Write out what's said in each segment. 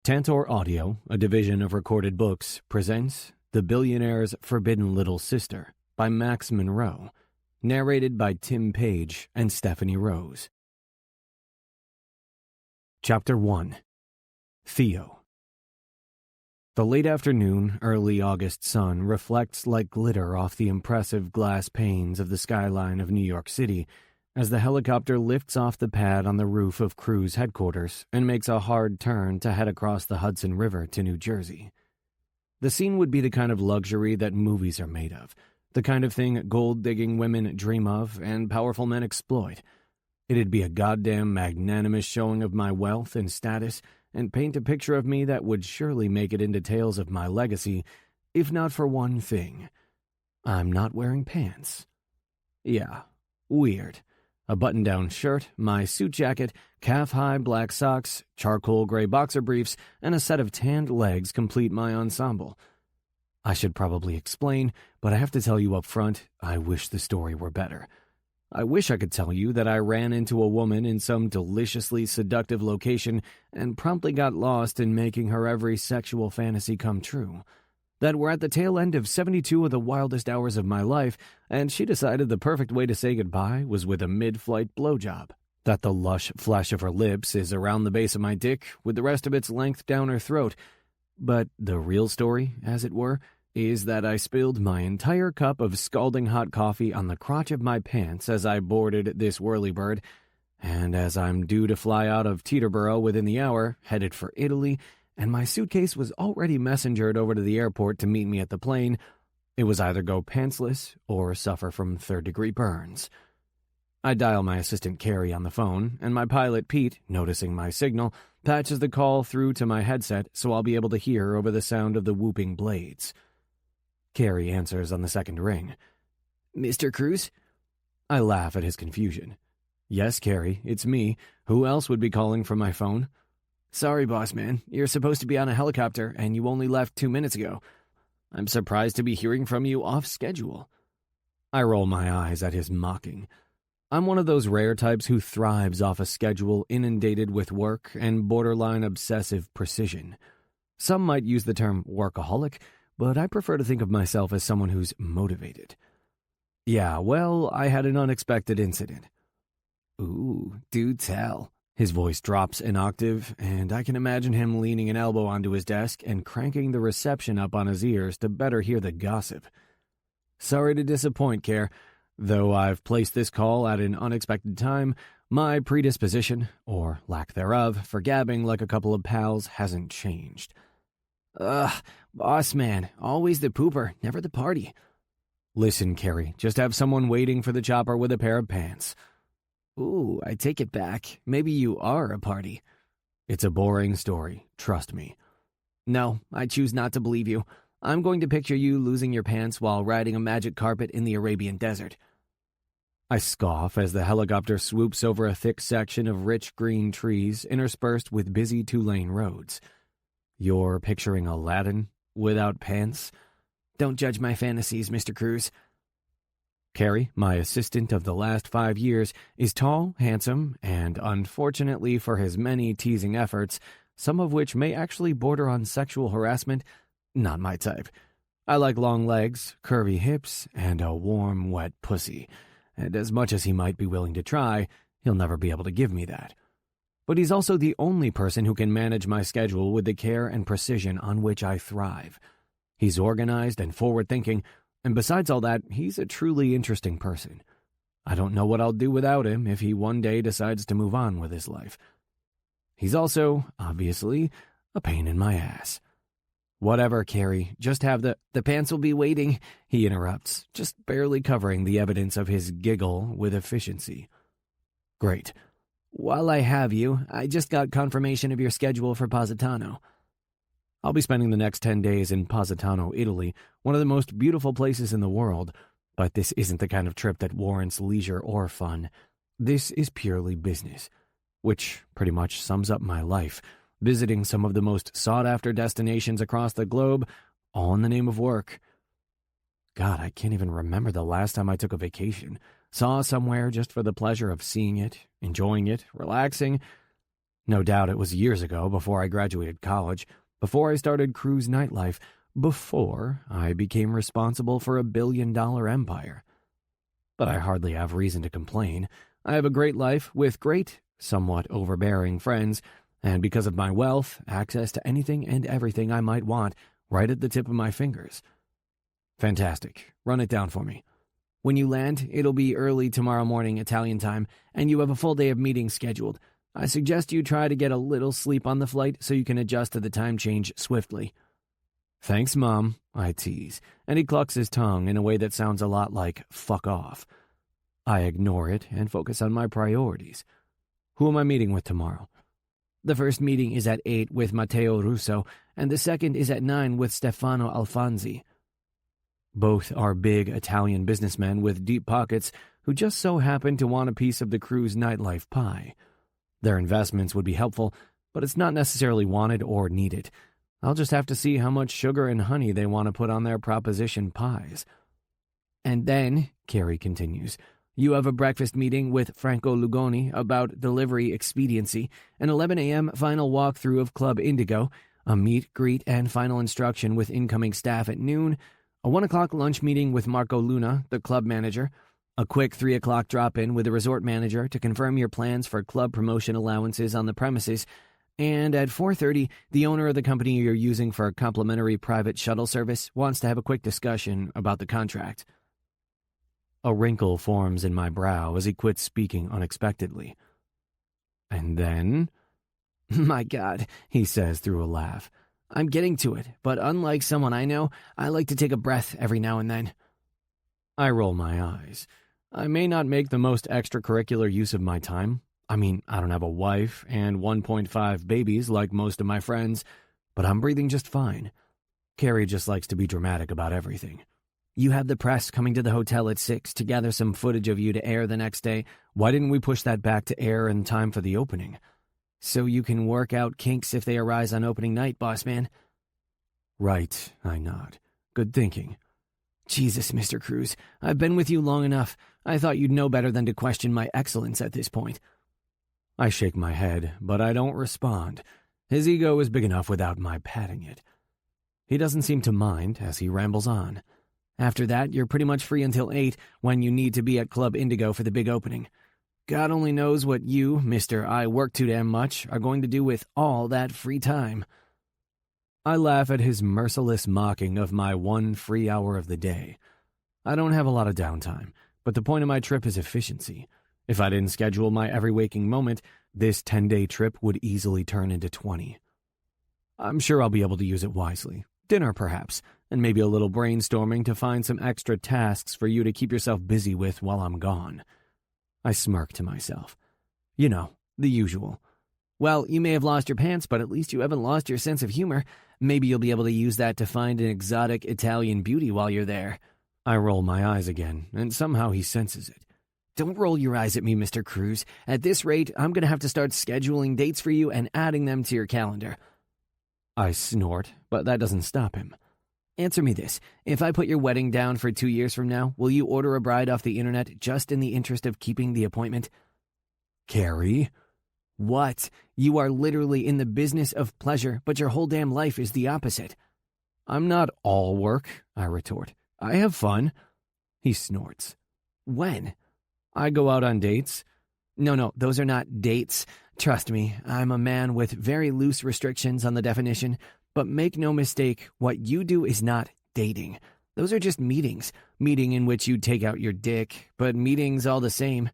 Tantor Audio, a division of Recorded Books, presents The Billionaire's Forbidden Little Sister by Max Monroe, narrated by Tim Page and Stephanie Rose. Chapter 1. Theo. The late afternoon, early August sun reflects like glitter off the impressive glass panes of the skyline of New York City as the helicopter lifts off the pad on the roof of Cruz headquarters and makes a hard turn to head across the Hudson River to New Jersey. The scene would be the kind of luxury that movies are made of, the kind of thing gold-digging women dream of and powerful men exploit. It'd be a goddamn magnanimous showing of my wealth and status and paint a picture of me that would surely make it into tales of my legacy, if not for one thing. I'm not wearing pants. Yeah, weird. A button-down shirt, my suit jacket, calf-high black socks, charcoal gray boxer briefs, and a set of tanned legs complete my ensemble. I should probably explain, but I have to tell you up front, I wish the story were better. I wish I could tell you that I ran into a woman in some deliciously seductive location and promptly got lost in making her every sexual fantasy come true. That we're at the tail end of 72 of the wildest hours of my life, and she decided the perfect way to say goodbye was with a mid-flight blowjob. That the lush flesh of her lips is around the base of my dick, with the rest of its length down her throat. But the real story, as it were, is that I spilled my entire cup of scalding hot coffee on the crotch of my pants as I boarded this whirlybird, and as I'm due to fly out of Teterboro within the hour, headed for Italy, and my suitcase was already messengered over to the airport to meet me at the plane, it was either go pantsless or suffer from third-degree burns. I dial my assistant Carrie on the phone, and my pilot Pete, noticing my signal, patches the call through to my headset so I'll be able to hear over the sound of the whooping blades. Carrie answers on the second ring. "Mr. Cruz?" I laugh at his confusion. "Yes, Carrie, it's me. Who else would be calling from my phone?" "Sorry, boss man. You're supposed to be on a helicopter, and you only left 2 minutes ago. I'm surprised to be hearing from you off schedule." I roll my eyes at his mocking. I'm one of those rare types who thrives off a schedule inundated with work and borderline obsessive precision. Some might use the term workaholic, but I prefer to think of myself as someone who's motivated. "Yeah, well, I had an unexpected incident." "Ooh, do tell." His voice drops an octave, and I can imagine him leaning an elbow onto his desk and cranking the reception up on his ears to better hear the gossip. "Sorry to disappoint, Care. Though I've placed this call at an unexpected time, my predisposition, or lack thereof, for gabbing like a couple of pals hasn't changed." "Ugh, boss man, always the pooper, never the party." "Listen, Carrie, just have someone waiting for the chopper with a pair of pants." "Ooh, I take it back. Maybe you are a party." "It's a boring story, trust me." "No, I choose not to believe you. I'm going to picture you losing your pants while riding a magic carpet in the Arabian desert." I scoff as the helicopter swoops over a thick section of rich green trees interspersed with busy two-lane roads. "You're picturing Aladdin without pants?" "Don't judge my fantasies, Mr. Cruz." Carrie, my assistant of the last 5 years, is tall, handsome, and unfortunately for his many teasing efforts, some of which may actually border on sexual harassment, not my type. I like long legs, curvy hips, and a warm, wet pussy, and as much as he might be willing to try, he'll never be able to give me that. But he's also the only person who can manage my schedule with the care and precision on which I thrive. He's organized and forward-thinking, and besides all that, he's a truly interesting person. I don't know what I'll do without him if he one day decides to move on with his life. He's also, obviously, a pain in my ass. "Whatever, Carrie, just have the pants will be waiting," he interrupts, just barely covering the evidence of his giggle with efficiency. "Great. While I have you, I just got confirmation of your schedule for Positano." I'll be spending the next 10 days in Positano, Italy, one of the most beautiful places in the world, but this isn't the kind of trip that warrants leisure or fun. This is purely business, which pretty much sums up my life, visiting some of the most sought-after destinations across the globe, all in the name of work. God, I can't even remember the last time I took a vacation, saw somewhere just for the pleasure of seeing it, enjoying it, relaxing. No doubt it was years ago, before I graduated college, before I started Cruz nightlife, before I became responsible for a billion-dollar empire. But I hardly have reason to complain. I have a great life with great, somewhat overbearing friends, and because of my wealth, access to anything and everything I might want right at the tip of my fingers. Fantastic. Run it down for me. When you land, it'll be early tomorrow morning Italian time, and you have a full day of meetings scheduled. I suggest you try to get a little sleep on the flight so you can adjust to the time change swiftly. Thanks, Mom, I tease, and he clucks his tongue in a way that sounds a lot like fuck off. I ignore it and focus on my priorities. Who am I meeting with tomorrow? The first meeting is at 8 with Matteo Russo, and the second is at 9 with Stefano Alfonsi. Both are big Italian businessmen with deep pockets who just so happen to want a piece of the Cruz nightlife pie. Their investments would be helpful, but it's not necessarily wanted or needed. I'll just have to see how much sugar and honey they want to put on their proposition pies. And then, Carrie continues, you have a breakfast meeting with Franco Lugoni about delivery expediency, an 11 a.m. final walkthrough of Club Indigo, a meet, greet, and final instruction with incoming staff at noon, a 1 o'clock lunch meeting with Marco Luna, the club manager, a quick 3 o'clock drop-in with the resort manager to confirm your plans for club promotion allowances on the premises, and at 4:30, the owner of the company you're using for a complimentary private shuttle service wants to have a quick discussion about the contract. A wrinkle forms in my brow as he quits speaking unexpectedly. And then? My God, he says through a laugh. I'm getting to it, but unlike someone I know, I like to take a breath every now and then. I roll my eyes. I may not make the most extracurricular use of my time. I mean, I don't have a wife and 1.5 babies like most of my friends, but I'm breathing just fine. Carrie just likes to be dramatic about everything. You have the press coming to the hotel at 6 to gather some footage of you to air the next day. Why didn't we push that back to air in time for the opening? So you can work out kinks if they arise on opening night, boss man. Right, I nod. Good thinking. Jesus, Mr. Cruz, I've been with you long enough. I thought you'd know better than to question my excellence at this point. I shake my head, but I don't respond. His ego is big enough without my patting it. He doesn't seem to mind as he rambles on. After that, you're pretty much free until 8 when you need to be at Club Indigo for the big opening. God only knows what you, Mr. I work too damn much, are going to do with all that free time. I laugh at his merciless mocking of my one free hour of the day. I don't have a lot of downtime, but the point of my trip is efficiency. If I didn't schedule my every waking moment, this 10-day trip would easily turn into 20. I'm sure I'll be able to use it wisely. Dinner, perhaps, and maybe a little brainstorming to find some extra tasks for you to keep yourself busy with while I'm gone. I smirk to myself. You know, the usual. Well, you may have lost your pants, but at least you haven't lost your sense of humor. Maybe you'll be able to use that to find an exotic Italian beauty while you're there. I roll my eyes again, and somehow he senses it. Don't roll your eyes at me, Mr. Cruz. At this rate, I'm going to have to start scheduling dates for you and adding them to your calendar. I snort, but that doesn't stop him. Answer me this. If I put your wedding down for 2 years from now, will you order a bride off the internet just in the interest of keeping the appointment? Carrie? What? You are literally in the business of pleasure, but your whole damn life is the opposite. I'm not all work, I retort. I have fun. He snorts. When? I go out on dates. No, those are not dates. Trust me, I'm a man with very loose restrictions on the definition, but make no mistake, what you do is not dating. Those are just meetings. Meeting in which you take out your dick, but meetings all the same.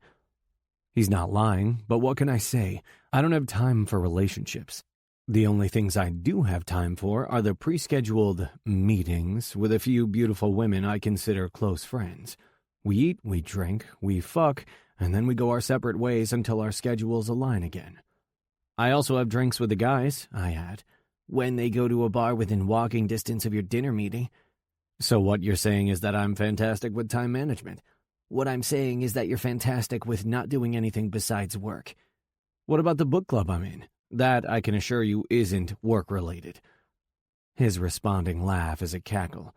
He's not lying, but what can I say? I don't have time for relationships. The only things I do have time for are the pre-scheduled meetings with a few beautiful women I consider close friends. We eat, we drink, we fuck, and then we go our separate ways until our schedules align again. I also have drinks with the guys, I add, when they go to a bar within walking distance of your dinner meeting. So what you're saying is that I'm fantastic with time management. What I'm saying is that you're fantastic with not doing anything besides work. What about the book club I'm in? That, I can assure you, isn't work-related. His responding laugh is a cackle.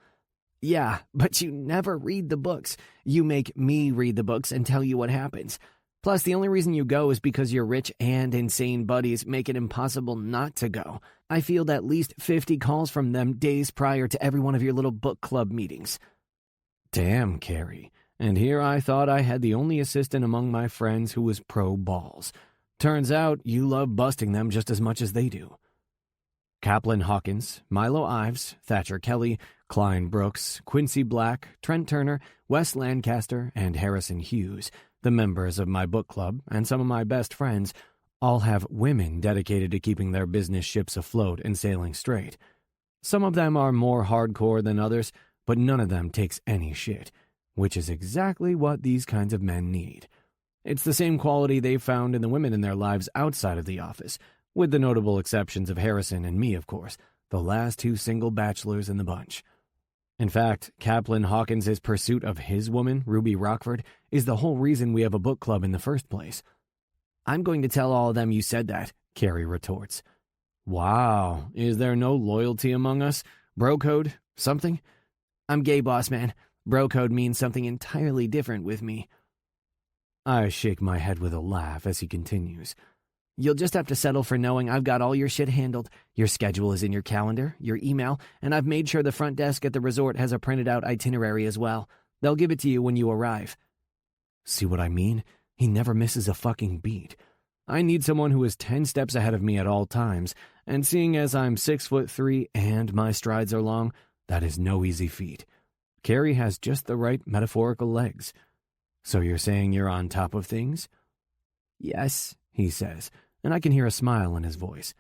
Yeah, but you never read the books. You make me read the books and tell you what happens. Plus, the only reason you go is because your rich and insane buddies make it impossible not to go. I field at least 50 calls from them days prior to every one of your little book club meetings." Damn, Carrie. And here I thought I had the only assistant among my friends who was pro-balls. Turns out you love busting them just as much as they do. Caplin Hawkins, Milo Ives, Thatcher Kelly, Klein Brooks, Quincy Black, Trent Turner, Wes Lancaster, and Harrison Hughes, the members of my book club and some of my best friends, all have women dedicated to keeping their business ships afloat and sailing straight. Some of them are more hardcore than others, but none of them takes any shit, which is exactly what these kinds of men need. It's the same quality they've found in the women in their lives outside of the office, with the notable exceptions of Harrison and me, of course, the last two single bachelors in the bunch. In fact, Caplin Hawkins' pursuit of his woman, Ruby Rockford, is the whole reason we have a book club in the first place. "I'm going to tell all of them you said that," Carrie retorts. "Wow, is there no loyalty among us? Bro code? Something?" "I'm gay, boss man. Bro code means something entirely different with me." I shake my head with a laugh as he continues. "You'll just have to settle for knowing I've got all your shit handled. Your schedule is in your calendar, your email, and I've made sure the front desk at the resort has a printed out itinerary as well. They'll give it to you when you arrive." See what I mean? He never misses a fucking beat. I need someone who is 10 steps ahead of me at all times, and seeing as I'm 6'3" and my strides are long, that is no easy feat. Carrie has just the right metaphorical legs. "So you're saying you're on top of things?" "Yes," he says, and I can hear a smile in his voice.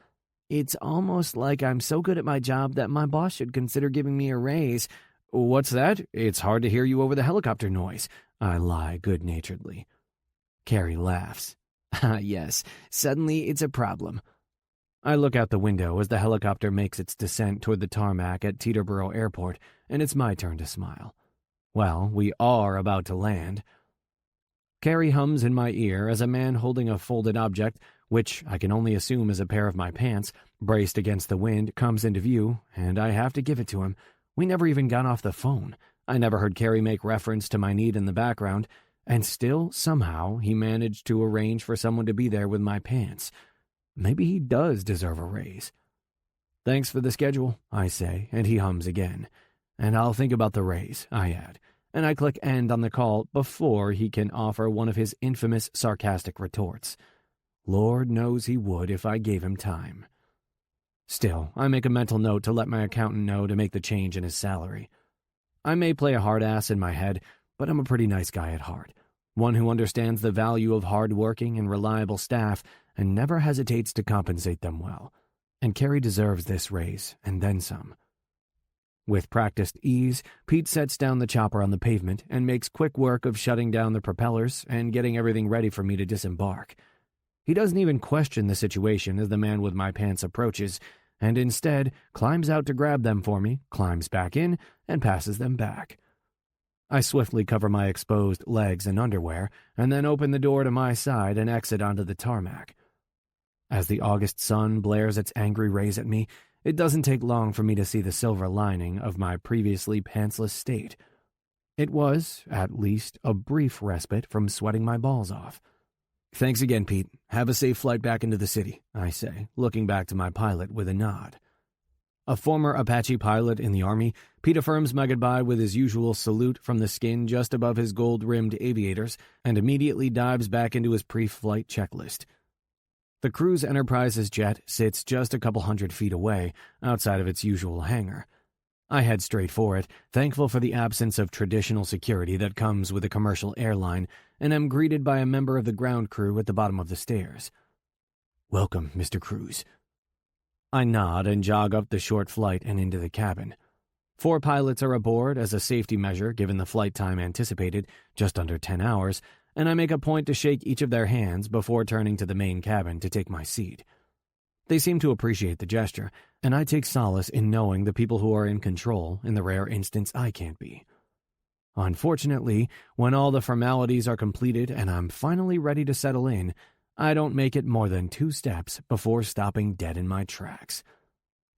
"It's almost like I'm so good at my job that my boss should consider giving me a raise." "What's that? It's hard to hear you over the helicopter noise," I lie good-naturedly. Carrie laughs. "Yes, suddenly it's a problem." I look out the window as the helicopter makes its descent toward the tarmac at Teterboro Airport, and it's my turn to smile. Well, we are about to land. Carrie hums in my ear as a man holding a folded object, which I can only assume is a pair of my pants, braced against the wind, comes into view, and I have to give it to him. We never even got off the phone. I never heard Carrie make reference to my need in the background, and still, somehow, he managed to arrange for someone to be there with my pants. Maybe he does deserve a raise. "Thanks for the schedule," I say, and he hums again. "And I'll think about the raise," I add, and I click end on the call before he can offer one of his infamous sarcastic retorts. Lord knows he would if I gave him time. Still, I make a mental note to let my accountant know to make the change in his salary. I may play a hard ass in my head, but I'm a pretty nice guy at heart, one who understands the value of hard-working and reliable staff and never hesitates to compensate them well. And Carrie deserves this raise, and then some. With practiced ease, Pete sets down the chopper on the pavement and makes quick work of shutting down the propellers and getting everything ready for me to disembark. He doesn't even question the situation as the man with my pants approaches, and instead climbs out to grab them for me, climbs back in, and passes them back. I swiftly cover my exposed legs and underwear, and then open the door to my side and exit onto the tarmac. As the August sun blares its angry rays at me, it doesn't take long for me to see the silver lining of my previously pantsless state. It was, at least, a brief respite from sweating my balls off. "Thanks again, Pete. Have a safe flight back into the city," I say, looking back to my pilot with a nod. A former Apache pilot in the Army, Pete affirms my goodbye with his usual salute from the skin just above his gold-rimmed aviators and immediately dives back into his pre-flight checklist. The Cruz Enterprises jet sits just a couple 100 feet away, outside of its usual hangar. I head straight for it, thankful for the absence of traditional security that comes with a commercial airline, and am greeted by a member of the ground crew at the bottom of the stairs. "Welcome, Mr. Cruz." I nod and jog up the short flight and into the cabin. 4 pilots are aboard as a safety measure given the flight time anticipated, just under 10 hours, and I make a point to shake each of their hands before turning to the main cabin to take my seat. They seem to appreciate the gesture, and I take solace in knowing the people who are in control in the rare instance I can't be. Unfortunately, when all the formalities are completed and I'm finally ready to settle in, I don't make it more than 2 steps before stopping dead in my tracks.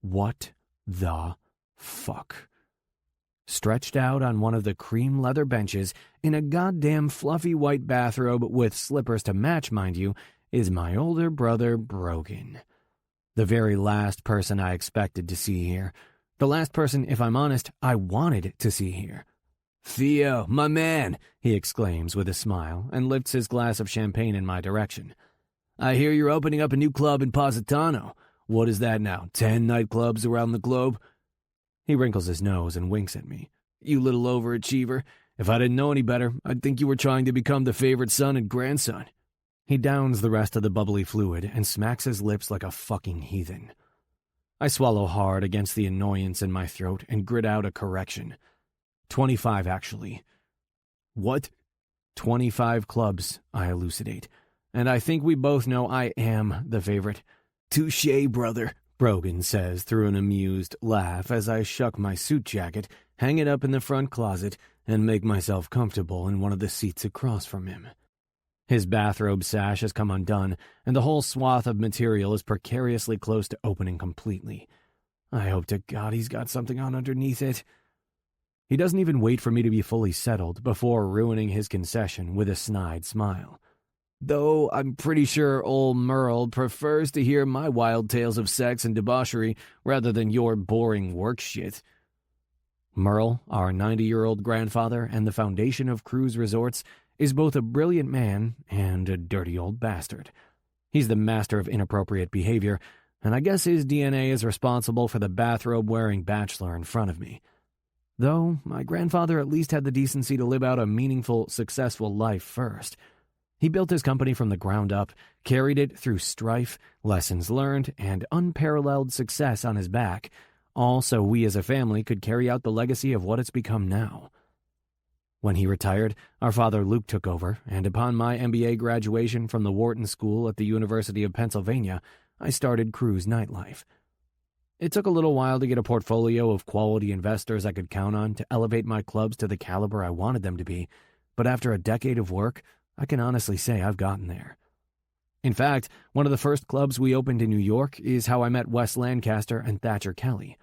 What the fuck? Stretched out on one of the cream leather benches, in a goddamn fluffy white bathrobe with slippers to match, mind you, is my older brother Brogan. The very last person I expected to see here. The last person, if I'm honest, I wanted to see here. "Theo, my man," he exclaims with a smile and lifts his glass of champagne in my direction. "I hear you're opening up a new club in Positano. What is that now, 10 nightclubs around the globe?" He wrinkles his nose and winks at me. "You little overachiever. If I didn't know any better, I'd think you were trying to become the favorite son and grandson." He downs the rest of the bubbly fluid and smacks his lips like a fucking heathen. I swallow hard against the annoyance in my throat and grit out a correction. 25, actually. "What?" 25 clubs, I elucidate. "And I think we both know I am the favorite." "Touché, brother," Brogan says through an amused laugh as I shuck my suit jacket, hang it up in the front closet, and make myself comfortable in one of the seats across from him. His bathrobe sash has come undone, and the whole swath of material is precariously close to opening completely. I hope to God he's got something on underneath it. He doesn't even wait for me to be fully settled before ruining his concession with a snide smile. "Though I'm pretty sure old Merle prefers to hear my wild tales of sex and debauchery rather than your boring work shit." Merle, our 90-year-old grandfather and the foundation of Cruz Resorts, is both a brilliant man and a dirty old bastard. He's the master of inappropriate behavior, and I guess his DNA is responsible for the bathrobe-wearing bachelor in front of me. Though my grandfather at least had the decency to live out a meaningful, successful life first. He built his company from the ground up, carried it through strife, lessons learned, and unparalleled success on his back, all so we as a family could carry out the legacy of what it's become now. When he retired, our father Luke took over, and upon my MBA graduation from the Wharton School at the University of Pennsylvania, I started Cruz Nightlife. It took a little while to get a portfolio of quality investors I could count on to elevate my clubs to the caliber I wanted them to be, but after a decade of work, I can honestly say I've gotten there. In fact, one of the first clubs we opened in New York is how I met Wes Lancaster and Thatcher Kelly.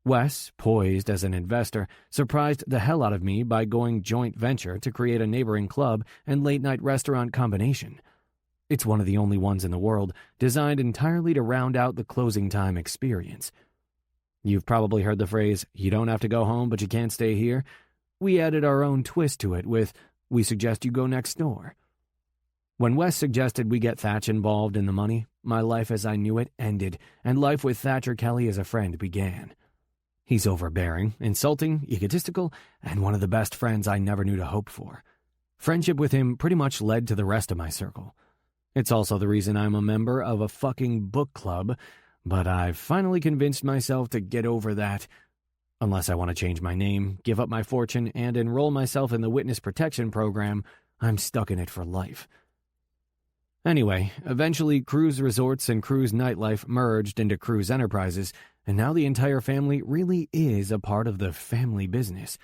Wes, poised as an investor, surprised the hell out of me by going joint venture to create a neighboring club and late-night restaurant combination. It's one of the only ones in the world, designed entirely to round out the closing time experience. You've probably heard the phrase, "You don't have to go home, but you can't stay here." We added our own twist to it with, "We suggest you go next door." When Wes suggested we get Thatch involved in the money, my life as I knew it ended, and life with Thatcher Kelly as a friend began. He's overbearing, insulting, egotistical, and one of the best friends I never knew to hope for. Friendship with him pretty much led to the rest of my circle. It's also the reason I'm a member of a fucking book club, but I've finally convinced myself to get over that. Unless I want to change my name, give up my fortune, and enroll myself in the witness protection program, I'm stuck in it for life. Anyway, eventually Cruz Resorts and Cruz Nightlife merged into Cruz Enterprises, and now the entire family really is a part of the family business.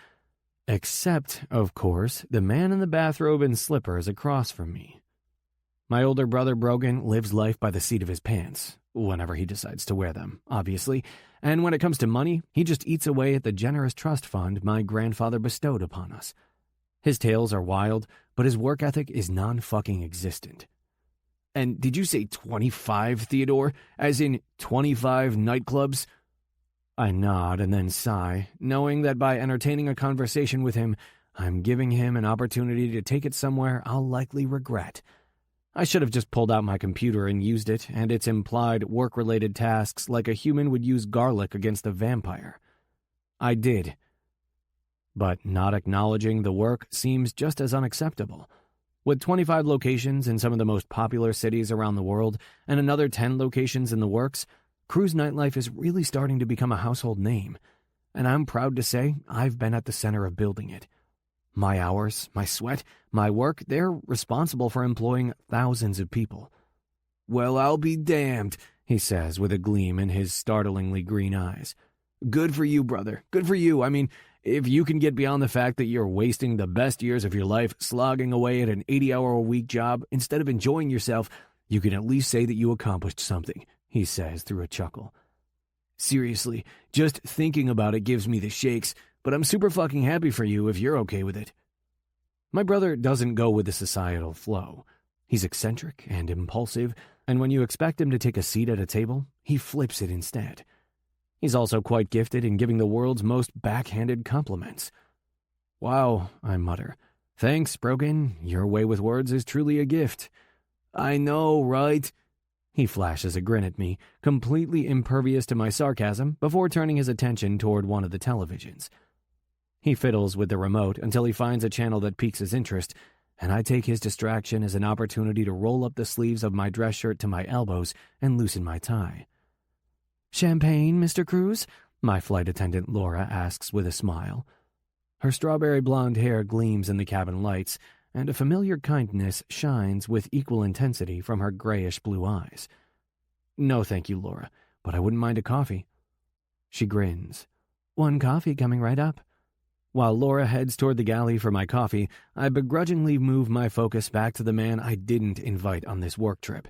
Except, of course, the man in the bathrobe and slippers across from me. My older brother Brogan lives life by the seat of his pants, whenever he decides to wear them, obviously, and when it comes to money, he just eats away at the generous trust fund my grandfather bestowed upon us. His tales are wild, but his work ethic is non-fucking existent. "And did you say 25, Theodore? As in 25 nightclubs?" I nod and then sigh, knowing that by entertaining a conversation with him, I'm giving him an opportunity to take it somewhere I'll likely regret. I should have just pulled out my computer and used it and its implied work-related tasks like a human would use garlic against a vampire. I did. But not acknowledging the work seems just as unacceptable. With 25 locations in some of the most popular cities around the world and another 10 locations in the works, Cruz Nightlife is really starting to become a household name, and I'm proud to say I've been at the center of building it. My hours, my sweat, my work, they're responsible for employing thousands of people. "Well, I'll be damned," he says with a gleam in his startlingly green eyes. "Good for you, brother. Good for you. I mean, if you can get beyond the fact that you're wasting the best years of your life slogging away at an 80-hour-a-week job instead of enjoying yourself, you can at least say that you accomplished something," he says through a chuckle. "Seriously, just thinking about it gives me the shakes. but I'm super fucking happy for you if you're okay with it. My brother doesn't go with the societal flow. He's eccentric and impulsive, and when you expect him to take a seat at a table, he flips it instead. He's also quite gifted in giving the world's most backhanded compliments. Wow, I mutter. Thanks, Brogan. Your way with words is truly a gift. I know, right? He flashes a grin at me, completely impervious to my sarcasm, before turning his attention toward one of the televisions. He fiddles with the remote until he finds a channel that piques his interest, and I take his distraction as an opportunity to roll up the sleeves of my dress shirt to my elbows and loosen my tie. Champagne, Mr. Cruz? My flight attendant Laura asks with a smile. Her strawberry blonde hair gleams in the cabin lights, and a familiar kindness shines with equal intensity from her grayish-blue eyes. No, thank you, Laura, but I wouldn't mind a coffee. She grins. One coffee coming right up. While Laura heads toward the galley for my coffee, I begrudgingly move my focus back to the man I didn't invite on this work trip.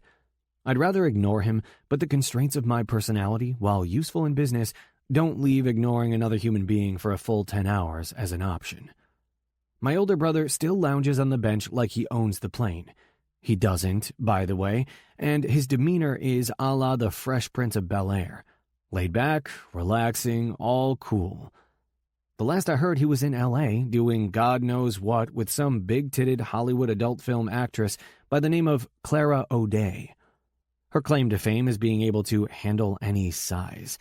I'd rather ignore him, but the constraints of my personality, while useful in business, don't leave ignoring another human being for a full 10 hours as an option. My older brother still lounges on the bench like he owns the plane. He doesn't, by the way, and his demeanor is a la the Fresh Prince of Bel-Air. Laid back, relaxing, all cool. The last I heard, he was in L.A. doing God knows what with some big-titted Hollywood adult film actress by the name of Clara O'Day. Her claim to fame is being able to handle any size.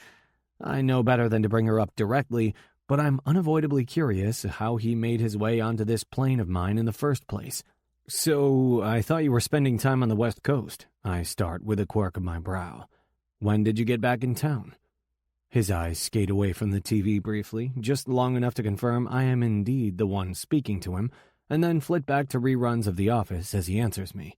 I know better than to bring her up directly, but I'm unavoidably curious how he made his way onto this plane of mine in the first place. So, I thought you were spending time on the West Coast. I start with a quirk of my brow. When did you get back in town? His eyes skate away from the TV briefly, just long enough to confirm I am indeed the one speaking to him, and then flit back to reruns of The Office as he answers me.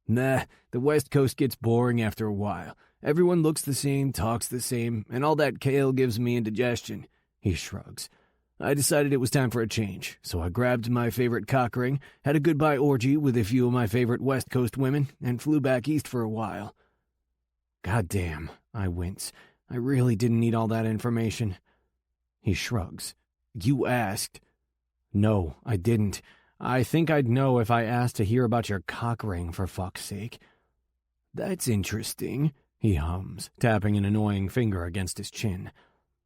Nah, the West Coast gets boring after a while. Everyone looks the same, talks the same, and all that kale gives me indigestion. He shrugs. I decided it was time for a change, so I grabbed my favorite cock ring, had a goodbye orgy with a few of my favorite West Coast women, and flew back east for a while. Goddamn, I wince. I really didn't need all that information. He shrugs. You asked. No, I didn't. I think I'd know if I asked to hear about your cock ring, for fuck's sake. That's interesting, he hums, tapping an annoying finger against his chin.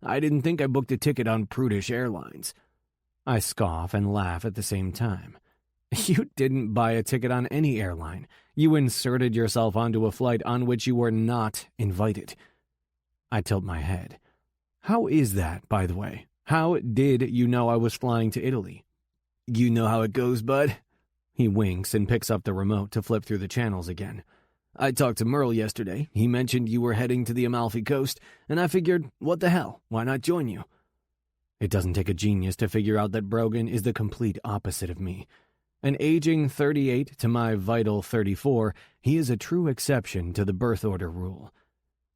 I didn't think I booked a ticket on prudish airlines. I scoff and laugh at the same time. You didn't buy a ticket on any airline. You inserted yourself onto a flight on which you were not invited. I tilt my head. How is that, by the way? How did you know I was flying to Italy? You know how it goes, bud. He winks and picks up the remote to flip through the channels again. I talked to Merle yesterday. He mentioned you were heading to the Amalfi Coast, and I figured, what the hell, why not join you? It doesn't take a genius to figure out that Brogan is the complete opposite of me. An aging 38 to my vital 34, he is a true exception to the birth order rule.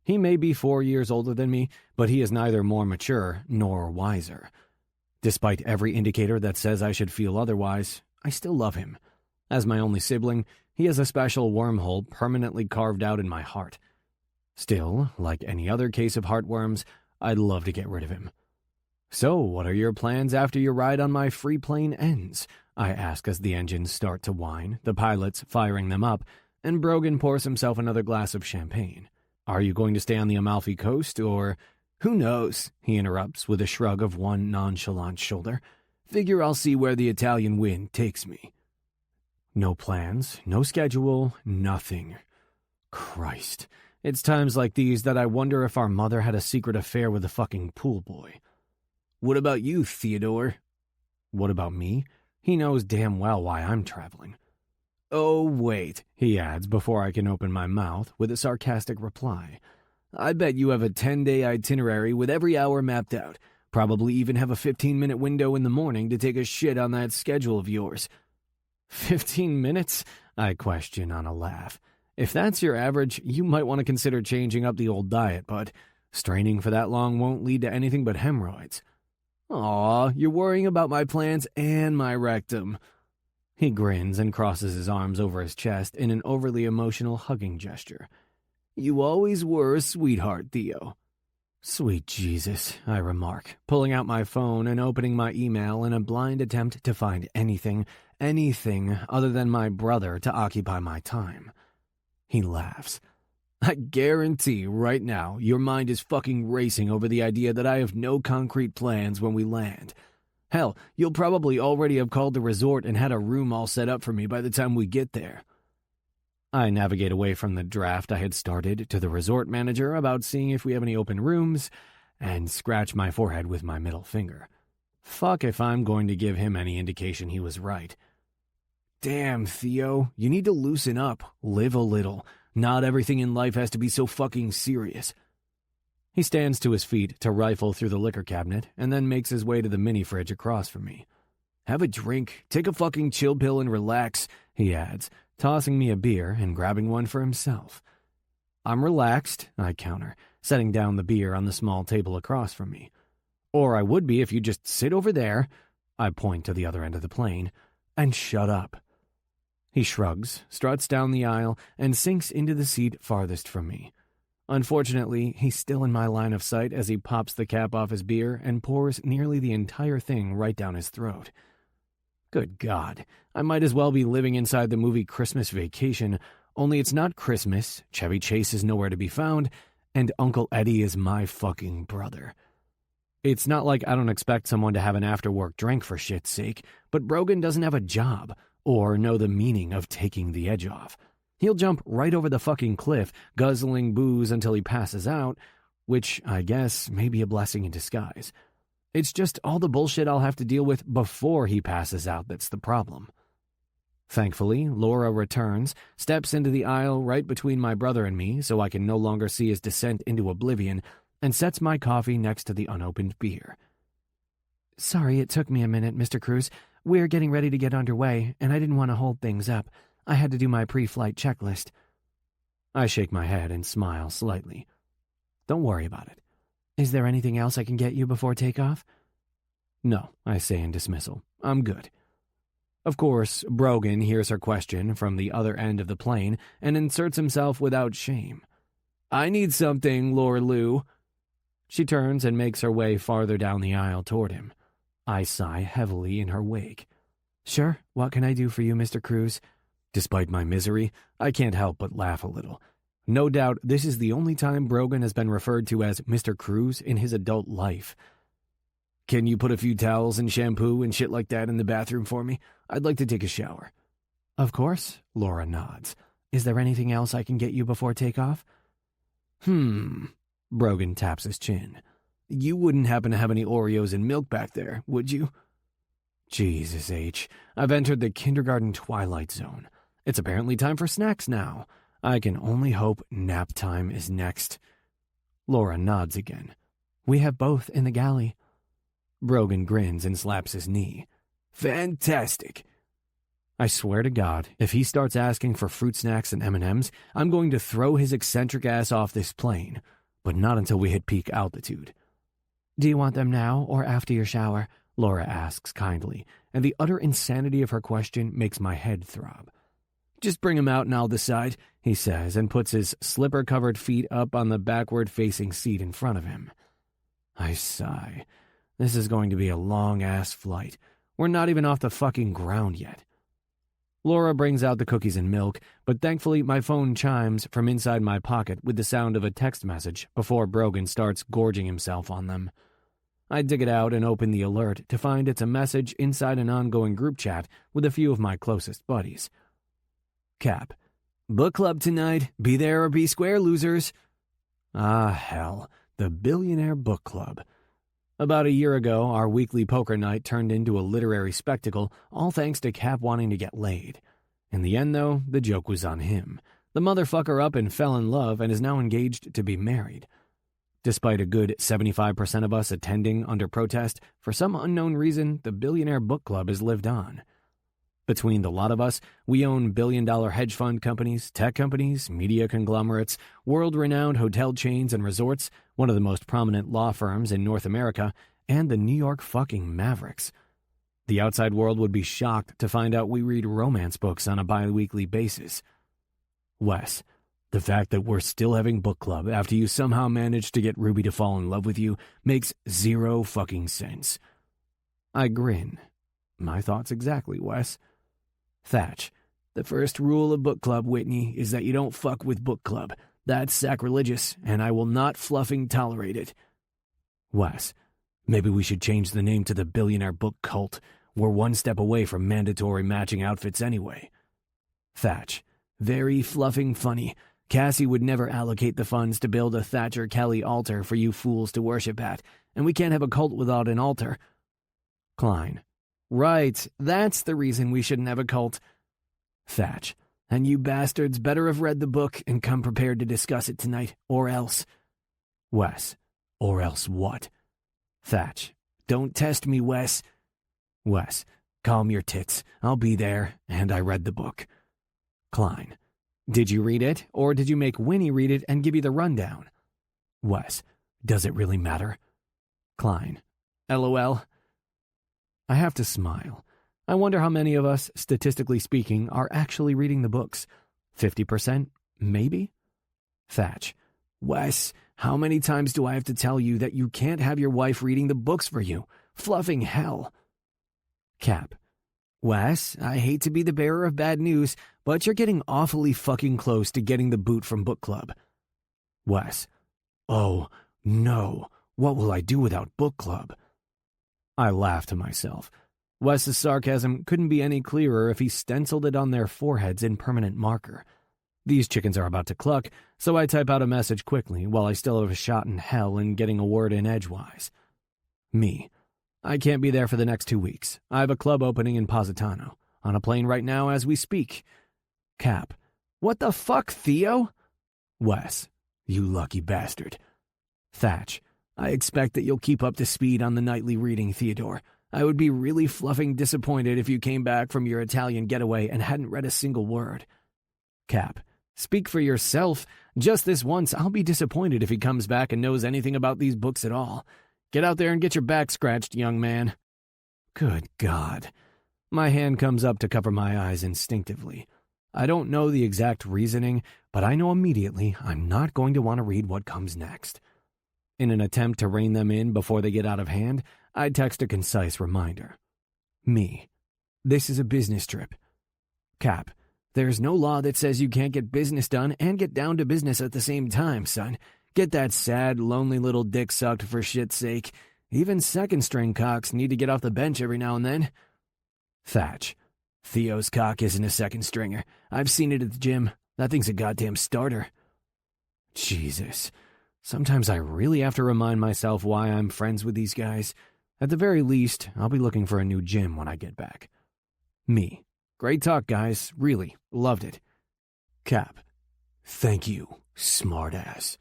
He may be 4 years older than me, but he is neither more mature nor wiser. Despite every indicator that says I should feel otherwise, I still love him. As my only sibling, he has a special wormhole permanently carved out in my heart. Still, like any other case of heartworms, I'd love to get rid of him. So, what are your plans after your ride on my free plane ends? I ask as the engines start to whine, the pilots firing them up, and Brogan pours himself another glass of champagne. Are you going to stay on the Amalfi Coast, or... Who knows, he interrupts with a shrug of one nonchalant shoulder. Figure I'll see where the Italian wind takes me. No plans, no schedule, nothing. Christ, it's times like these that I wonder if our mother had a secret affair with the fucking pool boy. What about you, Theodore? What about me? He knows damn well why I'm traveling. Oh, wait, he adds before I can open my mouth with a sarcastic reply. I bet you have a 10-day itinerary with every hour mapped out. Probably even have a 15-minute window in the morning to take a shit on that schedule of yours. 15 minutes? I question on a laugh. If that's your average, you might want to consider changing up the old diet, but straining for that long won't lead to anything but hemorrhoids. Aw, you're worrying about my plans and my rectum. He grins and crosses his arms over his chest in an overly emotional hugging gesture. You always were a sweetheart, Theo. Sweet Jesus, I remark, pulling out my phone and opening my email in a blind attempt to find anything other than my brother to occupy my time. He laughs. I guarantee right now your mind is fucking racing over the idea that I have no concrete plans when we land. Hell, you'll probably already have called the resort and had a room all set up for me by the time we get there. I navigate away from the draft I had started to the resort manager about seeing if we have any open rooms, and scratch my forehead with my middle finger. Fuck if I'm going to give him any indication he was right. Damn, Theo, you need to loosen up, live a little. Not everything in life has to be so fucking serious. He stands to his feet to rifle through the liquor cabinet and then makes his way to the mini fridge across from me. Have a drink, take a fucking chill pill and relax, he adds, tossing me a beer and grabbing one for himself. I'm relaxed, I counter, setting down the beer on the small table across from me. Or I would be if you just sit over there, I point to the other end of the plane, and shut up. He shrugs, struts down the aisle, and sinks into the seat farthest from me. Unfortunately, he's still in my line of sight as he pops the cap off his beer and pours nearly the entire thing right down his throat. Good God, I might as well be living inside the movie Christmas Vacation, only it's not Christmas, Chevy Chase is nowhere to be found, and Uncle Eddie is my fucking brother. It's not like I don't expect someone to have an after-work drink for shit's sake, but Brogan doesn't have a job, or know the meaning of taking the edge off. He'll jump right over the fucking cliff, guzzling booze until he passes out, which I guess may be a blessing in disguise. It's just all the bullshit I'll have to deal with before he passes out that's the problem. Thankfully, Laura returns, steps into the aisle right between my brother and me so I can no longer see his descent into oblivion, and sets my coffee next to the unopened beer. Sorry it took me a minute, Mr. Cruz. We're getting ready to get underway, and I didn't want to hold things up. I had to do my pre-flight checklist. I shake my head and smile slightly. Don't worry about it. Is there anything else I can get you before takeoff? No, I say in dismissal. I'm good. Of course, Brogan hears her question from the other end of the plane and inserts himself without shame. I need something, Laura Lou. She turns and makes her way farther down the aisle toward him. I sigh heavily in her wake. Sure, what can I do for you, Mr. Cruz? Despite my misery, I can't help but laugh a little. No doubt this is the only time Brogan has been referred to as Mr. Cruz in his adult life. Can you put a few towels and shampoo and shit like that in the bathroom for me? I'd like to take a shower. Of course, Laura nods. Is there anything else I can get you before takeoff? Brogan taps his chin. You wouldn't happen to have any Oreos and milk back there, would you? Jesus H, I've entered the kindergarten twilight zone. It's apparently time for snacks now. I can only hope nap time is next. Laura nods again. We have both in the galley. Brogan grins and slaps his knee. Fantastic. I swear to God, if he starts asking for fruit snacks and M&Ms, I'm going to throw his eccentric ass off this plane, but not until we hit peak altitude. Do you want them now or after your shower? Laura asks kindly, and the utter insanity of her question makes my head throb. Just bring him out and I'll decide, he says, and puts his slipper-covered feet up on the backward-facing seat in front of him. I sigh. This is going to be a long-ass flight. We're not even off the fucking ground yet. Laura brings out the cookies and milk, but thankfully my phone chimes from inside my pocket with the sound of a text message before Brogan starts gorging himself on them. I dig it out and open the alert to find it's a message inside an ongoing group chat with a few of my closest buddies. Cap. Book club tonight. Be there or be square, losers. Ah, hell. The Billionaire Book Club. About a year ago, our weekly poker night turned into a literary spectacle, all thanks to Cap wanting to get laid. In the end, though, the joke was on him. The motherfucker up and fell in love and is now engaged to be married. Despite a good 75% of us attending under protest, for some unknown reason, the Billionaire Book Club has lived on. Between the lot of us, we own billion-dollar hedge fund companies, tech companies, media conglomerates, world-renowned hotel chains and resorts, one of the most prominent law firms in North America, and the New York fucking Mavericks. The outside world would be shocked to find out we read romance books on a bi-weekly basis. Wes, The fact that we're still having book club after you somehow managed to get Ruby to fall in love with you makes zero fucking sense. I grin. My thoughts exactly, Wes. Thatch, the first rule of book club, Whitney, is that you don't fuck with book club. That's sacrilegious, and I will not fluffing tolerate it. Wes, maybe we should change the name to the Billionaire Book Cult. We're one step away from mandatory matching outfits anyway. Thatch, very fluffing funny. Cassie would never allocate the funds to build a Thatcher Kelly altar for you fools to worship at, and we can't have a cult without an altar. Klein, right, that's the reason we shouldn't have a cult. Thatch, and you bastards better have read the book and come prepared to discuss it tonight, or else. Wes, or else what? Thatch, don't test me, Wes. Wes, calm your tits. I'll be there, and I read the book. Klein, did you read it, or did you make Winnie read it and give you the rundown? Wes, does it really matter? Klein, LOL. I have to smile. I wonder how many of us, statistically speaking, are actually reading the books. 50%? Maybe? Thatch, Wes, how many times do I have to tell you that you can't have your wife reading the books for you? Fluffing hell. Cap, Wes, I hate to be the bearer of bad news, but you're getting awfully fucking close to getting the boot from book club. Wes, oh, no, what will I do without book club? I laugh to myself. Wes's sarcasm couldn't be any clearer if he stenciled it on their foreheads in permanent marker. These chickens are about to cluck, so I type out a message quickly while I still have a shot in hell in getting a word in edgewise. Me. I can't be there for the next 2 weeks. I have a club opening in Positano. On a plane right now as we speak. Cap. What the fuck, Theo? Wes. You lucky bastard. Thatch. I expect that you'll keep up to speed on the nightly reading, Theodore. I would be really fluffing disappointed if you came back from your Italian getaway and hadn't read a single word. Cap. Speak for yourself. Just this once, I'll be disappointed if he comes back and knows anything about these books at all. Get out there and get your back scratched, young man. Good God. My hand comes up to cover my eyes instinctively. I don't know the exact reasoning, but I know immediately I'm not going to want to read what comes next. In an attempt to rein them in before they get out of hand, I text a concise reminder. Me. This is a business trip. Cap. There's no law that says you can't get business done and get down to business at the same time, son. Get that sad, lonely little dick sucked for shit's sake. Even second-string cocks need to get off the bench every now and then. Thatch. Theo's cock isn't a second-stringer. I've seen it at the gym. That thing's a goddamn starter. Jesus. Sometimes I really have to remind myself why I'm friends with these guys. At the very least, I'll be looking for a new gym when I get back. Me. Great talk, guys. Really. Loved it. Cap. Thank you, smartass.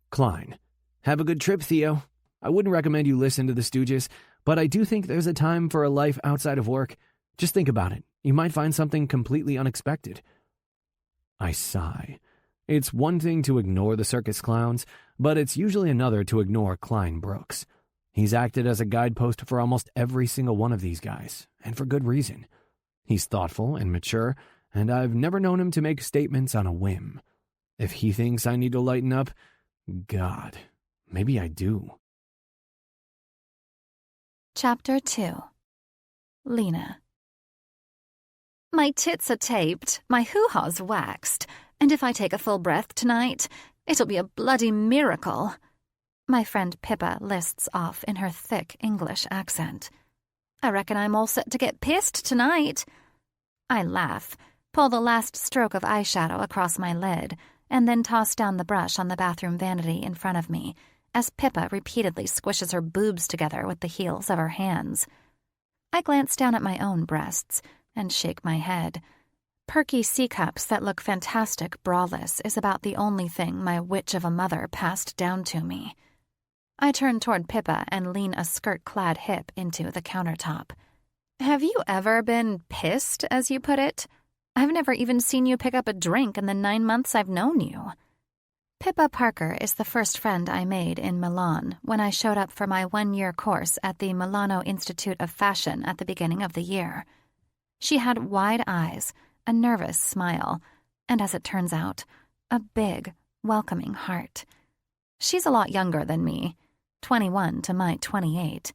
Klein. Have a good trip, Theo. I wouldn't recommend you listen to the Stooges, but I do think there's a time for a life outside of work. Just think about it. You might find something completely unexpected. I sigh. It's one thing to ignore the circus clowns, but it's usually another to ignore Klein Brooks. He's acted as a guidepost for almost every single one of these guys, and for good reason. He's thoughtful and mature, and I've never known him to make statements on a whim. If he thinks I need to lighten up, God, maybe I do. Chapter 2. Lena. My tits are taped, my hoo-ha's waxed, and if I take a full breath tonight, it'll be a bloody miracle. My friend Pippa lists off in her thick English accent. I reckon I'm all set to get pissed tonight. I laugh, pull the last stroke of eyeshadow across my lid, and then toss down the brush on the bathroom vanity in front of me, as Pippa repeatedly squishes her boobs together with the heels of her hands. I glance down at my own breasts and shake my head. Perky C-cups that look fantastic braless is about the only thing my witch of a mother passed down to me. I turn toward Pippa and lean a skirt-clad hip into the countertop. Have you ever been pissed, as you put it? I've never even seen you pick up a drink in the 9 months I've known you. Pippa Parker is the first friend I made in Milan when I showed up for my 1-year course at the Milano Institute of Fashion at the beginning of the year. She had wide eyes, a nervous smile, and as it turns out, a big, welcoming heart. She's a lot younger than me, 21 to my 28,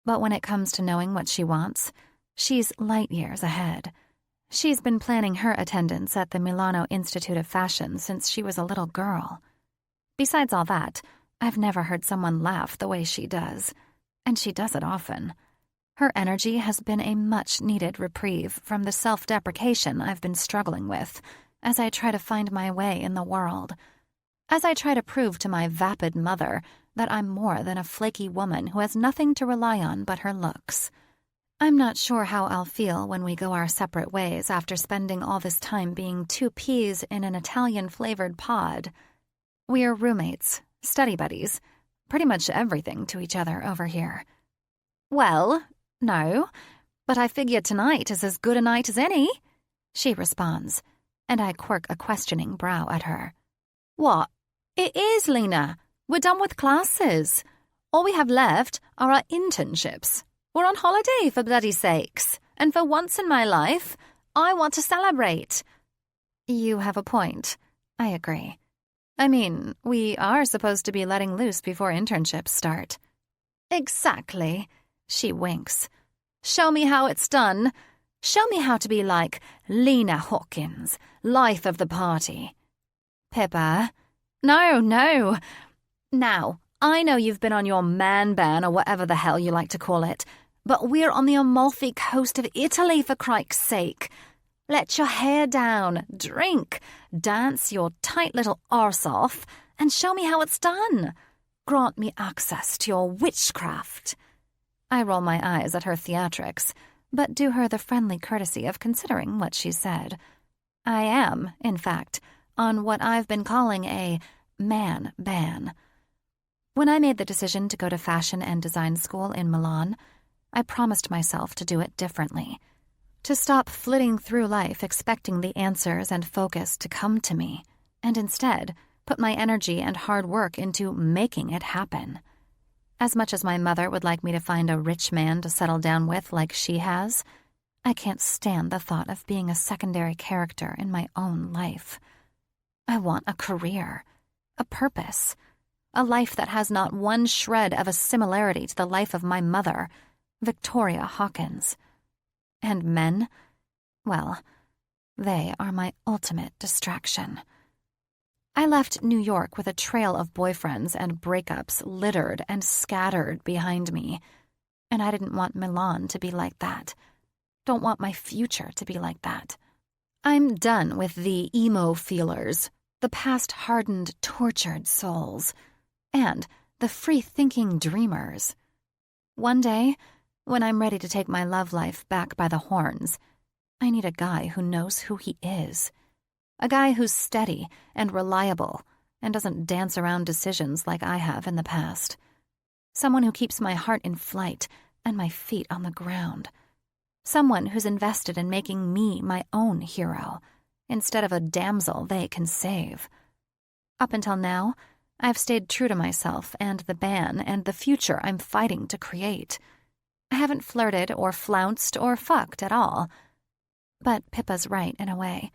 but when it comes to knowing what she wants, she's light years ahead. She's been planning her attendance at the Milano Institute of Fashion since she was a little girl. Besides all that, I've never heard someone laugh the way she does, and she does it often. Her energy has been a much-needed reprieve from the self-deprecation I've been struggling with as I try to find my way in the world, as I try to prove to my vapid mother that I'm more than a flaky woman who has nothing to rely on but her looks. I'm not sure how I'll feel when we go our separate ways after spending all this time being two peas in an Italian-flavored pod. We're roommates, study buddies, pretty much everything to each other over here. Well, no, but I figure tonight is as good a night as any, she responds, and I quirk a questioning brow at her. What? It is, Lena. We're done with classes. All we have left are our internships. We're on holiday, for bloody sakes, and for once in my life, I want to celebrate. You have a point. I agree. I mean, we are supposed to be letting loose before internships start. Exactly, she winks. Show me how it's done. Show me how to be like Lena Hawkins, life of the party. Pippa? No. Now, I know you've been on your man ban or whatever the hell you like to call it, but we're on the Amalfi coast of Italy, for Crike's sake. Let your hair down, drink, dance your tight little arse off, and show me how it's done. Grant me access to your witchcraft. I roll my eyes at her theatrics, but do her the friendly courtesy of considering what she said. I am, in fact, on what I've been calling a man ban. When I made the decision to go to fashion and design school in Milan, I promised myself to do it differently, to stop flitting through life expecting the answers and focus to come to me, and instead put my energy and hard work into making it happen. As much as my mother would like me to find a rich man to settle down with like she has, I can't stand the thought of being a secondary character in my own life. I want a career, a purpose, a life that has not one shred of a similarity to the life of my mother, Victoria Hawkins. And men, well, they are my ultimate distraction. I left New York with a trail of boyfriends and breakups littered and scattered behind me, and I didn't want Milan to be like that. Don't want my future to be like that. I'm done with the emo feelers, the past-hardened, tortured souls, and the free-thinking dreamers. One day, when I'm ready to take my love life back by the horns, I need a guy who knows who he is. A guy who's steady and reliable and doesn't dance around decisions like I have in the past. Someone who keeps my heart in flight and my feet on the ground. Someone who's invested in making me my own hero, instead of a damsel they can save. Up until now, I've stayed true to myself and the ban and the future I'm fighting to create. I haven't flirted or flounced or fucked at all. But Pippa's right in a way,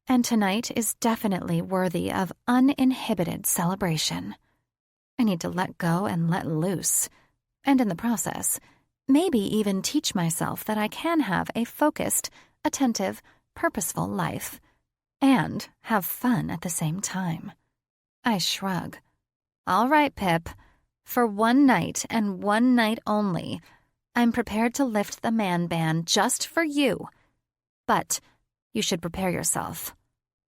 and tonight is definitely worthy of uninhibited celebration. I need to let go and let loose, and in the process, maybe even teach myself that I can have a focused, attentive, purposeful life, and have fun at the same time. I shrug. All right, Pip. For one night and one night only, I'm prepared to lift the man ban just for you. But you should prepare yourself.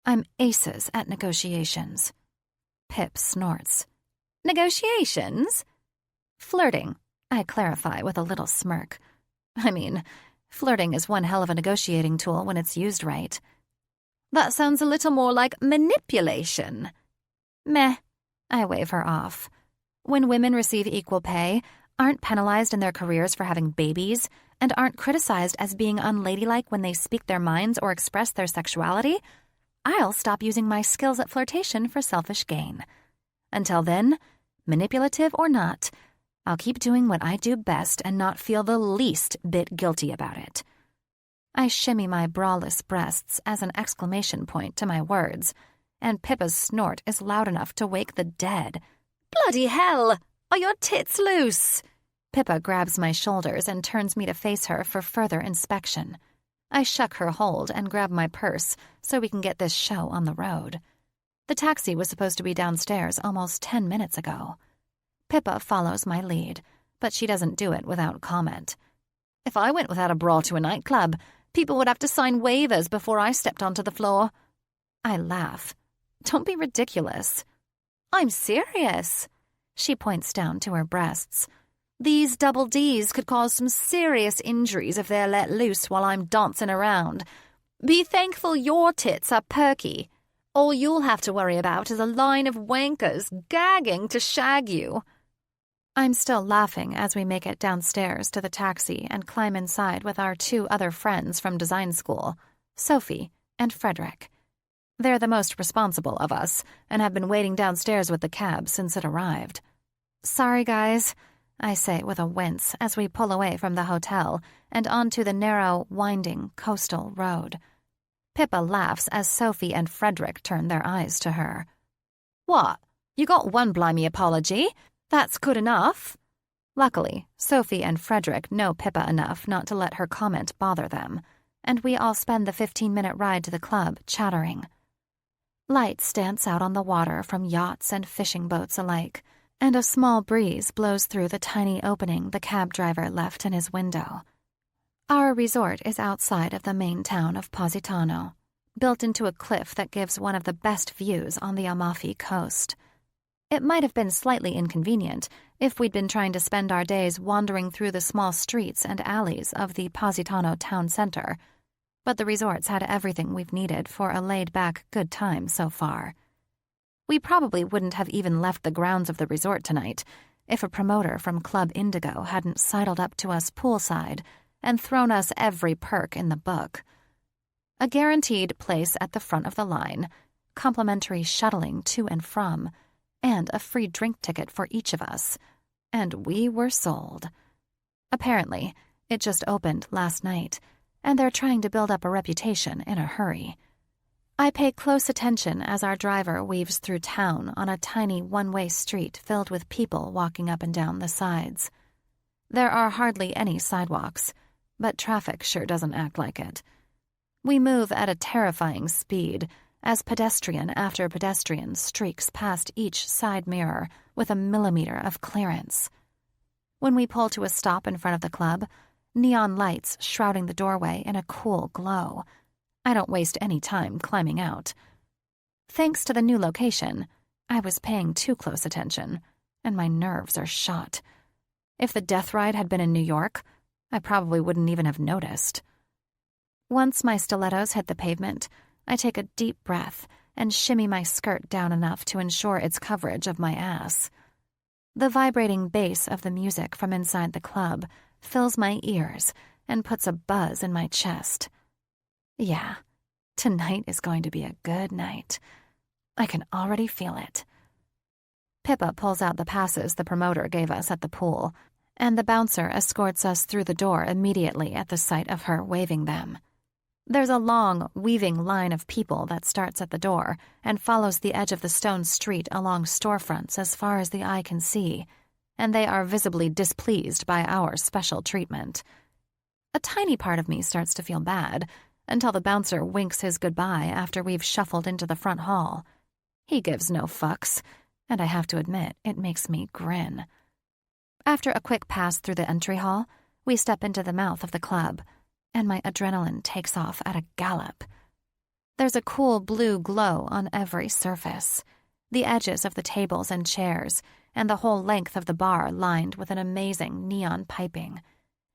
I'm aces at negotiations. Pip snorts. Negotiations? Flirting, I clarify with a little smirk. I mean, flirting is one hell of a negotiating tool when it's used right. That sounds a little more like manipulation. Meh, I wave her off. When women receive equal pay, aren't penalized in their careers for having babies, and aren't criticized as being unladylike when they speak their minds or express their sexuality, I'll stop using my skills at flirtation for selfish gain. Until then, manipulative or not, I'll keep doing what I do best and not feel the least bit guilty about it. I shimmy my braless breasts as an exclamation point to my words, and Pippa's snort is loud enough to wake the dead. "Bloody hell! Are your tits loose?" Pippa grabs my shoulders and turns me to face her for further inspection. I shuck her hold and grab my purse so we can get this show on the road. The taxi was supposed to be downstairs almost 10 minutes ago. Pippa follows my lead, but she doesn't do it without comment. "If I went without a bra to a nightclub, people would have to sign waivers before I stepped onto the floor." I laugh. "Don't be ridiculous." "I'm serious." She points down to her breasts. "These double Ds could cause some serious injuries if they're let loose while I'm dancing around. Be thankful your tits are perky. All you'll have to worry about is a line of wankers gagging to shag you." I'm still laughing as we make it downstairs to the taxi and climb inside with our 2 other friends from design school, Sophie and Frederick. They're the most responsible of us and have been waiting downstairs with the cab since it arrived. "Sorry, guys," I say with a wince as we pull away from the hotel and onto the narrow, winding coastal road. Pippa laughs as Sophie and Frederick turn their eyes to her. "What? You got one blimey apology? That's good enough." Luckily, Sophie and Frederick know Pippa enough not to let her comment bother them, and we all spend the 15-minute ride to the club chattering. Lights dance out on the water from yachts and fishing boats alike, and a small breeze blows through the tiny opening the cab driver left in his window. Our resort is outside of the main town of Positano, built into a cliff that gives one of the best views on the Amalfi coast. It might have been slightly inconvenient if we'd been trying to spend our days wandering through the small streets and alleys of the Positano town center, but the resort's had everything we've needed for a laid-back good time so far. We probably wouldn't have even left the grounds of the resort tonight if a promoter from Club Indigo hadn't sidled up to us poolside and thrown us every perk in the book. A guaranteed place at the front of the line, complimentary shuttling to and from, and a free drink ticket for each of us. And we were sold. Apparently, it just opened last night, and they're trying to build up a reputation in a hurry. I pay close attention as our driver weaves through town on a tiny one-way street filled with people walking up and down the sides. There are hardly any sidewalks, but traffic sure doesn't act like it. We move at a terrifying speed as pedestrian after pedestrian streaks past each side mirror with a millimeter of clearance. When we pull to a stop in front of the club, neon lights shrouding the doorway in a cool glow. I don't waste any time climbing out. Thanks to the new location, I was paying too close attention, and my nerves are shot. If the death ride had been in New York, I probably wouldn't even have noticed. Once my stilettos hit the pavement, I take a deep breath and shimmy my skirt down enough to ensure its coverage of my ass. The vibrating bass of the music from inside the club fills my ears and puts a buzz in my chest. Yeah, tonight is going to be a good night. I can already feel it. Pippa pulls out the passes the promoter gave us at the pool, and the bouncer escorts us through the door immediately at the sight of her waving them. There's a long, weaving line of people that starts at the door and follows the edge of the stone street along storefronts as far as the eye can see, and they are visibly displeased by our special treatment. A tiny part of me starts to feel bad, until the bouncer winks his goodbye after we've shuffled into the front hall. He gives no fucks, and I have to admit, it makes me grin. After a quick pass through the entry hall, we step into the mouth of the club, and my adrenaline takes off at a gallop. There's a cool blue glow on every surface, the edges of the tables and chairs, and the whole length of the bar lined with an amazing neon piping,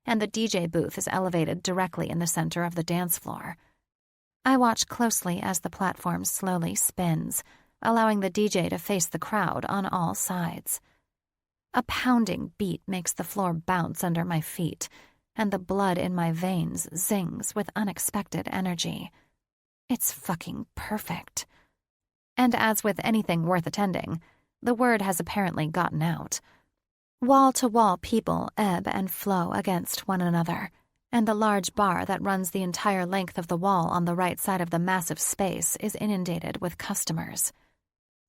and the DJ booth is elevated directly in the center of the dance floor. I watch closely as the platform slowly spins, allowing the DJ to face the crowd on all sides. A pounding beat makes the floor bounce under my feet, and the blood in my veins zings with unexpected energy. It's fucking perfect. And as with anything worth attending, the word has apparently gotten out. Wall-to-wall people ebb and flow against one another, and the large bar that runs the entire length of the wall on the right side of the massive space is inundated with customers.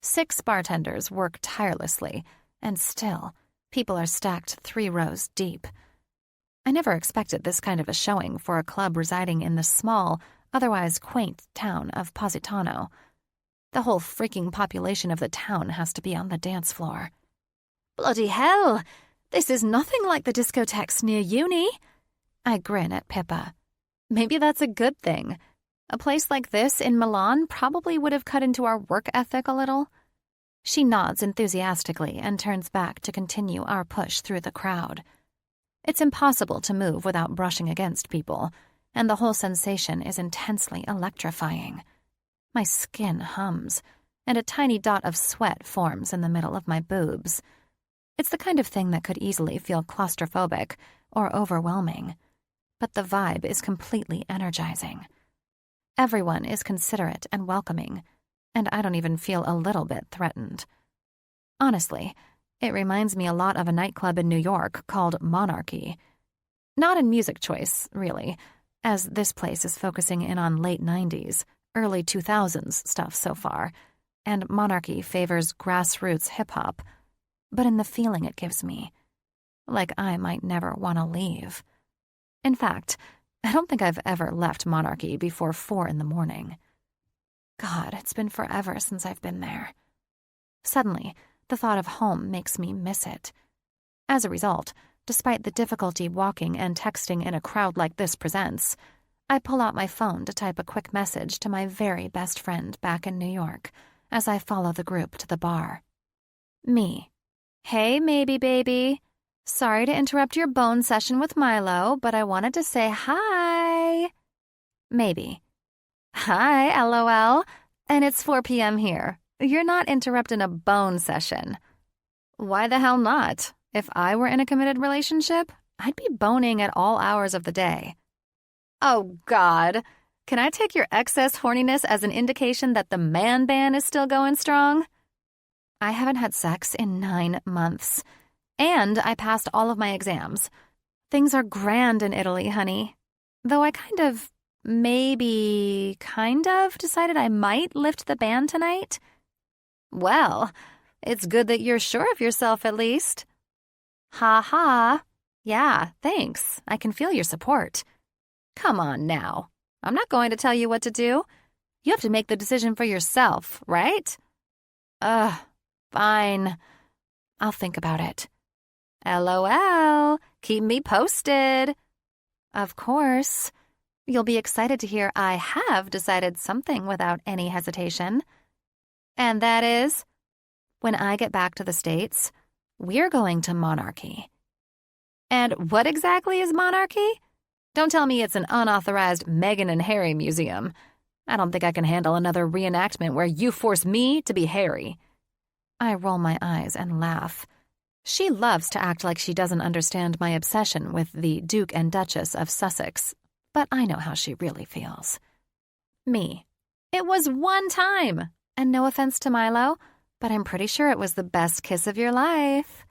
6 bartenders work tirelessly, and still, people are stacked 3 rows deep. I never expected this kind of a showing for a club residing in the small, otherwise quaint town of Positano. The whole freaking population of the town has to be on the dance floor. Bloody hell! This is nothing like the discotheques near uni. I grin at Pippa. Maybe that's a good thing. A place like this in Milan probably would have cut into our work ethic a little. She nods enthusiastically and turns back to continue our push through the crowd. It's impossible to move without brushing against people, and the whole sensation is intensely electrifying. My skin hums, and a tiny dot of sweat forms in the middle of my boobs. It's the kind of thing that could easily feel claustrophobic or overwhelming, but the vibe is completely energizing. Everyone is considerate and welcoming, and I don't even feel a little bit threatened. Honestly, it reminds me a lot of a nightclub in New York called Monarchy. Not in music choice, really, as this place is focusing in on late 90s, early 2000s stuff so far, and Monarchy favors grassroots hip-hop, but in the feeling it gives me, like I might never want to leave. In fact, I don't think I've ever left Monarchy before 4 in the morning. God, it's been forever since I've been there. Suddenly, the thought of home makes me miss it. As a result, despite the difficulty walking and texting in a crowd like this presents, I pull out my phone to type a quick message to my very best friend back in New York as I follow the group to the bar. Me. Hey, maybe baby. Sorry to interrupt your bone session with Milo, but I wanted to say hi. Maybe. Hi, LOL. And it's 4 p.m. here. You're not interrupting a bone session. Why the hell not? If I were in a committed relationship, I'd be boning at all hours of the day. Oh, God. Can I take your excess horniness as an indication that the man ban is still going strong? I haven't had sex in 9 months. And I passed all of my exams. Things are grand in Italy, honey. Though I kind of decided I might lift the ban tonight. Well, it's good that you're sure of yourself at least. Ha ha. Yeah, thanks. I can feel your support. Come on now. I'm not going to tell you what to do. You have to make the decision for yourself, right? Fine. I'll think about it. LOL. Keep me posted. Of course. You'll be excited to hear I have decided something without any hesitation. And that is, when I get back to the States, we're going to Monarchy. And what exactly is Monarchy? Don't tell me it's an unauthorized Meghan and Harry museum. I don't think I can handle another reenactment where you force me to be Harry. I roll my eyes and laugh. She loves to act like she doesn't understand my obsession with the Duke and Duchess of Sussex, but I know how she really feels. Me. It was one time, and no offense to Milo, but I'm pretty sure it was the best kiss of your life.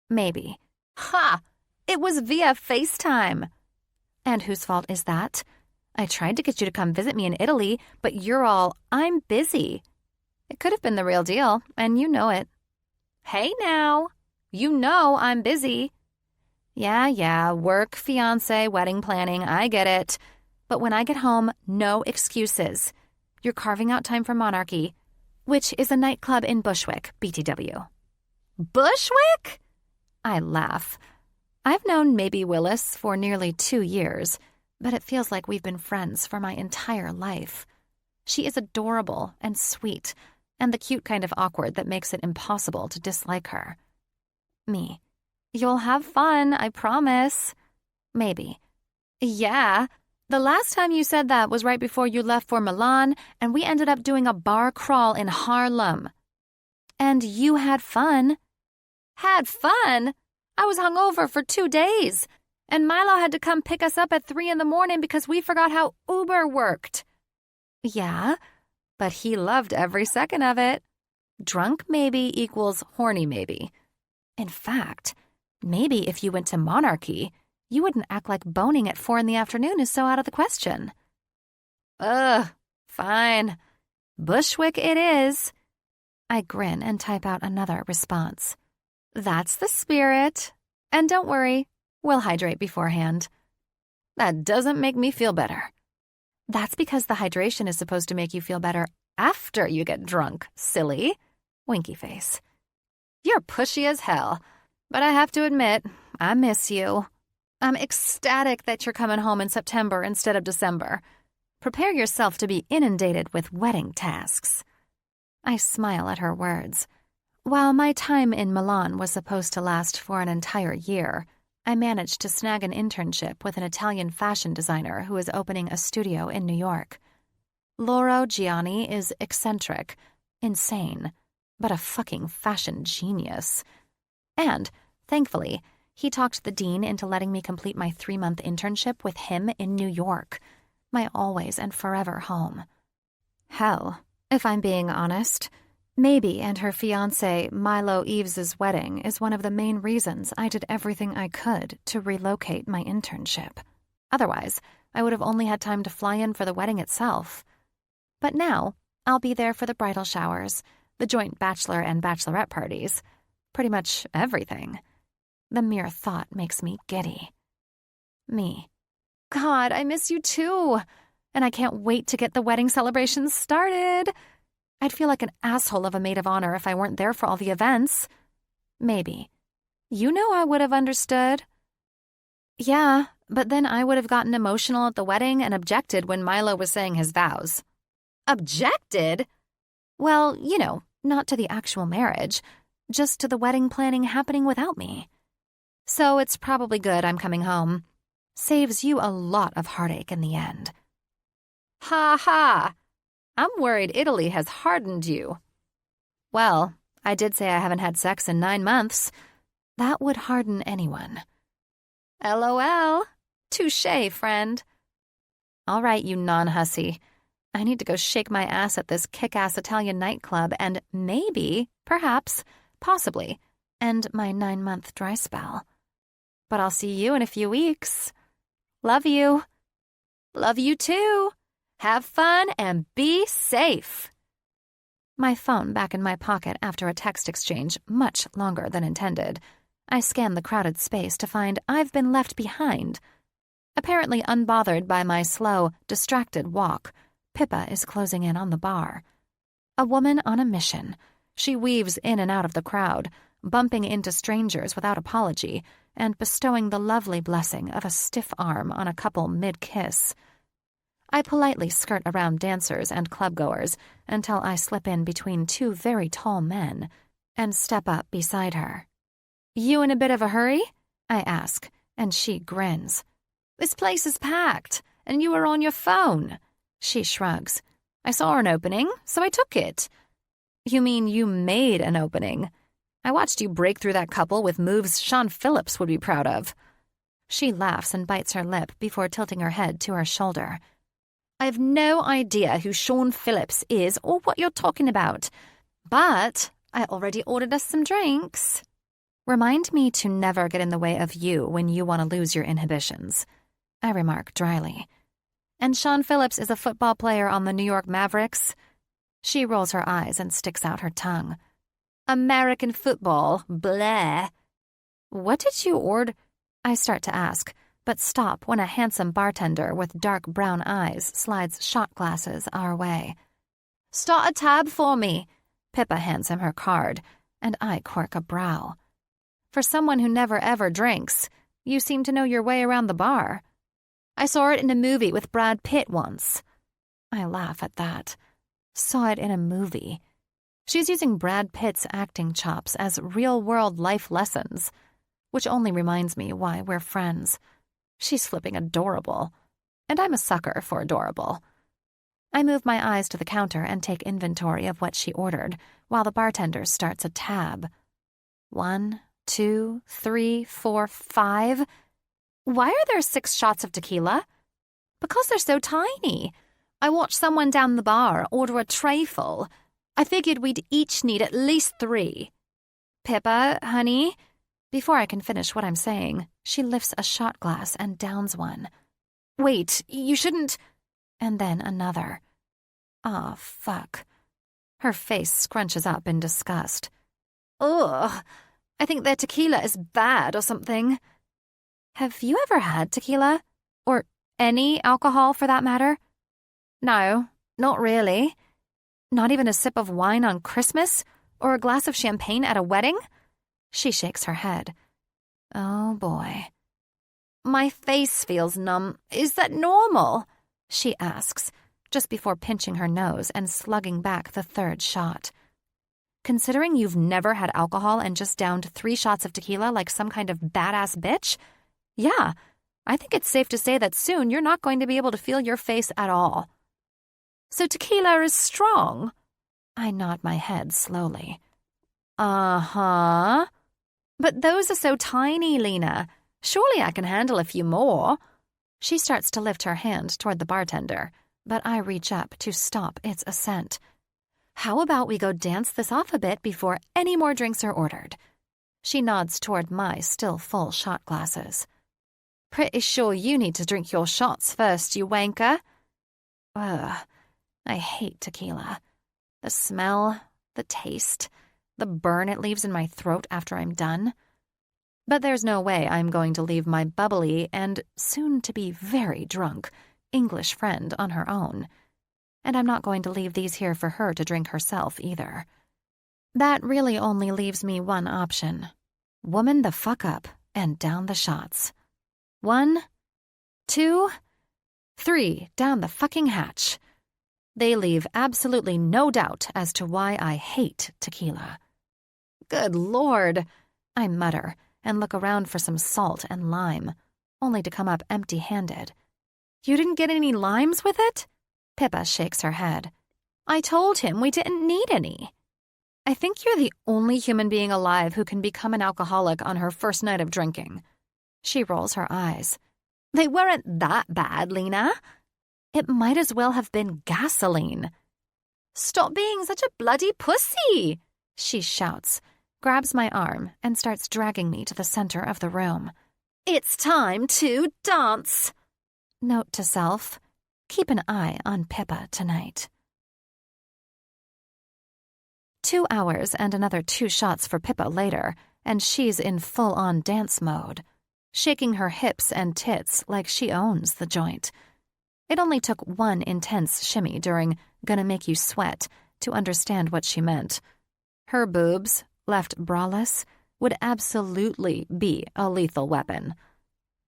Maybe. Ha! It was via FaceTime. And whose fault is that? I tried to get you to come visit me in Italy, but you're all, I'm busy. It could have been the real deal, and you know it. Hey now, you know I'm busy. Yeah, work, fiancé, wedding planning, I get it. But when I get home, no excuses. You're carving out time for Monarchy, which is a nightclub in Bushwick, BTW. Bushwick? I laugh. I've known Maybe Willis for nearly 2 years, but it feels like we've been friends for my entire life. She is adorable and sweet, and the cute kind of awkward that makes it impossible to dislike her. Me. You'll have fun, I promise. Maybe. Yeah. The last time you said that was right before you left for Milan, and we ended up doing a bar crawl in Harlem. And you had fun. Had fun? I was hungover for 2 days, and Milo had to come pick us up at 3 in the morning because we forgot how Uber worked. Yeah, but he loved every second of it. Drunk maybe equals horny maybe. In fact, maybe if you went to Monarchy, You wouldn't act like boning at 4 p.m. is so out of the question. Ugh, fine. Bushwick it is. I grin and type out another response. That's the spirit. And don't worry, we'll hydrate beforehand. That doesn't make me feel better. That's because the hydration is supposed to make you feel better after you get drunk, silly. Winky face. You're pushy as hell, but I have to admit, I miss you. I'm ecstatic that you're coming home in September instead of December. Prepare yourself to be inundated with wedding tasks. I smile at her words. While my time in Milan was supposed to last for an entire year, I managed to snag an internship with an Italian fashion designer who is opening a studio in New York. Lauro Gianni is eccentric, insane, but a fucking fashion genius. And, thankfully, he talked the dean into letting me complete my 3-month internship with him in New York, my always and forever home. Hell, if I'm being honest, Maybe and her fiancé Milo Eaves's wedding is one of the main reasons I did everything I could to relocate my internship. Otherwise, I would have only had time to fly in for the wedding itself. But now, I'll be there for the bridal showers, the joint bachelor and bachelorette parties, pretty much everything. The mere thought makes me giddy. Me. God, I miss you too. And I can't wait to get the wedding celebrations started. I'd feel like an asshole of a maid of honor if I weren't there for all the events. Maybe. You know I would have understood. Yeah, but then I would have gotten emotional at the wedding and objected when Milo was saying his vows. Objected? Well, you know, not to the actual marriage, just to the wedding planning happening without me. So it's probably good I'm coming home. Saves you a lot of heartache in the end. Ha ha! I'm worried Italy has hardened you. Well, I did say I haven't had sex in 9 months. That would harden anyone. LOL. Touché, friend. All right, you non-hussy. I need to go shake my ass at this kick-ass Italian nightclub and maybe, perhaps, possibly, end my 9-month dry spell. But I'll see you in a few weeks. Love you. Love you too. Have fun and be safe. My phone back in my pocket after a text exchange much longer than intended. I scan the crowded space to find I've been left behind. Apparently unbothered by my slow, distracted walk, Pippa is closing in on the bar. A woman on a mission. She weaves in and out of the crowd, bumping into strangers without apology, and bestowing the lovely blessing of a stiff arm on a couple mid-kiss. I politely skirt around dancers and clubgoers until I slip in between 2 very tall men and step up beside her. You in a bit of a hurry? I ask, and she grins. This place is packed, and you were on your phone. She shrugs. I saw an opening, so I took it. You mean you made an opening? I watched you break through that couple with moves Sean Phillips would be proud of. She laughs and bites her lip before tilting her head to her shoulder. I have no idea who Sean Phillips is or what you're talking about, but I already ordered us some drinks. Remind me to never get in the way of you when you want to lose your inhibitions, I remark dryly. And Sean Phillips is a football player on the New York Mavericks? She rolls her eyes and sticks out her tongue. American football, bleh. What did you order? I start to ask, but stop when a handsome bartender with dark brown eyes slides shot glasses our way. Start a tab for me. Pippa hands him her card, and I quirk a brow. For someone who never ever drinks, you seem to know your way around the bar. I saw it in a movie with Brad Pitt once. I laugh at that. Saw it in a movie. She's using Brad Pitt's acting chops as real-world life lessons, which only reminds me why we're friends. She's flipping adorable, and I'm a sucker for adorable. I move my eyes to the counter and take inventory of what she ordered, while the bartender starts a tab. 1, 2, 3, 4, 5. Why are there 6 shots of tequila? Because they're so tiny. I watched someone down the bar order a tray full. I figured we'd each need at least 3. Pippa, honey, Before I can finish what I'm saying, she lifts a shot glass and downs one. Wait, you shouldn't... And then another. Ah, fuck. Her face scrunches up in disgust. Ugh, I think their tequila is bad or something. Have you ever had tequila? Or any alcohol, for that matter? No, not really. Not even a sip of wine on Christmas? Or a glass of champagne at a wedding? She shakes her head. Oh, boy. My face feels numb. Is that normal? She asks, just before pinching her nose and slugging back the third shot. Considering you've never had alcohol and just downed 3 shots of tequila like some kind of badass bitch? Yeah, I think it's safe to say that soon you're not going to be able to feel your face at all. So tequila is strong? I nod my head slowly. Uh-huh. But those are so tiny, Lena. Surely I can handle a few more. She starts to lift her hand toward the bartender, but I reach up to stop its ascent. How about we go dance this off a bit before any more drinks are ordered? She nods toward my still full shot glasses. Pretty sure you need to drink your shots first, you wanker. Ugh, I hate tequila. The smell, the taste, the burn it leaves in my throat after I'm done. But there's no way I'm going to leave my bubbly and soon-to-be very drunk English friend on her own. And I'm not going to leave these here for her to drink herself either. That really only leaves me one option. Woman the fuck up and down the shots. 1, 2, 3 down the fucking hatch. They leave absolutely no doubt as to why I hate tequila. Good Lord, I mutter and look around for some salt and lime, only to come up empty-handed. You didn't get any limes with it? Pippa shakes her head. I told him we didn't need any. I think you're the only human being alive who can become an alcoholic on her first night of drinking. She rolls her eyes. They weren't that bad, Lena. It might as well have been gasoline. Stop being such a bloody pussy, she shouts, grabs my arm, and starts dragging me to the center of the room. It's time to dance. Note to self, keep an eye on Pippa tonight. 2 hours and another 2 shots for Pippa later, and she's in full-on dance mode, shaking her hips and tits like she owns the joint. It only took one intense shimmy during Gonna Make You Sweat to understand what she meant. Her boobs, left braless, would absolutely be a lethal weapon.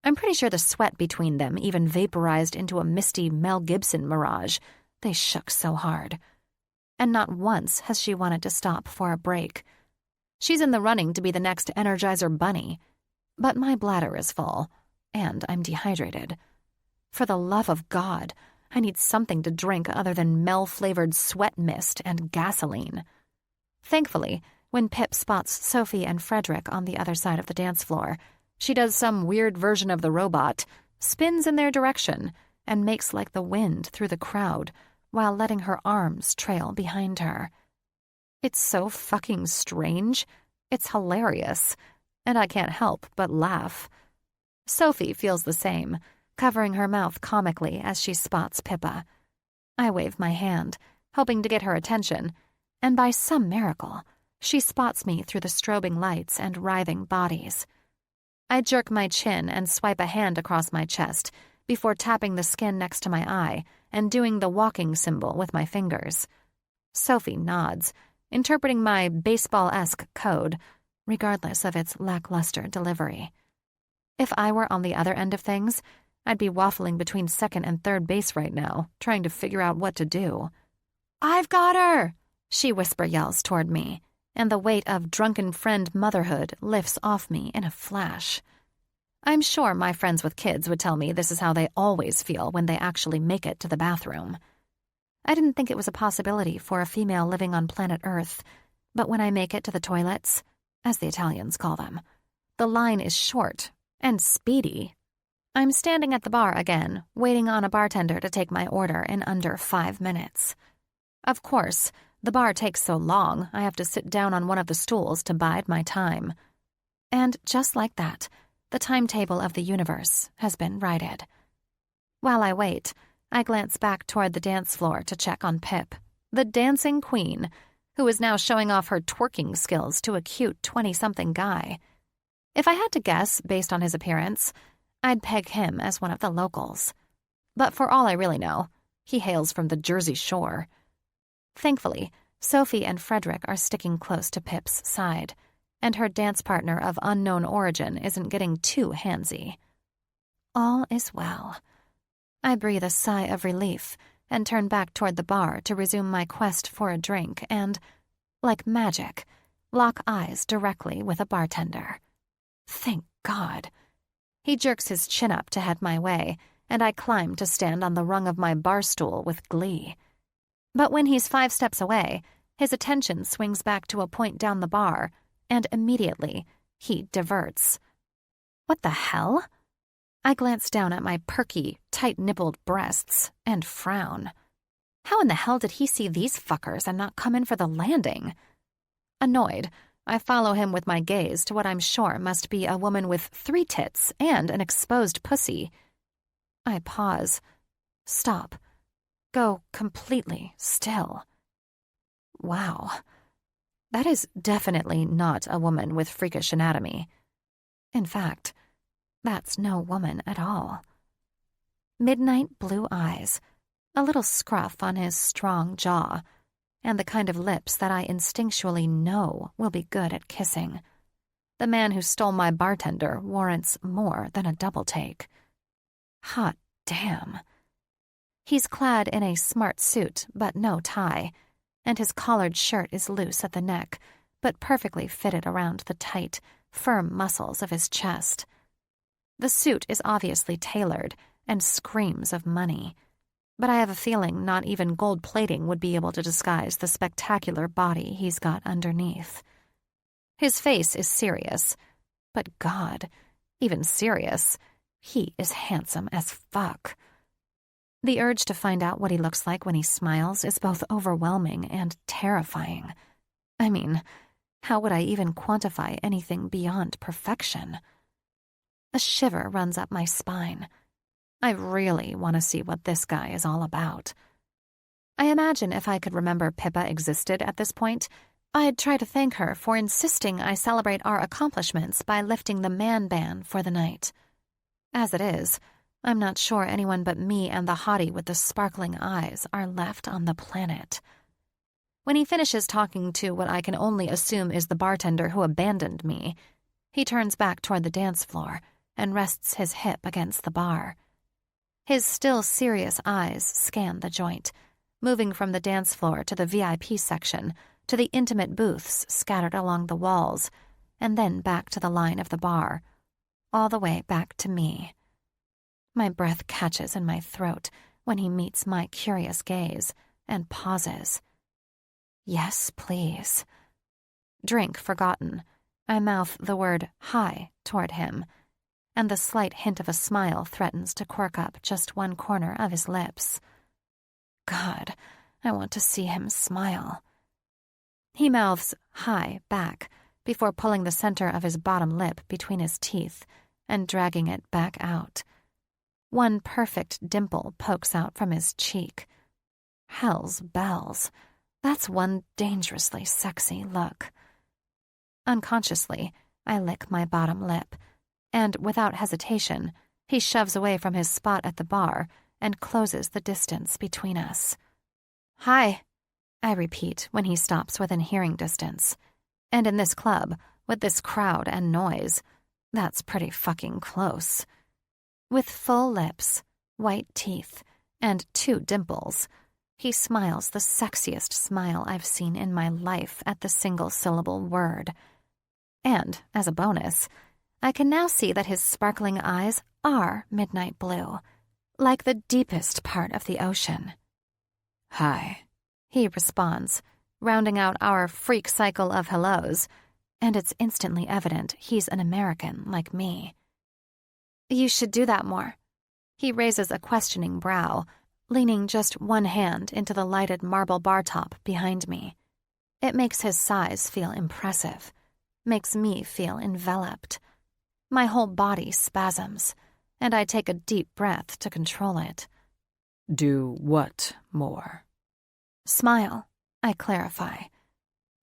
I'm pretty sure the sweat between them even vaporized into a misty Mel Gibson mirage. They shook so hard. And not once has she wanted to stop for a break. She's in the running to be the next Energizer Bunny. But my bladder is full, and I'm dehydrated. For the love of God, I need something to drink other than Mel-flavored sweat mist and gasoline. Thankfully, when Pip spots Sophie and Frederick on the other side of the dance floor, she does some weird version of the robot, spins in their direction, and makes like the wind through the crowd while letting her arms trail behind her. It's so fucking strange. It's hilarious, and I can't help but laugh. Sophie feels the same, covering her mouth comically as she spots Pippa. I wave my hand, hoping to get her attention, and by some miracle, she spots me through the strobing lights and writhing bodies. I jerk my chin and swipe a hand across my chest before tapping the skin next to my eye and doing the walking symbol with my fingers. Sophie nods, interpreting my baseball-esque code, regardless of its lackluster delivery. If I were on the other end of things, I'd be waffling between second and third base right now, trying to figure out what to do. "I've got her!" she whisper yells toward me, and the weight of drunken friend motherhood lifts off me in a flash. I'm sure my friends with kids would tell me this is how they always feel when they actually make it to the bathroom. I didn't think it was a possibility for a female living on planet Earth, but when I make it to the toilets, as the Italians call them, the line is short and speedy. I'm standing at the bar again, waiting on a bartender to take my order in under 5 minutes. Of course, the bar takes so long, I have to sit down on one of the stools to bide my time. And just like that, the timetable of the universe has been righted. While I wait, I glance back toward the dance floor to check on Pip, the dancing queen, who is now showing off her twerking skills to a cute 20-something guy. If I had to guess based on his appearance, I'd peg him as one of the locals. But for all I really know, he hails from the Jersey Shore. Thankfully, Sophie and Frederick are sticking close to Pip's side, and her dance partner of unknown origin isn't getting too handsy. All is well. I breathe a sigh of relief and turn back toward the bar to resume my quest for a drink and, like magic, lock eyes directly with a bartender. Thank God. He jerks his chin up to head my way, and I climb to stand on the rung of my bar stool with glee. But when he's 5 steps away, his attention swings back to a point down the bar, and immediately he diverts. What the hell? I glance down at my perky, tight-nippled breasts and frown. How in the hell did he see these fuckers and not come in for the landing? Annoyed, I follow him with my gaze to what I'm sure must be a woman with 3 tits and an exposed pussy. I pause, stop, go completely still. Wow. That is definitely not a woman with freakish anatomy. In fact, that's no woman at all. Midnight blue eyes, a little scruff on his strong jaw, and the kind of lips that I instinctually know will be good at kissing. The man who stole my bartender warrants more than a double take. Hot damn. He's clad in a smart suit but no tie, and his collared shirt is loose at the neck, but perfectly fitted around the tight, firm muscles of his chest. The suit is obviously tailored and screams of money, but I have a feeling not even gold plating would be able to disguise the spectacular body he's got underneath. His face is serious, but God, even serious, he is handsome as fuck. The urge to find out what he looks like when he smiles is both overwhelming and terrifying. I mean, how would I even quantify anything beyond perfection? A shiver runs up my spine. I really want to see what this guy is all about. I imagine if I could remember Pippa existed at this point, I'd try to thank her for insisting I celebrate our accomplishments by lifting the man ban for the night. As it is, I'm not sure anyone but me and the hottie with the sparkling eyes are left on the planet. When he finishes talking to what I can only assume is the bartender who abandoned me, he turns back toward the dance floor and rests his hip against the bar. His still serious eyes scan the joint, moving from the dance floor to the VIP section, to the intimate booths scattered along the walls, and then back to the line of the bar, all the way back to me. My breath catches in my throat when he meets my curious gaze and pauses. Yes, please. Drink forgotten, I mouth the word hi toward him, and the slight hint of a smile threatens to quirk up just one corner of his lips. God, I want to see him smile. He mouths hi back before pulling the center of his bottom lip between his teeth and dragging it back out. One perfect dimple pokes out from his cheek. Hell's bells. That's one dangerously sexy look. Unconsciously, I lick my bottom lip, and without hesitation, he shoves away from his spot at the bar and closes the distance between us. Hi, I repeat when he stops within hearing distance. And in this club, with this crowd and noise, that's pretty fucking close. With full lips, white teeth, and 2 dimples, he smiles the sexiest smile I've seen in my life at the single-syllable word. And, as a bonus, I can now see that his sparkling eyes are midnight blue, like the deepest part of the ocean. Hi, he responds, rounding out our freak cycle of hellos, and it's instantly evident he's an American like me. You should do that more. He raises a questioning brow, leaning just one hand into the lighted marble bar top behind me. It makes his size feel impressive. makes me feel enveloped. My whole body spasms, and I take a deep breath to control it. Do what more? Smile, I clarify.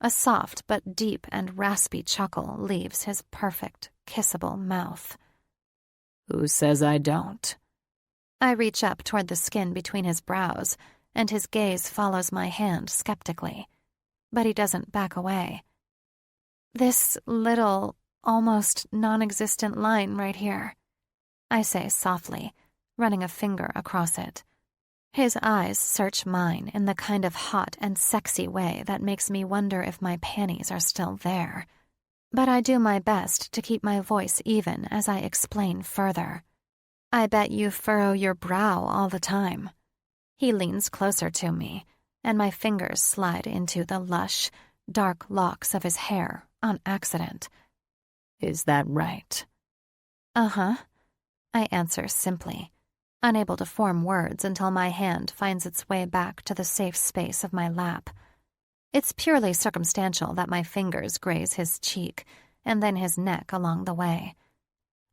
A soft but deep and raspy chuckle leaves his perfect, kissable mouth. Who says I don't? I reach up toward the skin between his brows, and his gaze follows my hand skeptically. But he doesn't back away. This little, almost non-existent line right here, I say softly, running a finger across it. His eyes search mine in the kind of hot and sexy way that makes me wonder if my panties are still there. But I do my best to keep my voice even as I explain further. I bet you furrow your brow all the time. He leans closer to me, and my fingers slide into the lush, dark locks of his hair on accident. Is that right? Uh-huh, I answer simply, unable to form words until my hand finds its way back to the safe space of my lap. It's purely circumstantial that my fingers graze his cheek and then his neck along the way.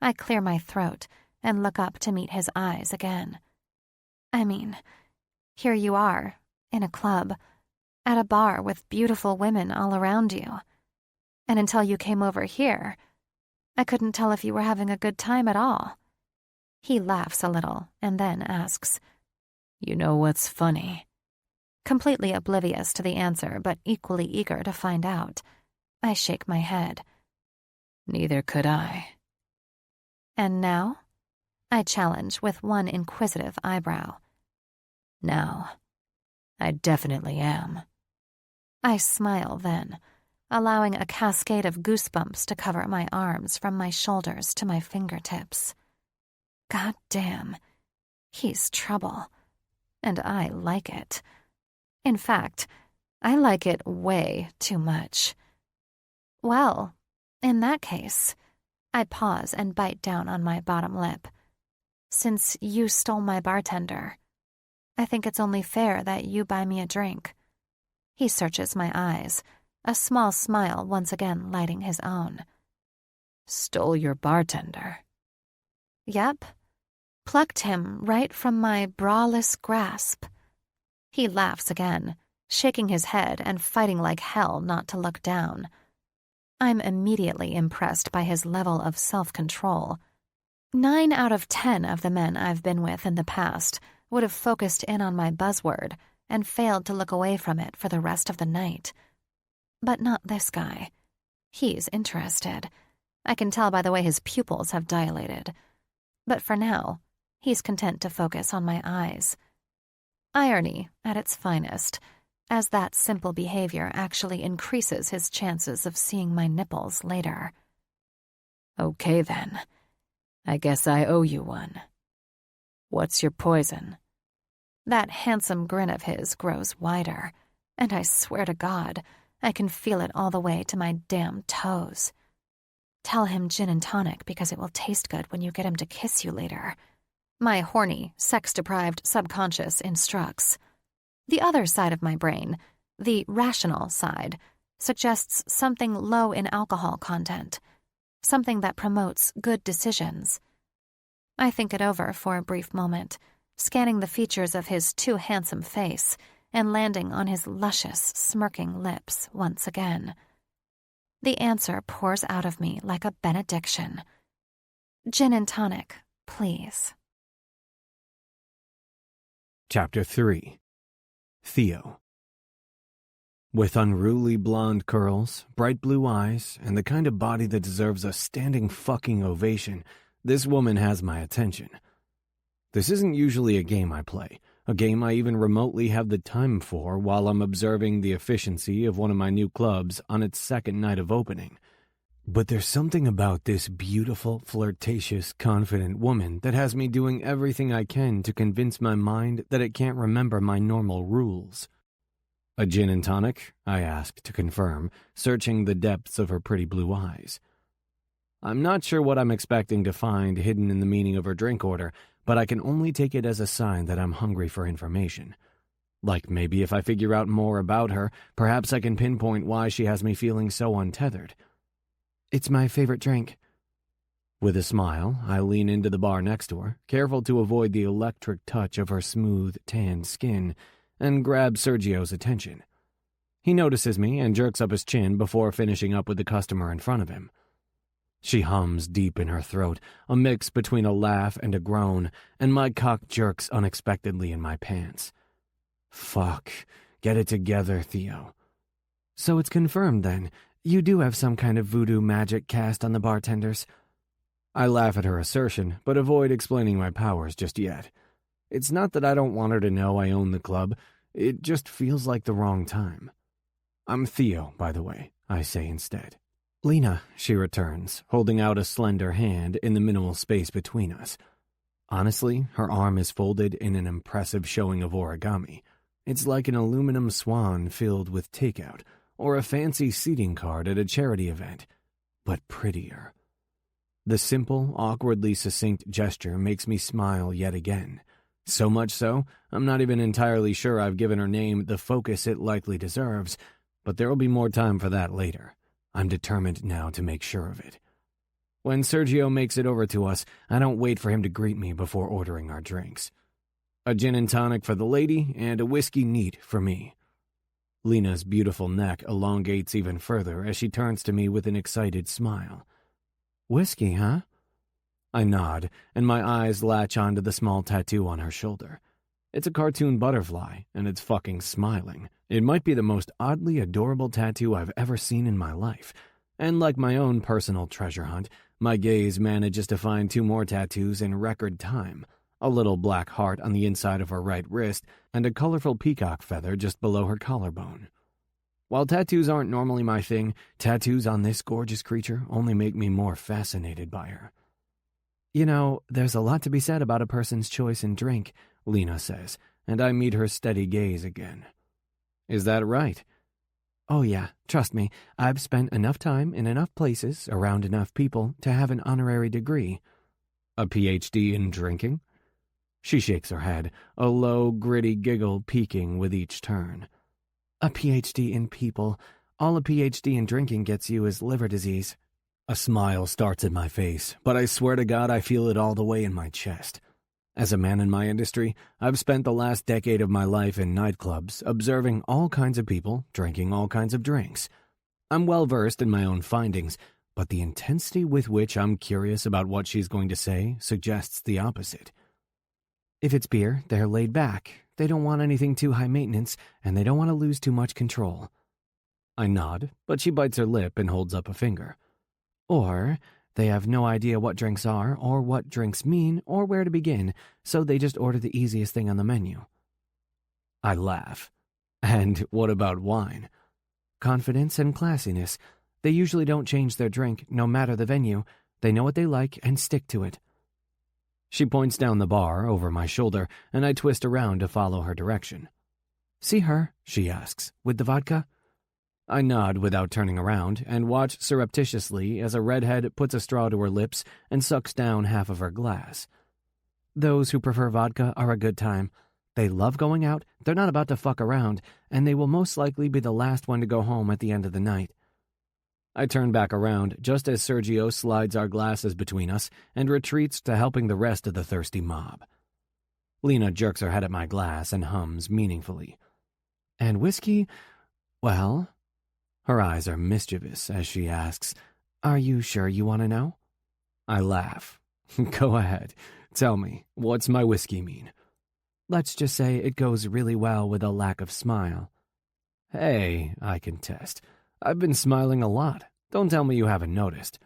I clear my throat and look up to meet his eyes again. I mean, here you are, in a club, at a bar with beautiful women all around you. And until you came over here, I couldn't tell if you were having a good time at all. He laughs a little and then asks, You know what's funny? Completely oblivious to the answer, but equally eager to find out, I shake my head. Neither could I. And now? I challenge with one inquisitive eyebrow. Now, I definitely am. I smile then, allowing a cascade of goosebumps to cover my arms from my shoulders to my fingertips. God damn, he's trouble, and I like it. In fact, I like it way too much. Well, in that case, I pause and bite down on my bottom lip. Since you stole my bartender, I think it's only fair that you buy me a drink. He searches my eyes, a small smile once again lighting his own. Stole your bartender? Yep. Plucked him right from my braless grasp. He laughs again, shaking his head and fighting like hell not to look down. I'm immediately impressed by his level of self-control. 9 out of 10 of the men I've been with in the past would have focused in on my buzzword and failed to look away from it for the rest of the night. But not this guy. He's interested. I can tell by the way his pupils have dilated. But for now, he's content to focus on my eyes. Irony at its finest, as that simple behavior actually increases his chances of seeing my nipples later. Okay then. I guess I owe you one. What's your poison? That handsome grin of his grows wider, and I swear to God, I can feel it all the way to my damn toes. Tell him gin and tonic because it will taste good when you get him to kiss you later. My horny, sex-deprived subconscious instructs. The other side of my brain, the rational side, suggests something low in alcohol content, something that promotes good decisions. I think it over for a brief moment, scanning the features of his too handsome face and landing on his luscious, smirking lips once again. The answer pours out of me like a benediction. Gin and tonic, please. Chapter 3. Theo. With unruly blonde curls, bright blue eyes, and the kind of body that deserves a standing fucking ovation, this woman has my attention. This isn't usually a game I play, a game I even remotely have the time for while I'm observing the efficiency of one of my new clubs on its second night of opening. But there's something about this beautiful, flirtatious, confident woman that has me doing everything I can to convince my mind that it can't remember my normal rules. A gin and tonic? I ask to confirm, searching the depths of her pretty blue eyes. I'm not sure what I'm expecting to find hidden in the meaning of her drink order, but I can only take it as a sign that I'm hungry for information. Like maybe if I figure out more about her, perhaps I can pinpoint why she has me feeling so untethered. It's my favorite drink. With a smile, I lean into the bar next to her, careful to avoid the electric touch of her smooth, tanned skin, and grab Sergio's attention. He notices me and jerks up his chin before finishing up with the customer in front of him. She hums deep in her throat, a mix between a laugh and a groan, and my cock jerks unexpectedly in my pants. Fuck. Get it together, Theo. So it's confirmed, then. You do have some kind of voodoo magic cast on the bartenders. I laugh at her assertion, but avoid explaining my powers just yet. It's not that I don't want her to know I own the club. It just feels like the wrong time. I'm Theo, by the way, I say instead. Lena, she returns, holding out a slender hand in the minimal space between us. Honestly, her arm is folded in an impressive showing of origami. It's like an aluminum swan filled with takeout, or a fancy seating card at a charity event, but prettier. The simple, awkwardly succinct gesture makes me smile yet again. So much so, I'm not even entirely sure I've given her name the focus it likely deserves, but there will be more time for that later. I'm determined now to make sure of it. When Sergio makes it over to us, I don't wait for him to greet me before ordering our drinks. A gin and tonic for the lady and a whiskey neat for me. Lena's beautiful neck elongates even further as she turns to me with an excited smile. Whiskey, huh? I nod, and my eyes latch onto the small tattoo on her shoulder. It's a cartoon butterfly, and it's fucking smiling. It might be the most oddly adorable tattoo I've ever seen in my life. And like my own personal treasure hunt, my gaze manages to find 2 more tattoos in record time. A little black heart on the inside of her right wrist, and a colorful peacock feather just below her collarbone. While tattoos aren't normally my thing, tattoos on this gorgeous creature only make me more fascinated by her. You know, there's a lot to be said about a person's choice in drink, Lena says, and I meet her steady gaze again. Is that right? Oh yeah, trust me, I've spent enough time in enough places, around enough people, to have an honorary degree. A PhD in drinking? She shakes her head, a low, gritty giggle peaking with each turn. A PhD in people. All a PhD in drinking gets you is liver disease. A smile starts at my face, but I swear to God I feel it all the way in my chest. As a man in my industry, I've spent the last decade of my life in nightclubs, observing all kinds of people, drinking all kinds of drinks. I'm well versed in my own findings, but the intensity with which I'm curious about what she's going to say suggests the opposite. If it's beer, they're laid back. They don't want anything too high maintenance, and they don't want to lose too much control. I nod, but she bites her lip and holds up a finger. Or they have no idea what drinks are, or what drinks mean, or where to begin, so they just order the easiest thing on the menu. I laugh. And what about wine? Confidence and classiness. They usually don't change their drink, no matter the venue. They know what they like and stick to it. She points down the bar over my shoulder, and I twist around to follow her direction. See her? She asks. With the vodka? I nod without turning around and watch surreptitiously as a redhead puts a straw to her lips and sucks down half of her glass. Those who prefer vodka are a good time. They love going out, they're not about to fuck around, and they will most likely be the last one to go home at the end of the night. I turn back around just as Sergio slides our glasses between us and retreats to helping the rest of the thirsty mob. Lena jerks her head at my glass and hums meaningfully. And whiskey? Well? Her eyes are mischievous as she asks, Are you sure you want to know? I laugh. Go ahead. Tell me, what's my whiskey mean? Let's just say it goes really well with a lack of smile. Hey, I contest. I've been smiling a lot. Don't tell me you haven't noticed.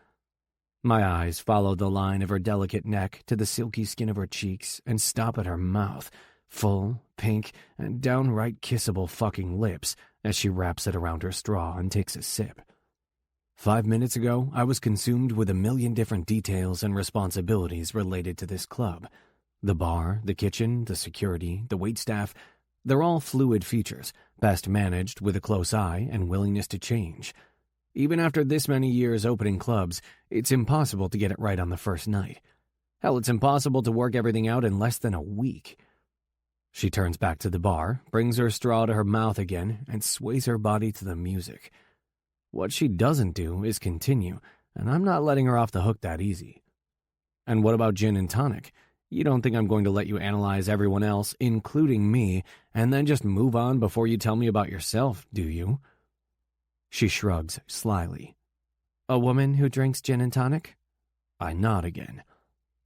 My eyes follow the line of her delicate neck to the silky skin of her cheeks and stop at her mouth, full, pink, and downright kissable fucking lips as she wraps it around her straw and takes a sip. 5 minutes ago, I was consumed with a million different details and responsibilities related to this club. The bar, the kitchen, the security, the waitstaff, they're all fluid features, best managed with a close eye and willingness to change. Even after this many years opening clubs, it's impossible to get it right on the first night. Hell, it's impossible to work everything out in less than a week. She turns back to the bar, brings her straw to her mouth again, and sways her body to the music. What she doesn't do is continue, and I'm not letting her off the hook that easy. And what about gin and tonic? You don't think I'm going to let you analyze everyone else, including me, and then just move on before you tell me about yourself, do you? She shrugs slyly. A woman who drinks gin and tonic? I nod again.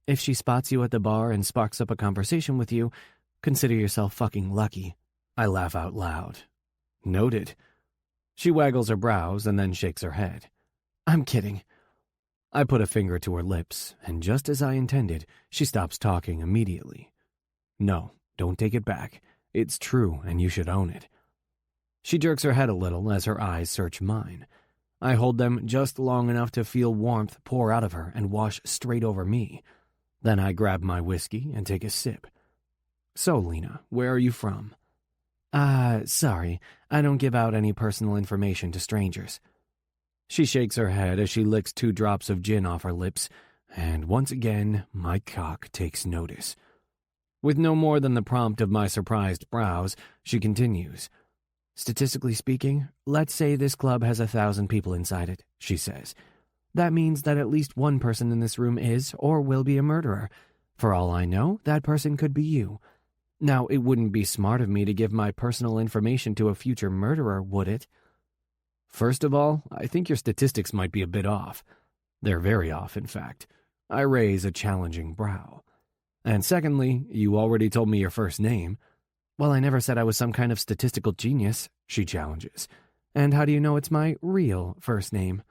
If she spots you at the bar and sparks up a conversation with you, consider yourself fucking lucky. I laugh out loud. Noted. She waggles her brows and then shakes her head. I'm kidding. I put a finger to her lips, and just as I intended, she stops talking immediately. No, don't take it back. It's true, and you should own it. She jerks her head a little as her eyes search mine. I hold them just long enough to feel warmth pour out of her and wash straight over me. Then I grab my whiskey and take a sip. So, Lena, where are you from? Sorry, I don't give out any personal information to strangers. She shakes her head as she licks 2 drops of gin off her lips, and once again, my cock takes notice. With no more than the prompt of my surprised brows, she continues. Statistically speaking, let's say this club has 1,000 people inside it, she says. That means that at least one person in this room is or will be a murderer. For all I know, that person could be you. Now, it wouldn't be smart of me to give my personal information to a future murderer, would it? First of all, I think your statistics might be a bit off. They're very off, in fact. I raise a challenging brow. And secondly, you already told me your first name. Well, I never said I was some kind of statistical genius, she challenges. And how do you know it's my real first name?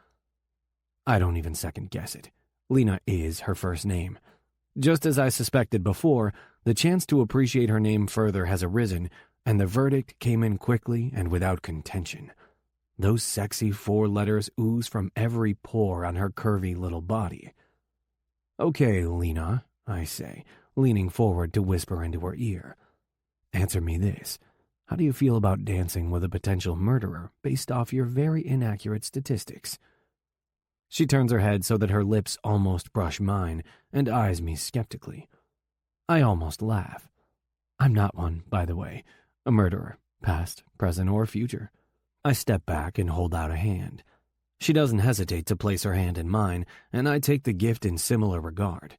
I don't even second guess it. Lena is her first name. Just as I suspected before, the chance to appreciate her name further has arisen, and the verdict came in quickly and without contention. Those sexy 4 letters ooze from every pore on her curvy little body. Okay, Lena, I say, leaning forward to whisper into her ear. Answer me this. How do you feel about dancing with a potential murderer based off your very inaccurate statistics? She turns her head so that her lips almost brush mine and eyes me skeptically. I almost laugh. I'm not one, by the way, a murderer, past, present, or future. I step back and hold out a hand. She doesn't hesitate to place her hand in mine, and I take the gift in similar regard.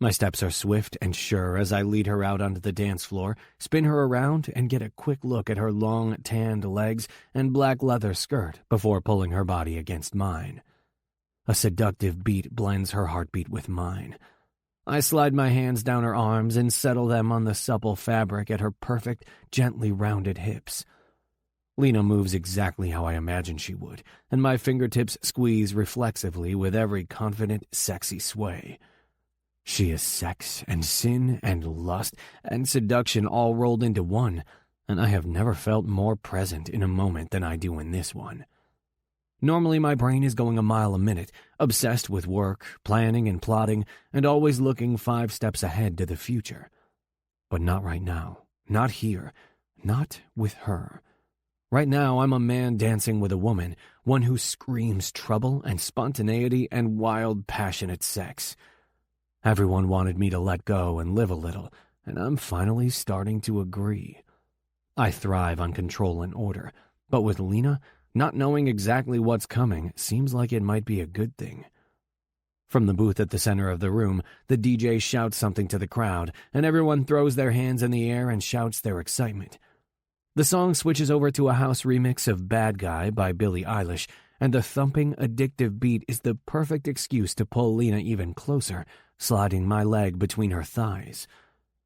My steps are swift and sure as I lead her out onto the dance floor, spin her around, and get a quick look at her long, tanned legs and black leather skirt before pulling her body against mine. A seductive beat blends her heartbeat with mine. I slide my hands down her arms and settle them on the supple fabric at her perfect, gently rounded hips. Lena moves exactly how I imagined she would, and my fingertips squeeze reflexively with every confident, sexy sway. She is sex and sin and lust and seduction all rolled into one, and I have never felt more present in a moment than I do in this one. Normally my brain is going a mile a minute, obsessed with work, planning and plotting, and always looking 5 steps ahead to the future. But not right now, not here, not with her. Right now I'm a man dancing with a woman, one who screams trouble and spontaneity and wild, passionate sex. Everyone wanted me to let go and live a little, and I'm finally starting to agree. I thrive on control and order, but with Lena, not knowing exactly what's coming seems like it might be a good thing. From the booth at the center of the room, the DJ shouts something to the crowd, and everyone throws their hands in the air and shouts their excitement. The song switches over to a house remix of Bad Guy by Billie Eilish, and the thumping, addictive beat is the perfect excuse to pull Lena even closer, sliding my leg between her thighs.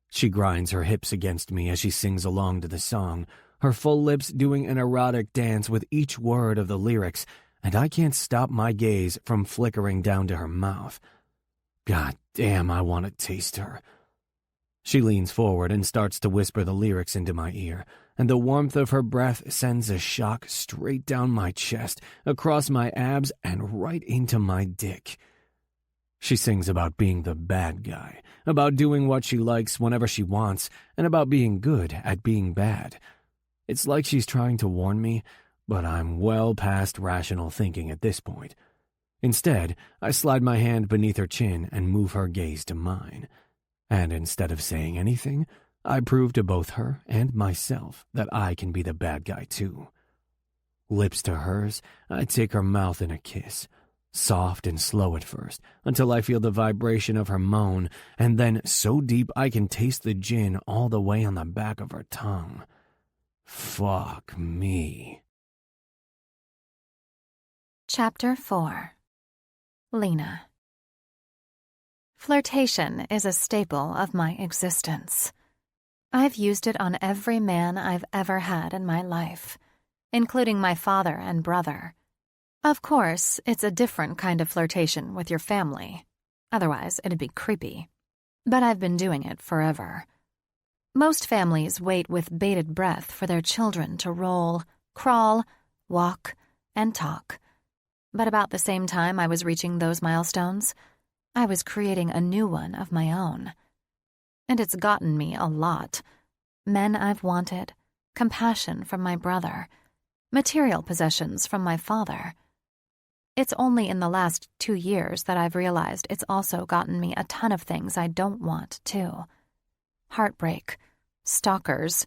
She grinds her hips against me as she sings along to the song, her full lips doing an erotic dance with each word of the lyrics, and I can't stop my gaze from flickering down to her mouth. God damn, I want to taste her. She leans forward and starts to whisper the lyrics into my ear, and the warmth of her breath sends a shock straight down my chest, across my abs, and right into my dick. She sings about being the bad guy, about doing what she likes whenever she wants, and about being good at being bad. It's like she's trying to warn me, but I'm well past rational thinking at this point. Instead, I slide my hand beneath her chin and move her gaze to mine. And instead of saying anything, I prove to both her and myself that I can be the bad guy too. Lips to hers, I take her mouth in a kiss. soft and slow at first, until I feel the vibration of her moan, and then so deep I can taste the gin all the way on the back of her tongue. Fuck me. Chapter 4. Lena. Flirtation is a staple of my existence. I've used it on every man I've ever had in my life, including my father and brother. Of course, it's a different kind of flirtation with your family. Otherwise, it'd be creepy. But I've been doing it forever. Most families wait with bated breath for their children to roll, crawl, walk, and talk. But about the same time I was reaching those milestones, I was creating a new one of my own. And it's gotten me a lot. Men I've wanted, compassion from my brother, material possessions from my father. It's only in the last 2 years that I've realized it's also gotten me a ton of things I don't want, too. Heartbreak, stalkers,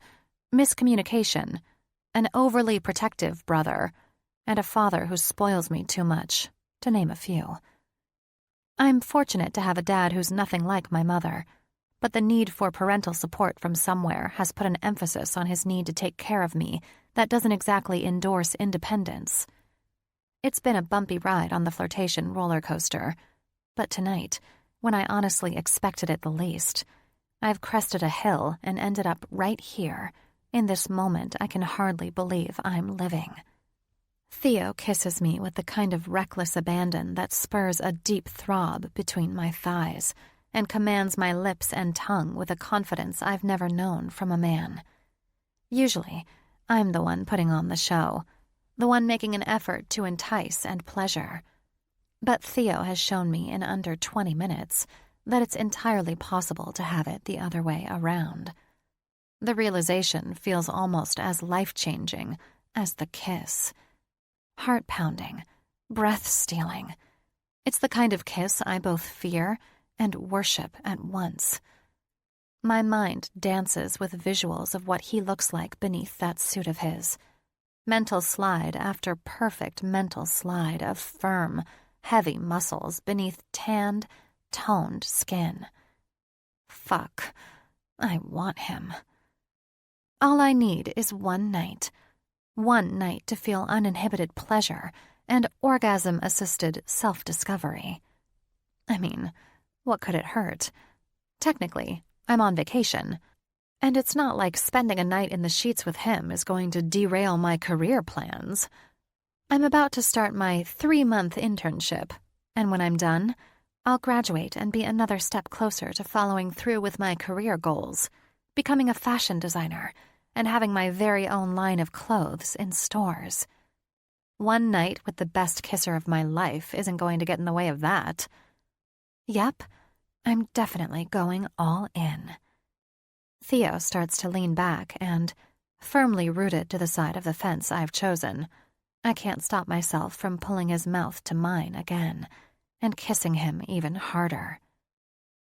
miscommunication, an overly protective brother, and a father who spoils me too much, to name a few. I'm fortunate to have a dad who's nothing like my mother, but the need for parental support from somewhere has put an emphasis on his need to take care of me that doesn't exactly endorse independence. It's been a bumpy ride on the flirtation roller coaster, but tonight, when I honestly expected it the least, I've crested a hill and ended up right here, in this moment I can hardly believe I'm living. Theo kisses me with the kind of reckless abandon that spurs a deep throb between my thighs and commands my lips and tongue with a confidence I've never known from a man. Usually, I'm the one putting on the show, the one making an effort to entice and pleasure. But Theo has shown me in under 20 minutes that it's entirely possible to have it the other way around. The realization feels almost as life-changing as the kiss. Heart-pounding, breath-stealing. It's the kind of kiss I both fear and worship at once. My mind dances with visuals of what he looks like beneath that suit of his. Mental slide after perfect mental slide of firm, heavy muscles beneath tanned, toned skin. Fuck. I want him. All I need is one night to feel uninhibited pleasure and orgasm-assisted self-discovery. I mean, what could it hurt? Technically, I'm on vacation, and it's not like spending a night in the sheets with him is going to derail my career plans. I'm about to start my 3-month internship, and when I'm done, I'll graduate and be another step closer to following through with my career goals, becoming a fashion designer, and having my very own line of clothes in stores. One night with the best kisser of my life isn't going to get in the way of that. Yep, I'm definitely going all in. Theo starts to lean back and, firmly rooted to the side of the fence I've chosen, I can't stop myself from pulling his mouth to mine again and kissing him even harder.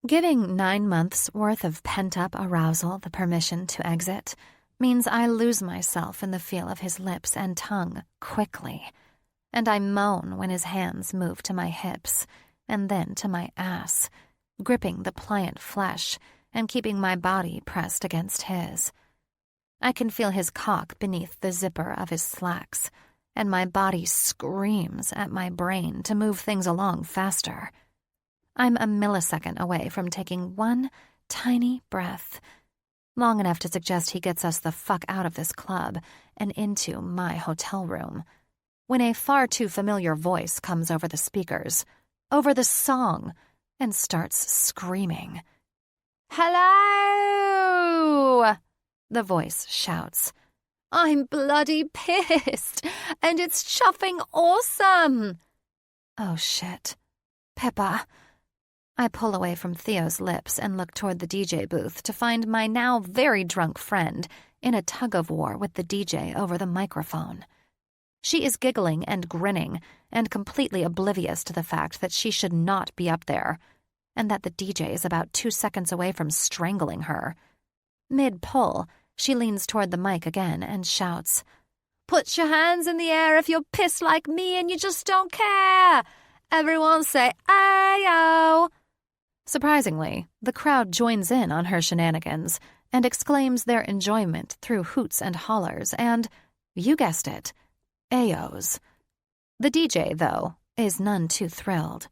Giving 9 months' worth of pent-up arousal the permission to exit means I lose myself in the feel of his lips and tongue quickly, and I moan when his hands move to my hips and then to my ass, gripping the pliant flesh and keeping my body pressed against his. I can feel his cock beneath the zipper of his slacks, and my body screams at my brain to move things along faster. I'm a millisecond away from taking one tiny breath, long enough to suggest he gets us the fuck out of this club and into my hotel room, when a far too familiar voice comes over the speakers, over the song, and starts screaming. "Hello!" the voice shouts. "I'm bloody pissed, and it's chuffing awesome!" Oh shit. Pippa. I pull away from Theo's lips and look toward the DJ booth to find my now very drunk friend in a tug-of-war with the DJ over the microphone. She is giggling and grinning and completely oblivious to the fact that she should not be up there, and that the DJ is about 2 seconds away from strangling her. Mid-pull, she leans toward the mic again and shouts, "Put your hands in the air if you're pissed like me and you just don't care! Everyone say ayo. Surprisingly, the crowd joins in on her shenanigans and exclaims their enjoyment through hoots and hollers and, you guessed it, ayos. The DJ, though, is none too thrilled.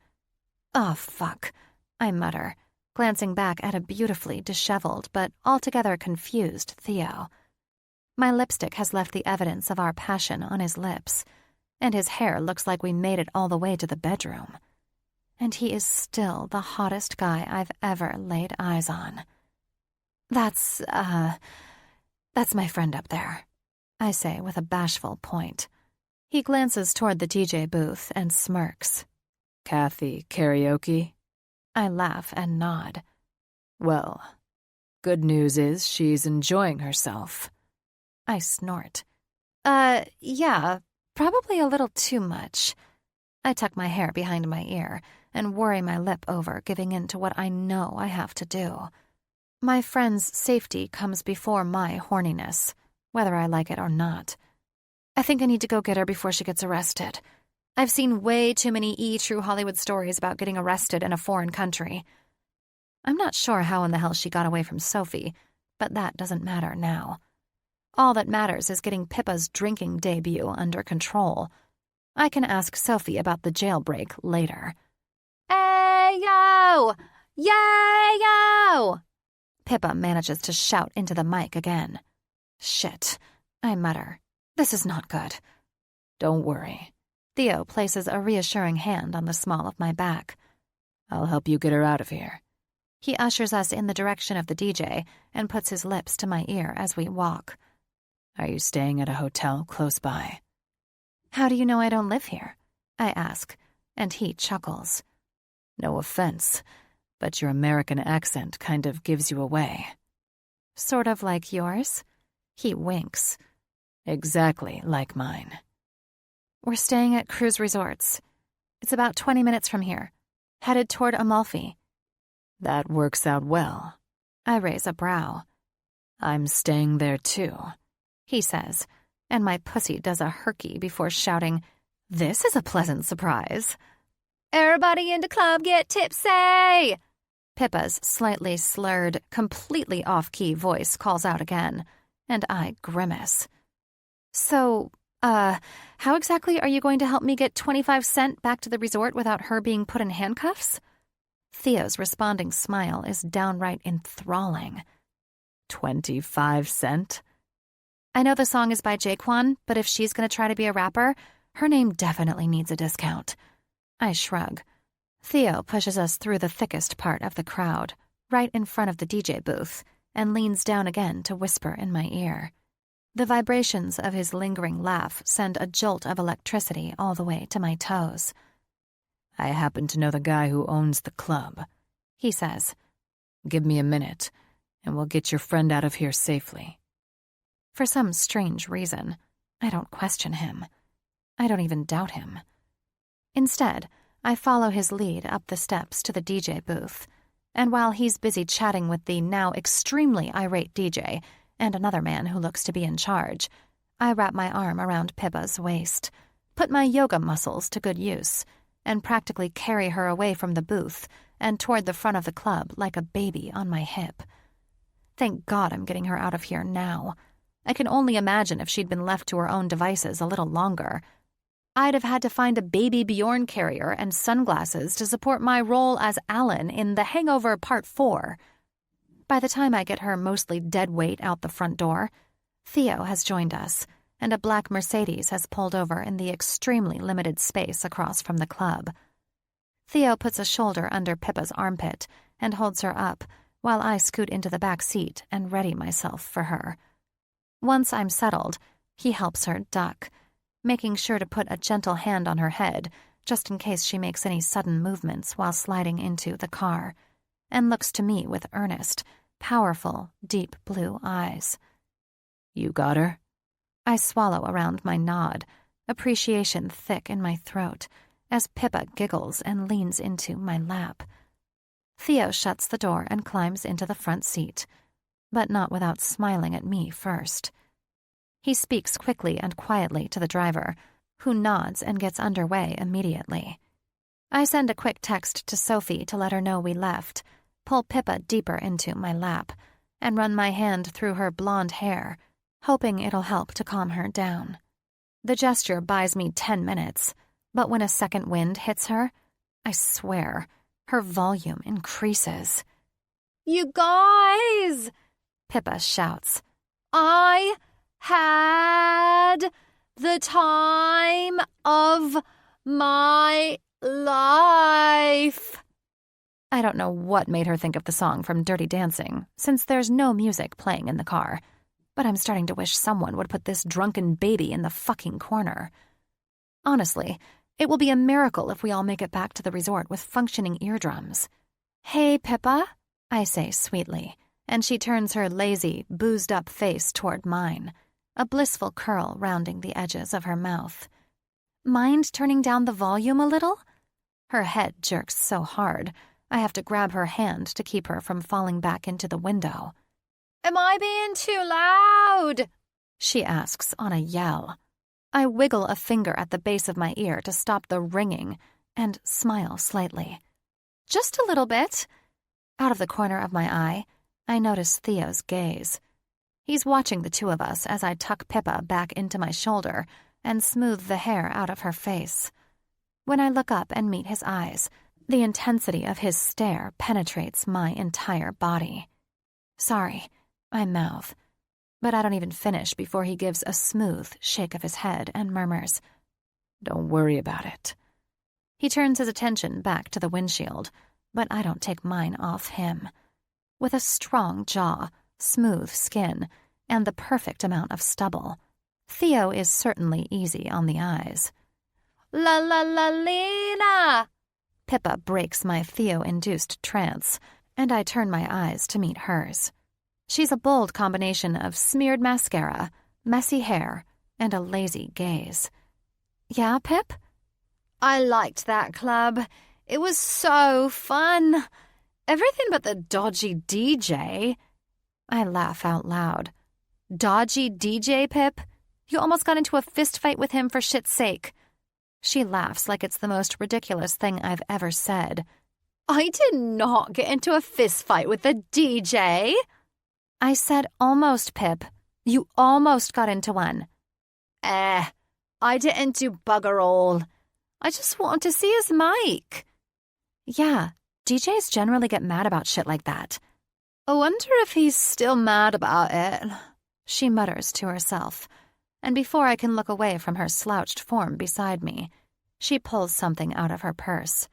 Oh, fuck, I mutter, glancing back at a beautifully disheveled but altogether confused Theo. My lipstick has left the evidence of our passion on his lips, and his hair looks like we made it all the way to the bedroom. And he is still the hottest guy I've ever laid eyes on. That's my friend up there, I say with a bashful point. He glances toward the DJ booth and smirks. Kathy, karaoke? I laugh and nod. Well, good news is she's enjoying herself. I snort. Yeah, probably a little too much. I tuck my hair behind my ear and worry my lip over giving in to what I know I have to do. My friend's safety comes before my horniness, whether I like it or not. I think I need to go get her before she gets arrested. I've seen way too many true Hollywood stories about getting arrested in a foreign country. I'm not sure how in the hell she got away from Sophie, but that doesn't matter now. All that matters is getting Pippa's drinking debut under control. I can ask Sophie about the jailbreak later. Ayo! Yayo! Pippa manages to shout into the mic again. Shit, I mutter. This is not good. Don't worry. Theo places a reassuring hand on the small of my back. I'll help you get her out of here. He ushers us in the direction of the DJ and puts his lips to my ear as we walk. Are you staying at a hotel close by? How do you know I don't live here? I ask, and he chuckles. No offense, but your American accent kind of gives you away. Sort of like yours? He winks. Exactly like mine. We're staying at Cruz Resorts. It's about 20 minutes from here, headed toward Amalfi. That works out well. I raise a brow. I'm staying there too, he says, and my pussy does a herky before shouting, This is a pleasant surprise. Everybody in the club get tipsy! Pippa's slightly slurred, completely off-key voice calls out again, and I grimace. So, how exactly are you going to help me get 25 cents back to the resort without her being put in handcuffs? Theo's responding smile is downright enthralling. 25 cents? I know the song is by Jaquan, but if she's going to try to be a rapper, her name definitely needs a discount. I shrug. Theo pushes us through the thickest part of the crowd, right in front of the DJ booth, and leans down again to whisper in my ear. The vibrations of his lingering laugh send a jolt of electricity all the way to my toes. I happen to know the guy who owns the club, he says. Give me a minute, and we'll get your friend out of here safely. For some strange reason, I don't question him. I don't even doubt him. Instead, I follow his lead up the steps to the DJ booth, and while he's busy chatting with the now extremely irate DJ and another man who looks to be in charge, I wrap my arm around Pippa's waist, put my yoga muscles to good use, and practically carry her away from the booth and toward the front of the club like a baby on my hip. Thank God I'm getting her out of here now. I can only imagine if she'd been left to her own devices a little longer. I'd have had to find a baby Bjorn carrier and sunglasses to support my role as Alan in The Hangover Part 4. By the time I get her mostly dead weight out the front door, Theo has joined us, and a black Mercedes has pulled over in the extremely limited space across from the club. Theo puts a shoulder under Pippa's armpit and holds her up while I scoot into the back seat and ready myself for her. Once I'm settled, he helps her duck, making sure to put a gentle hand on her head just in case she makes any sudden movements while sliding into the car, and looks to me with earnest, powerful, deep blue eyes. You got her? I swallow around my nod, appreciation thick in my throat, as Pippa giggles and leans into my lap. Theo shuts the door and climbs into the front seat, but not without smiling at me first. He speaks quickly and quietly to the driver, who nods and gets underway immediately. I send a quick text to Sophie to let her know we left, pull Pippa deeper into my lap, and run my hand through her blonde hair, hoping it'll help to calm her down. The gesture buys me 10 minutes, but when a second wind hits her, I swear, her volume increases. "You guys!" Pippa shouts. "I had the time of my life." I don't know what made her think of the song from Dirty Dancing, since there's no music playing in the car, but I'm starting to wish someone would put this drunken baby in the fucking corner. Honestly, it will be a miracle if we all make it back to the resort with functioning eardrums. "Hey, Pippa," I say sweetly, and she turns her lazy, boozed-up face toward mine, a blissful curl rounding the edges of her mouth. "Mind turning down the volume a little?" Her head jerks so hard, I have to grab her hand to keep her from falling back into the window. "Am I being too loud?" she asks on a yell. I wiggle a finger at the base of my ear to stop the ringing and smile slightly. "Just a little bit." Out of the corner of my eye, I notice Theo's gaze. He's watching the two of us as I tuck Pippa back into my shoulder and smooth the hair out of her face. When I look up and meet his eyes, the intensity of his stare penetrates my entire body. "Sorry," I mouth, but I don't even finish before he gives a smooth shake of his head and murmurs, "Don't worry about it." He turns his attention back to the windshield, but I don't take mine off him. With a strong jaw, smooth skin, and the perfect amount of stubble, Theo is certainly easy on the eyes. "La la la Lena!" Pippa breaks my Theo-induced trance, and I turn my eyes to meet hers. She's a bold combination of smeared mascara, messy hair, and a lazy gaze. "Yeah, Pip?" "I liked that club. It was so fun. Everything but the dodgy DJ." I laugh out loud. "Dodgy DJ, Pip? You almost got into a fist fight with him for shit's sake." She laughs like it's the most ridiculous thing I've ever said. "I did not get into a fist fight with the DJ." "I said almost, Pip. You almost got into one." I didn't do bugger all. I just wanted to see his mic." "Yeah, DJs generally get mad about shit like that." "I wonder if he's still mad about it," she mutters to herself, and before I can look away from her slouched form beside me, she pulls something out of her purse.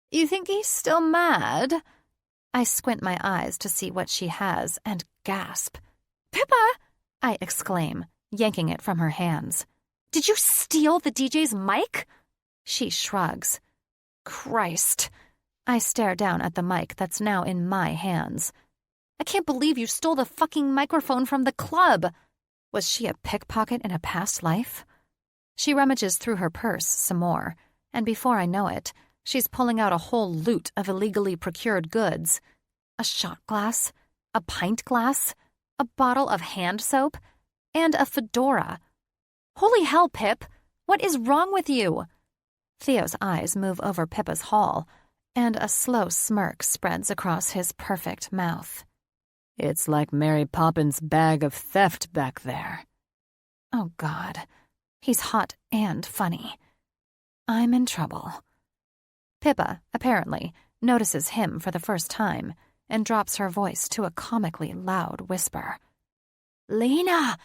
"You think he's still mad?" I squint my eyes to see what she has and gasp. "Pippa!" I exclaim, yanking it from her hands. "Did you steal the DJ's mic?" She shrugs. "Christ." I stare down at the mic that's now in my hands. "I can't believe you stole the fucking microphone from the club." Was she a pickpocket in a past life? She rummages through her purse some more, and before I know it, she's pulling out a whole loot of illegally procured goods. A shot glass, a pint glass, a bottle of hand soap, and a fedora. Holy hell, Pip! What is wrong with you? Theo's eyes move over Pippa's haul, and a slow smirk spreads across his perfect mouth. "It's like Mary Poppins' bag of theft back there." Oh, God. He's hot and funny. I'm in trouble. Pippa, apparently, notices him for the first time and drops her voice to a comically loud whisper. "Lena,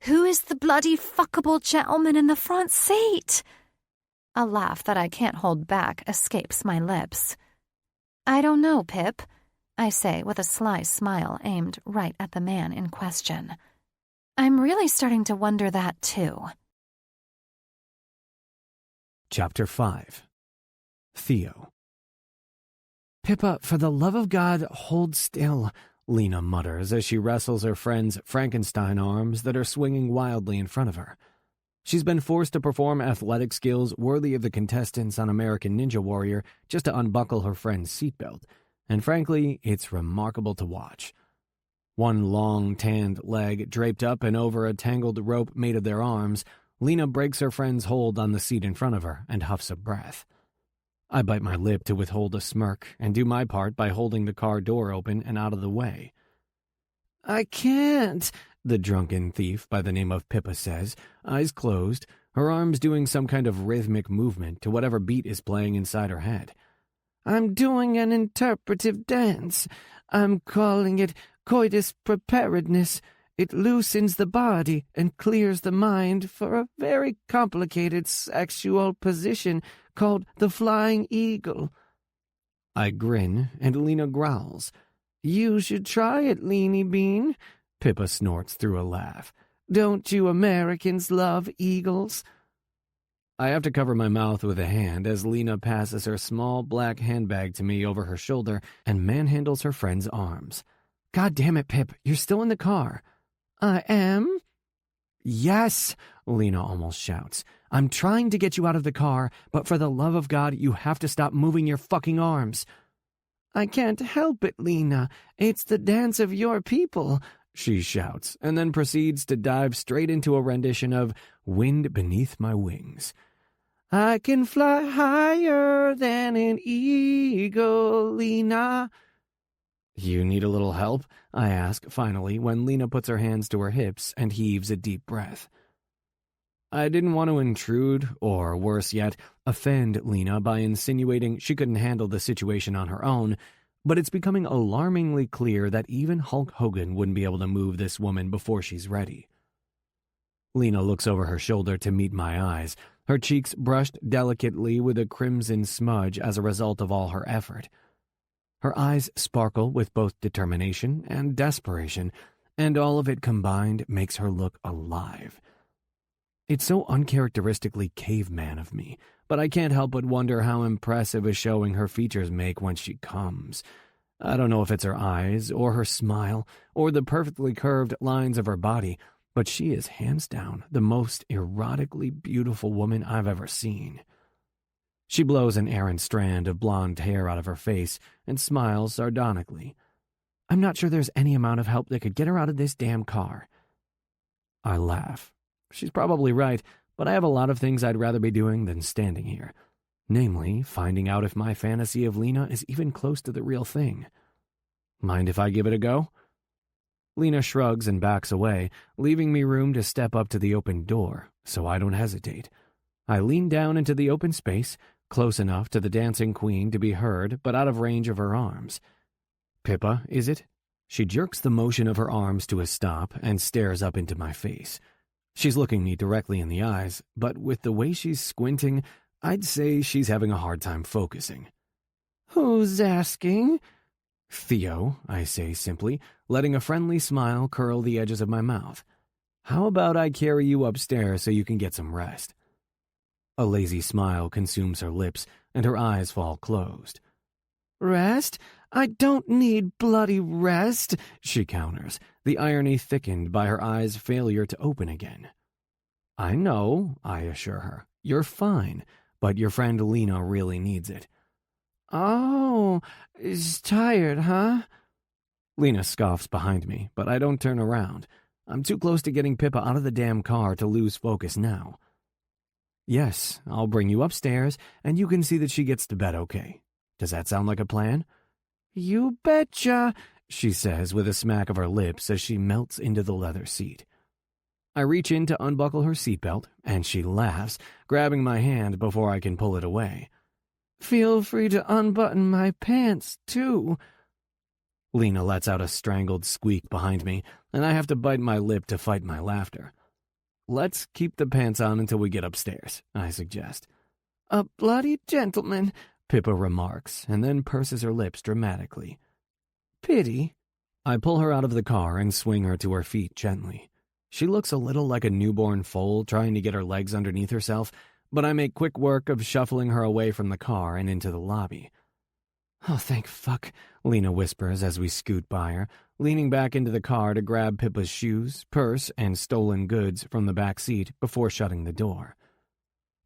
who is the bloody fuckable gentleman in the front seat?" A laugh that I can't hold back escapes my lips. "I don't know, Pip," I say with a sly smile aimed right at the man in question. I'm really starting to wonder that, too. Chapter 5. Theo. "Pippa, for the love of God, hold still," Lena mutters as she wrestles her friend's Frankenstein arms that are swinging wildly in front of her. She's been forced to perform athletic skills worthy of the contestants on American Ninja Warrior just to unbuckle her friend's seatbelt, and frankly, it's remarkable to watch. One long, tanned leg draped up and over a tangled rope made of their arms, Lena breaks her friend's hold on the seat in front of her and huffs a breath. I bite my lip to withhold a smirk and do my part by holding the car door open and out of the way. "I can't," the drunken thief by the name of Pippa says, eyes closed, her arms doing some kind of rhythmic movement to whatever beat is playing inside her head. "I'm doing an interpretive dance. I'm calling it coitus preparedness. It loosens the body and clears the mind for a very complicated sexual position called the flying eagle." I grin, and Lena growls. "You should try it, Leany Bean," Pippa snorts through a laugh. "Don't you Americans love eagles?" I have to cover my mouth with a hand as Lena passes her small black handbag to me over her shoulder and manhandles her friend's arms. "God damn it, Pip, you're still in the car." "I am?" "Yes," Lena almost shouts. "I'm trying to get you out of the car, but for the love of God, you have to stop moving your fucking arms." "I can't help it, Lena. It's the dance of your people," she shouts, and then proceeds to dive straight into a rendition of Wind Beneath My Wings. "I can fly higher than an eagle, Lena." "You need a little help?" I ask, finally, when Lena puts her hands to her hips and heaves a deep breath. I didn't want to intrude, or worse yet, offend Lena by insinuating she couldn't handle the situation on her own, but it's becoming alarmingly clear that even Hulk Hogan wouldn't be able to move this woman before she's ready. Lena looks over her shoulder to meet my eyes, her cheeks brushed delicately with a crimson smudge as a result of all her effort. Her eyes sparkle with both determination and desperation, and all of it combined makes her look alive. It's so uncharacteristically caveman of me, but I can't help but wonder how impressive a showing her features make when she comes. I don't know if it's her eyes, or her smile, or the perfectly curved lines of her body, but she is hands down the most erotically beautiful woman I've ever seen. She blows an errant strand of blonde hair out of her face and smiles sardonically. "I'm not sure there's any amount of help that could get her out of this damn car." I laugh. She's probably right, but I have a lot of things I'd rather be doing than standing here. Namely, finding out if my fantasy of Lena is even close to the real thing. Mind if I give it a go? Lena shrugs and backs away, leaving me room to step up to the open door, so I don't hesitate. I lean down into the open space, close enough to the dancing queen to be heard, but out of range of her arms. "Pippa, is it?" She jerks the motion of her arms to a stop and stares up into my face. She's looking me directly in the eyes, but with the way she's squinting, I'd say she's having a hard time focusing. "Who's asking?" "Theo," I say simply, letting a friendly smile curl the edges of my mouth. "How about I carry you upstairs so you can get some rest?" A lazy smile consumes her lips, and her eyes fall closed. "Rest? I don't need bloody rest," she counters, the irony thickened by her eyes' failure to open again. "I know," I assure her. "You're fine, but your friend Lena really needs it." "Oh, is tired, huh?" Lena scoffs behind me, but I don't turn around. I'm too close to getting Pippa out of the damn car to lose focus now. "Yes, I'll bring you upstairs, and you can see that she gets to bed okay. Does that sound like a plan?" "You betcha," she says with a smack of her lips as she melts into the leather seat. I reach in to unbuckle her seatbelt, and she laughs, grabbing my hand before I can pull it away. "Feel free to unbutton my pants, too." Lena lets out a strangled squeak behind me, and I have to bite my lip to fight my laughter. "Let's keep the pants on until we get upstairs," I suggest. "A bloody gentleman," Pippa remarks, and then purses her lips dramatically. "Pity." I pull her out of the car and swing her to her feet gently. She looks a little like a newborn foal trying to get her legs underneath herself, but I make quick work of shuffling her away from the car and into the lobby. "Oh, thank fuck," Lena whispers as we scoot by her, leaning back into the car to grab Pippa's shoes, purse, and stolen goods from the back seat before shutting the door.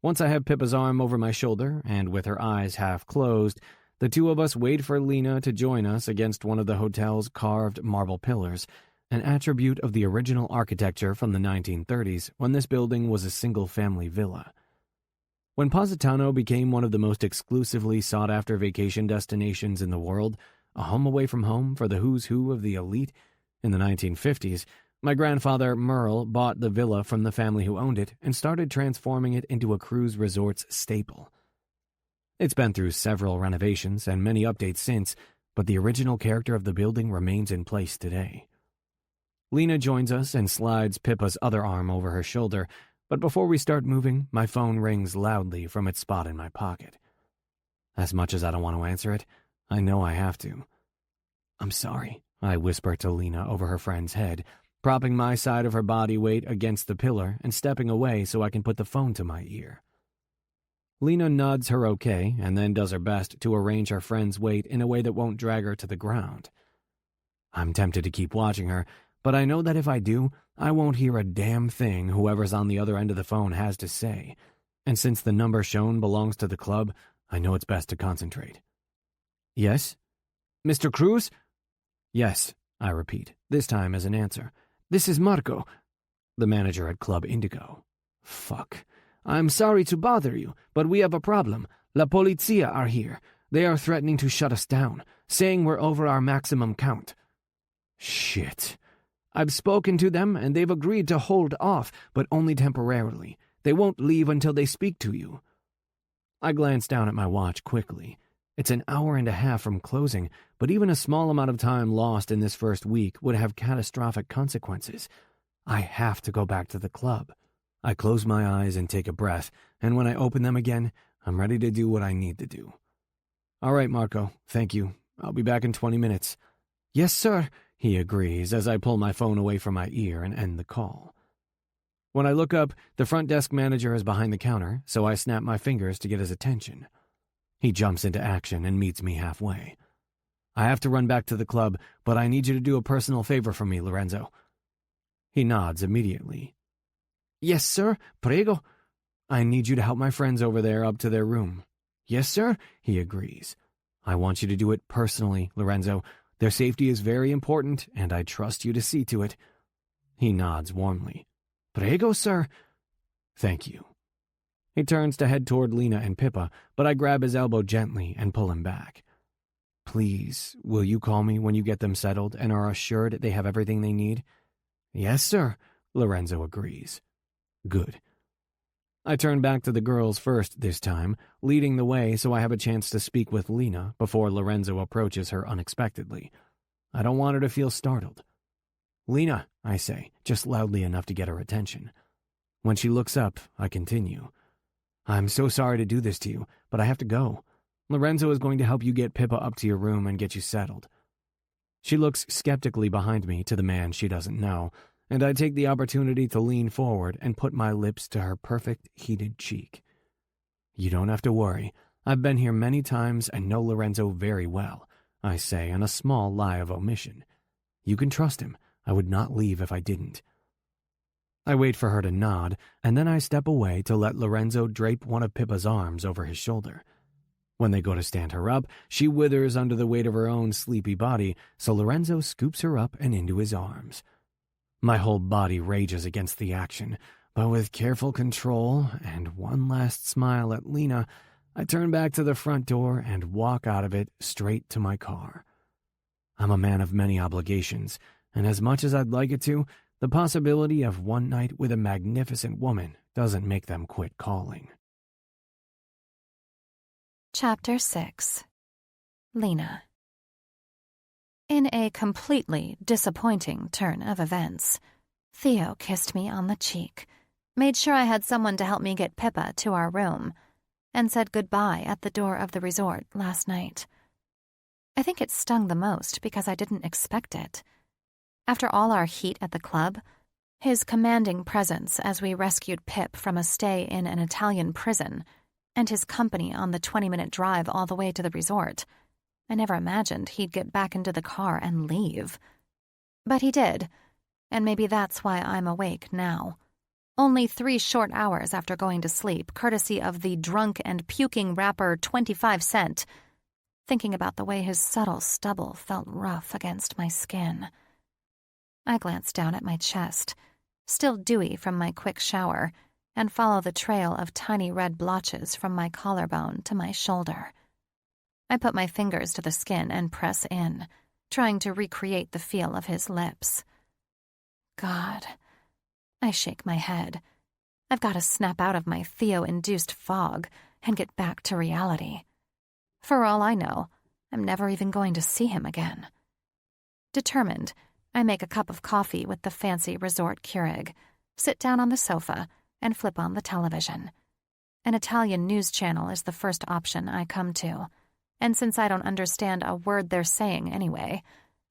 Once I have Pippa's arm over my shoulder, and with her eyes half closed, the two of us wait for Lena to join us against one of the hotel's carved marble pillars, an attribute of the original architecture from the 1930s when this building was a single-family villa. When Positano became one of the most exclusively sought-after vacation destinations in the world, a home away from home for the who's who of the elite, in the 1950s, my grandfather, Merle, bought the villa from the family who owned it and started transforming it into a cruise resort's staple. It's been through several renovations and many updates since, but the original character of the building remains in place today. Lena joins us and slides Pippa's other arm over her shoulder, but before we start moving, my phone rings loudly from its spot in my pocket. As much as I don't want to answer it, I know I have to. "I'm sorry," I whisper to Lena over her friend's head, propping my side of her body weight against the pillar and stepping away so I can put the phone to my ear. Lena nods her okay and then does her best to arrange her friend's weight in a way that won't drag her to the ground. I'm tempted to keep watching her, but I know that if I do, I won't hear a damn thing whoever's on the other end of the phone has to say, and since the number shown belongs to the club, I know it's best to concentrate. "Yes? Mr. Cruz?" "Yes," I repeat, this time as an answer. "This is Marco, the manager at Club Indigo." "Fuck. I'm sorry to bother you, but we have a problem. La Polizia are here. They are threatening to shut us down, saying we're over our maximum count." "Shit. I've spoken to them, and they've agreed to hold off, but only temporarily. They won't leave until they speak to you." I glance down at my watch quickly. It's an hour and a half from closing, but even a small amount of time lost in this first week would have catastrophic consequences. I have to go back to the club. I close my eyes and take a breath, and when I open them again, I'm ready to do what I need to do. "All right, Marco, thank you. I'll be back in 20 minutes. "Yes, sir," he agrees as I pull my phone away from my ear and end the call. When I look up, the front desk manager is behind the counter, so I snap my fingers to get his attention. He jumps into action and meets me halfway. "I have to run back to the club, but I need you to do a personal favor for me, Lorenzo." He nods immediately. "Yes, sir, prego." "I need you to help my friends over there up to their room." "Yes, sir," he agrees. "I want you to do it personally, Lorenzo. Their safety is very important, and I trust you to see to it." He nods warmly. "Prego, sir." "Thank you." He turns to head toward Lena and Pippa, but I grab his elbow gently and pull him back. "Please, will you call me when you get them settled and are assured they have everything they need?" "Yes, sir," Lorenzo agrees. Good. I turn back to the girls first this time, leading the way so I have a chance to speak with Lena before Lorenzo approaches her unexpectedly. I don't want her to feel startled. "Lena," I say, just loudly enough to get her attention. When she looks up, I continue. "I'm so sorry to do this to you, but I have to go. Lorenzo is going to help you get Pippa up to your room and get you settled." She looks skeptically behind me to the man she doesn't know, and I take the opportunity to lean forward and put my lips to her perfect, heated cheek. "You don't have to worry. I've been here many times and know Lorenzo very well," I say in a small lie of omission. "You can trust him. I would not leave if I didn't." I wait for her to nod, and then I step away to let Lorenzo drape one of Pippa's arms over his shoulder. When they go to stand her up, she withers under the weight of her own sleepy body, so Lorenzo scoops her up and into his arms. My whole body rages against the action, but with careful control and one last smile at Lena, I turn back to the front door and walk out of it straight to my car. I'm a man of many obligations, and as much as I'd like it to, the possibility of one night with a magnificent woman doesn't make them quit calling. Chapter 6. Lena. In a completely disappointing turn of events, Theo kissed me on the cheek, made sure I had someone to help me get Pippa to our room, and said goodbye at the door of the resort last night. I think it stung the most because I didn't expect it. After all our heat at the club, his commanding presence as we rescued Pip from a stay in an Italian prison, and his company on the 20-minute drive all the way to the resort, I never imagined he'd get back into the car and leave. But he did, and maybe that's why I'm awake now. Only 3 short hours after going to sleep, courtesy of the drunk and puking rapper 25 Cent, thinking about the way his subtle stubble felt rough against my skin. I glanced down at my chest, still dewy from my quick shower, and follow the trail of tiny red blotches from my collarbone to my shoulder. I put my fingers to the skin and press in, trying to recreate the feel of his lips. God. I shake my head. I've got to snap out of my Theo-induced fog and get back to reality. For all I know, I'm never even going to see him again. Determined, I make a cup of coffee with the fancy resort Keurig, sit down on the sofa, and flip on the television. An Italian news channel is the first option I come to, and since I don't understand a word they're saying anyway,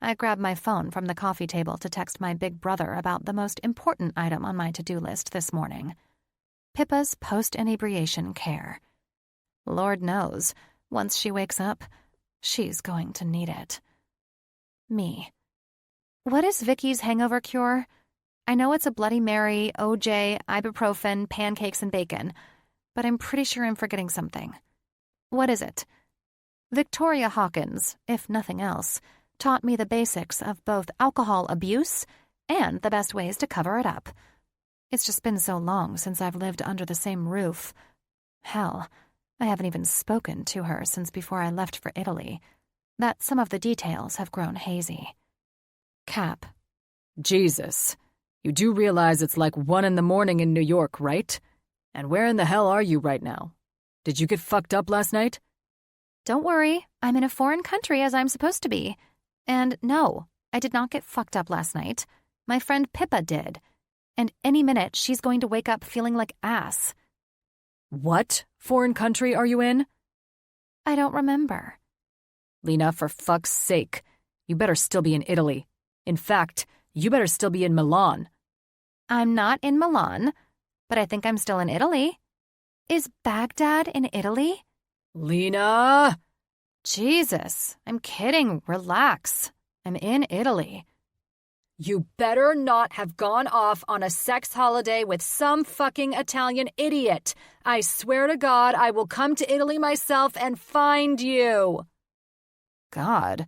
I grab my phone from the coffee table to text my big brother about the most important item on my to-do list this morning: Pippa's post-inebriation care. Lord knows, once she wakes up, she's going to need it. Me. What is Vicky's hangover cure? I know it's a Bloody Mary, OJ, ibuprofen, pancakes, and bacon, but I'm pretty sure I'm forgetting something. What is it? Victoria Hawkins, if nothing else, taught me the basics of both alcohol abuse and the best ways to cover it up. It's just been so long since I've lived under the same roof. Hell, I haven't even spoken to her since before I left for Italy, that some of the details have grown hazy. Cap. Jesus. You do realize it's like 1 a.m. in New York, right? And where in the hell are you right now? Did you get fucked up last night? Don't worry, I'm in a foreign country as I'm supposed to be. And no, I did not get fucked up last night. My friend Pippa did. And any minute she's going to wake up feeling like ass. What foreign country are you in? I don't remember. Lena, for fuck's sake, you better still be in Italy. In fact, you better still be in Milan. I'm not in Milan, but I think I'm still in Italy. Is Baghdad in Italy? Lena! Jesus, I'm kidding. Relax. I'm in Italy. You better not have gone off on a sex holiday with some fucking Italian idiot. I swear to God, I will come to Italy myself and find you. God,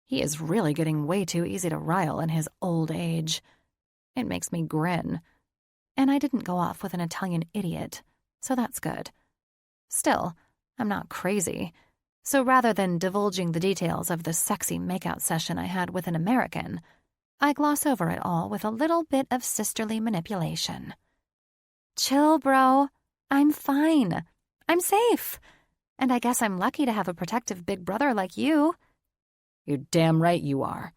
he is really getting way too easy to rile in his old age. It makes me grin. And I didn't go off with an Italian idiot, so that's good. Still, I'm not crazy. So rather than divulging the details of the sexy makeout session I had with an American, I gloss over it all with a little bit of sisterly manipulation. Chill, bro. I'm fine. I'm safe. And I guess I'm lucky to have a protective big brother like you. You're damn right you are.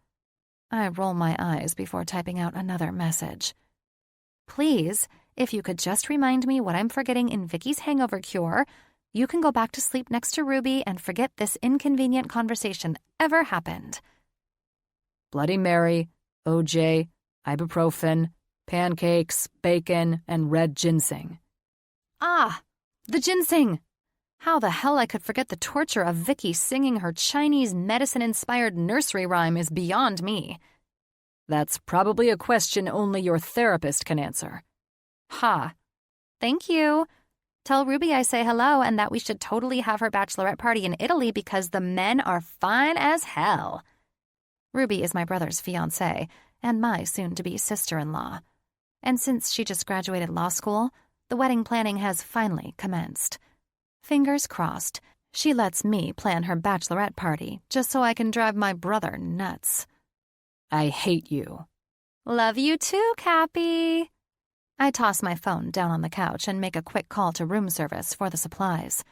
I roll my eyes before typing out another message. Please, if you could just remind me what I'm forgetting in Vicky's hangover cure, you can go back to sleep next to Ruby and forget this inconvenient conversation ever happened. Bloody Mary, OJ, ibuprofen, pancakes, bacon, and red ginseng. Ah, the ginseng! How the hell I could forget the torture of Vicky singing her Chinese medicine-inspired nursery rhyme is beyond me. That's probably a question only your therapist can answer. Ha. Thank you. Tell Ruby I say hello and that we should totally have her bachelorette party in Italy because the men are fine as hell. Ruby is my brother's fiancée and my soon-to-be sister-in-law. And since she just graduated law school, the wedding planning has finally commenced. Fingers crossed, she lets me plan her bachelorette party just so I can drive my brother nuts. I hate you. Love you too, Cappy. I toss my phone down on the couch and make a quick call to room service for the supplies.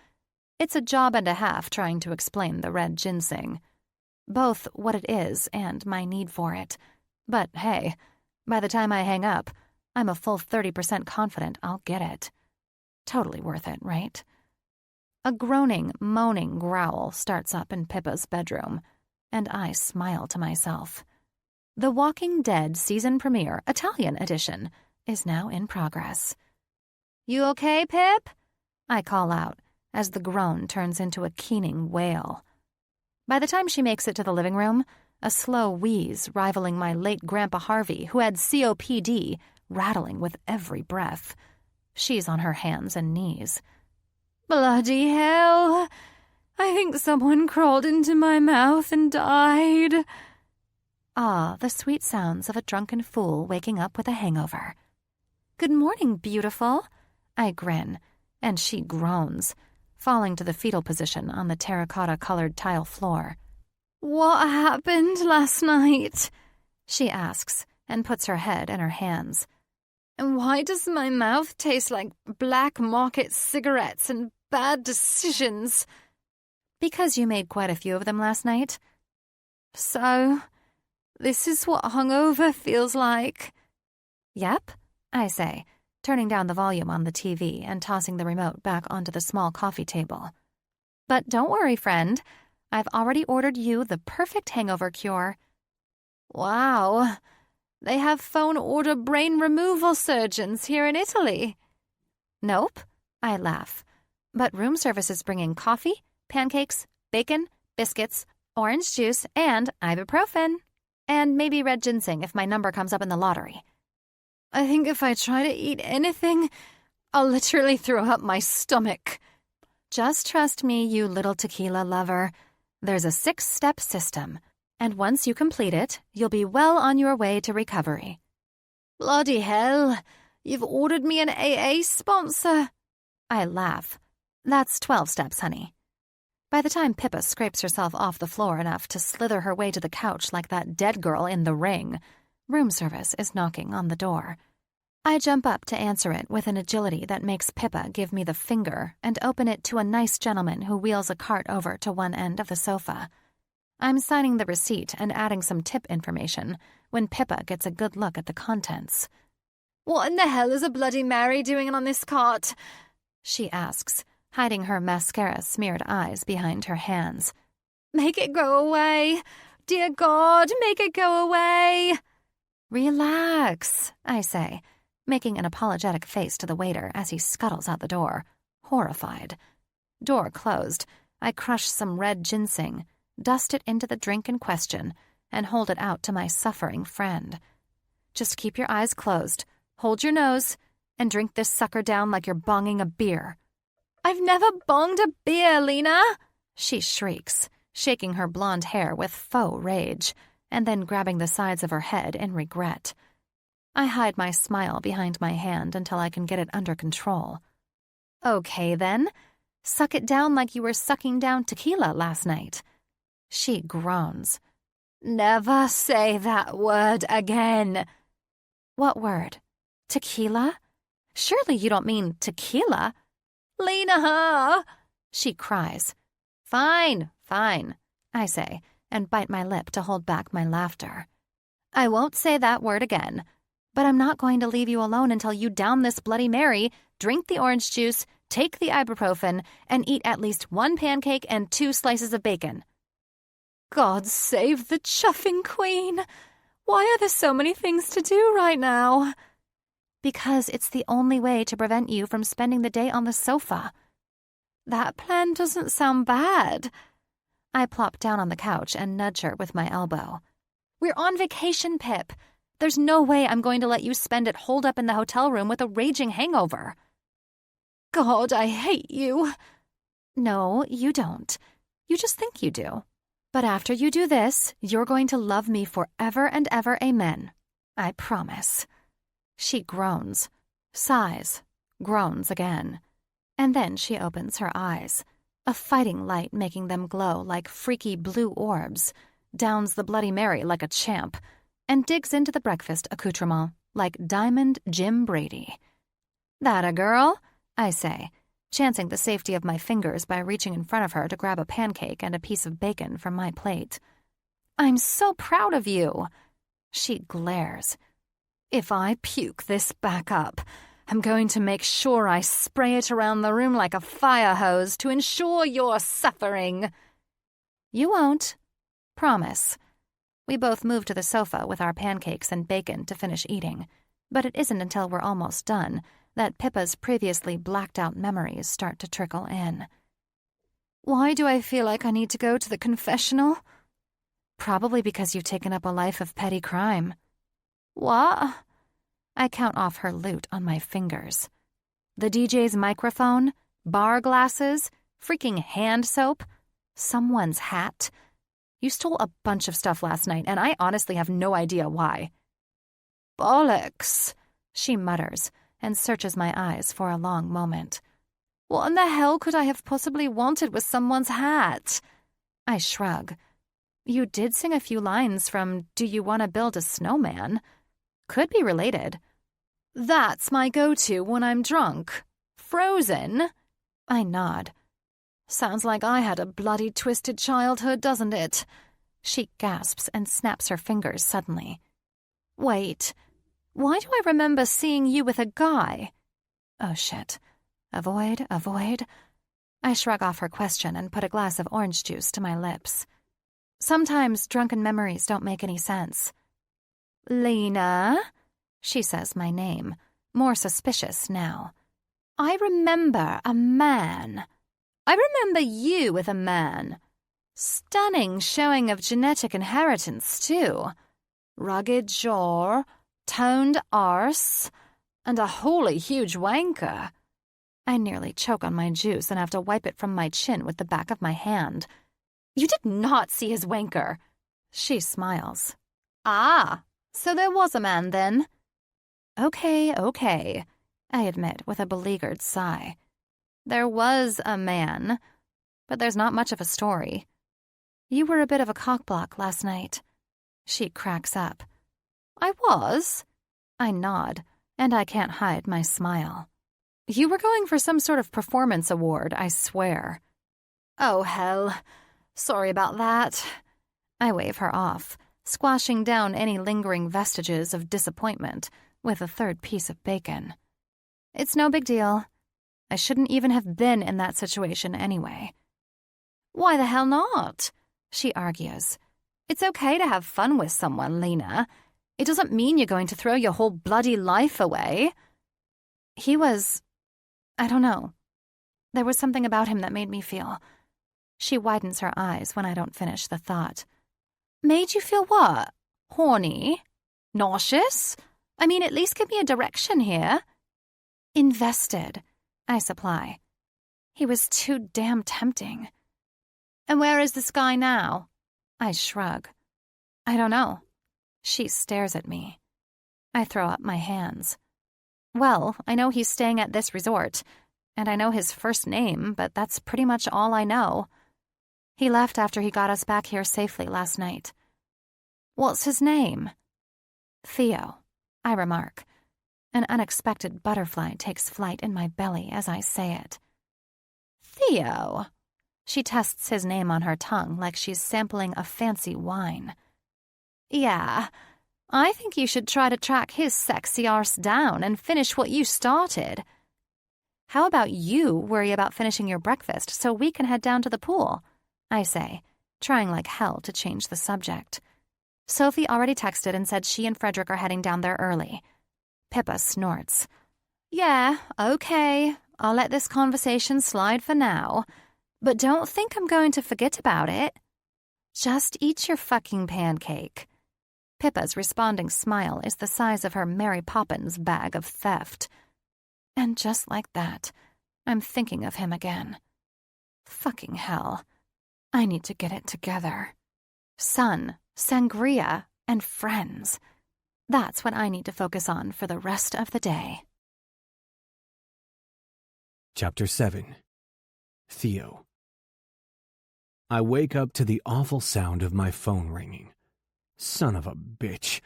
It's a job and a half trying to explain the red ginseng. Both what it is and my need for it. But hey, by the time I hang up, I'm a full 30% confident I'll get it. Totally worth it, right? A groaning, moaning growl starts up in Pippa's bedroom, and I smile to myself. The Walking Dead season premiere, Italian edition, is now in progress. You okay, Pip? I call out, as the groan turns into a keening wail. By the time she makes it to the living room, a slow wheeze rivaling my late Grandpa Harvey, who had COPD, rattling with every breath. She's on her hands and knees. Bloody hell! I think someone crawled into my mouth and died. Ah, the sweet sounds of a drunken fool waking up with a hangover. Good morning, beautiful. I grin, and she groans, falling to the fetal position on the terracotta-colored tile floor. "What happened last night?" she asks, and puts her head in her hands. "And why does my mouth taste like black market cigarettes and bad decisions?" "Because you made quite a few of them last night." "So, this is what hungover feels like?" "Yep," I say, turning down the volume on the TV and tossing the remote back onto the small coffee table. "But don't worry, friend. I've already ordered you the perfect hangover cure." "Wow, they have phone-order brain removal surgeons here in Italy." "Nope," I laugh. "But room service is bringing coffee, pancakes, bacon, biscuits, orange juice, and ibuprofen. And maybe red ginseng if my number comes up in the lottery." "I think if I try to eat anything, I'll literally throw up my stomach." "Just trust me, you little tequila lover. There's a 6-step system, and once you complete it, you'll be well on your way to recovery." "Bloody hell, you've ordered me an AA sponsor." I laugh. "That's 12 steps, honey." By the time Pippa scrapes herself off the floor enough to slither her way to the couch like that dead girl in The Ring, room service is knocking on the door. I jump up to answer it with an agility that makes Pippa give me the finger and open it to a nice gentleman who wheels a cart over to one end of the sofa. I'm signing the receipt and adding some tip information when Pippa gets a good look at the contents. "What in the hell is a Bloody Mary doing on this cart?" she asks, hiding her mascara-smeared eyes behind her hands. "Make it go away. Dear God, make it go away." "Relax," I say, making an apologetic face to the waiter as he scuttles out the door, horrified. Door closed, I crush some red ginseng, dust it into the drink in question, and hold it out to my suffering friend. "Just keep your eyes closed, hold your nose, and drink this sucker down like you're bonging a beer." "I've never bonged a beer, Lena," she shrieks, shaking her blonde hair with faux rage, and then grabbing the sides of her head in regret. I hide my smile behind my hand until I can get it under control. "Okay, then. Suck it down like you were sucking down tequila last night." She groans. "Never say that word again." "What word? Tequila? Surely you don't mean tequila?" "Lena!" she cries. "Fine, fine," I say, and bite my lip to hold back my laughter. "I won't say that word again, but I'm not going to leave you alone until you down this Bloody Mary, drink the orange juice, take the ibuprofen, and eat at least 1 pancake and 2 slices of bacon." God save the chuffing queen. Why are there so many things to do right now? "Because it's the only way to prevent you from spending the day on the sofa." "That plan doesn't sound bad." I plop down on the couch and nudge her with my elbow. "We're on vacation, Pip. There's no way I'm going to let you spend it holed up in the hotel room with a raging hangover." God, I hate you. "No, you don't. You just think you do. But after you do this, you're going to love me forever and ever, amen. I promise." She groans, sighs, groans again. And then she opens her eyes, a fighting light making them glow like freaky blue orbs, downs the Bloody Mary like a champ, and digs into the breakfast accoutrement like Diamond Jim Brady. "That a girl?" I say, chancing the safety of my fingers by reaching in front of her to grab a pancake and a piece of bacon from my plate. "I'm so proud of you." She glares. "If I puke this back up, I'm going to make sure I spray it around the room like a fire hose to ensure you're suffering." "You won't. Promise." We both move to the sofa with our pancakes and bacon to finish eating, but it isn't until we're almost done that Pippa's previously blacked-out memories start to trickle in. "Why do I feel like I need to go to the confessional?" "Probably because you've taken up a life of petty crime." "What?" I count off her loot on my fingers. The DJ's microphone, bar glasses, freaking hand soap, someone's hat. You stole a bunch of stuff last night, and I honestly have no idea why. "Bollocks," she mutters, and searches my eyes for a long moment. What in the hell could I have possibly wanted with someone's hat? I shrug. You did sing a few lines from Do You Want to Build a Snowman? Could be related. That's my go-to when I'm drunk. Frozen? I nod. Sounds like I had a bloody twisted childhood, doesn't it? She gasps and snaps her fingers suddenly. Wait, why do I remember seeing you with a guy? Oh shit. Avoid. I shrug off her question and put a glass of orange juice to my lips. Sometimes drunken memories don't make any sense. Lena? She says my name, more suspicious now. I remember a man. I remember you with a man. Stunning showing of genetic inheritance, too. Rugged jaw, toned arse, and a holy huge wanker. I nearly choke on my juice and have to wipe it from my chin with the back of my hand. You did not see his wanker. She smiles. Ah, so there was a man then. Okay, I admit with a beleaguered sigh. There was a man, but there's not much of a story. You were a bit of a cockblock last night. She cracks up. I was? I nod, and I can't hide my smile. You were going for some sort of performance award, I swear. Oh, hell. Sorry about that. I wave her off, squashing down any lingering vestiges of disappointment with a third piece of bacon. It's no big deal. I shouldn't even have been in that situation anyway. Why the hell not? She argues. It's okay to have fun with someone, Lena. It doesn't mean you're going to throw your whole bloody life away. He was... I don't know. There was something about him that made me feel... She widens her eyes when I don't finish the thought. Made you feel what? Horny? Nauseous? I mean, at least give me a direction here. Invested, I supply. He was too damn tempting. And where is this guy now? I shrug. I don't know. She stares at me. I throw up my hands. Well, I know he's staying at this resort, and I know his first name, but that's pretty much all I know. He left after he got us back here safely last night. What's his name? Theo, I remark. An unexpected butterfly takes flight in my belly as I say it. Theo. She tests his name on her tongue like she's sampling a fancy wine. Yeah, I think you should try to track his sexy arse down and finish what you started. How about you worry about finishing your breakfast so we can head down to the pool? I say, trying like hell to change the subject. Sophie already texted and said she and Frederick are heading down there early. Pippa snorts. Yeah, okay, I'll let this conversation slide for now. But don't think I'm going to forget about it. Just eat your fucking pancake. Pippa's responding smile is the size of her Mary Poppins bag of theft. And just like that, I'm thinking of him again. Fucking hell. I need to get it together. Sun, sangria, and friends. That's what I need to focus on for the rest of the day. Chapter 7. Theo. I wake up to the awful sound of my phone ringing. Son of a bitch.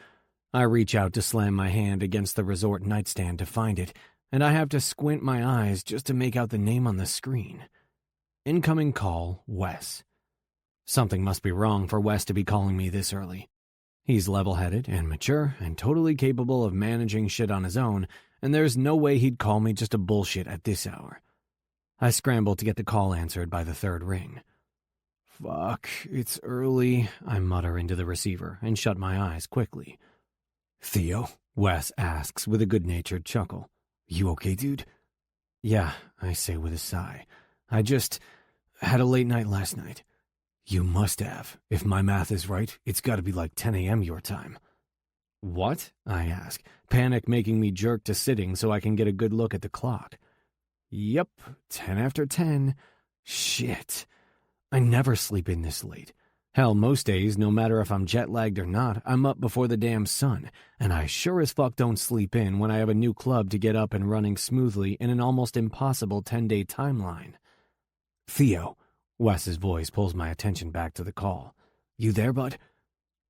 I reach out to slam my hand against the resort nightstand to find it, and I have to squint my eyes just to make out the name on the screen. Incoming call, Wes. Something must be wrong for Wes to be calling me this early. He's level-headed and mature and totally capable of managing shit on his own, and there's no way he'd call me just to bullshit at this hour. I scramble to get the call answered by the third ring. Fuck, it's early, I mutter into the receiver and shut my eyes quickly. Theo? Wes asks with a good-natured chuckle. You okay, dude? Yeah, I say with a sigh. I just had a late night last night. You must have. If my math is right, it's got to be like 10 a.m. your time. What? I ask, panic making me jerk to sitting so I can get a good look at the clock. Yep, 10 after 10. Shit. I never sleep in this late. Hell, most days, no matter if I'm jet-lagged or not, I'm up before the damn sun, and I sure as fuck don't sleep in when I have a new club to get up and running smoothly in an almost impossible 10-day timeline. "Theo," Wes's voice pulls my attention back to the call. "You there, bud?"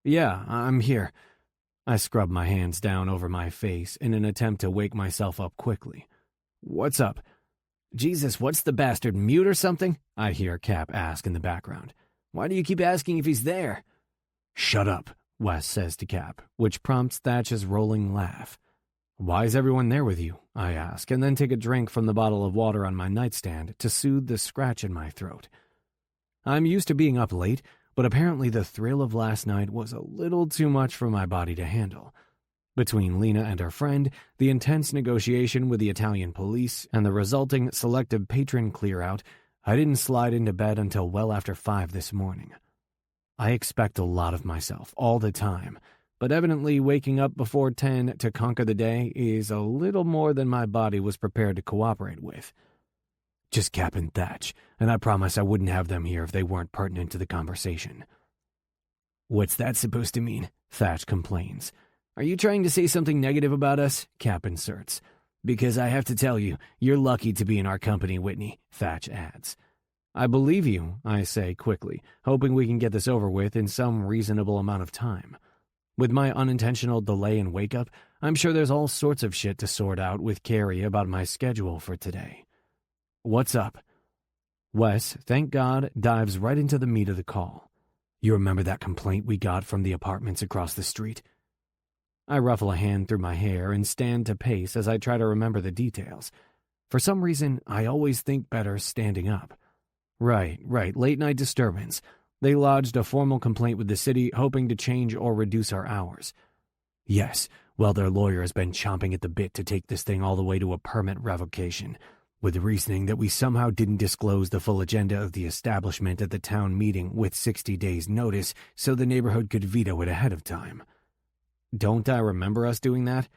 "Yeah, I'm here." I scrub my hands down over my face in an attempt to wake myself up quickly. "What's up?" "Jesus, what's the bastard, mute or something?" I hear Cap ask in the background. "Why do you keep asking if he's there?" "Shut up," Wes says to Cap, which prompts Thatch's rolling laugh. "Why is everyone there with you?" I ask, and then take a drink from the bottle of water on my nightstand to soothe the scratch in my throat. I'm used to being up late, but apparently the thrill of last night was a little too much for my body to handle. Between Lena and her friend, the intense negotiation with the Italian police, and the resulting selective patron clear-out, I didn't slide into bed until well after 5 this morning. I expect a lot of myself all the time, but evidently waking up before 10 to conquer the day is a little more than my body was prepared to cooperate with. Just Cap and Thatch, and I promise I wouldn't have them here if they weren't pertinent to the conversation. "What's that supposed to mean?" Thatch complains. "Are you trying to say something negative about us?" Cap inserts. "Because I have to tell you, you're lucky to be in our company, Whitney," Thatch adds. "I believe you," I say quickly, hoping we can get this over with in some reasonable amount of time. With my unintentional delay in wake-up, I'm sure there's all sorts of shit to sort out with Carrie about my schedule for today. "What's up?" Wes, thank God, dives right into the meat of the call. "You remember that complaint we got from the apartments across the street?" I ruffle a hand through my hair and stand to pace as I try to remember the details. For some reason, I always think better standing up. Right, late-night disturbance. They lodged a formal complaint with the city, hoping to change or reduce our hours. Yes, well, their lawyer has been chomping at the bit to take this thing all the way to a permit revocation, with the reasoning that we somehow didn't disclose the full agenda of the establishment at the town meeting with 60 days' notice so the neighborhood could veto it ahead of time. Don't I remember us doing that?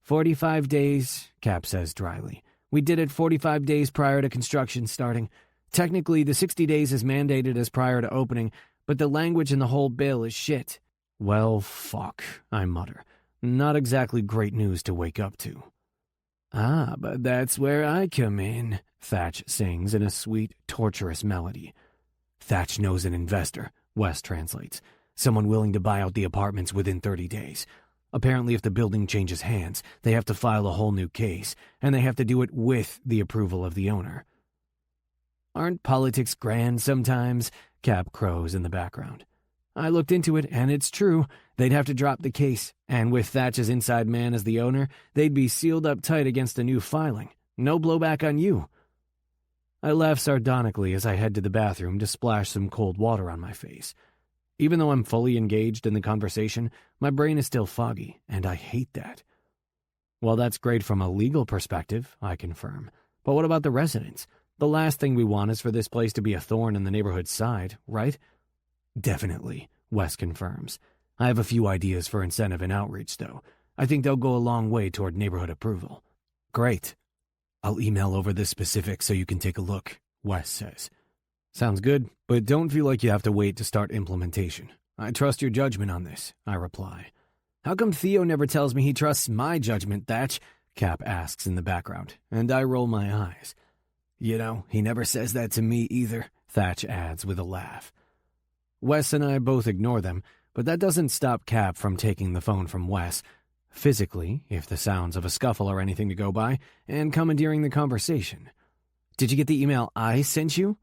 45 days, Cap says dryly. We did it 45 days prior to construction starting. Technically, the 60 days is mandated as prior to opening, but the language in the whole bill is shit. Well, fuck, I mutter. Not exactly great news to wake up to. "Ah, but that's where I come in," Thatch sings in a sweet, torturous melody. "Thatch knows an investor," Wes translates. "Someone willing to buy out the apartments within 30 days. Apparently, if the building changes hands, they have to file a whole new case, and they have to do it with the approval of the owner." "Aren't politics grand sometimes?" Cap crows in the background. "I looked into it, and it's true. They'd have to drop the case, and with Thatch's inside man as the owner, they'd be sealed up tight against a new filing. No blowback on you." I laugh sardonically as I head to the bathroom to splash some cold water on my face. Even though I'm fully engaged in the conversation, my brain is still foggy, and I hate that. Well, that's great from a legal perspective, I confirm. But what about the residents? The last thing we want is for this place to be a thorn in the neighborhood's side, right? Definitely, Wes confirms. I have a few ideas for incentive and outreach, though. I think they'll go a long way toward neighborhood approval. Great. I'll email over the specifics so you can take a look, Wes says. Sounds good, but don't feel like you have to wait to start implementation. I trust your judgment on this, I reply. How come Theo never tells me he trusts my judgment, Thatch? Cap asks in the background, and I roll my eyes. You know, he never says that to me either, Thatch adds with a laugh. Wes and I both ignore them, but that doesn't stop Cap from taking the phone from Wes, physically, if the sounds of a scuffle are anything to go by, and commandeering the conversation. Did you get the email I sent you?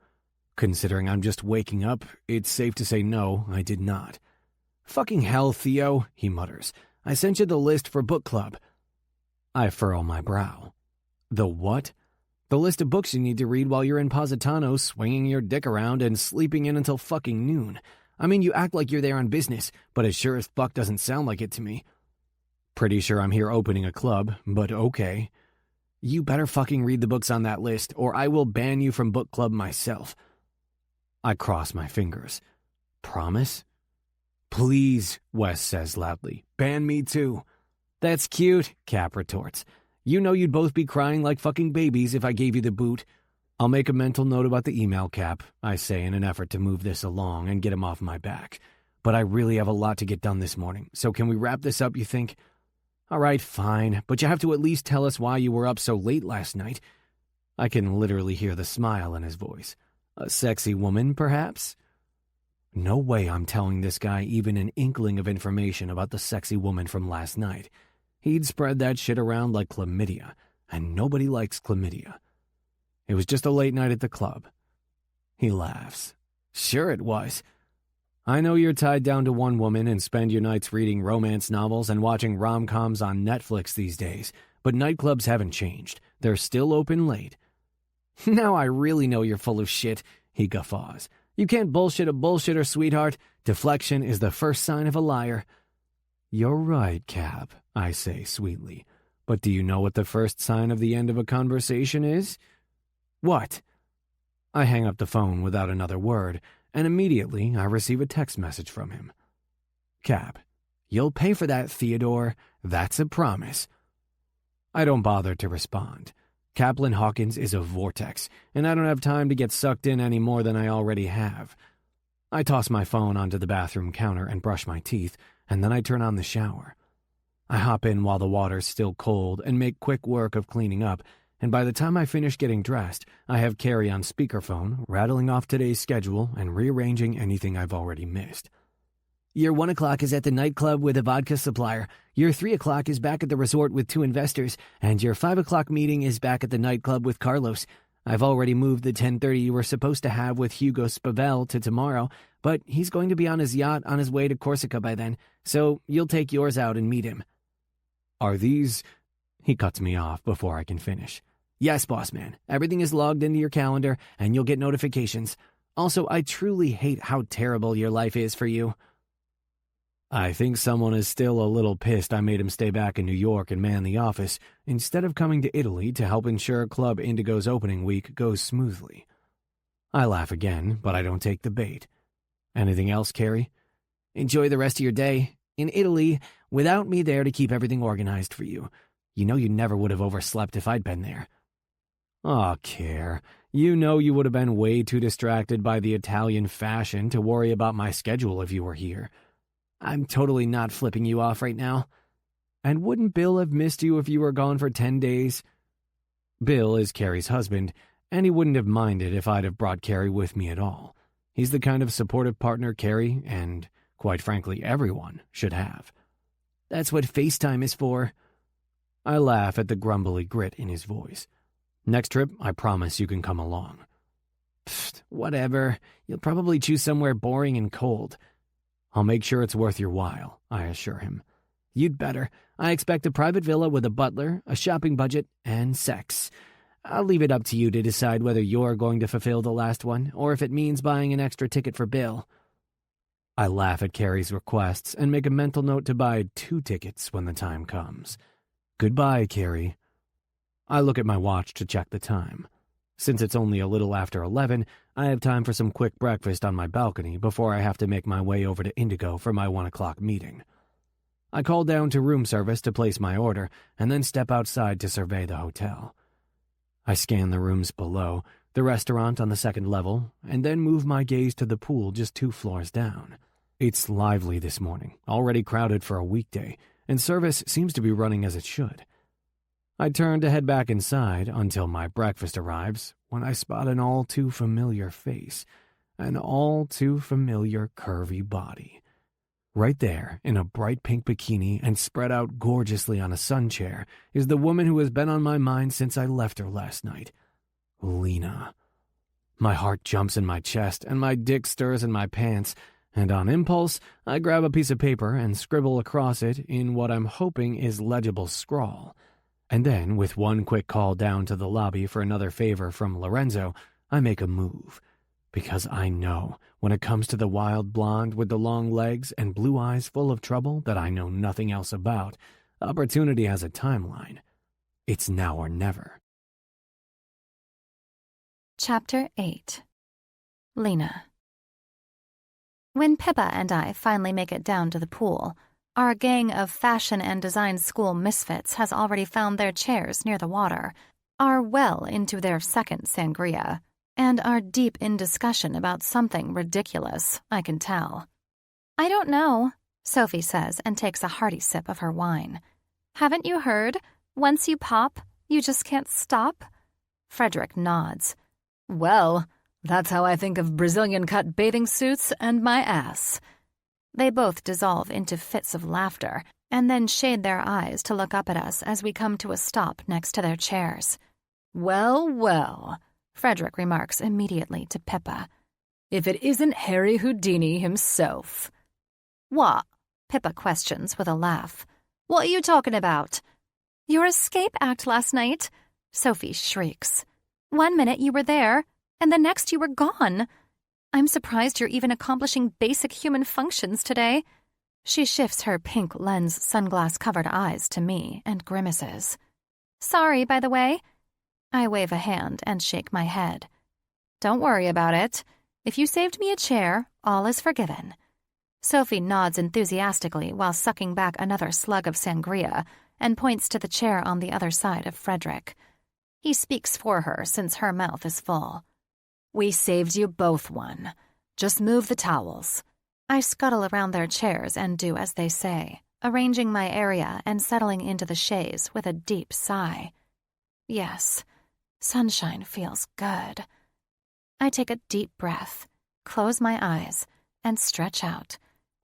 Considering I'm just waking up, it's safe to say no, I did not. Fucking hell, Theo, he mutters. I sent you the list for book club. I furrow my brow. The what? The list of books you need to read while you're in Positano swinging your dick around and sleeping in until fucking noon. I mean, you act like you're there on business, but it sure as fuck doesn't sound like it to me. Pretty sure I'm here opening a club, but okay. You better fucking read the books on that list, or I will ban you from book club myself. I cross my fingers. Promise? Please, Wes says loudly. Ban me too. That's cute, Cap retorts. You know you'd both be crying like fucking babies if I gave you the boot. I'll make a mental note about the email, Cap, I say in an effort to move this along and get him off my back. But I really have a lot to get done this morning, so can we wrap this up, you think? All right, fine, but you have to at least tell us why you were up so late last night. I can literally hear the smile in his voice. A sexy woman, perhaps? No way I'm telling this guy even an inkling of information about the sexy woman from last night. He'd spread that shit around like chlamydia, and nobody likes chlamydia. It was just a late night at the club. He laughs. Sure it was. I know you're tied down to one woman and spend your nights reading romance novels and watching rom-coms on Netflix these days, but nightclubs haven't changed. They're still open late. Now I really know you're full of shit, he guffaws. You can't bullshit a bullshitter, sweetheart. Deflection is the first sign of a liar. You're right, Cap, I say sweetly. But do you know what the first sign of the end of a conversation is? What? I hang up the phone without another word, and immediately I receive a text message from him. Cap, you'll pay for that, Theodore. That's a promise. I don't bother to respond. Caplin Hawkins is a vortex, and I don't have time to get sucked in any more than I already have. I toss my phone onto the bathroom counter and brush my teeth, and then I turn on the shower. I hop in while the water's still cold and make quick work of cleaning up, and by the time I finish getting dressed, I have Carrie on speakerphone, rattling off today's schedule and rearranging anything I've already missed. Your 1 o'clock is at the nightclub with a vodka supplier. Your 3 o'clock is back at the resort with 2 investors. And your 5 o'clock meeting is back at the nightclub with Carlos. I've already moved the 10:30 you were supposed to have with Hugo Spavel to tomorrow, but he's going to be on his yacht on his way to Corsica by then, so you'll take yours out and meet him. Are these... He cuts me off before I can finish. Yes, boss man. Everything is logged into your calendar, and you'll get notifications. Also, I truly hate how terrible your life is for you. I think someone is still a little pissed I made him stay back in New York and man the office, instead of coming to Italy to help ensure Club Indigo's opening week goes smoothly. I laugh again, but I don't take the bait. Anything else, Carrie? Enjoy the rest of your day. In Italy, without me there to keep everything organized for you. You know you never would have overslept if I'd been there. Aw, Care. You know you would have been way too distracted by the Italian fashion to worry about my schedule if you were here. I'm totally not flipping you off right now. And wouldn't Bill have missed you if you were gone for 10 days? Bill is Carrie's husband, and he wouldn't have minded if I'd have brought Carrie with me at all. He's the kind of supportive partner Carrie, and quite frankly everyone, should have. That's what FaceTime is for. I laugh at the grumbly grit in his voice. Next trip, I promise you can come along. Pfft, whatever. You'll probably choose somewhere boring and cold. I'll make sure it's worth your while, I assure him. You'd better. I expect a private villa with a butler, a shopping budget, and sex. I'll leave it up to you to decide whether you're going to fulfill the last one, or if it means buying an extra ticket for Bill. I laugh at Carrie's requests and make a mental note to buy 2 tickets when the time comes. Goodbye, Carrie. I look at my watch to check the time. Since it's only a little after 11, I have time for some quick breakfast on my balcony before I have to make my way over to Indigo for my 1 o'clock meeting. I call down to room service to place my order and then step outside to survey the hotel. I scan the rooms below, the restaurant on the 2nd level, and then move my gaze to the pool just 2 floors down. It's lively this morning, already crowded for a weekday, and service seems to be running as it should. I turn to head back inside until my breakfast arrives when I spot an all-too-familiar face, an all-too-familiar curvy body. Right there, in a bright pink bikini and spread out gorgeously on a sun chair, is the woman who has been on my mind since I left her last night. Lena. My heart jumps in my chest and my dick stirs in my pants, and on impulse, I grab a piece of paper and scribble across it in what I'm hoping is legible scrawl. And then, with one quick call down to the lobby for another favor from Lorenzo, I make a move. Because I know, when it comes to the wild blonde with the long legs and blue eyes full of trouble that I know nothing else about, opportunity has a timeline. It's now or never. Chapter 8. Lena. When Pippa and I finally make it down to the pool, our gang of fashion and design school misfits has already found their chairs near the water. are well into their second sangria and are deep in discussion about something ridiculous, I can tell. "I don't know," Sophie says and takes a hearty sip of her wine. "Haven't you heard? Once you pop, you just can't stop?" Frederick nods. "Well, that's how I think of Brazilian-cut bathing suits and my ass." They both dissolve into fits of laughter and then shade their eyes to look up at us as we come to a stop next to their chairs. "Well, well," Frederick remarks immediately to Pippa. "If it isn't Harry Houdini himself." "What?" Pippa questions with a laugh. "What are you talking about?" "Your escape act last night," Sophie shrieks. "One minute you were there, and the next you were gone. I'm surprised you're even accomplishing basic human functions today." She shifts her pink lens sunglass-covered eyes to me and grimaces. "Sorry, by the way." I wave a hand and shake my head. "Don't worry about it. If you saved me a chair, all is forgiven." Sophie nods enthusiastically while sucking back another slug of sangria and points to the chair on the other side of Frederick. He speaks for her since her mouth is full. "We saved you both one. Just move the towels." I scuttle around their chairs and do as they say, arranging my area and settling into the chaise with a deep sigh. Yes, sunshine feels good. I take a deep breath, close my eyes, and stretch out,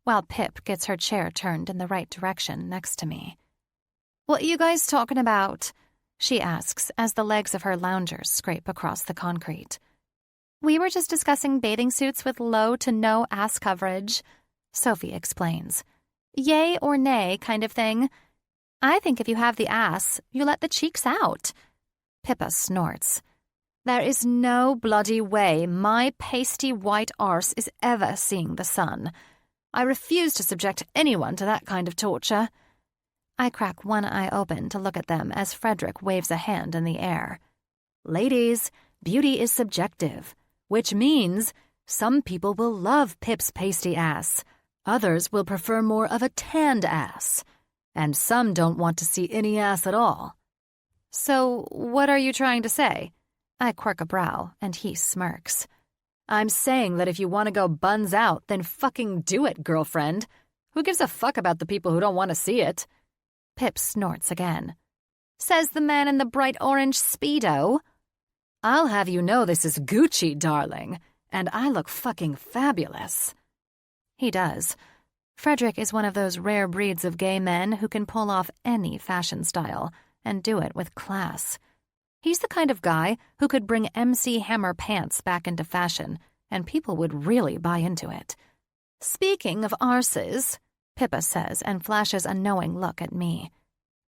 while Pip gets her chair turned in the right direction next to me. "What are you guys talking about?" she asks as the legs of her loungers scrape across the concrete. "We were just discussing bathing suits with low to no ass coverage," Sophie explains. "Yay or nay kind of thing. I think if you have the ass, you let the cheeks out." Pippa snorts. "There is no bloody way my pasty white arse is ever seeing the sun. I refuse to subject anyone to that kind of torture." I crack one eye open to look at them as Frederick waves a hand in the air. "Ladies, beauty is subjective, which means some people will love Pip's pasty ass, others will prefer more of a tanned ass, and some don't want to see any ass at all." "So what are you trying to say?" I quirk a brow, and he smirks. "I'm saying that if you want to go buns out, then fucking do it, girlfriend. Who gives a fuck about the people who don't want to see it?" Pip snorts again. "Says the man in the bright orange Speedo." "I'll have you know this is Gucci, darling, and I look fucking fabulous." He does. Frederick is one of those rare breeds of gay men who can pull off any fashion style and do it with class. He's the kind of guy who could bring MC Hammer pants back into fashion, and people would really buy into it. "Speaking of arses," Pippa says and flashes a knowing look at me.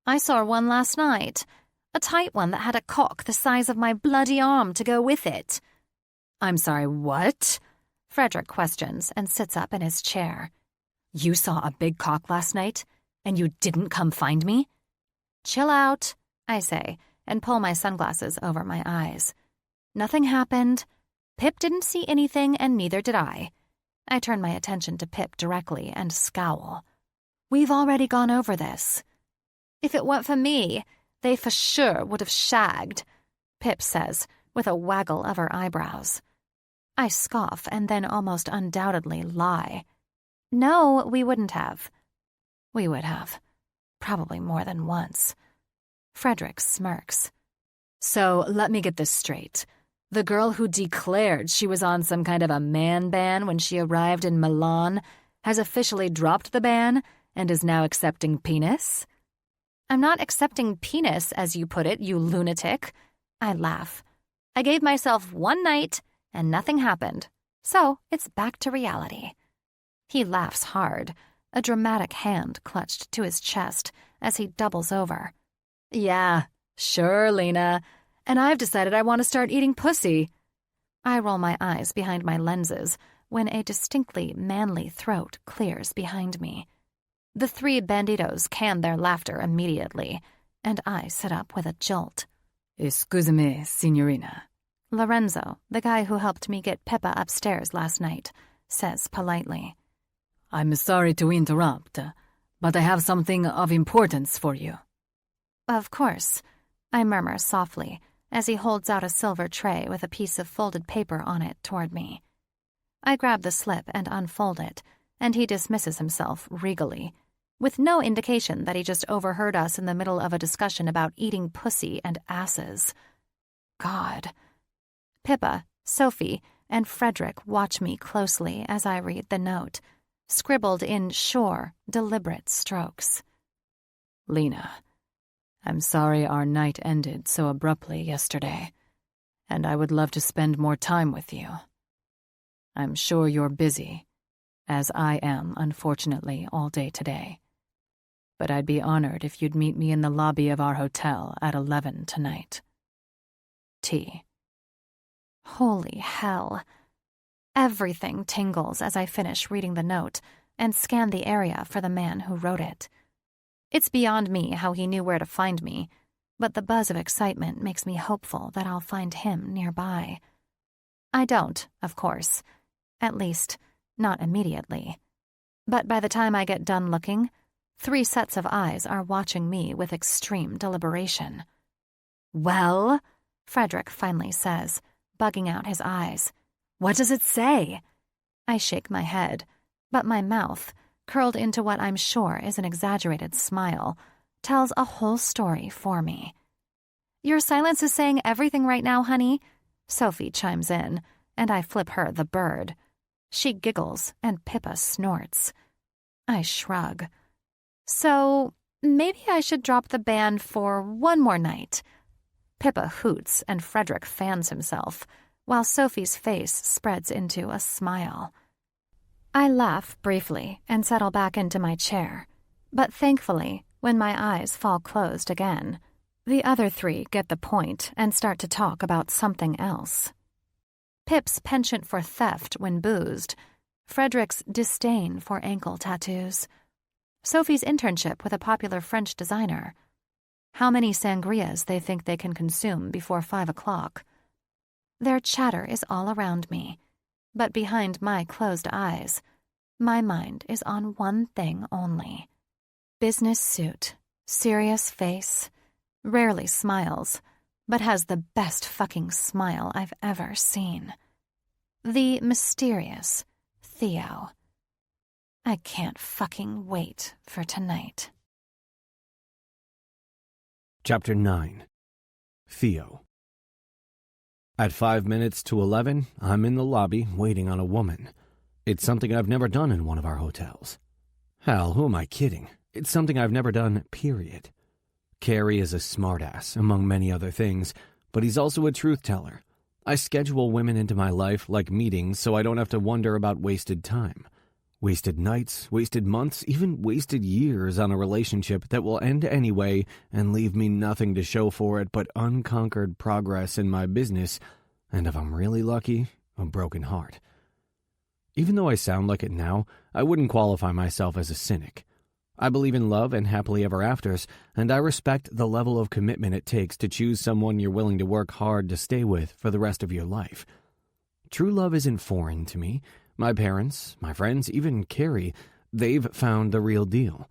"I saw one last night. A tight one that had a cock the size of my bloody arm to go with it." "I'm sorry, what?" Frederick questions and sits up in his chair. "You saw a big cock last night, and you didn't come find me?" "Chill out," I say, and pull my sunglasses over my eyes. "Nothing happened. Pip didn't see anything, and neither did I." I turn my attention to Pip directly and scowl. "We've already gone over this." "If it weren't for me, they for sure would have shagged," Pip says, with a waggle of her eyebrows. I scoff and then almost undoubtedly lie. "No, we wouldn't have." "We would have. Probably more than once." Frederick smirks. "So, let me get this straight. The girl who declared she was on some kind of a man ban when she arrived in Milan has officially dropped the ban and is now accepting penis?" "I'm not accepting penis, as you put it, you lunatic." I laugh. "I gave myself one night, and nothing happened. So it's back to reality." He laughs hard, a dramatic hand clutched to his chest as he doubles over. "Yeah, sure, Lena. And I've decided I want to start eating pussy." I roll my eyes behind my lenses when a distinctly manly throat clears behind me. The three banditos can their laughter immediately, and I sit up with a jolt. "Excuse me, signorina." Lorenzo, the guy who helped me get Pippa upstairs last night, says politely. "I'm sorry to interrupt, but I have something of importance for you." "Of course," I murmur softly as he holds out a silver tray with a piece of folded paper on it toward me. I grab the slip and unfold it, and he dismisses himself regally, with no indication that he just overheard us in the middle of a discussion about eating pussy and asses. God. Pippa, Sophie, and Frederick watch me closely as I read the note, scribbled in sure, deliberate strokes. Lena, I'm sorry our night ended so abruptly yesterday, and I would love to spend more time with you. I'm sure you're busy, as I am, unfortunately, all day today. But I'd be honored if you'd meet me in the lobby of our hotel at 11 tonight. T. Holy hell. Everything tingles as I finish reading the note and scan the area for the man who wrote it. It's beyond me how he knew where to find me, but the buzz of excitement makes me hopeful that I'll find him nearby. I don't, of course. At least, not immediately. But by the time I get done looking, 3 sets of eyes are watching me with extreme deliberation. Well, Frederick finally says, bugging out his eyes. What does it say? I shake my head, but my mouth, curled into what I'm sure is an exaggerated smile, tells a whole story for me. Your silence is saying everything right now, honey, Sophie chimes in, and I flip her the bird. She giggles, and Pippa snorts. I shrug. So, maybe I should drop the band for one more night. Pippa hoots, and Frederick fans himself, while Sophie's face spreads into a smile. I laugh briefly and settle back into my chair, but thankfully, when my eyes fall closed again, the other 3 get the point and start to talk about something else. Pip's penchant for theft when boozed, Frederick's disdain for ankle tattoos, Sophie's internship with a popular French designer, how many sangrias they think they can consume before 5 o'clock. Their chatter is all around me, but behind my closed eyes, my mind is on one thing only. Business suit, serious face, rarely smiles, but has the best fucking smile I've ever seen. The mysterious Theo. I can't fucking wait for tonight. Chapter 9. Theo. At 5 minutes to 11, I'm in the lobby waiting on a woman. It's something I've never done in one of our hotels. Hell, who am I kidding? It's something I've never done, period. Carrie is a smartass, among many other things, but he's also a truth-teller. I schedule women into my life like meetings so I don't have to wonder about wasted time. Wasted nights, wasted months, even wasted years on a relationship that will end anyway and leave me nothing to show for it but unconquered progress in my business, and if I'm really lucky, a broken heart. Even though I sound like it now, I wouldn't qualify myself as a cynic. I believe in love and happily ever afters, and I respect the level of commitment it takes to choose someone you're willing to work hard to stay with for the rest of your life. True love isn't foreign to me. My parents, my friends, even Carrie, they've found the real deal.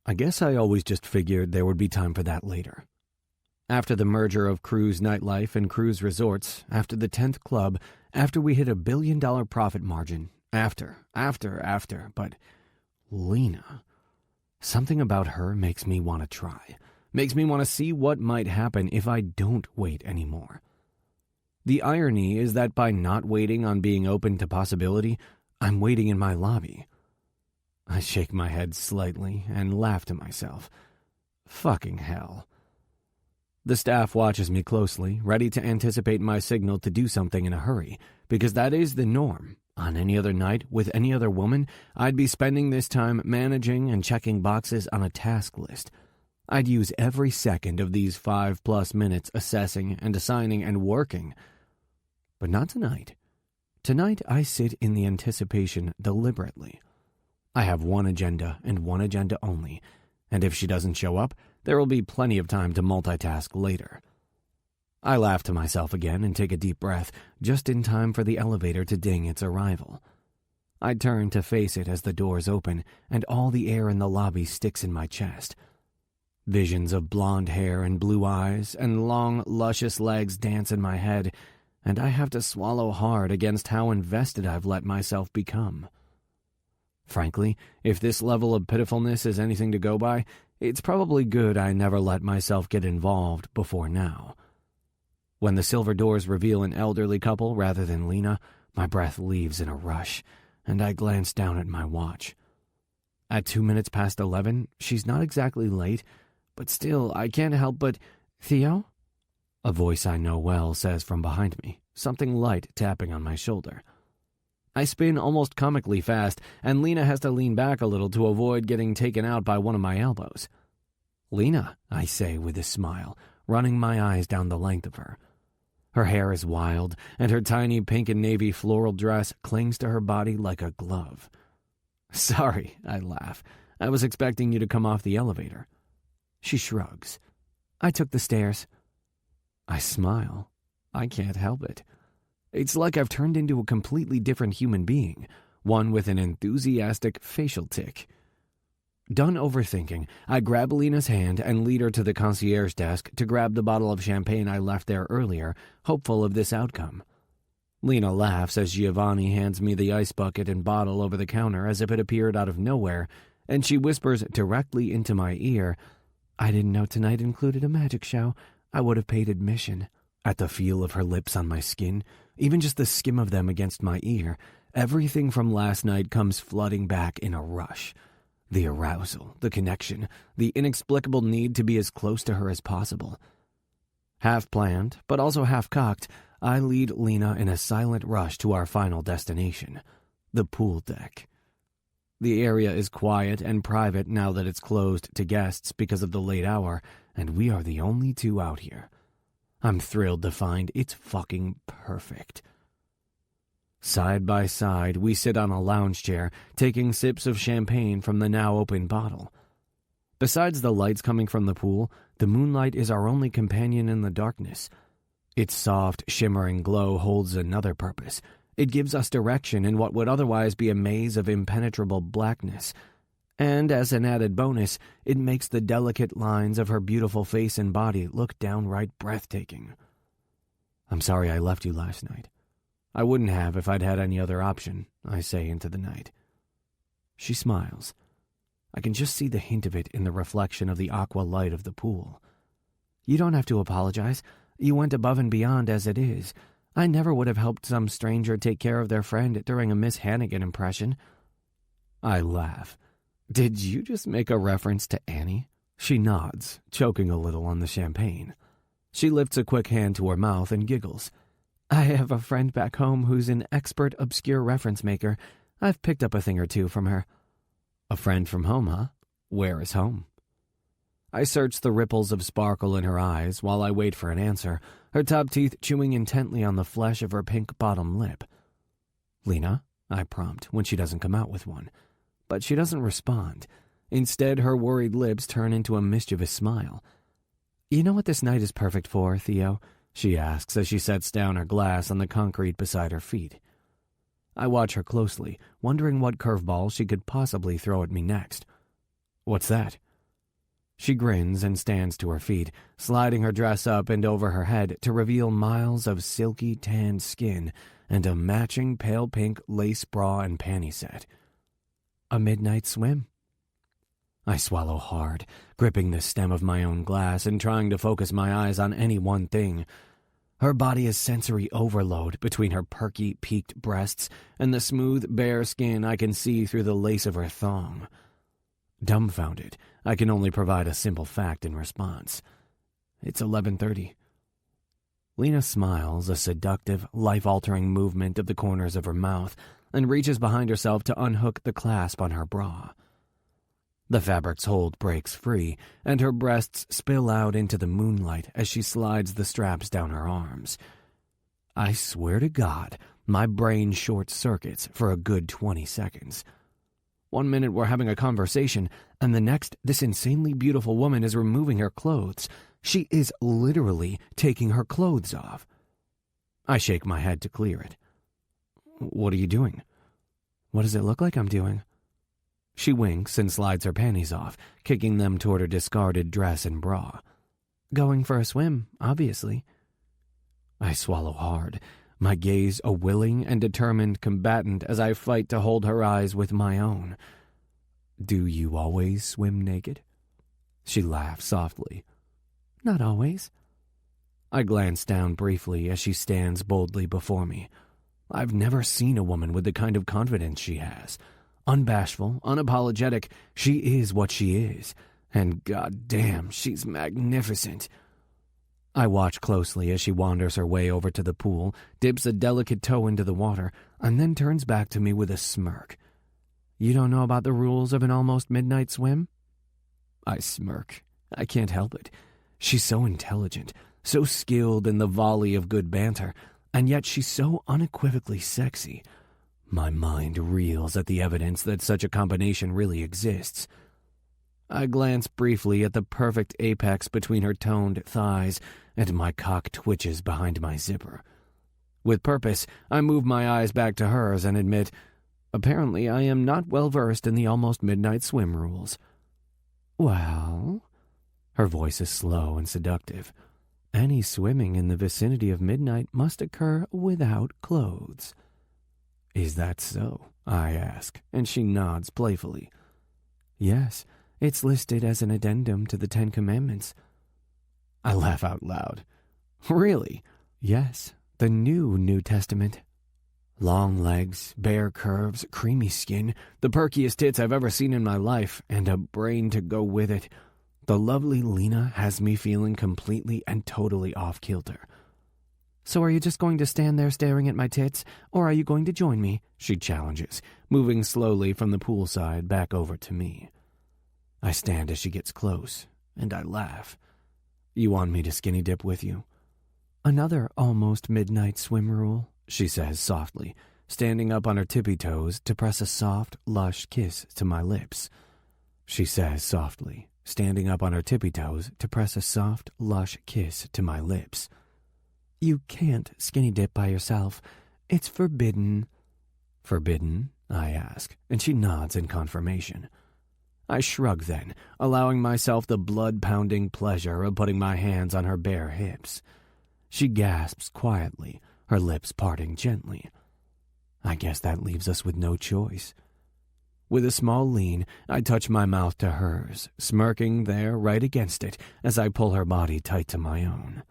I guess I always just figured there would be time for that later. After the merger of Cruz Nightlife and Cruz Resorts, after the 10th club, after we hit $1 billion profit margin, after, but Lena... Something about her makes me want to try, makes me want to see what might happen if I don't wait anymore. The irony is that by not waiting on being open to possibility, I'm waiting in my lobby. I shake my head slightly and laugh to myself. Fucking hell. The staff watches me closely, ready to anticipate my signal to do something in a hurry, because that is the norm. On any other night, with any other woman, I'd be spending this time managing and checking boxes on a task list. I'd use every second of these 5+ minutes assessing and assigning and working. But not tonight. Tonight, I sit in the anticipation deliberately. I have one agenda and one agenda only, and if she doesn't show up, there will be plenty of time to multitask later. I laugh to myself again and take a deep breath, just in time for the elevator to ding its arrival. I turn to face it as the doors open, and all the air in the lobby sticks in my chest. Visions of blonde hair and blue eyes and long, luscious legs dance in my head, and I have to swallow hard against how invested I've let myself become. Frankly, if this level of pitifulness is anything to go by, it's probably good I never let myself get involved before now. When the silver doors reveal an elderly couple rather than Lena, my breath leaves in a rush, and I glance down at my watch. At 2 minutes past 11, she's not exactly late, but still, I can't help but, "Theo?" A voice I know well says from behind me, something light tapping on my shoulder. I spin almost comically fast, and Lena has to lean back a little to avoid getting taken out by one of my elbows. "Lena," I say with a smile, running my eyes down the length of her. Her hair is wild, and her tiny pink and navy floral dress clings to her body like a glove. "Sorry," I laugh. "I was expecting you to come off the elevator." She shrugs. "I took the stairs." I smile. I can't help it. It's like I've turned into a completely different human being, one with an enthusiastic facial tic. Done overthinking, I grab Lena's hand and lead her to the concierge desk to grab the bottle of champagne I left there earlier, hopeful of this outcome. Lena laughs as Giovanni hands me the ice bucket and bottle over the counter as if it appeared out of nowhere, and she whispers directly into my ear, "I didn't know tonight included a magic show. I would have paid admission." At the feel of her lips on my skin, even just the skim of them against my ear, everything from last night comes flooding back in a rush. The arousal, the connection, the inexplicable need to be as close to her as possible. Half planned, but also half cocked, I lead Lena in a silent rush to our final destination, the pool deck. The area is quiet and private now that it's closed to guests because of the late hour, and we are the only two out here. I'm thrilled to find it's fucking perfect. Side by side, we sit on a lounge chair, taking sips of champagne from the now open bottle. Besides the lights coming from the pool, the moonlight is our only companion in the darkness. Its soft, shimmering glow holds another purpose. It gives us direction in what would otherwise be a maze of impenetrable blackness. And as an added bonus, it makes the delicate lines of her beautiful face and body look downright breathtaking. "I'm sorry I left you last night. I wouldn't have if I'd had any other option," I say into the night. She smiles. I can just see the hint of it in the reflection of the aqua light of the pool. "You don't have to apologize. You went above and beyond as it is. I never would have helped some stranger take care of their friend during a Miss Hannigan impression." I laugh. "Did you just make a reference to Annie?" She nods, choking a little on the champagne. She lifts a quick hand to her mouth and giggles. "I have a friend back home who's an expert obscure reference maker. I've picked up a thing or two from her." "A friend from home, huh? Where is home?" I search the ripples of sparkle in her eyes while I wait for an answer, her top teeth chewing intently on the flesh of her pink bottom lip. "Lena?" I prompt when she doesn't come out with one. But she doesn't respond. Instead, her worried lips turn into a mischievous smile. "You know what this night is perfect for, Theo?" she asks as she sets down her glass on the concrete beside her feet. I watch her closely, wondering what curveball she could possibly throw at me next. "What's that?" She grins and stands to her feet, sliding her dress up and over her head to reveal miles of silky tanned skin and a matching pale pink lace bra and panty set. "A midnight swim." I swallow hard, gripping the stem of my own glass and trying to focus my eyes on any one thing. Her body is sensory overload between her perky, peaked breasts and the smooth, bare skin I can see through the lace of her thong. Dumbfounded, I can only provide a simple fact in response. It's 11:30. Lena smiles, a seductive, life-altering movement of the corners of her mouth, and reaches behind herself to unhook the clasp on her bra. The fabric's hold breaks free, and her breasts spill out into the moonlight as she slides the straps down her arms. I swear to God, my brain short-circuits for a good 20 seconds. 1 minute we're having a conversation, and the next this insanely beautiful woman is removing her clothes. She is literally taking her clothes off. I shake my head to clear it. "What are you doing?" "What does it look like I'm doing?" She winks and slides her panties off, kicking them toward her discarded dress and bra. Going for a swim, obviously. I swallow hard, my gaze a willing and determined combatant as I fight to hold her eyes with my own. Do you always swim naked? She laughs softly. Not always. I glance down briefly as she stands boldly before me. I've never seen a woman with the kind of confidence she has. Unbashful, unapologetic, she is what she is. And goddamn, she's magnificent. I watch closely as she wanders her way over to the pool, dips a delicate toe into the water, and then turns back to me with a smirk. You don't know about the rules of an almost midnight swim? I smirk. I can't help it. She's so intelligent, so skilled in the volley of good banter, and yet she's so unequivocally sexy. My mind reels at the evidence that such a combination really exists. I glance briefly at the perfect apex between her toned thighs, and my cock twitches behind my zipper. With purpose, I move my eyes back to hers and admit, apparently I am not well versed in the almost midnight swim rules. Well, her voice is slow and seductive. Any swimming in the vicinity of midnight must occur without clothes. Is that so? I ask, and she nods playfully. Yes, it's listed as an addendum to the 10 Commandments. I laugh out loud. Really? Yes, the New Testament. Long legs, bare curves, creamy skin, the perkiest tits I've ever seen in my life, and a brain to go with it. The lovely Lena has me feeling completely and totally off-kilter. So are you just going to stand there staring at my tits, or are you going to join me? She challenges, moving slowly from the poolside back over to me. I stand as she gets close, and I laugh. You want me to skinny dip with you? Another almost midnight swim rule, she says softly, standing up on her tippy toes to press a soft, lush kiss to my lips. She says softly, standing up on her tippy toes to press a soft, lush kiss to my lips. You can't skinny dip by yourself. It's forbidden. Forbidden? I ask, and she nods in confirmation. I shrug then, allowing myself the blood-pounding pleasure of putting my hands on her bare hips. She gasps quietly, her lips parting gently. I guess that leaves us with no choice. With a small lean, I touch my mouth to hers, smirking there right against it as I pull her body tight to my own.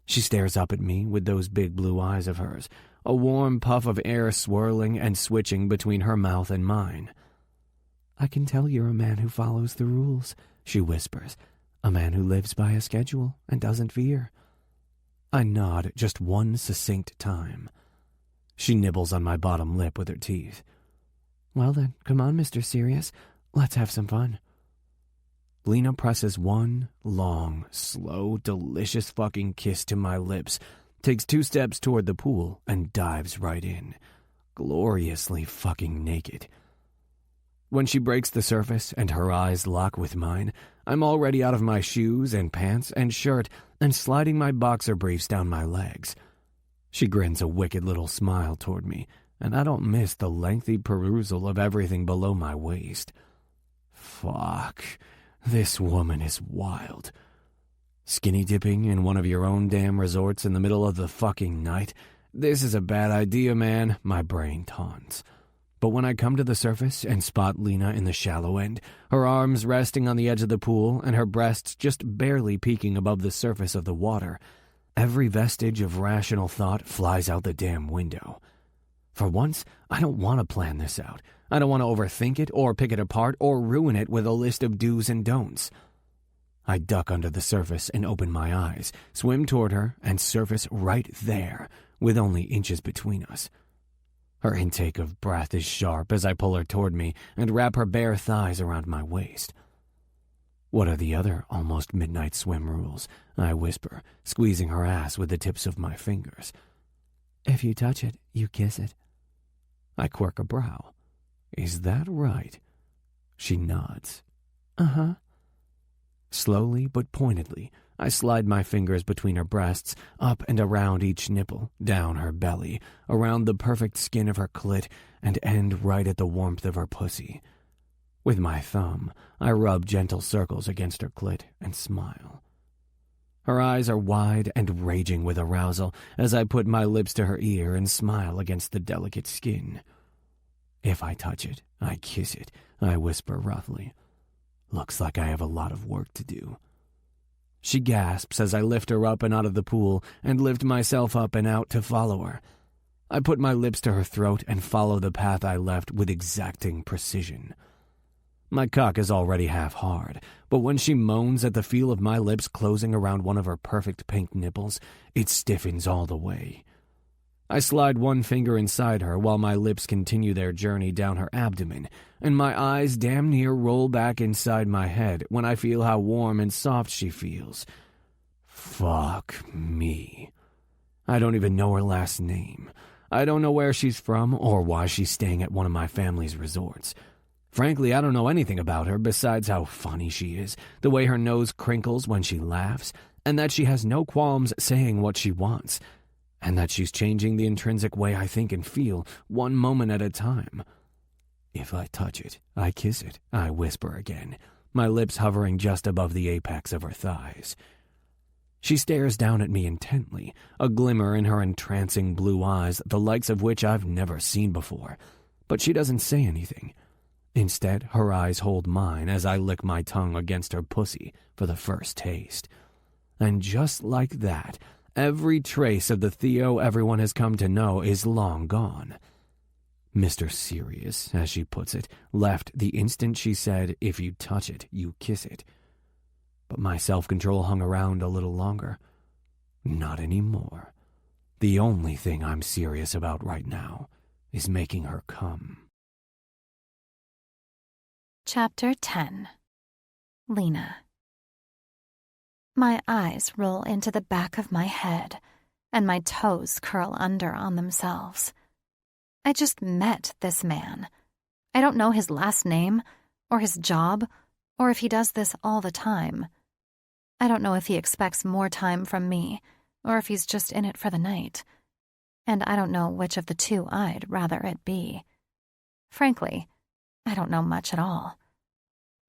She stares up at me with those big blue eyes of hers, a warm puff of air swirling and switching between her mouth and mine. I can tell you're a man who follows the rules, she whispers, a man who lives by a schedule and doesn't veer. I nod just one succinct time. She nibbles on my bottom lip with her teeth. Well then, come on, Mr. Serious. Let's have some fun. Lena presses one long, slow, delicious fucking kiss to my lips, takes 2 steps toward the pool, and dives right in, gloriously fucking naked. When she breaks the surface and her eyes lock with mine, I'm already out of my shoes and pants and shirt and sliding my boxer briefs down my legs. She grins a wicked little smile toward me, and I don't miss the lengthy perusal of everything below my waist. Fuck. This woman is wild. Skinny dipping in one of your own damn resorts in the middle of the fucking night? This is a bad idea, man, my brain taunts. But when I come to the surface and spot Lena in the shallow end, her arms resting on the edge of the pool and her breasts just barely peeking above the surface of the water, every vestige of rational thought flies out the damn window. For once, I don't want to plan this out. I don't want to overthink it or pick it apart or ruin it with a list of do's and don'ts. I duck under the surface and open my eyes, swim toward her, and surface right there, with only inches between us. Her intake of breath is sharp as I pull her toward me and wrap her bare thighs around my waist. What are the other almost midnight swim rules? I whisper, squeezing her ass with the tips of my fingers. If you touch it, you kiss it. I quirk a brow. Is that right? She nods. Uh-huh. Slowly but pointedly, I slide my fingers between her breasts, up and around each nipple, down her belly, around the perfect skin of her clit, and end right at the warmth of her pussy. With my thumb, I rub gentle circles against her clit and smile. Her eyes are wide and raging with arousal as I put my lips to her ear and smile against the delicate skin. If I touch it, I kiss it, I whisper roughly. Looks like I have a lot of work to do. She gasps as I lift her up and out of the pool and lift myself up and out to follow her. I put my lips to her throat and follow the path I left with exacting precision. My cock is already half hard, but when she moans at the feel of my lips closing around one of her perfect pink nipples, it stiffens all the way. I slide one finger inside her while my lips continue their journey down her abdomen, and my eyes damn near roll back inside my head when I feel how warm and soft she feels. Fuck me. I don't even know her last name. I don't know where she's from or why she's staying at one of my family's resorts. Frankly, I don't know anything about her besides how funny she is, the way her nose crinkles when she laughs, and that she has no qualms saying what she wants, and that she's changing the intrinsic way I think and feel, one moment at a time. If I touch it, I kiss it, I whisper again, my lips hovering just above the apex of her thighs. She stares down at me intently, a glimmer in her entrancing blue eyes, the likes of which I've never seen before, but she doesn't say anything. Instead, her eyes hold mine as I lick my tongue against her pussy for the first taste. And just like that, every trace of the Theo everyone has come to know is long gone. Mr. Serious, as she puts it, left the instant she said, "If you touch it, you kiss it." But my self-control hung around a little longer. Not anymore. The only thing I'm serious about right now is making her come. Chapter 10. Lena. My eyes roll into the back of my head, and my toes curl under on themselves. I just met this man. I don't know his last name, or his job, or if he does this all the time. I don't know if he expects more time from me, or if he's just in it for the night. And I don't know which of the two I'd rather it be. Frankly, I don't know much at all.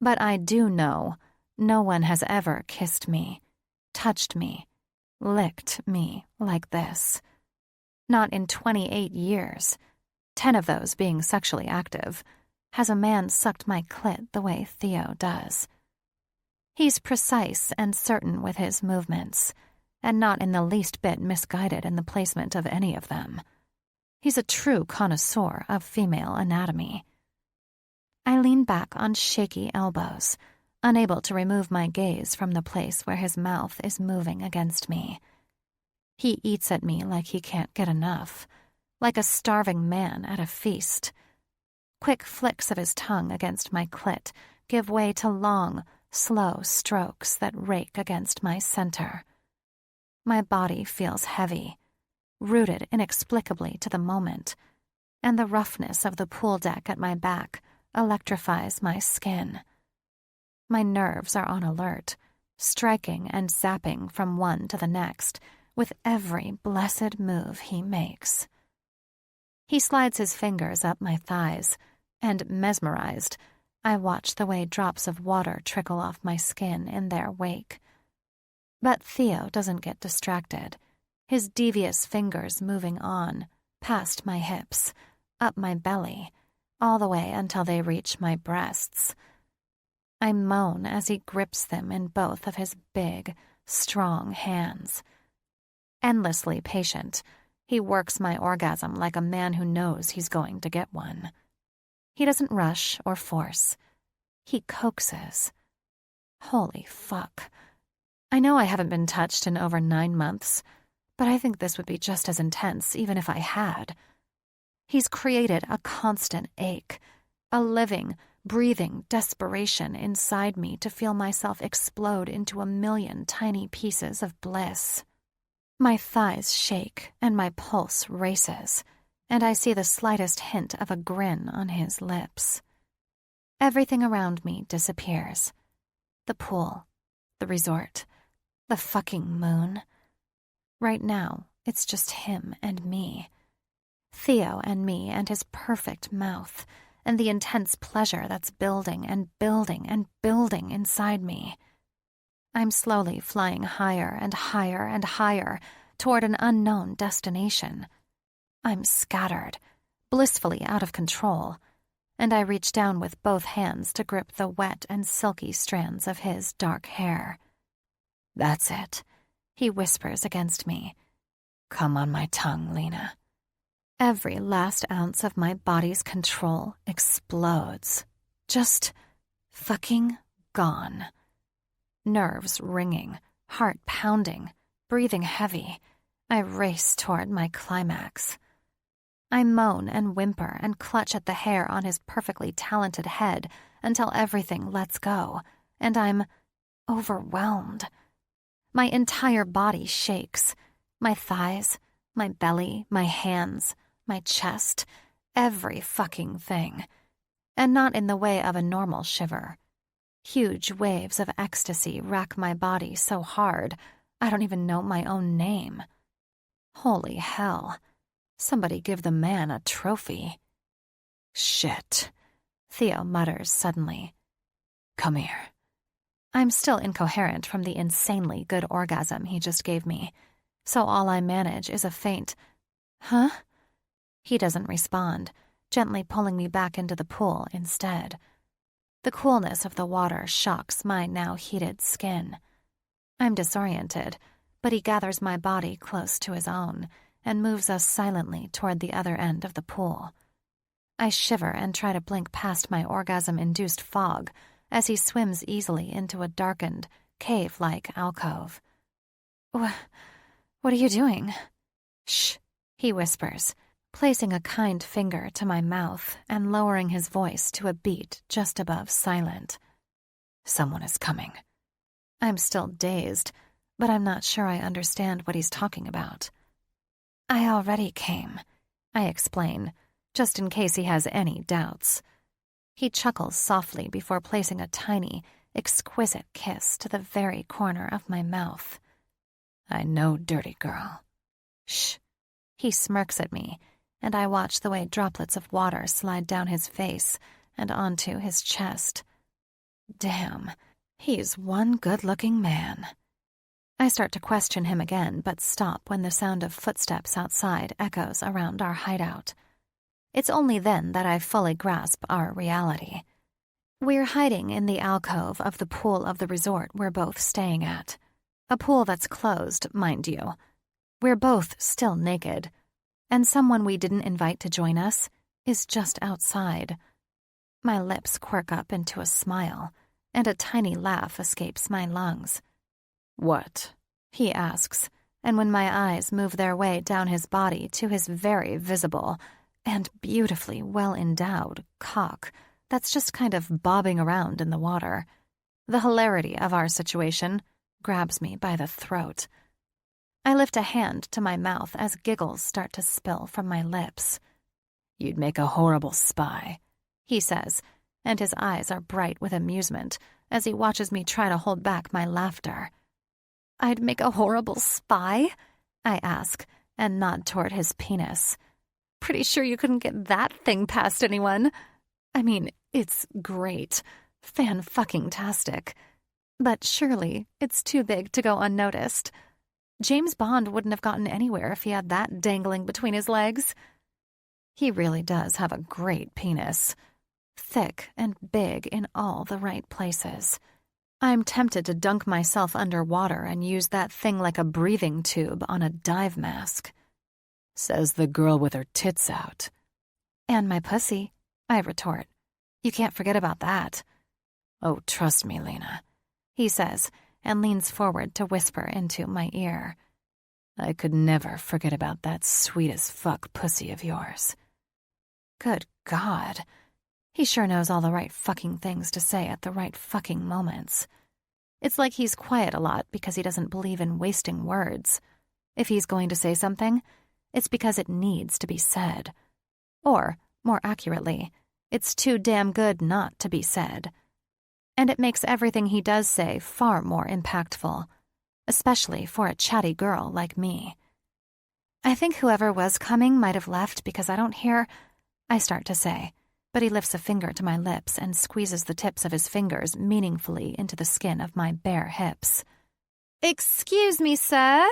But I do know no one has ever kissed me, touched me, licked me like this. Not in 28 years, 10 of those being sexually active, has a man sucked my clit the way Theo does. He's precise and certain with his movements, and not in the least bit misguided in the placement of any of them. He's a true connoisseur of female anatomy. I lean back on shaky elbows, unable to remove my gaze from the place where his mouth is moving against me. He eats at me like he can't get enough, like a starving man at a feast. Quick flicks of his tongue against my clit give way to long, slow strokes that rake against my center. My body feels heavy, rooted inexplicably to the moment, and the roughness of the pool deck at my back electrifies my skin. My nerves are on alert, striking and zapping from one to the next with every blessed move he makes. He slides his fingers up my thighs, and mesmerized, I watch the way drops of water trickle off my skin in their wake. But Theo doesn't get distracted, his devious fingers moving on, past my hips, up my belly, all the way until they reach my breasts. I moan as he grips them in both of his big, strong hands. Endlessly patient, he works my orgasm like a man who knows he's going to get one. He doesn't rush or force. He coaxes. Holy fuck. I know I haven't been touched in over 9 months, but I think this would be just as intense even if I had. He's created a constant ache, a living, breathing desperation inside me to feel myself explode into a million tiny pieces of bliss. My thighs shake and my pulse races, and I see the slightest hint of a grin on his lips. Everything around me disappears. The pool, the resort, the fucking moon. Right now, it's just him and me. Theo and me and his perfect mouth, and the intense pleasure that's building and building and building inside me. I'm slowly flying higher and higher and higher toward an unknown destination. I'm scattered, blissfully out of control, and I reach down with both hands to grip the wet and silky strands of his dark hair. "That's it," he whispers against me. "Come on my tongue, Lena." Every last ounce of my body's control explodes. Just fucking gone. Nerves ringing, heart pounding, breathing heavy, I race toward my climax. I moan and whimper and clutch at the hair on his perfectly talented head until everything lets go, and I'm overwhelmed. My entire body shakes. My thighs, my belly, my hands, my chest, every fucking thing. And not in the way of a normal shiver. Huge waves of ecstasy rack my body so hard, I don't even know my own name. Holy hell. Somebody give the man a trophy. "Shit," Theo mutters suddenly. "Come here." I'm still incoherent from the insanely good orgasm he just gave me, so all I manage is a faint, "Huh?" He doesn't respond, gently pulling me back into the pool instead. The coolness of the water shocks my now heated skin. I'm disoriented, but he gathers my body close to his own and moves us silently toward the other end of the pool. I shiver and try to blink past my orgasm-induced fog as he swims easily into a darkened, cave-like alcove. What are you doing?" "Shh," he whispers, placing a kind finger to my mouth and lowering his voice to a beat just above silent. "Someone is coming." I'm still dazed, but I'm not sure I understand what he's talking about. "I already came," I explain, just in case he has any doubts. He chuckles softly before placing a tiny, exquisite kiss to the very corner of my mouth. "I know, dirty girl." "Shh." He smirks at me, and I watch the way droplets of water slide down his face and onto his chest. Damn, he's one good-looking man. I start to question him again, but stop when the sound of footsteps outside echoes around our hideout. It's only then that I fully grasp our reality. We're hiding in the alcove of the pool of the resort we're both staying at. A pool that's closed, mind you. We're both still naked, and someone we didn't invite to join us is just outside. My lips quirk up into a smile, and a tiny laugh escapes my lungs. "What?" he asks, and when my eyes move their way down his body to his very visible and beautifully well-endowed cock that's just kind of bobbing around in the water, the hilarity of our situation grabs me by the throat. I lift a hand to my mouth as giggles start to spill from my lips. "You'd make a horrible spy," he says, and his eyes are bright with amusement as he watches me try to hold back my laughter. "I'd make a horrible spy?" I ask, and nod toward his penis. "Pretty sure you couldn't get that thing past anyone. I mean, it's great. Fan-fucking-tastic. But surely it's too big to go unnoticed. James Bond wouldn't have gotten anywhere if he had that dangling between his legs." He really does have a great penis. Thick and big in all the right places. I'm tempted to dunk myself underwater and use that thing like a breathing tube on a dive mask. Says the girl with her tits out. "And my pussy," I retort. "You can't forget about that." "Oh, trust me, Lena," he says, and leans forward to whisper into my ear. "I could never forget about that sweet-as-fuck pussy of yours." Good God. He sure knows all the right fucking things to say at the right fucking moments. It's like he's quiet a lot because he doesn't believe in wasting words. If he's going to say something, it's because it needs to be said. Or, more accurately, it's too damn good not to be said. And it makes everything he does say far more impactful, especially for a chatty girl like me. I think whoever was coming might have left because I don't hear, I start to say, but he lifts a finger to my lips and squeezes the tips of his fingers meaningfully into the skin of my bare hips. "Excuse me, sir."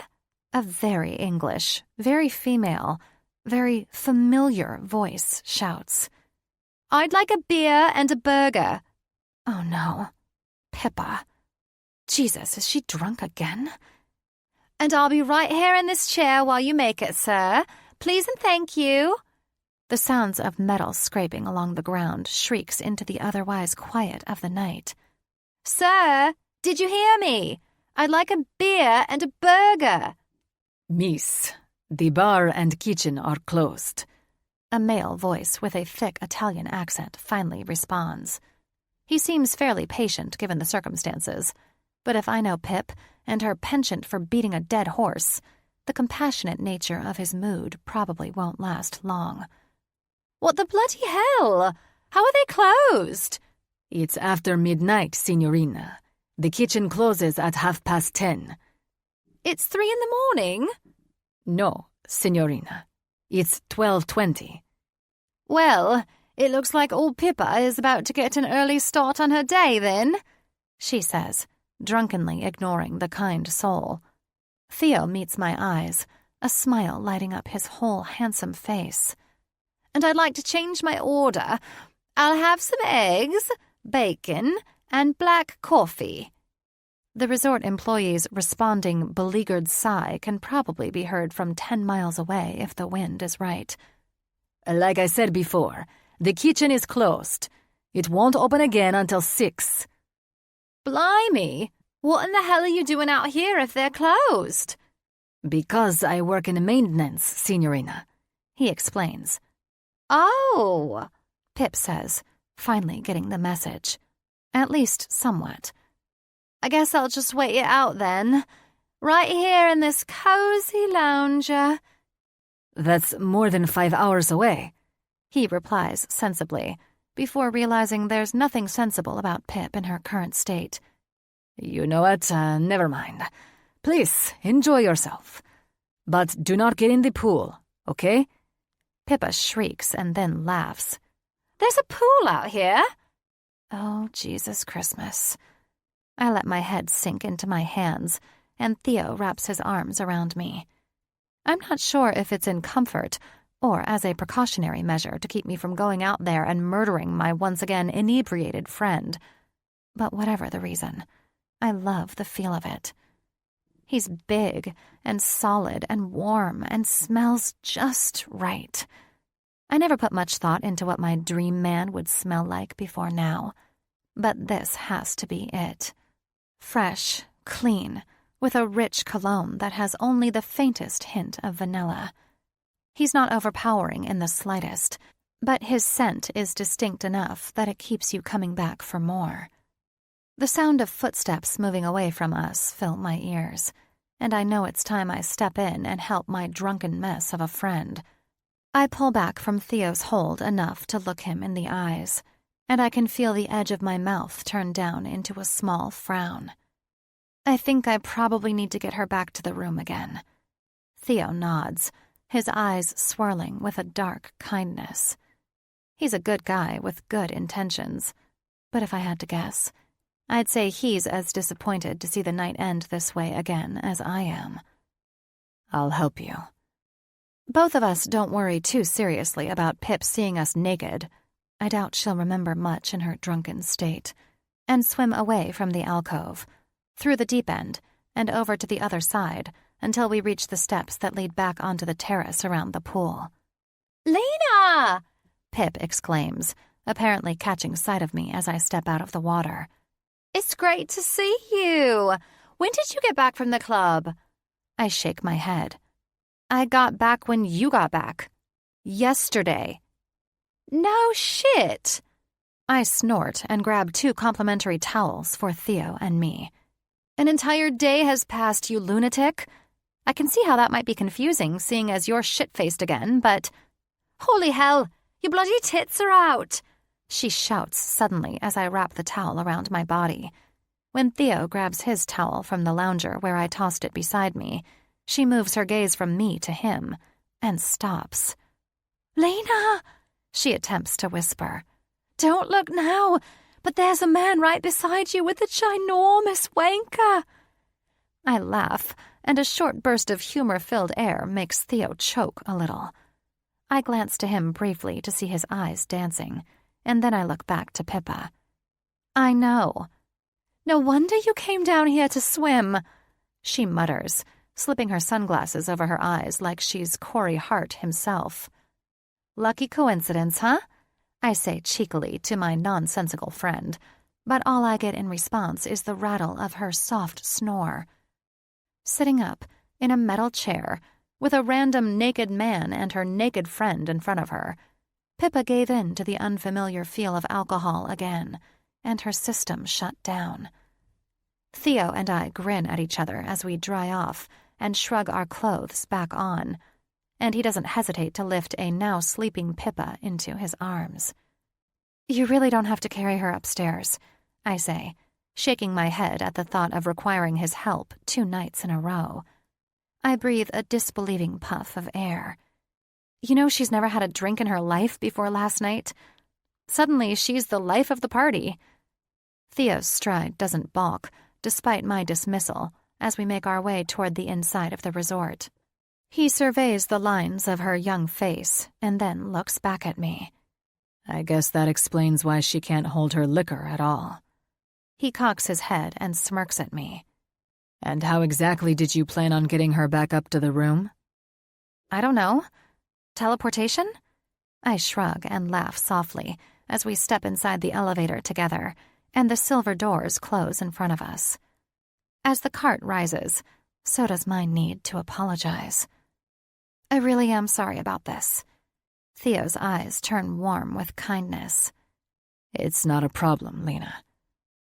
A very English, very female, very familiar voice shouts. "I'd like a beer and a burger." Oh no. Pippa. Jesus, is she drunk again? "And I'll be right here in this chair while you make it, sir. Please and thank you." The sounds of metal scraping along the ground shrieks into the otherwise quiet of the night. "Sir, did you hear me? I'd like a beer and a burger." "Miss, the bar and kitchen are closed." A male voice with a thick Italian accent finally responds. He seems fairly patient given the circumstances, but if I know Pip and her penchant for beating a dead horse, the compassionate nature of his mood probably won't last long. "What the bloody hell? How are they closed?" "It's after midnight, Signorina. The kitchen closes at 10:30. "It's 3 in the morning?" "No, Signorina. It's 12:20. "Well, it looks like old Pippa is about to get an early start on her day, then," she says, drunkenly ignoring the kind soul. Theo meets my eyes, a smile lighting up his whole handsome face. "And I'd like to change my order. I'll have some eggs, bacon, and black coffee." The resort employee's responding beleaguered sigh can probably be heard from 10 miles away if the wind is right. "Like I said before, the kitchen is closed. It won't open again until 6. "Blimey, what in the hell are you doing out here if they're closed?" "Because I work in maintenance, Signorina," he explains. "Oh," Pip says, finally getting the message. At least somewhat. "I guess I'll just wait it out then. Right here in this cozy lounger." "That's more than 5 hours away," he replies sensibly, before realizing there's nothing sensible about Pip in her current state. "You know what? Never mind. Please, enjoy yourself. But do not get in the pool, okay?" Pippa shrieks and then laughs. "There's a pool out here?" Oh, Jesus Christmas. I let my head sink into my hands, and Theo wraps his arms around me. I'm not sure if it's in comfort or as a precautionary measure to keep me from going out there and murdering my once again inebriated friend. But whatever the reason, I love the feel of it. He's big and solid and warm and smells just right. I never put much thought into what my dream man would smell like before now, but this has to be it. Fresh, clean, with a rich cologne that has only the faintest hint of vanilla. He's not overpowering in the slightest, but his scent is distinct enough that it keeps you coming back for more. The sound of footsteps moving away from us fill my ears, and I know it's time I step in and help my drunken mess of a friend. I pull back from Theo's hold enough to look him in the eyes, and I can feel the edge of my mouth turn down into a small frown. I think I probably need to get her back to the room again. Theo nods, his eyes swirling with a dark kindness. He's a good guy with good intentions, but if I had to guess, I'd say he's as disappointed to see the night end this way again as I am. "I'll help you." Both of us don't worry too seriously about Pip seeing us naked. I doubt she'll remember much in her drunken state, and swim away from the alcove, through the deep end, and over to the other side until we reach the steps that lead back onto the terrace around the pool. "Lena!" Pip exclaims, apparently catching sight of me as I step out of the water. "It's great to see you. When did you get back from the club?" I shake my head. I got back when you got back. Yesterday. "No shit." I snort and grab 2 complimentary towels for Theo and me. "An entire day has passed, you lunatic. I can see how that might be confusing, seeing as you're shit-faced again, but... Holy hell, your bloody tits are out!" she shouts suddenly as I wrap the towel around my body. When Theo grabs his towel from the lounger where I tossed it beside me, she moves her gaze from me to him and stops. "Lena!" She attempts to whisper. "Don't look now, but there's a man right beside you with a ginormous wanker." I laugh, and a short burst of humor-filled air makes Theo choke a little. I glance to him briefly to see his eyes dancing, and then I look back to Pippa. "I know. No wonder you came down here to swim," she mutters, slipping her sunglasses over her eyes like she's Corey Hart himself. "Lucky coincidence, huh?" I say cheekily to my nonsensical friend, but all I get in response is the rattle of her soft snore. Sitting up, in a metal chair, with a random naked man and her naked friend in front of her, Pippa gave in to the unfamiliar feel of alcohol again, and her system shut down. Theo and I grin at each other as we dry off and shrug our clothes back on, and he doesn't hesitate to lift a now sleeping Pippa into his arms. "You really don't have to carry her upstairs," I say, shaking my head at the thought of requiring his help 2 nights in a row. I breathe a disbelieving puff of air. You know, she's never had a drink in her life before last night. Suddenly, she's the life of the party. Theo's stride doesn't balk, despite my dismissal, as we make our way toward the inside of the resort. He surveys the lines of her young face and then looks back at me. "I guess that explains why she can't hold her liquor at all." He cocks his head and smirks at me. "And how exactly did you plan on getting her back up to the room?" "I don't know. Teleportation?" I shrug and laugh softly as we step inside the elevator together, and the silver doors close in front of us. As the cart rises, so does my need to apologize. "I really am sorry about this." Theo's eyes turn warm with kindness. "It's not a problem, Lena."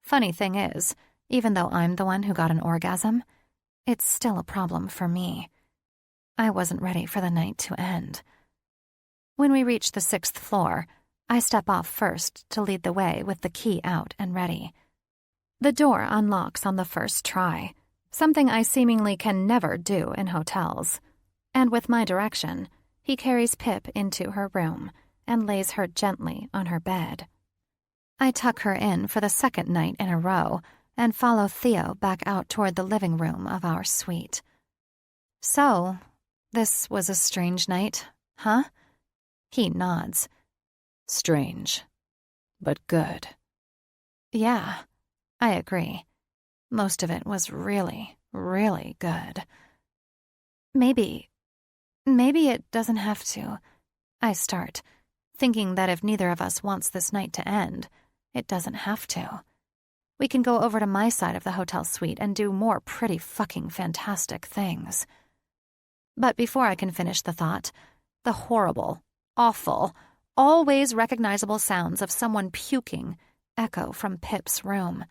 Funny thing is, even though I'm the one who got an orgasm, it's still a problem for me. I wasn't ready for the night to end. When we reach the 6th floor, I step off first to lead the way with the key out and ready. The door unlocks on the first try, something I seemingly can never do in hotels. And with my direction, he carries Pip into her room and lays her gently on her bed. I tuck her in for the 2nd night in a row and follow Theo back out toward the living room of our suite. "So, this was a strange night, huh?" He nods. "Strange, but good." "Yeah, I agree. Most of it was really, really good." Maybe it doesn't have to," I start, thinking that if neither of us wants this night to end, it doesn't have to. We can go over to my side of the hotel suite and do more pretty fucking fantastic things. But before I can finish the thought, the horrible, awful, always recognizable sounds of someone puking echo from Pip's room.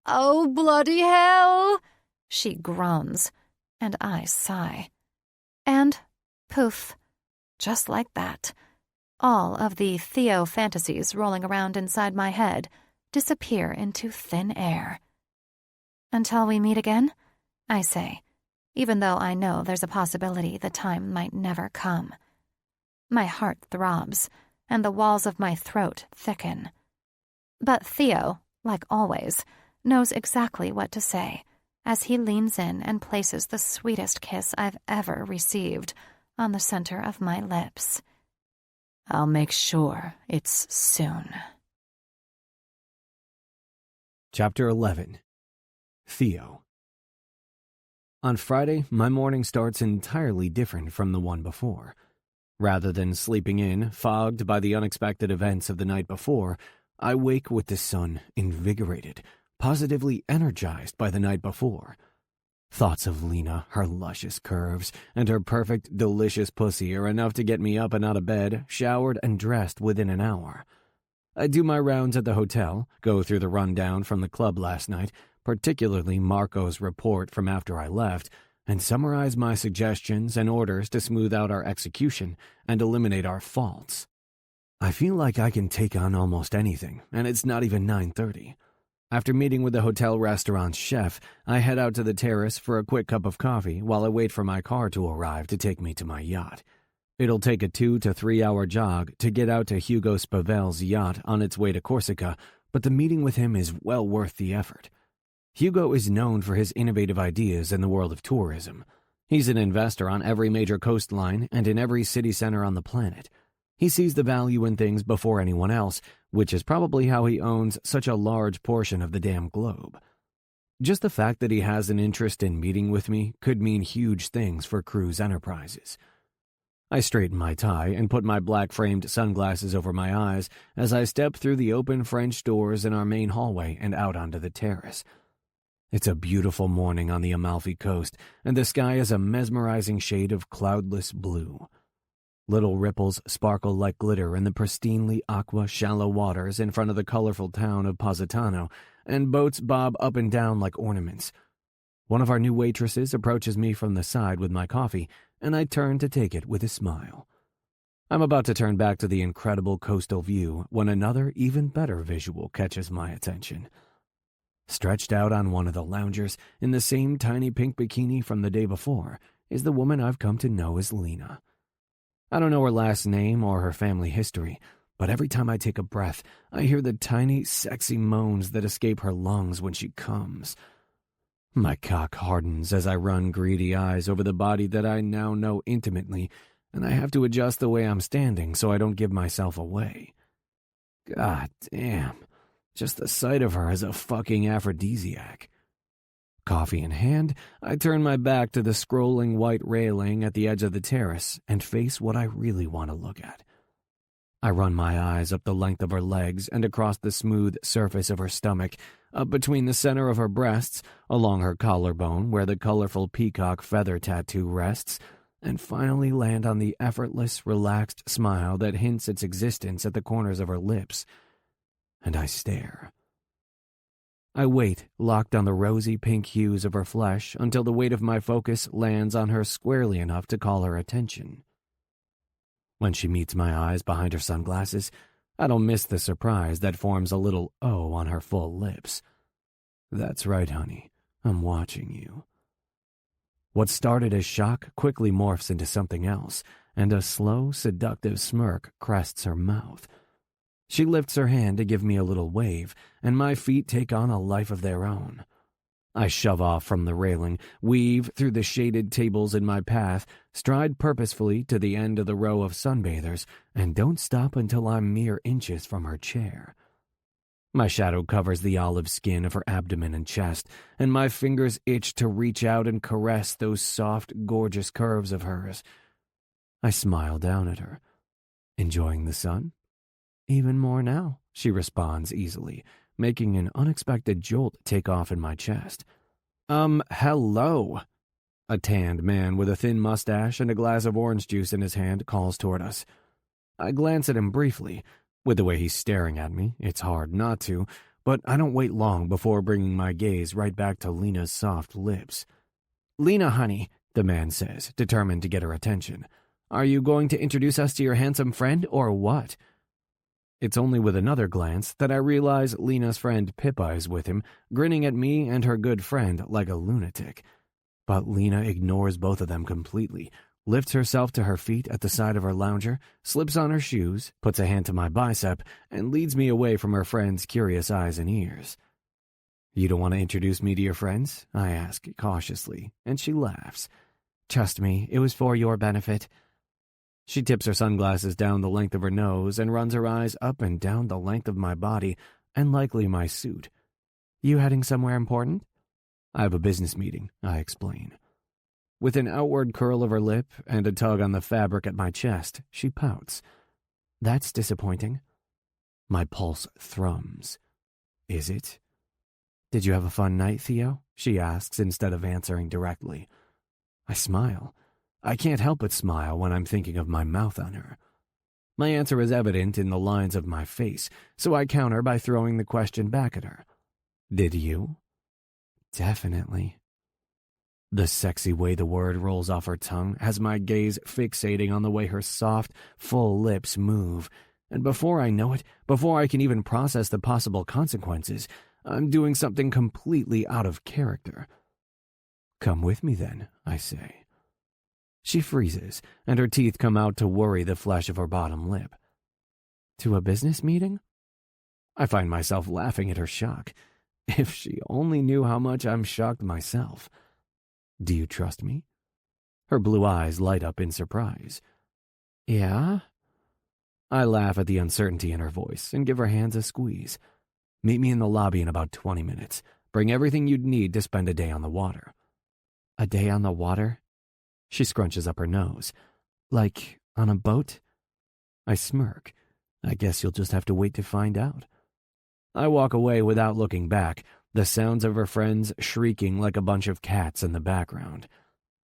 "Oh, bloody hell!" she groans, and I sigh. And poof, just like that, all of the Theo fantasies rolling around inside my head disappear into thin air. "Until we meet again," I say, even though I know there's a possibility the time might never come. My heart throbs, and the walls of my throat thicken. But Theo, like always, knows exactly what to say as he leans in and places the sweetest kiss I've ever received on the center of my lips. "I'll make sure it's soon." Chapter 11. Theo. On Friday, my morning starts entirely different from the one before. Rather than sleeping in, fogged by the unexpected events of the night before, I wake with the sun, invigorated, positively energized by the night before. Thoughts of Lena, her luscious curves, and her perfect, delicious pussy are enough to get me up and out of bed, showered and dressed within an hour. I do my rounds at the hotel, go through the rundown from the club last night, particularly Marco's report from after I left, and summarize my suggestions and orders to smooth out our execution and eliminate our faults. I feel like I can take on almost anything, and it's not even 9:30. After meeting with the hotel restaurant's chef, I head out to the terrace for a quick cup of coffee while I wait for my car to arrive to take me to my yacht. It'll take a 2 to 3 hour jog to get out to Hugo Spavel's yacht on its way to Corsica, but the meeting with him is well worth the effort. Hugo is known for his innovative ideas in the world of tourism. He's an investor on every major coastline and in every city center on the planet. He sees the value in things before anyone else, which is probably how he owns such a large portion of the damn globe. Just the fact that he has an interest in meeting with me could mean huge things for Cruz Enterprises. I straighten my tie and put my black-framed sunglasses over my eyes as I step through the open French doors in our main hallway and out onto the terrace. It's a beautiful morning on the Amalfi Coast, and the sky is a mesmerizing shade of cloudless blue. Little ripples sparkle like glitter in the pristinely aqua shallow waters in front of the colorful town of Positano, and boats bob up and down like ornaments. One of our new waitresses approaches me from the side with my coffee, and I turn to take it with a smile. I'm about to turn back to the incredible coastal view when another, even better visual catches my attention. Stretched out on one of the loungers in the same tiny pink bikini from the day before is the woman I've come to know as Lena. I don't know her last name or her family history, but every time I take a breath, I hear the tiny, sexy moans that escape her lungs when she comes. My cock hardens as I run greedy eyes over the body that I now know intimately, and I have to adjust the way I'm standing so I don't give myself away. God damn, just the sight of her is a fucking aphrodisiac. Coffee in hand, I turn my back to the scrolling white railing at the edge of the terrace and face what I really want to look at. I run my eyes up the length of her legs and across the smooth surface of her stomach, up between the center of her breasts, along her collarbone where the colorful peacock feather tattoo rests, and finally land on the effortless, relaxed smile that hints its existence at the corners of her lips. And I stare. I wait, locked on the rosy pink hues of her flesh, until the weight of my focus lands on her squarely enough to call her attention. When she meets my eyes behind her sunglasses, I don't miss the surprise that forms a little O on her full lips. That's right, honey. I'm watching you. What started as shock quickly morphs into something else, and a slow, seductive smirk crests her mouth. She lifts her hand to give me a little wave, and my feet take on a life of their own. I shove off from the railing, weave through the shaded tables in my path, stride purposefully to the end of the row of sunbathers, and don't stop until I'm mere inches from her chair. My shadow covers the olive skin of her abdomen and chest, and my fingers itch to reach out and caress those soft, gorgeous curves of hers. I smile down at her. Enjoying the sun? Even more now, she responds easily, making an unexpected jolt take off in my chest. Hello. A tanned man with a thin mustache and a glass of orange juice in his hand calls toward us. I glance at him briefly. With the way he's staring at me, it's hard not to, but I don't wait long before bringing my gaze right back to Lena's soft lips. Lena, honey, the man says, determined to get her attention. Are you going to introduce us to your handsome friend, or what? It's only with another glance that I realize Lena's friend Pippa is with him, grinning at me and her good friend like a lunatic. But Lena ignores both of them completely, lifts herself to her feet at the side of her lounger, slips on her shoes, puts a hand to my bicep, and leads me away from her friend's curious eyes and ears. You don't want to introduce me to your friends? I ask cautiously, and she laughs. Trust me, it was for your benefit. She tips her sunglasses down the length of her nose and runs her eyes up and down the length of my body, and likely my suit. You heading somewhere important? I have a business meeting, I explain. With an outward curl of her lip and a tug on the fabric at my chest, she pouts. That's disappointing. My pulse thrums. Is it? Did you have a fun night, Theo? She asks instead of answering directly. I smile. I can't help but smile when I'm thinking of my mouth on her. My answer is evident in the lines of my face, so I counter by throwing the question back at her. Did you? Definitely. The sexy way the word rolls off her tongue has my gaze fixating on the way her soft, full lips move, and before I know it, before I can even process the possible consequences, I'm doing something completely out of character. Come with me then, I say. She freezes, and her teeth come out to worry the flesh of her bottom lip. To a business meeting? I find myself laughing at her shock. If she only knew how much I'm shocked myself. Do you trust me? Her blue eyes light up in surprise. Yeah? I laugh at the uncertainty in her voice and give her hands a squeeze. Meet me in the lobby in about 20 minutes. Bring everything you'd need to spend a day on the water. A day on the water? She scrunches up her nose. Like on a boat? I smirk. I guess you'll just have to wait to find out. I walk away without looking back, the sounds of her friends shrieking like a bunch of cats in the background.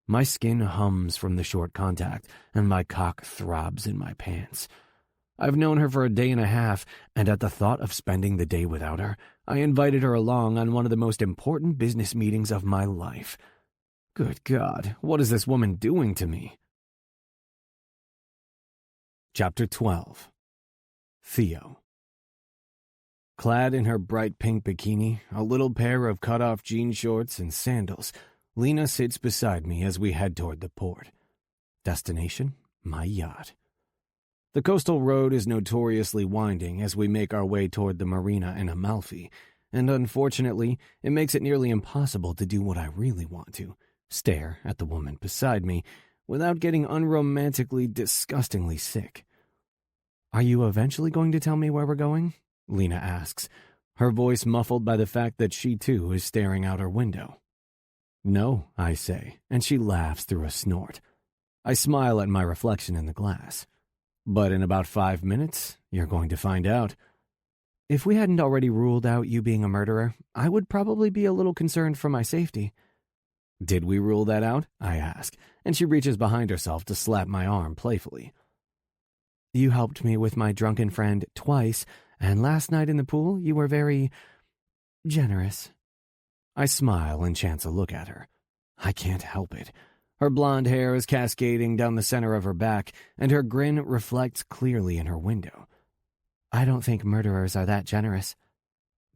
My skin hums from the short contact, and my cock throbs in my pants. I've known her for a day and a half, and at the thought of spending the day without her, I invited her along on one of the most important business meetings of my life. Good God, what is this woman doing to me? Chapter 12. Theo. Clad in her bright pink bikini, a little pair of cut-off jean shorts, and sandals, Lena sits beside me as we head toward the port. Destination? My yacht. The coastal road is notoriously winding as we make our way toward the marina in Amalfi, and unfortunately, it makes it nearly impossible to do what I really want to, stare at the woman beside me, without getting unromantically, disgustingly sick. Are you eventually going to tell me where we're going? Lena asks, her voice muffled by the fact that she too is staring out her window. No, I say, and she laughs through a snort. I smile at my reflection in the glass. But in about 5 minutes, you're going to find out. If we hadn't already ruled out you being a murderer, I would probably be a little concerned for my safety. Did we rule that out? I ask, and she reaches behind herself to slap my arm playfully. You helped me with my drunken friend twice, and last night in the pool you were very generous. I smile and chance a look at her. I can't help it. Her blonde hair is cascading down the center of her back, and her grin reflects clearly in her window. I don't think murderers are that generous.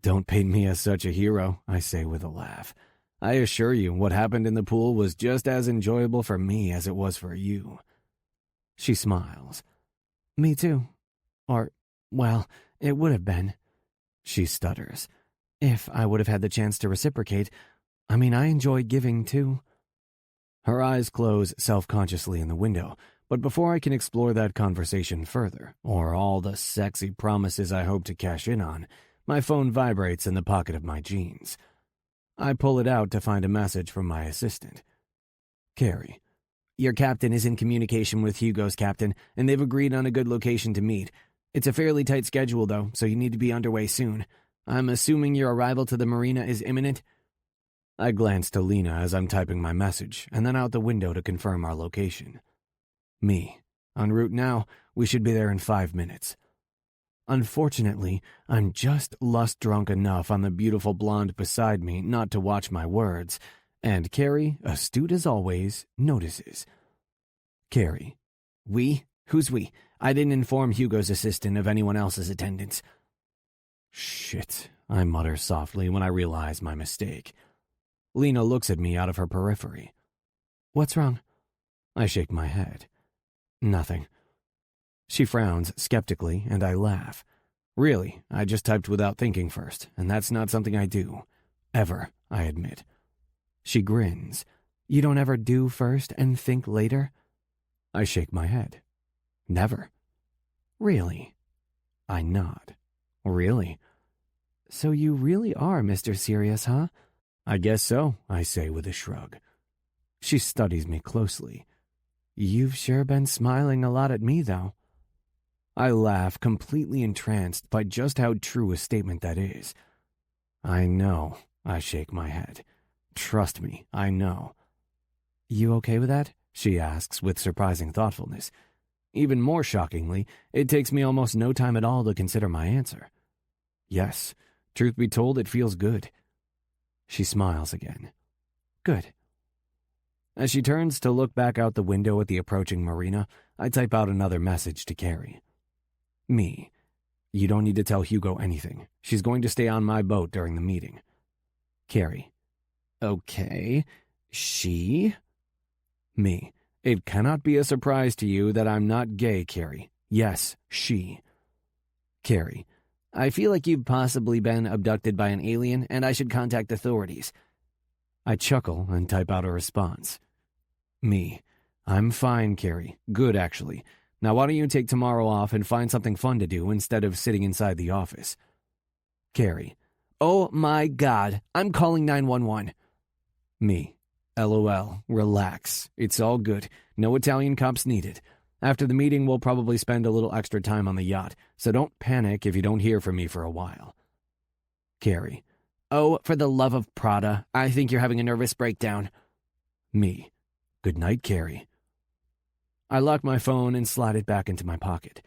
Don't paint me as such a hero, I say with a laugh. I assure you what happened in the pool was just as enjoyable for me as it was for you. She smiles. Me too. Or, well, it would have been. She stutters. If I would have had the chance to reciprocate. I mean, I enjoy giving too. Her eyes close self-consciously in the window, but before I can explore that conversation further, or all the sexy promises I hope to cash in on, my phone vibrates in the pocket of my jeans. I pull it out to find a message from my assistant. Carrie. Your captain is in communication with Hugo's captain, and they've agreed on a good location to meet. It's a fairly tight schedule, though, so you need to be underway soon. I'm assuming your arrival to the marina is imminent? I glance to Lena as I'm typing my message, and then out the window to confirm our location. Me. En route now, we should be there in 5 minutes. Unfortunately, I'm just lust-drunk enough on the beautiful blonde beside me not to watch my words, and Carrie, astute as always, notices. Carrie. We? Who's we? I didn't inform Hugo's assistant of anyone else's attendance. Shit, I mutter softly when I realize my mistake. Lena looks at me out of her periphery. What's wrong? I shake my head. Nothing. She frowns skeptically, and I laugh. Really, I just typed without thinking first, and that's not something I do. Ever, I admit. She grins. You don't ever do first and think later? I shake my head. Never. Really? I nod. Really? So you really are Mr. Serious, huh? I guess so, I say with a shrug. She studies me closely. You've sure been smiling a lot at me, though. I laugh, completely entranced by just how true a statement that is. I know, I shake my head. Trust me, I know. You okay with that? She asks with surprising thoughtfulness. Even more shockingly, it takes me almost no time at all to consider my answer. Yes, truth be told, it feels good. She smiles again. Good. As she turns to look back out the window at the approaching marina, I type out another message to Carrie. Me. You don't need to tell Hugo anything. She's going to stay on my boat during the meeting. Carrie. Okay. She? Me. It cannot be a surprise to you that I'm not gay, Carrie. Yes, she. Carrie, I feel like you've possibly been abducted by an alien and I should contact authorities. I chuckle and type out a response. Me. I'm fine, Carrie. Good, actually. Now why don't you take tomorrow off and find something fun to do instead of sitting inside the office? Carrie. Oh my God, I'm calling 911. Me. LOL. Relax. It's all good. No Italian cops needed. After the meeting, we'll probably spend a little extra time on the yacht, so don't panic if you don't hear from me for a while. Carrie. Oh, for the love of Prada, I think you're having a nervous breakdown. Me. Good night, Carrie. I lock my phone and slide it back into my pocket.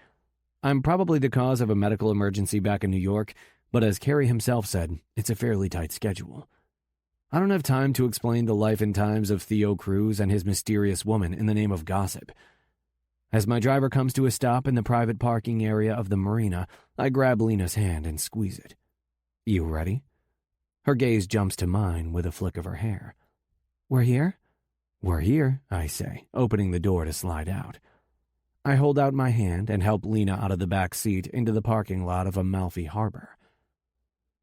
I'm probably the cause of a medical emergency back in New York, but as Carrie himself said, it's a fairly tight schedule. I don't have time to explain the life and times of Theo Cruz and his mysterious woman in the name of gossip. As my driver comes to a stop in the private parking area of the marina, I grab Lena's hand and squeeze it. You ready? Her gaze jumps to mine with a flick of her hair. We're here? We're here, I say, opening the door to slide out. I hold out my hand and help Lena out of the back seat into the parking lot of Amalfi Harbor.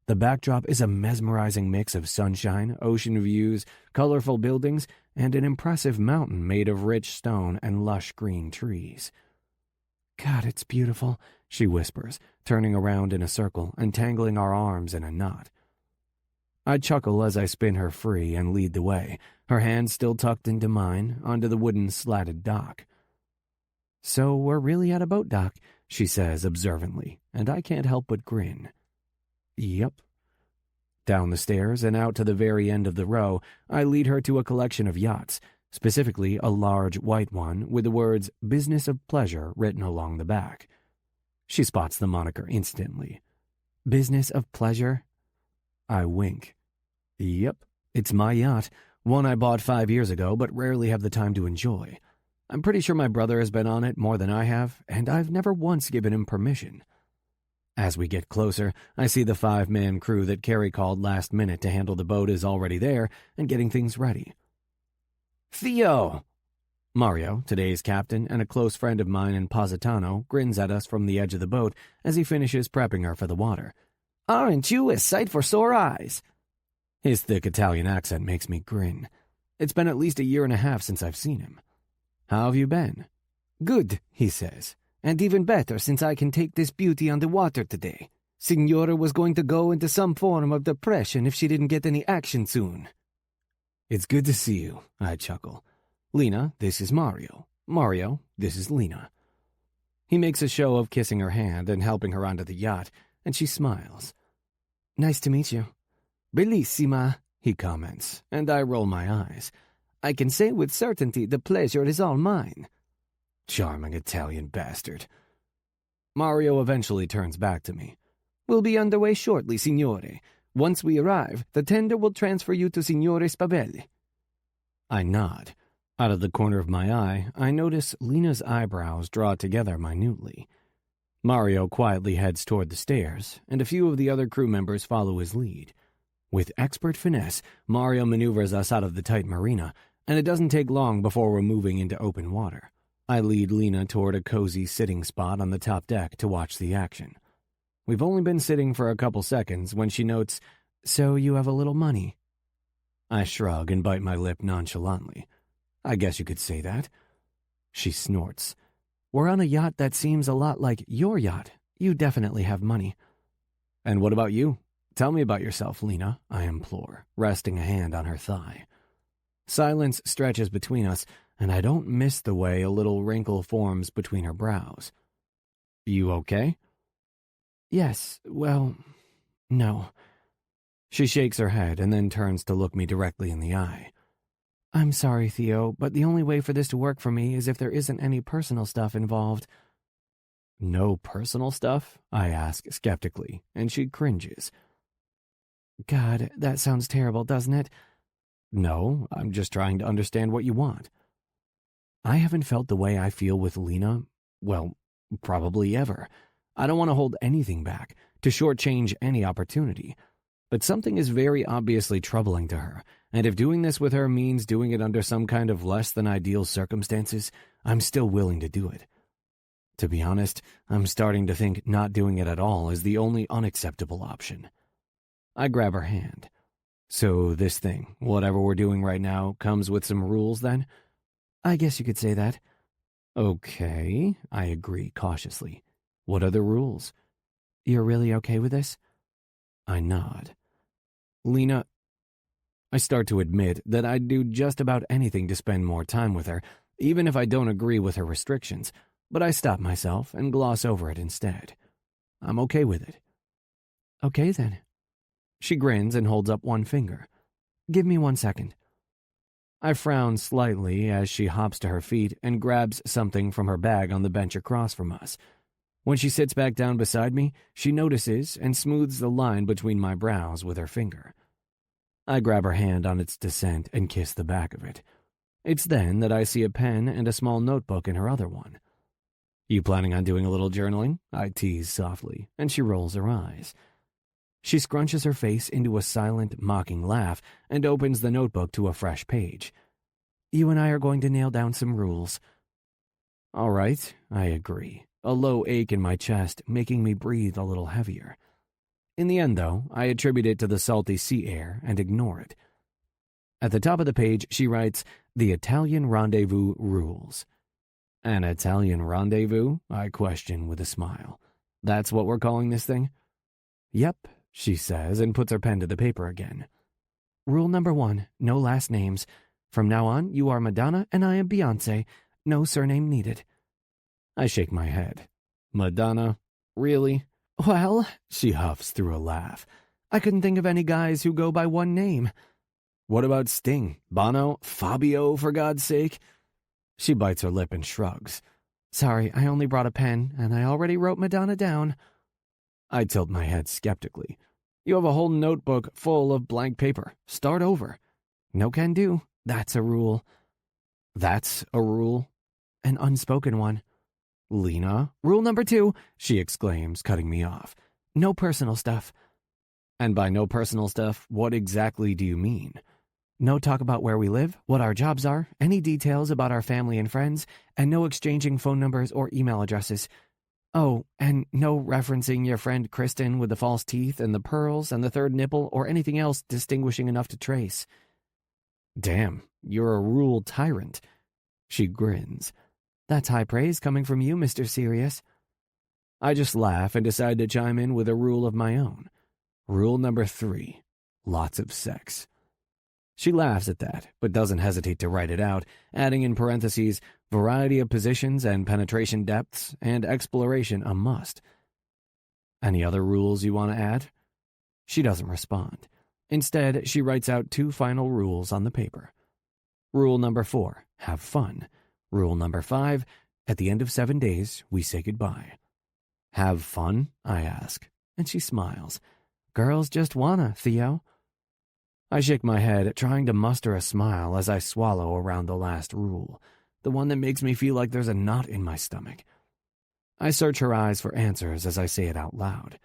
The backdrop is a mesmerizing mix of sunshine, ocean views, colorful buildings, and an impressive mountain made of rich stone and lush green trees. God, it's beautiful, she whispers, turning around in a circle and tangling our arms in a knot. I chuckle as I spin her free and lead the way, her hand still tucked into mine, onto the wooden slatted dock. So we're really at a boat dock, she says observantly, and I can't help but grin. Yep. Down the stairs and out to the very end of the row, I lead her to a collection of yachts, specifically a large white one with the words Business of Pleasure written along the back. She spots the moniker instantly. Business of Pleasure? I wink. Yep, it's my yacht, one I bought 5 years ago but rarely have the time to enjoy. I'm pretty sure my brother has been on it more than I have, and I've never once given him permission. As we get closer, I see the 5-man crew that Carrie called last minute to handle the boat is already there and getting things ready. Theo! Mario, today's captain and a close friend of mine in Positano, grins at us from the edge of the boat as he finishes prepping her for the water. Aren't you a sight for sore eyes? His thick Italian accent makes me grin. It's been at least 1.5 years since I've seen him. How have you been? Good, he says. And even better since I can take this beauty on the water today. Signora was going to go into some form of depression if she didn't get any action soon. It's good to see you, I chuckle. Lena, this is Mario. Mario, this is Lena. He makes a show of kissing her hand and helping her onto the yacht, and she smiles. Nice to meet you. Bellissima, he comments, and I roll my eyes. I can say with certainty the pleasure is all mine. Charming Italian bastard. Mario eventually turns back to me. We'll be underway shortly, signore. Once we arrive, the tender will transfer you to Signore Spabelli. I nod. Out of the corner of my eye, I notice Lena's eyebrows draw together minutely. Mario quietly heads toward the stairs, and a few of the other crew members follow his lead. With expert finesse, Mario maneuvers us out of the tight marina, and it doesn't take long before we're moving into open water. I lead Lena toward a cozy sitting spot on the top deck to watch the action. We've only been sitting for a couple seconds when she notes, "So you have a little money?" I shrug and bite my lip nonchalantly. I guess you could say that. She snorts. We're on a yacht that seems a lot like your yacht. You definitely have money. And what about you? Tell me about yourself, Lena, I implore, resting a hand on her thigh. Silence stretches between us, and I don't miss the way a little wrinkle forms between her brows. You okay? Yes, well, no. She shakes her head and then turns to look me directly in the eye. I'm sorry, Theo, but the only way for this to work for me is if there isn't any personal stuff involved. No personal stuff? I ask skeptically, and she cringes. God, that sounds terrible, doesn't it? No, I'm just trying to understand what you want. I haven't felt the way I feel with Lena, well, probably ever. I don't want to hold anything back, to shortchange any opportunity. But something is very obviously troubling to her, and if doing this with her means doing it under some kind of less than ideal circumstances, I'm still willing to do it. To be honest, I'm starting to think not doing it at all is the only unacceptable option. I grab her hand. So this thing, whatever we're doing right now, comes with some rules then? I guess you could say that. Okay, I agree cautiously. What are the rules? You're really okay with this? I nod. Lena, I start to admit that I'd do just about anything to spend more time with her, even if I don't agree with her restrictions, but I stop myself and gloss over it instead. I'm okay with it. Okay then. She grins and holds up one finger. Give me 1 second. I frown slightly as she hops to her feet and grabs something from her bag on the bench across from us. When she sits back down beside me, she notices and smooths the line between my brows with her finger. I grab her hand on its descent and kiss the back of it. It's then that I see a pen and a small notebook in her other one. You planning on doing a little journaling? I tease softly, and she rolls her eyes. She scrunches her face into a silent, mocking laugh and opens the notebook to a fresh page. You and I are going to nail down some rules. All right, I agree, a low ache in my chest making me breathe a little heavier. In the end, though, I attribute it to the salty sea air and ignore it. At the top of the page, she writes, "The Italian Rendezvous Rules." An Italian rendezvous? I question with a smile. That's what we're calling this thing? Yep, she says and puts her pen to the paper again. Rule number 1, no last names. From now on, you are Madonna and I am Beyoncé. No surname needed. I shake my head. Madonna? Really? Well, she huffs through a laugh. I couldn't think of any guys who go by one name. What about Sting? Bono? Fabio, for God's sake? She bites her lip and shrugs. Sorry, I only brought a pen, and I already wrote Madonna down. I tilt my head skeptically. You have a whole notebook full of blank paper. Start over. No can do. That's a rule. That's a rule? An unspoken one. Lena, rule number 2, she exclaims, cutting me off. No personal stuff. And by no personal stuff, what exactly do you mean? No talk about where we live, what our jobs are, any details about our family and friends, and no exchanging phone numbers or email addresses. Oh, and no referencing your friend Kristen with the false teeth and the pearls and the third nipple or anything else distinguishing enough to trace. Damn, you're a rule tyrant. She grins. That's high praise coming from you, Mr. Serious. I just laugh and decide to chime in with a rule of my own. Rule number 3, lots of sex. She laughs at that, but doesn't hesitate to write it out, adding in parentheses, variety of positions and penetration depths, and exploration a must. Any other rules you want to add? She doesn't respond. Instead, she writes out 2 final rules on the paper. Rule number 4, have fun. Rule number 5, at the end of 7 days, we say goodbye. Have fun? I ask, and she smiles. Girls just wanna, Theo. I shake my head, trying to muster a smile as I swallow around the last rule, the one that makes me feel like there's a knot in my stomach. I search her eyes for answers as I say it out loud.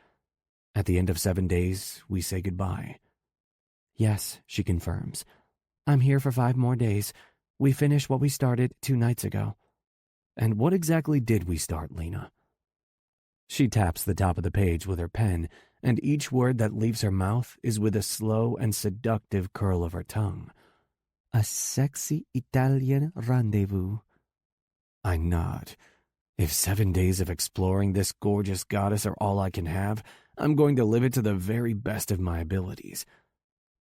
At the end of 7 days, we say goodbye. Yes, she confirms. I'm here for 5 more days. We finish what we started 2 nights ago. And what exactly did we start, Lena? She taps the top of the page with her pen, and each word that leaves her mouth is with a slow and seductive curl of her tongue. A sexy Italian rendezvous. I nod. If 7 days of exploring this gorgeous goddess are all I can have, I'm going to live it to the very best of my abilities.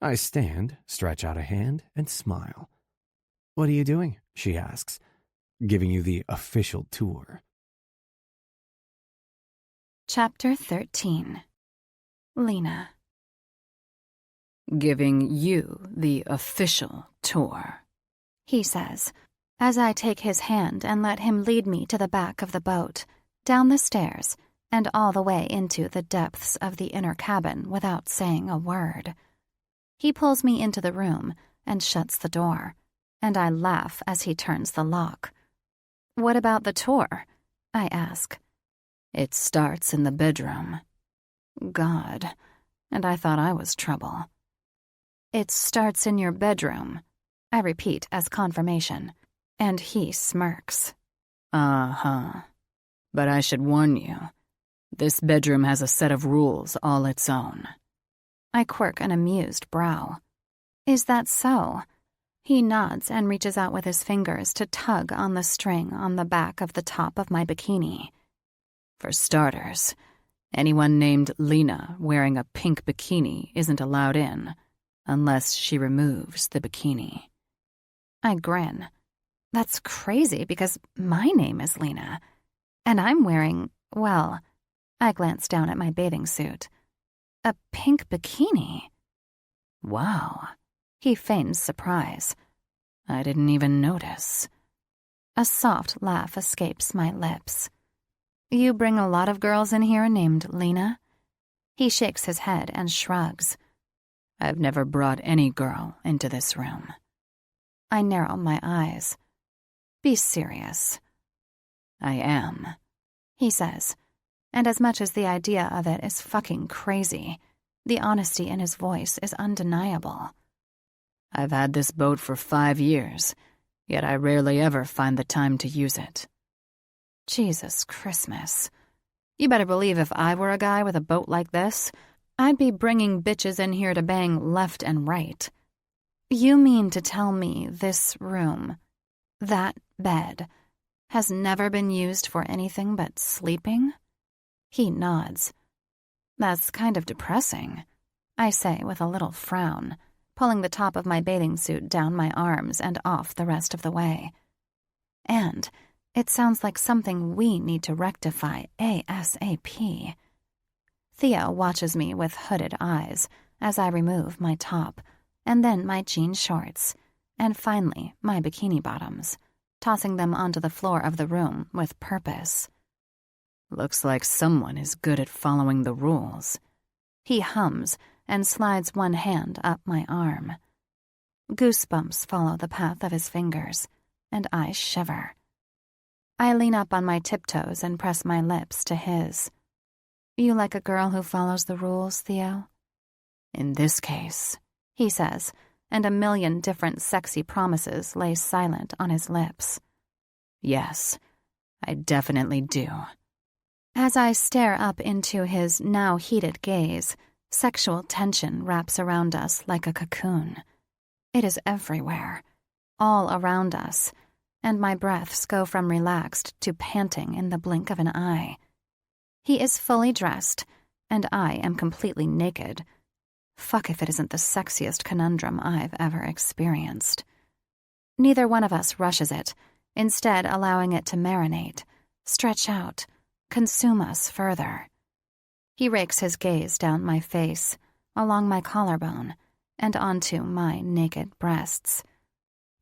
I stand, stretch out a hand, and smile. What are you doing? She asks. Giving you the official tour. Chapter 13. Lena. Giving you the official tour, He says, as I take his hand and let him lead me to the back of the boat, down the stairs, and all the way into the depths of the inner cabin without saying a word. He pulls me into the room and shuts the door, and I laugh as he turns the lock. What about the tour? I ask. It starts in the bedroom. God, and I thought I was trouble. It starts in your bedroom, I repeat as confirmation, and he smirks. Uh-huh. But I should warn you, this bedroom has a set of rules all its own. I quirk an amused brow. Is that so? He nods and reaches out with his fingers to tug on the string on the back of the top of my bikini. For starters, anyone named Lena wearing a pink bikini isn't allowed in, unless she removes the bikini. I grin. That's crazy because my name is Lena, and I'm wearing, well, I glance down at my bathing suit. A pink bikini. Wow. He feigns surprise. I didn't even notice. A soft laugh escapes my lips. You bring a lot of girls in here named Lena? He shakes his head and shrugs. I've never brought any girl into this room. I narrow my eyes. Be serious. I am, he says, and as much as the idea of it is fucking crazy, the honesty in his voice is undeniable. I've had this boat for 5 years, yet I rarely ever find the time to use it. Jesus Christmas. You better believe if I were a guy with a boat like this, I'd be bringing bitches in here to bang left and right. You mean to tell me this room, that bed, has never been used for anything but sleeping? He nods. That's kind of depressing, I say with a little frown, pulling the top of my bathing suit down my arms and off the rest of the way. And it sounds like something we need to rectify ASAP. Theo watches me with hooded eyes as I remove my top, and then my jean shorts, and finally my bikini bottoms, tossing them onto the floor of the room with purpose. Looks like someone is good at following the rules. He hums and slides one hand up my arm. Goosebumps follow the path of his fingers, and I shiver. I lean up on my tiptoes and press my lips to his. You like a girl who follows the rules, Theo? In this case, he says, and a million different sexy promises lay silent on his lips. Yes, I definitely do. As I stare up into his now heated gaze, sexual tension wraps around us like a cocoon. It is everywhere, all around us, and my breaths go from relaxed to panting in the blink of an eye. He is fully dressed, and I am completely naked. Fuck if it isn't the sexiest conundrum I've ever experienced. Neither one of us rushes it, instead allowing it to marinate, stretch out, consume us further. He rakes his gaze down my face, along my collarbone, and onto my naked breasts.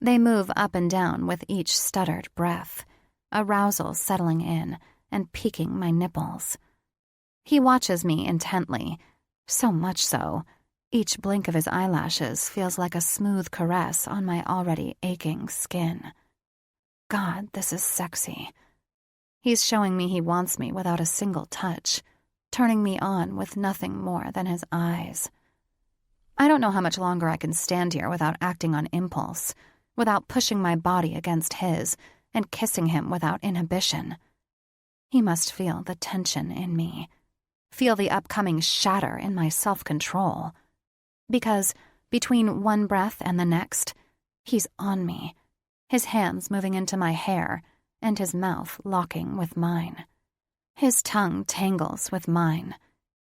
They move up and down with each stuttered breath, arousal settling in and piquing my nipples. He watches me intently, so much so, each blink of his eyelashes feels like a smooth caress on my already aching skin. God, this is sexy. He's showing me he wants me without a single touch, turning me on with nothing more than his eyes. I don't know how much longer I can stand here without acting on impulse, without pushing my body against his and kissing him without inhibition. He must feel the tension in me, feel the upcoming shatter in my self-control. Because between one breath and the next, he's on me, his hands moving into my hair and his mouth locking with mine. His tongue tangles with mine,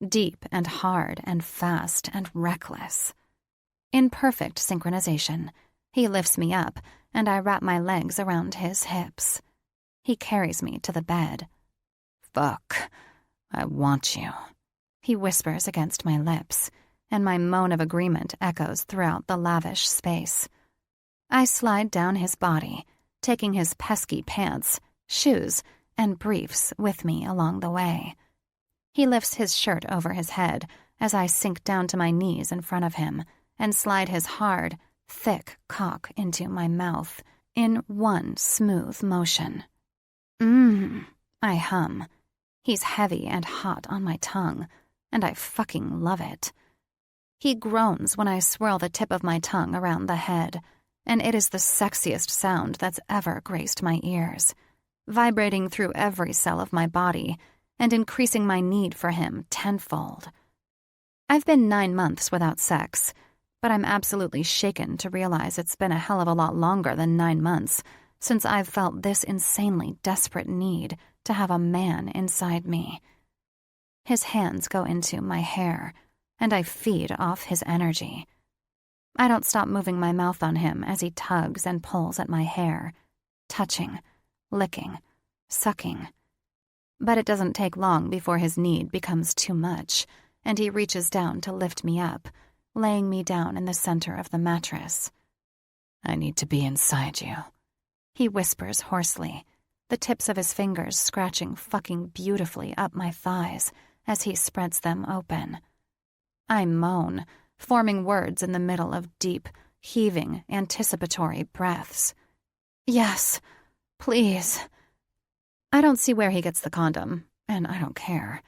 deep and hard and fast and reckless. In perfect synchronization, he lifts me up and I wrap my legs around his hips. He carries me to the bed. Fuck, I want you, he whispers against my lips, and my moan of agreement echoes throughout the lavish space. I slide down his body, taking his pesky pants, shoes, and briefs with me along the way. He lifts his shirt over his head as I sink down to my knees in front of him and slide his hard, thick cock into my mouth in one smooth motion. I hum. He's heavy and hot on my tongue, and I fucking love it. He groans when I swirl the tip of my tongue around the head, and it is the sexiest sound that's ever graced my ears, vibrating through every cell of my body and increasing my need for him tenfold. I've been 9 months without sex, but I'm absolutely shaken to realize it's been a hell of a lot longer than 9 months since I've felt this insanely desperate need to have a man inside me. His hands go into my hair, and I feed off his energy. I don't stop moving my mouth on him as he tugs and pulls at my hair, touching, licking, sucking. But it doesn't take long before his need becomes too much, and he reaches down to lift me up, laying me down in the center of the mattress. I need to be inside you, he whispers hoarsely, the tips of his fingers scratching fucking beautifully up my thighs as he spreads them open. I moan, forming words in the middle of deep, heaving, anticipatory breaths. Yes, please. I don't see where he gets the condom, and I don't care.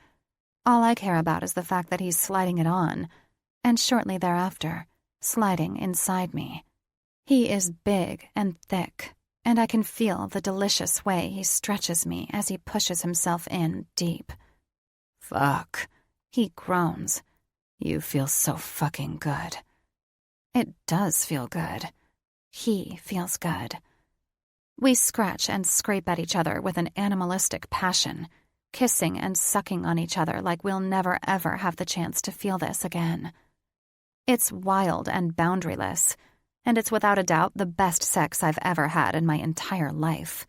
All I care about is the fact that he's sliding it on, and shortly thereafter, sliding inside me. He is big and thick, and I can feel the delicious way he stretches me as he pushes himself in deep. Fuck, he groans. You feel so fucking good. It does feel good. He feels good. We scratch and scrape at each other with an animalistic passion, kissing and sucking on each other like we'll never ever have the chance to feel this again. It's wild and boundaryless, and it's without a doubt the best sex I've ever had in my entire life.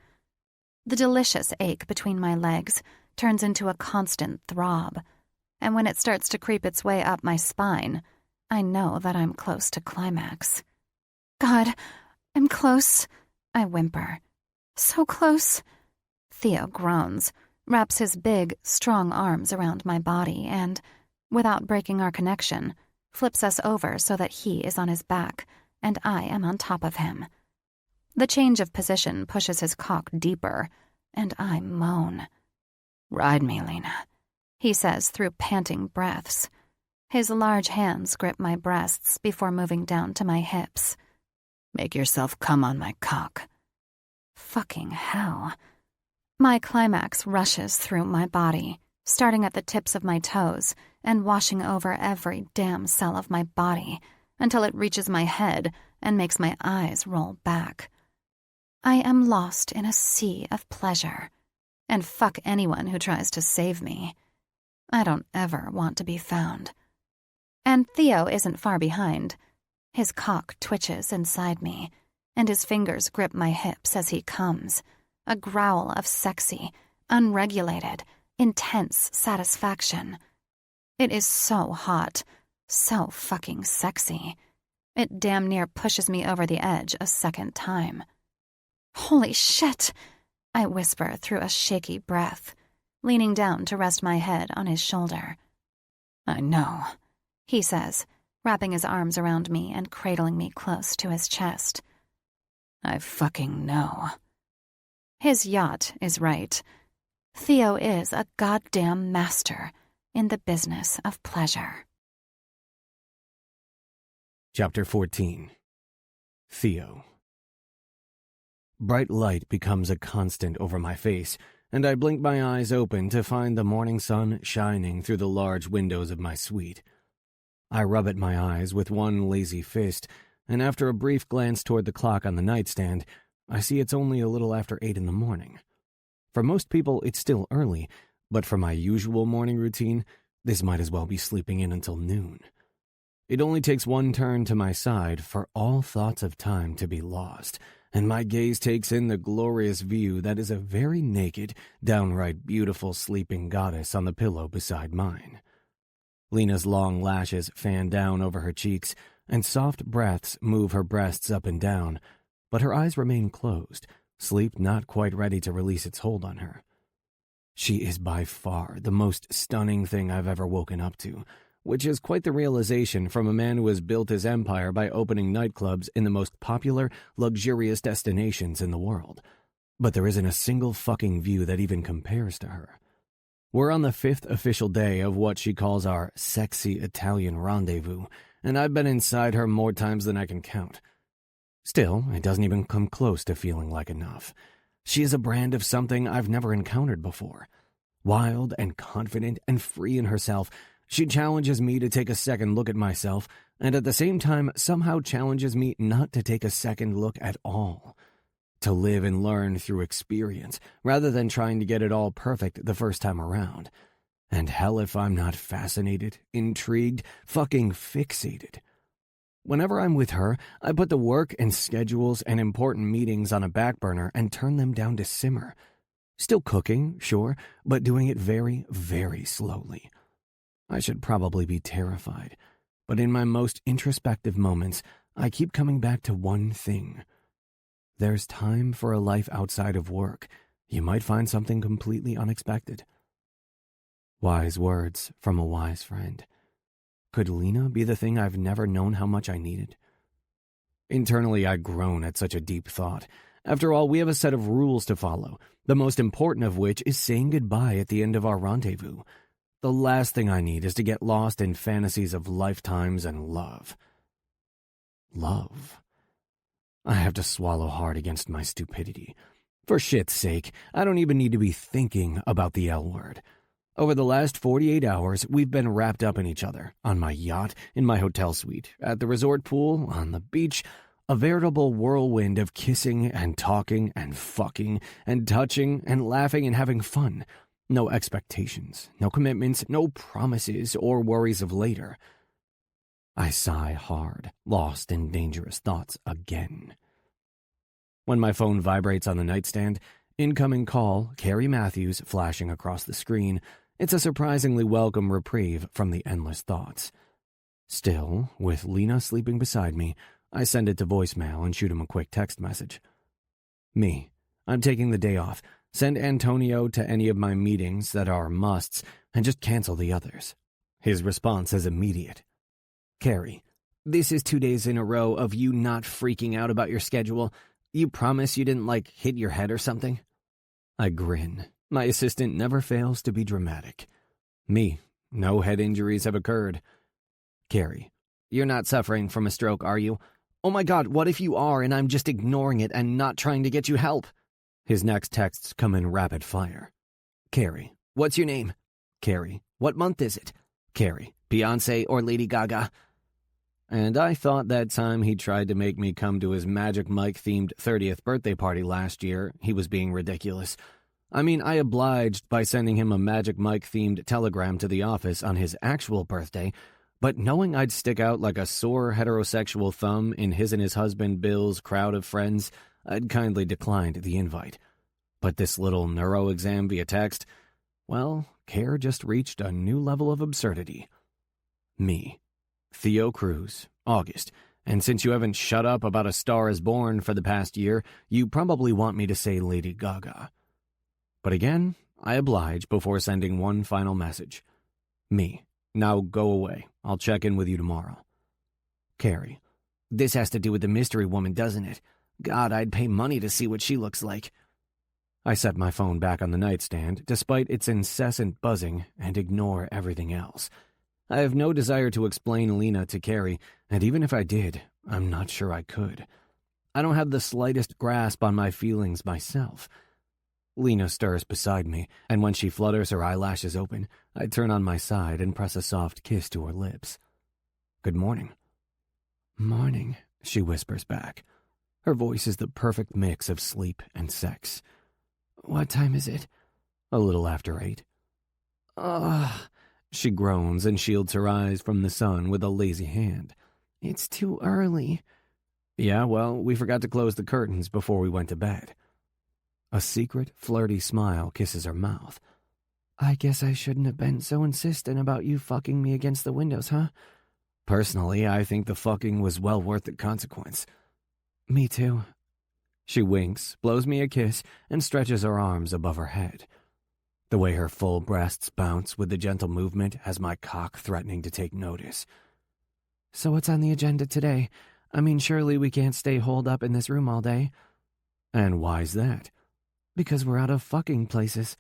The delicious ache between my legs turns into a constant throb, and when it starts to creep its way up my spine, I know that I'm close to climax. God, I'm close, I whimper. So close. Theo groans, wraps his big, strong arms around my body and, without breaking our connection, flips us over so that he is on his back and I am on top of him. The change of position pushes his cock deeper, and I moan. Ride me, Lena, he says through panting breaths. His large hands grip my breasts before moving down to my hips. Make yourself come on my cock. Fucking hell. My climax rushes through my body, starting at the tips of my toes and washing over every damn cell of my body until it reaches my head and makes my eyes roll back. I am lost in a sea of pleasure, and fuck anyone who tries to save me. I don't ever want to be found. And Theo isn't far behind. His cock twitches inside me, and his fingers grip my hips as he comes, a growl of sexy, unregulated, intense satisfaction. It is so hot, so fucking sexy. It damn near pushes me over the edge a second time. Holy shit, I whisper through a shaky breath, leaning down to rest my head on his shoulder. I know, he says, wrapping his arms around me and cradling me close to his chest. I fucking know. His yacht is right. Theo is a goddamn master in the business of pleasure. Chapter 14. Theo. Bright light becomes a constant over my face, and I blink my eyes open to find the morning sun shining through the large windows of my suite. I rub at my eyes with one lazy fist, and after a brief glance toward the clock on the nightstand, I see it's only a little after 8 in the morning. For most people, it's still early, but for my usual morning routine, this might as well be sleeping in until noon. It only takes one turn to my side for all thoughts of time to be lost, and my gaze takes in the glorious view that is a very naked, downright beautiful sleeping goddess on the pillow beside mine. Lena's long lashes fan down over her cheeks, and soft breaths move her breasts up and down, but her eyes remain closed, sleep not quite ready to release its hold on her. She is by far the most stunning thing I've ever woken up to, which is quite the realization from a man who has built his empire by opening nightclubs in the most popular, luxurious destinations in the world. But there isn't a single fucking view that even compares to her. We're on the 5th official day of what she calls our sexy Italian rendezvous, and I've been inside her more times than I can count. Still, it doesn't even come close to feeling like enough. She is a brand of something I've never encountered before. Wild and confident and free in herself, she challenges me to take a second look at myself, and at the same time somehow challenges me not to take a second look at all. To live and learn through experience, rather than trying to get it all perfect the first time around. And hell if I'm not fascinated, intrigued, fucking fixated. Whenever I'm with her, I put the work and schedules and important meetings on a back burner and turn them down to simmer. Still cooking, sure, but doing it very, very slowly. I should probably be terrified, but in my most introspective moments, I keep coming back to one thing. There's time for a life outside of work. You might find something completely unexpected. Wise words from a wise friend. Could Lena be the thing I've never known how much I needed? Internally, I groan at such a deep thought. After all, we have a set of rules to follow, the most important of which is saying goodbye at the end of our rendezvous. The last thing I need is to get lost in fantasies of lifetimes and love. Love. I have to swallow hard against my stupidity. For shit's sake, I don't even need to be thinking about the L word. Over the last 48 hours, we've been wrapped up in each other, on my yacht, in my hotel suite, at the resort pool, on the beach, a veritable whirlwind of kissing and talking and fucking and touching and laughing and having fun. No expectations, no commitments, no promises or worries of later. I sigh hard, lost in dangerous thoughts again. When my phone vibrates on the nightstand, incoming call, Carrie Matthews flashing across the screen, it's a surprisingly welcome reprieve from the endless thoughts. Still, with Lena sleeping beside me, I send it to voicemail and shoot him a quick text message. Me. I'm taking the day off. Send Antonio to any of my meetings that are musts and just cancel the others. His response is immediate. Carrie, this is 2 days in a row of you not freaking out about your schedule. You promise you didn't, hit your head or something? I grin. My assistant never fails to be dramatic. Me. No head injuries have occurred. Carrie, you're not suffering from a stroke, are you? Oh my God, what if you are and I'm just ignoring it and not trying to get you help? His next texts come in rapid fire. Carrie, what's your name? Carrie, what month is it? Carrie, Beyonce or Lady Gaga? And I thought that time he tried to make me come to his Magic Mike-themed 30th birthday party last year, he was being ridiculous. I mean, I obliged by sending him a Magic Mike-themed telegram to the office on his actual birthday, but knowing I'd stick out like a sore heterosexual thumb in his and his husband Bill's crowd of friends, I'd kindly declined the invite. But this little neuro exam via text, well, Care just reached a new level of absurdity. Me. Theo Cruz, August, and since you haven't shut up about A Star is Born for the past year, you probably want me to say Lady Gaga. But again, I oblige before sending one final message. Me. Now go away. I'll check in with you tomorrow. Carrie. This has to do with the mystery woman, doesn't it? God, I'd pay money to see what she looks like. I set my phone back on the nightstand, despite its incessant buzzing, and ignore everything else. I have no desire to explain Lena to Carrie, and even if I did, I'm not sure I could. I don't have the slightest grasp on my feelings myself. Lena stirs beside me, and when she flutters her eyelashes open, I turn on my side and press a soft kiss to her lips. Good morning. Morning, she whispers back. Her voice is the perfect mix of sleep and sex. What time is it? A little after 8. Ugh. She groans and shields her eyes from the sun with a lazy hand. It's too early. Yeah, well, we forgot to close the curtains before we went to bed. A secret, flirty smile kisses her mouth. I guess I shouldn't have been so insistent about you fucking me against the windows, huh? Personally, I think the fucking was well worth the consequence. Me too. She winks, blows me a kiss, and stretches her arms above her head. The way her full breasts bounce with the gentle movement has my cock threatening to take notice. So what's on the agenda today? I mean, surely we can't stay holed up in this room all day. And why's that? Because we're out of fucking places.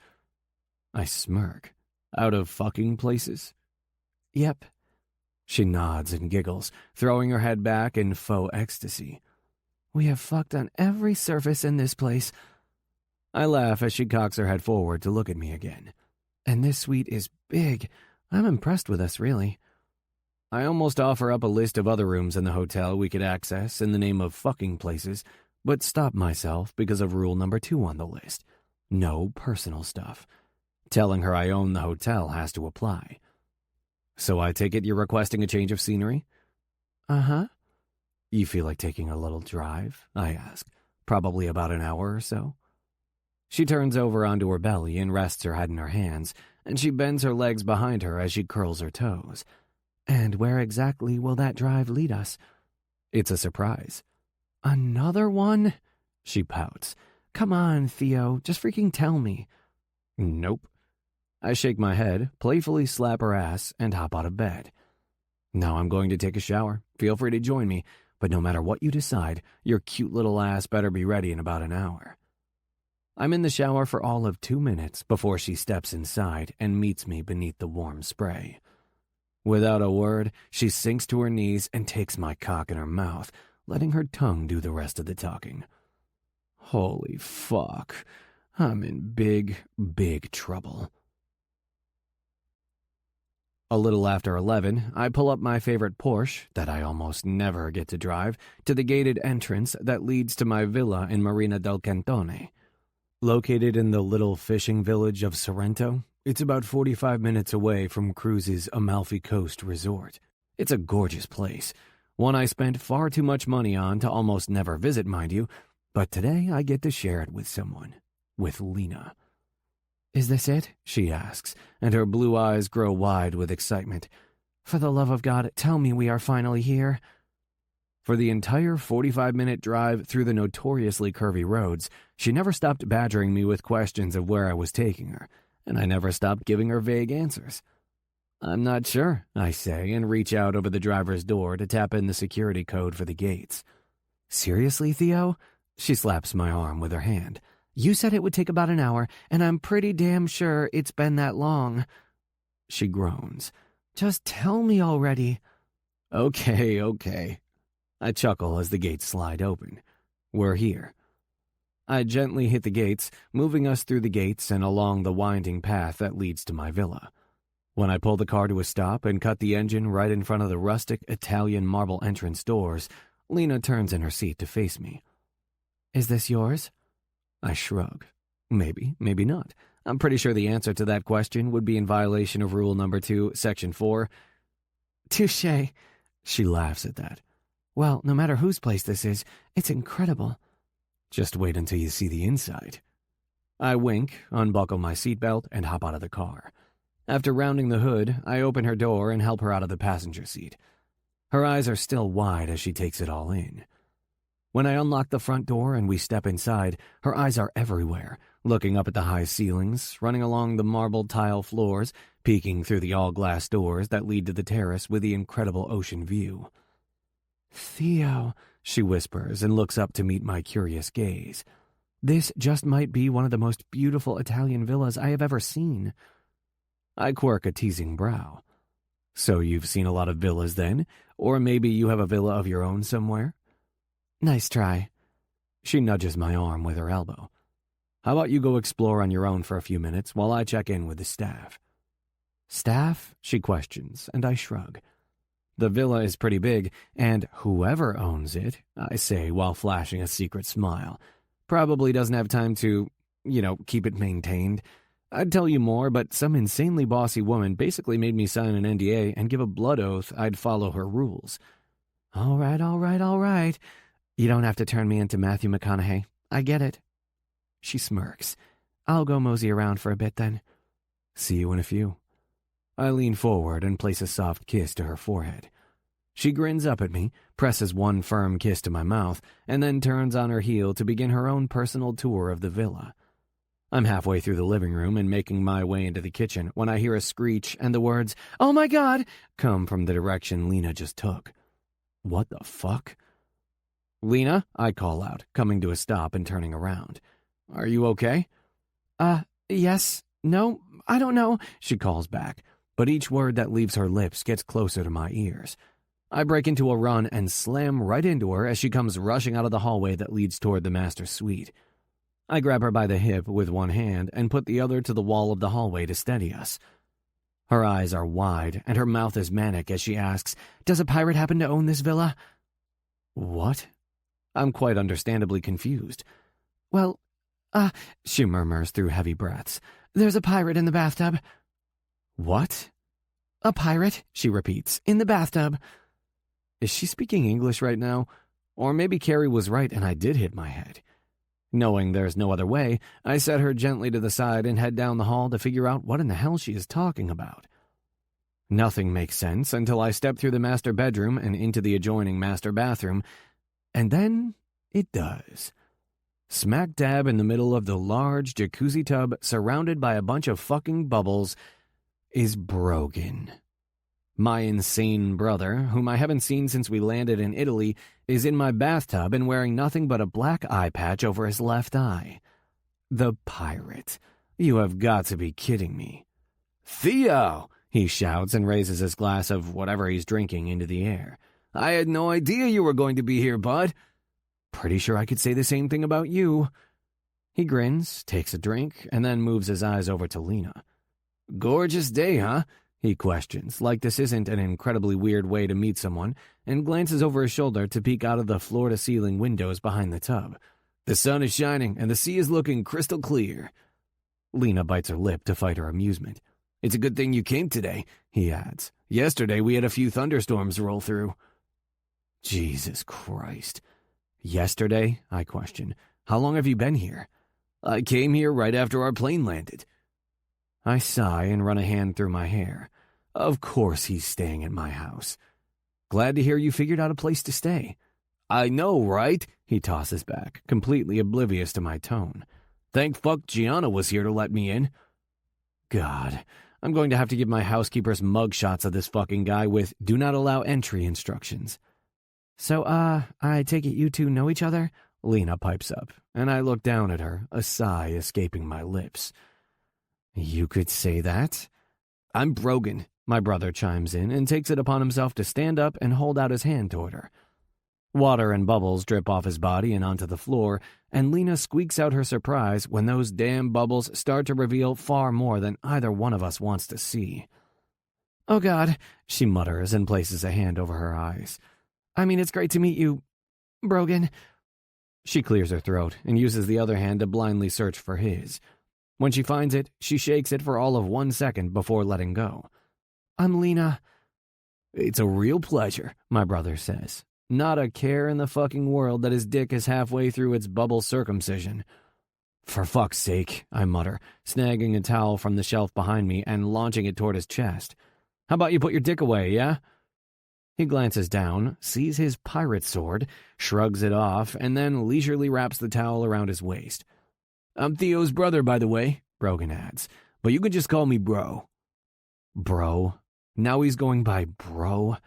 I smirk. Out of fucking places? Yep. She nods and giggles, throwing her head back in faux ecstasy. We have fucked on every surface in this place. I laugh as she cocks her head forward to look at me again. And this suite is big. I'm impressed with us, really. I almost offer up a list of other rooms in the hotel we could access in the name of fucking places, but stop myself because of rule number 2 on the list. No personal stuff. Telling her I own the hotel has to apply. So I take it you're requesting a change of scenery? Uh-huh. You feel like taking a little drive? I ask. Probably about an hour or so. She turns over onto her belly and rests her head in her hands, and she bends her legs behind her as she curls her toes. And where exactly will that drive lead us? It's a surprise. Another one? She pouts. Come on, Theo, just freaking tell me. Nope. I shake my head, playfully slap her ass, and hop out of bed. Now I'm going to take a shower. Feel free to join me, but no matter what you decide, your cute little ass better be ready in about an hour. I'm in the shower for all of 2 minutes before she steps inside and meets me beneath the warm spray. Without a word, she sinks to her knees and takes my cock in her mouth, letting her tongue do the rest of the talking. Holy fuck. I'm in big, big trouble. A little after 11, I pull up my favorite Porsche, that I almost never get to drive, to the gated entrance that leads to my villa in Marina del Cantone. Located in the little fishing village of Sorrento, it's about 45 minutes away from Cruz's Amalfi Coast resort. It's a gorgeous place, one I spent far too much money on to almost never visit, mind you, but today I get to share it with someone, with Lena. Is this it? She asks, and her blue eyes grow wide with excitement. For the love of God, tell me we are finally here. For the entire 45-minute drive through the notoriously curvy roads, she never stopped badgering me with questions of where I was taking her, and I never stopped giving her vague answers. I'm not sure, I say, and reach out over the driver's door to tap in the security code for the gates. Seriously, Theo? She slaps my arm with her hand. You said it would take about an hour, and I'm pretty damn sure it's been that long. She groans. Just tell me already. Okay. I chuckle as the gates slide open. We're here. I gently hit the gates, moving us through the gates and along the winding path that leads to my villa. When I pull the car to a stop and cut the engine right in front of the rustic Italian marble entrance doors, Lena turns in her seat to face me. Is this yours? I shrug. Maybe, maybe not. I'm pretty sure the answer to that question would be in violation of Rule Number 2, Section 4. Touché. She laughs at that. Well, no matter whose place this is, it's incredible. Just wait until you see the inside. I wink, unbuckle my seatbelt, and hop out of the car. After rounding the hood, I open her door and help her out of the passenger seat. Her eyes are still wide as she takes it all in. When I unlock the front door and we step inside, her eyes are everywhere, looking up at the high ceilings, running along the marble tile floors, peeking through the all-glass doors that lead to the terrace with the incredible ocean view. Theo, she whispers and looks up to meet my curious gaze. This just might be one of the most beautiful Italian villas I have ever seen. I quirk a teasing brow. So you've seen a lot of villas then? Or maybe you have a villa of your own somewhere? Nice try. She nudges my arm with her elbow. How about you go explore on your own for a few minutes while I check in with the staff? Staff? She questions, and I shrug. The villa is pretty big, and whoever owns it, I say while flashing a secret smile, probably doesn't have time to, keep it maintained. I'd tell you more, but some insanely bossy woman basically made me sign an NDA and give a blood oath I'd follow her rules. All right. You don't have to turn me into Matthew McConaughey. I get it. She smirks. I'll go mosey around for a bit then. See you in a few. I lean forward and place a soft kiss to her forehead. She grins up at me, presses one firm kiss to my mouth, and then turns on her heel to begin her own personal tour of the villa. I'm halfway through the living room and making my way into the kitchen when I hear a screech and the words, "Oh my God," come from the direction Lena just took. What the fuck? Lena, I call out, coming to a stop and turning around. Are you okay? Yes. No, I don't know, she calls back. but each word that leaves her lips gets closer to my ears. I break into a run and slam right into her as she comes rushing out of the hallway that leads toward the master's suite. I grab her by the hip with one hand and put the other to the wall of the hallway to steady us. Her eyes are wide, and her mouth is manic as she asks, "Does a pirate happen to own this villa?" What? I'm quite understandably confused. Well, she murmurs through heavy breaths. "There's a pirate in the bathtub." What? "A pirate," she repeats, "in the bathtub." Is she speaking English right now? Or maybe Carrie was right and I did hit my head. Knowing there's no other way, I set her gently to the side and head down the hall to figure out what in the hell she is talking about. Nothing makes sense until I step through the master bedroom and into the adjoining master bathroom, and then it does. Smack dab in the middle of the large jacuzzi tub surrounded by a bunch of fucking bubbles is Brogan. My insane brother, whom I haven't seen since we landed in Italy, is in my bathtub and wearing nothing but a black eye patch over his left eye. The pirate. You have got to be kidding me. "Theo!" he shouts and raises his glass of whatever he's drinking into the air. "I had no idea you were going to be here, bud." "Pretty sure I could say the same thing about you." He grins, takes a drink, and then moves his eyes over to Lena. "Gorgeous day, huh?" he questions, like this isn't an incredibly weird way to meet someone, and glances over his shoulder to peek out of the floor-to-ceiling windows behind the tub. "The sun is shining, and the sea is looking crystal clear." Lena bites her lip to fight her amusement. "It's a good thing you came today," he adds. "Yesterday we had a few thunderstorms roll through." Jesus Christ. "Yesterday?" I question. "How long have you been here?" "I came here right after our plane landed." I sigh and run a hand through my hair. Of course he's staying at my house. "Glad to hear you figured out a place to stay." "I know, right?" he tosses back, completely oblivious to my tone. "Thank fuck Gianna was here to let me in." God, I'm going to have to give my housekeepers mugshots of this fucking guy with "do not allow entry" instructions. "So, I take it you two know each other?" Lena pipes up, and I look down at her, a sigh escaping my lips. "You could say that." "I'm Brogan," my brother chimes in and takes it upon himself to stand up and hold out his hand toward her. Water and bubbles drip off his body and onto the floor, and Lena squeaks out her surprise when those damn bubbles start to reveal far more than either one of us wants to see. "Oh God," she mutters and places a hand over her eyes. "I mean, it's great to meet you, Brogan." She clears her throat and uses the other hand to blindly search for his. When she finds it, she shakes it for all of 1 second before letting go. "I'm Lena." "It's a real pleasure," my brother says. Not a care in the fucking world that his dick is halfway through its bubble circumcision. "For fuck's sake," I mutter, snagging a towel from the shelf behind me and launching it toward his chest. "How about you put your dick away, yeah?" He glances down, sees his pirate sword, shrugs it off, and then leisurely wraps the towel around his waist. "I'm Theo's brother, by the way," Brogan adds, "but you can just call me Bro." Bro? Now he's going by Bro?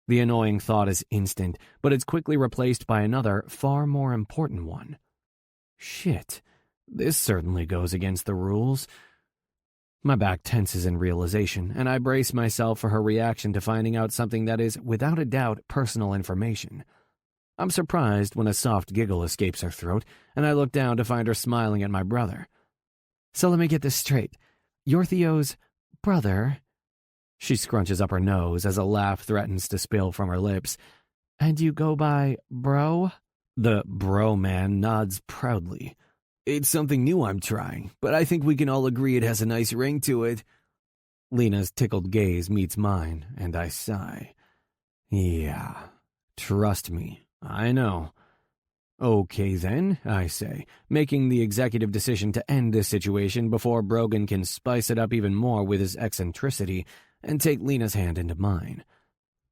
The annoying thought is instant, but it's quickly replaced by another, far more important one. Shit, this certainly goes against the rules. My back tenses in realization, and I brace myself for her reaction to finding out something that is, without a doubt, personal information. I'm surprised when a soft giggle escapes her throat, and I look down to find her smiling at my brother. "So let me get this straight. You're Theo's brother?" She scrunches up her nose as a laugh threatens to spill from her lips. "And you go by Bro?" The bro man nods proudly. "It's something new I'm trying, but I think we can all agree it has a nice ring to it." Lena's tickled gaze meets mine, and I sigh. "Yeah, trust me, I know." "Okay then," I say, making the executive decision to end this situation before Brogan can spice it up even more with his eccentricity and take Lena's hand into mine.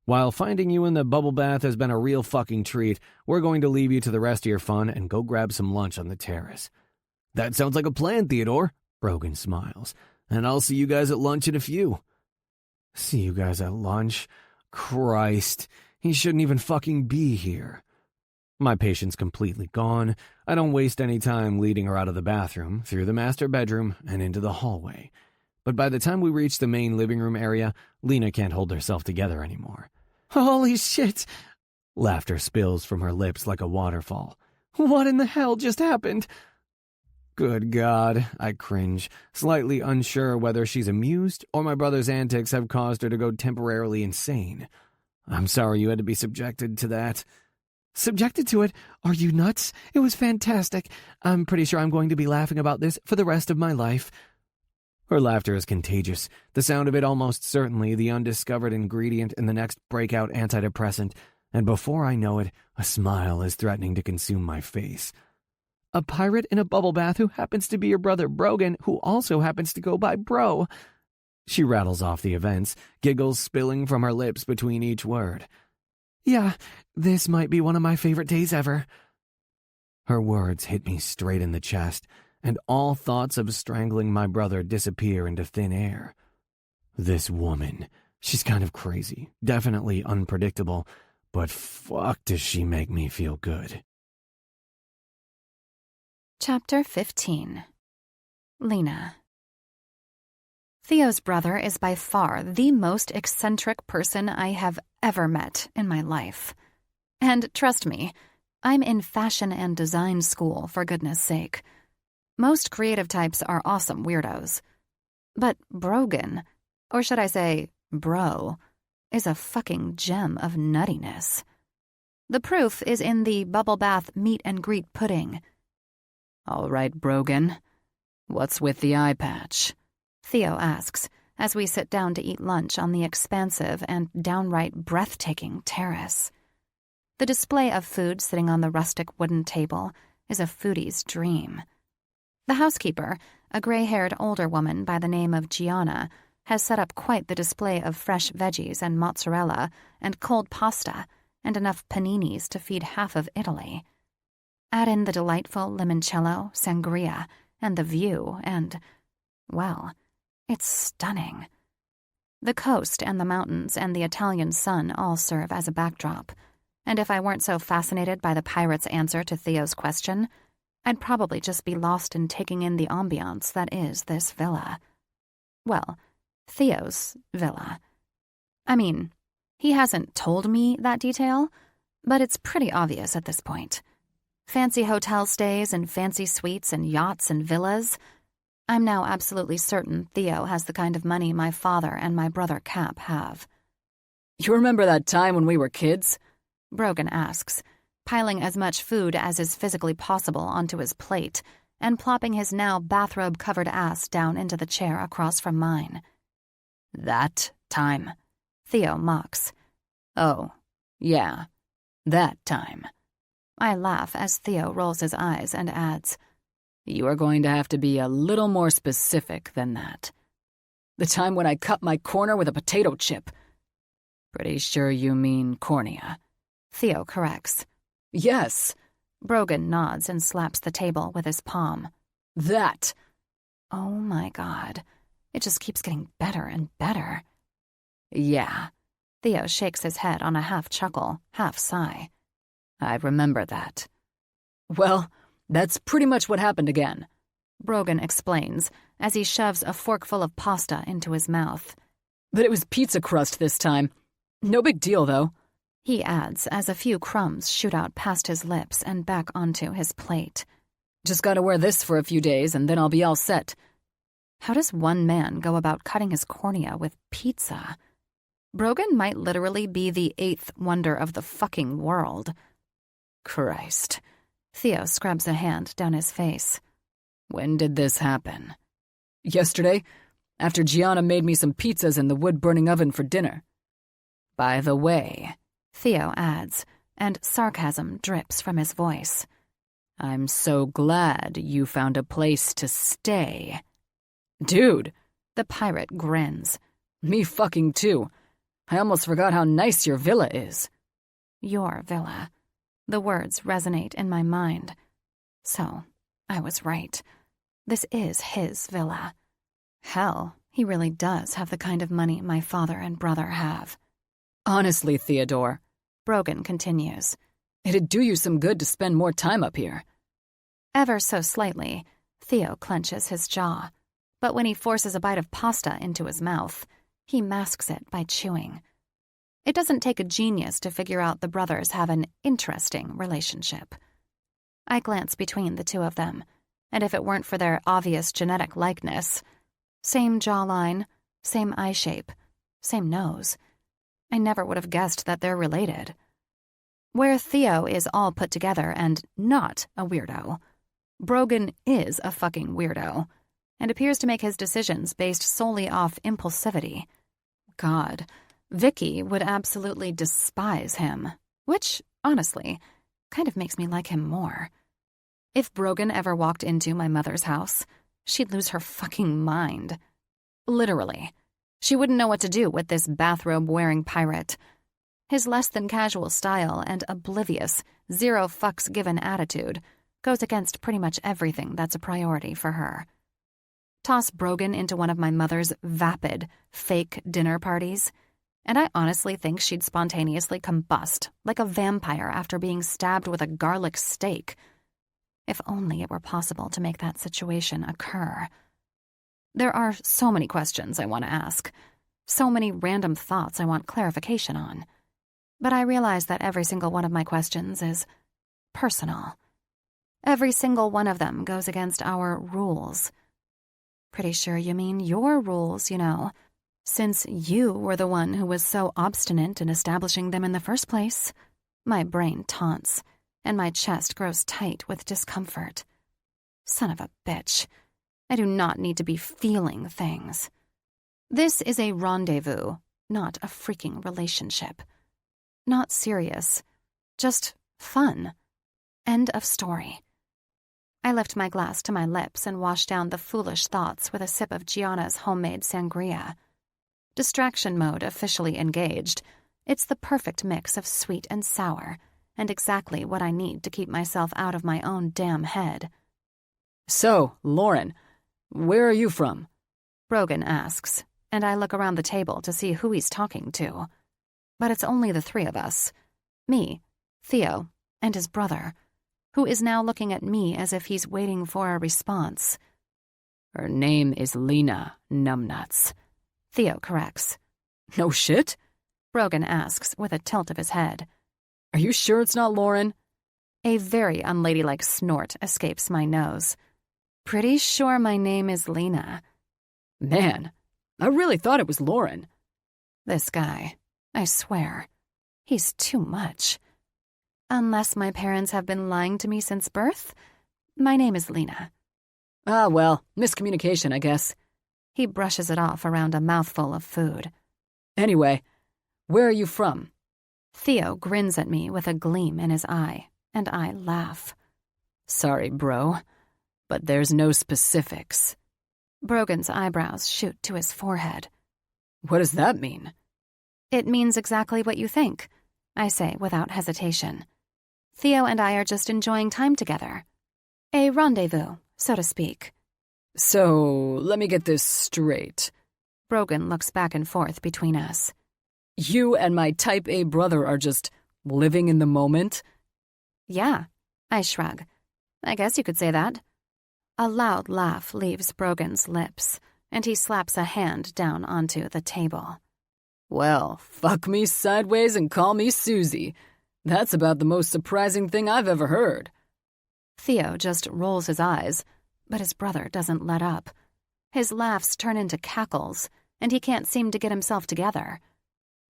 "While finding you in the bubble bath has been a real fucking treat, we're going to leave you to the rest of your fun and go grab some lunch on the terrace." "That sounds like a plan, Theodore," Brogan smiles, "and I'll see you guys at lunch in a few." See you guys at lunch? Christ, he shouldn't even fucking be here. My patience completely gone, I don't waste any time leading her out of the bathroom, through the master bedroom, and into the hallway. But by the time we reach the main living room area, Lena can't hold herself together anymore. Holy shit! Laughter spills from her lips like a waterfall. What in the hell just happened? Good God, I cringe, slightly unsure whether she's amused or my brother's antics have caused her to go temporarily insane. I'm sorry you had to be subjected to that. Subjected to it? Are you nuts? It was fantastic. I'm pretty sure I'm going to be laughing about this for the rest of my life. Her laughter is contagious, the sound of it almost certainly the undiscovered ingredient in the next breakout antidepressant, and before I know it, a smile is threatening to consume my face. A pirate in a bubble bath who happens to be your brother Brogan, who also happens to go by Bro. She rattles off the events, giggles spilling from her lips between each word. Yeah, this might be one of my favorite days ever. Her words hit me straight in the chest, and all thoughts of strangling my brother disappear into thin air. This woman, she's kind of crazy, definitely unpredictable, but fuck does she make me feel good. Chapter 15. Lena. Theo's brother is by far the most eccentric person I have ever met in my life. And trust me, I'm in fashion and design school, for goodness sake. Most creative types are awesome weirdos. But Brogan, or should I say Bro, is a fucking gem of nuttiness. The proof is in the bubble bath meet and greet pudding. All right, Brogan. What's with the eye patch? Theo asks as we sit down to eat lunch on the expansive and downright breathtaking terrace. The display of food sitting on the rustic wooden table is a foodie's dream. The housekeeper, a gray-haired older woman by the name of Gianna, has set up quite the display of fresh veggies and mozzarella and cold pasta and enough paninis to feed half of Italy. Add in the delightful limoncello, sangria, and the view, and, well, it's stunning. The coast and the mountains and the Italian sun all serve as a backdrop, and if I weren't so fascinated by the pirate's answer to Theo's question, I'd probably just be lost in taking in the ambiance that is this villa. Well, Theo's villa. I mean, he hasn't told me that detail, but it's pretty obvious at this point. Fancy hotel stays and fancy suites and yachts and villas. I'm now absolutely certain Theo has the kind of money my father and my brother Cap have. You remember that time when we were kids? Brogan asks, piling as much food as is physically possible onto his plate and plopping his now bathrobe-covered ass down into the chair across from mine. That time? Theo mocks. Oh, yeah, that time. I laugh as Theo rolls his eyes and adds, You are going to have to be a little more specific than that. The time when I cut my corner with a potato chip. Pretty sure you mean cornea. Theo corrects. Yes. Brogan nods and slaps the table with his palm. That. Oh my God. It just keeps getting better and better. Yeah. Theo shakes his head on a half chuckle, half sigh. I remember that. Well, that's pretty much what happened again. Brogan explains as he shoves a forkful of pasta into his mouth. But it was pizza crust this time. No big deal, though. He adds as a few crumbs shoot out past his lips and back onto his plate. Just gotta wear this for a few days and then I'll be all set. How does one man go about cutting his cornea with pizza? Brogan might literally be the 8th wonder of the fucking world. Christ. Theo scrubs a hand down his face. When did this happen? Yesterday, after Gianna made me some pizzas in the wood-burning oven for dinner. By the way, Theo adds, and sarcasm drips from his voice. I'm so glad you found a place to stay. Dude, the pirate grins. Me fucking too. I almost forgot how nice your villa is. Your villa. The words resonate in my mind. So, I was right. This is his villa. Hell, he really does have the kind of money my father and brother have. Honestly, Theodore, Brogan continues, it'd do you some good to spend more time up here. Ever so slightly, Theo clenches his jaw. but when he forces a bite of pasta into his mouth, he masks it by chewing. It doesn't take a genius to figure out the brothers have an interesting relationship. I glance between the two of them, and if it weren't for their obvious genetic likeness, same jawline, same eye shape, same nose, I never would have guessed that they're related. Where Theo is all put together and not a weirdo, Brogan is a fucking weirdo, and appears to make his decisions based solely off impulsivity. God, Vicky would absolutely despise him, which, honestly, kind of makes me like him more. If Brogan ever walked into my mother's house, she'd lose her fucking mind. Literally. She wouldn't know what to do with this bathrobe-wearing pirate. His less-than-casual style and oblivious, zero-fucks-given attitude goes against pretty much everything that's a priority for her. Toss Brogan into one of my mother's vapid, fake dinner parties, and I honestly think she'd spontaneously combust like a vampire after being stabbed with a garlic steak. If only it were possible to make that situation occur. There are so many questions I want to ask, so many random thoughts I want clarification on. But I realize that every single one of my questions is personal. Every single one of them goes against our rules. Pretty sure you mean your rules, since you were the one who was so obstinate in establishing them in the first place. My brain taunts, and my chest grows tight with discomfort. Son of a bitch. I do not need to be feeling things. This is a rendezvous, not a freaking relationship. Not serious, just fun. End of story. I lift my glass to my lips and wash down the foolish thoughts with a sip of Gianna's homemade sangria. Distraction mode officially engaged. It's the perfect mix of sweet and sour, and exactly what I need to keep myself out of my own damn head. So, Lauren, where are you from? Brogan asks, and I look around the table to see who he's talking to. But it's only the three of us. Me, Theo, and his brother, who is now looking at me as if he's waiting for a response. Her name is Lena, numbnuts. Theo corrects. No shit? Brogan asks with a tilt of his head. Are you sure it's not Lauren? A very unladylike snort escapes my nose. Pretty sure my name is Lena. Man, I really thought it was Lauren. This guy, I swear, he's too much. Unless my parents have been lying to me since birth, my name is Lena. Ah, well, miscommunication, I guess. He brushes it off around a mouthful of food. Anyway, where are you from? Theo grins at me with a gleam in his eye, and I laugh. Sorry, bro, but there's no specifics. Brogan's eyebrows shoot to his forehead. What does that mean? It means exactly what you think, I say without hesitation. Theo and I are just enjoying time together. A rendezvous, so to speak. So, let me get this straight. Brogan looks back and forth between us. You and my type A brother are just living in the moment? Yeah, I shrug. I guess you could say that. A loud laugh leaves Brogan's lips, and he slaps a hand down onto the table. Well, fuck me sideways and call me Susie. That's about the most surprising thing I've ever heard. Theo just rolls his eyes, but his brother doesn't let up. His laughs turn into cackles, and he can't seem to get himself together.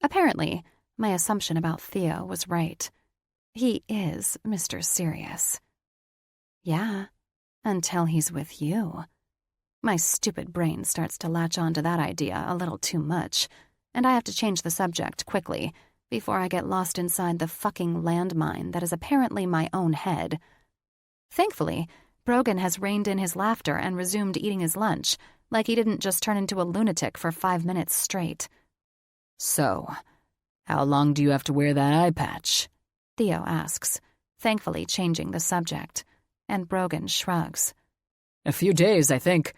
Apparently, my assumption about Theo was right. He is Mr. Serious. Yeah, until he's with you. My stupid brain starts to latch on to that idea a little too much, and I have to change the subject quickly before I get lost inside the fucking landmine that is apparently my own head. Thankfully, Brogan has reined in his laughter and resumed eating his lunch, like he didn't just turn into a lunatic for 5 minutes straight. So, how long do you have to wear that eye patch? Theo asks, thankfully changing the subject, and Brogan shrugs. A few days, I think.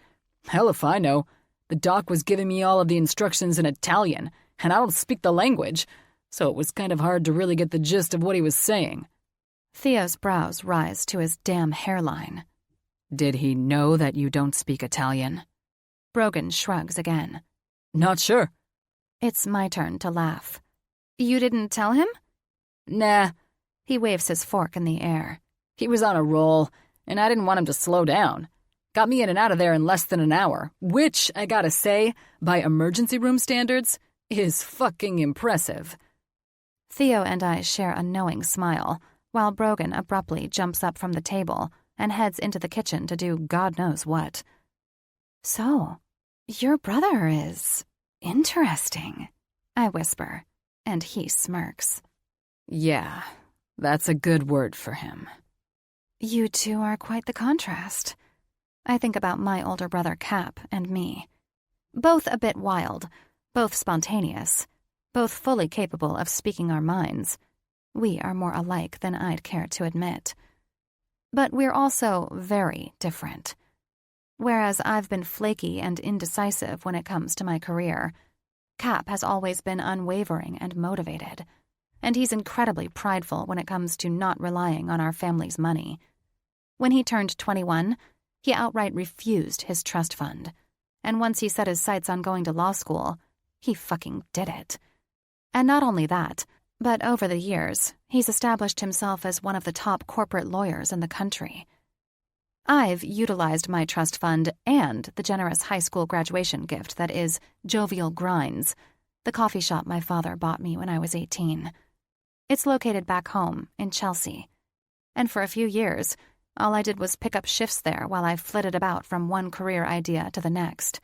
Hell if I know. The doc was giving me all of the instructions in Italian, and I don't speak the language, so it was kind of hard to really get the gist of what he was saying. Theo's brows rise to his damn hairline. Did he know that you don't speak Italian? Brogan shrugs again. Not sure. It's my turn to laugh. You didn't tell him? Nah. He waves his fork in the air. He was on a roll, and I didn't want him to slow down. Got me in and out of there in less than an hour, which, I gotta say, by emergency room standards, is fucking impressive. Theo and I share a knowing smile, while Brogan abruptly jumps up from the table and heads into the kitchen to do God knows what. So, your brother is interesting, I whisper, and he smirks. Yeah, that's a good word for him. You two are quite the contrast. I think about my older brother Cap and me. Both a bit wild, both spontaneous, both fully capable of speaking our minds. We are more alike than I'd care to admit. But we're also very different. Whereas I've been flaky and indecisive when it comes to my career, Cap has always been unwavering and motivated, and he's incredibly prideful when it comes to not relying on our family's money. When he turned 21, he outright refused his trust fund, and once he set his sights on going to law school, he fucking did it. And not only that, but over the years, he's established himself as one of the top corporate lawyers in the country. I've utilized my trust fund and the generous high school graduation gift that is Jovial Grinds, the coffee shop my father bought me when I was 18. It's located back home in Chelsea. And for a few years, all I did was pick up shifts there while I flitted about from one career idea to the next.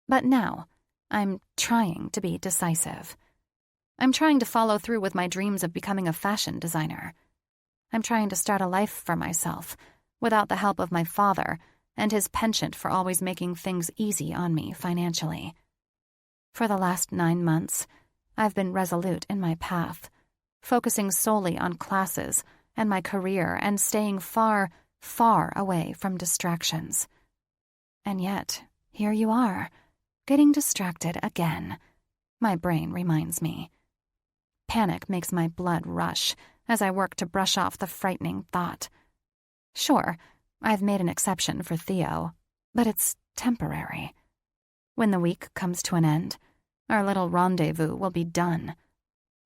But now, I'm trying to be decisive. I'm trying to follow through with my dreams of becoming a fashion designer. I'm trying to start a life for myself, without the help of my father and his penchant for always making things easy on me financially. For the last 9 months, I've been resolute in my path, focusing solely on classes and my career and staying far, far away from distractions. And yet, here you are, getting distracted again. My brain reminds me. Panic makes my blood rush as I work to brush off the frightening thought. Sure, I've made an exception for Theo, but it's temporary. When the week comes to an end, our little rendezvous will be done.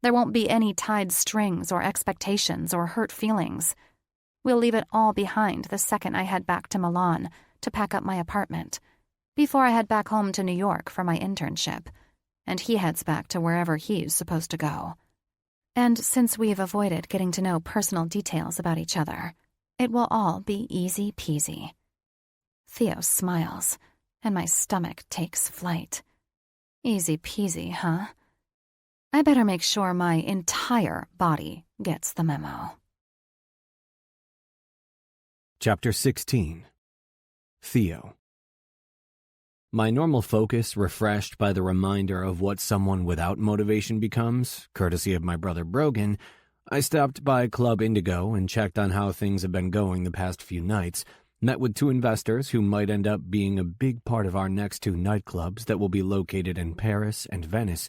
There won't be any tied strings or expectations or hurt feelings. We'll leave it all behind the second I head back to Milan to pack up my apartment, before I head back home to New York for my internship, and he heads back to wherever he's supposed to go. And since we've avoided getting to know personal details about each other, it will all be easy peasy. Theo smiles, and my stomach takes flight. Easy peasy, huh? I better make sure my entire body gets the memo. Chapter 16. Theo. My normal focus refreshed by the reminder of what someone without motivation becomes, courtesy of my brother Brogan, I stopped by Club Indigo and checked on how things have been going the past few nights, met with 2 investors who might end up being a big part of our next 2 nightclubs that will be located in Paris and Venice,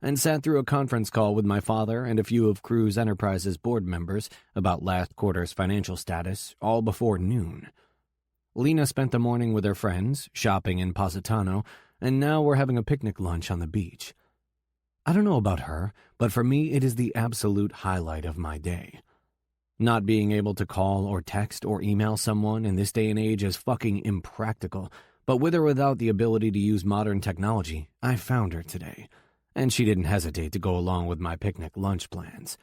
and sat through a conference call with my father and a few of Cruz Enterprises board members about last quarter's financial status, all before noon. Lena spent the morning with her friends, shopping in Positano, and now we're having a picnic lunch on the beach. I don't know about her, but for me it is the absolute highlight of my day. Not being able to call or text or email someone in this day and age is fucking impractical, but with or without the ability to use modern technology, I found her today, and she didn't hesitate to go along with my picnic lunch plans.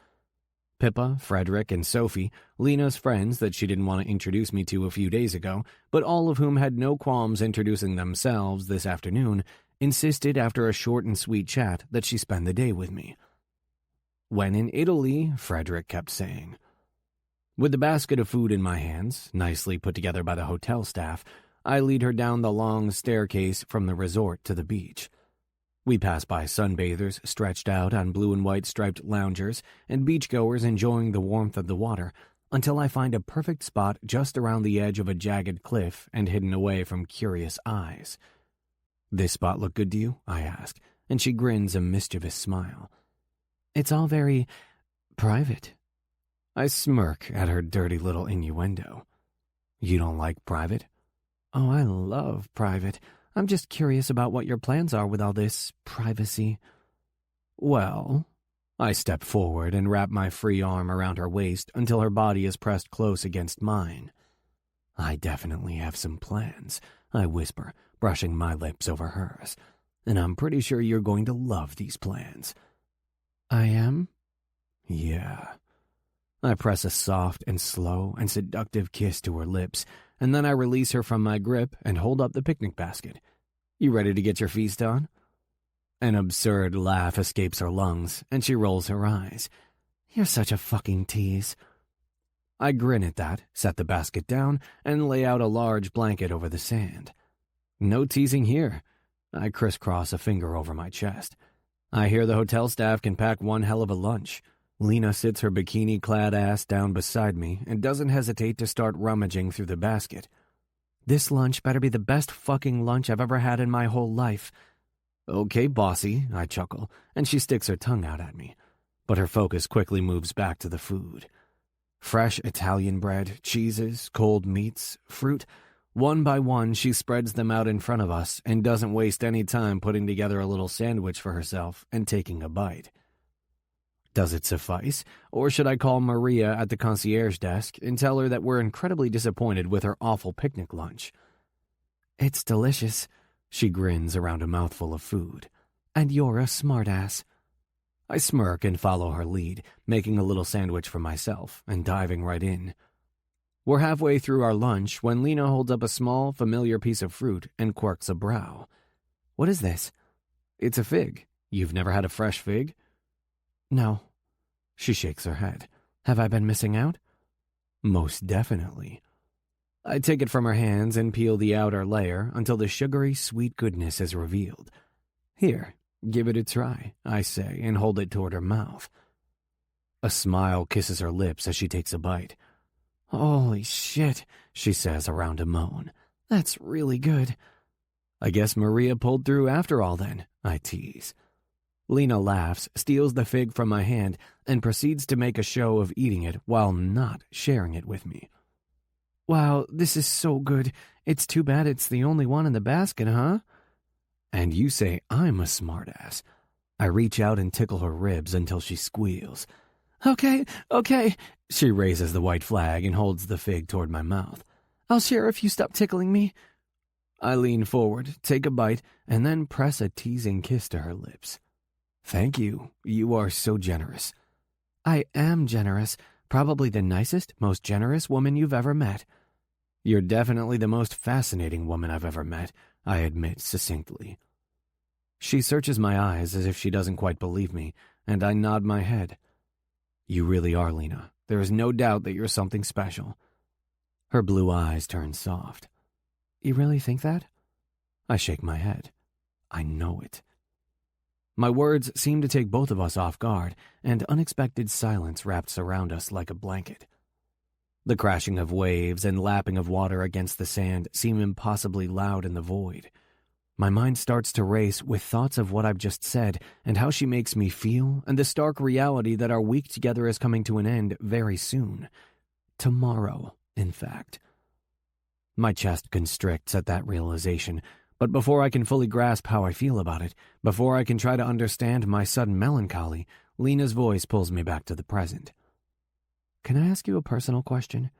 Pippa, Frederick, and Sophie, Lena's friends that she didn't want to introduce me to a few days ago, but all of whom had no qualms introducing themselves this afternoon, insisted after a short and sweet chat that she spend the day with me. When in Italy, Frederick kept saying. With the basket of food in my hands, nicely put together by the hotel staff, I lead her down the long staircase from the resort to the beach. We pass by sunbathers stretched out on blue and white striped loungers and beachgoers enjoying the warmth of the water until I find a perfect spot just around the edge of a jagged cliff and hidden away from curious eyes. "This spot look good to you?" I ask, and she grins a mischievous smile. "It's all very private." I smirk at her dirty little innuendo. "You don't like private?" "Oh, I love private. I'm just curious about what your plans are with all this privacy. Well, I step forward and wrap my free arm around her waist until her body is pressed close against mine. I definitely have some plans, I whisper, brushing my lips over hers. And I'm pretty sure you're going to love these plans. I am? Yeah. I press a soft and slow and seductive kiss to her lips, and then I release her from my grip and hold up the picnic basket. You ready to get your feast on? An absurd laugh escapes her lungs, and she rolls her eyes. You're such a fucking tease. I grin at that, set the basket down, and lay out a large blanket over the sand. No teasing here. I crisscross a finger over my chest. I hear the hotel staff can pack one hell of a lunch. Lena sits her bikini-clad ass down beside me and doesn't hesitate to start rummaging through the basket. This lunch better be the best fucking lunch I've ever had in my whole life. Okay, bossy, I chuckle, and she sticks her tongue out at me. But her focus quickly moves back to the food. Fresh Italian bread, cheeses, cold meats, fruit. One by one, she spreads them out in front of us and doesn't waste any time putting together a little sandwich for herself and taking a bite. Does it suffice, or should I call Maria at the concierge desk and tell her that we're incredibly disappointed with her awful picnic lunch? It's delicious, she grins around a mouthful of food. And you're a smartass. I smirk and follow her lead, making a little sandwich for myself and diving right in. We're halfway through our lunch when Lena holds up a small, familiar piece of fruit and quirks a brow. What is this? It's a fig. You've never had a fresh fig? No. She shakes her head. Have I been missing out? Most definitely. I take it from her hands and peel the outer layer until the sugary, sweet goodness is revealed. Here, give it a try, I say, and hold it toward her mouth. A smile kisses her lips as she takes a bite. Holy shit, she says around a moan. That's really good. I guess Maria pulled through after all then, I tease. Lena laughs, steals the fig from my hand, and proceeds to make a show of eating it while not sharing it with me. Wow, this is so good. It's too bad it's the only one in the basket, huh? And you say I'm a smartass. I reach out and tickle her ribs until she squeals. Okay. She raises the white flag and holds the fig toward my mouth. I'll share if you stop tickling me. I lean forward, take a bite, and then press a teasing kiss to her lips. Thank you. You are so generous. I am generous. Probably the nicest, most generous woman you've ever met. You're definitely the most fascinating woman I've ever met, I admit succinctly. She searches my eyes as if she doesn't quite believe me, and I nod my head. You really are, Lena. There is no doubt that you're something special. Her blue eyes turn soft. You really think that? I shake my head. I know it. My words seem to take both of us off guard, and unexpected silence wraps around us like a blanket. The crashing of waves and lapping of water against the sand seem impossibly loud in the void. My mind starts to race with thoughts of what I've just said and how she makes me feel, and the stark reality that our week together is coming to an end very soon. Tomorrow, in fact. My chest constricts at that realization, but before I can fully grasp how I feel about it, before I can try to understand my sudden melancholy, Lena's voice pulls me back to the present. Can I ask you a personal question?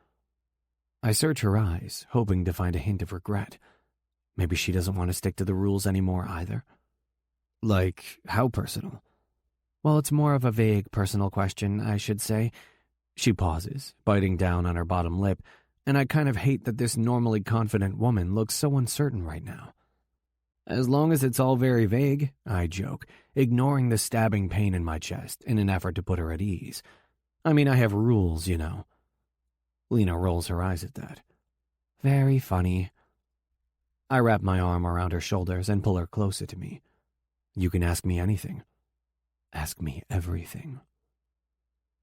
I search her eyes, hoping to find a hint of regret. Maybe she doesn't want to stick to the rules anymore either. Like, how personal? Well, it's more of a vague personal question, I should say. She pauses, biting down on her bottom lip, and I kind of hate that this normally confident woman looks so uncertain right now. As long as it's all very vague, I joke, ignoring the stabbing pain in my chest in an effort to put her at ease. I mean, I have rules, you know. Lena rolls her eyes at that. Very funny. I wrap my arm around her shoulders and pull her closer to me. You can ask me anything. Ask me everything.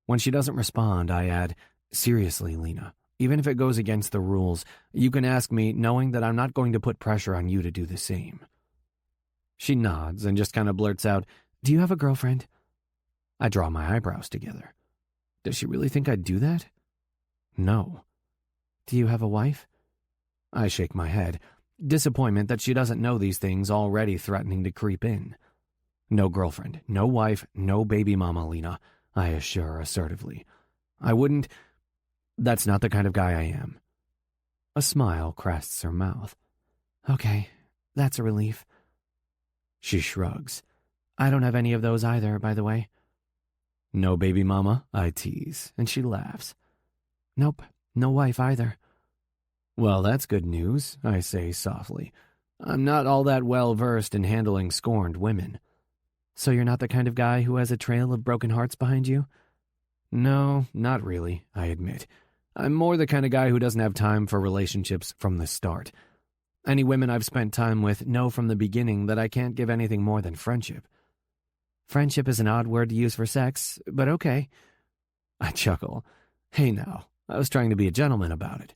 When she doesn't respond, I add, seriously, Lena, even if it goes against the rules, you can ask me knowing that I'm not going to put pressure on you to do the same. She nods and just kind of blurts out, do you have a girlfriend? I draw my eyebrows together. Does she really think I'd do that? No. Do you have a wife? I shake my head. Disappointment that she doesn't know these things already threatening to creep in. No girlfriend, no wife, no baby mama, Lena, I assure assertively. I wouldn't. That's not the kind of guy I am. A smile crests her mouth. Okay, that's a relief. She shrugs. I don't have any of those either, by the way. No baby mama, I tease, and she laughs. Nope, no wife either. Well, that's good news, I say softly. I'm not all that well versed in handling scorned women. So you're not the kind of guy who has a trail of broken hearts behind you? No, not really, I admit. I'm more the kind of guy who doesn't have time for relationships from the start. Any women I've spent time with know from the beginning that I can't give anything more than friendship. Friendship is an odd word to use for sex, but okay. I chuckle. Hey now, I was trying to be a gentleman about it.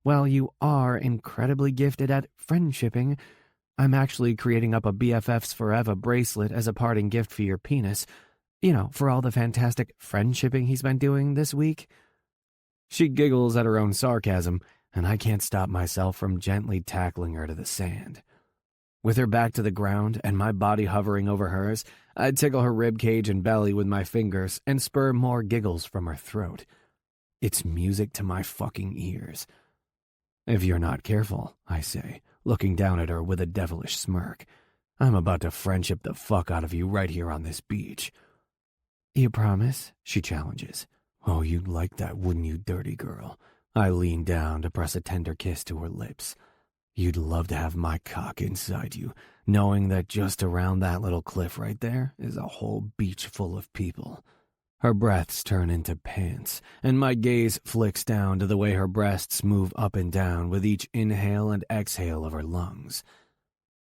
Well, you are incredibly gifted at friendshipping. I'm actually creating up a BFFs Forever bracelet as a parting gift for your penis. You know, for all the fantastic friendshipping he's been doing this week. She giggles at her own sarcasm, and I can't stop myself from gently tackling her to the sand. With her back to the ground and my body hovering over hers, I tickle her ribcage and belly with my fingers and spur more giggles from her throat. It's music to my fucking ears. If you're not careful, I say, looking down at her with a devilish smirk, I'm about to friendship the fuck out of you right here on this beach. You promise? She challenges. Oh, you'd like that, wouldn't you, dirty girl? I lean down to press a tender kiss to her lips. You'd love to have my cock inside you, knowing that just around that little cliff right there is a whole beach full of people. Her breaths turn into pants, and my gaze flicks down to the way her breasts move up and down with each inhale and exhale of her lungs.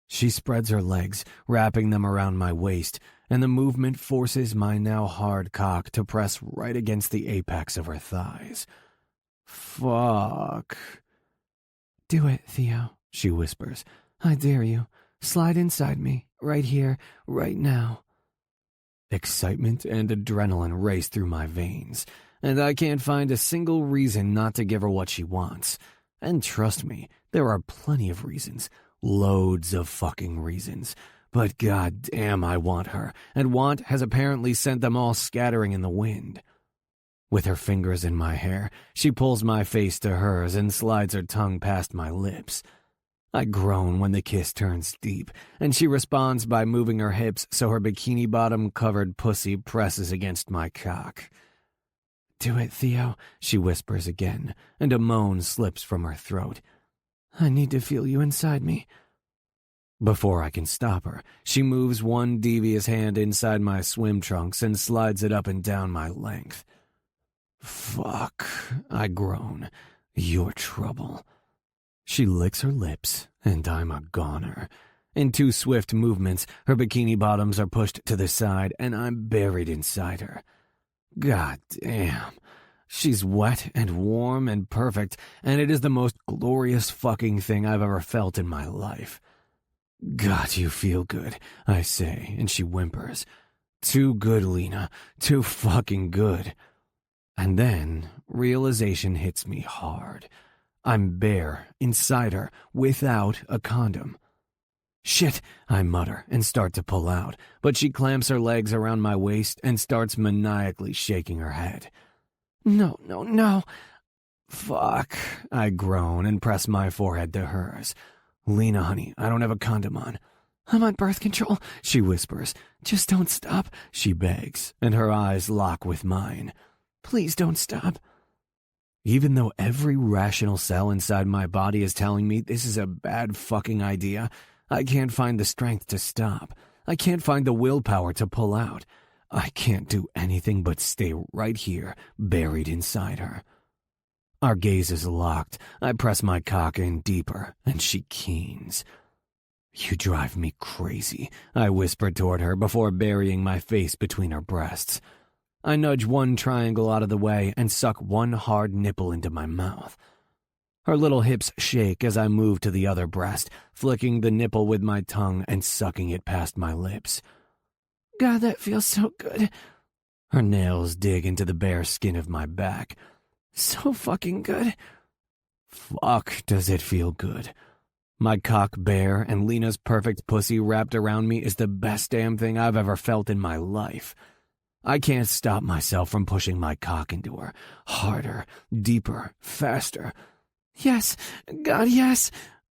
She spreads her legs, wrapping them around my waist, and the movement forces my now hard cock to press right against the apex of her thighs. Fuck. Do it, Theo, she whispers. I dare you. Slide inside me, right here, right now. Excitement and adrenaline race through my veins, and I can't find a single reason not to give her what she wants. And trust me, there are plenty of reasons. Loads of fucking reasons. But goddamn, I want her, and want has apparently sent them all scattering in the wind. With her fingers in my hair, she pulls my face to hers and slides her tongue past my lips. I groan when the kiss turns deep, and she responds by moving her hips so her bikini-bottom-covered pussy presses against my cock. Do it, Theo, she whispers again, and a moan slips from her throat. I need to feel you inside me. Before I can stop her, she moves one devious hand inside my swim trunks and slides it up and down my length. Fuck, I groan. You're trouble. She licks her lips, and I'm a goner. In two swift movements, her bikini bottoms are pushed to the side, and I'm buried inside her. God damn. She's wet and warm and perfect, and it is the most glorious fucking thing I've ever felt in my life. God, you feel good, I say, and she whimpers. Too good, Lena. Too fucking good. And then, realization hits me hard. I'm bare, inside her, without a condom. Shit, I mutter and start to pull out, but she clamps her legs around my waist and starts maniacally shaking her head. No, no, no. Fuck, I groan and press my forehead to hers. Lena, honey, I don't have a condom on. I'm on birth control, she whispers. Just don't stop, she begs, and her eyes lock with mine. Please don't stop. Even though every rational cell inside my body is telling me this is a bad fucking idea, I can't find the strength to stop. I can't find the willpower to pull out. I can't do anything but stay right here, buried inside her. Our gazes locked. I press my cock in deeper, and she keens. You drive me crazy, I whispered toward her before burying my face between her breasts. I nudge one triangle out of the way and suck one hard nipple into my mouth. Her little hips shake as I move to the other breast, flicking the nipple with my tongue and sucking it past my lips. God, that feels so good. Her nails dig into the bare skin of my back. So fucking good. Fuck, does it feel good. My cock bare and Lena's perfect pussy wrapped around me is the best damn thing I've ever felt in my life. I can't stop myself from pushing my cock into her. Harder, deeper, faster. Yes, God, yes.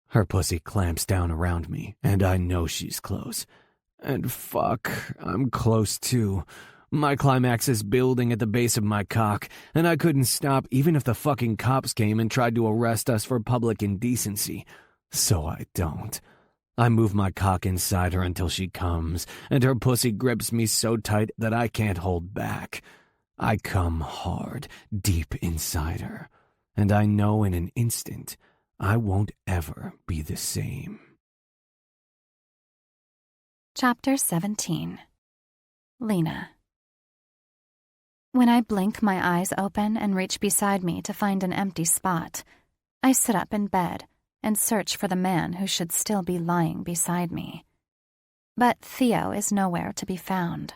Her pussy clamps down around me, and I know she's close. And fuck, I'm close too. My climax is building at the base of my cock, and I couldn't stop even if the fucking cops came and tried to arrest us for public indecency. So I don't. I move my cock inside her until she comes, and her pussy grips me so tight that I can't hold back. I come hard, deep inside her, and I know in an instant I won't ever be the same. Chapter 17. Lena. When I blink my eyes open and reach beside me to find an empty spot, I sit up in bed and search for the man who should still be lying beside me. But Theo is nowhere to be found.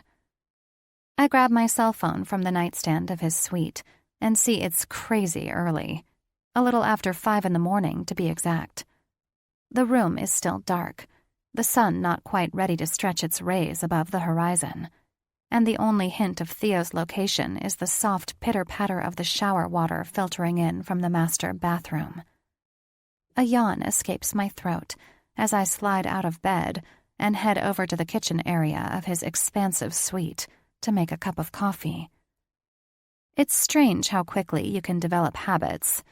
I grab my cell phone from the nightstand of his suite and see it's crazy early, a little after 5 a.m. to be exact. The room is still dark, the sun not quite ready to stretch its rays above the horizon, and the only hint of Theo's location is the soft pitter-patter of the shower water filtering in from the master bathroom. A yawn escapes my throat as I slide out of bed and head over to the kitchen area of his expansive suite to make a cup of coffee. It's strange how quickly you can develop habits,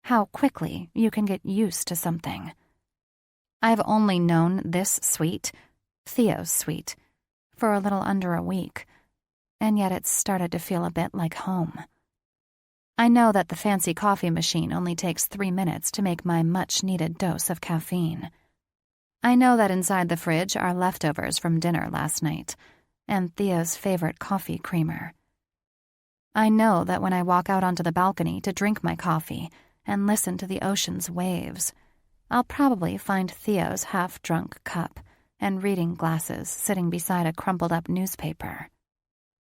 how quickly you can get used to something. I've only known this suite, Theo's suite, for a little under a week, and yet it's started to feel a bit like home. I know that the fancy coffee machine only takes 3 minutes to make my much-needed dose of caffeine. I know that inside the fridge are leftovers from dinner last night, and Theo's favorite coffee creamer. I know that when I walk out onto the balcony to drink my coffee and listen to the ocean's waves, I'll probably find Theo's half-drunk cup and reading glasses sitting beside a crumpled-up newspaper.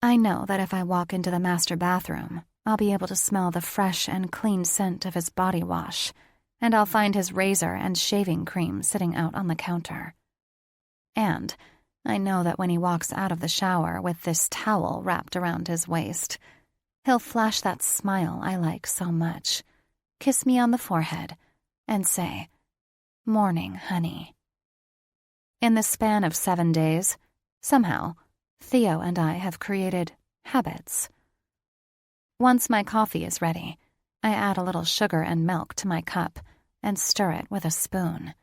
I know that if I walk into the master bathroom, I'll be able to smell the fresh and clean scent of his body wash, and I'll find his razor and shaving cream sitting out on the counter. And I know that when he walks out of the shower with this towel wrapped around his waist, he'll flash that smile I like so much, kiss me on the forehead, and say, "Morning, honey." In the span of 7 days, somehow, Theo and I have created habits. Once my coffee is ready, I add a little sugar and milk to my cup and stir it with a spoon.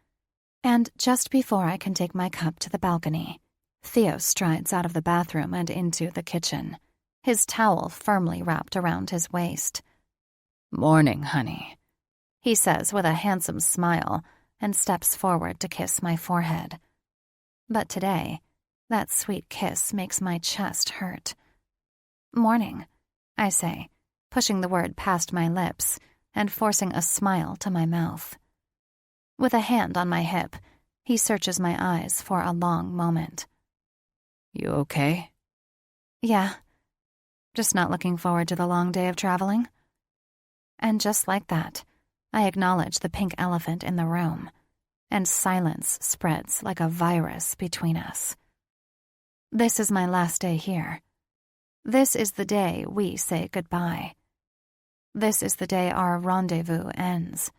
And just before I can take my cup to the balcony, Theo strides out of the bathroom and into the kitchen, his towel firmly wrapped around his waist. "Morning, honey," he says with a handsome smile and steps forward to kiss my forehead. But today, that sweet kiss makes my chest hurt. "Morning," I say, pushing the word past my lips and forcing a smile to my mouth. With a hand on my hip, he searches my eyes for a long moment. "You okay?" "Yeah. Just not looking forward to the long day of traveling." And just like that, I acknowledge the pink elephant in the room, and silence spreads like a virus between us. This is my last day here. This is the day we say goodbye. This is the day our rendezvous ends.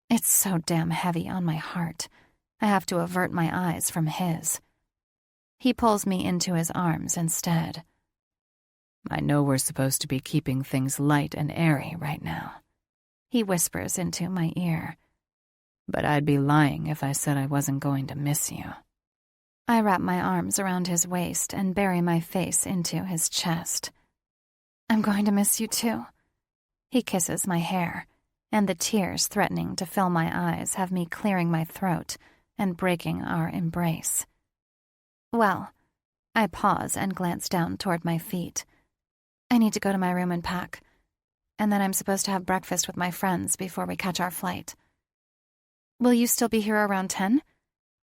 It's so damn heavy on my heart, I have to avert my eyes from his. He pulls me into his arms instead. "I know we're supposed to be keeping things light and airy right now," he whispers into my ear. "But I'd be lying if I said I wasn't going to miss you." I wrap my arms around his waist and bury my face into his chest. "I'm going to miss you too." He kisses my hair, and the tears threatening to fill my eyes have me clearing my throat and breaking our embrace. "Well," I pause and glance down toward my feet. "I need to go to my room and pack, and then I'm supposed to have breakfast with my friends before we catch our flight." "Will you still be here around 10?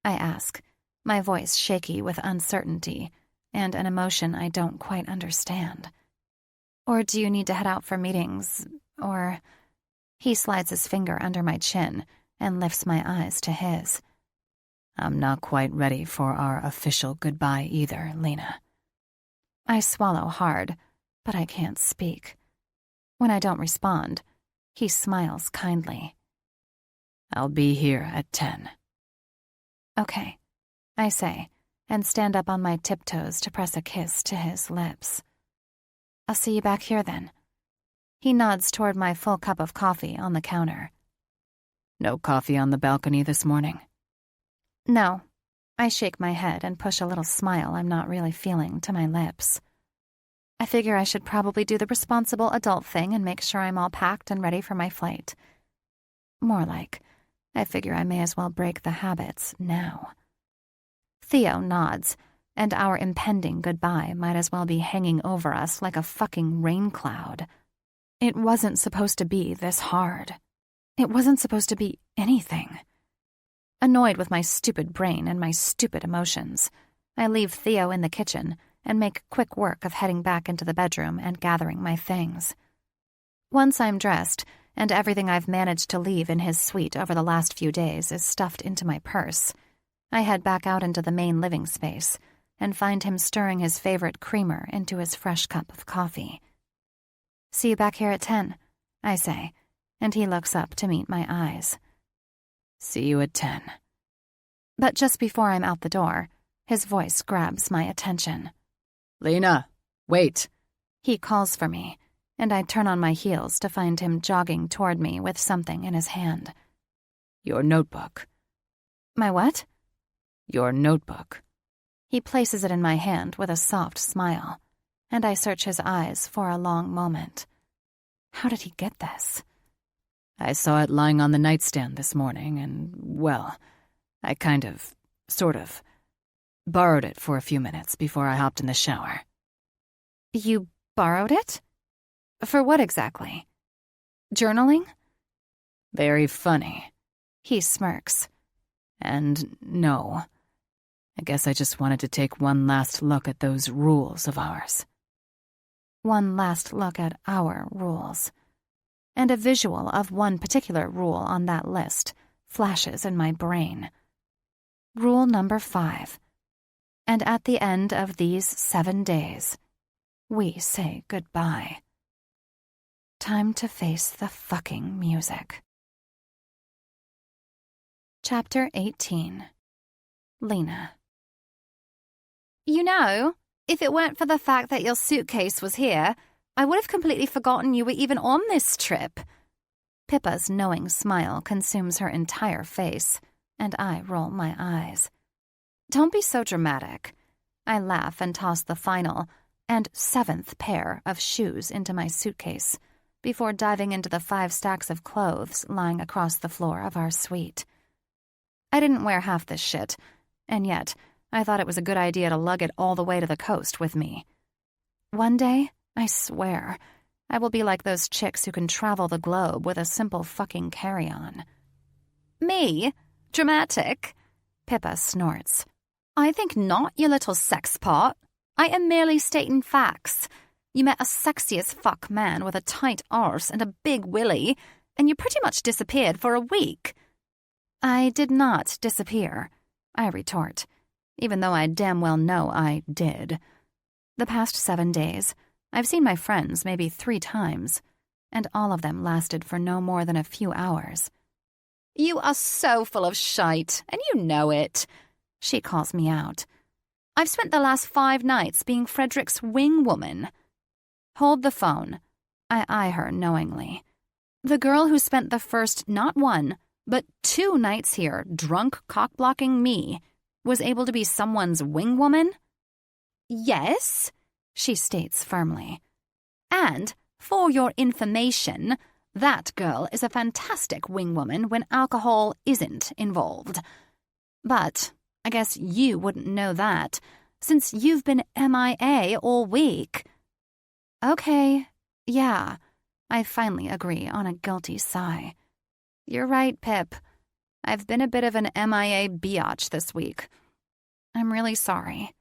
I ask, my voice shaky with uncertainty and an emotion I don't quite understand. "Or do you need to head out for meetings, or—" He slides his finger under my chin and lifts my eyes to his. I'm not quite ready for our official goodbye either, Lena. I swallow hard, but I can't speak. When I don't respond, he smiles kindly. I'll be here at 10. Okay, I say, and stand up on my tiptoes to press a kiss to his lips. I'll see you back here then. He nods toward my full cup of coffee on the counter. No coffee on the balcony this morning? No. I shake my head and push a little smile I'm not really feeling to my lips. I figure I should probably do the responsible adult thing and make sure I'm all packed and ready for my flight. More like, I figure I may as well break the habits now. Theo nods, and our impending goodbye might as well be hanging over us like a fucking rain cloud. It wasn't supposed to be this hard. It wasn't supposed to be anything. Annoyed with my stupid brain and my stupid emotions, I leave Theo in the kitchen and make quick work of heading back into the bedroom and gathering my things. Once I'm dressed, and everything I've managed to leave in his suite over the last few days is stuffed into my purse, I head back out into the main living space and find him stirring his favorite creamer into his fresh cup of coffee. See you back here at 10, I say, and he looks up to meet my eyes. See you at 10. But just before I'm out the door, his voice grabs my attention. Lena, wait. He calls for me, and I turn on my heels to find him jogging toward me with something in his hand. Your notebook. My what? Your notebook. He places it in my hand with a soft smile, and I search his eyes for a long moment. How did he get this? I saw it lying on the nightstand this morning, and, well, I sort of, borrowed it for a few minutes before I hopped in the shower. You borrowed it? For what exactly? Journaling? Very funny. He smirks. And no. I guess I just wanted to take one last look at those rules of ours. One last look at our rules. And a visual of one particular rule on that list flashes in my brain. Rule number 5. And at the end of these 7 days, we say goodbye. Time to face the fucking music. Chapter 18. Lena. You know, if it weren't for the fact that your suitcase was here, I would have completely forgotten you were even on this trip. Pippa's knowing smile consumes her entire face, and I roll my eyes. Don't be so dramatic. I laugh and toss the final and 7th pair of shoes into my suitcase before diving into the 5 stacks of clothes lying across the floor of our suite. I didn't wear half this shit, and yet I thought it was a good idea to lug it all the way to the coast with me. One day, I swear, I will be like those chicks who can travel the globe with a simple fucking carry-on. Me? Dramatic? Pippa snorts. I think not, you little sex pot. I am merely stating facts. You met a sexy as fuck man with a tight arse and a big willy, and you pretty much disappeared for a week. I did not disappear, I retort, even though I damn well know I did. The past 7 days, I've seen my friends maybe 3 times, and all of them lasted for no more than a few hours. You are so full of shite, and you know it, she calls me out. I've spent the last 5 nights being Frederick's wing woman. Hold the phone. I eye her knowingly. The girl who spent the first not 1, but 2 nights here drunk cock-blocking me was able to be someone's wing woman? Yes, she states firmly. And, for your information, that girl is a fantastic wing woman when alcohol isn't involved. But I guess you wouldn't know that, since you've been MIA all week. Okay, yeah, I finally agree on a guilty sigh. You're right, Pip. I've been a bit of an MIA biatch this week. I'm really sorry.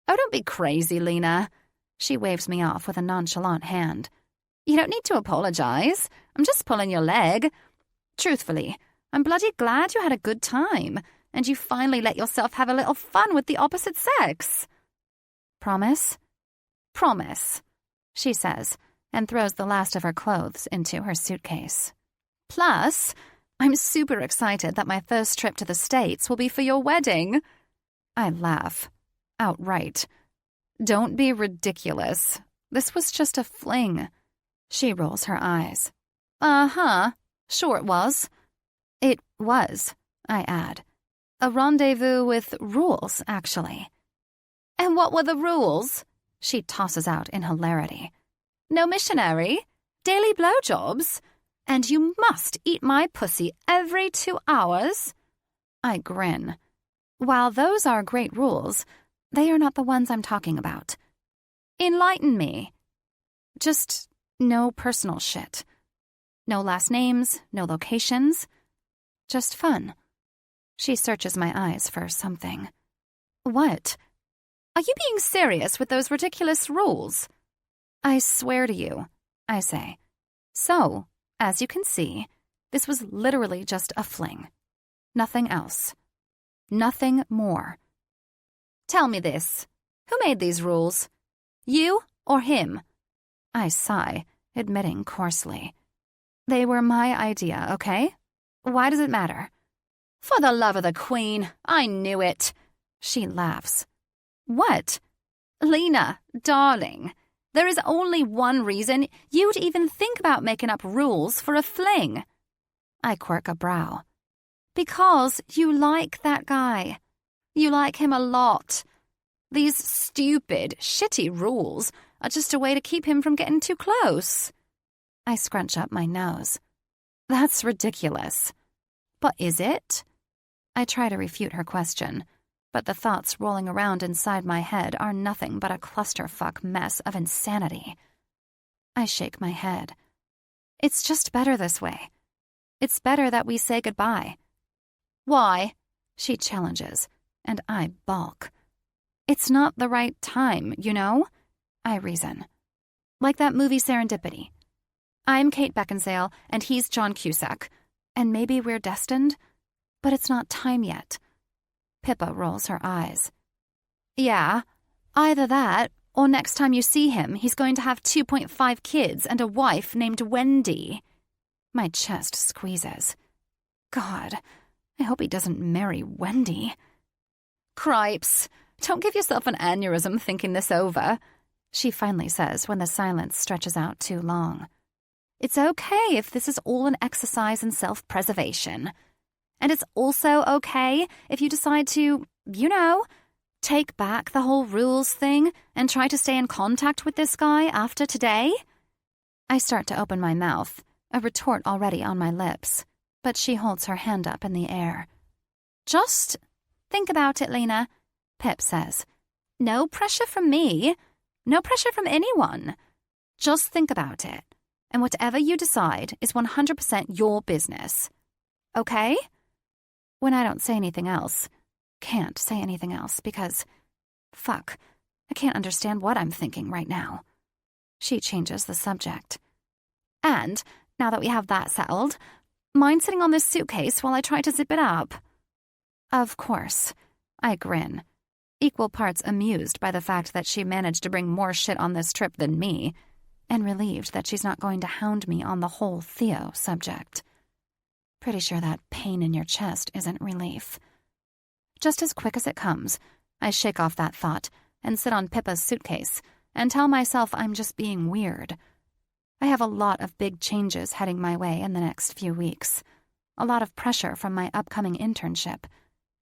Oh, don't be crazy, Lena. She waves me off with a nonchalant hand. You don't need to apologize. I'm just pulling your leg. Truthfully, I'm bloody glad you had a good time, and you finally let yourself have a little fun with the opposite sex. Promise? Promise, she says, and throws the last of her clothes into her suitcase. Plus, I'm super excited that my first trip to the States will be for your wedding. I laugh. Outright. Don't be ridiculous. This was just a fling. She rolls her eyes. Uh-huh. Sure it was. It was, I add. A rendezvous with rules, actually. And what were the rules? She tosses out in hilarity. No missionary, daily blowjobs, and you must eat my pussy every 2 hours. I grin. While those are great rules, they are not the ones I'm talking about. Enlighten me. Just no personal shit. No last names, no locations. Just fun. She searches my eyes for something. What? Are you being serious with those ridiculous rules? I swear to you, I say. So, as you can see, this was literally just a fling. Nothing else. Nothing more. Tell me this. Who made these rules? You or him? I sigh, admitting coarsely. They were my idea, okay? Why does it matter? For the love of the Queen, I knew it. She laughs. What? Lena, darling, there is only one reason you'd even think about making up rules for a fling. I quirk a brow. Because you like that guy. You like him a lot. These stupid, shitty rules are just a way to keep him from getting too close. I scrunch up my nose. That's ridiculous. But is it? I try to refute her question, but the thoughts rolling around inside my head are nothing but a clusterfuck mess of insanity. I shake my head. It's just better this way. It's better that we say goodbye. Why? She challenges, and I balk. It's not the right time, you know? I reason. Like that movie Serendipity. I'm Kate Beckinsale, and he's John Cusack, and maybe we're destined, but it's not time yet. Pippa rolls her eyes. Yeah, either that, or next time you see him, he's going to have 2.5 kids and a wife named Wendy. My chest squeezes. God, I hope he doesn't marry Wendy. Cripes, don't give yourself an aneurysm thinking this over, she finally says when the silence stretches out too long. It's okay if this is all an exercise in self-preservation. And it's also okay if you decide to, take back the whole rules thing and try to stay in contact with this guy after today. I start to open my mouth, a retort already on my lips, but she holds her hand up in the air. Just think about it, Lena, Pip says. No pressure from me. No pressure from anyone. Just think about it. And whatever you decide is 100% your business. Okay? When I don't say anything else, can't say anything else because, fuck, I can't understand what I'm thinking right now. She changes the subject. And, now that we have that settled, mind sitting on this suitcase while I try to zip it up? Of course. I grin, equal parts amused by the fact that she managed to bring more shit on this trip than me, and relieved that she's not going to hound me on the whole Theo subject. Pretty sure that pain in your chest isn't relief. Just as quick as it comes, I shake off that thought and sit on Pippa's suitcase and tell myself I'm just being weird. I have a lot of big changes heading my way in the next few weeks, a lot of pressure from my upcoming internship,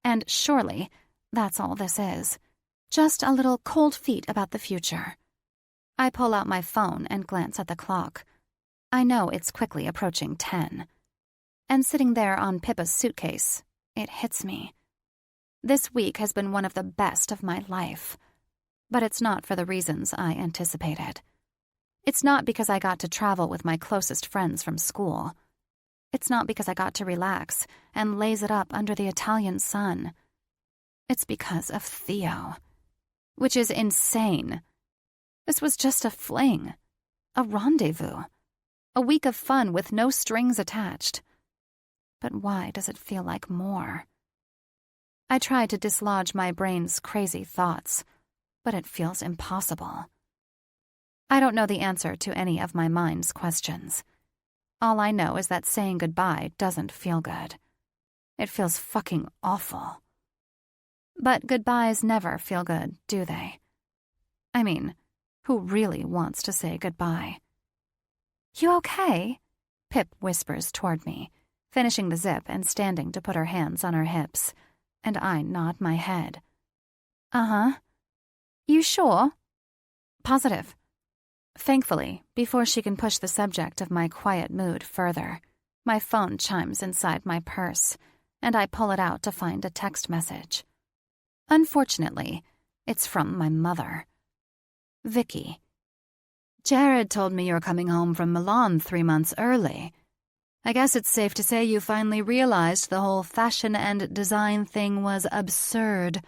and surely that's all this is. Just a little cold feet about the future. I pull out my phone and glance at the clock. I know it's quickly approaching 10. And sitting there on Pippa's suitcase, it hits me. This week has been one of the best of my life. But it's not for the reasons I anticipated. It's not because I got to travel with my closest friends from school. It's not because I got to relax and laze it up under the Italian sun. It's because of Theo. Which is insane. This was just a fling. A rendezvous. A week of fun with no strings attached. but why does it feel like more? I try to dislodge my brain's crazy thoughts, but it feels impossible. I don't know the answer to any of my mind's questions. All I know is that saying goodbye doesn't feel good. It feels fucking awful. But goodbyes never feel good, do they? I mean, who really wants to say goodbye? "You okay?" Pip whispers toward me, finishing the zip and standing to put her hands on her hips, and I nod my head. "Uh-huh. You sure?" "Positive." Thankfully, before she can push the subject of my quiet mood further, my phone chimes inside my purse, and I pull it out to find a text message. Unfortunately, it's from my mother. Vicky. "Jared told me you're coming home from Milan 3 months early. I guess it's safe to say you finally realized the whole fashion and design thing was absurd.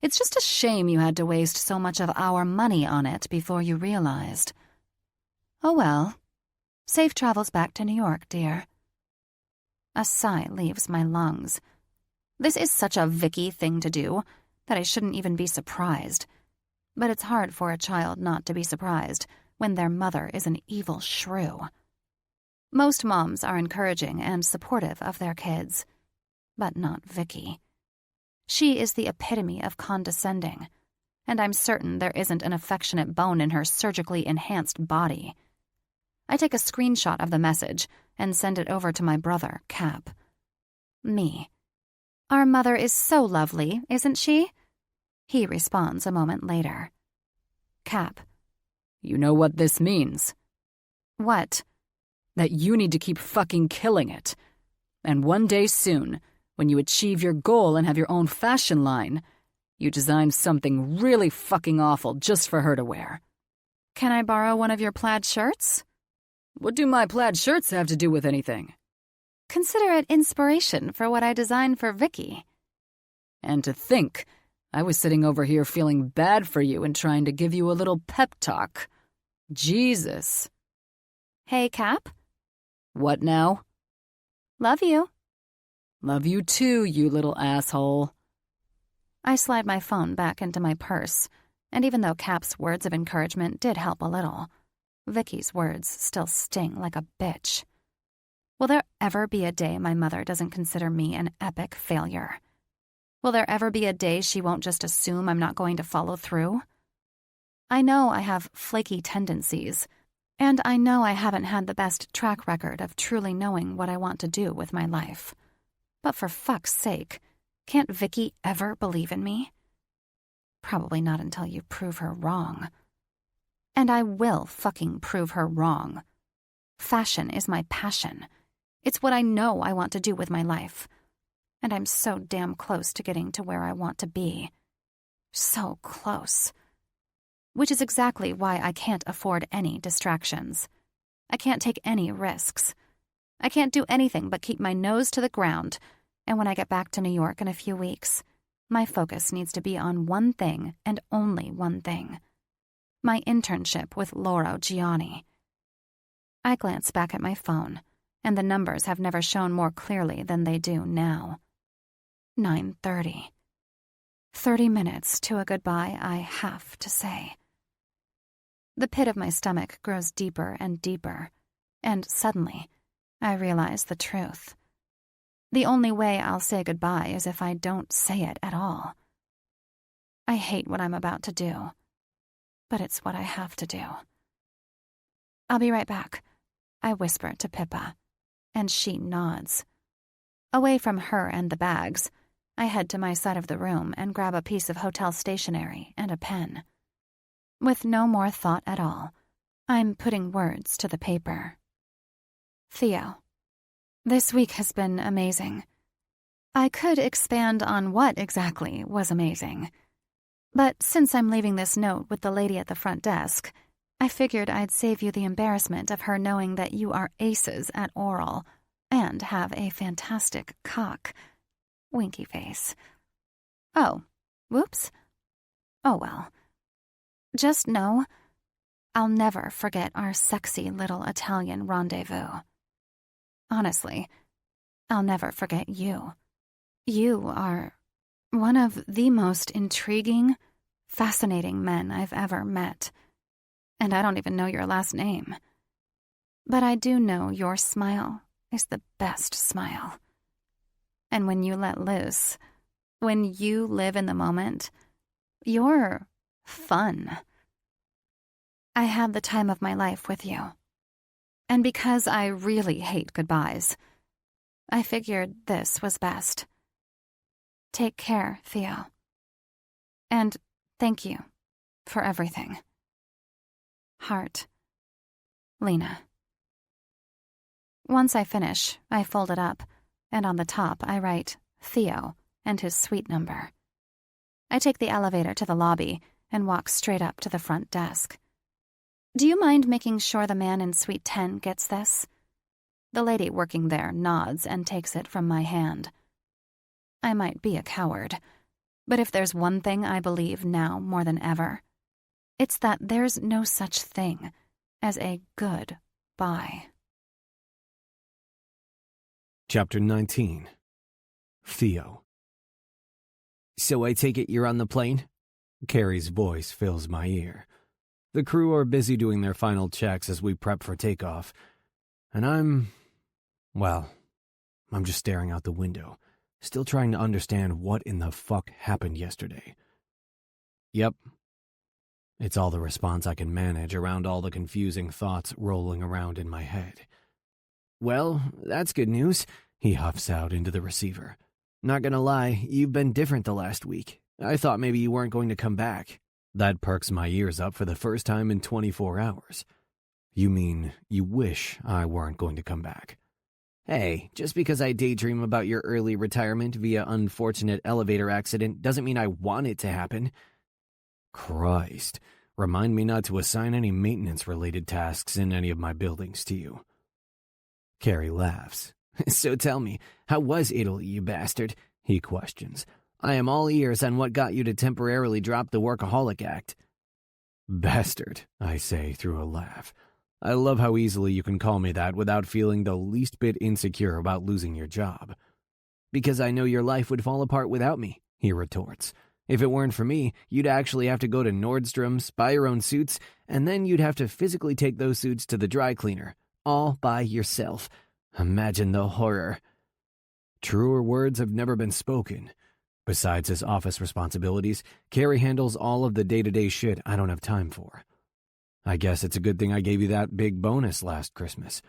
It's just a shame you had to waste so much of our money on it before you realized. Oh well. Safe travels back to New York, dear." A sigh leaves my lungs. This is such a Vicky thing to do that I shouldn't even be surprised. But it's hard for a child not to be surprised when their mother is an evil shrew. Most moms are encouraging and supportive of their kids, but not Vicky. She is the epitome of condescending, and I'm certain there isn't an affectionate bone in her surgically enhanced body. I take a screenshot of the message and send it over to my brother, Cap. Me. "Our mother is so lovely, isn't she?" He responds a moment later. Cap. "You know what this means? "What?" That you need to keep fucking killing it. And one day soon, when you achieve your goal and have your own fashion line, you design something really fucking awful just for her to wear." "Can I borrow one of your plaid shirts?" What do my plaid shirts have to do with anything? "Consider it inspiration for what I designed for Vicky." And to think, I was sitting over here feeling bad for you and trying to give you a little pep talk. Jesus. "Hey, Cap." What now? "Love you." Love you too, you little asshole. I slide my phone back into my purse, and even though Cap's words of encouragement did help a little, Vicky's words still sting like a bitch. Will there ever be a day my mother doesn't consider me an epic failure? Will there ever be a day she won't just assume I'm not going to follow through? I know I have flaky tendencies, and I know I haven't had the best track record of truly knowing what I want to do with my life. But for fuck's sake, can't Vicky ever believe in me? Probably not until you prove her wrong. And I will fucking prove her wrong. Fashion is my passion. It's what I know I want to do with my life. And I'm so damn close to getting to where I want to be. So close. Which is exactly why I can't afford any distractions. I can't take any risks. I can't do anything but keep my nose to the ground, and when I get back to New York in a few weeks, my focus needs to be on one thing and only one thing. My internship with Laura Gianni. I glance back at my phone, and the numbers have never shown more clearly than they do now. 9:30. 30 minutes to a goodbye I have to say. The pit of my stomach grows deeper and deeper, and suddenly, I realize the truth. The only way I'll say goodbye is if I don't say it at all. I hate what I'm about to do, but it's what I have to do. "I'll be right back," I whisper to Pippa, and she nods. Away from her and the bags, I head to my side of the room and grab a piece of hotel stationery and a pen. With no more thought at all, I'm putting words to the paper. Theo, this week has been amazing. I could expand on what exactly was amazing. But since I'm leaving this note with the lady at the front desk, I figured I'd save you the embarrassment of her knowing that you are aces at oral and have a fantastic cock. Winky face. Oh, whoops. Oh well. Just know, I'll never forget our sexy little Italian rendezvous. Honestly, I'll never forget you. You are one of the most intriguing, fascinating men I've ever met. And I don't even know your last name. But I do know your smile is the best smile. And when you let loose, when you live in the moment, you're fun. I had the time of my life with you. And because I really hate goodbyes, I figured this was best. Take care, Theo. And thank you for everything. Heart, Lena. Once I finish, I fold it up, and on the top I write Theo and his suite number. I take the elevator to the lobby and walk straight up to the front desk. Do you mind making sure the man in suite 10 gets this? The lady working there nods and takes it from my hand. I might be a coward, but if there's one thing I believe now more than ever, it's that there's no such thing as a good bye. Chapter 19. Theo. So I take it you're on the plane? Carrie's voice fills my ear. The crew are busy doing their final checks as we prep for takeoff. And I'm just staring out the window, still trying to understand what in the fuck happened yesterday. Yep. It's all the response I can manage around all the confusing thoughts rolling around in my head. Well, that's good news, he huffs out into the receiver. Not gonna lie, you've been different the last week. I thought maybe you weren't going to come back. That perks my ears up for the first time in 24 hours. You mean you wish I weren't going to come back? Hey, just because I daydream about your early retirement via unfortunate elevator accident doesn't mean I want it to happen. Christ, remind me not to assign any maintenance-related tasks in any of my buildings to you. Carrie laughs. So tell me, how was Italy, you bastard? He questions. I am all ears on what got you to temporarily drop the workaholic act. Bastard, I say through a laugh. I love how easily you can call me that without feeling the least bit insecure about losing your job. Because I know your life would fall apart without me, he retorts. If it weren't for me, you'd actually have to go to Nordstrom's, buy your own suits, and then you'd have to physically take those suits to the dry cleaner, all by yourself. Imagine the horror. Truer words have never been spoken. Besides his office responsibilities, Carrie handles all of the day-to-day shit I don't have time for. I guess it's a good thing I gave you that big bonus last Christmas.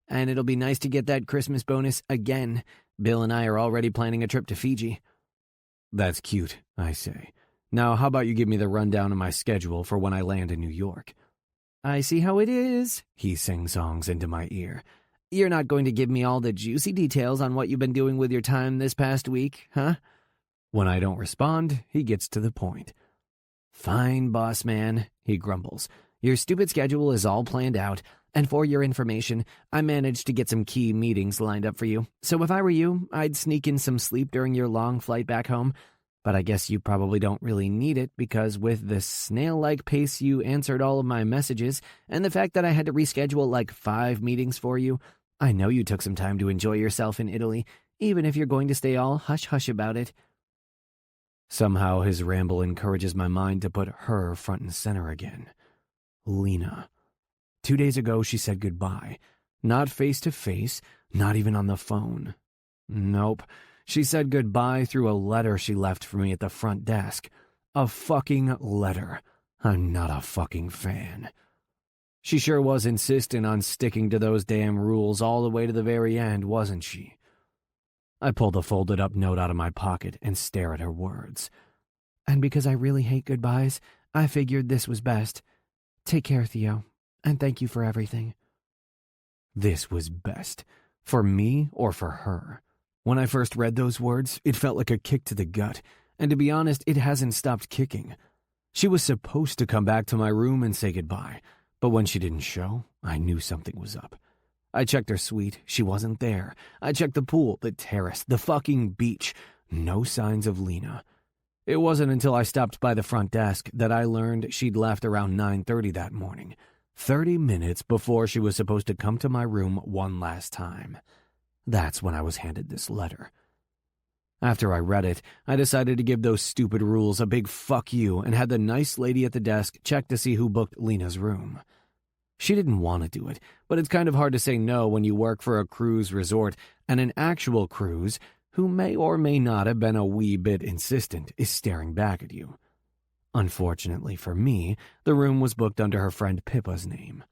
And it'll be nice to get that Christmas bonus again. Bill and I are already planning a trip to Fiji. That's cute, I say. Now, how about you give me the rundown of my schedule for when I land in New York? I see how it is, he sing-songs into my ear. You're not going to give me all the juicy details on what you've been doing with your time this past week, huh? When I don't respond, he gets to the point. Fine, boss man, he grumbles. Your stupid schedule is all planned out, and for your information, I managed to get some key meetings lined up for you. So if I were you, I'd sneak in some sleep during your long flight back home. But I guess you probably don't really need it because with the snail-like pace you answered all of my messages and the fact that I had to reschedule like 5 meetings for you, I know you took some time to enjoy yourself in Italy, even if you're going to stay all hush-hush about it. Somehow his ramble encourages my mind to put her front and center again. Lena. 2 days ago she said goodbye. Not face-to-face, not even on the phone. Nope. She said goodbye through a letter she left for me at the front desk. A fucking letter. I'm not a fucking fan. She sure was insistent on sticking to those damn rules all the way to the very end, wasn't she? I pull the folded-up note out of my pocket and stare at her words. And because I really hate goodbyes, I figured this was best. Take care, Theo, and thank you for everything. This was best. For me or for her. When I first read those words, it felt like a kick to the gut, and to be honest, it hasn't stopped kicking. She was supposed to come back to my room and say goodbye, but when she didn't show, I knew something was up. I checked her suite. She wasn't there. I checked the pool, the terrace, the fucking beach. No signs of Lena. It wasn't until I stopped by the front desk that I learned she'd left around 9:30 that morning, 30 minutes before she was supposed to come to my room one last time. That's when I was handed this letter. After I read it, I decided to give those stupid rules a big fuck you and had the nice lady at the desk check to see who booked Lena's room. She didn't want to do it, but it's kind of hard to say no when you work for a cruise resort and an actual cruise, who may or may not have been a wee bit insistent, is staring back at you. Unfortunately for me, the room was booked under her friend Pippa's name.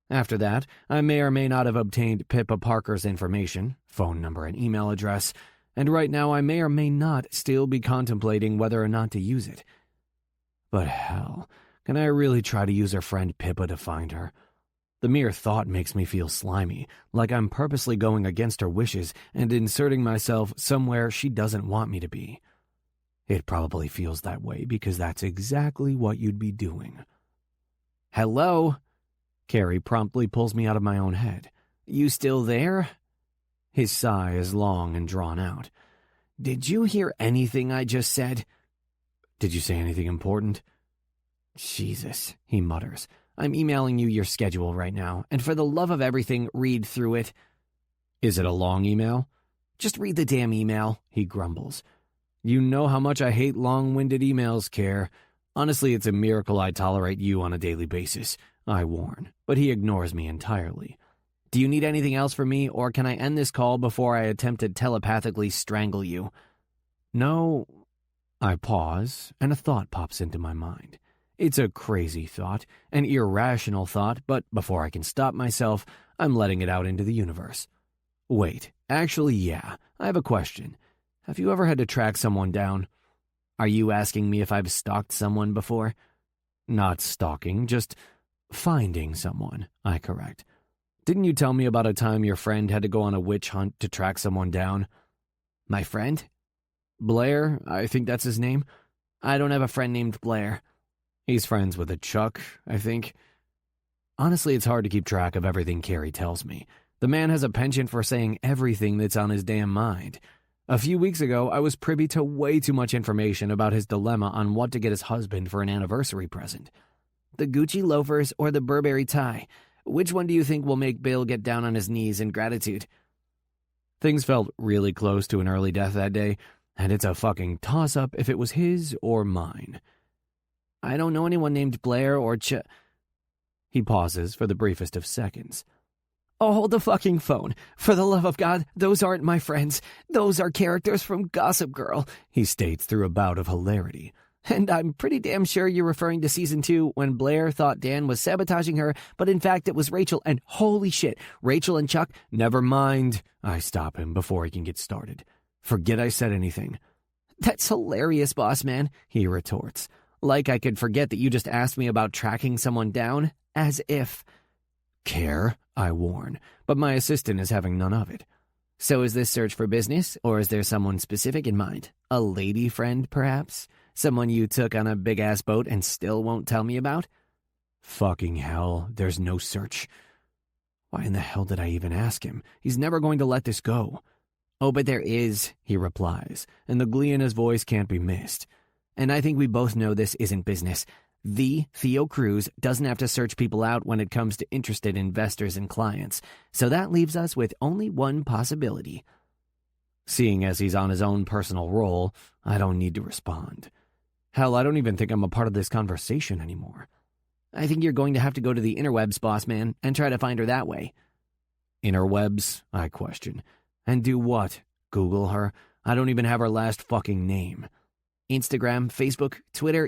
After that, I may or may not have obtained Pippa Parker's information, phone number and email address, and right now I may or may not still be contemplating whether or not to use it. But hell, can I really try to use her friend Pippa to find her? The mere thought makes me feel slimy, like I'm purposely going against her wishes and inserting myself somewhere she doesn't want me to be. It probably feels that way because that's exactly what you'd be doing. Hello? Carrie promptly pulls me out of my own head. You still there? His sigh is long and drawn out. Did you hear anything I just said? Did you say anything important? Jesus, he mutters. I'm emailing you your schedule right now, and for the love of everything, read through it. Is it a long email? Just read the damn email, he grumbles. You know how much I hate long-winded emails, Care. Honestly, it's a miracle I tolerate you on a daily basis, I warn, but he ignores me entirely. Do you need anything else from me, or can I end this call before I attempt to telepathically strangle you? No. I pause, and a thought pops into my mind. It's a crazy thought, an irrational thought, but before I can stop myself, I'm letting it out into the universe. Wait, actually, yeah, I have a question. Have you ever had to track someone down? Are you asking me if I've stalked someone before? Not stalking, just finding someone, I correct. Didn't you tell me about a time your friend had to go on a witch hunt to track someone down? My friend? Blair, I think that's his name. I don't have a friend named Blair. He's friends with a Chuck, I think. Honestly, it's hard to keep track of everything Carrie tells me. The man has a penchant for saying everything that's on his damn mind. A few weeks ago, I was privy to way too much information about his dilemma on what to get his husband for an anniversary present. The Gucci loafers or the Burberry tie? Which one do you think will make Bill get down on his knees in gratitude? Things felt really close to an early death that day, and it's a fucking toss-up if it was his or mine. I don't know anyone named Blair or He pauses for the briefest of seconds. Oh, hold the fucking phone. For the love of God, those aren't my friends. Those are characters from Gossip Girl, he states through a bout of hilarity. And I'm pretty damn sure you're referring to Season 2 when Blair thought Dan was sabotaging her, but in fact it was Rachel, and holy shit, Rachel and Chuck, never mind. I stop him before he can get started. Forget I said anything. That's hilarious, boss man, he retorts. Like I could forget that you just asked me about tracking someone down, as if. Care, I warn, but my assistant is having none of it. So is this search for business, or is there someone specific in mind? A lady friend, perhaps? Someone you took on a big-ass boat and still won't tell me about? Fucking hell, there's no search. Why in the hell did I even ask him? He's never going to let this go. Oh, but there is, he replies, and the glee in his voice can't be missed. And I think we both know this isn't business. The Theo Cruz doesn't have to search people out when it comes to interested investors and clients, so that leaves us with only one possibility. Seeing as he's on his own personal roll, I don't need to respond. Hell, I don't even think I'm a part of this conversation anymore. I think you're going to have to go to the interwebs, boss man, and try to find her that way. Interwebs? I question. And do what? Google her? I don't even have her last fucking name. Instagram, Facebook, Twitter,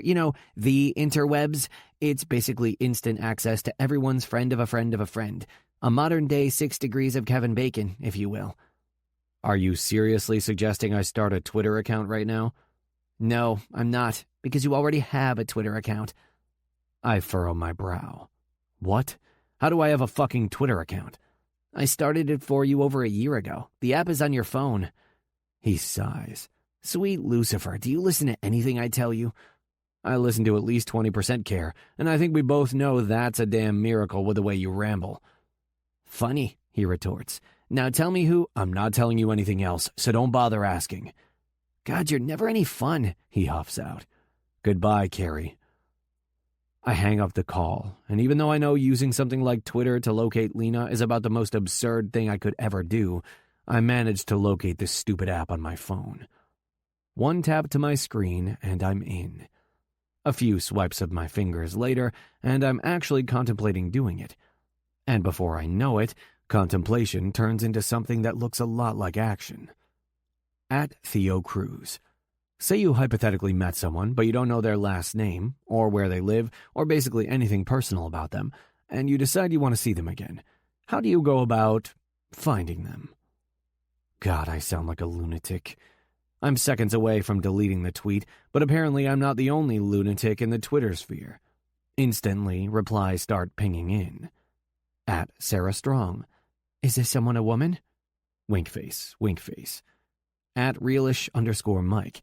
the interwebs. It's basically instant access to everyone's friend of a friend of a friend. A modern-day 6 degrees of Kevin Bacon, if you will. Are you seriously suggesting I start a Twitter account right now? No, I'm not, because you already have a Twitter account. I furrow my brow. What? How do I have a fucking Twitter account? I started it for you over a year ago. The app is on your phone. He sighs. Sweet Lucifer, do you listen to anything I tell you? I listen to at least 20% Care, and I think we both know that's a damn miracle with the way you ramble. Funny, he retorts. Now tell me who. I'm not telling you anything else, so don't bother asking. God, you're never any fun, he huffs out. Goodbye, Carrie. I hang up the call, and even though I know using something like Twitter to locate Lena is about the most absurd thing I could ever do, I managed to locate this stupid app on my phone. One tap to my screen, and I'm in. A few swipes of my fingers later, and I'm actually contemplating doing it. And before I know it, contemplation turns into something that looks a lot like action. At Theo Cruz. Say you hypothetically met someone, but you don't know their last name, or where they live, or basically anything personal about them, and you decide you want to see them again. How do you go about finding them? God, I sound like a lunatic. I'm seconds away from deleting the tweet, but apparently I'm not the only lunatic in the Twitter sphere. Instantly, replies start pinging in. At Sarah Strong. Is this someone a woman? Wink face, wink face. At realish_Mike.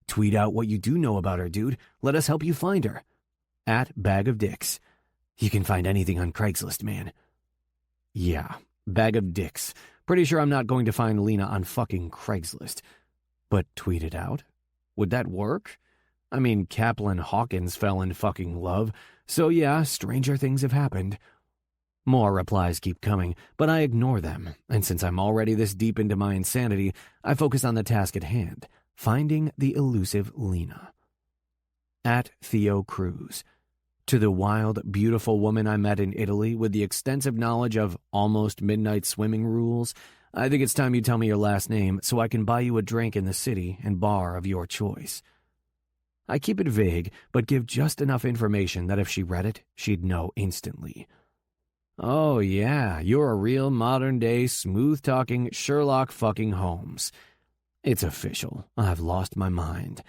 Tweet out what you do know about her, dude. Let us help you find her. At Bag of Dicks. You can find anything on Craigslist, man. Yeah, Bag of Dicks. Pretty sure I'm not going to find Lena on fucking Craigslist. But tweet it out? Would that work? I mean, Caplin Hawkins fell in fucking love, so yeah, stranger things have happened. More replies keep coming, but I ignore them, and since I'm already this deep into my insanity, I focus on the task at hand, finding the elusive Lena. At Theo Cruz. To the wild, beautiful woman I met in Italy with the extensive knowledge of almost midnight swimming rules, I think it's time you tell me your last name so I can buy you a drink in the city and bar of your choice. I keep it vague, but give just enough information that if she read it, she'd know instantly. Oh yeah, you're a real modern-day, smooth-talking Sherlock fucking Holmes. It's official. I've lost my mind.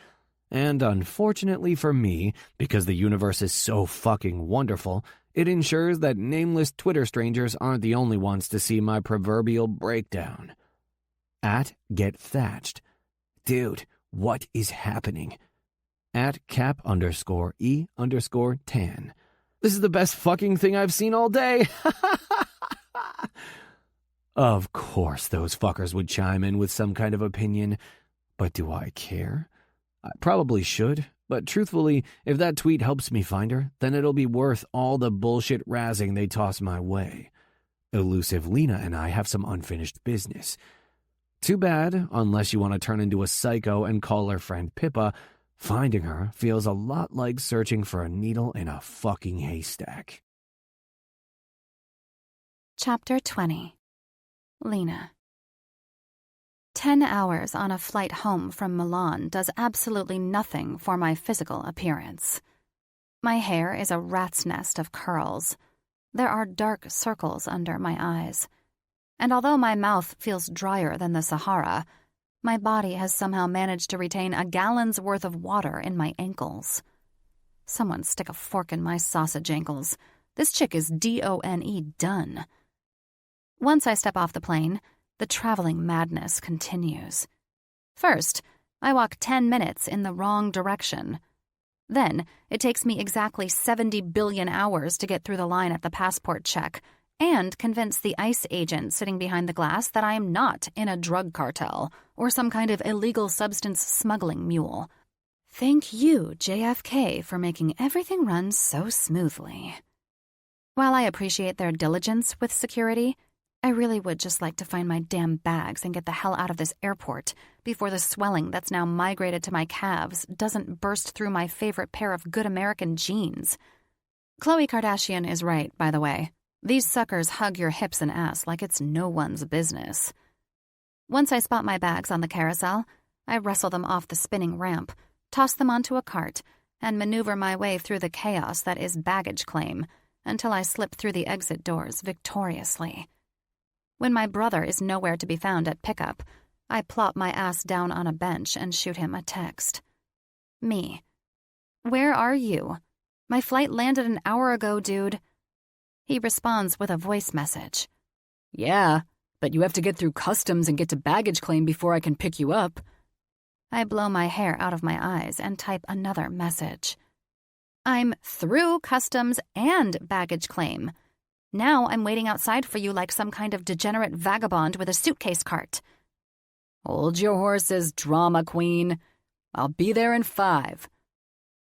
And unfortunately for me, because the universe is so fucking wonderful, it ensures that nameless Twitter strangers aren't the only ones to see my proverbial breakdown. At Get Thatched. Dude, what is happening? At Cap_E_Tan. This is the best fucking thing I've seen all day. Of course those fuckers would chime in with some kind of opinion, but do I care? I probably should, but truthfully, if that tweet helps me find her, then it'll be worth all the bullshit razzing they toss my way. Elusive Lena and I have some unfinished business. Too bad, unless you want to turn into a psycho and call her friend Pippa, finding her feels a lot like searching for a needle in a fucking haystack. Chapter 20. Lena. 10 hours on a flight home from Milan does absolutely nothing for my physical appearance. My hair is a rat's nest of curls. There are dark circles under my eyes. And although my mouth feels drier than the Sahara, my body has somehow managed to retain a gallon's worth of water in my ankles. Someone stick a fork in my sausage ankles. This chick is DONE done. Once I step off the plane, the traveling madness continues. First, I walk 10 minutes in the wrong direction. Then, it takes me exactly 70 billion hours to get through the line at the passport check and convince the ICE agent sitting behind the glass that I am not in a drug cartel or some kind of illegal substance smuggling mule. Thank you, JFK, for making everything run so smoothly. While I appreciate their diligence with security, I really would just like to find my damn bags and get the hell out of this airport before the swelling that's now migrated to my calves doesn't burst through my favorite pair of good American jeans. Khloe Kardashian is right, by the way. These suckers hug your hips and ass like it's no one's business. Once I spot my bags on the carousel, I wrestle them off the spinning ramp, toss them onto a cart, and maneuver my way through the chaos that is baggage claim until I slip through the exit doors victoriously. When my brother is nowhere to be found at pickup, I plop my ass down on a bench and shoot him a text. Me. Where are you? My flight landed an hour ago, dude. He responds with a voice message. Yeah, but you have to get through customs and get to baggage claim before I can pick you up. I blow my hair out of my eyes and type another message. I'm through customs and baggage claim. Now I'm waiting outside for you like some kind of degenerate vagabond with a suitcase cart. Hold your horses, drama queen. I'll be there in 5.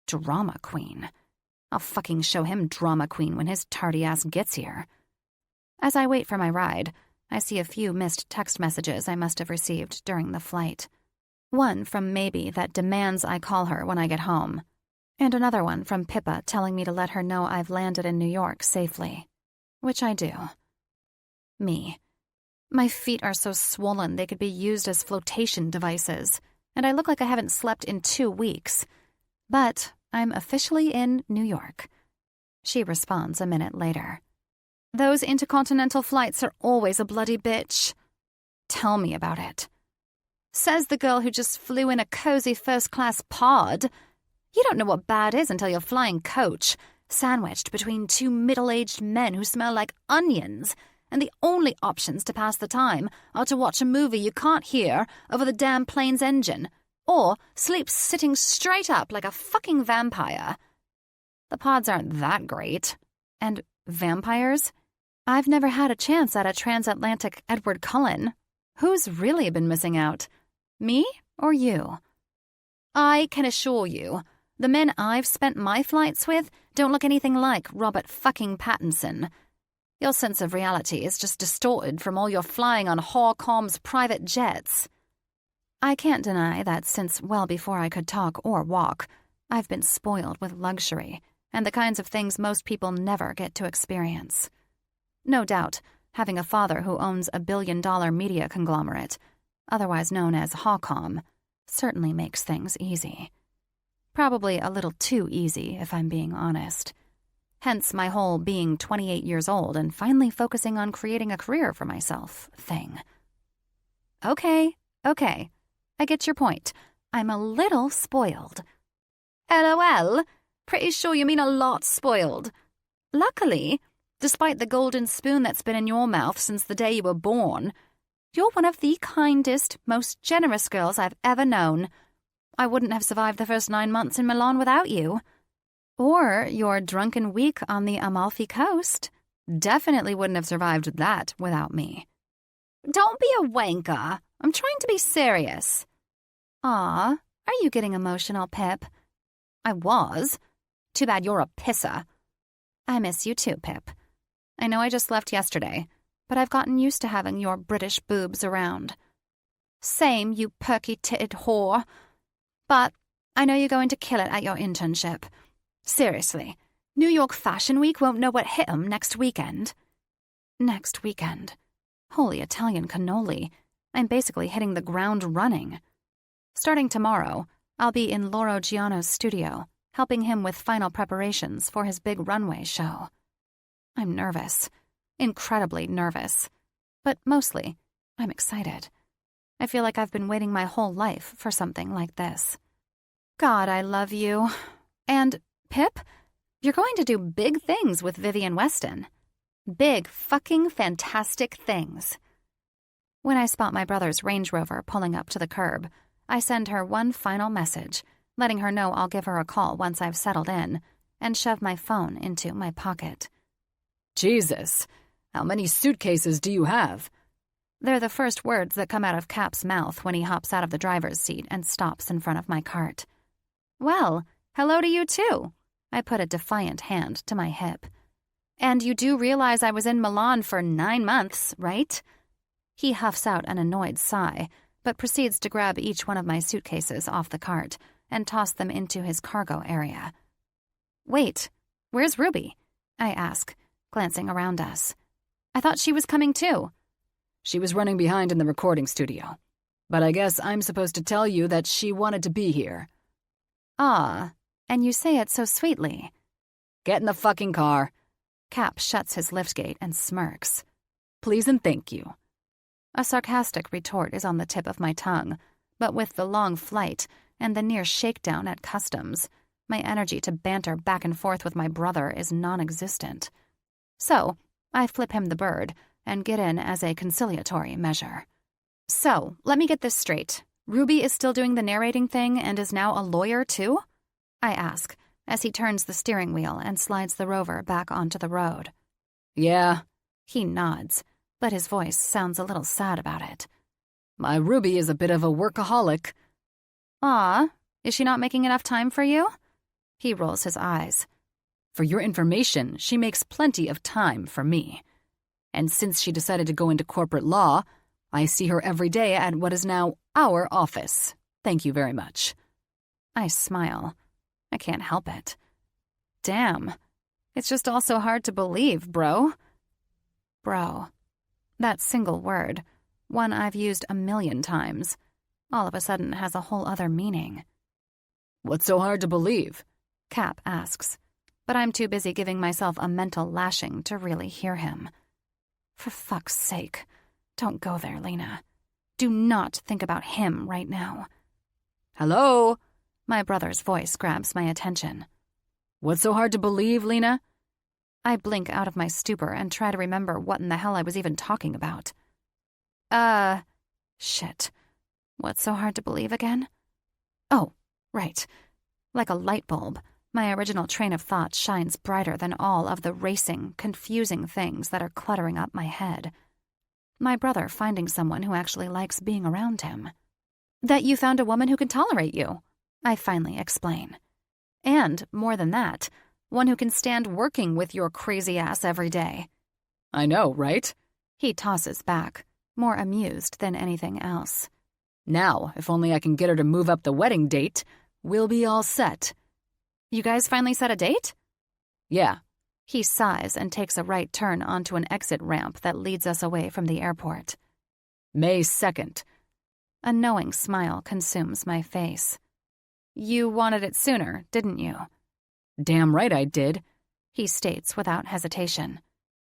Drama queen. I'll fucking show him drama queen when his tardy ass gets here. As I wait for my ride, I see a few missed text messages I must have received during the flight. One from Maybe that demands I call her when I get home, and another one from Pippa telling me to let her know I've landed in New York safely, which I do. Me. My feet are so swollen they could be used as flotation devices, and I look like I haven't slept in 2 weeks. But I'm officially in New York. She responds a minute later. Those intercontinental flights are always a bloody bitch. Tell me about it. Says the girl who just flew in a cozy first-class pod. You don't know what bad is until you're flying coach, sandwiched between 2 middle-aged men who smell like onions, and the only options to pass the time are to watch a movie you can't hear over the damn plane's engine, or sleep sitting straight up like a fucking vampire. The pods aren't that great. And vampires? I've never had a chance at a transatlantic Edward Cullen. Who's really been missing out? Me or you? I can assure you, the men I've spent my flights with don't look anything like Robert fucking Pattinson. Your sense of reality is just distorted from all your flying on Hawcom's private jets. I can't deny that since well before I could talk or walk, I've been spoiled with luxury and the kinds of things most people never get to experience. No doubt, having a father who owns a billion-dollar media conglomerate, otherwise known as Hawcom, certainly makes things easy. Probably a little too easy, if I'm being honest. Hence my whole being 28 years old and finally focusing on creating a career for myself thing. Okay. I get your point. I'm a little spoiled. LOL. Pretty sure you mean a lot spoiled. Luckily, despite the golden spoon that's been in your mouth since the day you were born, you're one of the kindest, most generous girls I've ever known. I wouldn't have survived the first 9 months in Milan without you. Or your drunken week on the Amalfi Coast. Definitely wouldn't have survived that without me. Don't be a wanker. I'm trying to be serious. Aw, are you getting emotional, Pip? I was. Too bad you're a pisser. I miss you too, Pip. I know I just left yesterday, but I've gotten used to having your British boobs around. Same, you perky-titted whore. But I know you're going to kill it at your internship. Seriously, New York Fashion Week won't know what hit 'em next weekend. Next weekend. Holy Italian cannoli. I'm basically hitting the ground running. Starting tomorrow, I'll be in Loro Giano's studio, helping him with final preparations for his big runway show. I'm nervous. Incredibly nervous. But mostly, I'm excited. I feel like I've been waiting my whole life for something like this. God, I love you. And, Pip, you're going to do big things with Vivian Weston. Big fucking fantastic things. When I spot my brother's Range Rover pulling up to the curb, I send her one final message, letting her know I'll give her a call once I've settled in, and shove my phone into my pocket. Jesus, how many suitcases do you have? They're the first words that come out of Cap's mouth when he hops out of the driver's seat and stops in front of my cart. Well, hello to you too. I put a defiant hand to my hip. And you do realize I was in Milan for 9 months, right? He huffs out an annoyed sigh, but proceeds to grab each one of my suitcases off the cart and toss them into his cargo area. Wait, where's Ruby? I ask, glancing around us. I thought she was coming too. She was running behind in the recording studio. But I guess I'm supposed to tell you that she wanted to be here. Ah, and you say it so sweetly. Get in the fucking car. Cap shuts his liftgate and smirks. Please and thank you. A sarcastic retort is on the tip of my tongue, but with the long flight and the near shakedown at customs, my energy to banter back and forth with my brother is non-existent. So, I flip him the bird and get in as a conciliatory measure. So, let me get this straight. Ruby is still doing the narrating thing and is now a lawyer too? I ask, as he turns the steering wheel and slides the Rover back onto the road. Yeah. He nods, but his voice sounds a little sad about it. My Ruby is a bit of a workaholic. Aw, is she not making enough time for you? He rolls his eyes. For your information, she makes plenty of time for me. And since she decided to go into corporate law, I see her every day at what is now our office. Thank you very much. I smile. I can't help it. Damn. It's just all so hard to believe, bro. Bro. That single word, one I've used 1,000,000 times, all of a sudden has a whole other meaning. What's so hard to believe? Cap asks, but I'm too busy giving myself a mental lashing to really hear him. For fuck's sake, don't go there, Lena. Do not think about him right now. Hello? My brother's voice grabs my attention. What's so hard to believe, Lena? I blink out of my stupor and try to remember what in the hell I was even talking about. Shit. What's so hard to believe again? Oh, right. Like a light bulb, my original train of thought shines brighter than all of the racing, confusing things that are cluttering up my head. My brother finding someone who actually likes being around him. That you found a woman who can tolerate you, I finally explain. And, more than that, one who can stand working with your crazy ass every day. I know, right? He tosses back, more amused than anything else. Now, if only I can get her to move up the wedding date, we'll be all set. You guys finally set a date? Yeah. He sighs and takes a right turn onto an exit ramp that leads us away from the airport. May 2nd. A knowing smile consumes my face. You wanted it sooner, didn't you? Damn right I did, he states without hesitation.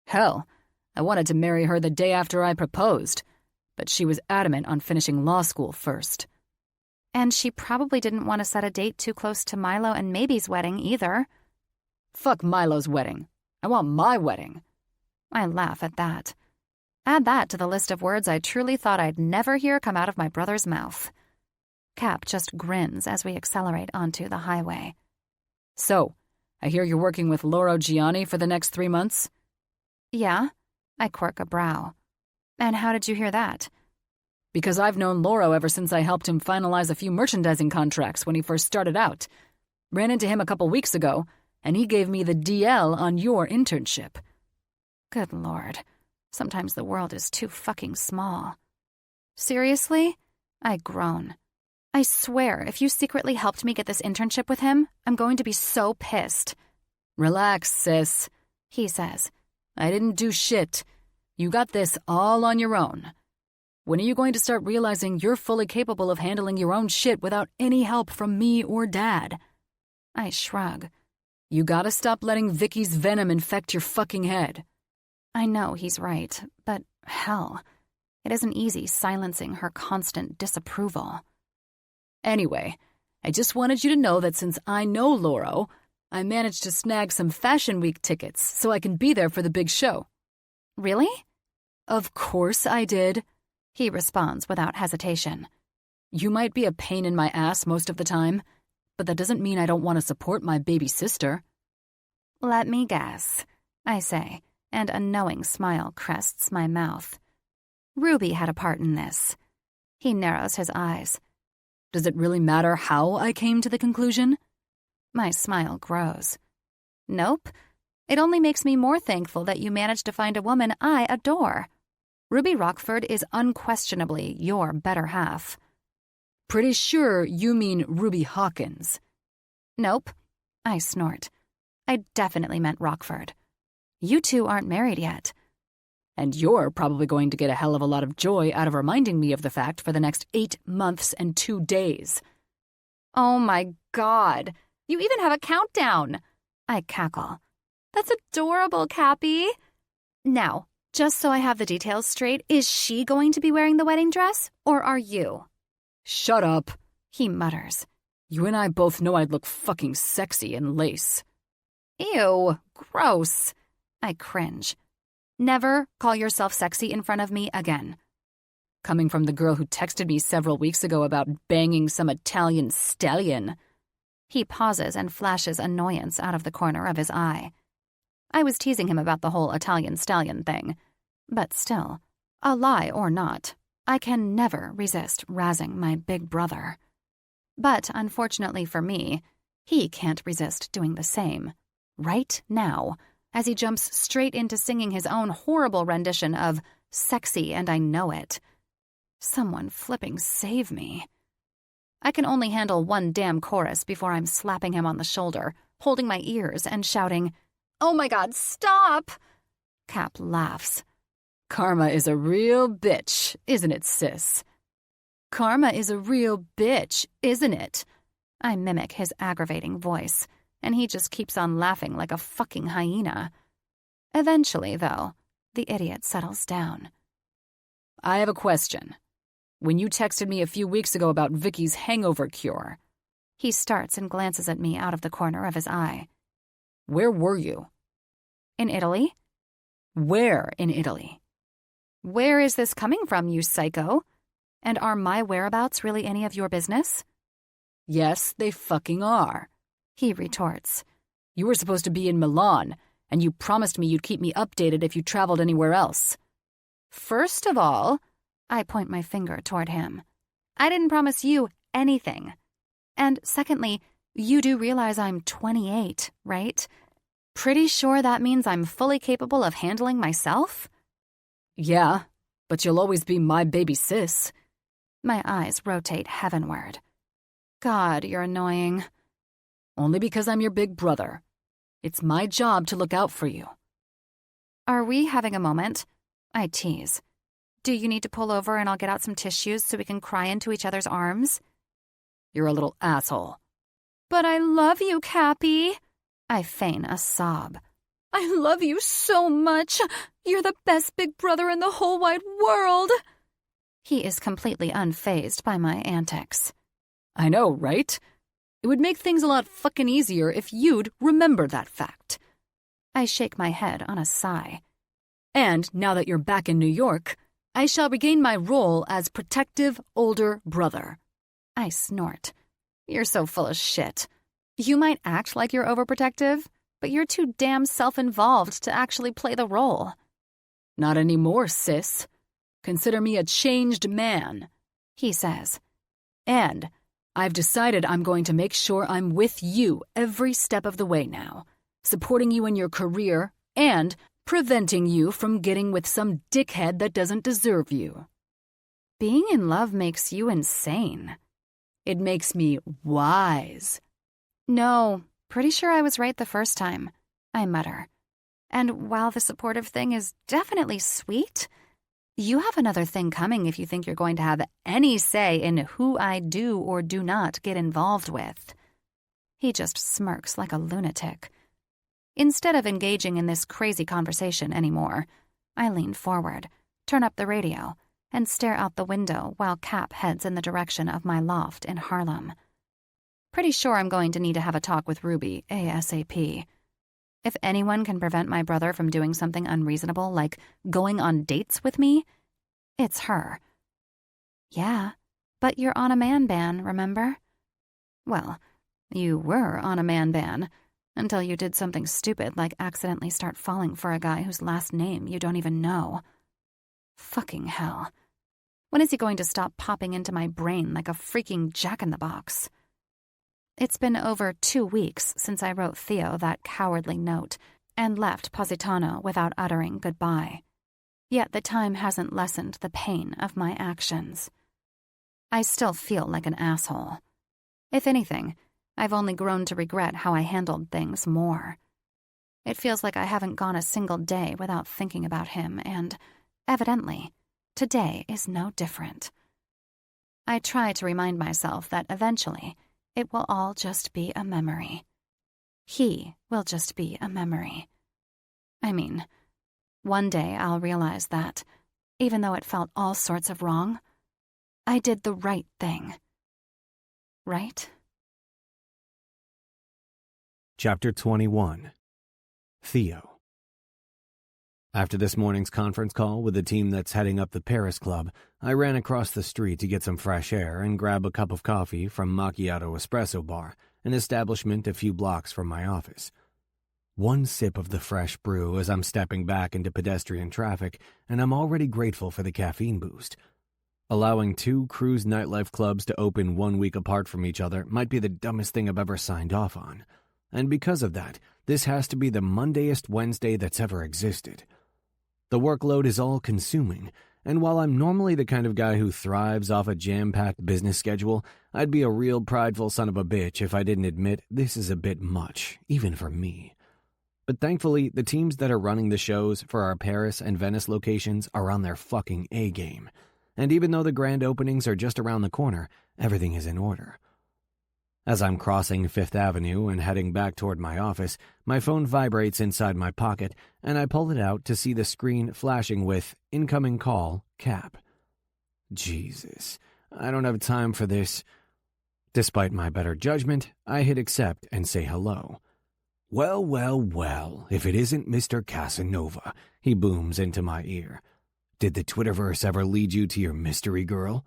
Hell, I wanted to marry her the day after I proposed, but she was adamant on finishing law school first. And she probably didn't want to set a date too close to Milo and Maybe's wedding either. Fuck Milo's wedding. I want my wedding. I laugh at that. Add that to the list of words I truly thought I'd never hear come out of my brother's mouth. Cap just grins as we accelerate onto the highway. So, I hear you're working with Lauro Gianni for the next 3 months? Yeah, I quirk a brow. And how did you hear that? Because I've known Lauro ever since I helped him finalize a few merchandising contracts when he first started out. Ran into him a couple weeks ago, and he gave me the DL on your internship. Good Lord. Sometimes the world is too fucking small. Seriously? I groan. I swear, if you secretly helped me get this internship with him, I'm going to be so pissed. Relax, sis, he says. I didn't do shit. You got this all on your own. When are you going to start realizing you're fully capable of handling your own shit without any help from me or Dad? I shrug. You gotta stop letting Vicky's venom infect your fucking head. I know he's right, but hell, it isn't easy silencing her constant disapproval. Anyway, I just wanted you to know that since I know Lauro, I managed to snag some Fashion Week tickets so I can be there for the big show. Really? Of course I did, he responds without hesitation. You might be a pain in my ass most of the time, but that doesn't mean I don't want to support my baby sister. Let me guess, I say, and a knowing smile crests my mouth. Ruby had a part in this. He narrows his eyes. Does it really matter how I came to the conclusion? My smile grows. Nope. It only makes me more thankful that you managed to find a woman I adore. Ruby Rockford is unquestionably your better half. Pretty sure you mean Ruby Hawkins. Nope. I snort. I definitely meant Rockford. You two aren't married yet. And you're probably going to get a hell of a lot of joy out of reminding me of the fact for the next 8 months and 2 days. Oh my God. You even have a countdown. I cackle. That's adorable, Cappy. Now, just so I have the details straight, is she going to be wearing the wedding dress, or are you? Shut up, he mutters. You and I both know I'd look fucking sexy in lace. Ew, gross. I cringe. Never call yourself sexy in front of me again. Coming from the girl who texted me several weeks ago about banging some Italian stallion. He pauses and flashes annoyance out of the corner of his eye. I was teasing him about the whole Italian stallion thing. But still, a lie or not, I can never resist razzing my big brother. But unfortunately for me, he can't resist doing the same. Right now, as he jumps straight into singing his own horrible rendition of Sexy and I Know It. Someone flipping save me. I can only handle one damn chorus before I'm slapping him on the shoulder, holding my ears and shouting, "Oh my God, stop!" Cap laughs. Karma is a real bitch, isn't it, sis? Karma is a real bitch, isn't it? I mimic his aggravating voice, and he just keeps on laughing like a fucking hyena. Eventually, though, the idiot settles down. I have a question. When you texted me a few weeks ago about Vicky's hangover cure, he starts and glances at me out of the corner of his eye. Where were you? In Italy? Where in Italy? Where is this coming from, you psycho? And are my whereabouts really any of your business? Yes, they fucking are, he retorts. You were supposed to be in Milan, and you promised me you'd keep me updated if you traveled anywhere else. First of all, I point my finger toward him, I didn't promise you anything. And secondly, you do realize I'm 28, right? Pretty sure that means I'm fully capable of handling myself? Yeah, but you'll always be my baby sis. My eyes rotate heavenward. God, you're annoying. Only because I'm your big brother. It's my job to look out for you. Are we having a moment? I tease. Do you need to pull over and I'll get out some tissues so we can cry into each other's arms? You're a little asshole. But I love you, Cappy. I feign a sob. I love you so much. You're the best big brother in the whole wide world. He is completely unfazed by my antics. I know, right? It would make things a lot fucking easier if you'd remember that fact. I shake my head on a sigh. And now that you're back in New York, I shall regain my role as protective older brother. I snort. You're so full of shit. You might act like you're overprotective, but you're too damn self-involved to actually play the role. Not anymore, sis. Consider me a changed man, he says. And I've decided I'm going to make sure I'm with you every step of the way now, supporting you in your career and preventing you from getting with some dickhead that doesn't deserve you. Being in love makes you insane. It makes me wise. No, pretty sure I was right the first time, I mutter. And while the supportive thing is definitely sweet, you have another thing coming if you think you're going to have any say in who I do or do not get involved with. He just smirks like a lunatic. Instead of engaging in this crazy conversation anymore, I lean forward, turn up the radio, and stare out the window while Cap heads in the direction of my loft in Harlem. Pretty sure I'm going to need to have a talk with Ruby ASAP. If anyone can prevent my brother from doing something unreasonable like going on dates with me, it's her. Yeah, but you're on a man ban, remember? Well, you were on a man ban until you did something stupid like accidentally start falling for a guy whose last name you don't even know. Fucking hell. When is he going to stop popping into my brain like a freaking jack-in-the-box? It's been over 2 weeks since I wrote Theo that cowardly note and left Positano without uttering goodbye. Yet the time hasn't lessened the pain of my actions. I still feel like an asshole. If anything, I've only grown to regret how I handled things more. It feels like I haven't gone a single day without thinking about him, and, evidently, today is no different. I try to remind myself that eventually it will all just be a memory. He will just be a memory. I mean, one day I'll realize that, even though it felt all sorts of wrong, I did the right thing. Right? Chapter 21. Theo. After this morning's conference call with the team that's heading up the Paris Club, I ran across the street to get some fresh air and grab a cup of coffee from Macchiato Espresso Bar, an establishment a few blocks from my office. One sip of the fresh brew as I'm stepping back into pedestrian traffic, and I'm already grateful for the caffeine boost. Allowing 2 Cruz nightlife clubs to open 1 week apart from each other might be the dumbest thing I've ever signed off on. and because of that, this has to be the Mondayest Wednesday that's ever existed. The workload is all-consuming, and while I'm normally the kind of guy who thrives off a jam-packed business schedule, I'd be a real prideful son of a bitch if I didn't admit this is a bit much, even for me. But thankfully, the teams that are running the shows for our Paris and Venice locations are on their fucking A-game. And even though the grand openings are just around the corner, everything is in order. As I'm crossing Fifth Avenue and heading back toward my office, my phone vibrates inside my pocket, and I pull it out to see the screen flashing with incoming call, Cap. Jesus, I don't have time for this. Despite my better judgment, I hit accept and say hello. Well, well, well, if it isn't Mr. Casanova, he booms into my ear. Did the Twitterverse ever lead you to your mystery girl?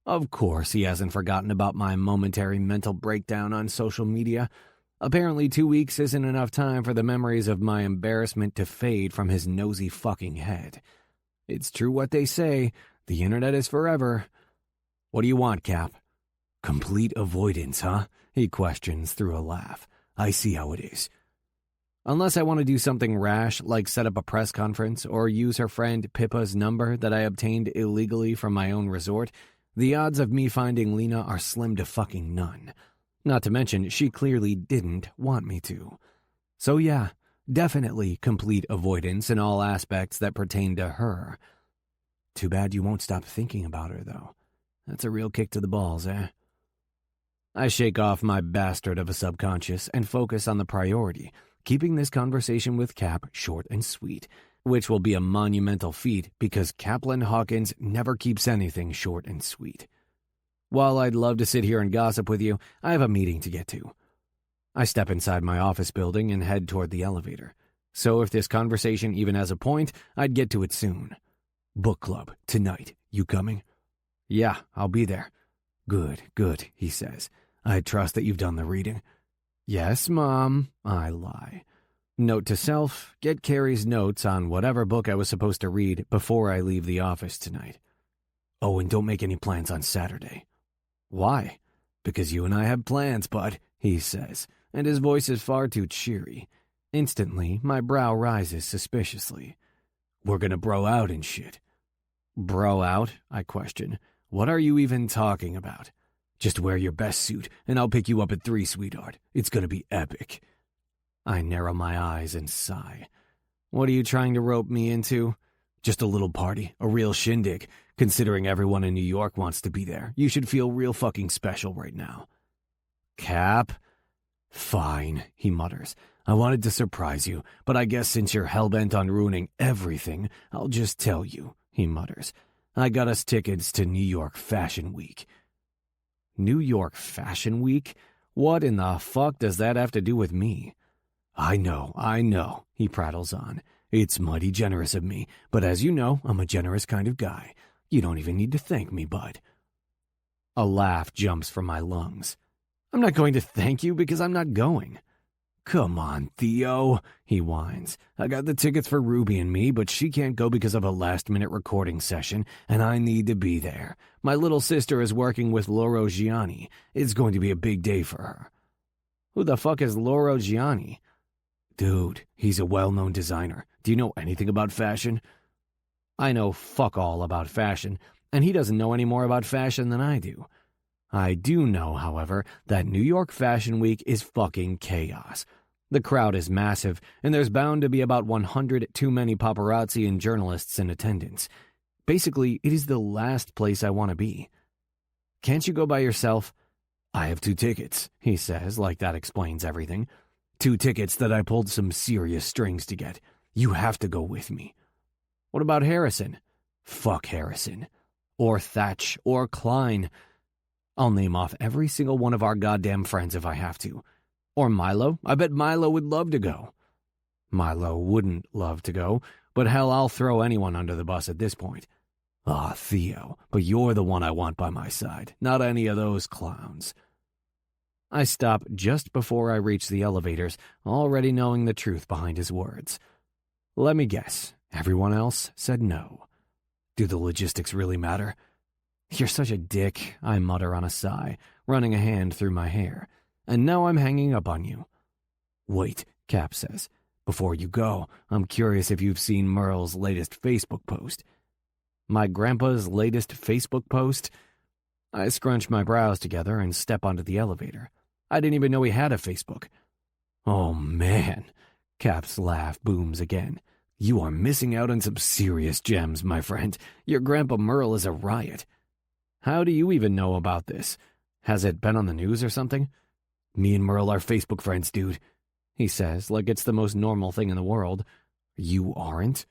Of course, he hasn't forgotten about my momentary mental breakdown on social media. Apparently 2 weeks isn't enough time for the memories of my embarrassment to fade from his nosy fucking head. It's true what they say, the internet is forever. What do you want, Cap? Complete avoidance, huh? He questions through a laugh. I see how it is. Unless I want to do something rash, like set up a press conference or use her friend Pippa's number that I obtained illegally from my own resort, the odds of me finding Lena are slim to fucking none. Not to mention, she clearly didn't want me to. So yeah, definitely complete avoidance in all aspects that pertain to her. Too bad you won't stop thinking about her, though. That's a real kick to the balls, eh? I shake off my bastard of a subconscious and focus on the priority, keeping this conversation with Cap short and sweet, which will be a monumental feat because Caplin Hawkins never keeps anything short and sweet. While I'd love to sit here and gossip with you, I have a meeting to get to. I step inside my office building and head toward the elevator. So if this conversation even has a point, I'd get to it soon. Book club, tonight. You coming? Yeah, I'll be there. Good, he says. I trust that you've done the reading. Yes, Mom, I lie. Note to self, get Carrie's notes on whatever book I was supposed to read before I leave the office tonight. Oh, and don't make any plans on Saturday. Why? Because you and I have plans, bud, he says, and his voice is far too cheery. Instantly, my brow rises suspiciously. We're gonna bro out and shit. Bro out? I question. What are you even talking about? Just wear your best suit, and I'll pick you up at 3, sweetheart. It's gonna be epic. I narrow my eyes and sigh. What are you trying to rope me into? Just a little party, a real shindig. Considering everyone in New York wants to be there, you should feel real fucking special right now. Cap? Fine, he mutters. I wanted to surprise you, but I guess since you're hellbent on ruining everything, I'll just tell you, he mutters. I got us tickets to New York Fashion Week. New York Fashion Week? What in the fuck does that have to do with me? I know, he prattles on. It's mighty generous of me, but as you know, I'm a generous kind of guy. You don't even need to thank me, bud. A laugh jumps from my lungs. I'm not going to thank you because I'm not going. Come on, Theo, he whines. I got the tickets for Ruby and me, but she can't go because of a last-minute recording session, and I need to be there. My little sister is working with Loro Gianni. It's going to be a big day for her. Who the fuck is Loro Gianni? Dude, he's a well-known designer. Do you know anything about fashion? I know fuck all about fashion, and he doesn't know any more about fashion than I do. I do know, however, that New York Fashion Week is fucking chaos. The crowd is massive, and there's bound to be about 100 too many paparazzi and journalists in attendance. Basically, it is the last place I want to be. Can't you go by yourself? I have 2 tickets, he says, like that explains everything. 2 tickets that I pulled some serious strings to get. You have to go with me. What about Harrison? Fuck Harrison. Or Thatch, or Klein. I'll name off every single one of our goddamn friends if I have to. Or Milo. I bet Milo would love to go. Milo wouldn't love to go, but hell, I'll throw anyone under the bus at this point. Ah, Theo, but you're the one I want by my side, not any of those clowns. I stop just before I reach the elevators, already knowing the truth behind his words. Let me guess, everyone else said no. Do the logistics really matter? You're such a dick, I mutter on a sigh, running a hand through my hair. And now I'm hanging up on you. Wait, Cap says. Before you go, I'm curious if you've seen Merle's latest Facebook post. My grandpa's latest Facebook post? I scrunch my brows together and step onto the elevator. I didn't even know he had a Facebook. Oh, man. Cap's laugh booms again. You are missing out on some serious gems, my friend. Your Grandpa Merle is a riot. How do you even know about this? Has it been on the news or something? Me and Merle are Facebook friends, dude, he says, like it's the most normal thing in the world. You aren't?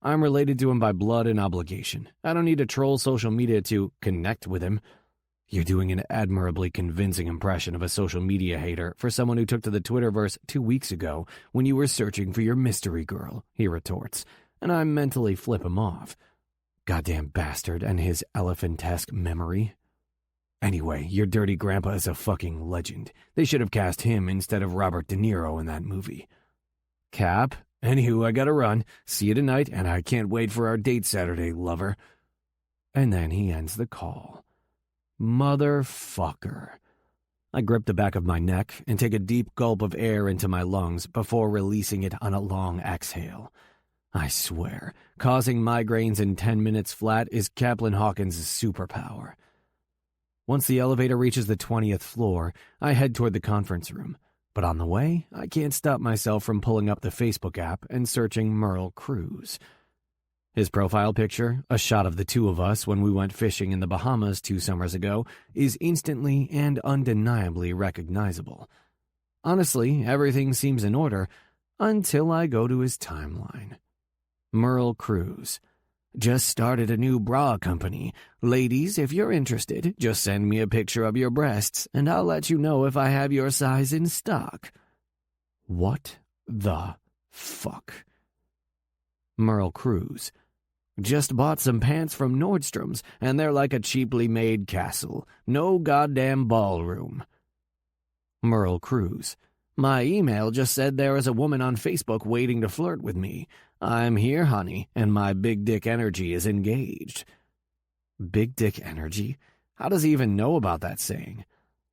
I'm related to him by blood and obligation. I don't need to troll social media to connect with him. You're doing an admirably convincing impression of a social media hater for someone who took to the Twitterverse 2 weeks ago when you were searching for your mystery girl, he retorts, and I mentally flip him off. Goddamn bastard and his elephantesque memory. Anyway, your dirty grandpa is a fucking legend. They should have cast him instead of Robert De Niro in that movie. Cap, anywho, I gotta run. See you tonight, and I can't wait for our date Saturday, lover. And then he ends the call. Motherfucker. I grip the back of my neck and take a deep gulp of air into my lungs before releasing it on a long exhale. I swear, causing migraines in 10 minutes flat is Caplin Hawkins' superpower. Once the elevator reaches the 20th floor, I head toward the conference room. But on the way, I can't stop myself from pulling up the Facebook app and searching Merle Cruz. His profile picture, a shot of the two of us when we went fishing in the Bahamas 2 summers ago, is instantly and undeniably recognizable. Honestly, everything seems in order until I go to his timeline. Merle Cruz. Just started a new bra company. Ladies, if you're interested, just send me a picture of your breasts, and I'll let you know if I have your size in stock. What the fuck? Merle Cruz. Just bought some pants from Nordstrom's, and they're like a cheaply made castle. No goddamn ballroom. Merle Cruz. My email just said there is a woman on Facebook waiting to flirt with me. I'm here, honey, and my big dick energy is engaged. Big dick energy? How does he even know about that saying?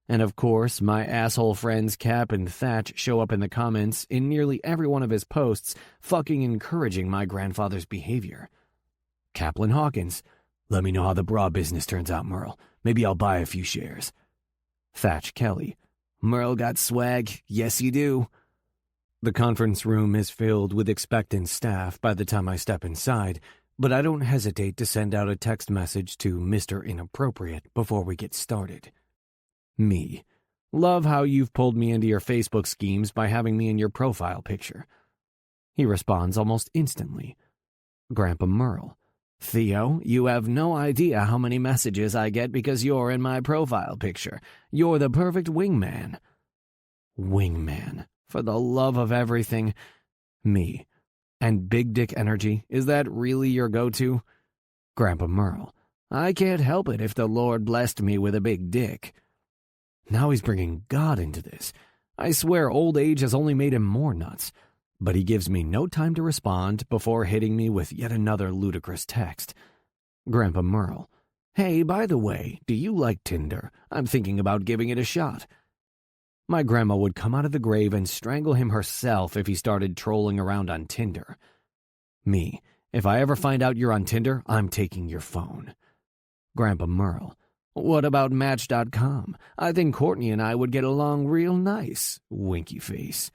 And of course, my asshole friends Cap and Thatch show up in the comments in nearly every one of his posts, fucking encouraging my grandfather's behavior. Caplin Hawkins. Let me know how the bra business turns out, Merle. Maybe I'll buy a few shares. Thatch Kelly. Merle got swag. Yes, you do. The conference room is filled with expectant staff by the time I step inside, but I don't hesitate to send out a text message to Mr. Inappropriate before we get started. Me. Love how you've pulled me into your Facebook schemes by having me in your profile picture. He responds almost instantly. Grandpa Merle. Theo, you have no idea how many messages I get because you're in my profile picture. You're the perfect wingman. Wingman. For the love of everything. Me. And big dick energy, is that really your go-to? Grandpa Merle. I can't help it if the Lord blessed me with a big dick. Now he's bringing God into this. I swear old age has only made him more nuts. But he gives me no time to respond before hitting me with yet another ludicrous text. Grandpa Merle. Hey, by the way, do you like Tinder? I'm thinking about giving it a shot. My grandma would come out of the grave and strangle him herself if he started trolling around on Tinder. Me. If I ever find out you're on Tinder, I'm taking your phone. Grandpa Merle. What about Match.com? I think Courtney and I would get along real nice. Winky face.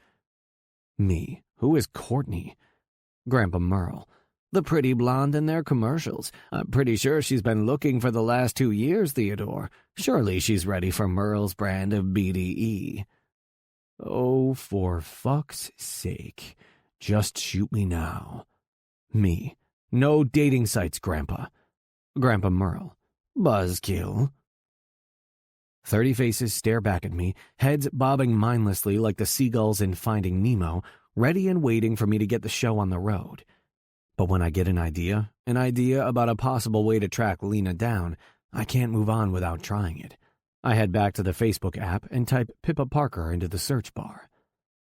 Me. Who is Courtney? Grandpa Merle. The pretty blonde in their commercials. I'm pretty sure she's been looking for the last 2 years, Theodore. Surely she's ready for Merle's brand of BDE. Oh, for fuck's sake. Just shoot me now. Me. No dating sites, Grandpa. Grandpa Merle. Buzzkill. 30 faces stare back at me, heads bobbing mindlessly like the seagulls in Finding Nemo, ready and waiting for me to get the show on the road. But when I get an idea about a possible way to track Lena down, I can't move on without trying it. I head back to the Facebook app and type Pippa Parker into the search bar.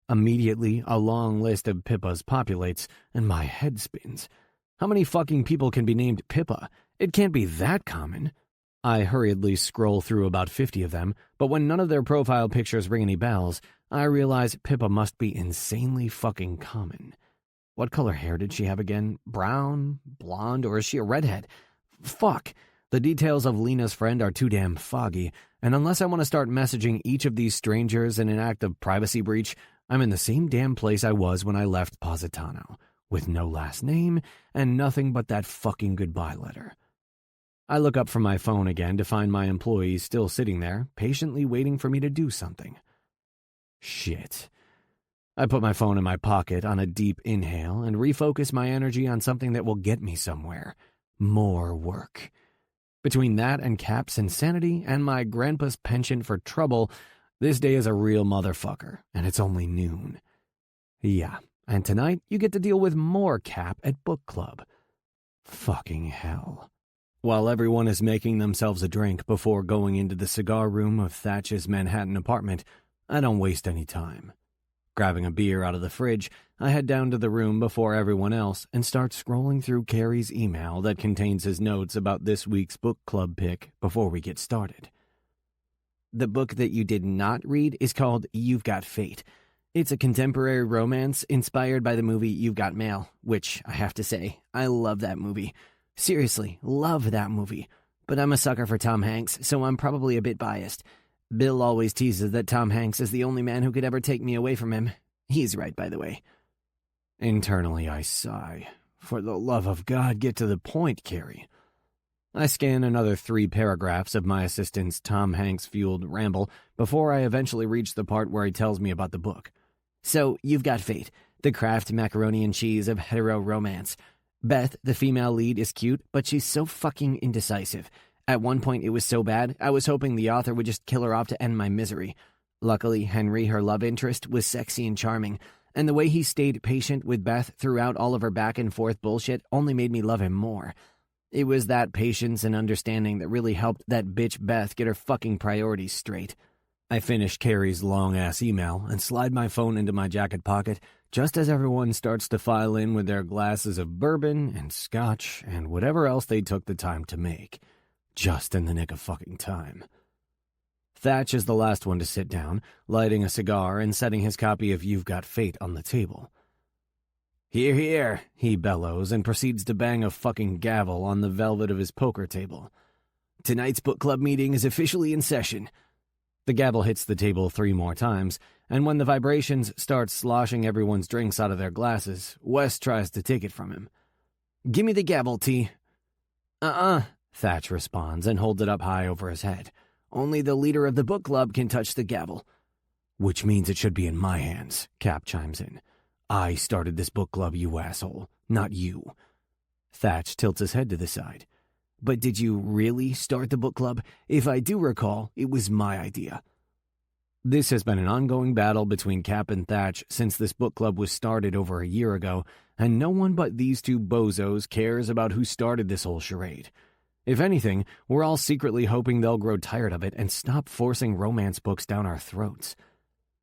Immediately, a long list of Pippas populates, and my head spins. How many fucking people can be named Pippa? It can't be that common. I hurriedly scroll through about 50 of them, but when none of their profile pictures ring any bells, I realize Pippa must be insanely fucking common. What color hair did she have again? Brown? Blonde? Or is she a redhead? Fuck. The details of Lena's friend are too damn foggy, and unless I want to start messaging each of these strangers in an act of privacy breach, I'm in the same damn place I was when I left Positano, with no last name and nothing but that fucking goodbye letter. I look up from my phone again to find my employees still sitting there, patiently waiting for me to do something. Shit. I put my phone in my pocket on a deep inhale and refocus my energy on something that will get me somewhere. More work. Between that and Cap's insanity and my grandpa's penchant for trouble, this day is a real motherfucker, and it's only noon. Yeah, and tonight you get to deal with more Cap at book club. Fucking hell. While everyone is making themselves a drink before going into the cigar room of Thatch's Manhattan apartment, I don't waste any time. Grabbing a beer out of the fridge, I head down to the room before everyone else and start scrolling through Carrie's email that contains his notes about this week's book club pick before we get started. The book that you did not read is called You've Got Fate. It's a contemporary romance inspired by the movie You've Got Mail, which, I have to say, I love that movie. Seriously, love that movie. But I'm a sucker for Tom Hanks, so I'm probably a bit biased. Bill always teases that Tom Hanks is the only man who could ever take me away from him. He's right, by the way. Internally, I sigh. For the love of God, get to the point, Carrie. I scan another 3 paragraphs of my assistant's Tom Hanks-fueled ramble before I eventually reach the part where he tells me about the book. So, You've Got Fate, the Kraft macaroni and cheese of hetero romance. Beth, the female lead, is cute, but she's so fucking indecisive. At one point it was so bad, I was hoping the author would just kill her off to end my misery. Luckily, Henry, her love interest, was sexy and charming, and the way he stayed patient with Beth throughout all of her back-and-forth bullshit only made me love him more. It was that patience and understanding that really helped that bitch Beth get her fucking priorities straight. I finish Carrie's long-ass email and slide my phone into my jacket pocket just as everyone starts to file in with their glasses of bourbon and scotch and whatever else they took the time to make. Just in the nick of fucking time. Thatch is the last one to sit down, lighting a cigar and setting his copy of You've Got Fate on the table. Hear, hear, he bellows and proceeds to bang a fucking gavel on the velvet of his poker table. Tonight's book club meeting is officially in session. The gavel hits the table 3 more times, and when the vibrations start sloshing everyone's drinks out of their glasses, Wes tries to take it from him. Give me the gavel, T. Thatch responds and holds it up high over his head. Only the leader of the book club can touch the gavel. Which means it should be in my hands, Cap chimes in. I started this book club, you asshole, not you. Thatch tilts his head to the side. But did you really start the book club? If I do recall, it was my idea. This has been an ongoing battle between Cap and Thatch since this book club was started over a year ago, and no one but these 2 bozos cares about who started this whole charade. If anything, we're all secretly hoping they'll grow tired of it and stop forcing romance books down our throats.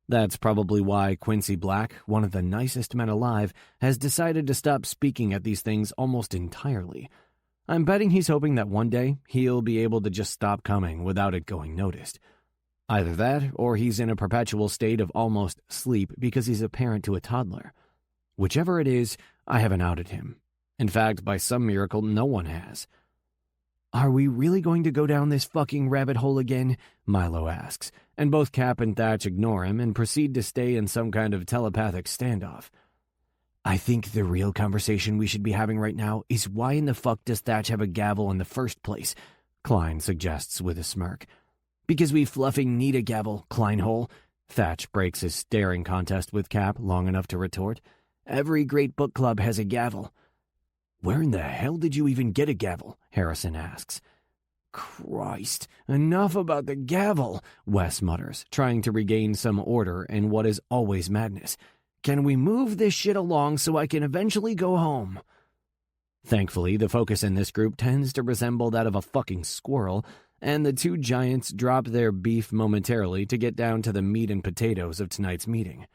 That's probably why Quincy Black, one of the nicest men alive, has decided to stop speaking at these things almost entirely. I'm betting he's hoping that one day he'll be able to just stop coming without it going noticed. Either that, or he's in a perpetual state of almost sleep because he's a parent to a toddler. Whichever it is, I haven't outed him. In fact, by some miracle, no one has. Are we really going to go down this fucking rabbit hole again? Milo asks, and both Cap and Thatch ignore him and proceed to stay in some kind of telepathic standoff. I think the real conversation we should be having right now is why in the fuck does Thatch have a gavel in the first place? Klein suggests with a smirk. Because we fluffing need a gavel, Kleinhole. Thatch breaks his staring contest with Cap long enough to retort. Every great book club has a gavel. Where in the hell did you even get a gavel? Harrison asks. Christ, enough about the gavel, Wes mutters, trying to regain some order in what is always madness. Can we move this shit along so I can eventually go home? Thankfully, the focus in this group tends to resemble that of a fucking squirrel, and the 2 giants drop their beef momentarily to get down to the meat and potatoes of tonight's meeting.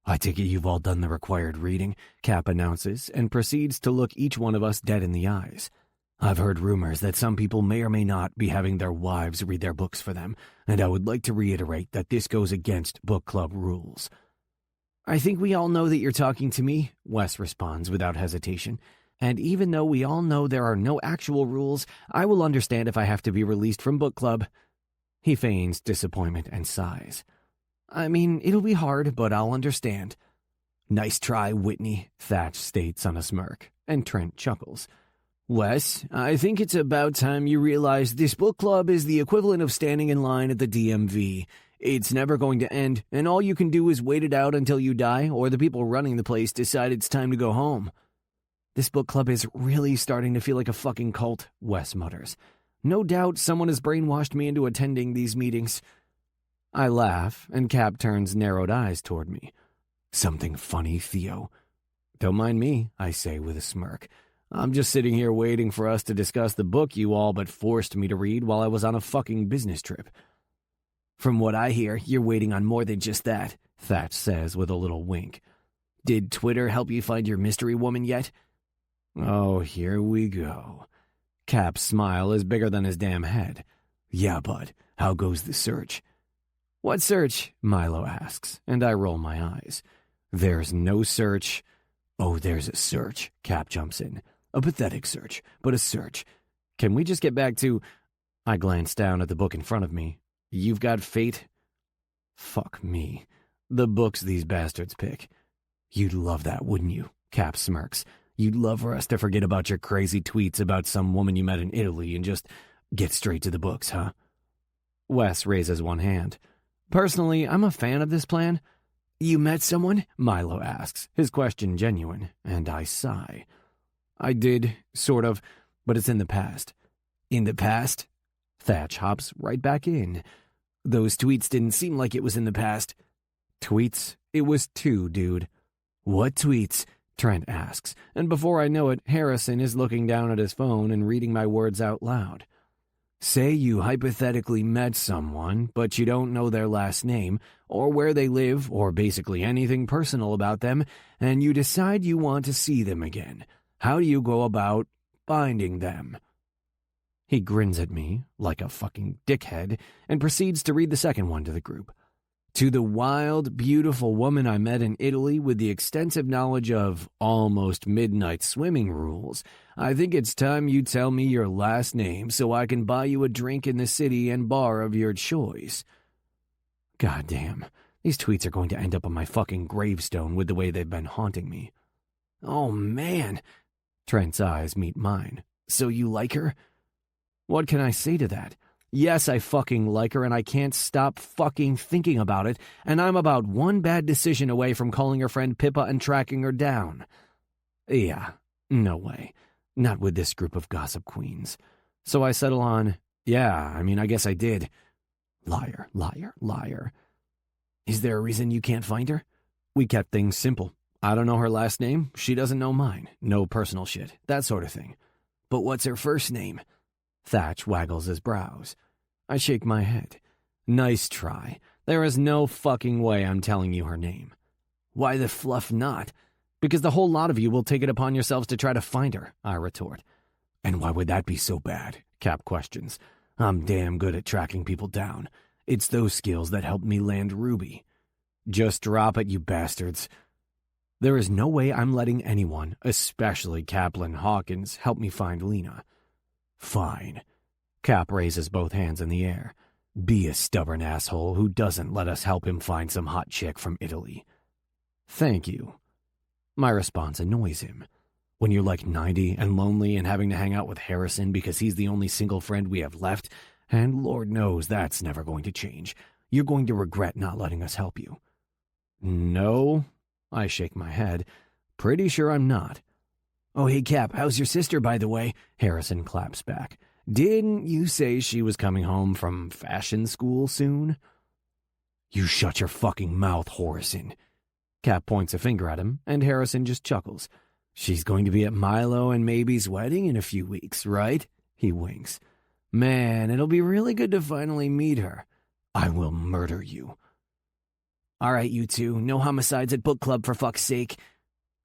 I take it you've all done the required reading, Cap announces, and proceeds to look each one of us dead in the eyes. I've heard rumors that some people may or may not be having their wives read their books for them, and I would like to reiterate that this goes against book club rules." "I think we all know that you're talking to me," Wes responds without hesitation. "And even though we all know there are no actual rules, I will understand if I have to be released from book club." He feigns disappointment and sighs. "I mean, it'll be hard, but I'll understand." "Nice try, Whitney," Thatch states on a smirk, and Trent chuckles. "Wes, I think it's about time you realize this book club is the equivalent of standing in line at the DMV. It's never going to end, and all you can do is wait it out until you die or the people running the place decide it's time to go home." "This book club is really starting to feel like a fucking cult," Wes mutters. "No doubt someone has brainwashed me into attending these meetings." I laugh, and Cap turns narrowed eyes toward me. "Something funny, Theo?" "Don't mind me," I say with a smirk. "I'm just sitting here waiting for us to discuss the book you all but forced me to read while I was on a fucking business trip." "From what I hear, you're waiting on more than just that," Thatch says with a little wink. "Did Twitter help you find your mystery woman yet?" Oh, here we go. Cap's smile is bigger than his damn head. "Yeah, bud, how goes the search?" "What search?" Milo asks, and I roll my eyes. "There's no search." "Oh, there's a search," Cap jumps in. "A pathetic search, but a search. Can we just get back to—" I glance down at the book in front of me. "You've got fate?" Fuck me. The books these bastards pick. "You'd love that, wouldn't you?" Cap smirks. "You'd love for us to forget about your crazy tweets about some woman you met in Italy and just get straight to the books, huh?" Wes raises one hand. "Personally, I'm a fan of this plan." "You met someone?" Milo asks, his question genuine, and I sigh. "I did, sort of, but it's in the past." "In the past?" Thatch hops right back in. "Those tweets didn't seem like it was in the past." "Tweets? It was 2, dude." "What tweets?" Trent asks, and before I know it, Harrison is looking down at his phone and reading my words out loud. "Say you hypothetically met someone, but you don't know their last name, or where they live, or basically anything personal about them, and you decide you want to see them again. How do you go about finding them?" He grins at me, like a fucking dickhead, and proceeds to read the second one to the group. "To the wild, beautiful woman I met in Italy with the extensive knowledge of almost midnight swimming rules, I think it's time you tell me your last name so I can buy you a drink in the city and bar of your choice." Goddamn, these tweets are going to end up on my fucking gravestone with the way they've been haunting me. "Oh, man." Trent's eyes meet mine. "So you like her?" What can I say to that? Yes, I fucking like her, and I can't stop fucking thinking about it, and I'm about one bad decision away from calling her friend Pippa and tracking her down. Yeah, no way. Not with this group of gossip queens. So I settle on, I guess I did. Liar, liar, liar. "Is there a reason you can't find her?" We kept things simple. I don't know her last name, she doesn't know mine. No personal shit, that sort of thing. "But what's her first name?" Thatch waggles his brows. I shake my head. Nice try. There is no fucking way I'm telling you her name. "Why the fluff not?" "Because the whole lot of you will take it upon yourselves to try to find her," I retort. "And why would that be so bad?" Cap questions. "I'm damn good at tracking people down. It's those skills that helped me land Ruby." "Just drop it, you bastards." There is no way I'm letting anyone, especially Caplin Hawkins, help me find Lena. "Fine." Cap raises both hands in the air. "Be a stubborn asshole who doesn't let us help him find some hot chick from Italy." "Thank you." My response annoys him. When you're like 90 and lonely and having to hang out with Harrison because he's the only single friend we have left, and Lord knows that's never going to change, you're going to regret not letting us help you. No, I shake my head. Pretty sure I'm not. "Oh, hey, Cap, how's your sister, by the way?" Harrison claps back. "Didn't you say she was coming home from fashion school soon?" "You shut your fucking mouth, Harrison." Cap points a finger at him, and Harrison just chuckles. "She's going to be at Milo and Maybe's wedding in a few weeks, right?" He winks. "Man, it'll be really good to finally meet her." "I will murder you." "All right, you two, no homicides at book club for fuck's sake."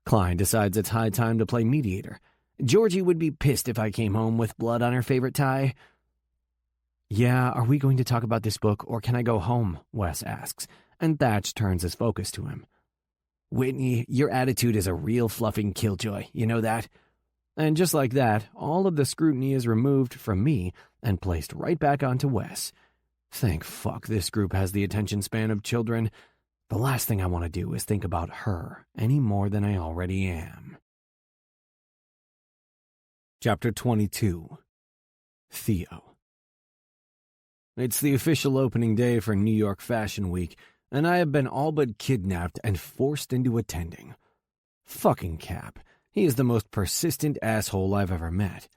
Klein decides it's high time to play mediator. Georgie would be pissed if I came home with blood on her favorite tie. Yeah, are we going to talk about this book, or can I go home? Wes asks, and Thatch turns his focus to him. Whitney, your attitude is a real fluffing killjoy, you know that? And just like that, all of the scrutiny is removed from me and placed right back onto Wes. Thank fuck this group has the attention span of children. The last thing I want to do is think about her any more than I already am. Chapter 22. Theo. It's the official opening day for New York Fashion Week, and I have been all but kidnapped and forced into attending. Fucking Cap. He is the most persistent asshole I've ever met.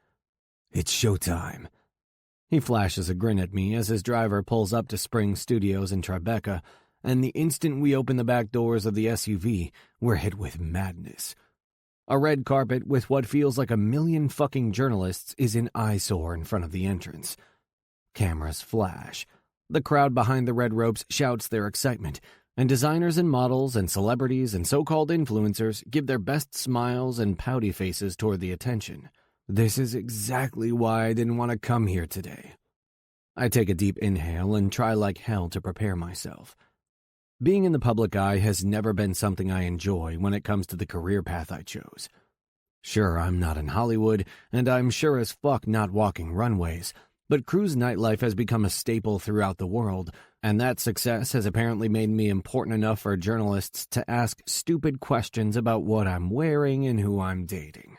It's showtime. He flashes a grin at me as his driver pulls up to Spring Studios in Tribeca, and the instant we open the back doors of the SUV, we're hit with madness. A red carpet with what feels like 1,000,000 fucking journalists is an eyesore in front of the entrance. Cameras flash. The crowd behind the red ropes shouts their excitement, and designers and models and celebrities and so-called influencers give their best smiles and pouty faces toward the attention. This is exactly why I didn't want to come here today. I take a deep inhale and try like hell to prepare myself. Being in the public eye has never been something I enjoy when it comes to the career path I chose. Sure, I'm not in Hollywood, and I'm sure as fuck not walking runways, but cruise nightlife has become a staple throughout the world, and that success has apparently made me important enough for journalists to ask stupid questions about what I'm wearing and who I'm dating.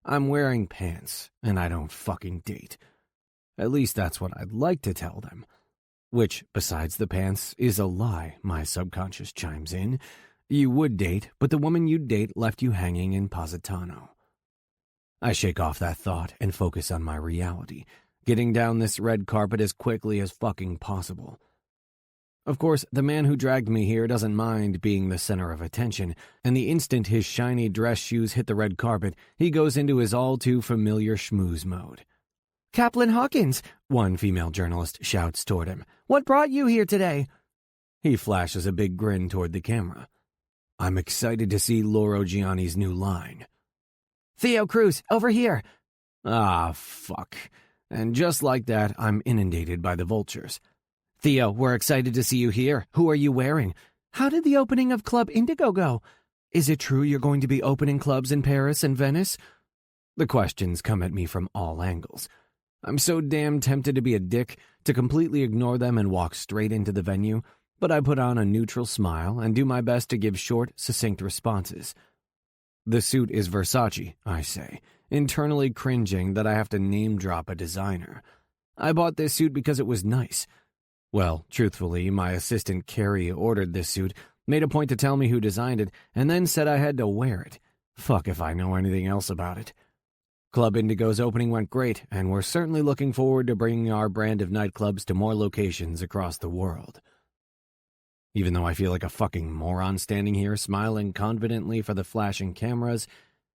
I'm wearing pants, and I don't fucking date. At least that's what I'd like to tell them. Which, besides the pants, is a lie, my subconscious chimes in. You would date, but the woman you'd date left you hanging in Positano. I shake off that thought and focus on my reality, getting down this red carpet as quickly as fucking possible. Of course, the man who dragged me here doesn't mind being the center of attention, and the instant his shiny dress shoes hit the red carpet, he goes into his all-too-familiar schmooze mode. Caplin Hawkins, one female journalist shouts toward him. What brought you here today? He flashes a big grin toward the camera. I'm excited to see Loro Gianni's new line. Theo Cruz, over here. Ah, fuck. And just like that, I'm inundated by the vultures. Theo, we're excited to see you here. Who are you wearing? How did the opening of Club Indigo go? Is it true you're going to be opening clubs in Paris and Venice? The questions come at me from all angles. I'm so damn tempted to be a dick, to completely ignore them and walk straight into the venue, but I put on a neutral smile and do my best to give short, succinct responses. The suit is Versace, I say, internally cringing that I have to name-drop a designer. I bought this suit because it was nice. Well, truthfully, my assistant Carrie ordered this suit, made a point to tell me who designed it, and then said I had to wear it. Fuck if I know anything else about it. Club Indigo's opening went great, and we're certainly looking forward to bringing our brand of nightclubs to more locations across the world. Even though I feel like a fucking moron standing here smiling confidently for the flashing cameras,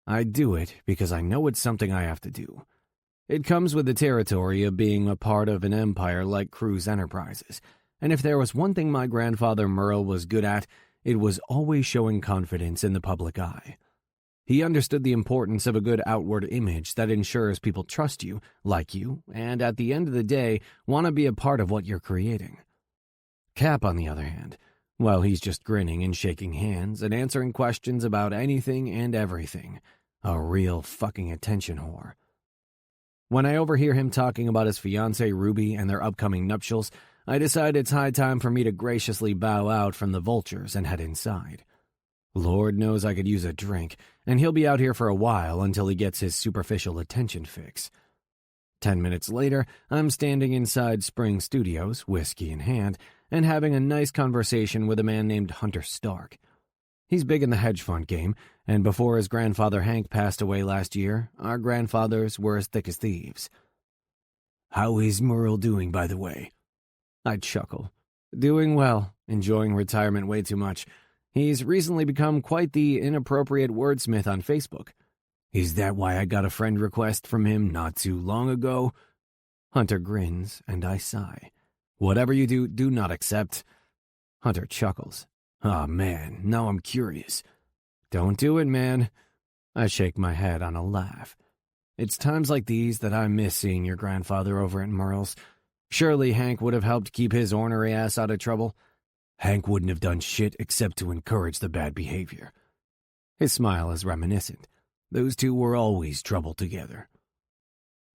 I do it because I know it's something I have to do. It comes with the territory of being a part of an empire like Cruz Enterprises, and if there was one thing my grandfather Monroe was good at, it was always showing confidence in the public eye. He understood the importance of a good outward image that ensures people trust you, like you, and at the end of the day, want to be a part of what you're creating. Cap, on the other hand, well, he's just grinning and shaking hands and answering questions about anything and everything. A real fucking attention whore. When I overhear him talking about his fiancée Ruby and their upcoming nuptials, I decide it's high time for me to graciously bow out from the vultures and head inside. Lord knows I could use a drink, and he'll be out here for a while until he gets his superficial attention fix. 10 minutes later, I'm standing inside Spring Studios, whiskey in hand, and having a nice conversation with a man named Hunter Stark. He's big in the hedge fund game, and before his grandfather Hank passed away last year, our grandfathers were as thick as thieves. How is Merle doing, by the way? I chuckle. Doing well, enjoying retirement way too much. He's recently become quite the inappropriate wordsmith on Facebook. Is that why I got a friend request from him not too long ago? Hunter grins, and I sigh. Whatever you do, do not accept. Hunter chuckles. Ah, man, now I'm curious. Don't do it, man. I shake my head on a laugh. It's times like these that I miss seeing your grandfather over at Merle's. Surely Hank would have helped keep his ornery ass out of trouble. Hank wouldn't have done shit except to encourage the bad behavior. His smile is reminiscent. Those two were always trouble together.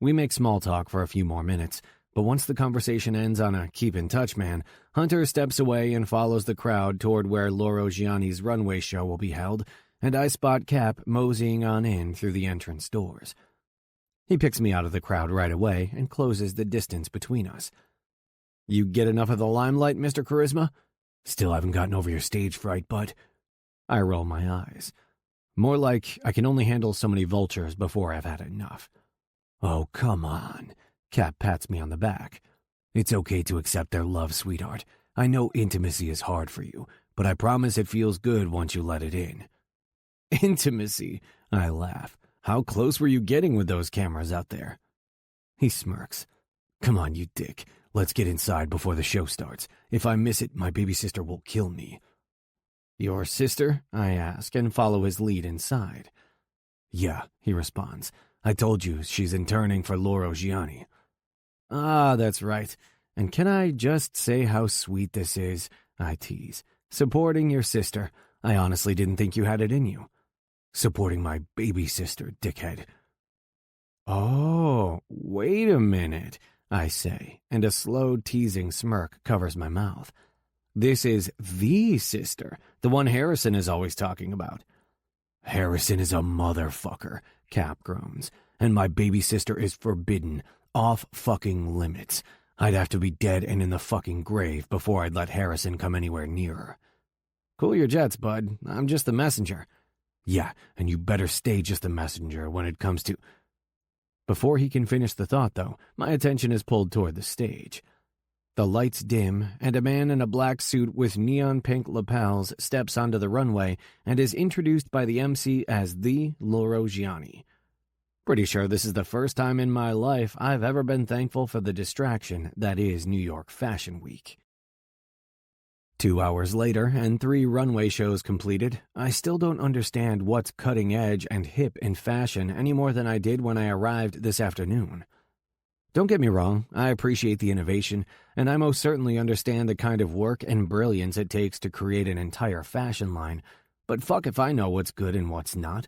We make small talk for a few more minutes, but once the conversation ends on a keep in touch man, Hunter steps away and follows the crowd toward where Loro Gianni's runway show will be held, and I spot Cap moseying on in through the entrance doors. He picks me out of the crowd right away and closes the distance between us. You get enough of the limelight, Mr. Charisma? Still haven't gotten over your stage fright, bud. I roll my eyes. More like I can only handle so many vultures before I've had enough. Oh, come on. Cap pats me on the back. It's okay to accept their love, sweetheart. I know intimacy is hard for you, but I promise it feels good once you let it in. Intimacy? I laugh. How close were you getting with those cameras out there? He smirks. Come on, you dick. Let's get inside before the show starts. If I miss it, my baby sister will kill me. Your sister? I ask, and follow his lead inside. Yeah, he responds. I told you she's interning for Loro Gianni. Ah, that's right. And can I just say how sweet this is? I tease. Supporting your sister. I honestly didn't think you had it in you. Supporting my baby sister, dickhead. Oh, wait a minute, I say, and a slow teasing smirk covers my mouth. This is the sister, the one Harrison is always talking about. Harrison is a motherfucker, Cap groans, and my baby sister is forbidden, off fucking limits. I'd have to be dead and in the fucking grave before I'd let Harrison come anywhere near her. Cool your jets, bud. I'm just the messenger. Yeah, and you better stay just the messenger when it comes to... Before he can finish the thought, though, my attention is pulled toward the stage. The lights dim, and a man in a black suit with neon pink lapels steps onto the runway and is introduced by the MC as the Loro Gianni. Pretty sure this is the first time in my life I've ever been thankful for the distraction that is New York Fashion Week. 2 hours later, and 3 runway shows completed, I still don't understand what's cutting edge and hip in fashion any more than I did when I arrived this afternoon. Don't get me wrong, I appreciate the innovation, and I most certainly understand the kind of work and brilliance it takes to create an entire fashion line, but fuck if I know what's good and what's not.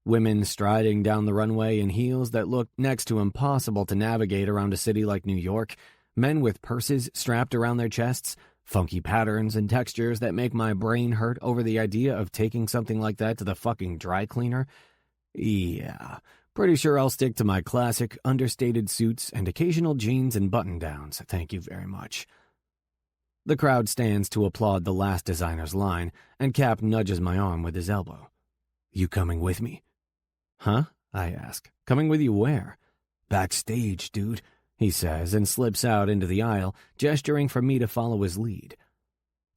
Women striding down the runway in heels that look next to impossible to navigate around a city like New York, men with purses strapped around their chests, funky patterns and textures that make my brain hurt over the idea of taking something like that to the fucking dry cleaner. Yeah, pretty sure I'll stick to my classic, understated suits and occasional jeans and button-downs, thank you very much. The crowd stands to applaud the last designer's line, and Cap nudges my arm with his elbow. You coming with me? Huh? I ask. Coming with you where? Backstage, dude, he says, and slips out into the aisle, gesturing for me to follow his lead.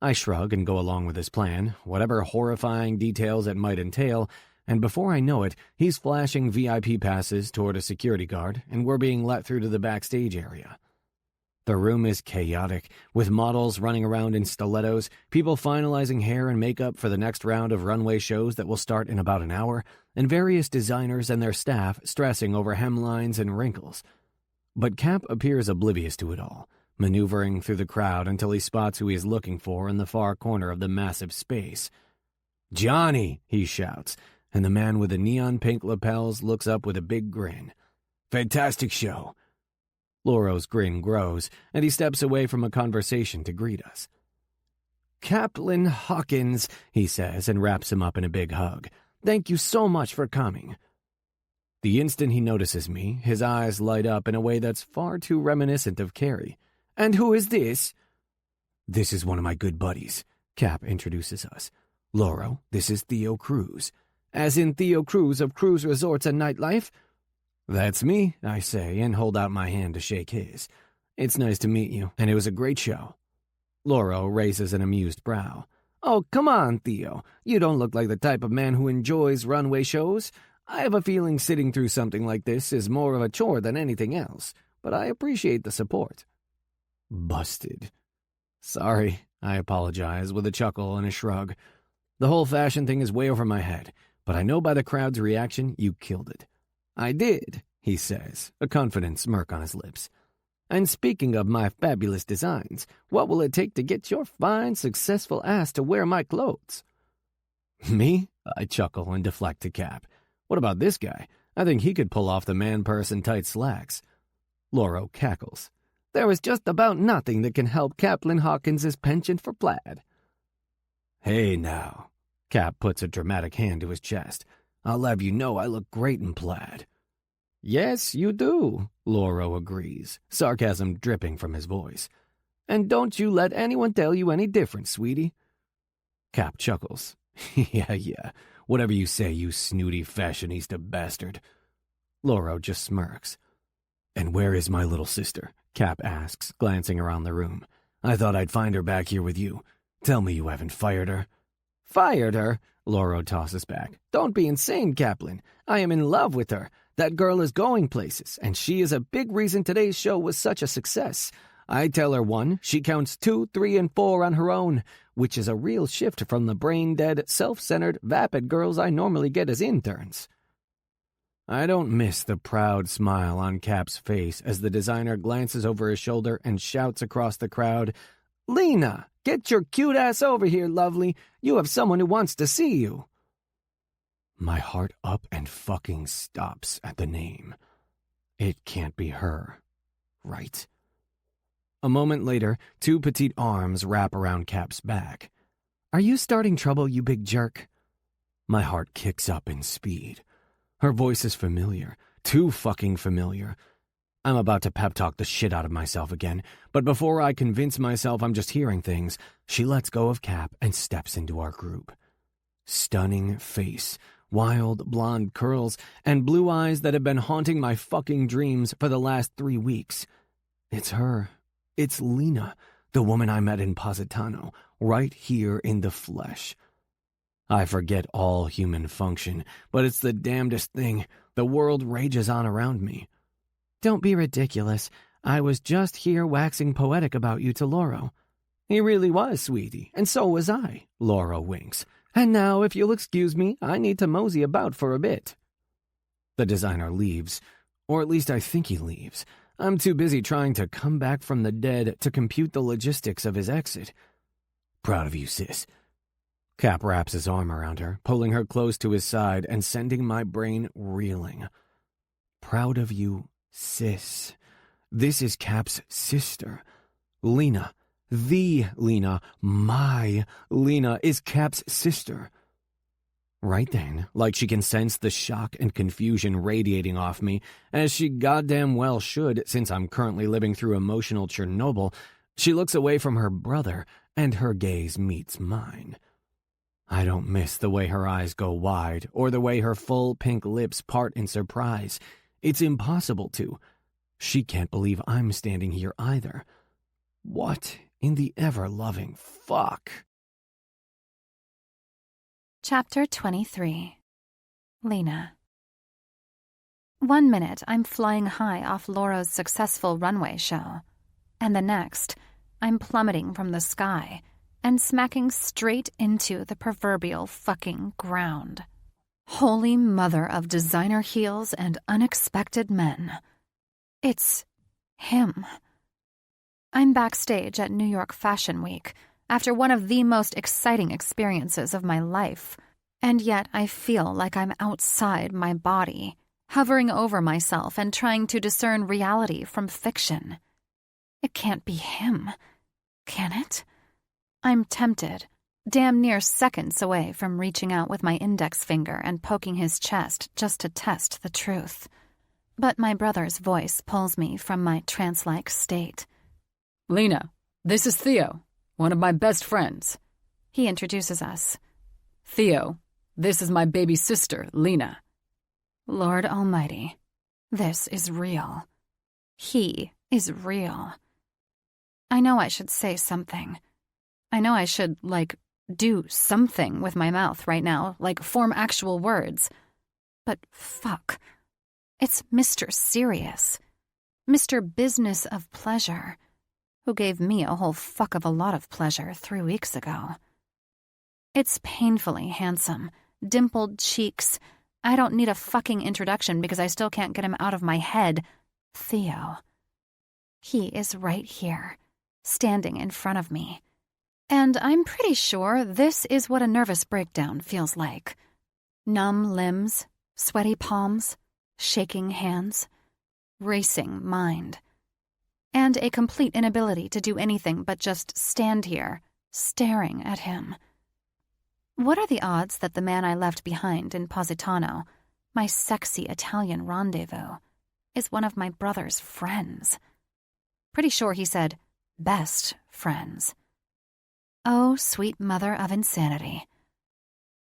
I shrug and go along with his plan, whatever horrifying details it might entail, and before I know it, he's flashing VIP passes toward a security guard, and we're being let through to the backstage area. The room is chaotic, with models running around in stilettos, people finalizing hair and makeup for the next round of runway shows that will start in about an hour, and various designers and their staff stressing over hemlines and wrinkles. But Cap appears oblivious to it all, maneuvering through the crowd until he spots who he is looking for in the far corner of the massive space. Johnny, he shouts, and the man with the neon pink lapels looks up with a big grin. Fantastic show. Loro's grin grows, and he steps away from a conversation to greet us. Caplin Hawkins, he says, and wraps him up in a big hug. Thank you so much for coming. The instant he notices me, his eyes light up in a way that's far too reminiscent of Carrie. And who is this? This is one of my good buddies, Cap introduces us. Loro, this is Theo Cruz. As in Theo Cruz of Cruz Resorts and Nightlife? That's me, I say, and hold out my hand to shake his. It's nice to meet you, and it was a great show. Loro raises an amused brow. Oh, come on, Theo. You don't look like the type of man who enjoys runway shows. I have a feeling sitting through something like this is more of a chore than anything else, but I appreciate the support. Busted. Sorry, I apologize with a chuckle and a shrug. The whole fashion thing is way over my head, but I know by the crowd's reaction you killed it. I did, he says, a confident smirk on his lips. And speaking of my fabulous designs, what will it take to get your fine, successful ass to wear my clothes? Me? I chuckle and deflect to Cap. What about this guy? I think he could pull off the man purse and tight slacks. Lauro cackles. There is just about nothing that can help Caplin Hawkins' penchant for plaid. Hey now. Cap puts a dramatic hand to his chest. I'll have you know I look great in plaid. Yes, you do, Lauro agrees, sarcasm dripping from his voice. And don't you let anyone tell you any different, sweetie. Cap chuckles. Yeah, whatever you say, you snooty fashionista bastard. Lauro just smirks. And where is my little sister? Cap asks, glancing around the room. I thought I'd find her back here with you. Tell me you haven't fired her. Fired her? Lauro tosses back. Don't be insane, Caplin. I am in love with her. That girl is going places, and she is a big reason today's show was such a success. I tell her 1, she counts 2, 3, and 4 on her own, which is a real shift from the brain-dead, self-centered, vapid girls I normally get as interns. I don't miss the proud smile on Cap's face as the designer glances over his shoulder and shouts across the crowd, Lena, get your cute ass over here, lovely. You have someone who wants to see you. My heart up and fucking stops at the name. It can't be her, right? A moment later, 2 petite arms wrap around Cap's back. Are you starting trouble, you big jerk? My heart kicks up in speed. Her voice is familiar, too fucking familiar. I'm about to pep talk the shit out of myself again, but before I convince myself I'm just hearing things, she lets go of Cap and steps into our group. Stunning face, wild blonde curls, and blue eyes that have been haunting my fucking dreams for the last 3 weeks. It's her. It's Lena, the woman I met in Positano, right here in the flesh. I forget all human function, but it's the damnedest thing. The world rages on around me. Don't be ridiculous. I was just here waxing poetic about you to Lauro. He really was, sweetie, and so was I, Lauro winks. And now, if you'll excuse me, I need to mosey about for a bit. The designer leaves, or at least I think he leaves. I'm too busy trying to come back from the dead to compute the logistics of his exit. Proud of you, sis. Cap wraps his arm around her, pulling her close to his side and sending my brain reeling. Proud of you, sis. This is Cap's sister. Lena, the Lena, my Lena, is Cap's sister. Right then, like she can sense the shock and confusion radiating off me, as she goddamn well should since I'm currently living through emotional Chernobyl, she looks away from her brother, and her gaze meets mine. I don't miss the way her eyes go wide, or the way her full pink lips part in surprise. It's impossible to. She can't believe I'm standing here either. What in the ever-loving fuck? Chapter 23. Lena. 1 minute, I'm flying high off Lauro's successful runway show. And the next, I'm plummeting from the sky and smacking straight into the proverbial fucking ground. Holy mother of designer heels and unexpected men. It's him. I'm backstage at New York Fashion Week after one of the most exciting experiences of my life, and yet I feel like I'm outside my body, hovering over myself and trying to discern reality from fiction. It can't be him, can it? I'm tempted, damn near seconds away from reaching out with my index finger and poking his chest just to test the truth. But my brother's voice pulls me from my trance-like state. Lena, this is Theo, one of my best friends. He introduces us. Theo, this is my baby sister, Lena. Lord Almighty, this is real. He is real. I know I should say something. I know I should, do something with my mouth right now, form actual words. But fuck. It's Mr. Serious. Mr. Business of Pleasure, who gave me a whole fuck of a lot of pleasure 3 weeks ago. It's painfully handsome, dimpled cheeks, I don't need a fucking introduction because I still can't get him out of my head. Theo. He is right here, standing in front of me. And I'm pretty sure this is what a nervous breakdown feels like. Numb limbs, sweaty palms, shaking hands, racing mind. And a complete inability to do anything but just stand here, staring at him. What are the odds that the man I left behind in Positano, my sexy Italian rendezvous, is one of my brother's friends? Pretty sure he said, best friends. Oh, sweet mother of insanity.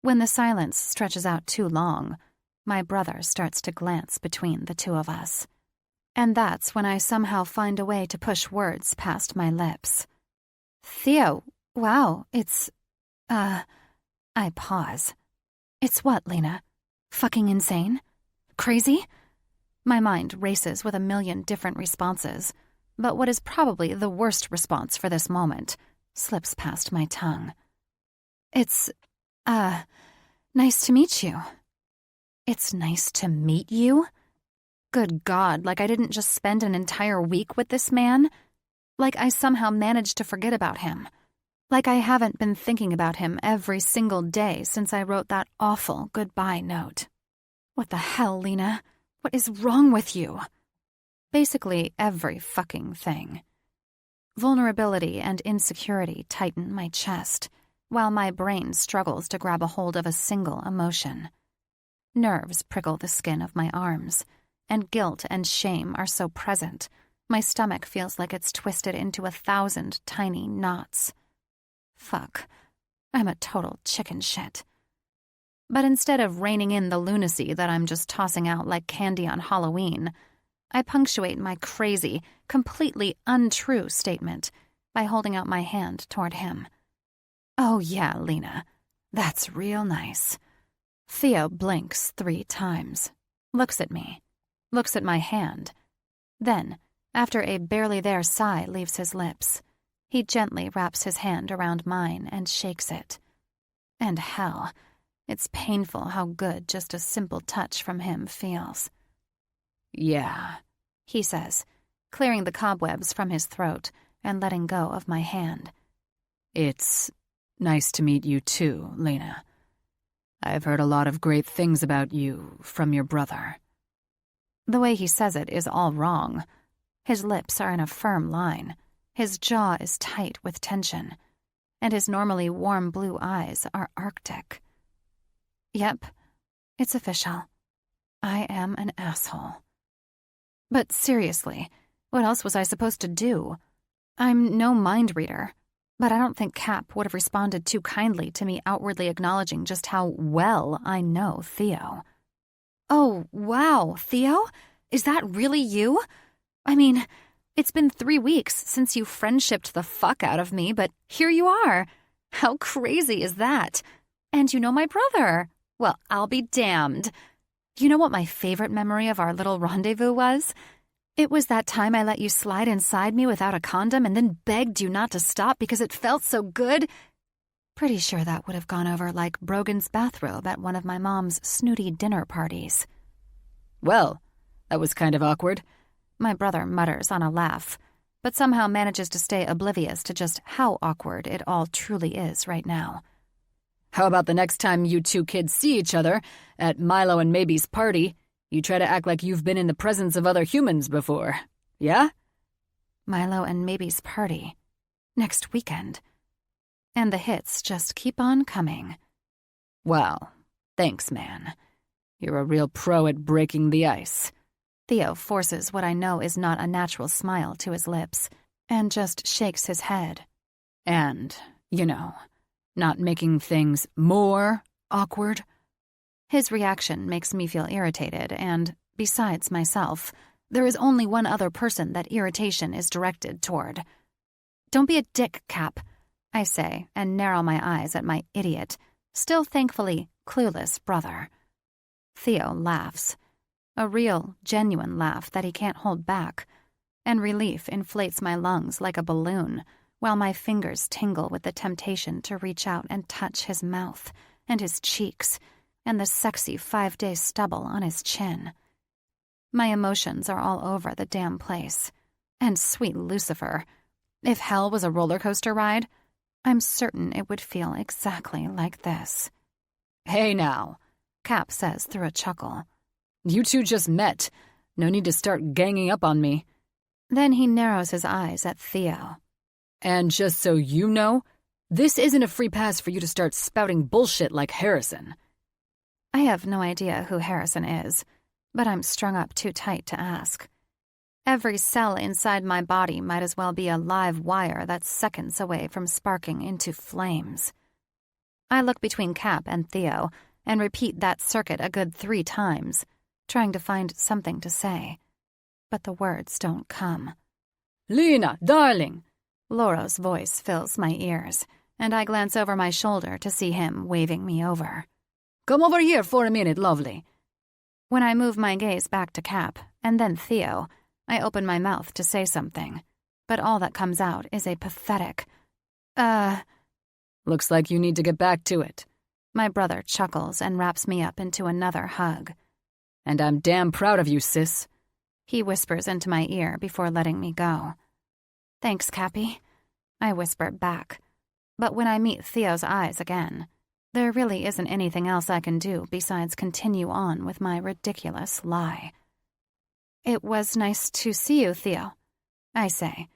When the silence stretches out too long, my brother starts to glance between the two of us. And that's when I somehow find a way to push words past my lips. Theo, wow, it's, I pause. It's what, Lena? Fucking insane? Crazy? My mind races with a million different responses, but what is probably the worst response for this moment slips past my tongue. It's, nice to meet you. It's nice to meet you? Good God, like I didn't just spend an entire week with this man? Like I somehow managed to forget about him. Like I haven't been thinking about him every single day since I wrote that awful goodbye note. What the hell, Lena? What is wrong with you? Basically every fucking thing. Vulnerability and insecurity tighten my chest, while my brain struggles to grab a hold of a single emotion. Nerves prickle the skin of my arms, and guilt and shame are so present, my stomach feels like it's twisted into 1,000 tiny knots. Fuck, I'm a total chicken shit. But instead of reining in the lunacy that I'm just tossing out like candy on Halloween, I punctuate my crazy, completely untrue statement by holding out my hand toward him. Oh yeah, Lena, that's real nice. Theo blinks 3 times, looks at me, looks at my hand. Then, after a barely there sigh leaves his lips, he gently wraps his hand around mine and shakes it. And hell, it's painful how good just a simple touch from him feels. Yeah, he says, clearing the cobwebs from his throat and letting go of my hand. It's nice to meet you too, Lena. I've heard a lot of great things about you from your brother. The way he says it is all wrong. His lips are in a firm line, his jaw is tight with tension, and his normally warm blue eyes are arctic. Yep, it's official. I am an asshole. But seriously, what else was I supposed to do? I'm no mind reader, but I don't think Cap would have responded too kindly to me outwardly acknowledging just how well I know Theo. Oh, wow, Theo? Is that really you? I mean, it's been 3 weeks since you friendshipped the fuck out of me, but here you are. How crazy is that? And you know my brother. Well, I'll be damned. You know what my favorite memory of our little rendezvous was? It was that time I let you slide inside me without a condom and then begged you not to stop because it felt so good. Pretty sure that would have gone over like Brogan's bathrobe at one of my mom's snooty dinner parties. Well, that was kind of awkward. My brother mutters on a laugh, but somehow manages to stay oblivious to just how awkward it all truly is right now. How about the next time you 2 kids see each other at Milo and Maybe's party, you try to act like you've been in the presence of other humans before, yeah? Milo and Maybe's party. Next weekend. And the hits just keep on coming. Wow, thanks, man. You're a real pro at breaking the ice. Theo forces what I know is not a natural smile to his lips and just shakes his head. And, you know, not making things more awkward. His reaction makes me feel irritated, and, besides myself, there is only one other person that irritation is directed toward. Don't be a dick, Cap, I say, and narrow my eyes at my idiot, still thankfully clueless brother. Theo laughs. A real, genuine laugh that he can't hold back, and relief inflates my lungs like a balloon, while my fingers tingle with the temptation to reach out and touch his mouth, and his cheeks, and the sexy 5-day stubble on his chin. My emotions are all over the damn place. And sweet Lucifer, if hell was a roller coaster ride, I'm certain it would feel exactly like this. Hey now, Cap says through a chuckle. You two just met. No need to start ganging up on me. Then he narrows his eyes at Theo. And just so you know, this isn't a free pass for you to start spouting bullshit like Harrison. I have no idea who Harrison is, but I'm strung up too tight to ask. Every cell inside my body might as well be a live wire that's seconds away from sparking into flames. I look between Cap and Theo and repeat that circuit a good 3 times, trying to find something to say. But the words don't come. Lena, darling! Laura's voice fills my ears, and I glance over my shoulder to see him waving me over. Come over here for a minute, lovely. When I move my gaze back to Cap, and then Theo, I open my mouth to say something, but all that comes out is a pathetic, Looks like you need to get back to it. My brother chuckles and wraps me up into another hug. And I'm damn proud of you, sis. He whispers into my ear before letting me go. Thanks, Cappy, I whisper back. But when I meet Theo's eyes again, there really isn't anything else I can do besides continue on with my ridiculous lie. It was nice to see you, Theo, I say,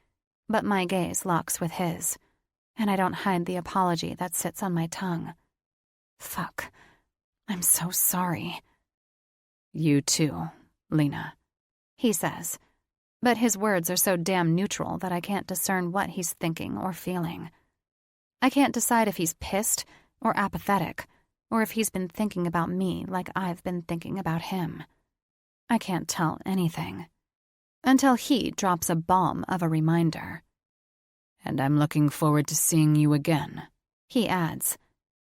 but my gaze locks with his, and I don't hide the apology that sits on my tongue. Fuck, I'm so sorry. You too, Lena, he says, but his words are so damn neutral that I can't discern what he's thinking or feeling. I can't decide if he's pissed or apathetic, or if he's been thinking about me like I've been thinking about him. I can't tell anything. Until he drops a bomb of a reminder. And I'm looking forward to seeing you again, he adds,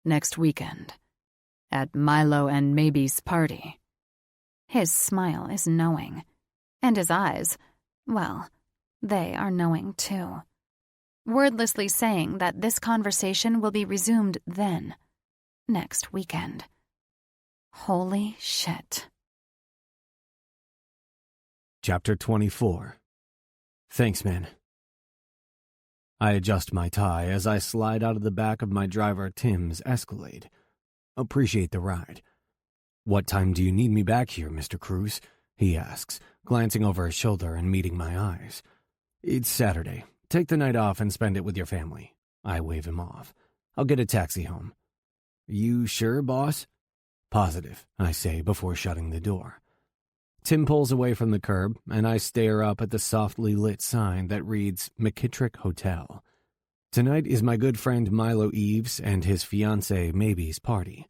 next weekend, at Milo and Maybe's party. His smile is knowing, and his eyes, well, they are knowing too. Wordlessly saying that this conversation will be resumed then, next weekend. Holy shit. Chapter 24. Thanks, man. I adjust my tie as I slide out of the back of my driver Tim's Escalade. Appreciate the ride. What time do you need me back here, Mr. Cruz? He asks, glancing over his shoulder and meeting my eyes. It's Saturday. Take the night off and spend it with your family. I wave him off. I'll get a taxi home. You sure, boss? Positive, I say before shutting the door. Tim pulls away from the curb, and I stare up at the softly lit sign that reads McKittrick Hotel. Tonight is my good friend Milo Eves and his fiancée Maybe's party.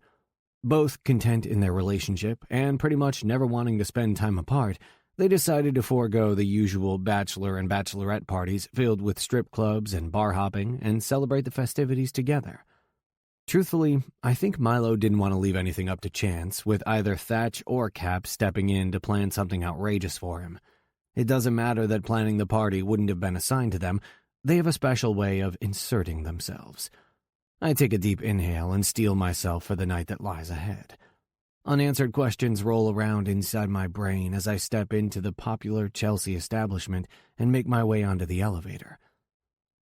Both content in their relationship and pretty much never wanting to spend time apart, they decided to forego the usual bachelor and bachelorette parties filled with strip clubs and bar hopping and celebrate the festivities together. Truthfully, I think Milo didn't want to leave anything up to chance, with either Thatch or Cap stepping in to plan something outrageous for him. It doesn't matter that planning the party wouldn't have been assigned to them. They have a special way of inserting themselves. I take a deep inhale and steel myself for the night that lies ahead. Unanswered questions roll around inside my brain as I step into the popular Chelsea establishment and make my way onto the elevator.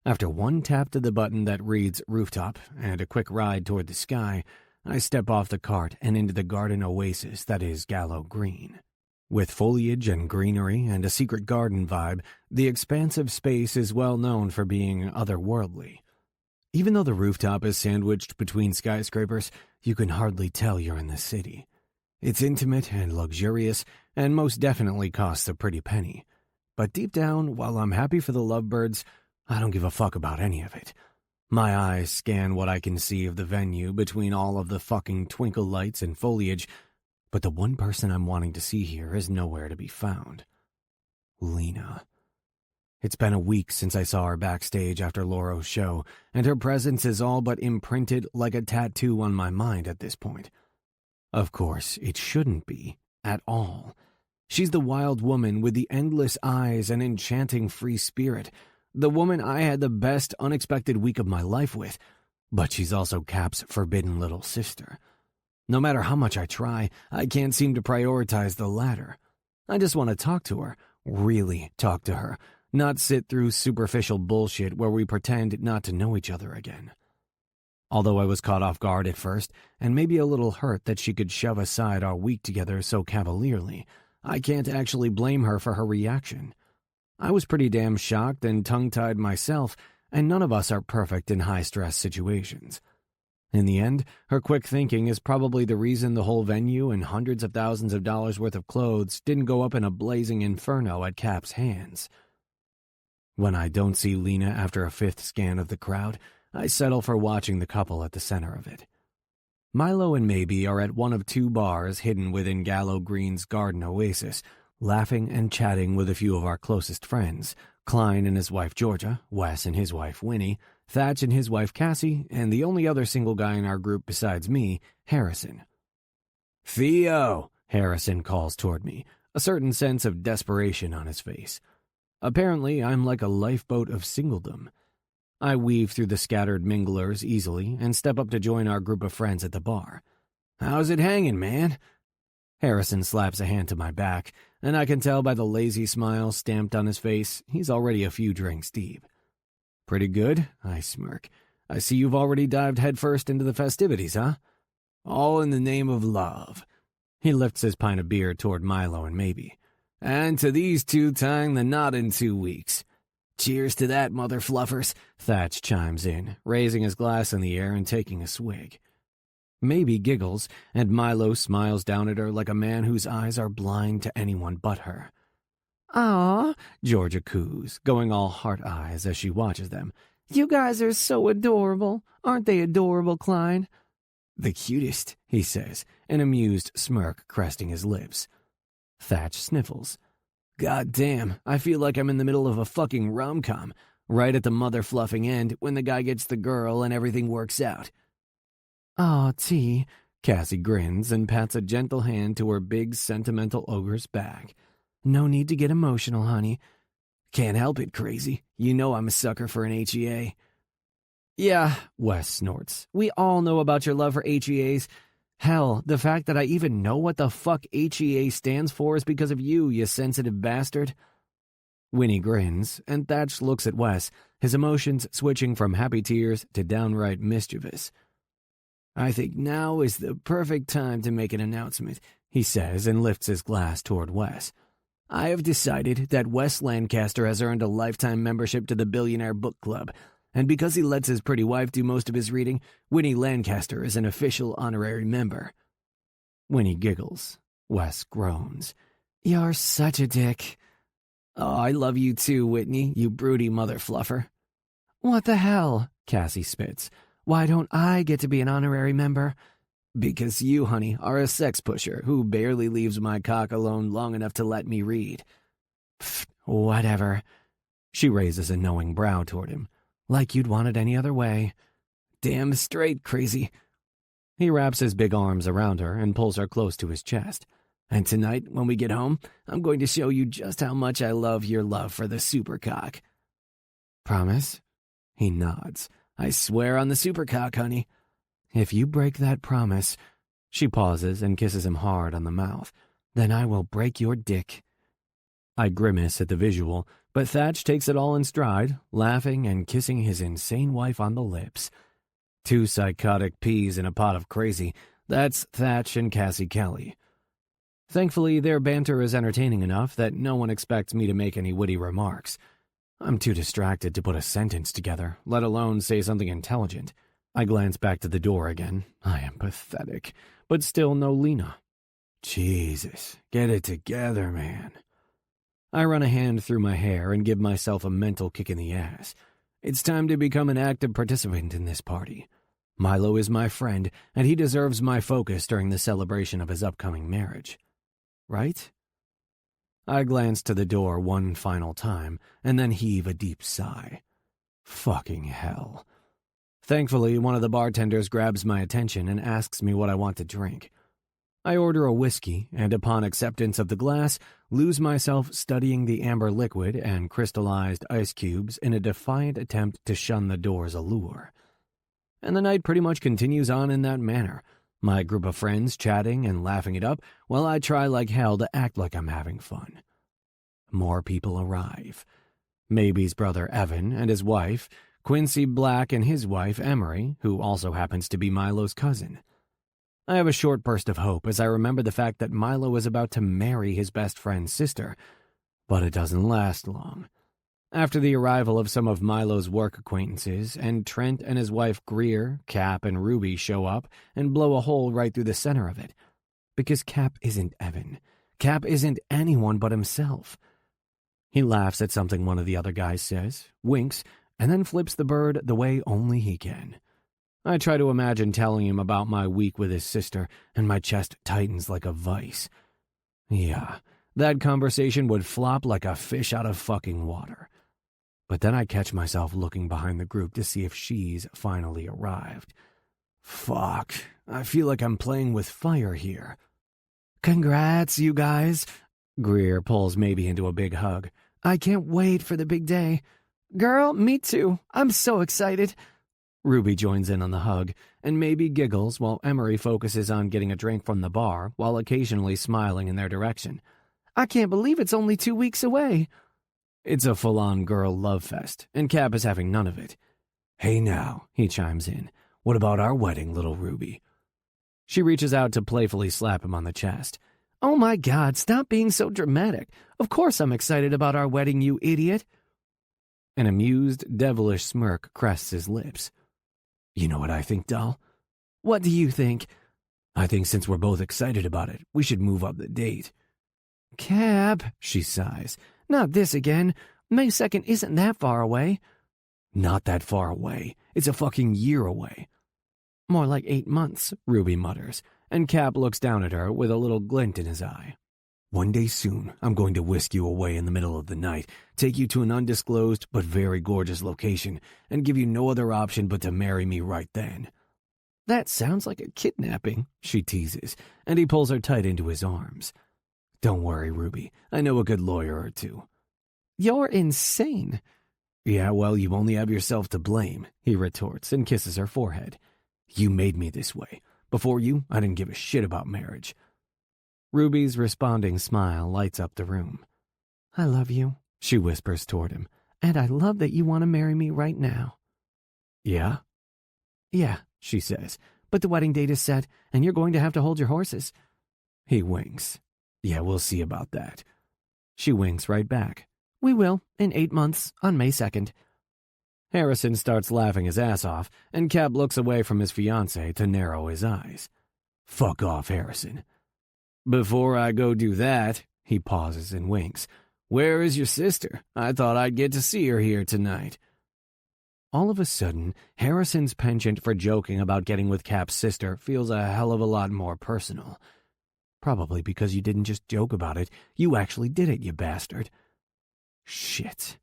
After one tap to the button that reads rooftop and a quick ride toward the sky, I step off the cart and into the garden oasis that is Gallo Green. With foliage and greenery and a secret garden vibe, the expansive space is well known for being otherworldly. Even though the rooftop is sandwiched between skyscrapers, you can hardly tell you're in the city. It's intimate and luxurious, and most definitely costs a pretty penny. But deep down, while I'm happy for the lovebirds, I don't give a fuck about any of it. My eyes scan what I can see of the venue between all of the fucking twinkle lights and foliage, but the one person I'm wanting to see here is nowhere to be found. Lena. It's been a week since I saw her backstage after Laura's show, and her presence is all but imprinted like a tattoo on my mind at this point. Of course, it shouldn't be, at all. She's the wild woman with the endless eyes and enchanting free spirit, the woman I had the best unexpected week of my life with, but she's also Cap's forbidden little sister. No matter how much I try, I can't seem to prioritize the latter. I just want to talk to her, really talk to her, not sit through superficial bullshit where we pretend not to know each other again. Although I was caught off guard at first, and maybe a little hurt that she could shove aside our week together so cavalierly, I can't actually blame her for her reaction. I was pretty damn shocked and tongue-tied myself, and none of us are perfect in high-stress situations. In the end, her quick thinking is probably the reason the whole venue and hundreds of thousands of dollars worth of clothes didn't go up in a blazing inferno at Cap's hands. When I don't see Lena after a fifth scan of the crowd, I settle for watching the couple at the center of it. Milo and Maybe are at one of two bars hidden within Gallo Green's garden oasis, laughing and chatting with a few of our closest friends, Klein and his wife Georgia, Wes and his wife Winnie, Thatch and his wife Cassie, and the only other single guy in our group besides me, Harrison. "Theo!" Harrison calls toward me, a certain sense of desperation on his face. Apparently, I'm like a lifeboat of singledom. I weave through the scattered minglers easily and step up to join our group of friends at the bar. "How's it hanging, man?" Harrison slaps a hand to my back, and I can tell by the lazy smile stamped on his face he's already a few drinks deep. "Pretty good," I smirk. "I see you've already dived headfirst into the festivities, huh?" "All in the name of love." He lifts his pint of beer toward Milo and Maybe. "And to these two tying the knot in 2 weeks. Cheers to that, mother fluffers," Thatch chimes in, raising his glass in the air and taking a swig. Maybe giggles, and Milo smiles down at her like a man whose eyes are blind to anyone but her. "Aw," Georgia coos, going all heart eyes as she watches them. "You guys are so adorable. Aren't they adorable, Klein?" "The cutest," he says, an amused smirk cresting his lips. Thatch sniffles. "God damn, I feel like I'm in the middle of a fucking rom-com, right at the mother-fluffing end when the guy gets the girl and everything works out." "Aw, T," Cassie grins and pats a gentle hand to her big sentimental ogre's back. "No need to get emotional, honey." "Can't help it, crazy. You know I'm a sucker for an HEA." "Yeah," Wes snorts. "We all know about your love for HEAs. Hell, the fact that I even know what the fuck HEA stands for is because of you, you sensitive bastard." Winnie grins, and Thatch looks at Wes, his emotions switching from happy tears to downright mischievous. "I think now is the perfect time to make an announcement," he says and lifts his glass toward Wes. "I have decided that Wes Lancaster has earned a lifetime membership to the Billionaire Book Club, and because he lets his pretty wife do most of his reading, Winnie Lancaster is an official honorary member." Winnie giggles. Wes groans. "You're such a dick." "Oh, I love you too, Whitney, you broody mother fluffer." "What the hell?" Cassie spits. "Why don't I get to be an honorary member?" "Because you, honey, are a sex pusher who barely leaves my cock alone long enough to let me read." "Pfft, whatever." She raises a knowing brow toward him. "Like you'd want it any other way." "Damn straight, crazy." He wraps his big arms around her and pulls her close to his chest. "And tonight, when we get home, I'm going to show you just how much I love your love for the supercock." "Promise?" He nods. "I swear on the supercock, honey." "If you break that promise," she pauses and kisses him hard on the mouth, "then I will break your dick." I grimace at the visual, but Thatch takes it all in stride, laughing and kissing his insane wife on the lips. 2 psychotic peas in a pot of crazy. That's Thatch and Cassie Kelly. Thankfully, their banter is entertaining enough that no one expects me to make any witty remarks. I'm too distracted to put a sentence together, let alone say something intelligent. I glance back to the door again. I am pathetic, but still no Lena. Jesus, get it together, man. I run a hand through my hair and give myself a mental kick in the ass. It's time to become an active participant in this party. Milo is my friend, and he deserves my focus during the celebration of his upcoming marriage. Right? I glance to the door one final time, and then heave a deep sigh. Fucking hell. Thankfully, one of the bartenders grabs my attention and asks me what I want to drink. I order a whiskey, and upon acceptance of the glass, lose myself studying the amber liquid and crystallized ice cubes in a defiant attempt to shun the door's allure. And the night pretty much continues on in that manner, My group of friends chatting and laughing it up while I try like hell to act like I'm having fun. More people arrive. Maby's brother Evan and his wife, Quincy Black and his wife Emery, who also happens to be Milo's cousin. I have a short burst of hope as I remember the fact that Milo is about to marry his best friend's sister, but it doesn't last long. After the arrival of some of Milo's work acquaintances, and Trent and his wife Greer, Cap, and Ruby show up and blow a hole right through the center of it. Because Cap isn't Evan. Cap isn't anyone but himself. He laughs at something one of the other guys says, winks, and then flips the bird the way only he can. I try to imagine telling him about my week with his sister, and my chest tightens like a vice. Yeah, that conversation would flop like a fish out of fucking water. But then I catch myself looking behind the group to see if she's finally arrived. Fuck, I feel like I'm playing with fire here. Congrats, you guys. Greer pulls Maybe into a big hug. I can't wait for the big day. Girl, me too. I'm so excited. Ruby joins in on the hug, and Maybe giggles while Emery focuses on getting a drink from the bar while occasionally smiling in their direction. I can't believe it's only 2 weeks away. It's a full-on girl love fest, and Cap is having none of it. Hey now, he chimes in. What about our wedding, little Ruby? She reaches out to playfully slap him on the chest. Oh my God, stop being so dramatic. Of course I'm excited about our wedding, you idiot. An amused, devilish smirk crests his lips. You know what I think, doll? What do you think? I think since we're both excited about it, we should move up the date. Cap, she sighs. Not this again. May 2nd isn't that far away. Not that far away. It's a fucking year away. More like 8 months, Ruby mutters, and Cap looks down at her with a little glint in his eye. One day soon, I'm going to whisk you away in the middle of the night, take you to an undisclosed but very gorgeous location, and give you no other option but to marry me right then. That sounds like a kidnapping, she teases, and he pulls her tight into his arms. Don't worry, Ruby. I know a good lawyer or two. You're insane. Yeah, well, you only have yourself to blame, he retorts and kisses her forehead. You made me this way. Before you, I didn't give a shit about marriage. Ruby's responding smile lights up the room. I love you, she whispers toward him. And I love that you want to marry me right now. Yeah? Yeah, she says. But the wedding date is set, and you're going to have to hold your horses. He winks. Yeah, we'll see about that. She winks right back. We will, in 8 months, on May 2nd. Harrison starts laughing his ass off, and Cap looks away from his fiancée to narrow his eyes. Fuck off, Harrison. Before I go do that, he pauses and winks. Where is your sister? I thought I'd get to see her here tonight. All of a sudden, Harrison's penchant for joking about getting with Cap's sister feels a hell of a lot more personal. Probably because you didn't just joke about it, you actually did it, you bastard. Shit.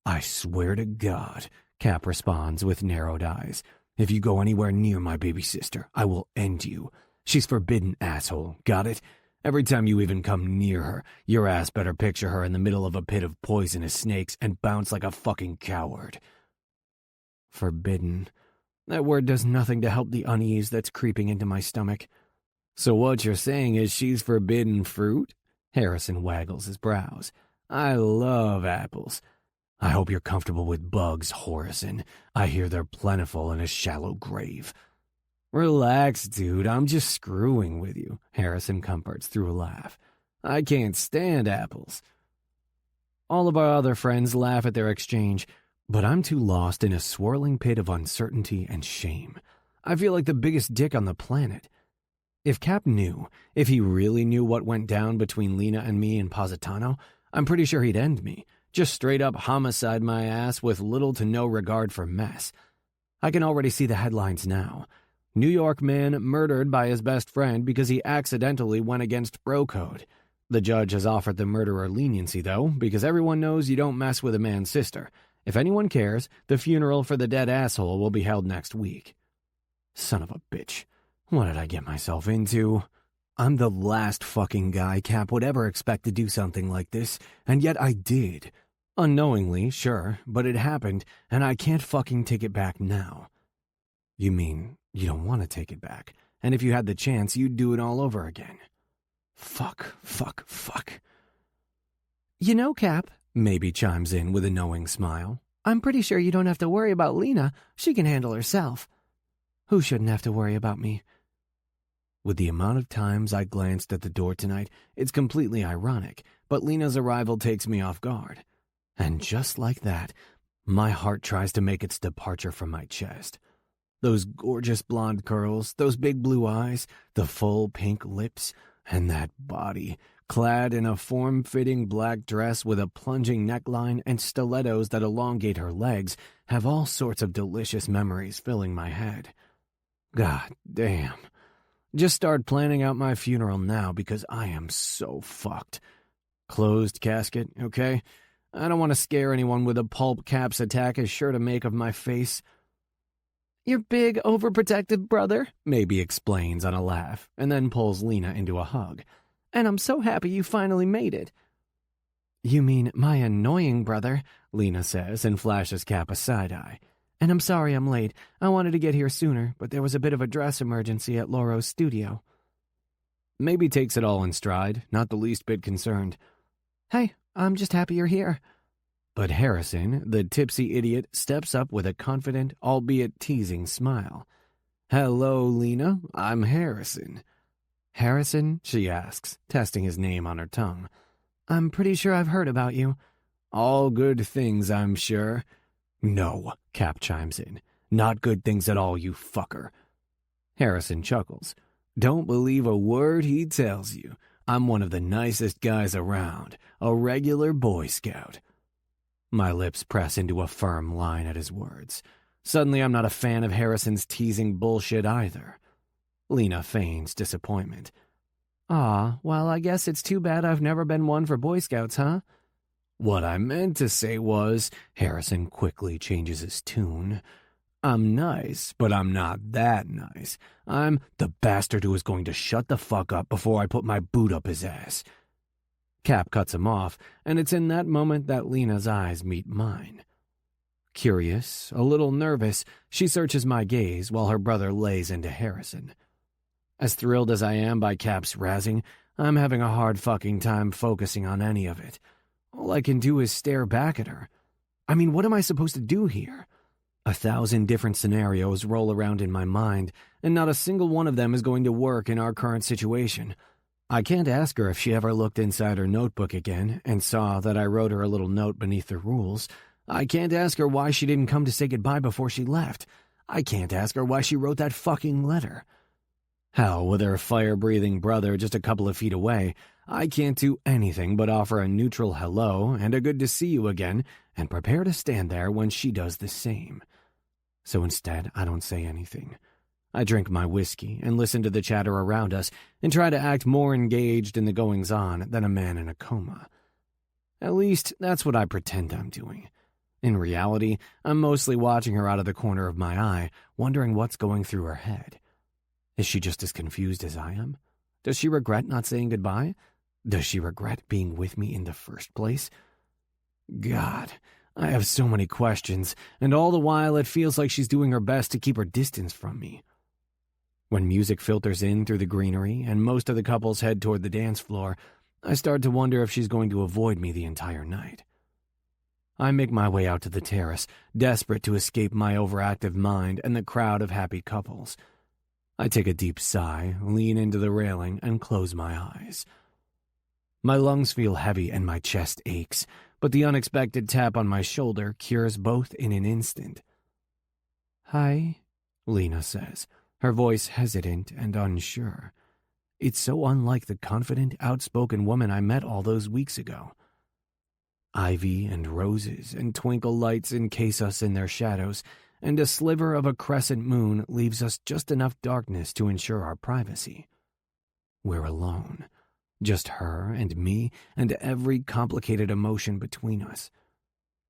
I swear to God, Cap responds with narrowed eyes. If you go anywhere near my baby sister, I will end you. She's forbidden, asshole. Got it? Every time you even come near her, your ass better picture her in the middle of a pit of poisonous snakes and bounce like a fucking coward. Forbidden. That word does nothing to help the unease that's creeping into my stomach. So what you're saying is she's forbidden fruit? Harrison waggles his brows. I love apples. I hope you're comfortable with bugs, Harrison. I hear they're plentiful in a shallow grave. Relax, dude. I'm just screwing with you, Harrison comforts through a laugh. I can't stand apples. All of our other friends laugh at their exchange, but I'm too lost in a swirling pit of uncertainty and shame. I feel like the biggest dick on the planet. If Cap knew, if he really knew what went down between Lena and me in Positano, I'm pretty sure he'd end me. Just straight up homicide my ass with little to no regard for mess. I can already see the headlines now. New York man murdered by his best friend because he accidentally went against bro code. The judge has offered the murderer leniency, though, because everyone knows you don't mess with a man's sister. If anyone cares, the funeral for the dead asshole will be held next week. Son of a bitch. What did I get myself into? I'm the last fucking guy Cap would ever expect to do something like this, and yet I did. Unknowingly, sure, but it happened, and I can't fucking take it back now. You mean you don't want to take it back? and if you had the chance, you'd do it all over again. Fuck. You know, Cap, Maybe chimes in with a knowing smile. I'm pretty sure you don't have to worry about Lena. She can handle herself. Who shouldn't have to worry about me? With the amount of times I glanced at the door tonight, it's completely ironic, but Lena's arrival takes me off guard. And just like that, my heart tries to make its departure from my chest. Those gorgeous blonde curls, those big blue eyes, the full pink lips, and that body, clad in a form-fitting black dress with a plunging neckline and stilettos that elongate her legs, have all sorts of delicious memories filling my head. God damn. Just start planning out my funeral now because I am so fucked. Closed casket, okay? I don't want to scare anyone with a pulp Cap's attack is sure to make of my face. Your big, overprotective brother, Maybe explains on a laugh, and then pulls Lena into a hug. And I'm so happy you finally made it. You mean my annoying brother, Lena says and flashes Cap a side-eye. And I'm sorry I'm late. I wanted to get here sooner, but there was a bit of a dress emergency at Laura's studio. Maybe takes it all in stride, not the least bit concerned. Hey, I'm just happy you're here. But Harrison, the tipsy idiot, steps up with a confident, albeit teasing smile. Hello, Lena. I'm Harrison. Harrison? She asks, testing his name on her tongue. I'm pretty sure I've heard about you. All good things, I'm sure. No, Cap chimes in. Not good things at all, you fucker. Harrison chuckles. Don't believe a word he tells you. I'm one of the nicest guys around, a regular Boy Scout. My lips press into a firm line at his words. Suddenly I'm not a fan of Harrison's teasing bullshit either. Lena feigns disappointment. Aw, well, I guess it's too bad I've never been one for Boy Scouts, huh? What I meant to say was, Harrison quickly changes his tune. I'm nice, but I'm not that nice. I'm the bastard who is going to shut the fuck up before I put my boot up his ass. Cap cuts him off, and it's in that moment that Lena's eyes meet mine. Curious, a little nervous, she searches my gaze while her brother lays into Harrison. As thrilled as I am by Cap's razzing, I'm having a hard fucking time focusing on any of it. All I can do is stare back at her. I mean, what am I supposed to do here? 1,000 different scenarios roll around in my mind, and not a single one of them is going to work in our current situation. I can't ask her if she ever looked inside her notebook again and saw that I wrote her a little note beneath the rules. I can't ask her why she didn't come to say goodbye before she left. I can't ask her why she wrote that fucking letter. Hell, with her fire-breathing brother just a couple of feet away, I can't do anything but offer a neutral hello and a good to see you again and prepare to stand there when she does the same. So instead, I don't say anything. I drink my whiskey and listen to the chatter around us and try to act more engaged in the goings-on than a man in a coma. At least, that's what I pretend I'm doing. In reality, I'm mostly watching her out of the corner of my eye, wondering what's going through her head. Is she just as confused as I am? Does she regret not saying goodbye? Does she regret being with me in the first place? God, I have so many questions, and all the while it feels like she's doing her best to keep her distance from me. When music filters in through the greenery and most of the couples head toward the dance floor, I start to wonder if she's going to avoid me the entire night. I make my way out to the terrace, desperate to escape my overactive mind and the crowd of happy couples. I take a deep sigh, lean into the railing, and close my eyes. My lungs feel heavy and my chest aches, but the unexpected tap on my shoulder cures both in an instant. Hi, Lena says, her voice hesitant and unsure. It's so unlike the confident, outspoken woman I met all those weeks ago. Ivy and roses and twinkle lights encase us in their shadows, and a sliver of a crescent moon leaves us just enough darkness to ensure our privacy. We're alone, just her and me and every complicated emotion between us.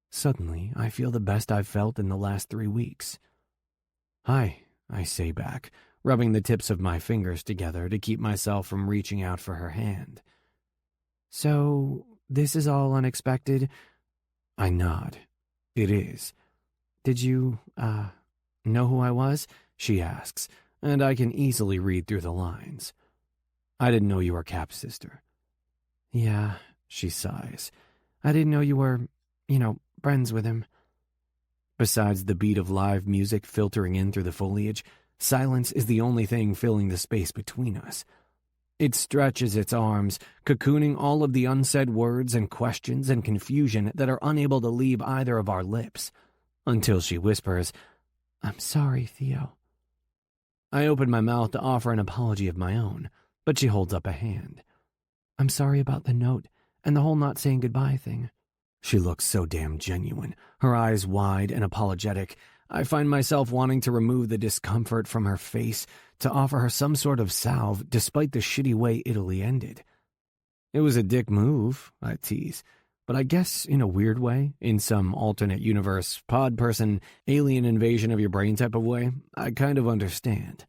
Suddenly, I feel the best I've felt in the last 3 weeks. Hi, I say back, rubbing the tips of my fingers together to keep myself from reaching out for her hand. So, this is all unexpected? I nod. It is. Did you, know who I was? She asks, and I can easily read through the lines. I didn't know you were Cap's sister. Yeah, she sighs. I didn't know you were, friends with him. Besides the beat of live music filtering in through the foliage, silence is the only thing filling the space between us. It stretches its arms, cocooning all of the unsaid words and questions and confusion that are unable to leave either of our lips, until she whispers, I'm sorry, Theo. I open my mouth to offer an apology of my own, but she holds up a hand. I'm sorry about the note and the whole not saying goodbye thing. She looks so damn genuine, her eyes wide and apologetic. I find myself wanting to remove the discomfort from her face, to offer her some sort of salve despite the shitty way Italy ended. It was a dick move, I tease, but I guess in a weird way, in some alternate universe, pod person, alien invasion of your brain type of way, I kind of understand.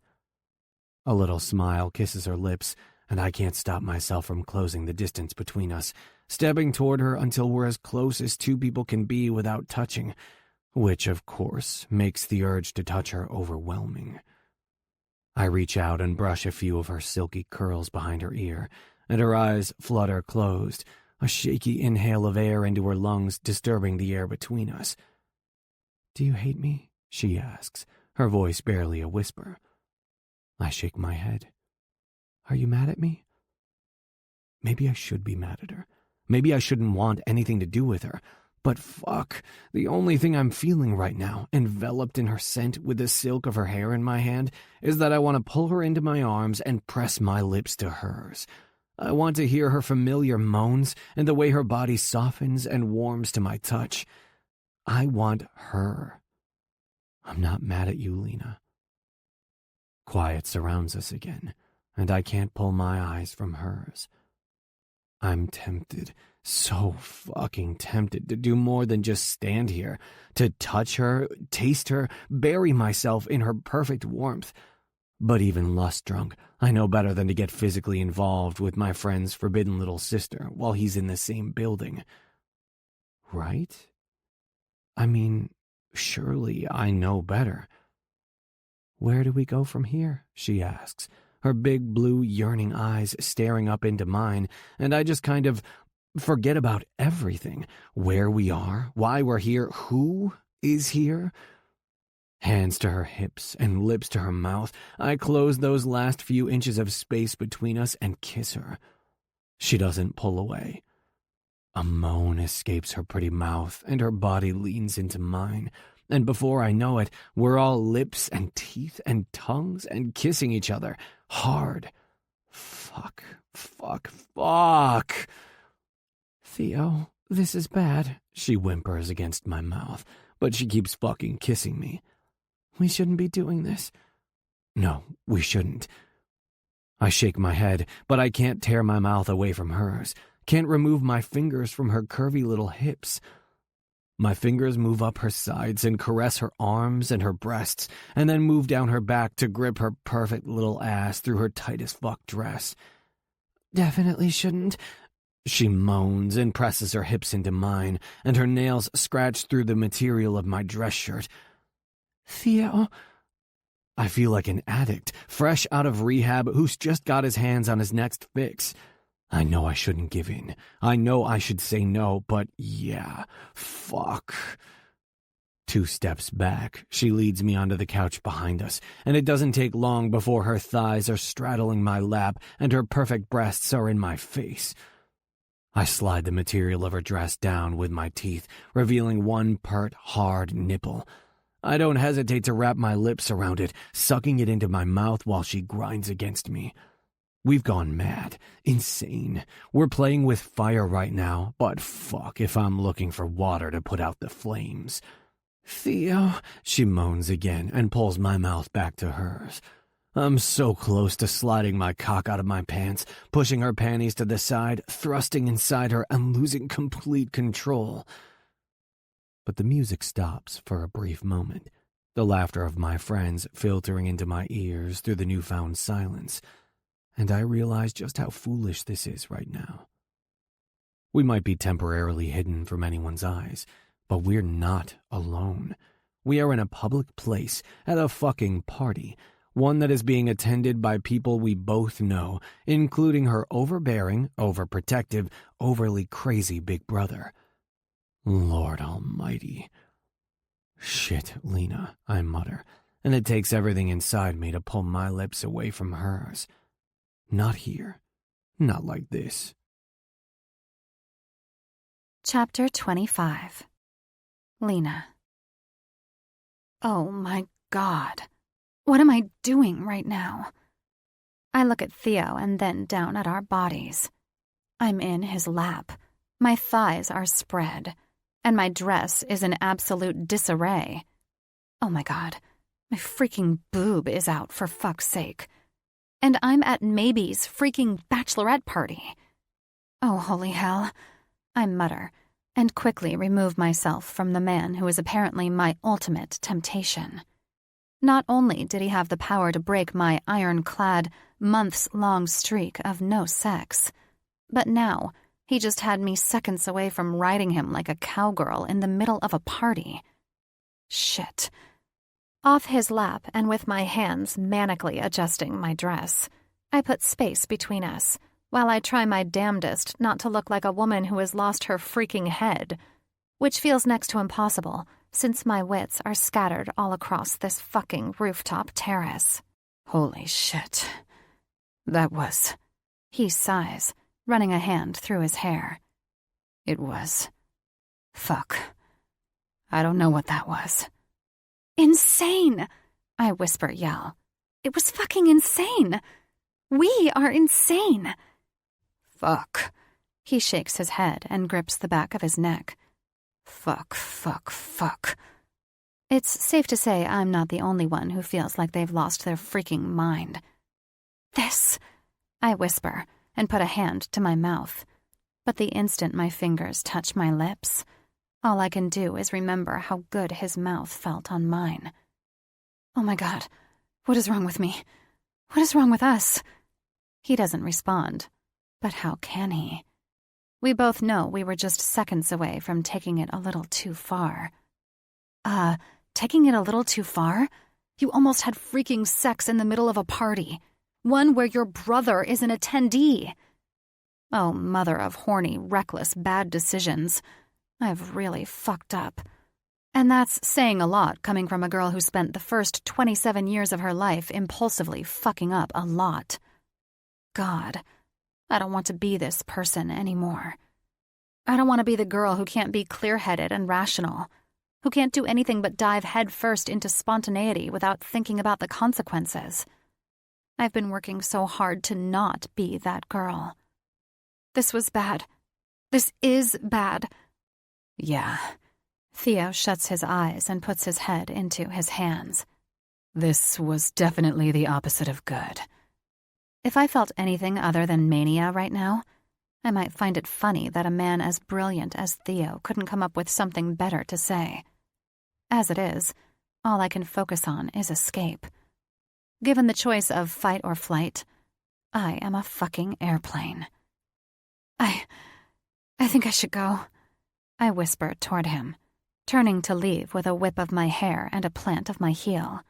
A little smile kisses her lips, and I can't stop myself from closing the distance between us, stepping toward her until we're as close as two people can be without touching, which, of course, makes the urge to touch her overwhelming. I reach out and brush a few of her silky curls behind her ear, and her eyes flutter closed, a shaky inhale of air into her lungs disturbing the air between us. Do you hate me? She asks, her voice barely a whisper. I shake my head. Are you mad at me? Maybe I should be mad at her. Maybe I shouldn't want anything to do with her. But fuck, the only thing I'm feeling right now, enveloped in her scent with the silk of her hair in my hand, is that I want to pull her into my arms and press my lips to hers. I want to hear her familiar moans and the way her body softens and warms to my touch. I want her. I'm not mad at you, Lena. Quiet surrounds us again, and I can't pull my eyes from hers. I'm tempted, so fucking tempted to do more than just stand here, to touch her, taste her, bury myself in her perfect warmth. But even lust-drunk, I know better than to get physically involved with my friend's forbidden little sister while he's in the same building. Right? I mean, surely I know better. Where do we go from here? She asks, her big blue yearning eyes staring up into mine, and I just kind of forget about everything. Where we are, why we're here, who is here. Hands to her hips and lips to her mouth, I close those last few inches of space between us and kiss her. She doesn't pull away. A moan escapes her pretty mouth, and her body leans into mine. And before I know it, we're all lips and teeth and tongues and kissing each other. Hard. Fuck. Theo, this is bad, she whimpers against my mouth, but she keeps fucking kissing me. We shouldn't be doing this. No, we shouldn't. I shake my head, but I can't tear my mouth away from hers. Can't remove my fingers from her curvy little hips. My fingers move up her sides and caress her arms and her breasts, and then move down her back to grip her perfect little ass through her tight-as-fuck dress. Definitely shouldn't. She moans and presses her hips into mine, and her nails scratch through the material of my dress shirt. Theo. I feel like an addict, fresh out of rehab, who's just got his hands on his next fix. I know I shouldn't give in. I know I should say no, but yeah, fuck. 2 steps back, she leads me onto the couch behind us, and it doesn't take long before her thighs are straddling my lap and her perfect breasts are in my face. I slide the material of her dress down with my teeth, revealing one pert, hard nipple. I don't hesitate to wrap my lips around it, sucking it into my mouth while she grinds against me. We've gone mad, insane. We're playing with fire right now, but fuck if I'm looking for water to put out the flames. Theo, she moans again and pulls my mouth back to hers. I'm so close to sliding my cock out of my pants, pushing her panties to the side, thrusting inside her and losing complete control. But the music stops for a brief moment, the laughter of my friends filtering into my ears through the newfound silence. And I realize just how foolish this is right now. We might be temporarily hidden from anyone's eyes, but we're not alone. We are in a public place, at a fucking party. one that is being attended by people we both know, including her overbearing, overprotective, overly crazy big brother. Lord almighty. Shit, Lena, I mutter, and it takes everything inside me to pull my lips away from hers. Not here. Not like this. Chapter 25. Lena. Oh my God. What am I doing right now? I look at Theo and then down at our bodies. I'm in his lap. My thighs are spread, and my dress is in absolute disarray. Oh my God. My freaking boob is out, for fuck's sake. And I'm at Maybe's freaking bachelorette party. Oh, holy hell. I mutter, and quickly remove myself from the man who is apparently my ultimate temptation. Not only did he have the power to break my ironclad, months-long streak of no sex, but now he just had me seconds away from riding him like a cowgirl in the middle of a party. Shit. Off his lap and with my hands manically adjusting my dress, I put space between us, while I try my damnedest not to look like a woman who has lost her freaking head, which feels next to impossible since my wits are scattered all across this fucking rooftop terrace. Holy shit. That was... He sighs, running a hand through his hair. It was... Fuck. I don't know what that was. Insane! I whisper-yell. It was fucking insane! We are insane! Fuck. He shakes his head and grips the back of his neck. Fuck, fuck, fuck. It's safe to say I'm not the only one who feels like they've lost their freaking mind. This, I whisper and put a hand to my mouth. But the instant my fingers touch my lips, all I can do is remember how good his mouth felt on mine. Oh my God, what is wrong with me? What is wrong with us? He doesn't respond, but how can he? We both know we were just seconds away from taking it a little too far. Taking it a little too far? You almost had freaking sex in the middle of a party. One where your brother is an attendee. Oh, mother of horny, reckless, bad decisions. I've really fucked up. And that's saying a lot coming from a girl who spent the first 27 years of her life impulsively fucking up a lot. God, I don't want to be this person anymore. I don't want to be the girl who can't be clear-headed and rational, who can't do anything but dive headfirst into spontaneity without thinking about the consequences. I've been working so hard to not be that girl. This was bad. This is bad. Yeah. Theo shuts his eyes and puts his head into his hands. This was definitely the opposite of good. If I felt anything other than mania right now, I might find it funny that a man as brilliant as Theo couldn't come up with something better to say. As it is, all I can focus on is escape. Given the choice of fight or flight, I am a fucking airplane. I think I should go, I whisper toward him, turning to leave with a whip of my hair and a plant of my heel.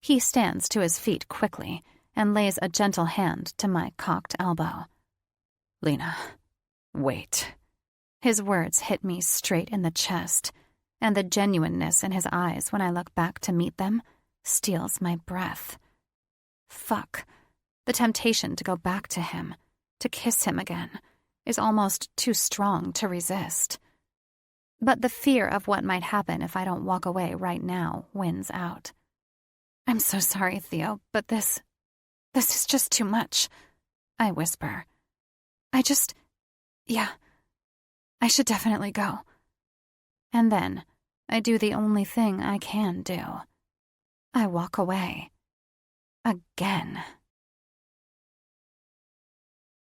He stands to his feet quickly and lays a gentle hand to my cocked elbow. Lena, wait. His words hit me straight in the chest, and the genuineness in his eyes when I look back to meet them steals my breath. Fuck. The temptation to go back to him, to kiss him again, is almost too strong to resist. But the fear of what might happen if I don't walk away right now wins out. I'm so sorry, Theo, but this is just too much, I whisper. I should definitely go. And then I do the only thing I can do. I walk away. Again.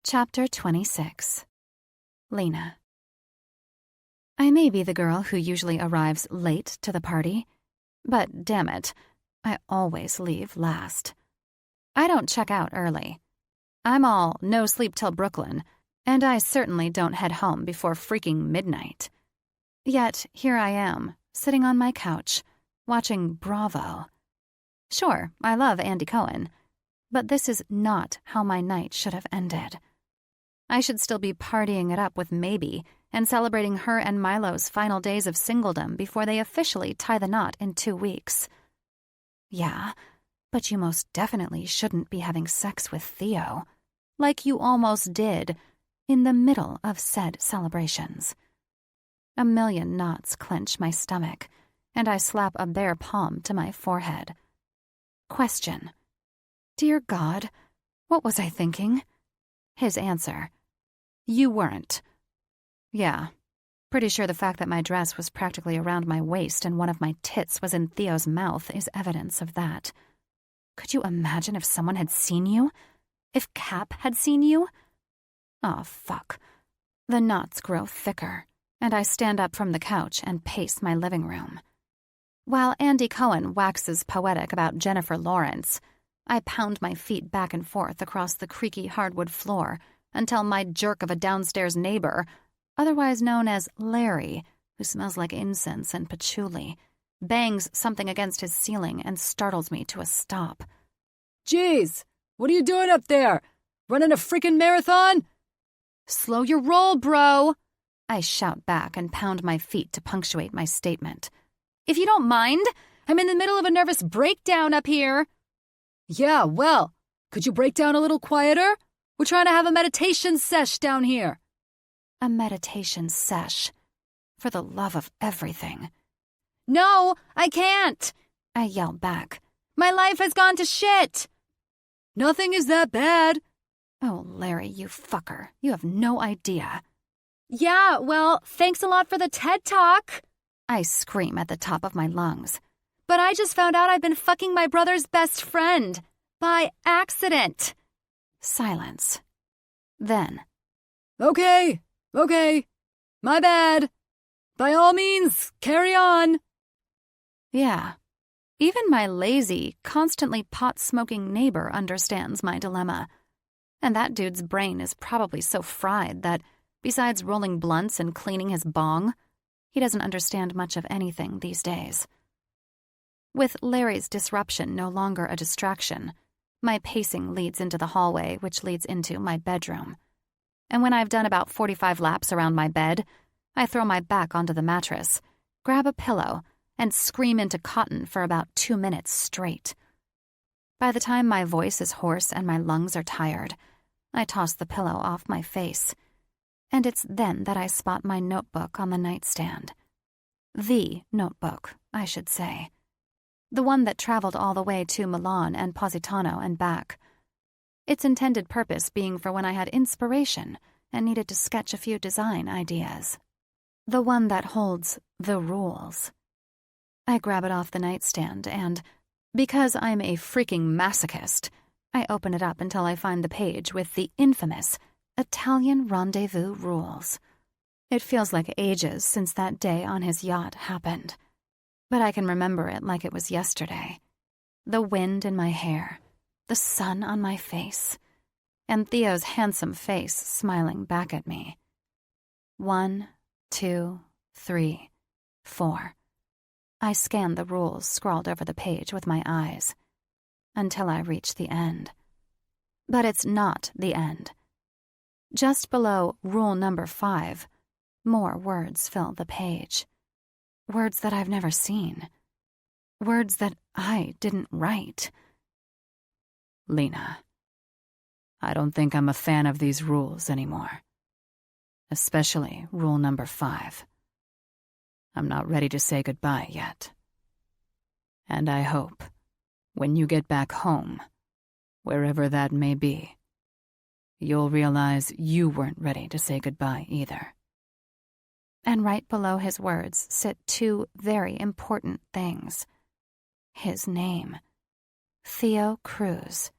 Chapter 26. Lena. I may be the girl who usually arrives late to the party, but damn it, I always leave last. I don't check out early. I'm all no sleep till Brooklyn, and I certainly don't head home before freaking midnight. Yet here I am, sitting on my couch, watching Bravo. Sure, I love Andy Cohen, but this is not how my night should have ended. I should still be partying it up with Maybe and celebrating her and Milo's final days of singledom before they officially tie the knot in 2 weeks. Yeah, but you most definitely shouldn't be having sex with Theo, like you almost did in the middle of said celebrations. A million knots clench my stomach, and I slap a bare palm to my forehead. Question. Dear God, what was I thinking? His answer. You weren't. Yeah, pretty sure the fact that my dress was practically around my waist and one of my tits was in Theo's mouth is evidence of that. Could you imagine if someone had seen you? If Cap had seen you? Oh, fuck. The knots grow thicker, and I stand up from the couch and pace my living room. While Andy Cohen waxes poetic about Jennifer Lawrence, I pound my feet back and forth across the creaky hardwood floor until my jerk of a downstairs neighbor, otherwise known as Larry, who smells like incense and patchouli, bangs something against his ceiling and startles me to a stop. Jeez, what are you doing up there? Running a freaking marathon? Slow your roll, bro, I shout back and pound my feet to punctuate my statement. If you don't mind, I'm in the middle of a nervous breakdown up here. Yeah, well, could you break down a little quieter? We're trying to have a meditation sesh down here. A meditation sesh. For the love of everything. No, I can't, I yell back. My life has gone to shit. Nothing is that bad. Oh, Larry, you fucker. You have no idea. Yeah, well, thanks a lot for the TED Talk, I scream at the top of my lungs. But I just found out I've been fucking my brother's best friend. By accident. Silence. Then. Okay. My bad. By all means, carry on. Yeah. Even my lazy, constantly pot-smoking neighbor understands my dilemma. And that dude's brain is probably so fried that, besides rolling blunts and cleaning his bong, he doesn't understand much of anything these days. With Larry's disruption no longer a distraction, my pacing leads into the hallway, which leads into my bedroom. And when I've done about 45 laps around my bed, I throw my back onto the mattress, grab a pillow, and scream into cotton for about 2 minutes straight. By the time my voice is hoarse and my lungs are tired, I toss the pillow off my face. And it's then that I spot my notebook on the nightstand. The notebook, I should say. The one that traveled all the way to Milan and Positano and back. Its intended purpose being for when I had inspiration and needed to sketch a few design ideas. The one that holds the rules. I grab it off the nightstand and, because I'm a freaking masochist, I open it up until I find the page with the infamous Italian rendezvous rules. It feels like ages since that day on his yacht happened. But I can remember it like it was yesterday. The wind in my hair, the sun on my face, and Theo's handsome face smiling back at me. 1, 2, 3, 4. I scan the rules scrawled over the page with my eyes, until I reach the end. But it's not the end. Just below rule number 5, more words fill the page. Words that I've never seen. Words that I didn't write. Lena, I don't think I'm a fan of these rules anymore. Especially rule number 5. I'm not ready to say goodbye yet. And I hope, when you get back home, wherever that may be, you'll realize you weren't ready to say goodbye either. And right below his words sit 2 very important things. His name. Theo Cruz.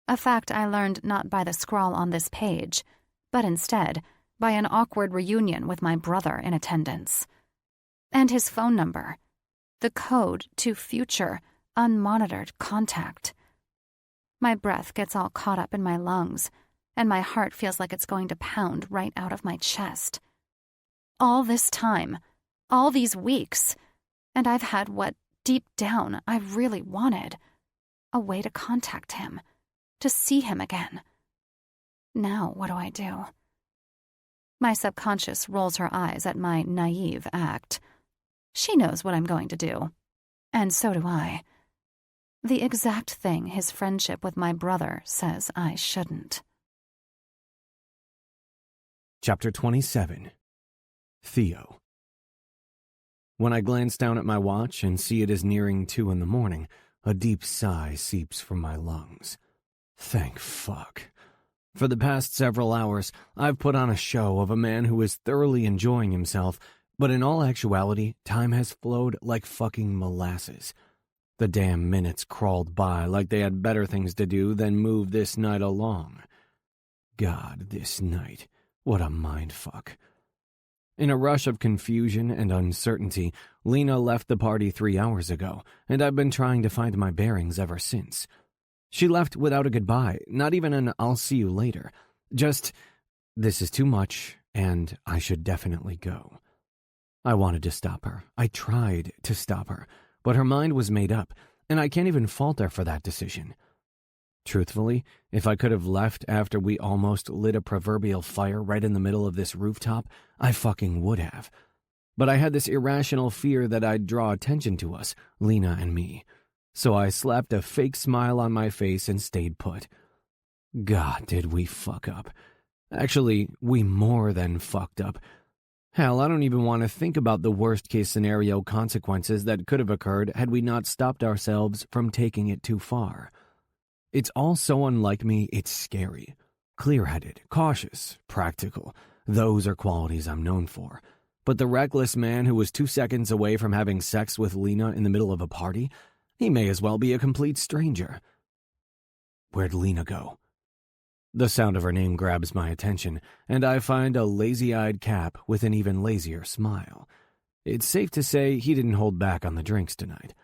A fact I learned not by the scrawl on this page, but instead by an awkward reunion with my brother in attendance. And his phone number. The code to future, unmonitored contact. My breath gets all caught up in my lungs, and my heart feels like it's going to pound right out of my chest. All this time, all these weeks, and I've had, deep down, I really wanted a way to contact him, to see him again. Now, what do I do? My subconscious rolls her eyes at my naive act. She knows what I'm going to do, and so do I. The exact thing his friendship with my brother says I shouldn't. Chapter 27. Theo. When I glance down at my watch and see it is nearing 2 a.m, a deep sigh seeps from my lungs. Thank fuck. For the past several hours, I've put on a show of a man who is thoroughly enjoying himself, but in all actuality, time has flowed like fucking molasses. The damn minutes crawled by like they had better things to do than move this night along. God, this night. What a mindfuck. In a rush of confusion and uncertainty, Lena left the party 3 hours ago, and I've been trying to find my bearings ever since. She left without a goodbye, not even an I'll see you later. Just, this is too much, and I should definitely go. I wanted to stop her. I tried to stop her, but her mind was made up, and I can't even fault her for that decision. Truthfully, if I could have left after we almost lit a proverbial fire right in the middle of this rooftop, I fucking would have. But I had this irrational fear that I'd draw attention to us, Lena and me. So I slapped a fake smile on my face and stayed put. God, did we fuck up. Actually, we more than fucked up. Hell, I don't even want to think about the worst-case scenario consequences that could have occurred had we not stopped ourselves from taking it too far. It's all so unlike me, it's scary. Clear-headed, cautious, practical. Those are qualities I'm known for. But the reckless man who was 2 seconds away from having sex with Lena in the middle of a party, he may as well be a complete stranger. Where'd Lena go? The sound of her name grabs my attention, and I find a lazy-eyed Cap with an even lazier smile. It's safe to say he didn't hold back on the drinks tonight.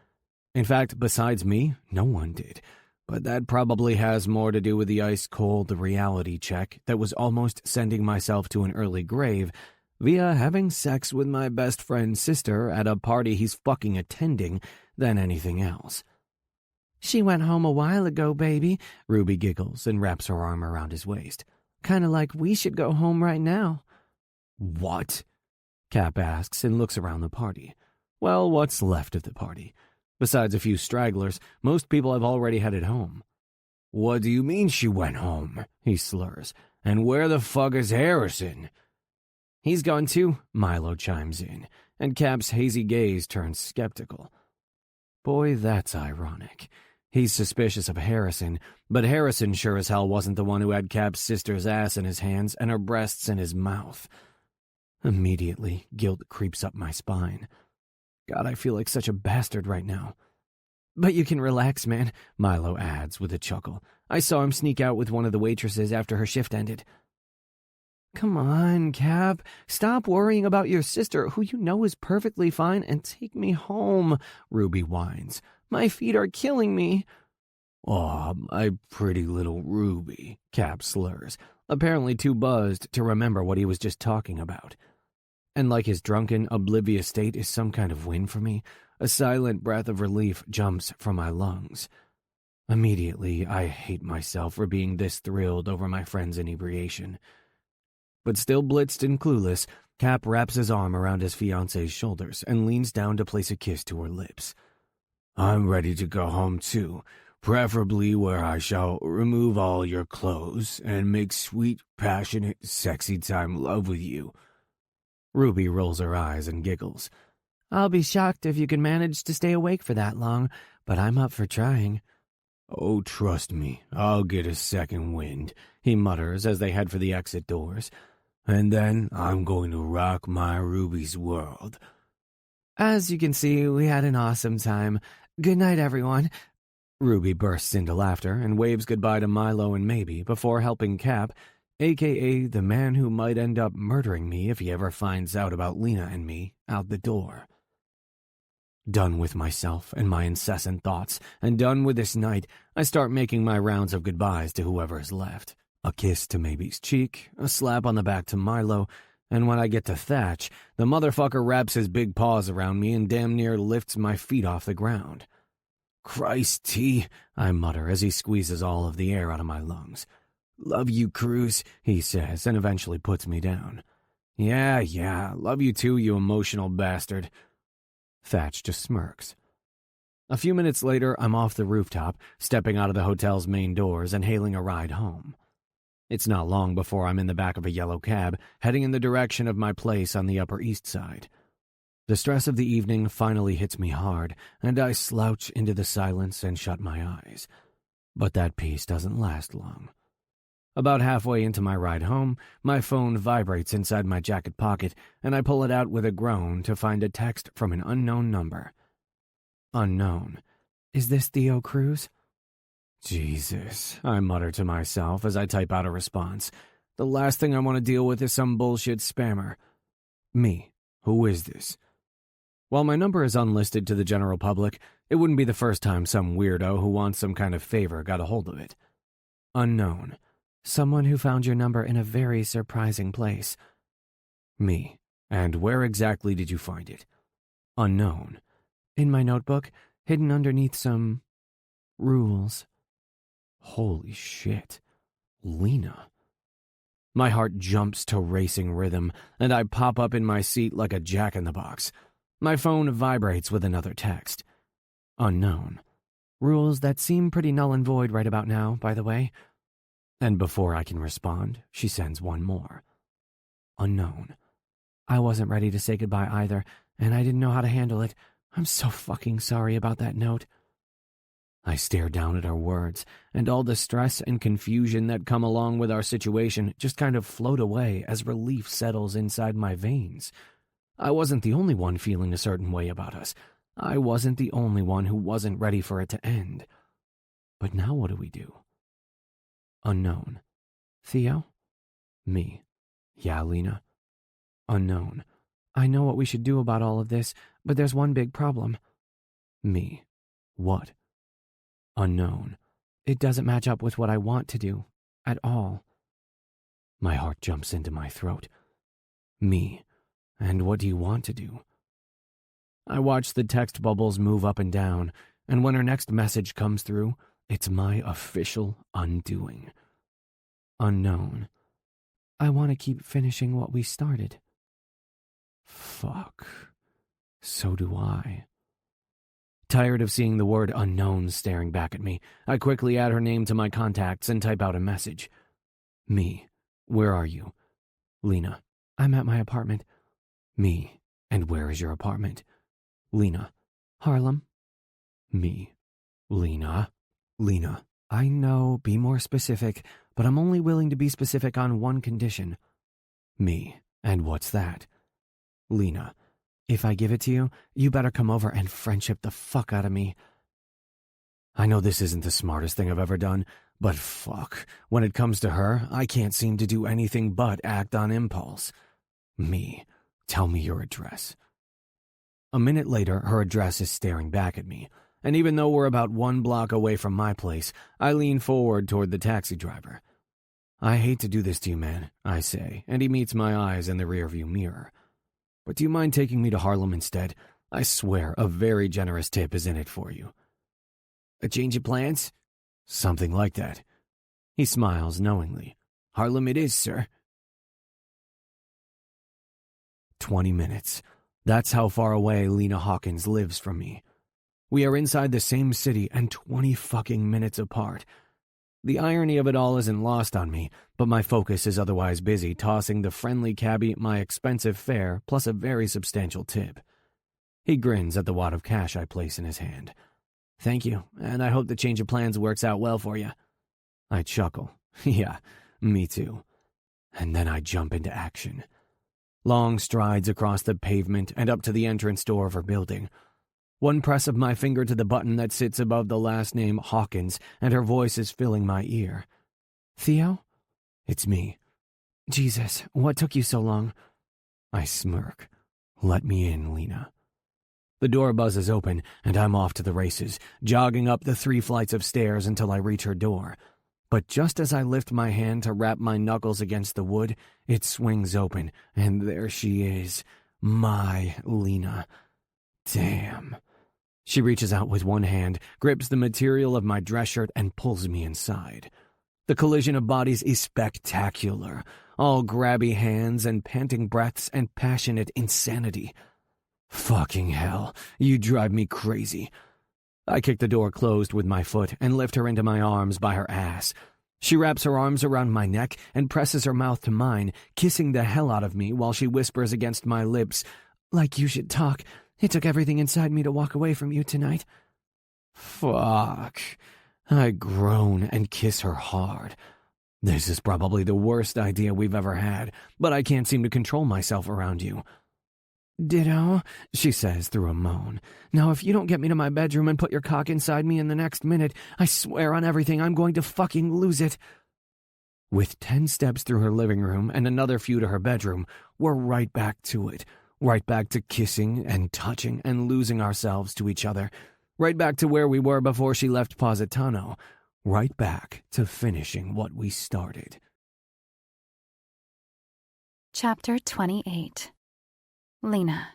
In fact, besides me, no one did. But that probably has more to do with the ice-cold reality check that was almost sending myself to an early grave via having sex with my best friend's sister at a party he's fucking attending than anything else. She went home a while ago, baby, Ruby giggles and wraps her arm around his waist. Kinda like we should go home right now. What? Cap asks and looks around the party. Well, what's left of the party? Besides a few stragglers, most people have already headed home. What do you mean she went home? He slurs. And where the fuck is Harrison? He's gone too, Milo chimes in, and Cap's hazy gaze turns skeptical. Boy, that's ironic. He's suspicious of Harrison, but Harrison sure as hell wasn't the one who had Cap's sister's ass in his hands and her breasts in his mouth. Immediately, guilt creeps up my spine. God, I feel like such a bastard right now. But you can relax, man, Milo adds with a chuckle. I saw him sneak out with one of the waitresses after her shift ended. Come on, Cap. Stop worrying about your sister, who you know is perfectly fine, and take me home, Ruby whines. My feet are killing me. Aw, my pretty little Ruby, Cap slurs, apparently too buzzed to remember what he was just talking about. And like his drunken, oblivious state is some kind of win for me, a silent breath of relief jumps from my lungs. Immediately, I hate myself for being this thrilled over my friend's inebriation. But still blitzed and clueless, Cap wraps his arm around his fiancée's shoulders and leans down to place a kiss to her lips. I'm ready to go home too, preferably where I shall remove all your clothes and make sweet, passionate, sexy time love with you. Ruby rolls her eyes and giggles. I'll be shocked if you can manage to stay awake for that long, but I'm up for trying. Oh, trust me, I'll get a second wind, he mutters as they head for the exit doors. And then I'm going to rock my Ruby's world. As you can see, we had an awesome time. Good night, everyone. Ruby bursts into laughter and waves goodbye to Milo and Maybe before helping Cap, a.k.a. the man who might end up murdering me if he ever finds out about Lena and me, out the door. Done with myself and my incessant thoughts, and done with this night, I start making my rounds of goodbyes to whoever is left. A kiss to Maybe's cheek, a slap on the back to Milo, And when I get to Thatch, the motherfucker wraps his big paws around me and damn near lifts my feet off the ground. "Christ, T," I mutter as he squeezes all of the air out of my lungs. "Love you, Cruz," he says, and eventually puts me down. Yeah, love you too, you emotional bastard." Thatch just smirks. A few minutes later, I'm off the rooftop, stepping out of the hotel's main doors and hailing a ride home. It's not long before I'm in the back of a yellow cab, heading in the direction of my place on the Upper East Side. The stress of the evening finally hits me hard, and I slouch into the silence and shut my eyes. But that peace doesn't last long. About halfway into my ride home, my phone vibrates inside my jacket pocket, and I pull it out with a groan to find a text from an unknown number. Unknown. Is this Theo Cruz? Jesus, I mutter to myself as I type out a response. The last thing I want to deal with is some bullshit spammer. Me. Who is this? While my number is unlisted to the general public, it wouldn't be the first time some weirdo who wants some kind of favor got a hold of it. Unknown. Someone who found your number in a very surprising place. Me. And where exactly did you find it? Unknown. In my notebook, hidden underneath some rules. Holy shit. Lena. My heart jumps to racing rhythm, and I pop up in my seat like a jack-in-the-box. My phone vibrates with another text. Unknown. Rules that seem pretty null and void right about now, by the way. And before I can respond, she sends one more. Unknown. I wasn't ready to say goodbye either, and I didn't know how to handle it. I'm so fucking sorry about that note. I stare down at her words, and all the stress and confusion that come along with our situation just kind of float away as relief settles inside my veins. I wasn't the only one feeling a certain way about us. I wasn't the only one who wasn't ready for it to end. But now what do we do? Unknown. Theo? Me. Yeah, Lena. Unknown. I know what we should do about all of this, but there's one big problem. Me. What? Unknown. It doesn't match up with what I want to do. At all. My heart jumps into my throat. Me. And what do you want to do? I watch the text bubbles move up and down, and when her next message comes through, it's my official undoing. Unknown. I want to keep finishing what we started. Fuck. So do I. Tired of seeing the word unknown staring back at me, I quickly add her name to my contacts and type out a message. Me. Where are you? Lena. I'm at my apartment. Me. And where is your apartment? Lena. Harlem. Me. Lena. Lena. I know, be more specific, but I'm only willing to be specific on one condition. Me. And what's that? Lena. If I give it to you, you better come over and friendship the fuck out of me. I know this isn't the smartest thing I've ever done, but fuck, when it comes to her, I can't seem to do anything but act on impulse. Me. Tell me your address. A minute later, her address is staring back at me, and even though we're about 1 block away from my place, I lean forward toward the taxi driver. I hate to do this to you, man, I say, and he meets my eyes in the rearview mirror. But do you mind taking me to Harlem instead? I swear a very generous tip is in it for you. A change of plans? Something like that. He smiles knowingly. Harlem it is, sir. 20 minutes. That's how far away Lena Hawkins lives from me. We are inside the same city and 20 fucking minutes apart. The irony of it all isn't lost on me, but my focus is otherwise busy tossing the friendly cabbie my expensive fare plus a very substantial tip. He grins at the wad of cash I place in his hand. Thank you, and I hope the change of plans works out well for you. I chuckle. Yeah, me too. And then I jump into action. Long strides across the pavement and up to the entrance door of her building. One press of my finger to the button that sits above the last name Hawkins, and her voice is filling my ear. Theo? It's me. Jesus, what took you so long? I smirk. Let me in, Lena. The door buzzes open, and I'm off to the races, jogging up the 3 flights of stairs until I reach her door. But just as I lift my hand to rap my knuckles against the wood, it swings open, and there she is, my Lena. Damn. She reaches out with one hand, grips the material of my dress shirt, and pulls me inside. The collision of bodies is spectacular. All grabby hands and panting breaths and passionate insanity. Fucking hell, you drive me crazy. I kick the door closed with my foot and lift her into my arms by her ass. She wraps her arms around my neck and presses her mouth to mine, kissing the hell out of me while she whispers against my lips, "Like you should talk. It took everything inside me to walk away from you tonight." Fuck. I groan and kiss her hard. This is probably the worst idea we've ever had, but I can't seem to control myself around you. "Ditto," she says through a moan. "Now if you don't get me to my bedroom and put your cock inside me in the next minute, I swear on everything I'm going to fucking lose it." With 10 steps through her living room and another few to her bedroom, we're right back to it. Right back to kissing and touching and losing ourselves to each other. Right back to where we were before she left Positano. Right back to finishing what we started. Chapter 28. Lena.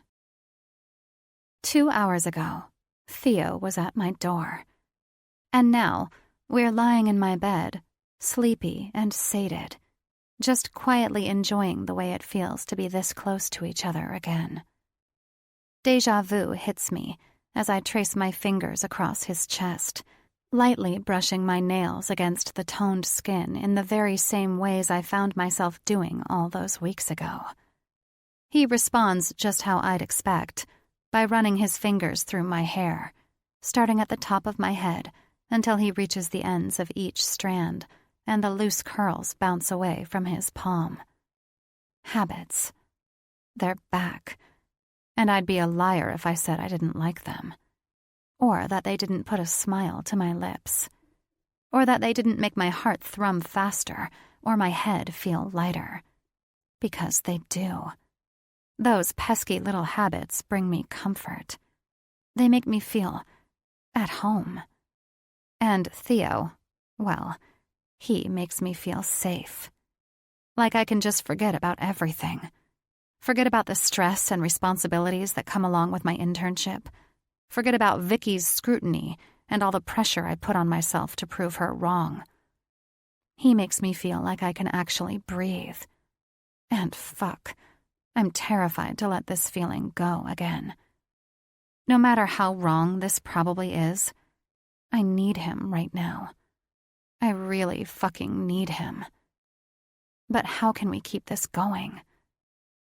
2 hours ago, Theo was at my door. And now, we're lying in my bed, sleepy and sated, just quietly enjoying the way it feels to be this close to each other again. Déjà vu hits me as I trace my fingers across his chest, lightly brushing my nails against the toned skin in the very same ways I found myself doing all those weeks ago. He responds just how I'd expect, by running his fingers through my hair, starting at the top of my head until he reaches the ends of each strand, and the loose curls bounce away from his palm. Habits. They're back, and I'd be a liar if I said I didn't like them. Or that they didn't put a smile to my lips. Or that they didn't make my heart thrum faster, or my head feel lighter. Because they do. Those pesky little habits bring me comfort. They make me feel at home. And Theo, well, he makes me feel safe. Like I can just forget about everything. Forget about the stress and responsibilities that come along with my internship. Forget about Vicky's scrutiny and all the pressure I put on myself to prove her wrong. He makes me feel like I can actually breathe. And fuck, I'm terrified to let this feeling go again. No matter how wrong this probably is, I need him right now. I really fucking need him. But how can we keep this going?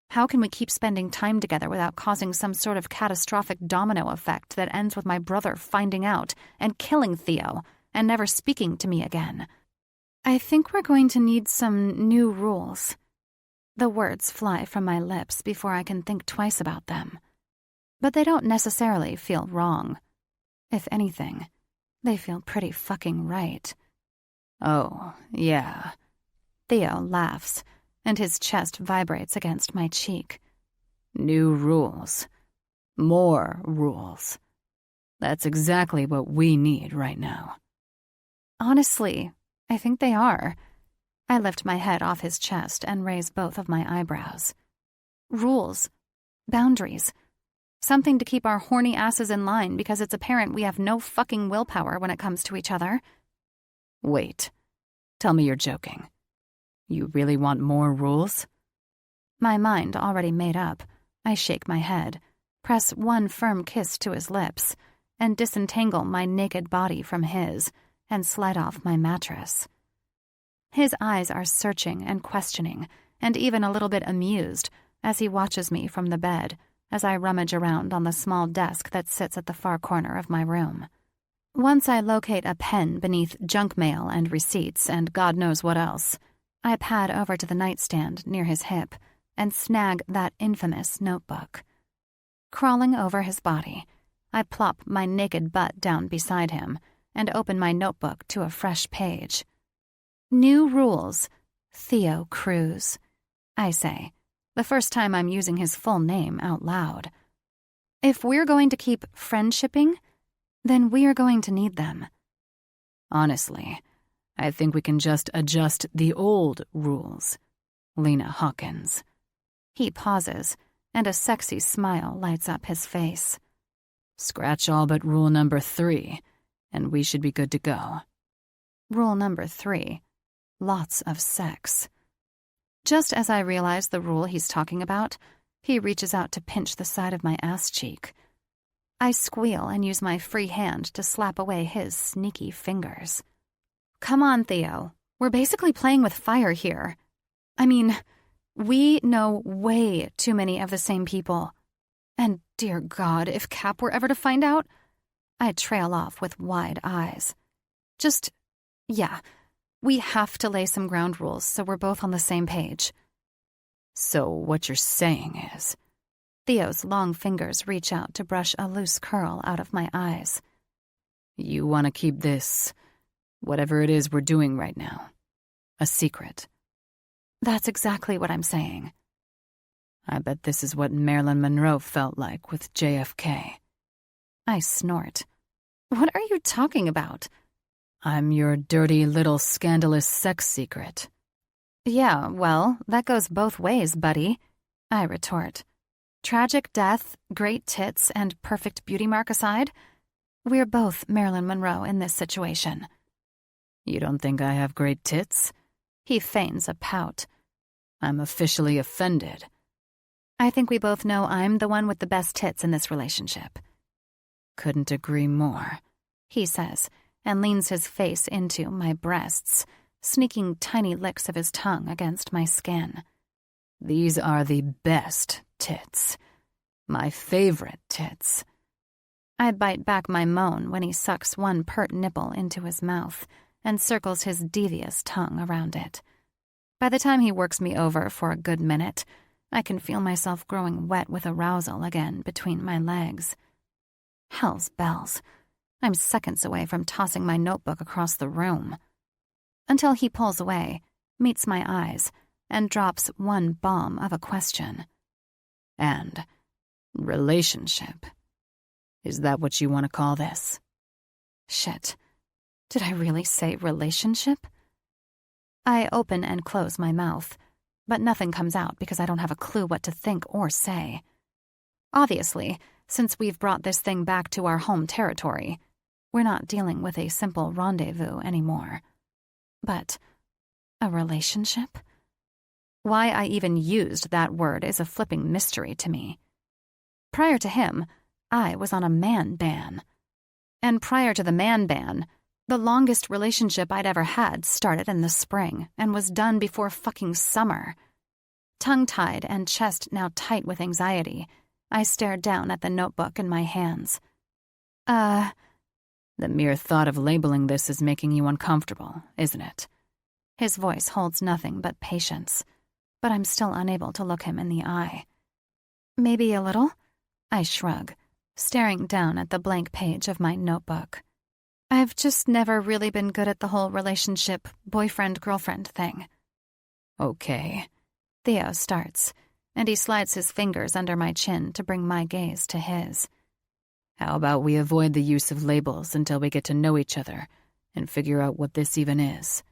How can we keep spending time together without causing some sort of catastrophic domino effect that ends with my brother finding out and killing Theo and never speaking to me again? I think we're going to need some new rules. The words fly from my lips before I can think twice about them. But they don't necessarily feel wrong. If anything, they feel pretty fucking right. Oh, yeah. Theo laughs, and his chest vibrates against my cheek. New rules. More rules. That's exactly what we need right now. Honestly, I think they are. I lift my head off his chest and raise both of my eyebrows. Rules. Boundaries. Something to keep our horny asses in line because it's apparent we have no fucking willpower when it comes to each other. Wait. Tell me you're joking. You really want more rules? My mind already made up, I shake my head, press one firm kiss to his lips, and disentangle my naked body from his, and slide off my mattress. His eyes are searching and questioning, and even a little bit amused, as he watches me from the bed, as I rummage around on the small desk that sits at the far corner of my room. Once I locate a pen beneath junk mail and receipts and God knows what else, I pad over to the nightstand near his hip and snag that infamous notebook. Crawling over his body, I plop my naked butt down beside him and open my notebook to a fresh page. New rules, Theo Cruz, I say, the first time I'm using his full name out loud. If we're going to keep friendshipping, then we are going to need them. Honestly, I think we can just adjust the old rules, Lena Hawkins. He pauses, and a sexy smile lights up his face. Scratch all but rule number 3, and we should be good to go. Rule number 3. Lots of sex. Just as I realize the rule he's talking about, he reaches out to pinch the side of my ass cheek. I squeal and use my free hand to slap away his sneaky fingers. Come on, Theo. We're basically playing with fire here. I mean, we know way too many of the same people. And dear God, if Cap were ever to find out, I'd trail off with wide eyes. We have to lay some ground rules so we're both on the same page. So what you're saying is... Theo's long fingers reach out to brush a loose curl out of my eyes. You want to keep this, whatever it is we're doing right now, a secret. That's exactly what I'm saying. I bet this is what Marilyn Monroe felt like with JFK. I snort. What are you talking about? I'm your dirty little scandalous sex secret. Yeah, well, that goes both ways, buddy, I retort. Tragic death, great tits, and perfect beauty mark aside, we're both Marilyn Monroe in this situation. You don't think I have great tits? He feigns a pout. I'm officially offended. I think we both know I'm the one with the best tits in this relationship. Couldn't agree more, he says, and leans his face into my breasts, sneaking tiny licks of his tongue against my skin. These are the best tits. My favorite tits. I bite back my moan when he sucks one pert nipple into his mouth and circles his devious tongue around it. By the time he works me over for a good minute, I can feel myself growing wet with arousal again between my legs. Hell's bells. I'm seconds away from tossing my notebook across the room. Until he pulls away, meets my eyes, and drops one bomb of a question. And relationship. Is that what you want to call this? Shit. Did I really say relationship? I open and close my mouth, but nothing comes out because I don't have a clue what to think or say. Obviously, since we've brought this thing back to our home territory, we're not dealing with a simple rendezvous anymore. But a relationship? Why I even used that word is a flipping mystery to me. Prior to him, I was on a man ban. And prior to the man ban, the longest relationship I'd ever had started in the spring and was done before fucking summer. Tongue-tied and chest now tight with anxiety, I stared down at the notebook in my hands. The mere thought of labeling this is making you uncomfortable, isn't it? His voice holds nothing but patience, but I'm still unable to look him in the eye. Maybe a little? I shrug, staring down at the blank page of my notebook. I've just never really been good at the whole relationship, boyfriend-girlfriend thing. Okay. Theo starts, and he slides his fingers under my chin to bring my gaze to his. How about we avoid the use of labels until we get to know each other and figure out what this even is?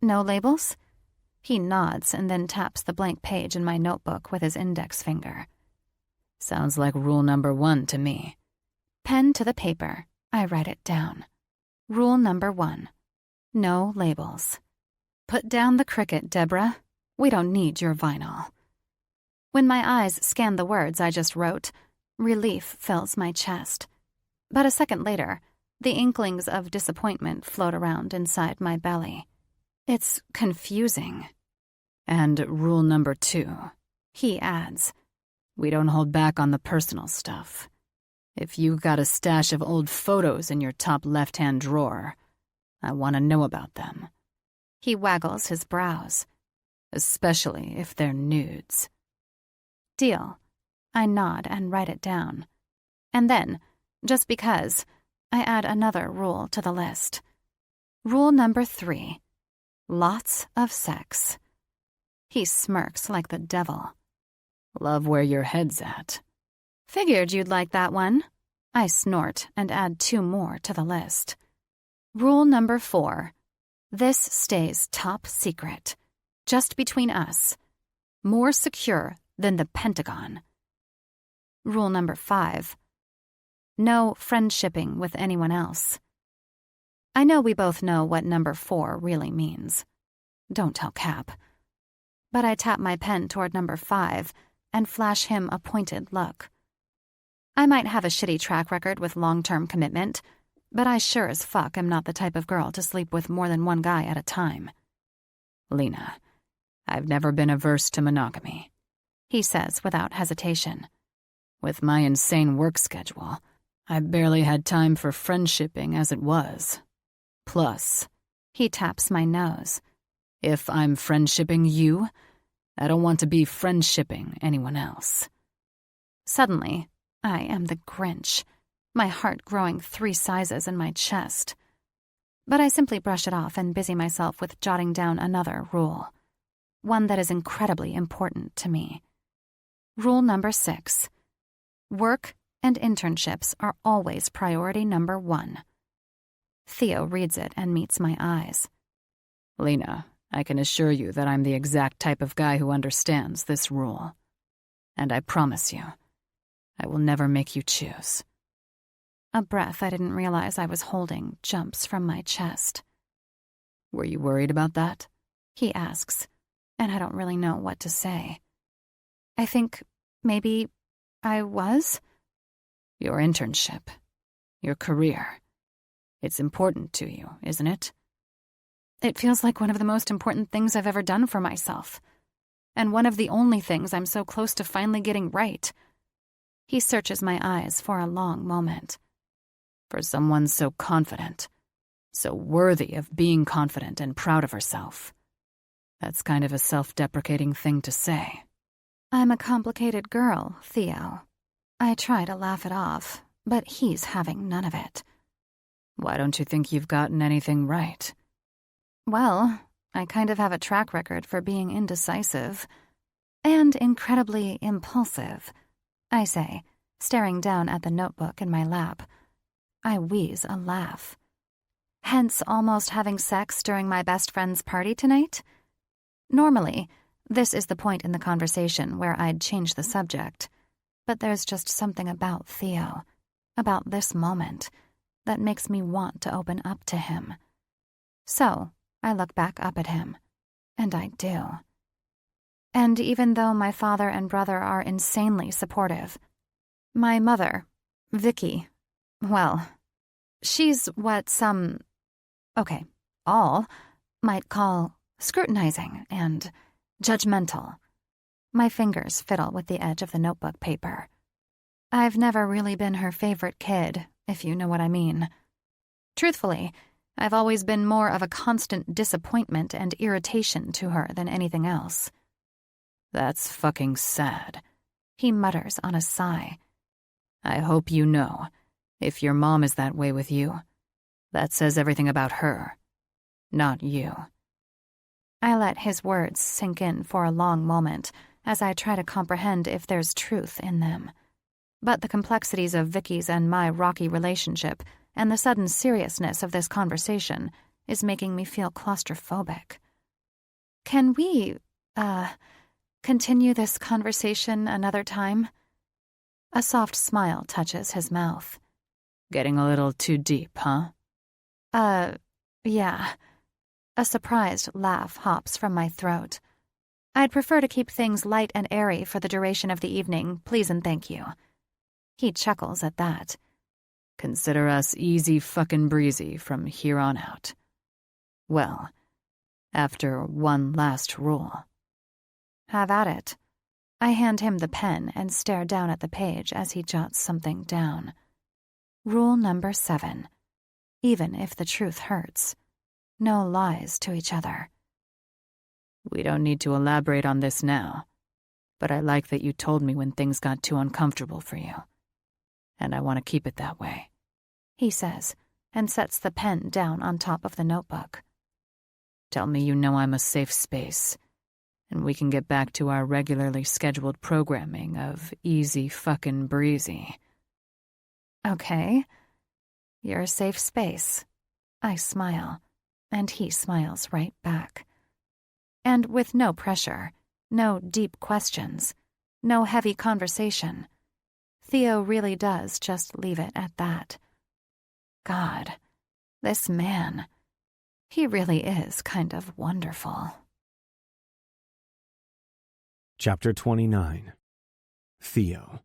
No labels? He nods and then taps the blank page in my notebook with his index finger. Sounds like rule number 1 to me. Pen to the paper, I write it down. Rule number 1. No labels. Put down the cricket, Deborah. We don't need your vinyl. When my eyes scan the words I just wrote, relief fills my chest. But a second later, the inklings of disappointment float around inside my belly. It's confusing. And rule number 2, he adds. We don't hold back on the personal stuff. If you got a stash of old photos in your top left-hand drawer, I want to know about them. He waggles his brows. Especially if they're nudes. Deal. I nod and write it down. And then, just because, I add another rule to the list. Rule number 3. Lots of sex. He smirks like the devil. Love where your head's at. Figured you'd like that one. I snort and add 2 more to the list. Rule number 4. This stays top secret, just between us, more secure than the Pentagon. Rule number 5. No friendshipping with anyone else. I know we both know what number 4 really means. Don't tell Cap. But I tap my pen toward number 5 and flash him a pointed look. I might have a shitty track record with long-term commitment, but I sure as fuck am not the type of girl to sleep with more than one guy at a time. Lena, I've never been averse to monogamy, he says without hesitation. With my insane work schedule, I barely had time for friendshipping as it was. Plus, he taps my nose. If I'm friendshipping you, I don't want to be friendshipping anyone else. Suddenly, I am the Grinch, my heart growing 3 sizes in my chest. But I simply brush it off and busy myself with jotting down another rule, one that is incredibly important to me. Rule number 6. Work and internships are always priority number 1. Theo reads it and meets my eyes. Lena, I can assure you that I'm the exact type of guy who understands this rule. And I promise you, I will never make you choose. A breath I didn't realize I was holding jumps from my chest. Were you worried about that? He asks, and I don't really know what to say. I think maybe I was? Your internship, your career. It's important to you, isn't it? It feels like one of the most important things I've ever done for myself, and one of the only things I'm so close to finally getting right. He searches my eyes for a long moment. For someone so confident, so worthy of being confident and proud of herself. That's kind of a self-deprecating thing to say. I'm a complicated girl, Theo. I try to laugh it off, but he's having none of it. Why don't you think you've gotten anything right? Well, I kind of have a track record for being indecisive and incredibly impulsive, I say, staring down at the notebook in my lap. I wheeze a laugh. Hence almost having sex during my best friend's party tonight? Normally, this is the point in the conversation where I'd change the subject, but there's just something about Theo, about this moment, that makes me want to open up to him. So, I look back up at him, and I do. And even though my father and brother are insanely supportive, my mother, Vicky, well, she's what some, all, might call scrutinizing and judgmental. My fingers fiddle with the edge of the notebook paper. I've never really been her favorite kid, if you know what I mean. Truthfully, I've always been more of a constant disappointment and irritation to her than anything else. That's fucking sad, he mutters on a sigh. I hope you know, if your mom is that way with you, that says everything about her, not you. I let his words sink in for a long moment as I try to comprehend if there's truth in them. But the complexities of Vicky's and my rocky relationship and the sudden seriousness of this conversation is making me feel claustrophobic. Can we, continue this conversation another time? A soft smile touches his mouth. Getting a little too deep, huh? Yeah. A surprised laugh hops from my throat. I'd prefer to keep things light and airy for the duration of the evening, please and thank you. He chuckles at that. Consider us easy fucking breezy from here on out. Well, after one last rule. Have at it. I hand him the pen and stare down at the page as he jots something down. Rule number 7. Even if the truth hurts, no lies to each other. We don't need to elaborate on this now, but I like that you told me when things got too uncomfortable for you. And I want to keep it that way, he says, and sets the pen down on top of the notebook. Tell me you know I'm a safe space, and we can get back to our regularly scheduled programming of easy fucking breezy. Okay. You're a safe space. I smile, and he smiles right back. And with no pressure, no deep questions, no heavy conversation, Theo really does just leave it at that. God, this man, he really is kind of wonderful. Chapter 29. Theo.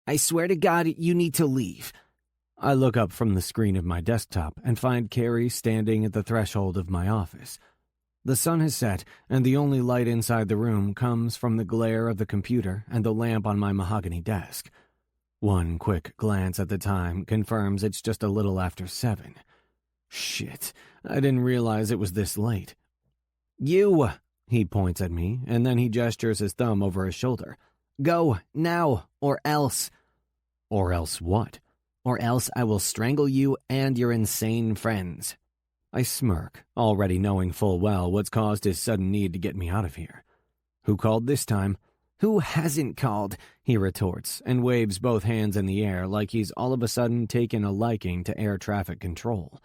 I swear to God, you need to leave. I look up from the screen of my desktop and find Carrie standing at the threshold of my office. The sun has set, and the only light inside the room comes from the glare of the computer and the lamp on my mahogany desk. One quick glance at the time confirms it's just a little after 7. Shit, I didn't realize it was this late. You! He points at me, and then he gestures his thumb over his shoulder. Go, now, or else. Or else what? Or else I will strangle you and your insane friends. I smirk, already knowing full well what's caused his sudden need to get me out of here. Who called this time? Who hasn't called? He retorts, and waves both hands in the air like he's all of a sudden taken a liking to air traffic control.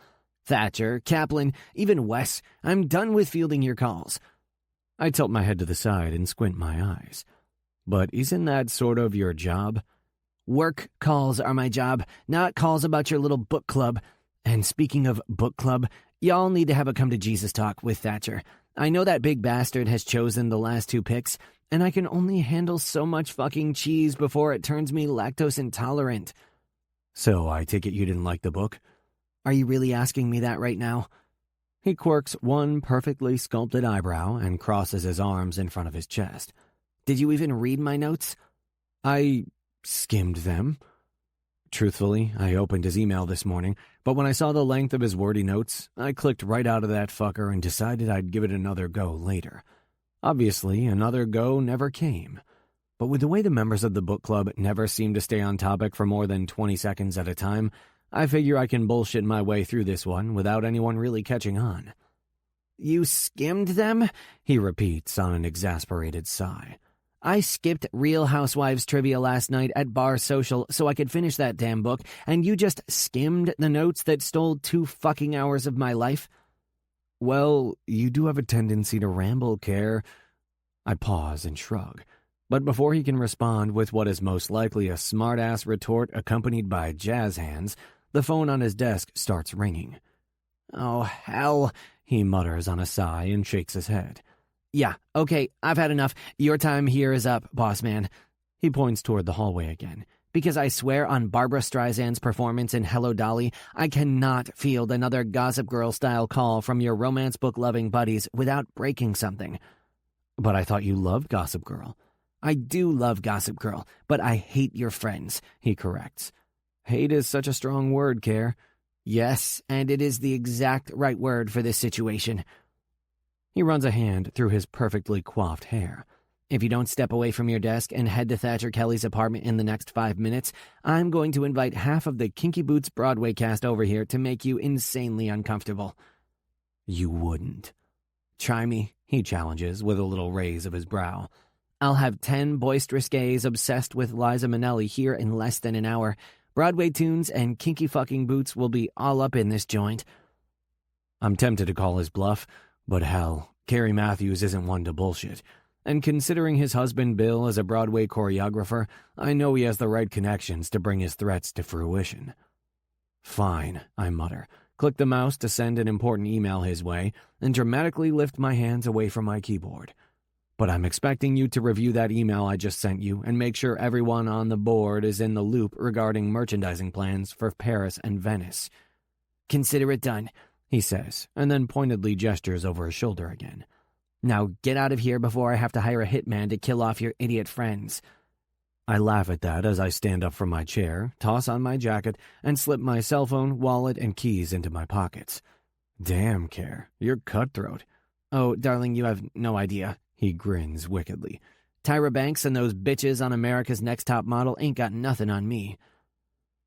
Thatcher, Caplin, even Wes, I'm done with fielding your calls. I tilt my head to the side and squint my eyes. But isn't that sort of your job? Work calls are my job, not calls about your little book club. And speaking of book club, y'all need to have a come-to-Jesus talk with Thatcher. I know that big bastard has chosen the last 2 picks, and I can only handle so much fucking cheese before it turns me lactose intolerant. So I take it you didn't like the book? Are you really asking me that right now? He quirks one perfectly sculpted eyebrow and crosses his arms in front of his chest. Did you even read my notes? I skimmed them. Truthfully, I opened his email this morning, but when I saw the length of his wordy notes, I clicked right out of that fucker and decided I'd give it another go later. Obviously, another go never came. But with the way the members of the book club never seem to stay on topic for more than 20 seconds at a time, I figure I can bullshit my way through this one without anyone really catching on. You skimmed them? He repeats on an exasperated sigh. I skipped Real Housewives trivia last night at Bar Social so I could finish that damn book, and you just skimmed the notes that stole 2 fucking hours of my life? Well, you do have a tendency to ramble, Care. I pause and shrug. But before he can respond with what is most likely a smart-ass retort accompanied by jazz hands, the phone on his desk starts ringing. Oh, hell, he mutters on a sigh and shakes his head. Yeah, okay, I've had enough. Your time here is up, boss man. He points toward the hallway again. Because I swear on Barbara Streisand's performance in Hello, Dolly, I cannot field another Gossip Girl-style call from your romance book-loving buddies without breaking something. But I thought you loved Gossip Girl. I do love Gossip Girl, but I hate your friends, he corrects. Hate is such a strong word, Care. Yes, and it is the exact right word for this situation. He runs a hand through his perfectly coiffed hair. If you don't step away from your desk and head to Thatcher Kelly's apartment in the next 5 minutes, I'm going to invite half of the Kinky Boots Broadway cast over here to make you insanely uncomfortable. You wouldn't. Try me, he challenges with a little raise of his brow. I'll have 10 boisterous gays obsessed with Liza Minnelli here in less than an hour. Broadway tunes and kinky fucking boots will be all up in this joint. I'm tempted to call his bluff, but hell, Carrie Matthews isn't one to bullshit. And considering his husband Bill is a Broadway choreographer, I know he has the right connections to bring his threats to fruition. Fine, I mutter, click the mouse to send an important email his way, and dramatically lift my hands away from my keyboard. But I'm expecting you to review that email I just sent you and make sure everyone on the board is in the loop regarding merchandising plans for Paris and Venice. Consider it done, he says, and then pointedly gestures over his shoulder again. Now get out of here before I have to hire a hitman to kill off your idiot friends. I laugh at that as I stand up from my chair, toss on my jacket, and slip my cell phone, wallet, and keys into my pockets. Damn, Care, you're cutthroat. Oh, darling, you have no idea. He grins wickedly. Tyra Banks and those bitches on America's Next Top Model ain't got nothing on me.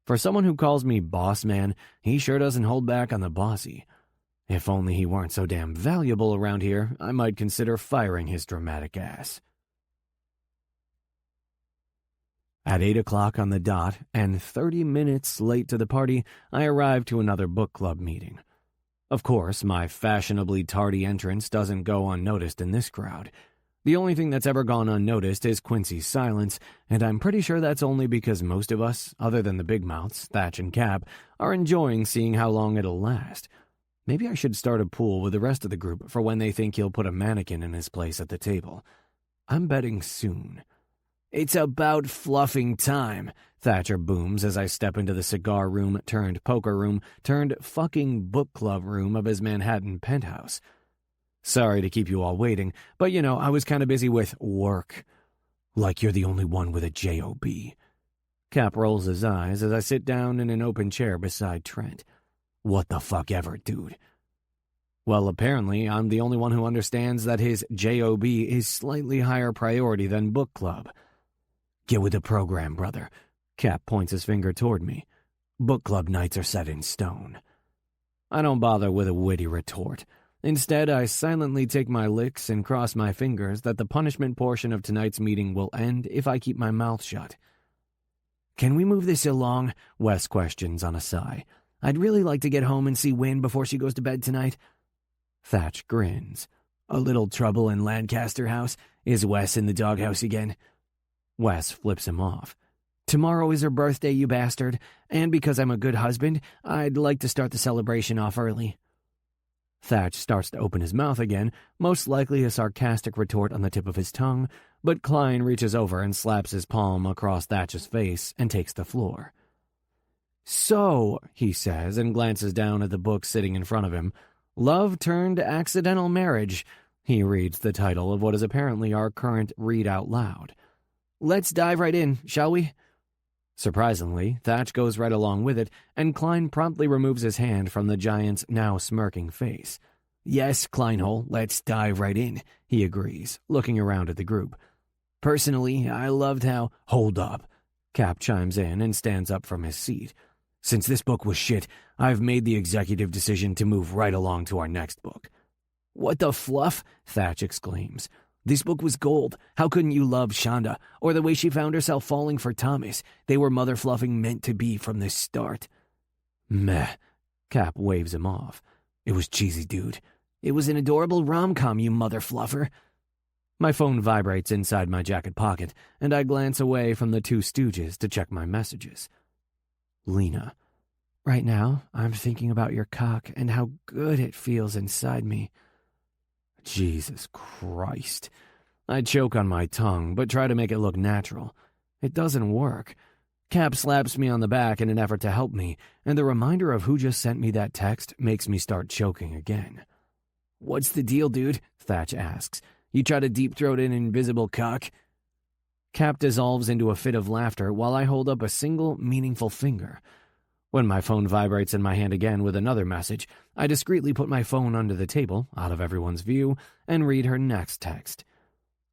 For someone who calls me boss man, he sure doesn't hold back on the bossy. If only he weren't so damn valuable around here, I might consider firing his dramatic ass. At 8 o'clock on the dot, and 30 minutes late to the party, I arrived to another book club meeting. Of course, my fashionably tardy entrance doesn't go unnoticed in this crowd. The only thing that's ever gone unnoticed is Quincy's silence, and I'm pretty sure that's only because most of us, other than the big mouths, Thatch and Cap, are enjoying seeing how long it'll last. Maybe I should start a pool with the rest of the group for when they think he'll put a mannequin in his place at the table. I'm betting soon. "It's about fluffing time," Thatcher booms as I step into the cigar room turned poker room turned fucking book club room of his Manhattan penthouse. "Sorry to keep you all waiting, but I was kind of busy with work." "Like you're the only one with a job." Cap rolls his eyes as I sit down in an open chair beside Trent. "What the fuck ever, dude." Well, apparently I'm the only one who understands that his job is slightly higher priority than book club. "Get with the program, brother." Cap points his finger toward me. "Book club nights are set in stone." I don't bother with a witty retort. Instead, I silently take my licks and cross my fingers that the punishment portion of tonight's meeting will end if I keep my mouth shut. "Can we move this along?" Wes questions on a sigh. "I'd really like to get home and see Wynn before she goes to bed tonight." Thatch grins. "A little trouble in Lancaster House? Is Wes in the doghouse again?" Wes flips him off. "Tomorrow is her birthday, you bastard, and because I'm a good husband, I'd like to start the celebration off early." Thatch starts to open his mouth again, most likely a sarcastic retort on the tip of his tongue, but Klein reaches over and slaps his palm across Thatch's face and takes the floor. "So," he says and glances down at the book sitting in front of him, "Love Turned Accidental Marriage." He reads the title of what is apparently our current read out loud. "Let's dive right in, shall we?" Surprisingly, Thatch goes right along with it, and Klein promptly removes his hand from the giant's now smirking face. "Yes, Kleinhole, let's dive right in," he agrees, looking around at the group. "Personally, I loved how—" "Hold up." Cap chimes in and stands up from his seat. "Since this book was shit, I've made the executive decision to move right along to our next book." "What the fluff?" Thatch exclaims. "This book was gold. How couldn't you love Shonda, or the way she found herself falling for Thomas? They were mother-fluffing meant to be from the start." "Meh." Cap waves him off. "It was cheesy, dude. It was an adorable rom-com, you mother-fluffer." My phone vibrates inside my jacket pocket, and I glance away from the two stooges to check my messages. Lena. "Right now, I'm thinking about your cock and how good it feels inside me." Jesus Christ. I choke on my tongue, but try to make it look natural. It doesn't work. Cap slaps me on the back in an effort to help me, and the reminder of who just sent me that text makes me start choking again. "What's the deal, dude?" Thatch asks. "You try to deep-throat an invisible cock?" Cap dissolves into a fit of laughter while I hold up a single, meaningful finger. When my phone vibrates in my hand again with another message, I discreetly put my phone under the table, out of everyone's view, and read her next text.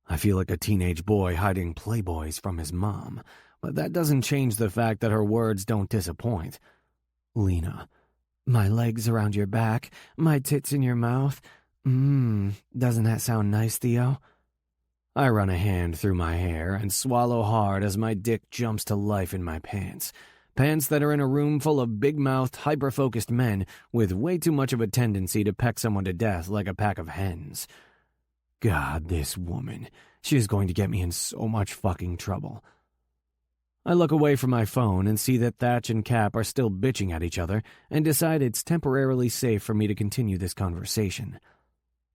I feel like a teenage boy hiding Playboys from his mom, but that doesn't change the fact that her words don't disappoint. Lena. "My legs around your back, my tits in your mouth. Doesn't that sound nice, Theo?" I run a hand through my hair and swallow hard as my dick jumps to life in my pants. Pants that are in a room full of big-mouthed, hyper-focused men with way too much of a tendency to peck someone to death like a pack of hens. God, this woman. She is going to get me in so much fucking trouble. I look away from my phone and see that Thatch and Cap are still bitching at each other and decide it's temporarily safe for me to continue this conversation.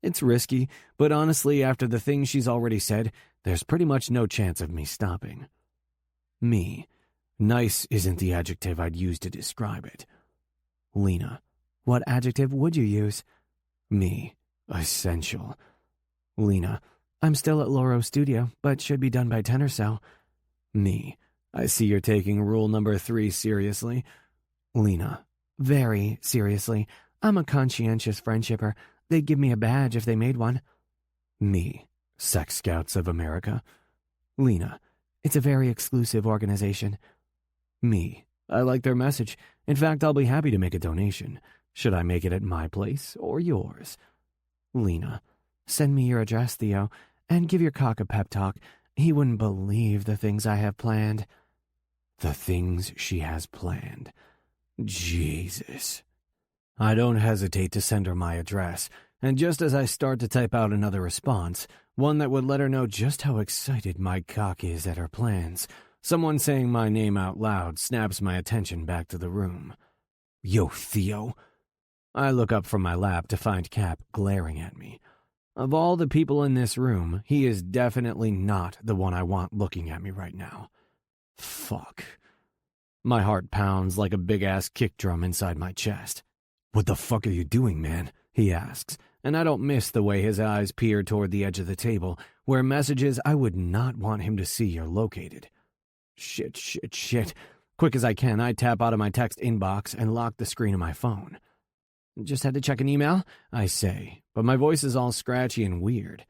It's risky, but honestly, after the things she's already said, there's pretty much no chance of me stopping. Me. Nice isn't the adjective I'd use to describe it. Lena. "What adjective would you use?" Me. "Essential." Lena. "I'm still at Loro's studio, but should be done by 10 or so." Me. "I see you're taking rule number 3 seriously." Lena. "Very seriously. I'm a conscientious friendshipper. They'd give me a badge if they made one." Me. "Sex Scouts of America." Lena. "It's a very exclusive organization." Me. "I like their message. In fact, I'll be happy to make a donation. Should I make it at my place or yours?" Lena. "Send me your address, Theo, and give your cock a pep talk. He wouldn't believe the things I have planned." The things she has planned. Jesus. I don't hesitate to send her my address, and just as I start to type out another response, one that would let her know just how excited my cock is at her plans, someone saying my name out loud snaps my attention back to the room. Yo, Theo. I look up from my lap to find Cap glaring at me. Of all the people in this room, he is definitely not the one I want looking at me right now. Fuck. My heart pounds like a big-ass kick drum inside my chest. What the fuck are you doing, man? He asks, and I don't miss the way his eyes peer toward the edge of the table, where messages I would not want him to see are located. Shit. Quick as I can, I tap out of my text inbox and lock the screen of my phone. Just had to check an email, I say, but my voice is all scratchy and weird.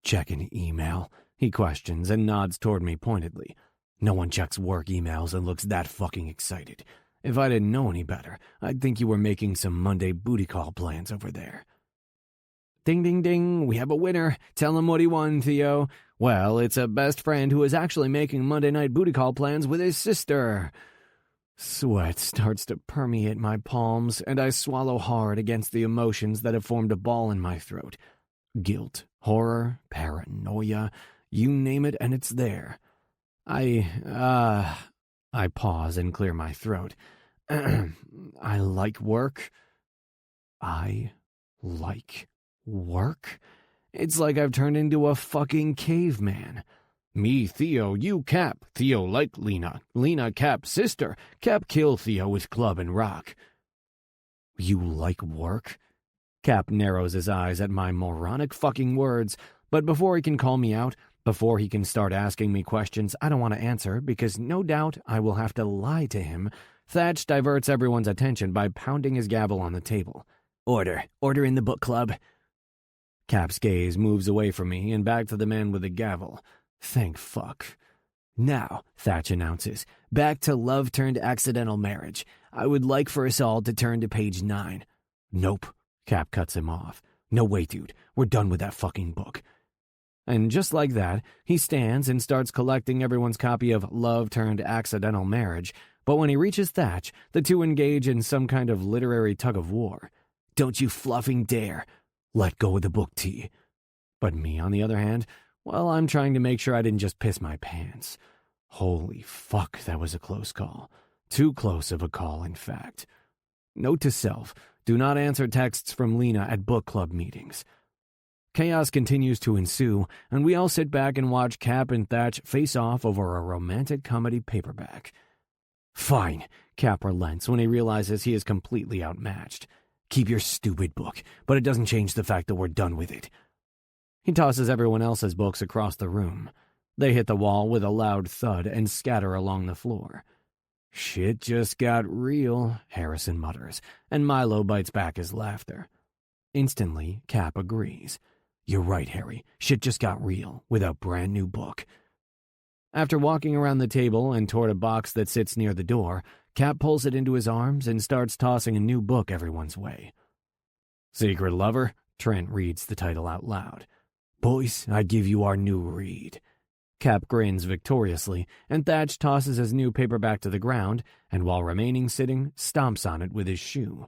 Check an email? He questions and nods toward me pointedly. No one checks work emails and looks that fucking excited. If I didn't know any better, I'd think you were making some Monday booty call plans over there. Ding, ding, ding, we have a winner. Tell him what he won, Theo. Well, it's a best friend who is actually making Monday night booty call plans with his sister. Sweat starts to permeate my palms, and I swallow hard against the emotions that have formed a ball in my throat. Guilt, horror, paranoia, you name it, and it's there. I pause and clear my throat. I like work. I like work? It's like I've turned into a fucking caveman. Me, Theo, you, Cap. Theo like Lena. Lena, Cap, sister. Cap kill Theo with club and rock. You like work? Cap narrows his eyes at my moronic fucking words, but before he can call me out, before he can start asking me questions I don't want to answer because no doubt I will have to lie to him, Thatch diverts everyone's attention by pounding his gavel on the table. Order in the book club. Cap's gaze moves away from me and back to the man with the gavel. Thank fuck. Now, Thatch announces, back to love turned accidental marriage. I would like for us all to turn to page 9. Nope. Cap cuts him off. No way, dude. We're done with that fucking book. And just like that, he stands and starts collecting everyone's copy of Love Turned Accidental Marriage, but when he reaches Thatch, the two engage in some kind of literary tug-of-war. Don't you fluffing dare. Let go of the book, T. But me, on the other hand, well, I'm trying to make sure I didn't just piss my pants. Holy fuck, that was a close call. Too close of a call, in fact. Note to self, do not answer texts from Lena at book club meetings. Chaos continues to ensue, and we all sit back and watch Cap and Thatch face off over a romantic comedy paperback. Fine, Cap relents when he realizes he is completely outmatched. Keep your stupid book, but it doesn't change the fact that we're done with it. He tosses everyone else's books across the room. They hit the wall with a loud thud and scatter along the floor. Shit just got real, Harrison mutters, and Milo bites back his laughter. Instantly, Cap agrees. You're right, Harry. Shit just got real with a brand new book. After walking around the table and toward a box that sits near the door, Cap pulls it into his arms and starts tossing a new book everyone's way. Secret Lover? Trent reads the title out loud. Boys, I give you our new read. Cap grins victoriously, and Thatch tosses his new paperback to the ground, and while remaining sitting, stomps on it with his shoe.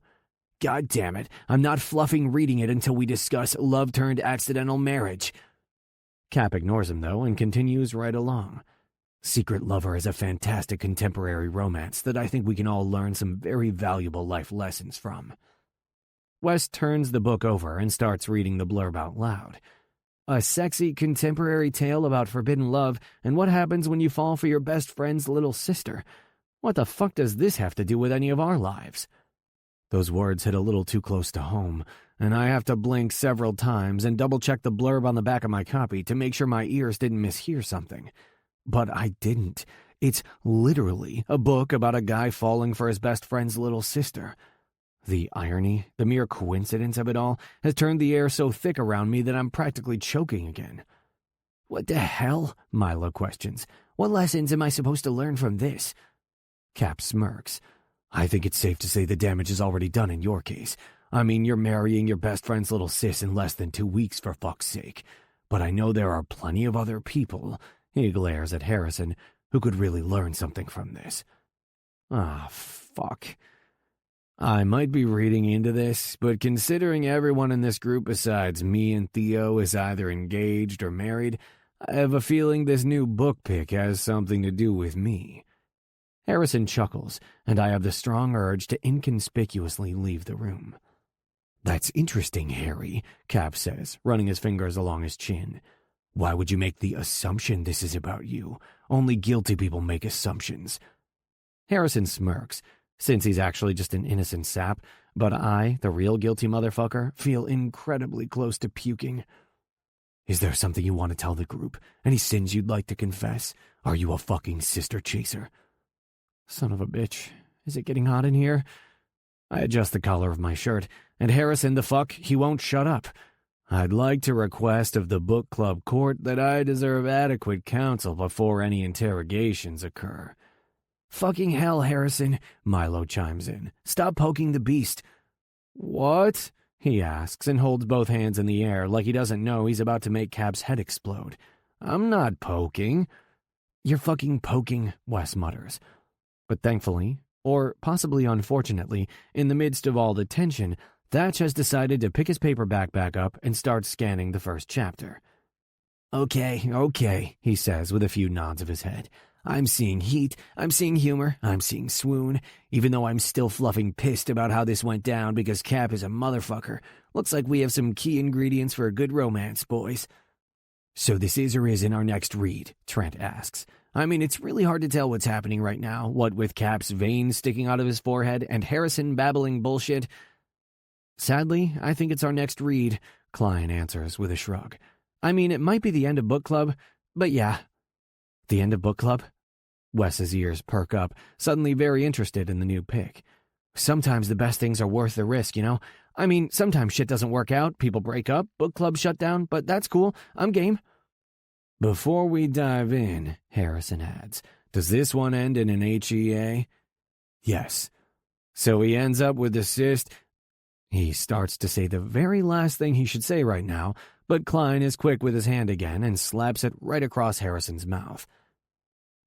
God damn it, I'm not fluffing reading it until we discuss Love Turned Accidental Marriage. Cap ignores him, though, and continues right along. Secret Lover is a fantastic contemporary romance that I think we can all learn some very valuable life lessons from. West turns the book over and starts reading the blurb out loud. A sexy contemporary tale about forbidden love and what happens when you fall for your best friend's little sister. What the fuck does this have to do with any of our lives? Those words hit a little too close to home, and I have to blink several times and double-check the blurb on the back of my copy to make sure my ears didn't mishear something. But I didn't. It's literally a book about a guy falling for his best friend's little sister. The irony, the mere coincidence of it all, has turned the air so thick around me that I'm practically choking again. What the hell? Milo questions. What lessons am I supposed to learn from this? Cap smirks. I think it's safe to say the damage is already done in your case. I mean, you're marrying your best friend's little sis in less than 2 weeks, for fuck's sake. But I know there are plenty of other people, he glares at Harrison, who could really learn something from this. Ah, fuck. I might be reading into this, but considering everyone in this group besides me and Theo is either engaged or married, I have a feeling this new book pick has something to do with me. Harrison chuckles, and I have the strong urge to inconspicuously leave the room. That's interesting, Harry, Cap says, running his fingers along his chin. Why would you make the assumption this is about you? Only guilty people make assumptions. Harrison smirks, since he's actually just an innocent sap, but I, the real guilty motherfucker, feel incredibly close to puking. Is there something you want to tell the group? Any sins you'd like to confess? Are you a fucking sister chaser? Son of a bitch. Is it getting hot in here? I adjust the collar of my shirt, and Harrison the fuck, he won't shut up. I'd like to request of the book club court that I deserve adequate counsel before any interrogations occur. Fucking hell, Harrison, Milo chimes in. Stop poking the beast. What? He asks and holds both hands in the air like he doesn't know he's about to make Cap's head explode. I'm not poking. You're fucking poking, Wes mutters. But thankfully, or possibly unfortunately, in the midst of all the tension, Thatch has decided to pick his paperback back up and start scanning the first chapter. Okay, he says with a few nods of his head. I'm seeing heat, I'm seeing humor, I'm seeing swoon, even though I'm still fluffing pissed about how this went down because Cap is a motherfucker. Looks like we have some key ingredients for a good romance, boys. So this is or isn't our next read, Trent asks. I mean, it's really hard to tell what's happening right now, what with Cap's veins sticking out of his forehead and Harrison babbling bullshit. Sadly, I think it's our next read, Klein answers with a shrug. I mean, it might be the end of book club, but yeah. The end of book club? Wes's ears perk up, suddenly very interested in the new pick. Sometimes the best things are worth the risk, you know? I mean, sometimes shit doesn't work out, people break up, book club shut down, but that's cool, I'm game. Before we dive in, Harrison adds, does this one end in an HEA? Yes. So he ends up with the cyst. He starts to say the very last thing he should say right now, but Klein is quick with his hand again and slaps it right across Harrison's mouth.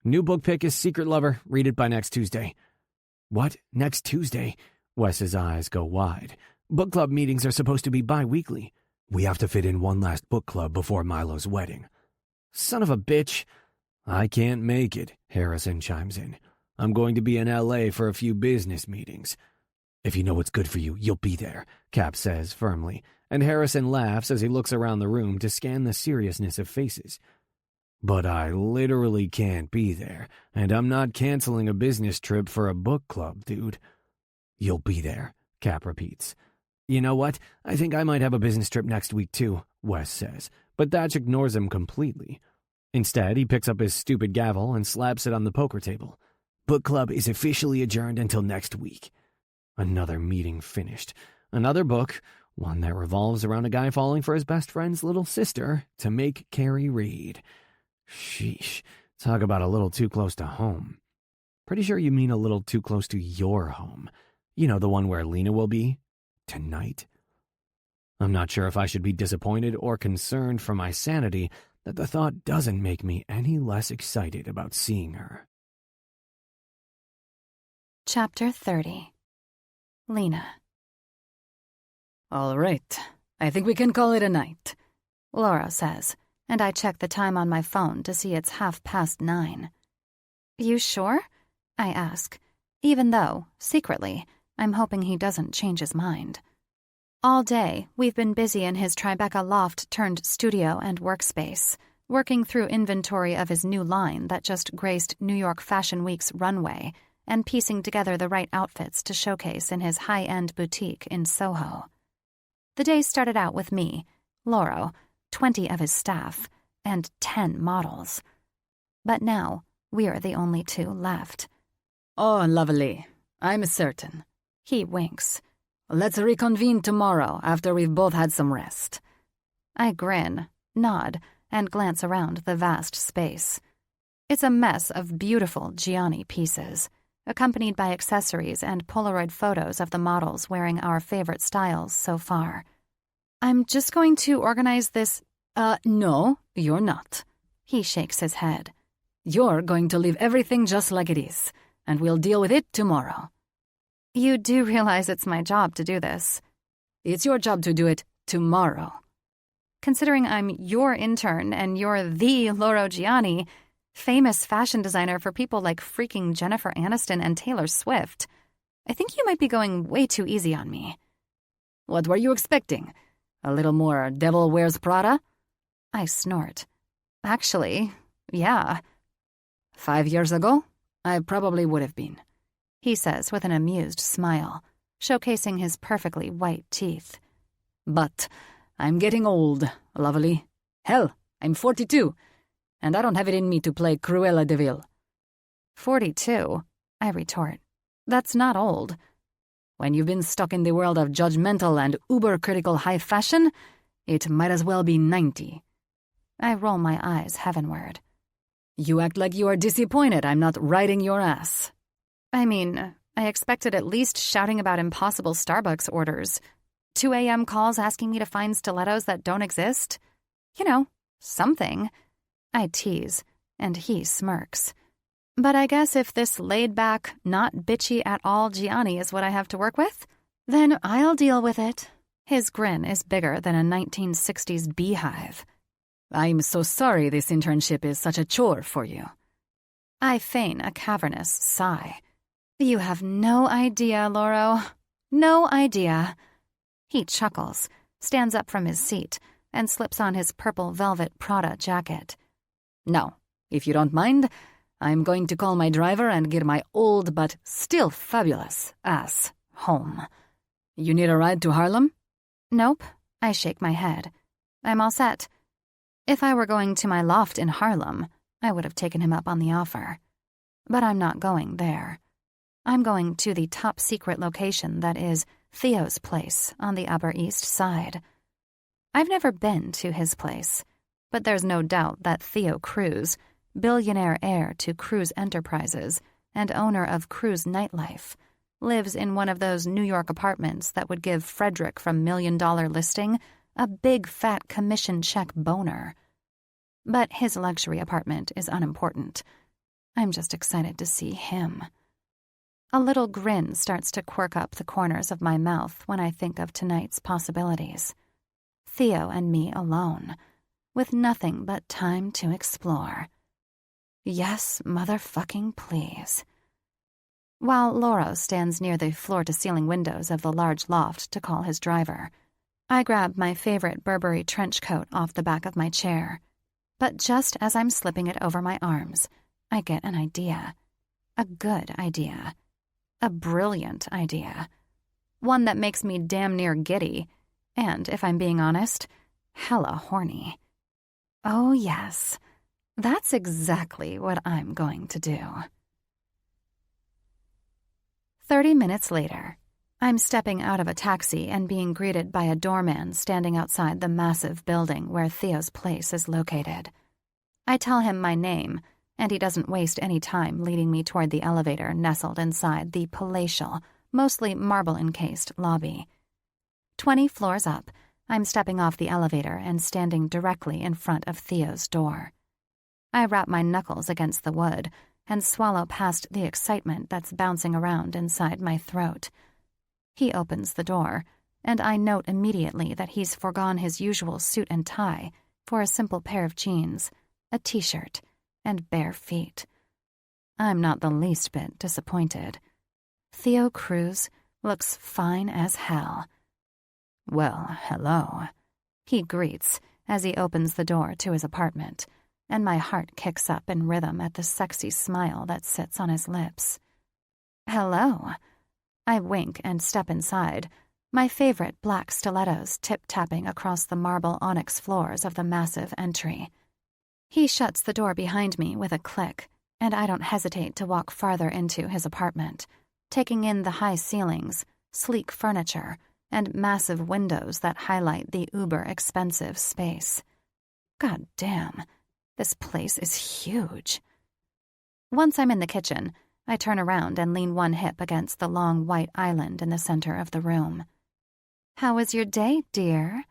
New book pick is Secret Lover. Read it by next Tuesday. What? Next Tuesday? Wes's eyes go wide. Book club meetings are supposed to be bi-weekly. We have to fit in one last book club before Milo's wedding. Son of a bitch. I can't make it, Harrison chimes in. I'm going to be in L.A. for a few business meetings. If you know what's good for you, you'll be there, Cap says firmly, and Harrison laughs as he looks around the room to scan the seriousness of faces. But I literally can't be there, and I'm not canceling a business trip for a book club, dude. You'll be there, Cap repeats. You know what? I think I might have a business trip next week, too, Wes says, but Thatch ignores him completely. Instead, he picks up his stupid gavel and slaps it on the poker table. Book club is officially adjourned until next week. Another meeting finished. Another book, one that revolves around a guy falling for his best friend's little sister to make Carrie read. Sheesh, talk about a little too close to home. Pretty sure you mean a little too close to your home. You know, the one where Lena will be tonight. I'm not sure if I should be disappointed or concerned for my sanity that the thought doesn't make me any less excited about seeing her. Chapter 30. Lena. All right, I think we can call it a night, Laura says, and I check the time on my phone to see it's 9:30. You sure? I ask, even though, secretly, I'm hoping he doesn't change his mind. All day, we've been busy in his Tribeca loft turned studio and workspace, working through inventory of his new line that just graced New York Fashion Week's runway and piecing together the right outfits to showcase in his high-end boutique in Soho. The day started out with me, Laura, 20 of his staff, and 10 models. But now, we're the only 2 left. Oh, lovely. I'm certain. He winks. Let's reconvene tomorrow after we've both had some rest. I grin, nod, and glance around the vast space. It's a mess of beautiful Gianni pieces, accompanied by accessories and Polaroid photos of the models wearing our favorite styles so far. I'm just going to organize this. No, you're not. He shakes his head. You're going to leave everything just like it is, and we'll deal with it tomorrow. You do realize it's my job to do this. It's your job to do it tomorrow. Considering I'm your intern and you're the Loro Gianni, famous fashion designer for people like freaking Jennifer Aniston and Taylor Swift, I think you might be going way too easy on me. What were you expecting? A little more Devil Wears Prada? I snort. Actually, yeah. 5 years ago, I probably would have been, he says with an amused smile, showcasing his perfectly white teeth. But I'm getting old, lovely. Hell, I'm 42, and I don't have it in me to play Cruella de Vil. 42, I retort. That's not old. When you've been stuck in the world of judgmental and uber-critical high fashion, it might as well be 90. I roll my eyes heavenward. You act like you are disappointed I'm not riding your ass. I mean, I expected at least shouting about impossible Starbucks orders. 2 a.m. calls asking me to find stilettos that don't exist. You know, something. I tease, and he smirks. But I guess if this laid-back, not bitchy at all Gianni is what I have to work with, then I'll deal with it. His grin is bigger than a 1960s beehive. I'm so sorry this internship is such a chore for you. I feign a cavernous sigh. You have no idea, Loro. No idea. He chuckles, stands up from his seat, and slips on his purple velvet Prada jacket. Now, if you don't mind, I'm going to call my driver and get my old but still fabulous ass home. You need a ride to Harlem? Nope. I shake my head. I'm all set. If I were going to my loft in Harlem, I would have taken him up on the offer. But I'm not going there. I'm going to the top-secret location that is Theo's place on the Upper East Side. I've never been to his place, but there's no doubt that Theo Cruz, billionaire heir to Cruz Enterprises and owner of Cruz Nightlife, lives in one of those New York apartments that would give Frederick from $1 Million Listing a big fat commission check boner. But his luxury apartment is unimportant. I'm just excited to see him. A little grin starts to quirk up the corners of my mouth when I think of tonight's possibilities. Theo and me alone, with nothing but time to explore. Yes, motherfucking please. While Loro stands near the floor-to-ceiling windows of the large loft to call his driver, I grab my favorite Burberry trench coat off the back of my chair. But just as I'm slipping it over my arms, I get an idea. A good idea. A brilliant idea. One that makes me damn near giddy, and, if I'm being honest, hella horny. Oh yes, that's exactly what I'm going to do. 30 minutes later, I'm stepping out of a taxi and being greeted by a doorman standing outside the massive building where Theo's place is located. I tell him my name, and he doesn't waste any time leading me toward the elevator nestled inside the palatial, mostly marble-encased lobby. 20 floors up, I'm stepping off the elevator and standing directly in front of Theo's door. I wrap my knuckles against the wood and swallow past the excitement that's bouncing around inside my throat. He opens the door, and I note immediately that he's foregone his usual suit and tie for a simple pair of jeans, a t-shirt, and bare feet. I'm not the least bit disappointed. Theo Cruz looks fine as hell. Well, hello, he greets as he opens the door to his apartment, and my heart kicks up in rhythm at the sexy smile that sits on his lips. Hello. I wink and step inside, my favorite black stilettos tip-tapping across the marble onyx floors of the massive entry. He shuts the door behind me with a click, and I don't hesitate to walk farther into his apartment, taking in the high ceilings, sleek furniture, and massive windows that highlight the uber-expensive space. God damn, this place is huge. Once I'm in the kitchen, I turn around and lean one hip against the long white island in the center of the room. "How was your day, dear?"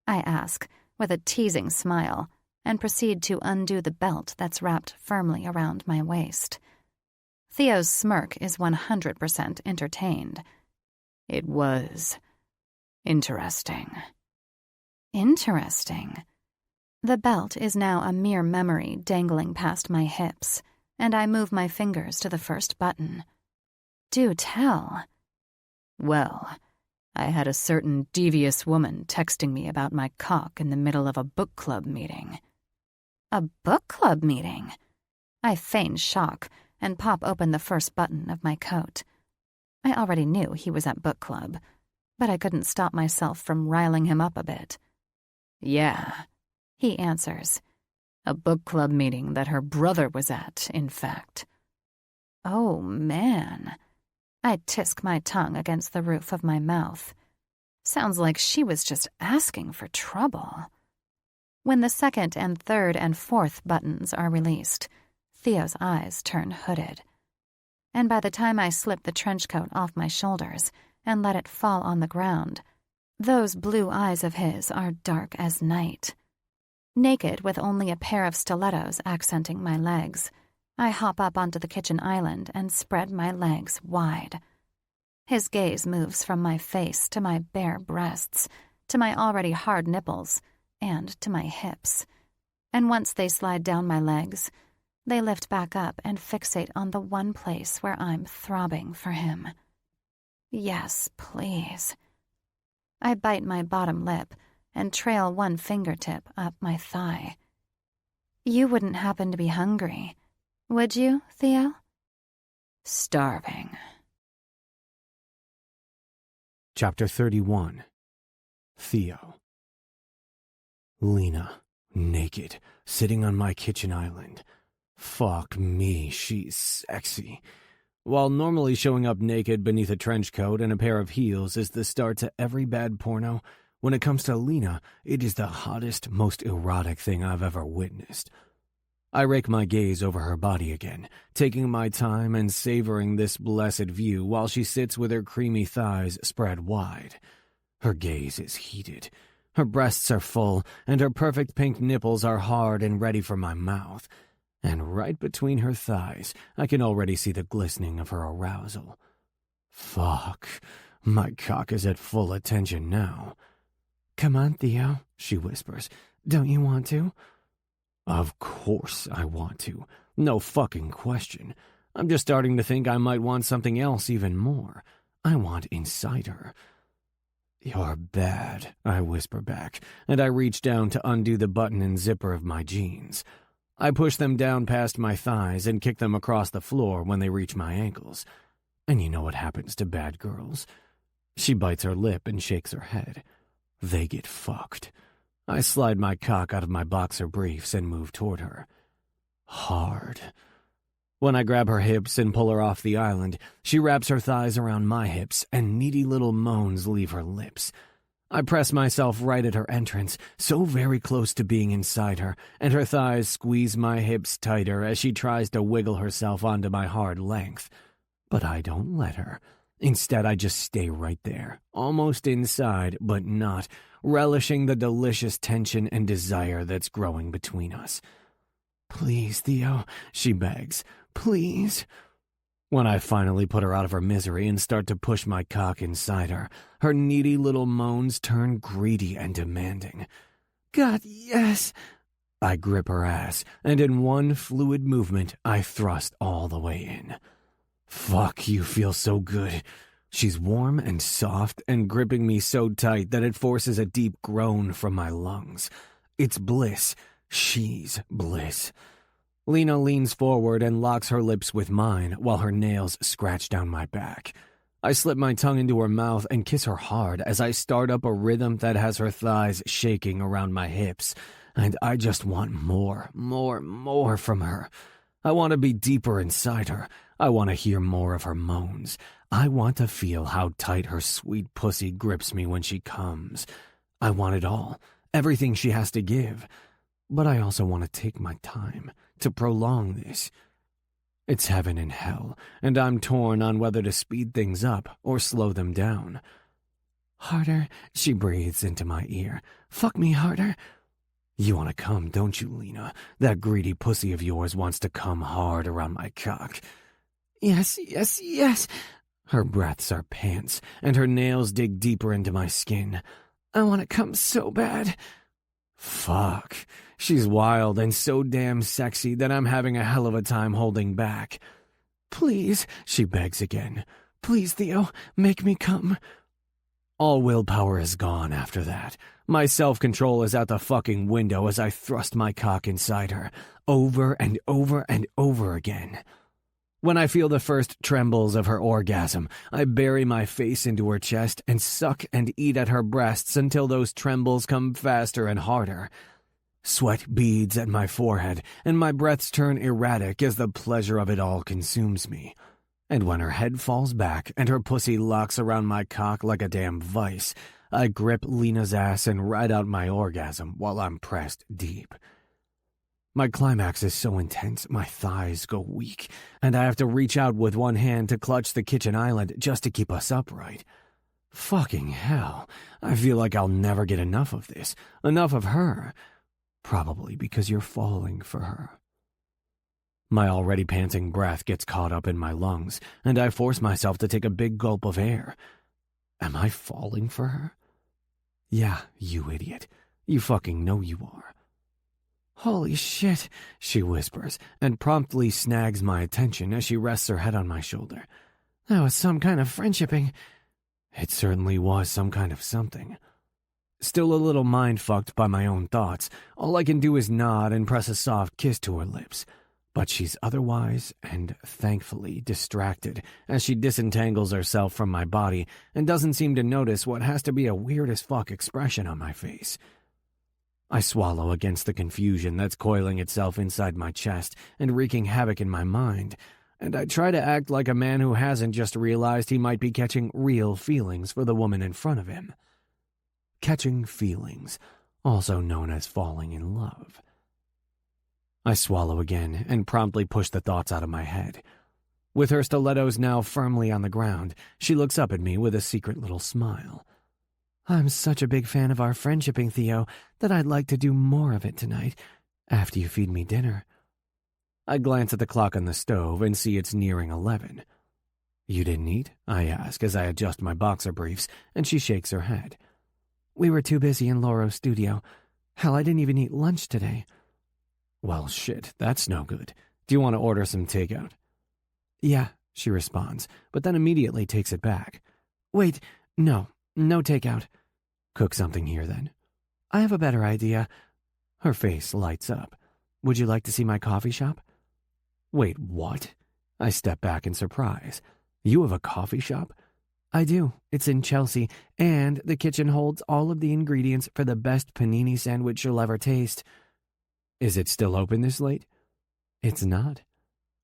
I ask, with a teasing smile, and proceed to undo the belt that's wrapped firmly around my waist. Theo's smirk is 100% entertained. It was interesting. Interesting. The belt is now a mere memory dangling past my hips, and I move my fingers to the first button. Do tell. Well, I had a certain devious woman texting me about my cock in the middle of a book club meeting. A book club meeting? I feign shock and pop open the first button of my coat. I already knew he was at book club, but I couldn't stop myself from riling him up a bit. Yeah, he answers. A book club meeting that her brother was at, in fact. Oh, man. I tisk my tongue against the roof of my mouth. Sounds like she was just asking for trouble. When the second and third and fourth buttons are released, Theo's eyes turn hooded. And by the time I slip the trench coat off my shoulders and let it fall on the ground, those blue eyes of his are dark as night. Naked with only a pair of stilettos accenting my legs, I hop up onto the kitchen island and spread my legs wide. His gaze moves from my face to my bare breasts, to my already hard nipples, and to my hips. And once they slide down my legs, they lift back up and fixate on the one place where I'm throbbing for him. Yes, please. I bite my bottom lip and trail one fingertip up my thigh. You wouldn't happen to be hungry, would you, Theo? Starving. Chapter 31. Theo. Lena, naked, sitting on my kitchen island. Fuck me, she's sexy. While normally showing up naked beneath a trench coat and a pair of heels is the start to every bad porno, when it comes to Lena, it is the hottest, most erotic thing I've ever witnessed. I rake my gaze over her body again, taking my time and savoring this blessed view while she sits with her creamy thighs spread wide. Her gaze is heated. Her breasts are full, and her perfect pink nipples are hard and ready for my mouth. And right between her thighs, I can already see the glistening of her arousal. Fuck, my cock is at full attention now. Come on, Theo, she whispers. Don't you want to? Of course I want to. No fucking question. I'm just starting to think I might want something else even more. I want inside her. You're bad, I whisper back, and I reach down to undo the button and zipper of my jeans. I push them down past my thighs and kick them across the floor when they reach my ankles. And you know what happens to bad girls. She bites her lip and shakes her head. They get fucked. I slide my cock out of my boxer briefs and move toward her. Hard. When I grab her hips and pull her off the island, she wraps her thighs around my hips and needy little moans leave her lips. I press myself right at her entrance, so very close to being inside her, and her thighs squeeze my hips tighter as she tries to wiggle herself onto my hard length. But I don't let her. Instead, I just stay right there, almost inside, but not, relishing the delicious tension and desire that's growing between us. Please, Theo, she begs. Please. When I finally put her out of her misery and start to push my cock inside her, her needy little moans turn greedy and demanding. God, yes. I grip her ass, and in one fluid movement, I thrust all the way in. Fuck, you feel so good. She's warm and soft and gripping me so tight that it forces a deep groan from my lungs. It's bliss. She's bliss. Lena leans forward and locks her lips with mine while her nails scratch down my back. I slip my tongue into her mouth and kiss her hard as I start up a rhythm that has her thighs shaking around my hips. And I just want more from her. I want to be deeper inside her. I want to hear more of her moans. I want to feel how tight her sweet pussy grips me when she comes. I want it all, everything she has to give. But I also want to take my time to prolong this. It's heaven and hell, and I'm torn on whether to speed things up or slow them down. Harder, she breathes into my ear. Fuck me harder. You want to come, don't you, Lena? That greedy pussy of yours wants to come hard around my cock. Yes, yes, yes. Her breaths are pants, and her nails dig deeper into my skin. I want to come so bad. Fuck. She's wild and so damn sexy that I'm having a hell of a time holding back. Please, she begs again. Please, Theo, make me come. All willpower is gone after that. My self-control is out the fucking window as I thrust my cock inside her, over and over and over again. When I feel the first trembles of her orgasm, I bury my face into her chest and suck and eat at her breasts until those trembles come faster and harder. Sweat beads at my forehead, and my breaths turn erratic as the pleasure of it all consumes me. And when her head falls back and her pussy locks around my cock like a damn vice, I grip Lena's ass and ride out my orgasm while I'm pressed deep. My climax is so intense, my thighs go weak, and I have to reach out with one hand to clutch the kitchen island just to keep us upright. Fucking hell, I feel like I'll never get enough of this, enough of her. Probably because you're falling for her. My already panting breath gets caught up in my lungs, and I force myself to take a big gulp of air. Am I falling for her? Yeah, you idiot. You fucking know you are. Holy shit, she whispers, and promptly snags my attention as she rests her head on my shoulder. That was some kind of friendshipping. It certainly was some kind of something. Still a little mind-fucked by my own thoughts, all I can do is nod and press a soft kiss to her lips. But she's otherwise and thankfully distracted as she disentangles herself from my body and doesn't seem to notice what has to be a weird-as-fuck expression on my face. I swallow against the confusion that's coiling itself inside my chest and wreaking havoc in my mind, and I try to act like a man who hasn't just realized he might be catching real feelings for the woman in front of him. Catching feelings, also known as falling in love. I swallow again and promptly push the thoughts out of my head. With her stilettos now firmly on the ground, she looks up at me with a secret little smile. I'm such a big fan of our friendshipping, Theo, that I'd like to do more of it tonight, after you feed me dinner. I glance at the clock on the stove and see it's nearing 11. You didn't eat? I ask as I adjust my boxer briefs, and she shakes her head. We were too busy in Laura's studio. Hell, I didn't even eat lunch today. Well, shit, that's no good. Do you want to order some takeout? Yeah, she responds, but then immediately takes it back. Wait, no takeout. Cook something here, then. I have a better idea. Her face lights up. Would you like to see my coffee shop? Wait, what? I step back in surprise. You have a coffee shop? I do. It's in Chelsea, and the kitchen holds all of the ingredients for the best panini sandwich you'll ever taste. Is it still open this late? It's not.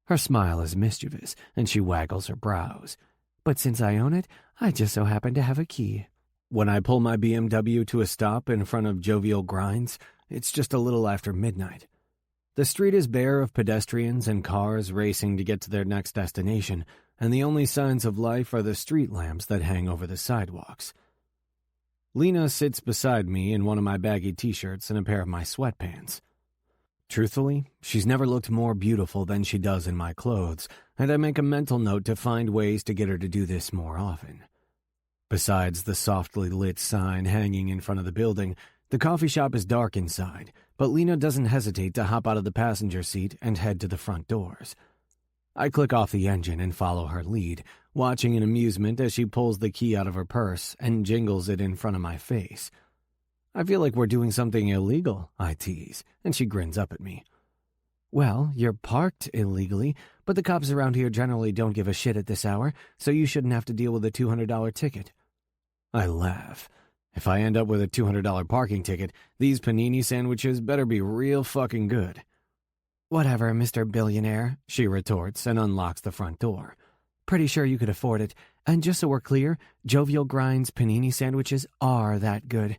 Her smile is mischievous, and she waggles her brows. But since I own it, I just so happen to have a key. When I pull my BMW to a stop in front of Jovial Grinds, it's just a little after midnight. The street is bare of pedestrians and cars racing to get to their next destination, and the only signs of life are the street lamps that hang over the sidewalks. Lena sits beside me in one of my baggy t-shirts and a pair of my sweatpants. Truthfully, she's never looked more beautiful than she does in my clothes, and I make a mental note to find ways to get her to do this more often. Besides the softly lit sign hanging in front of the building, the coffee shop is dark inside, but Lena doesn't hesitate to hop out of the passenger seat and head to the front doors. I click off the engine and follow her lead, watching in amusement as she pulls the key out of her purse and jingles it in front of my face. I feel like we're doing something illegal, I tease, and she grins up at me. Well, you're parked illegally, but the cops around here generally don't give a shit at this hour, so you shouldn't have to deal with a $200 ticket. I laugh. If I end up with a $200 parking ticket, these panini sandwiches better be real fucking good. Whatever, Mr. Billionaire, she retorts and unlocks the front door. Pretty sure you could afford it, and just so we're clear, Jovial Grind's panini sandwiches are that good.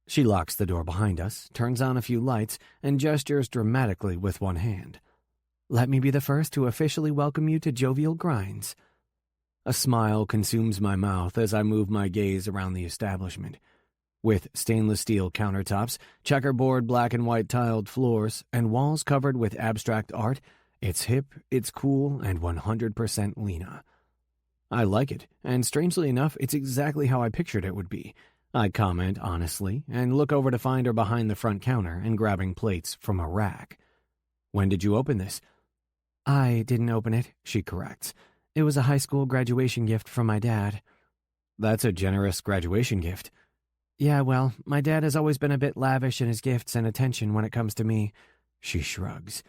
She locks the door behind us, turns on a few lights, and gestures dramatically with one hand. Let me be the first to officially welcome you to Jovial Grinds. A smile consumes my mouth as I move my gaze around the establishment. With stainless steel countertops, checkerboard black and white tiled floors, and walls covered with abstract art, It's hip, it's cool, and 100% Lena. I like it, and strangely enough, it's exactly how I pictured it would be. I comment honestly, and look over to find her behind the front counter and grabbing plates from a rack. When did you open this? I didn't open it, she corrects. It was a high school graduation gift from my dad. That's a generous graduation gift. Yeah, well, my dad has always been a bit lavish in his gifts and attention when it comes to me. She shrugs.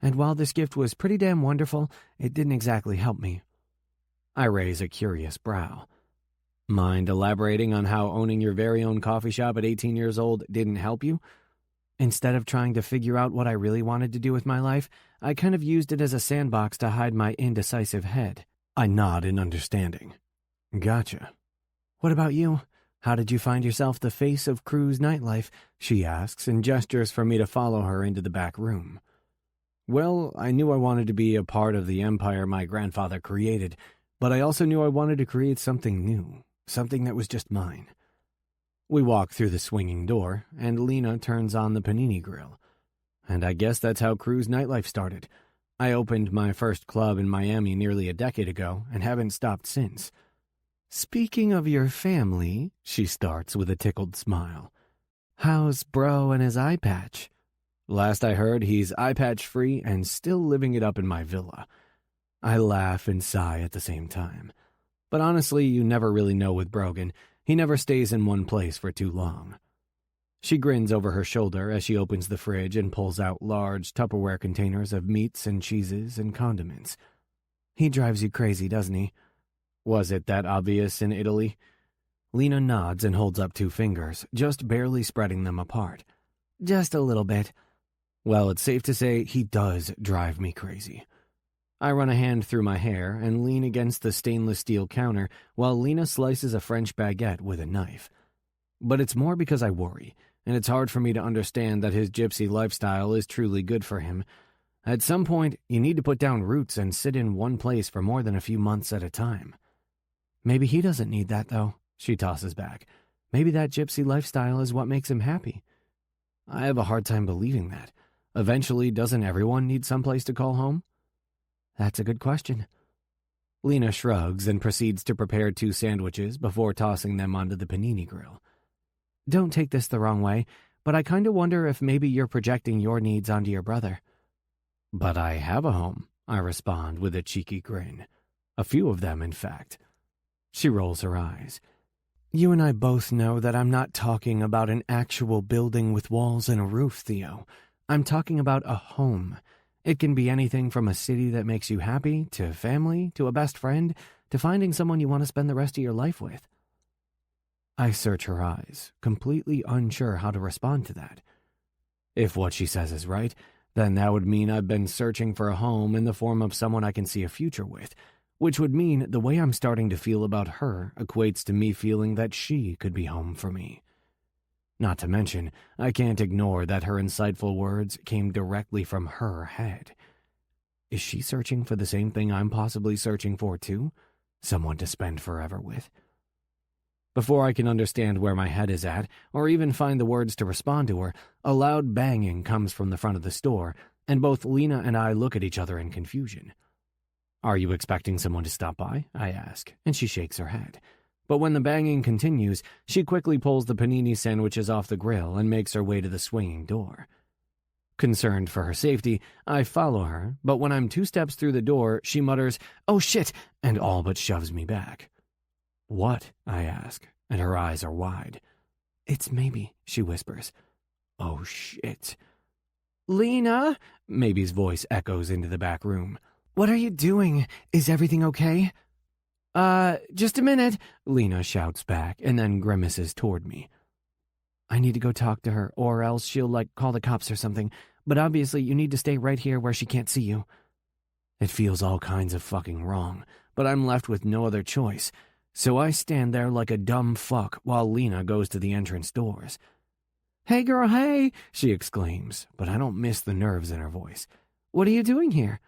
And while this gift was pretty damn wonderful, it didn't exactly help me. I raise a curious brow. Mind elaborating on how owning your very own coffee shop at 18 years old didn't help you? Instead of trying to figure out what I really wanted to do with my life, I kind of used it as a sandbox to hide my indecisive head. I nod in understanding. Gotcha. What about you? How did you find yourself the face of Cruz nightlife? She asks and gestures for me to follow her into the back room. Well, I knew I wanted to be a part of the empire my grandfather created, but I also knew I wanted to create something new, something that was just mine. We walk through the swinging door, and Lena turns on the panini grill. And I guess that's how Cruz nightlife started. I opened my first club in Miami nearly a decade ago and haven't stopped since. Speaking of your family, she starts with a tickled smile. How's Bro and his eye patch? Last I heard, he's eye patch free and still living it up in my villa. I laugh and sigh at the same time. But honestly, you never really know with Brogan. He never stays in one place for too long. She grins over her shoulder as she opens the fridge and pulls out large Tupperware containers of meats and cheeses and condiments. He drives you crazy, doesn't he? Was it that obvious in Italy? Lena nods and holds up 2 fingers, just barely spreading them apart. Just a little bit. Well, it's safe to say he does drive me crazy. I run a hand through my hair and lean against the stainless steel counter while Lena slices a French baguette with a knife. But it's more because I worry, and it's hard for me to understand that his gypsy lifestyle is truly good for him. At some point, you need to put down roots and sit in one place for more than a few months at a time. Maybe he doesn't need that, though, she tosses back. Maybe that gypsy lifestyle is what makes him happy. I have a hard time believing that. Eventually, doesn't everyone need someplace to call home? That's a good question. Lena shrugs and proceeds to prepare 2 sandwiches before tossing them onto the panini grill. Don't take this the wrong way, but I kind of wonder if maybe you're projecting your needs onto your brother. But I have a home, I respond with a cheeky grin. A few of them, in fact. She rolls her eyes. You and I both know that I'm not talking about an actual building with walls and a roof, Theo. I'm talking about a home. It can be anything from a city that makes you happy, to family, to a best friend, to finding someone you want to spend the rest of your life with. I search her eyes, completely unsure how to respond to that. If what she says is right, then that would mean I've been searching for a home in the form of someone I can see a future with, which would mean the way I'm starting to feel about her equates to me feeling that she could be home for me. Not to mention, I can't ignore that her insightful words came directly from her head. Is she searching for the same thing I'm possibly searching for too? Someone to spend forever with? Before I can understand where my head is at, or even find the words to respond to her, a loud banging comes from the front of the store, and both Lena and I look at each other in confusion. Are you expecting someone to stop by? I ask, and she shakes her head. But when the banging continues, she quickly pulls the panini sandwiches off the grill and makes her way to the swinging door. Concerned for her safety, I follow her, but when I'm 2 steps through the door, she mutters, "Oh shit," and all but shoves me back. What? I ask, and her eyes are wide. It's Maybe, she whispers. Oh shit. Lena? Maybe's voice echoes into the back room. What are you doing? Is everything okay? Just a minute, Lena shouts back and then grimaces toward me. I need to go talk to her, or else she'll, call the cops or something. But obviously you need to stay right here where she can't see you. It feels all kinds of fucking wrong, but I'm left with no other choice. So I stand there like a dumb fuck while Lena goes to the entrance doors. Hey girl, hey, she exclaims, but I don't miss the nerves in her voice. What are you doing here?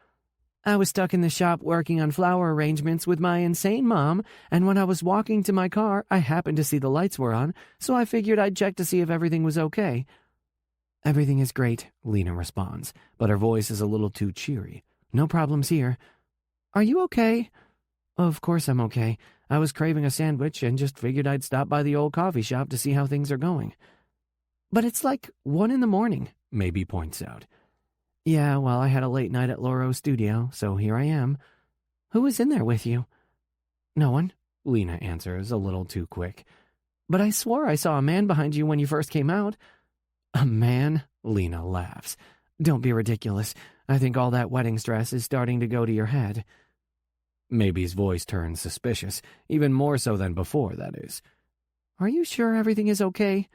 I was stuck in the shop working on flower arrangements with my insane mom, and when I was walking to my car, I happened to see the lights were on, so I figured I'd check to see if everything was okay. Everything is great, Lena responds, but her voice is a little too cheery. No problems here. Are you okay? Of course I'm okay. I was craving a sandwich and just figured I'd stop by the old coffee shop to see how things are going. But it's like 1 a.m, Maybe points out. Yeah, well, I had a late night at Laura's studio, so here I am. Who was in there with you? No one, Lena answers a little too quick. But I swore I saw a man behind you when you first came out. A man? Lena laughs. Don't be ridiculous. I think all that wedding stress is starting to go to your head. Maby's voice turns suspicious, even more so than before, that is. Are you sure everything is okay?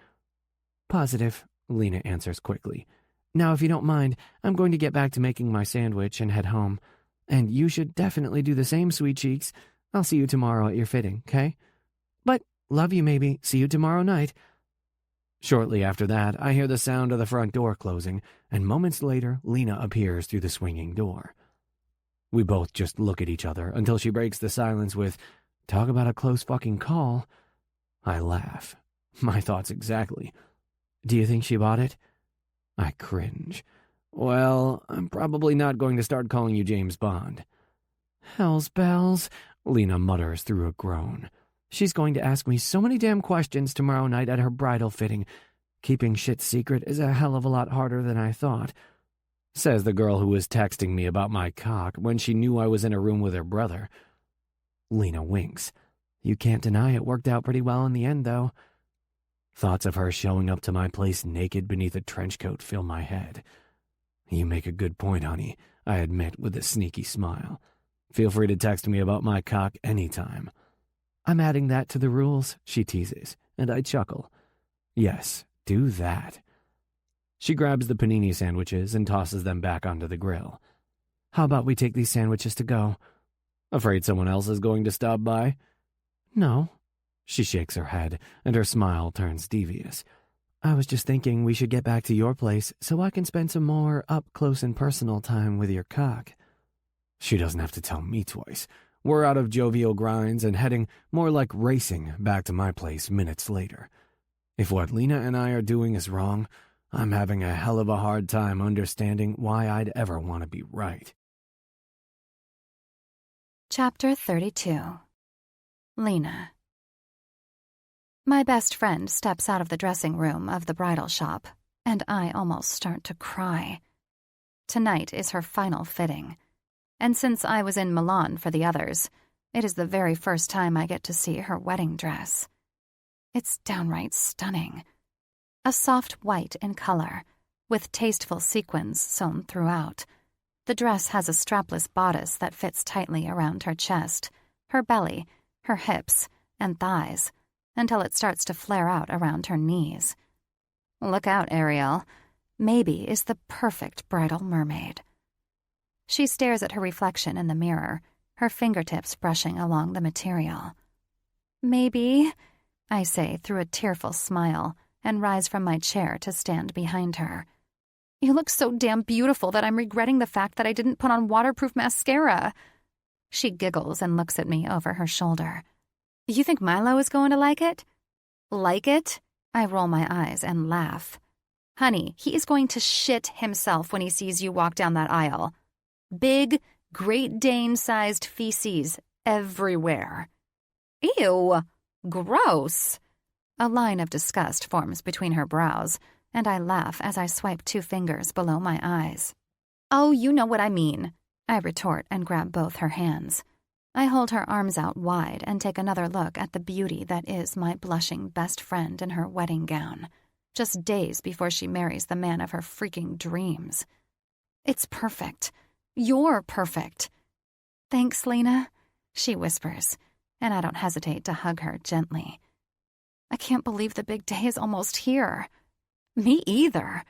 Positive, Lena answers quickly. Now, if you don't mind, I'm going to get back to making my sandwich and head home. And you should definitely do the same, sweet cheeks. I'll see you tomorrow at your fitting, okay? But, love you, Maybe. See you tomorrow night. Shortly after that, I hear the sound of the front door closing, and moments later, Lena appears through the swinging door. We both just look at each other until she breaks the silence with, "Talk about a close fucking call." I laugh. My thoughts exactly. Do you think she bought it? I cringe. Well, I'm probably not going to start calling you James Bond. Hell's bells, Lena mutters through a groan. She's going to ask me so many damn questions tomorrow night at her bridal fitting. Keeping shit secret is a hell of a lot harder than I thought. Says the girl who was texting me about my cock when she knew I was in a room with her brother. Lena winks. You can't deny it worked out pretty well in the end, though. Thoughts of her showing up to my place naked beneath a trench coat fill my head. You make a good point, honey, I admit with a sneaky smile. Feel free to text me about my cock anytime. I'm adding that to the rules, she teases, and I chuckle. Yes, do that. She grabs the panini sandwiches and tosses them back onto the grill. How about we take these sandwiches to go? Afraid someone else is going to stop by? No. She shakes her head, and her smile turns devious. I was just thinking we should get back to your place so I can spend some more up-close and personal time with your cock. She doesn't have to tell me twice. We're out of jovial grinds and heading more like racing back to my place minutes later. If what Lena and I are doing is wrong, I'm having a hell of a hard time understanding why I'd ever want to be right. Chapter 32. Lena. My best friend steps out of the dressing room of the bridal shop, and I almost start to cry. Tonight is her final fitting, and since I was in Milan for the others, it is the very first time I get to see her wedding dress. It's downright stunning. A soft white in color, with tasteful sequins sewn throughout. The dress has a strapless bodice that fits tightly around her chest, her belly, her hips, and thighs, until it starts to flare out around her knees. Look out, Ariel. Maybe is the perfect bridal mermaid. She stares at her reflection in the mirror, her fingertips brushing along the material. Maybe, I say through a tearful smile, and rise from my chair to stand behind her. You look so damn beautiful that I'm regretting the fact that I didn't put on waterproof mascara. She giggles and looks at me over her shoulder. You think Milo is going to like it? Like it? I roll my eyes and laugh. Honey, he is going to shit himself when he sees you walk down that aisle. Big, Great Dane-sized feces everywhere. Ew, gross. A line of disgust forms between her brows, and I laugh as I swipe 2 fingers below my eyes. Oh, you know what I mean, I retort and grab both her hands. I hold her arms out wide and take another look at the beauty that is my blushing best friend in her wedding gown, just days before she marries the man of her freaking dreams. It's perfect. You're perfect. Thanks, Lena, she whispers, and I don't hesitate to hug her gently. I can't believe the big day is almost here. Me either,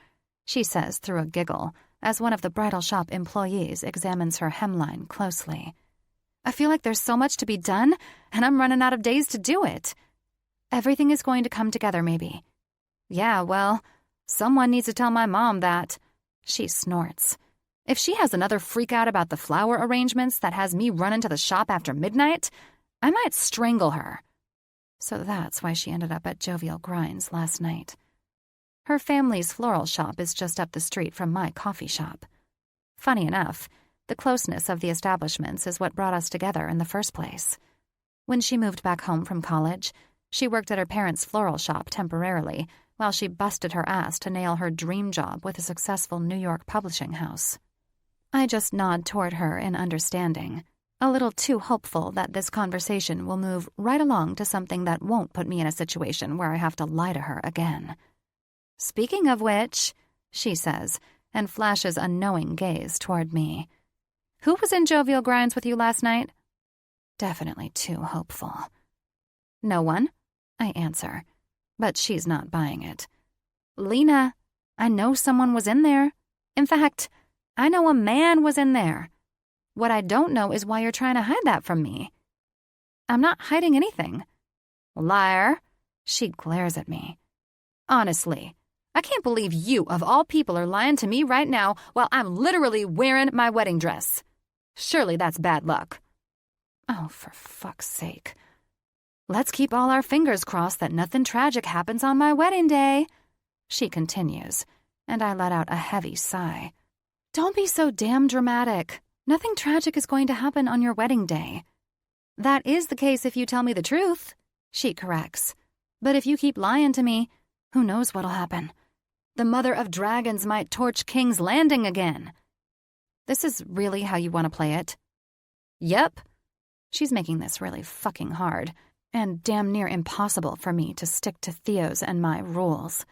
she says through a giggle as one of the bridal shop employees examines her hemline closely. I feel like there's so much to be done, and I'm running out of days to do it. Everything is going to come together, maybe. Yeah, well, someone needs to tell my mom that. She snorts. If she has another freak out about the flower arrangements that has me running to the shop after midnight, I might strangle her. So that's why she ended up at Jovial Grinds last night. Her family's floral shop is just up the street from my coffee shop. Funny enough, The closeness of the establishments is what brought us together in the first place. When she moved back home from college, she worked at her parents' floral shop temporarily while she busted her ass to nail her dream job with a successful New York publishing house. I just nod toward her in understanding, a little too hopeful that this conversation will move right along to something that won't put me in a situation where I have to lie to her again. "Speaking of which," she says, and flashes a knowing gaze toward me. "Who was in jovial grinds with you last night?" Definitely too hopeful. "No one," I answer, but she's not buying it. "Lena, I know someone was in there. In fact, I know a man was in there. What I don't know is why you're trying to hide that from me." "I'm not hiding anything." "Liar." She glares at me. "Honestly, I can't believe you, of all people, are lying to me right now while I'm literally wearing my wedding dress. Surely that's bad luck." Oh, for fuck's sake. "Let's keep all our fingers crossed that nothing tragic happens on my wedding day," she continues, and I let out a heavy sigh. "Don't be so damn dramatic. Nothing tragic is going to happen on your wedding day." "That is the case if you tell me the truth," she corrects. "But if you keep lying to me, who knows what'll happen? The Mother of Dragons might torch King's Landing again." "This is really how you want to play it?" "Yep." She's making this really fucking hard, and damn near impossible for me to stick to Theo's and my rules.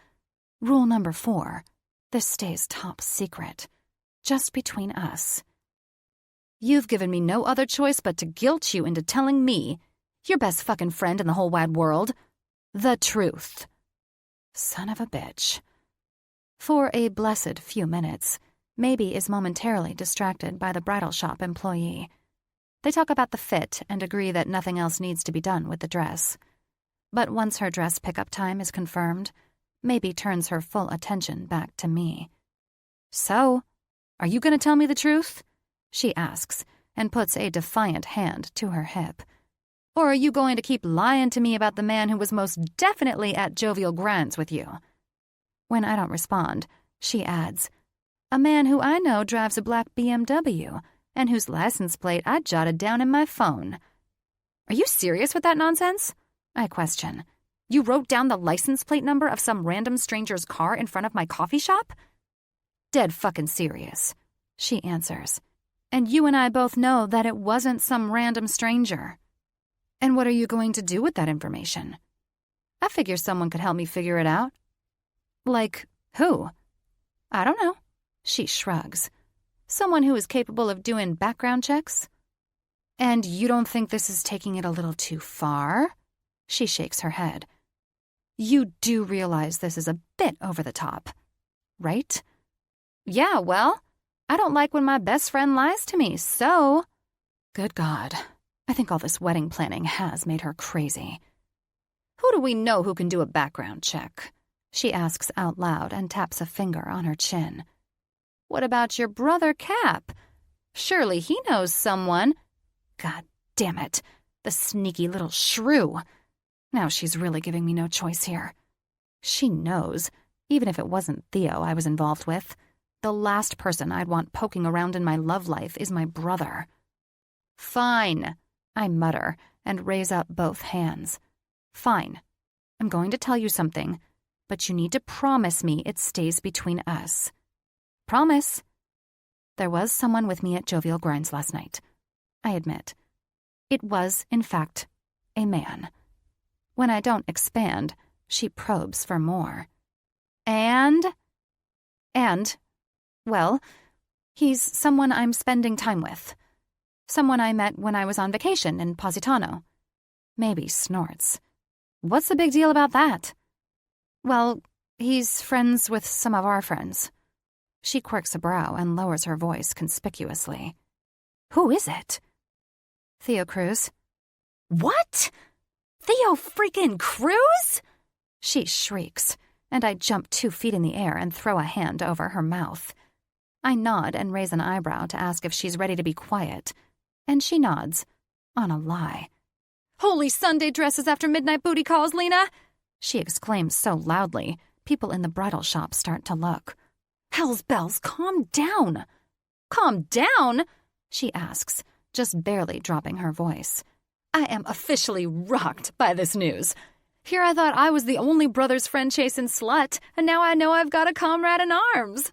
Rule number 4, this stays top secret, just between us. "You've given me no other choice but to guilt you into telling me, your best fucking friend in the whole wide world, the truth." Son of a bitch. For a blessed few minutes, Maybe is momentarily distracted by the bridal shop employee. They talk about the fit and agree that nothing else needs to be done with the dress. But once her dress pickup time is confirmed, Maybe turns her full attention back to me. "So, are you going to tell me the truth?" she asks, and puts a defiant hand to her hip. "Or are you going to keep lying to me about the man who was most definitely at jovial grinds with you?" When I don't respond, she adds, "A man who I know drives a black BMW, and whose license plate I jotted down in my phone." "Are you serious with that nonsense?" I question. "You wrote down the license plate number of some random stranger's car in front of my coffee shop?" "Dead fucking serious," she answers. "And you and I both know that it wasn't some random stranger." "And what are you going to do with that information?" "I figure someone could help me figure it out." "Like who?" "I don't know," she shrugs. "Someone who is capable of doing background checks." "And you don't think this is taking it a little too far?" She shakes her head. "You do realize this is a bit over the top, right?" "Yeah, well, I don't like when my best friend lies to me, so..." Good God, I think all this wedding planning has made her crazy. "Who do we know who can do a background check?" she asks out loud and taps a finger on her chin. "What about your brother Cap? Surely he knows someone." God damn it, the sneaky little shrew. Now she's really giving me no choice here. She knows, even if it wasn't Theo I was involved with, the last person I'd want poking around in my love life is my brother. "Fine," I mutter and raise up both hands. "Fine. I'm going to tell you something, but you need to promise me it stays between us." "Promise." "There was someone with me at Jovial Grinds last night," I admit. It was, in fact, a man. When I don't expand, she probes for more. And, well, he's someone I'm spending time with. Someone I met when I was on vacation in Positano. Maybe snorts. "What's the big deal about that?" "Well, he's friends with some of our friends." She quirks a brow and lowers her voice conspicuously. "Who is it?" "Theo Cruz." "What? Theo freaking Cruz?" She shrieks, and I jump 2 feet in the air and throw a hand over her mouth. I nod and raise an eyebrow to ask if she's ready to be quiet, and she nods, on a lie. "Holy Sunday dresses after midnight booty calls, Lena!" she exclaims so loudly, people in the bridal shop start to look. "Hell's bells, calm down!" "Calm down? she asks, just barely dropping her voice. I am officially rocked by this news. Here I thought I was the only brother's friend chasing slut, and now I know I've got a comrade in arms.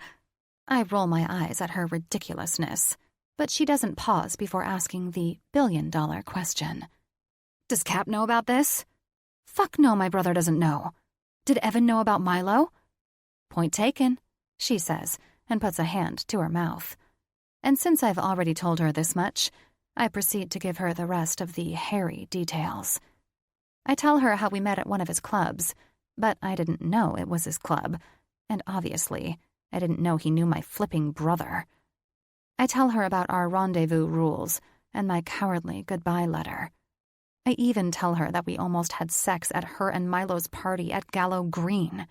I roll my eyes at her ridiculousness, but she doesn't pause before asking the billion-dollar question. Does Cap know about this? Fuck no, my brother doesn't know. Did Evan know about Milo? Point taken, she says, and puts a hand to her mouth. And since I've already told her this much, I proceed to give her the rest of the hairy details. I tell her how we met at one of his clubs, but I didn't know it was his club, and obviously, I didn't know he knew my flipping brother. I tell her about our rendezvous rules and my cowardly goodbye letter. I even tell her that we almost had sex at her and Milo's party at Gallow Green.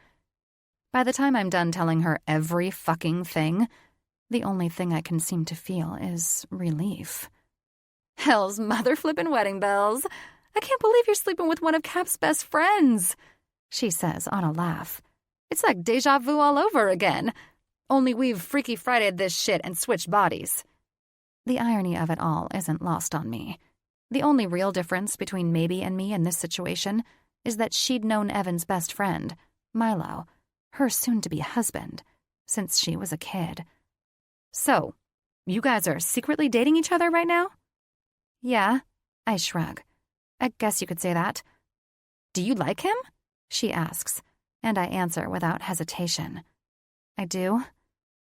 By the time I'm done telling her every fucking thing, the only thing I can seem to feel is relief. Hell's mother-flippin' wedding bells. I can't believe you're sleeping with one of Cap's best friends, she says on a laugh. It's like deja vu all over again. Only we've Freaky Friday'd this shit and switched bodies. The irony of it all isn't lost on me. The only real difference between Maybe and me in this situation is that she'd known Evan's best friend, Milo, her soon-to-be husband, since she was a kid. So, you guys are secretly dating each other right now? Yeah, I shrug. I guess you could say that. Do you like him? She asks, and I answer without hesitation. I do.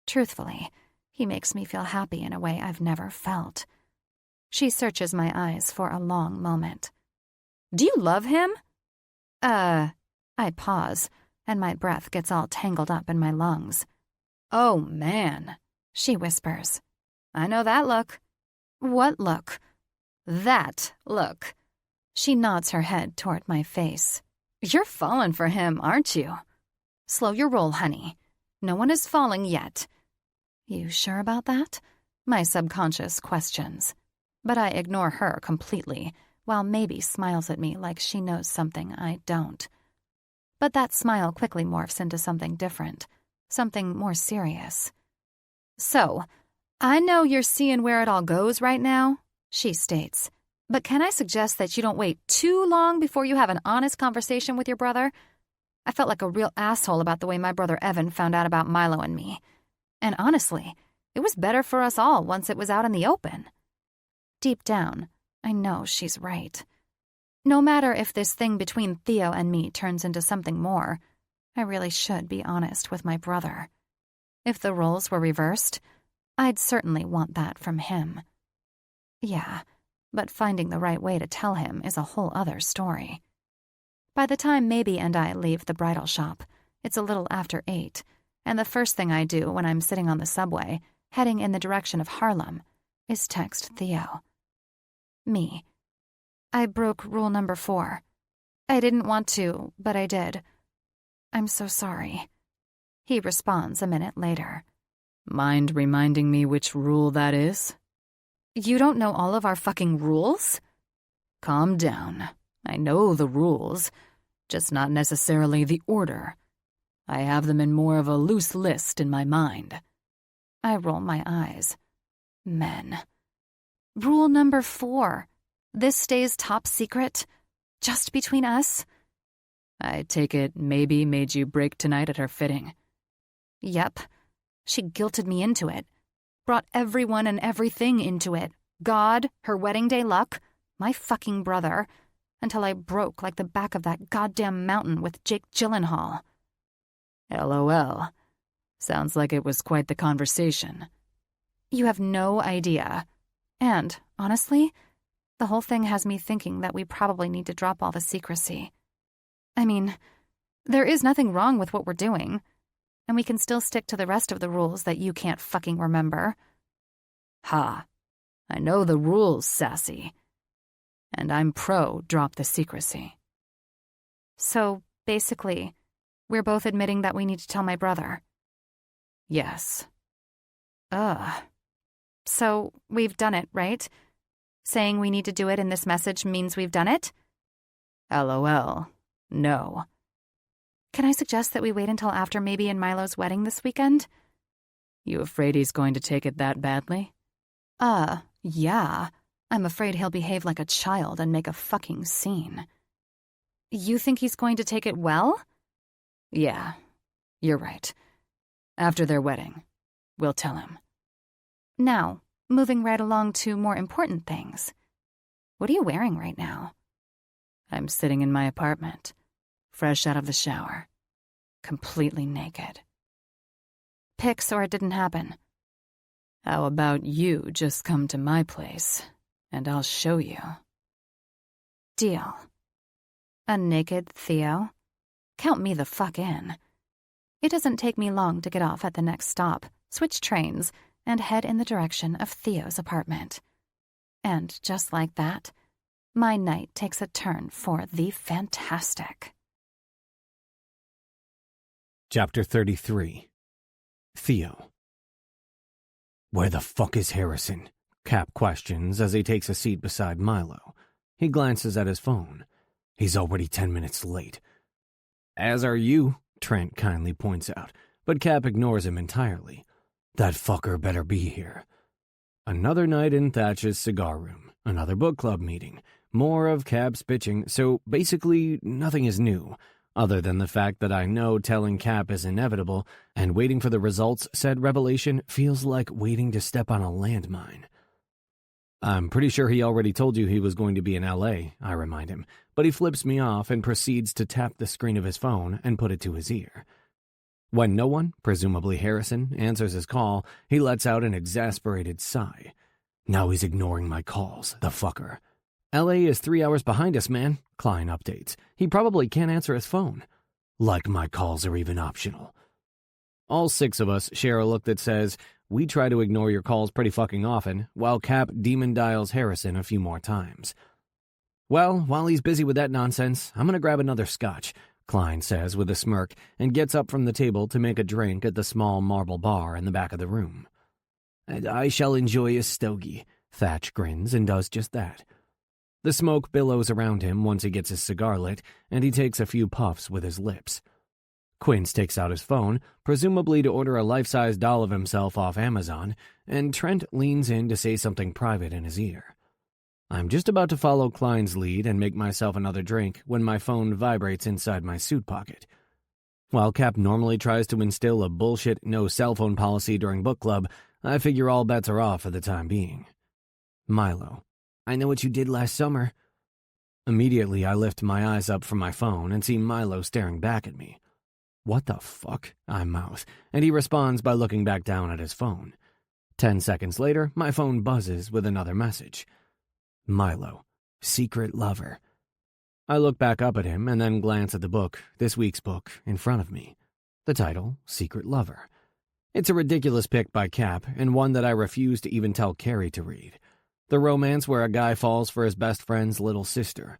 Truthfully, he makes me feel happy in a way I've never felt. She searches my eyes for a long moment. Do you love him? I pause, and my breath gets all tangled up in my lungs. Oh, man, she whispers. I know that look. What look? That look. She nods her head toward my face. You're falling for him, aren't you? Slow your roll, honey. No one is falling yet. You sure about that? My subconscious questions. But I ignore her completely, while Maybe smiles at me like she knows something I don't. But that smile quickly morphs into something different, something more serious. So, I know you're seeing where it all goes right now, she states. But can I suggest that you don't wait too long before you have an honest conversation with your brother? I felt like a real asshole about the way my brother Evan found out about Milo and me. And honestly, it was better for us all once it was out in the open. Deep down, I know she's right. No matter if this thing between Theo and me turns into something more, I really should be honest with my brother. If the roles were reversed, I'd certainly want that from him. Yeah, but finding the right way to tell him is a whole other story. By the time Maybe and I leave the bridal shop, it's a little after 8, and the first thing I do when I'm sitting on the subway, heading in the direction of Harlem, is text Theo. Me. I broke rule number 4. I didn't want to, but I did. I'm so sorry. He responds a minute later. Mind reminding me which rule that is? You don't know all of our fucking rules? Calm down. I know the rules, just not necessarily the order. I have them in more of a loose list in my mind. I roll my eyes. Men. Rule number 4. This stays top secret, just between us. I take it Maybe made you break tonight at her fitting. Yep. She guilted me into it. Brought everyone and everything into it. God, her wedding day luck, my fucking brother, until I broke like the back of that goddamn mountain with Jake Gyllenhaal. LOL. Sounds like it was quite the conversation. You have no idea. And, honestly, the whole thing has me thinking that we probably need to drop all the secrecy. I mean, there is nothing wrong with what we're doing, and we can still stick to the rest of the rules that you can't fucking remember. Ha. I know the rules, sassy. And I'm pro drop the secrecy. So, basically, we're both admitting that we need to tell my brother. Yes. Ugh. So, we've done it, right? Saying we need to do it in this message means we've done it? LOL. No. Can I suggest that we wait until after Maybe and Milo's wedding this weekend? You afraid he's going to take it that badly? Yeah. I'm afraid he'll behave like a child and make a fucking scene. You think he's going to take it well? Yeah, you're right. After their wedding, we'll tell him. Now, moving right along to more important things. What are you wearing right now? I'm sitting in my apartment, fresh out of the shower, completely naked. Pics or it didn't happen? How about you just come to my place, and I'll show you. Deal. A naked Theo? Count me the fuck in. It doesn't take me long to get off at the next stop, switch trains, and head in the direction of Theo's apartment. And just like that, my night takes a turn for the fantastic. Chapter 33. Theo. "Where the fuck is Harrison?" Cap questions as he takes a seat beside Milo. He glances at his phone. "He's already 10 minutes late." "As are you," Trent kindly points out, but Cap ignores him entirely. "That fucker better be here." Another night in Thatch's cigar room, another book club meeting, more of Cap's bitching, so basically nothing is new, other than the fact that I know telling Cap is inevitable, and waiting for the results said revelation feels like waiting to step on a landmine. "I'm pretty sure he already told you he was going to be in LA, I remind him, but he flips me off and proceeds to tap the screen of his phone and put it to his ear. When no one, presumably Harrison, answers his call, he lets out an exasperated sigh. Now he's ignoring my calls, the fucker. "LA is 3 hours behind us, man," Klein updates. "He probably can't answer his phone." Like my calls are even optional. All 6 of us share a look that says, "We try to ignore your calls pretty fucking often," while Cap demon dials Harrison a few more times. "Well, while he's busy with that nonsense, I'm gonna grab another scotch," Klein says with a smirk, and gets up from the table to make a drink at the small marble bar in the back of the room. "And I shall enjoy a stogie," Thatch grins and does just that. The smoke billows around him once he gets his cigar lit, and he takes a few puffs with his lips. Quince takes out his phone, presumably to order a life-size doll of himself off Amazon, and Trent leans in to say something private in his ear. I'm just about to follow Klein's lead and make myself another drink when my phone vibrates inside my suit pocket. While Cap normally tries to instill a bullshit no cell phone policy during book club, I figure all bets are off for the time being. Milo. "I know what you did last summer." Immediately, I lift my eyes up from my phone and see Milo staring back at me. "What the fuck?" I mouth, and he responds by looking back down at his phone. 10 seconds later, my phone buzzes with another message. Milo, secret lover. I look back up at him and then glance at the book, this week's book, in front of me. The title, Secret Lover. It's a ridiculous pick by Cap, and one that I refuse to even tell Carrie to read. The romance where a guy falls for his best friend's little sister.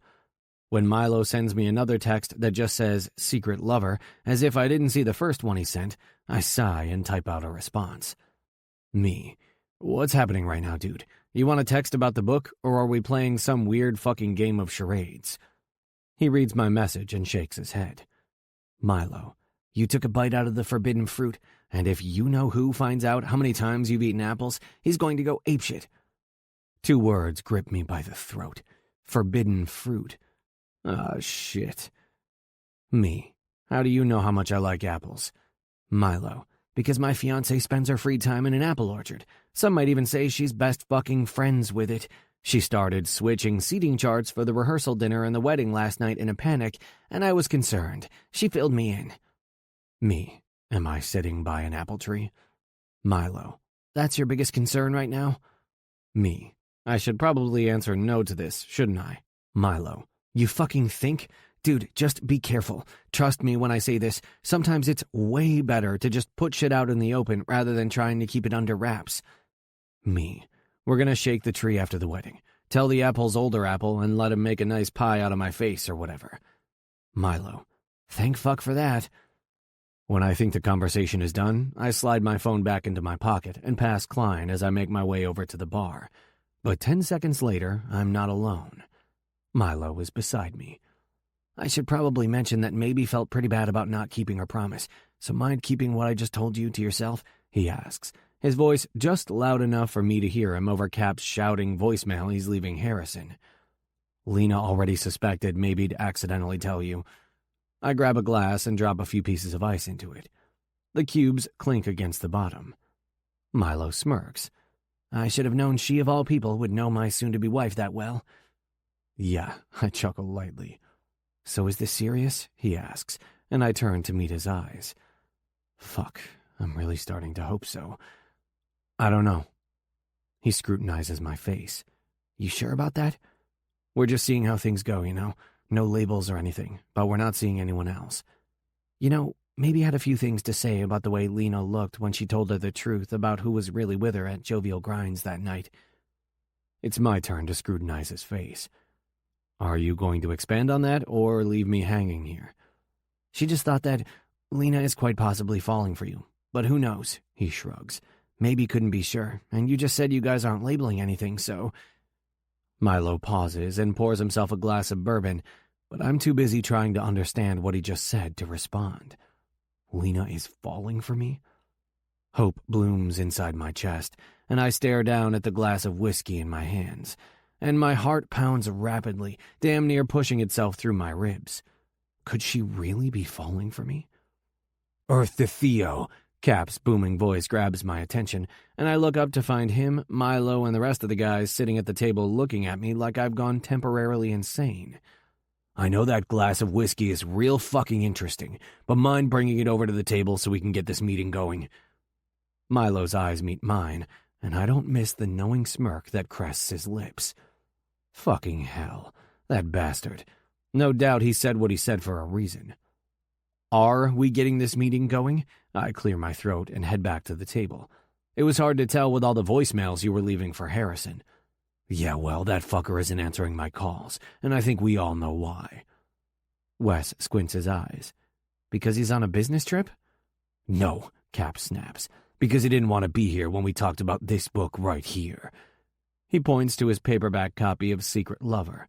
When Milo sends me another text that just says, Secret Lover, as if I didn't see the first one he sent, I sigh and type out a response. Me. What's happening right now, dude? You want to text about the book, or are we playing some weird fucking game of charades? He reads my message and shakes his head. Milo, you took a bite out of the forbidden fruit, and if you know who finds out how many times you've eaten apples, he's going to go apeshit. 2 words grip me by the throat. Forbidden fruit. Ah, shit. Me. How do you know how much I like apples? Milo. Because my fiancée spends her free time in an apple orchard. Some might even say she's best fucking friends with it. She started switching seating charts for the rehearsal dinner and the wedding last night in a panic, and I was concerned. She filled me in. Me. Am I sitting by an apple tree? Milo. That's your biggest concern right now? Me. I should probably answer no to this, shouldn't I? Milo. You fucking think? Dude, just be careful. Trust me when I say this. Sometimes it's way better to just put shit out in the open rather than trying to keep it under wraps. Me. We're gonna shake the tree after the wedding. Tell the apple's older apple and let him make a nice pie out of my face or whatever. Milo. Thank fuck for that. When I think the conversation is done, I slide my phone back into my pocket and pass Klein as I make my way over to the bar. But 10 seconds later, I'm not alone. Milo is beside me. I should probably mention that Maybe felt pretty bad about not keeping her promise, so mind keeping what I just told you to yourself? He asks, his voice just loud enough for me to hear him over Cap's shouting voicemail he's leaving Harrison. Lena already suspected maybe to accidentally tell you. I grab a glass and drop a few pieces of ice into it. The cubes clink against the bottom. Milo smirks. I should have known she of all people would know my soon-to-be wife that well. Yeah, I chuckle lightly. So is this serious? He asks, and I turn to meet his eyes. Fuck, I'm really starting to hope so. I don't know. He scrutinizes my face. You sure about that? We're just seeing how things go, you know? No labels or anything, but we're not seeing anyone else. You know, maybe I had a few things to say about the way Lena looked when she told her the truth about who was really with her at Jovial Grinds that night. It's my turn to scrutinize his face. Are you going to expand on that or leave me hanging here? She just thought that Lena is quite possibly falling for you, but who knows, he shrugs. Maybe couldn't be sure, and you just said you guys aren't labeling anything, so... Milo pauses and pours himself a glass of bourbon, but I'm too busy trying to understand what he just said to respond. Lena is falling for me? Hope blooms inside my chest, and I stare down at the glass of whiskey in my hands, and my heart pounds rapidly, damn near pushing itself through my ribs. Could she really be falling for me? Earth to Theo! Cap's booming voice grabs my attention, and I look up to find him, Milo, and the rest of the guys sitting at the table looking at me like I've gone temporarily insane. I know that glass of whiskey is real fucking interesting, but mind bringing it over to the table so we can get this meeting going? Milo's eyes meet mine, and I don't miss the knowing smirk that crests his lips. Fucking hell, that bastard. No doubt he said what he said for a reason. Are we getting this meeting going? I clear my throat and head back to the table. It was hard to tell with all the voicemails you were leaving for Harrison. Yeah, well, that fucker isn't answering my calls, and I think we all know why. Wes squints his eyes. Because he's on a business trip? No, Cap snaps. Because he didn't want to be here when we talked about this book right here. He points to his paperback copy of Secret Lover.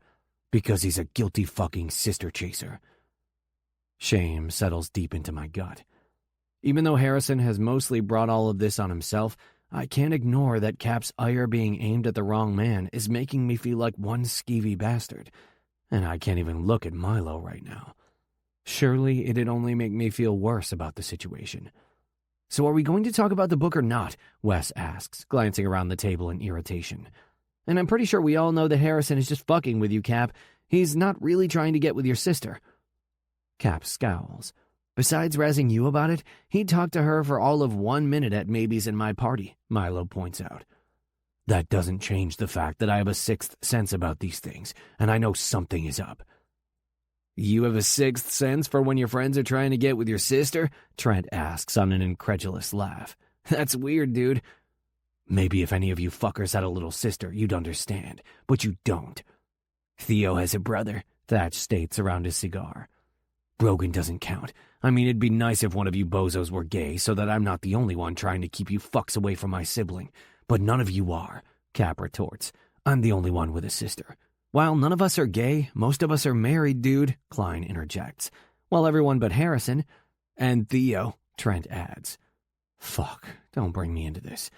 Because he's a guilty fucking sister chaser. Shame settles deep into my gut. Even though Harrison has mostly brought all of this on himself, I can't ignore that Cap's ire being aimed at the wrong man is making me feel like one skeevy bastard, and I can't even look at Milo right now. Surely it'd only make me feel worse about the situation. So are we going to talk about the book or not? Wes asks, glancing around the table in irritation. And I'm pretty sure we all know that Harrison is just fucking with you, Cap. He's not really trying to get with your sister. Cap scowls. Besides razzing you about it, he talked to her for all of 1 minute at Maybe's and my party, Milo points out. That doesn't change the fact that I have a sixth sense about these things, and I know something is up. You have a sixth sense for when your friends are trying to get with your sister? Trent asks on an incredulous laugh. That's weird, dude. Maybe if any of you fuckers had a little sister, you'd understand, but you don't. Theo has a brother, Thatch states around his cigar. Brogan doesn't count. I mean, it'd be nice if one of you bozos were gay so that I'm not the only one trying to keep you fucks away from my sibling. But none of you are, Cap retorts. I'm the only one with a sister. While none of us are gay, most of us are married, dude, Klein interjects. While everyone but Harrison and Theo, Trent adds. Fuck, don't bring me into this.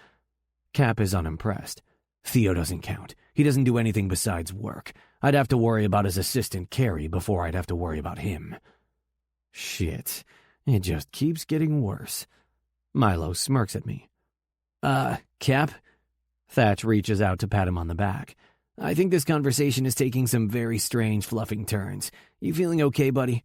Cap is unimpressed. Theo doesn't count. He doesn't do anything besides work. I'd have to worry about his assistant, Carrie, before I'd have to worry about him. Shit, it just keeps getting worse. Milo smirks at me. Cap? Thatch reaches out to pat him on the back. I think this conversation is taking some very strange fluffing turns. You feeling okay, buddy?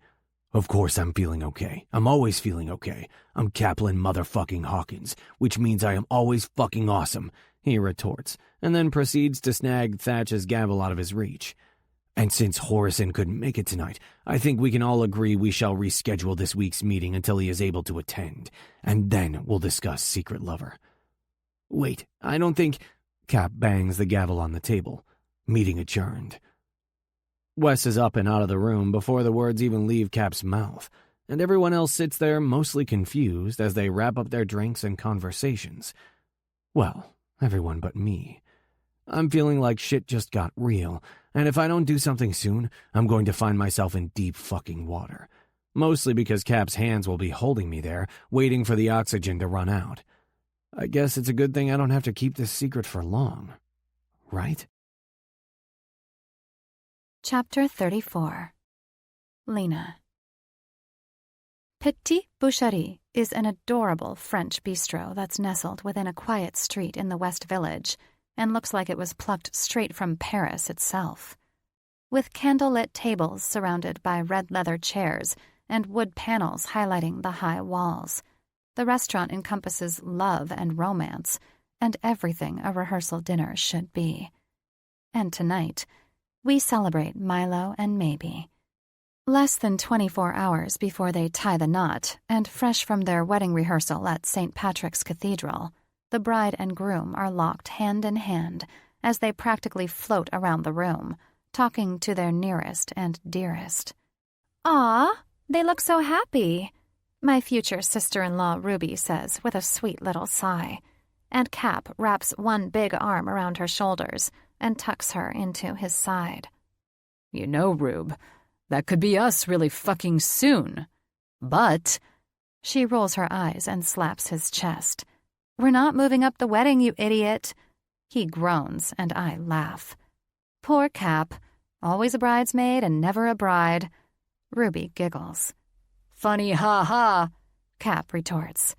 Of course I'm feeling okay. I'm always feeling okay. I'm Caplin motherfucking Hawkins, which means I am always fucking awesome, he retorts, and then proceeds to snag Thatch's gavel out of his reach. And since Horrison couldn't make it tonight, I think we can all agree we shall reschedule this week's meeting until he is able to attend, and then we'll discuss Secret Lover. Wait, I don't think... Cap bangs the gavel on the table. Meeting adjourned. Wes is up and out of the room before the words even leave Cap's mouth, and everyone else sits there mostly confused as they wrap up their drinks and conversations. Well, everyone but me. I'm feeling like shit just got real, and if I don't do something soon, I'm going to find myself in deep fucking water. Mostly because Cap's hands will be holding me there, waiting for the oxygen to run out. I guess it's a good thing I don't have to keep this secret for long, right? Chapter 34. Lena. Petite Boucherie is an adorable French bistro that's nestled within a quiet street in the West Village and looks like it was plucked straight from Paris itself. With candlelit tables surrounded by red leather chairs and wood panels highlighting the high walls, the restaurant encompasses love and romance and everything a rehearsal dinner should be. And tonight, we celebrate Milo and Maybe. Less than 24 hours before they tie the knot, and fresh from their wedding rehearsal at St. Patrick's Cathedral, the bride and groom are locked hand in hand as they practically float around the room, talking to their nearest and dearest. "Aw, they look so happy," my future sister-in-law Ruby says with a sweet little sigh, and Cap wraps one big arm around her shoulders and tucks her into his side. "You know, Rube, that could be us really fucking soon. But..." She rolls her eyes and slaps his chest. "We're not moving up the wedding, you idiot." He groans, and I laugh. Poor Cap. Always a bridesmaid and never a bride. Ruby giggles. "Funny, ha-ha," Cap retorts.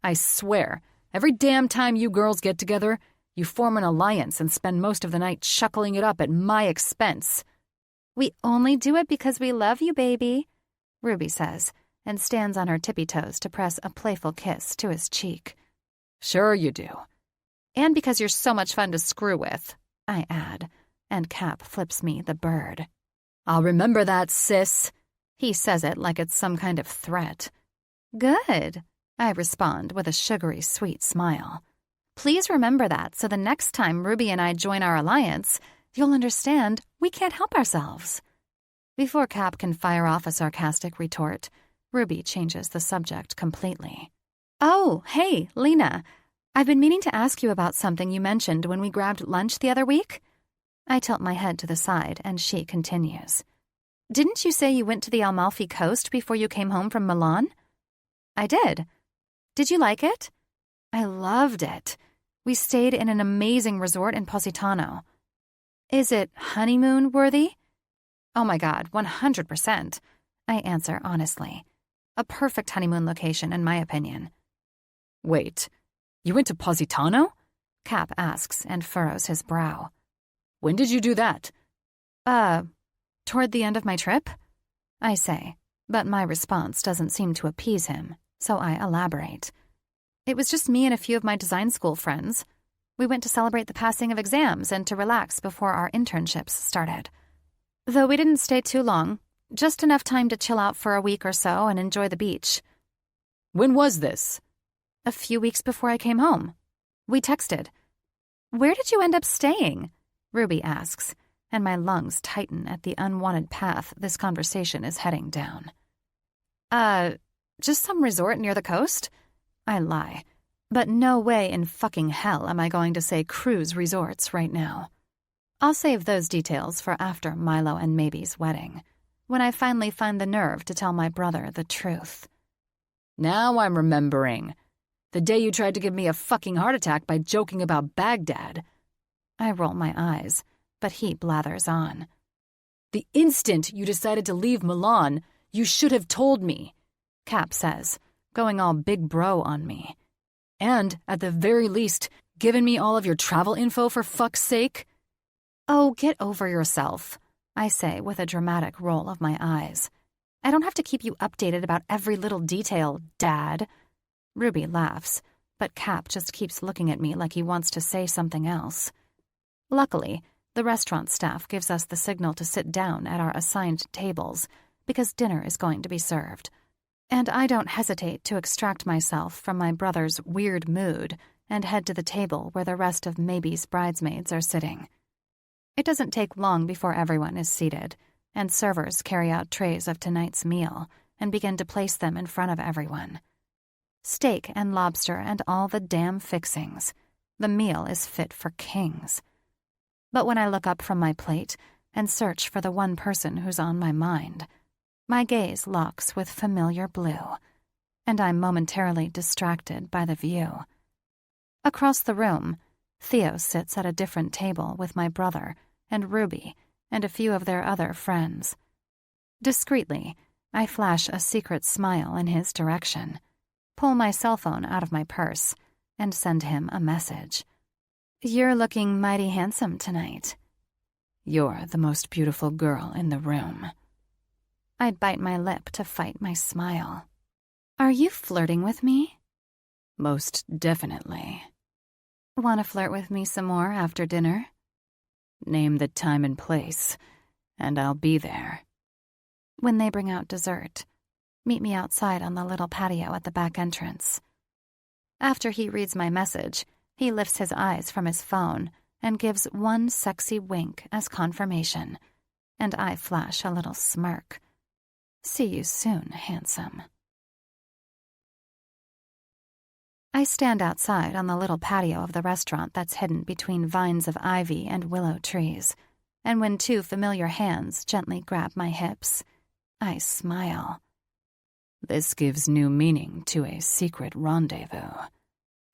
"I swear, every damn time you girls get together, you form an alliance and spend most of the night chuckling it up at my expense." "We only do it because we love you, baby," Ruby says, and stands on her tippy toes to press a playful kiss to his cheek. "Sure you do." "And because you're so much fun to screw with," I add, and Cap flips me the bird. "I'll remember that, sis." He says it like it's some kind of threat. "Good," I respond with a sugary sweet smile. "Please remember that so the next time Ruby and I join our alliance, you'll understand we can't help ourselves." Before Cap can fire off a sarcastic retort, Ruby changes the subject completely. "Oh, hey, Lena. I've been meaning to ask you about something you mentioned when we grabbed lunch the other week." I tilt my head to the side, and she continues. "Didn't you say you went to the Amalfi Coast before you came home from Milan?" "I did. Did you like it?" "I loved it. We stayed in an amazing resort in Positano." "Is it honeymoon-worthy?" "Oh my God, 100%, I answer honestly. A perfect honeymoon location, in my opinion. "Wait, you went to Positano?" Cap asks and furrows his brow. "When did you do that?" Toward the end of my trip?" I say, but my response doesn't seem to appease him, so I elaborate. "It was just me and a few of my design school friends. We went to celebrate the passing of exams and to relax before our internships started. Though we didn't stay too long, just enough time to chill out for a week or so and enjoy the beach." "When was this?" "A few weeks before I came home. We texted." "Where did you end up staying?" Ruby asks, and my lungs tighten at the unwanted path this conversation is heading down. Just some resort near the coast?" I lie, but no way in fucking hell am I going to say cruise resorts right now. I'll save those details for after Milo and Maybe's wedding, when I finally find the nerve to tell my brother the truth. "Now I'm remembering. The day you tried to give me a fucking heart attack by joking about Baghdad." I roll my eyes, but he blathers on. "The instant you decided to leave Milan, you should have told me," Cap says, going all big bro on me. "And, at the very least, given me all of your travel info for fuck's sake." "Oh, get over yourself," I say with a dramatic roll of my eyes. "I don't have to keep you updated about every little detail, Dad." Ruby laughs, but Cap just keeps looking at me like he wants to say something else. Luckily, the restaurant staff gives us the signal to sit down at our assigned tables because dinner is going to be served. And I don't hesitate to extract myself from my brother's weird mood and head to the table where the rest of Maybe's bridesmaids are sitting. It doesn't take long before everyone is seated, and servers carry out trays of tonight's meal and begin to place them in front of everyone. Steak and lobster and all the damn fixings. The meal is fit for kings. But when I look up from my plate and search for the one person who's on my mind, my gaze locks with familiar blue, and I'm momentarily distracted by the view. Across the room, Theo sits at a different table with my brother and Ruby and a few of their other friends. Discreetly, I flash a secret smile in his direction, pull my cell phone out of my purse, and send him a message. "You're looking mighty handsome tonight." "You're the most beautiful girl in the room." I bite my lip to fight my smile. "Are you flirting with me?" "Most definitely." "Want to flirt with me some more after dinner?" "Name the time and place, and I'll be there." "When they bring out dessert, meet me outside on the little patio at the back entrance." After he reads my message, he lifts his eyes from his phone and gives one sexy wink as confirmation, and I flash a little smirk. "See you soon, handsome." I stand outside on the little patio of the restaurant that's hidden between vines of ivy and willow trees, and when two familiar hands gently grab my hips, I smile. "This gives new meaning to a secret rendezvous,"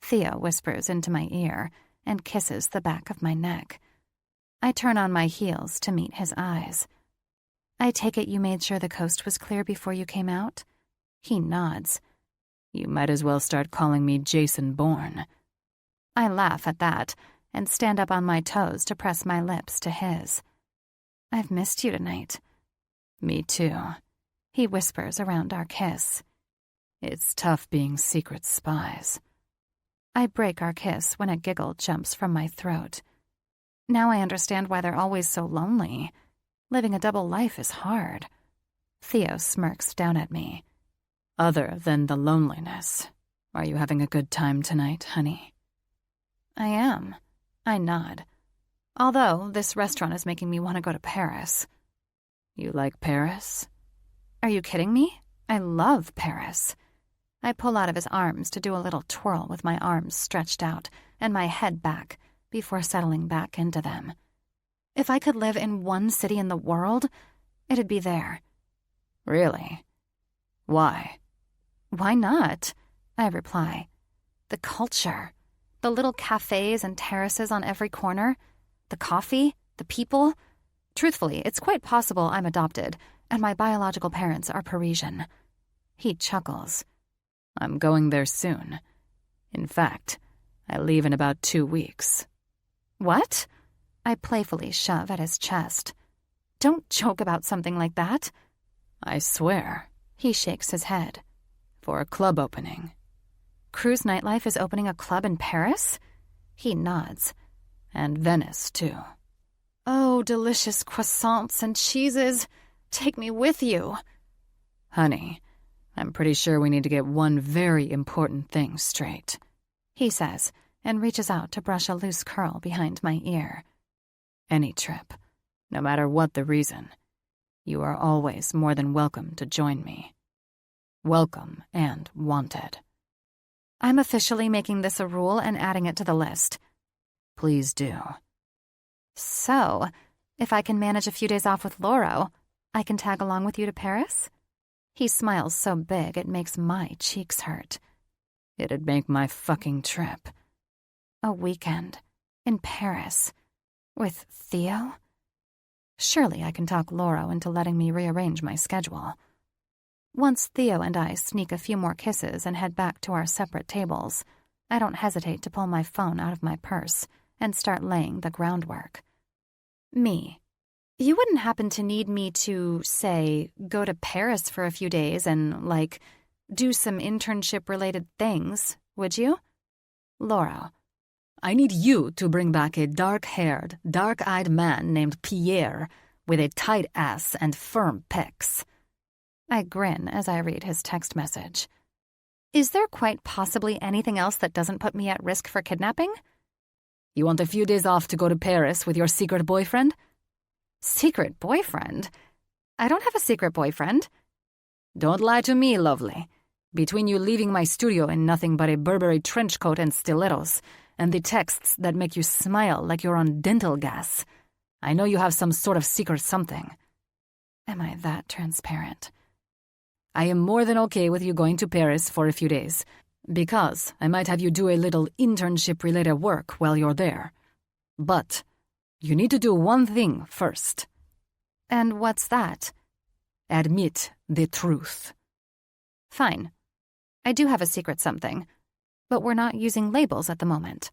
Theo whispers into my ear and kisses the back of my neck. I turn on my heels to meet his eyes. "I take it you made sure the coast was clear before you came out?" He nods. "You might as well start calling me Jason Bourne." I laugh at that and stand up on my toes to press my lips to his. "I've missed you tonight." "Me too," he whispers around our kiss. "It's tough being secret spies." I break our kiss when a giggle jumps from my throat. Now I understand why they're always so lonely. Living a double life is hard. Theo smirks down at me. "Other than the loneliness, are you having a good time tonight, honey?" "I am." I nod. "Although this restaurant is making me want to go to Paris." "You like Paris?" "Are you kidding me? I love Paris." I pull out of his arms to do a little twirl with my arms stretched out and my head back before settling back into them. If I could live in one city in the world, it'd be there. "Really? Why?" "Why not?" I reply. "The culture, the little cafes and terraces on every corner, the coffee, the people. Truthfully, it's quite possible I'm adopted, and my biological parents are Parisian." He chuckles. "I'm going there soon. In fact, I leave in about 2 weeks." "What?" I playfully shove at his chest. "Don't joke about something like that." "I swear." He shakes his head. "For a club opening." "Cruz Nightlife is opening a club in Paris?" He nods. "And Venice, too." "Oh, delicious croissants and cheeses. Take me with you." "Honey, I'm pretty sure we need to get one very important thing straight," he says, and reaches out to brush a loose curl behind my ear. "Any trip, no matter what the reason, you are always more than welcome to join me. Welcome and wanted." I'm officially making this a rule and adding it to the list. "Please do." "So, if I can manage a few days off with Lauro, I can tag along with you to Paris?" He smiles so big it makes my cheeks hurt. "It'd make my fucking trip." A weekend in Paris with Theo? Surely I can talk Lauro into letting me rearrange my schedule. Once Theo and I sneak a few more kisses and head back to our separate tables, I don't hesitate to pull my phone out of my purse and start laying the groundwork. "Me. You wouldn't happen to need me to, say, go to Paris for a few days and, like, do some internship-related things, would you?" Lauro. "I need you to bring back a dark-haired, dark-eyed man named Pierre with a tight ass and firm pecs." I grin as I read his text message. Is there quite possibly anything else that doesn't put me at risk for kidnapping? "You want a few days off to go to Paris with your secret boyfriend?" Secret boyfriend? I don't have a secret boyfriend. "Don't lie to me, lovely. Between you leaving my studio in nothing but a Burberry trench coat and stilettos, and the texts that make you smile like you're on dental gas, I know you have some sort of secret something." Am I that transparent? "I am more than okay with you going to Paris for a few days. Because I might have you do a little internship-related work while you're there. But you need to do one thing first. And what's that? Admit the truth. Fine. I do have a secret something, but we're not using labels at the moment.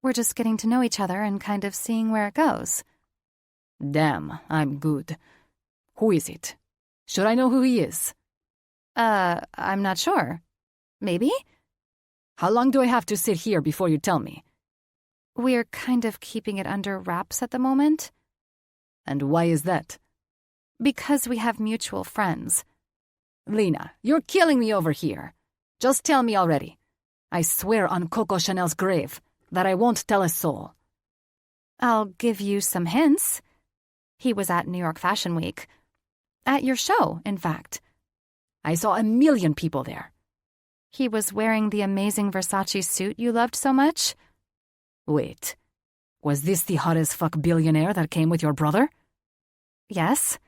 We're just getting to know each other and kind of seeing where it goes. Damn, I'm good. Who is it? Should I know who he is? I'm not sure. Maybe? How long do I have to sit here before you tell me? We're kind of keeping it under wraps at the moment. And why is that? Because we have mutual friends. Lena, you're killing me over here. Just tell me already. I swear on Coco Chanel's grave that I won't tell a soul. I'll give you some hints. He was at New York Fashion Week. At your show, in fact. I saw 1 million people there. He was wearing the amazing Versace suit you loved so much. Wait, was this the hot-as-fuck billionaire that came with your brother? Yes.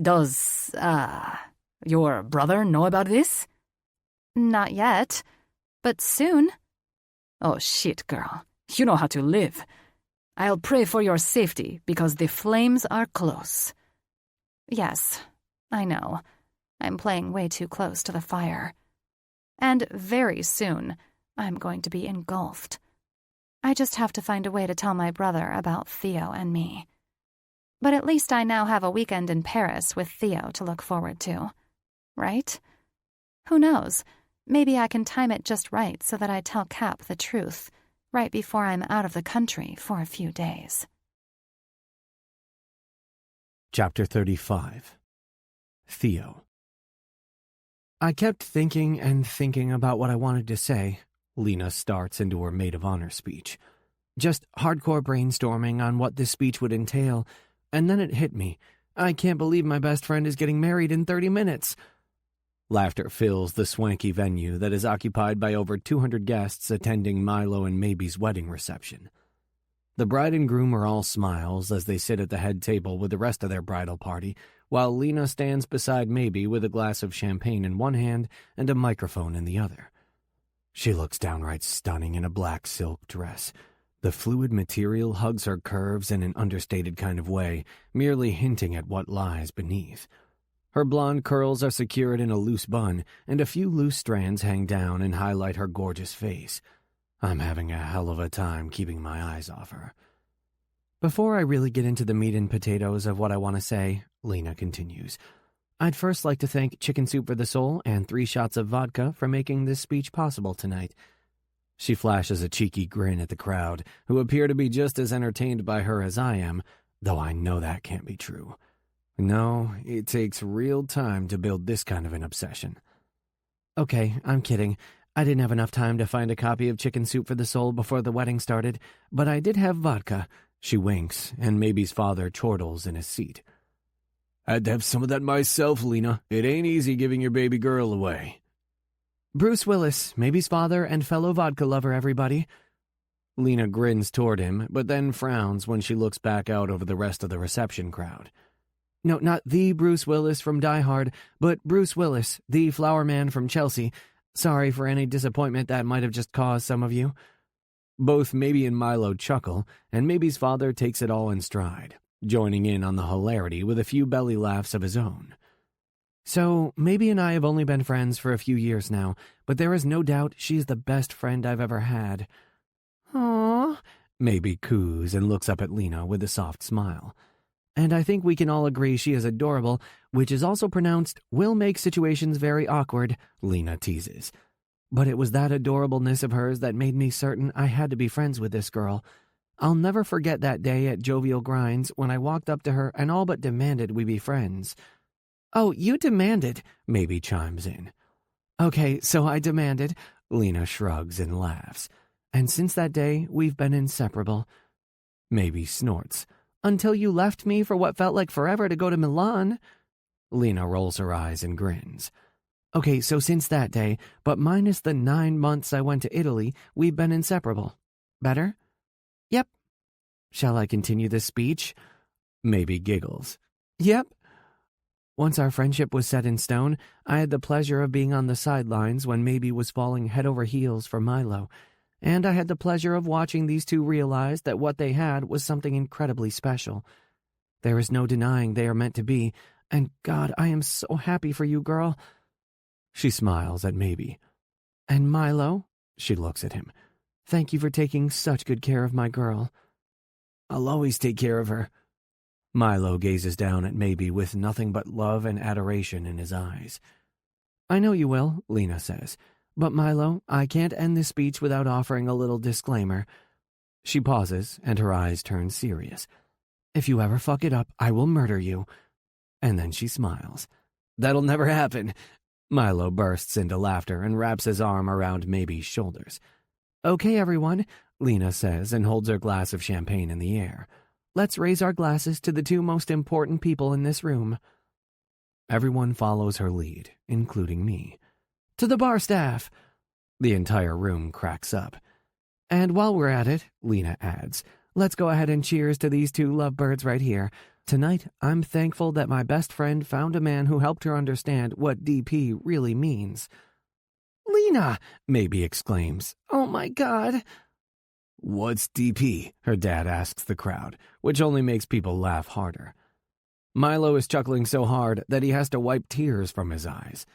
Does, your brother know about this? Not yet, but soon. Oh shit, girl. You know how to live. I'll pray for your safety because the flames are close. Yes, I know. I'm playing way too close to the fire. And very soon, I'm going to be engulfed. I just have to find a way to tell my brother about Theo and me. But at least I now have a weekend in Paris with Theo to look forward to. Right? Who knows? Maybe I can time it just right so that I tell Cap the truth, right before I'm out of the country for a few days. Chapter 35. Theo. I kept thinking and thinking about what I wanted to say. Lena starts into her maid of honor speech. Just hardcore brainstorming on what this speech would entail, and then it hit me. I can't believe my best friend is getting married in 30 minutes. Laughter fills the swanky venue that is occupied by over 200 guests attending Milo and Maybe's wedding reception. The bride and groom are all smiles as they sit at the head table with the rest of their bridal party, while Lena stands beside Maybe with a glass of champagne in one hand and a microphone in the other. She looks downright stunning in a black silk dress. The fluid material hugs her curves in an understated kind of way, merely hinting at what lies beneath. Her blonde curls are secured in a loose bun, and a few loose strands hang down and highlight her gorgeous face. I'm having a hell of a time keeping my eyes off her. Before I really get into the meat and potatoes of what I want to say, Lena continues, I'd first like to thank Chicken Soup for the Soul and 3 shots of vodka for making this speech possible tonight. She flashes a cheeky grin at the crowd, who appear to be just as entertained by her as I am, though I know that can't be true. No, it takes real time to build this kind of an obsession. Okay, I'm kidding. I didn't have enough time to find a copy of Chicken Soup for the Soul before the wedding started, but I did have vodka. She winks, and Maybe's father chortles in his seat. Had to have some of that myself, Lena. It ain't easy giving your baby girl away. Bruce Willis, Maybe's father and fellow vodka lover, everybody. Lena grins toward him, but then frowns when she looks back out over the rest of the reception crowd. No, not the Bruce Willis from Die Hard, but Bruce Willis, the flower man from Chelsea. Sorry for any disappointment that might have just caused some of you. Both Maybe and Milo chuckle, and Maybe's father takes it all in stride, joining in on the hilarity with a few belly laughs of his own. So, Maybe and I have only been friends for a few years now, but there is no doubt she's the best friend I've ever had. Aww, Maybe coos and looks up at Lena with a soft smile. And I think we can all agree she is adorable, which is also pronounced will make situations very awkward, Lena teases. But it was that adorableness of hers that made me certain I had to be friends with this girl. I'll never forget that day at Jovial Grinds when I walked up to her and all but demanded we be friends. Oh, you demanded, Maybe chimes in. Okay, so I demanded, Lena shrugs and laughs. And since that day, we've been inseparable. Maybe snorts. Until you left me for what felt like forever to go to Milan. Lena rolls her eyes and grins. Okay, so since that day, but minus the 9 months I went to Italy, we've been inseparable. Better? Yep. Shall I continue this speech? Maybe giggles. Yep. Once our friendship was set in stone, I had the pleasure of being on the sidelines when Maybe was falling head over heels for Milo, and I had the pleasure of watching these two realize that what they had was something incredibly special. There is no denying they are meant to be, and God, I am so happy for you, girl." She smiles at Maybe. "And Milo?" She looks at him. "Thank you for taking such good care of my girl." "I'll always take care of her." Milo gazes down at Maybe with nothing but love and adoration in his eyes. "I know you will," Lena says. "But Milo, I can't end this speech without offering a little disclaimer." She pauses, and her eyes turn serious. "If you ever fuck it up, I will murder you." And then she smiles. "That'll never happen." Milo bursts into laughter and wraps his arm around Maybe's shoulders. "Okay, everyone," Lena says and holds her glass of champagne in the air. "Let's raise our glasses to the two most important people in this room." Everyone follows her lead, including me. "To the bar staff." The entire room cracks up. "And while we're at it," Lena adds, "let's go ahead and cheers to these two lovebirds right here. Tonight, I'm thankful that my best friend found a man who helped her understand what DP really means." "Lena!" Maybe exclaims. "Oh my God." "What's DP?" her dad asks the crowd, which only makes people laugh harder. Milo is chuckling so hard that he has to wipe tears from his eyes.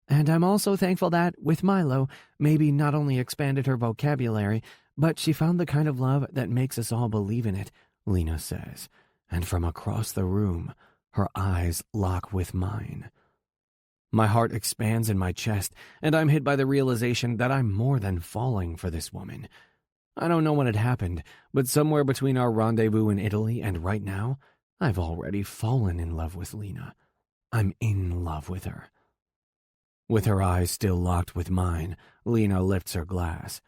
"And I'm also thankful that, with Milo, Maybe not only expanded her vocabulary, but she found the kind of love that makes us all believe in it," Lena says, and from across the room, her eyes lock with mine. My heart expands in my chest, and I'm hit by the realization that I'm more than falling for this woman. I don't know when it happened, but somewhere between our rendezvous in Italy and right now, I've already fallen in love with Lena. I'm in love with her. With her eyes still locked with mine, Lena lifts her glass.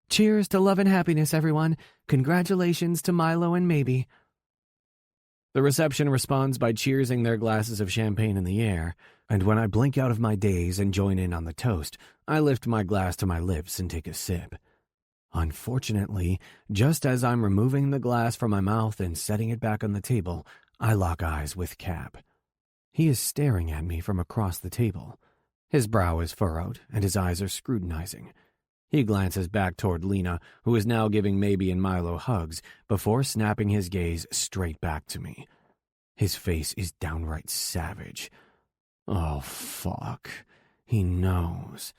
"Cheers to love and happiness, everyone. Congratulations to Milo and Maybe." The reception responds by cheersing their glasses of champagne in the air, and when I blink out of my daze and join in on the toast, I lift my glass to my lips and take a sip. Unfortunately, just as I'm removing the glass from my mouth and setting it back on the table, I lock eyes with Cap. He is staring at me from across the table. His brow is furrowed, and his eyes are scrutinizing. He glances back toward Lena, who is now giving Maybe and Milo hugs, before snapping his gaze straight back to me. His face is downright savage. Oh, fuck. He knows.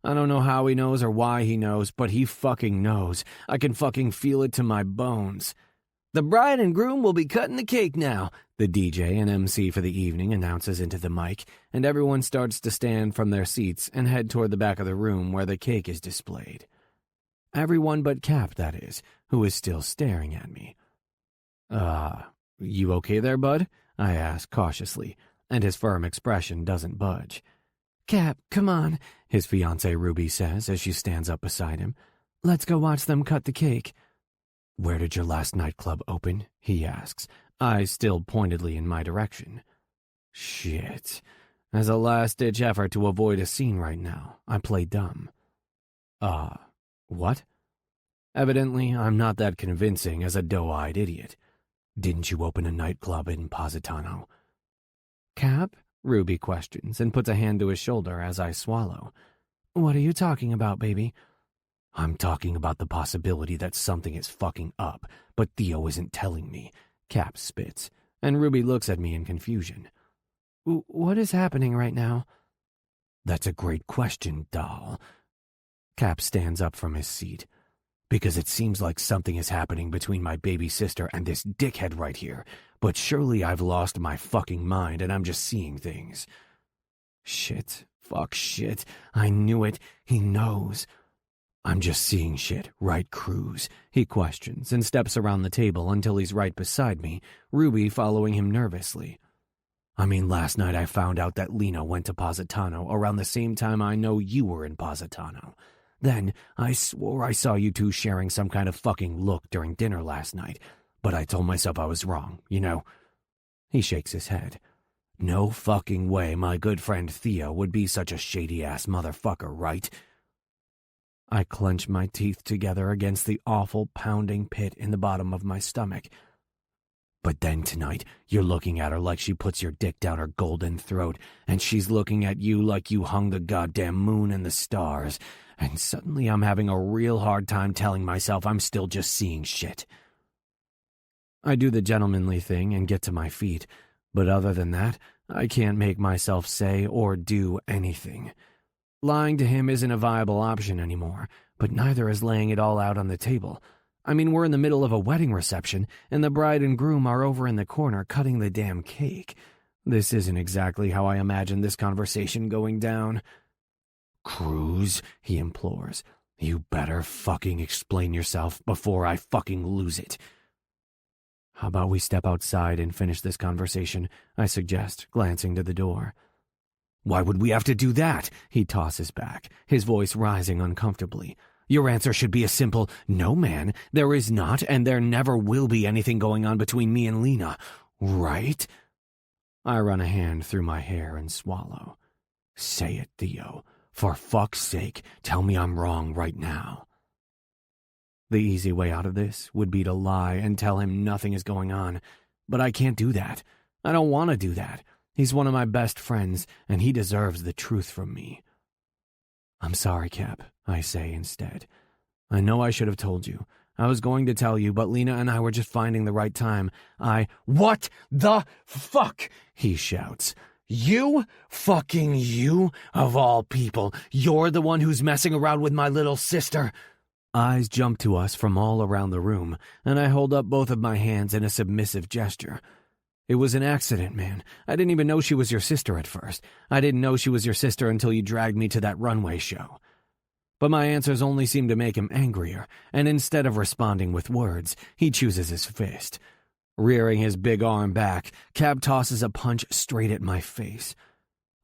I don't know how he knows or why he knows, but he fucking knows. I can fucking feel it to my bones. "The bride and groom will be cutting the cake now," the DJ and MC for the evening announces into the mic, and everyone starts to stand from their seats and head toward the back of the room where the cake is displayed. Everyone but Cap, that is, who is still staring at me. You okay there, bud?" I ask cautiously, and his firm expression doesn't budge. "Cap, come on," his fiancée Ruby says as she stands up beside him. "Let's go watch them cut the cake." "Where did your last nightclub open?" he asks, eyes still pointedly in my direction. Shit. As a last-ditch effort to avoid a scene right now, I play dumb. What? Evidently, I'm not that convincing as a doe-eyed idiot. Didn't you open a nightclub in Positano? "Cap?" Ruby questions and puts a hand to his shoulder as I swallow. "What are you talking about, baby?" "I'm talking about the possibility that something is fucking up, but Theo isn't telling me." Cap spits, and Ruby looks at me in confusion. "What is happening right now?" "That's a great question, doll." Cap stands up from his seat. "Because it seems like something is happening between my baby sister and this dickhead right here, but surely I've lost my fucking mind and I'm just seeing things." Shit. Fuck shit. I knew it. He knows. "I'm just seeing shit, right, Cruz?" he questions and steps around the table until he's right beside me, Ruby following him nervously. "I mean, last night I found out that Lena went to Positano around the same time I know you were in Positano. Then I swore I saw you two sharing some kind of fucking look during dinner last night, but I told myself I was wrong, you know." He shakes his head. "No fucking way my good friend Theo would be such a shady-ass motherfucker, right?" I clench my teeth together against the awful pounding pit in the bottom of my stomach. But then tonight, you're looking at her like she puts your dick down her golden throat, and she's looking at you like you hung the goddamn moon and the stars, and suddenly I'm having a real hard time telling myself I'm still just seeing shit. I do the gentlemanly thing and get to my feet, but other than that, I can't make myself say or do anything. Lying to him isn't a viable option anymore, but neither is laying it all out on the table. I mean, we're in the middle of a wedding reception, and the bride and groom are over in the corner cutting the damn cake. This isn't exactly how I imagined this conversation going down. Cruz, he implores, you better fucking explain yourself before I fucking lose it. How about we step outside and finish this conversation, I suggest, glancing to the door. Why would we have to do that? He tosses back, his voice rising uncomfortably. Your answer should be a simple, no, man, there is not and there never will be anything going on between me and Lena, right? I run a hand through my hair and swallow. Say it, Theo. For fuck's sake, tell me I'm wrong right now. The easy way out of this would be to lie and tell him nothing is going on, but I can't do that. I don't want to do that. He's one of my best friends, and he deserves the truth from me. I'm sorry, Cap, I say instead. I know I should have told you. I was going to tell you, but Lena and I were just finding the right time. What the fuck? He shouts. You? Fucking you? Of all people, you're the one who's messing around with my little sister. Eyes jump to us from all around the room, and I hold up both of my hands in a submissive gesture. It was an accident, man. I didn't even know she was your sister at first. I didn't know she was your sister until you dragged me to that runway show. But my answers only seem to make him angrier, and instead of responding with words, he chooses his fist. Rearing his big arm back, Cap tosses a punch straight at my face.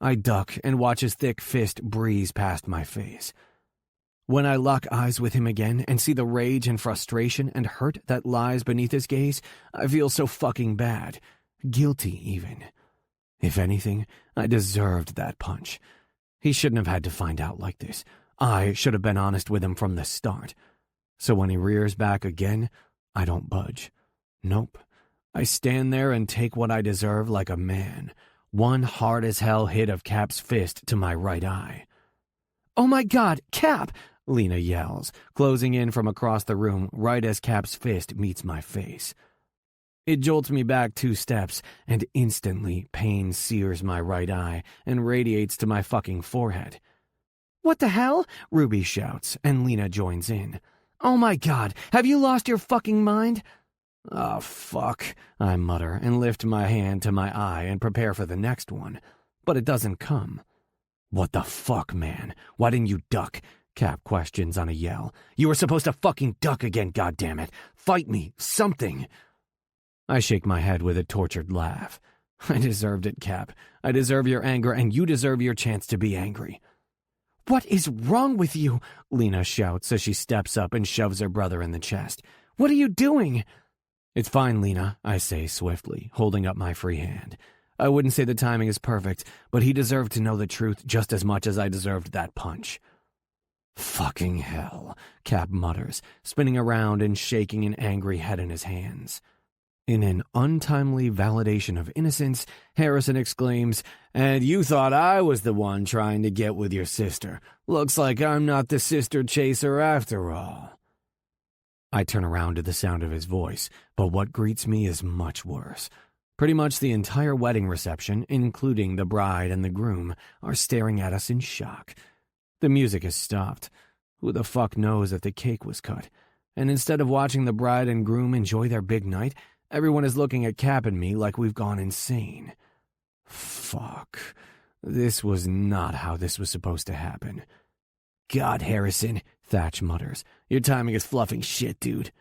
I duck and watch his thick fist breeze past my face. When I lock eyes with him again and see the rage and frustration and hurt that lies beneath his gaze, I feel so fucking bad. Guilty, even. If anything, I deserved that punch. He shouldn't have had to find out like this. I should have been honest with him from the start. So when he rears back again, I don't budge. Nope. I stand there and take what I deserve like a man. One hard-as-hell hit of Cap's fist to my right eye. "Oh my God, Cap!" Lena yells, closing in from across the room right as Cap's fist meets my face. It jolts me back 2 steps, and instantly pain sears my right eye and radiates to my fucking forehead. "What the hell?" Ruby shouts, and Lena joins in. "Oh my God, have you lost your fucking mind?" "Oh, fuck," I mutter and lift my hand to my eye and prepare for the next one. But it doesn't come. "What the fuck, man? Why didn't you duck?" Cap questions on a yell. "You were supposed to fucking duck again, goddammit. Fight me, something." I shake my head with a tortured laugh. "I deserved it, Cap. I deserve your anger, and you deserve your chance to be angry." "What is wrong with you?" Lena shouts as she steps up and shoves her brother in the chest. "What are you doing?" "It's fine, Lena," I say swiftly, holding up my free hand. I wouldn't say the timing is perfect, but he deserved to know the truth just as much as I deserved that punch. "Fucking hell," Cap mutters, spinning around and shaking an angry head in his hands. In an untimely validation of innocence, Harrison exclaims, "And you thought I was the one trying to get with your sister. Looks like I'm not the sister chaser after all." I turn around to the sound of his voice, but what greets me is much worse. Pretty much the entire wedding reception, including the bride and the groom, are staring at us in shock. The music has stopped. Who the fuck knows if the cake was cut? And instead of watching the bride and groom enjoy their big night, everyone is looking at Cap and me like we've gone insane. Fuck. This was not how this was supposed to happen. "God, Harrison," Thatch mutters. "Your timing is fluffing shit, dude."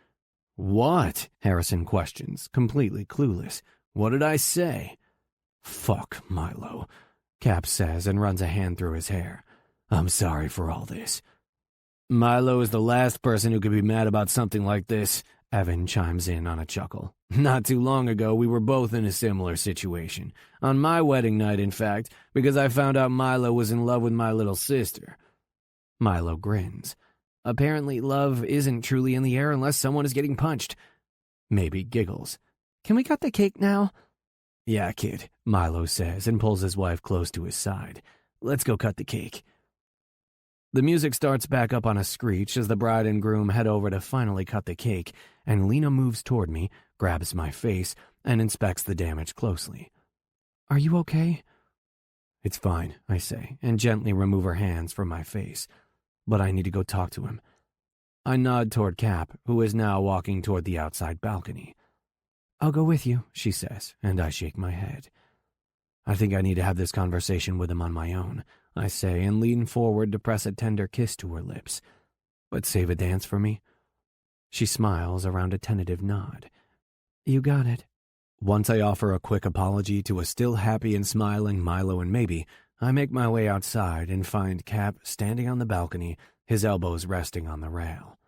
"What?" Harrison questions, completely clueless. "What did I say?" "Fuck, Milo," Cap says and runs a hand through his hair. "I'm sorry for all this." "Milo is the last person who could be mad about something like this," Evan chimes in on a chuckle. "Not too long ago, we were both in a similar situation. On my wedding night, in fact, because I found out Milo was in love with my little sister." Milo grins. Apparently, love isn't truly in the air unless someone is getting punched. Maybe giggles. Can we cut the cake now? Yeah, kid, Milo says and pulls his wife close to his side. Let's go cut the cake. The music starts back up on a screech as the bride and groom head over to finally cut the cake, and Lena moves toward me, grabs my face, and inspects the damage closely. Are you okay? It's fine, I say, and gently remove her hands from my face. But I need to go talk to him. I nod toward Cap, who is now walking toward the outside balcony. I'll go with you, she says, and I shake my head. I think I need to have this conversation with him on my own, I say, and lean forward to press a tender kiss to her lips. But save a dance for me? She smiles around a tentative nod. You got it. Once I offer a quick apology to a still happy and smiling Milo and Maybe, I make my way outside and find Cap standing on the balcony, his elbows resting on the rail.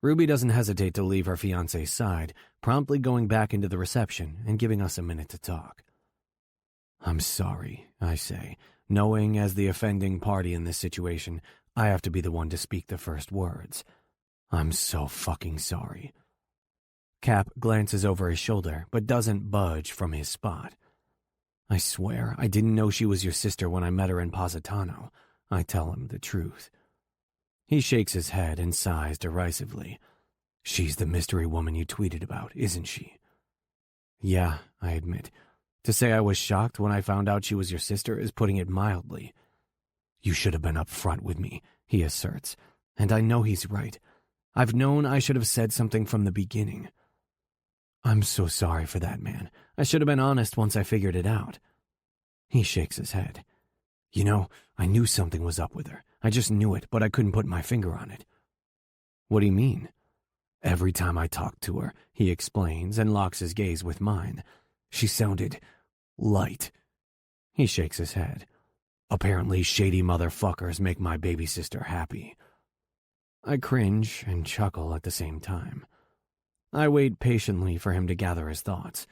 Ruby doesn't hesitate to leave her fiancé's side, promptly going back into the reception and giving us a minute to talk. I'm sorry, I say, knowing as the offending party in this situation, I have to be the one to speak the first words. I'm so fucking sorry. Cap glances over his shoulder, but doesn't budge from his spot. I swear I didn't know she was your sister when I met her in Positano. I tell him the truth. He shakes his head and sighs derisively. She's the mystery woman you tweeted about, isn't she? Yeah, I admit. To say I was shocked when I found out she was your sister is putting it mildly. You should have been up front with me, he asserts, and I know he's right. I've known I should have said something from the beginning. I'm so sorry for that, man. I should have been honest once I figured it out. He shakes his head. You know, I knew something was up with her. I just knew it, but I couldn't put my finger on it. What do you mean? Every time I talked to her, he explains and locks his gaze with mine. She sounded light. He shakes his head. Apparently shady motherfuckers make my baby sister happy. I cringe and chuckle at the same time. I wait patiently for him to gather his thoughts.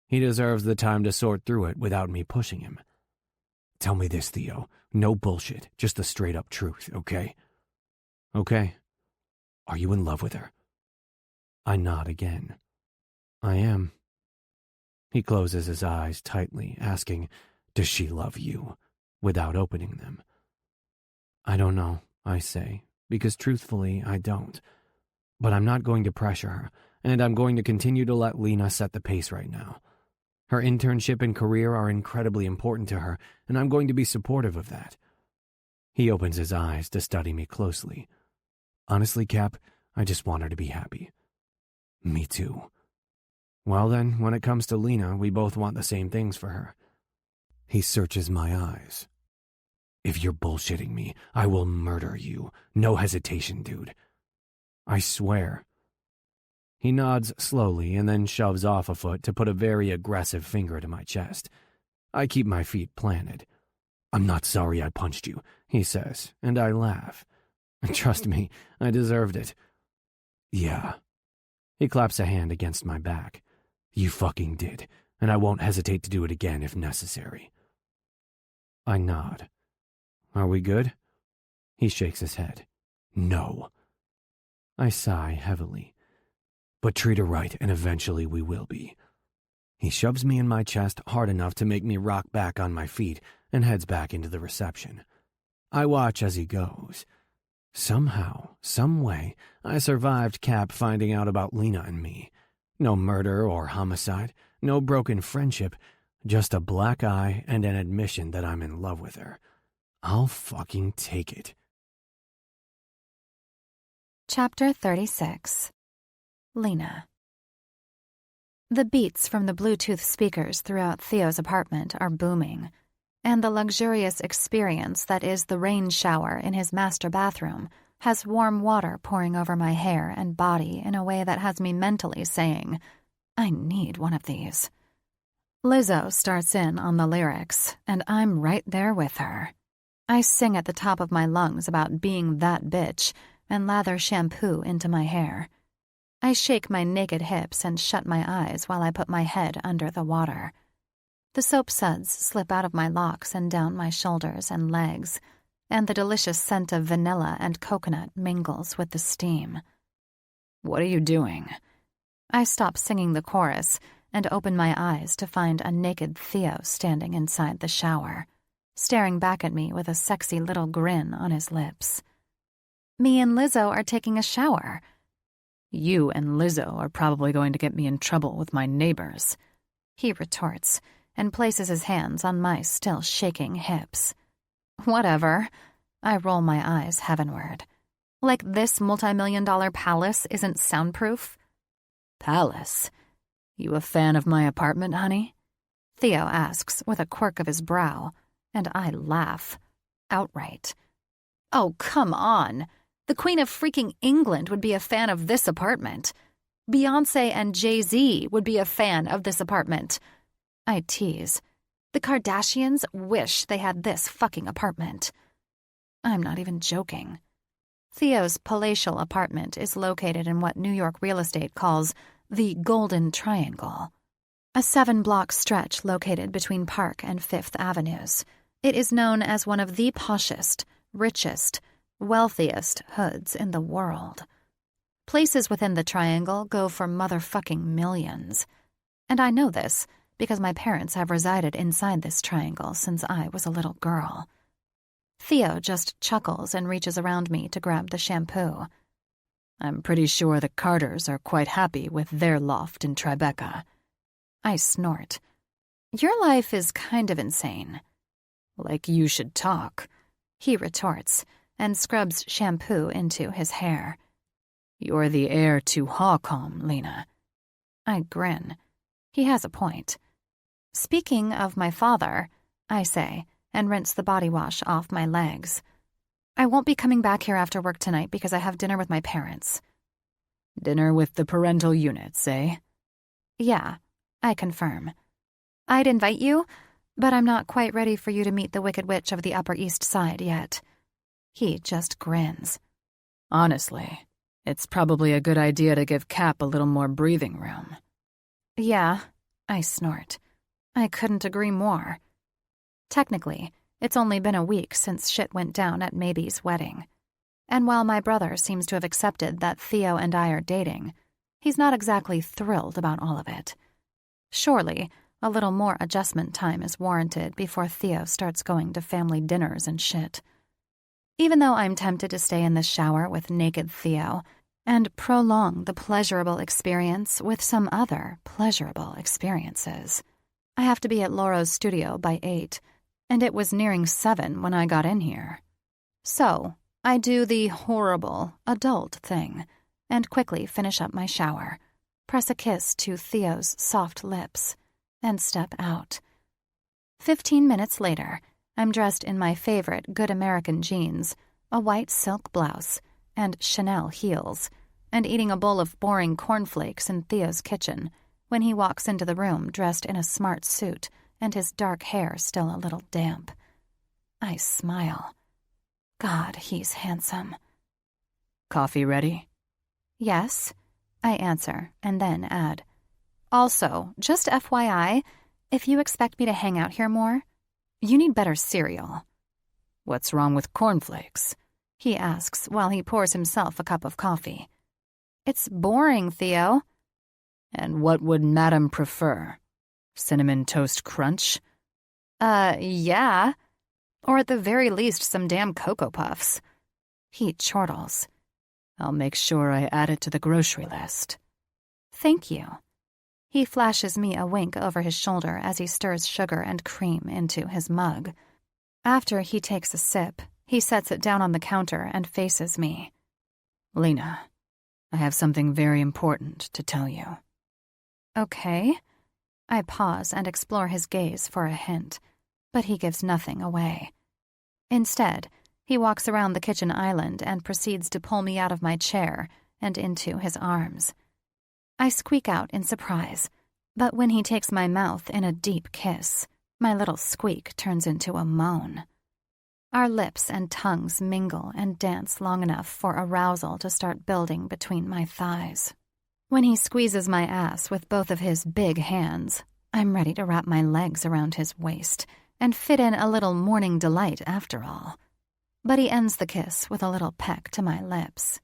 He deserves the time to sort through it without me pushing him. Tell me this, Theo. No bullshit, just the straight-up truth, okay? Okay. Are you in love with her? I nod again. I am. He closes his eyes tightly, asking, Does she love you? Without opening them. I don't know, I say, because truthfully, I don't. But I'm not going to pressure her, and I'm going to continue to let Lena set the pace right now. Her internship and career are incredibly important to her, and I'm going to be supportive of that. He opens his eyes to study me closely. Honestly, Cap, I just want her to be happy. Me too. Well then, when it comes to Lena, we both want the same things for her. He searches my eyes. If you're bullshitting me, I will murder you. No hesitation, dude. I swear. He nods slowly and then shoves off a foot to put a very aggressive finger to my chest. I keep my feet planted. I'm not sorry I punched you, he says, and I laugh. Trust me, I deserved it. Yeah. He claps a hand against my back. You fucking did, and I won't hesitate to do it again if necessary. I nod. Are we good? He shakes his head. No. I sigh heavily. But treat her right, and eventually we will be. He shoves me in my chest hard enough to make me rock back on my feet and heads back into the reception. I watch as he goes. Somehow, some way, I survived Cap finding out about Lena and me. No murder or homicide, no broken friendship, just a black eye and an admission that I'm in love with her. I'll fucking take it. Chapter 36. Lena. The beats from the Bluetooth speakers throughout Theo's apartment are booming, and the luxurious experience that is the rain shower in his master bathroom has warm water pouring over my hair and body in a way that has me mentally saying, I need one of these. Lizzo starts in on the lyrics, and I'm right there with her. I sing at the top of my lungs about being that bitch and lather shampoo into my hair. I shake my naked hips and shut my eyes while I put my head under the water. The soap suds slip out of my locks and down my shoulders and legs, and the delicious scent of vanilla and coconut mingles with the steam. What are you doing? I stop singing the chorus and open my eyes to find a naked Theo standing inside the shower, staring back at me with a sexy little grin on his lips. Me and Lizzo are taking a shower. You and Lizzo are probably going to get me in trouble with my neighbors, he retorts and places his hands on my still shaking hips. Whatever. I roll my eyes heavenward. Like this multi-million-dollar palace isn't soundproof? Palace? You a fan of my apartment, honey? Theo asks with a quirk of his brow, and I laugh. Outright. Oh, come on. The Queen of freaking England would be a fan of this apartment. Beyoncé and Jay-Z would be a fan of this apartment. I tease. The Kardashians wish they had this fucking apartment. I'm not even joking. Theo's palatial apartment is located in what New York real estate calls the Golden Triangle, a 7-block stretch located between Park and Fifth Avenues. It is known as one of the poshest, richest, wealthiest hoods in the world. Places within the triangle go for motherfucking millions. And I know this because my parents have resided inside this triangle since I was a little girl. Theo just chuckles and reaches around me to grab the shampoo. I'm pretty sure the Carters are quite happy with their loft in Tribeca. I snort. Your life is kind of insane. Like you should talk, he retorts and scrubs shampoo into his hair. You're the heir to Hawcom, Lena. I grin. He has a point. Speaking of my father, I say, and rinse the body wash off my legs. I won't be coming back here after work tonight because I have dinner with my parents. Dinner with the parental units, eh? Yeah, I confirm. I'd invite you, but I'm not quite ready for you to meet the Wicked Witch of the Upper East Side yet. He just grins. Honestly, it's probably a good idea to give Cap a little more breathing room. Yeah, I snort. I couldn't agree more. Technically, it's only been a week since shit went down at Maybe's wedding. And while my brother seems to have accepted that Theo and I are dating, he's not exactly thrilled about all of it. Surely, a little more adjustment time is warranted before Theo starts going to family dinners and shit. Even though I'm tempted to stay in the shower with naked Theo and prolong the pleasurable experience with some other pleasurable experiences, I have to be at Laura's studio by 8, and it was nearing 7 when I got in here. So, I do the horrible adult thing and quickly finish up my shower, press a kiss to Theo's soft lips, and step out. 15 minutes later, I'm dressed in my favorite good American jeans, a white silk blouse, and Chanel heels, and eating a bowl of boring cornflakes in Theo's kitchen when he walks into the room dressed in a smart suit and his dark hair still a little damp. I smile. God, he's handsome. Coffee ready? Yes, I answer, and then add. Also, just FYI, if you expect me to hang out here more, you need better cereal. What's wrong with cornflakes? He asks while he pours himself a cup of coffee. It's boring, Theo. And what would Madam prefer? Cinnamon Toast Crunch? Yeah. Or at the very least some damn Cocoa Puffs. He chortles. I'll make sure I add it to the grocery list. Thank you. He flashes me a wink over his shoulder as he stirs sugar and cream into his mug. After he takes a sip, he sets it down on the counter and faces me. Lena, I have something very important to tell you. Okay. I pause and explore his gaze for a hint, but he gives nothing away. Instead, he walks around the kitchen island and proceeds to pull me out of my chair and into his arms. I squeak out in surprise, but when he takes my mouth in a deep kiss, my little squeak turns into a moan. Our lips and tongues mingle and dance long enough for arousal to start building between my thighs. When he squeezes my ass with both of his big hands, I'm ready to wrap my legs around his waist and fit in a little morning delight after all. But he ends the kiss with a little peck to my lips.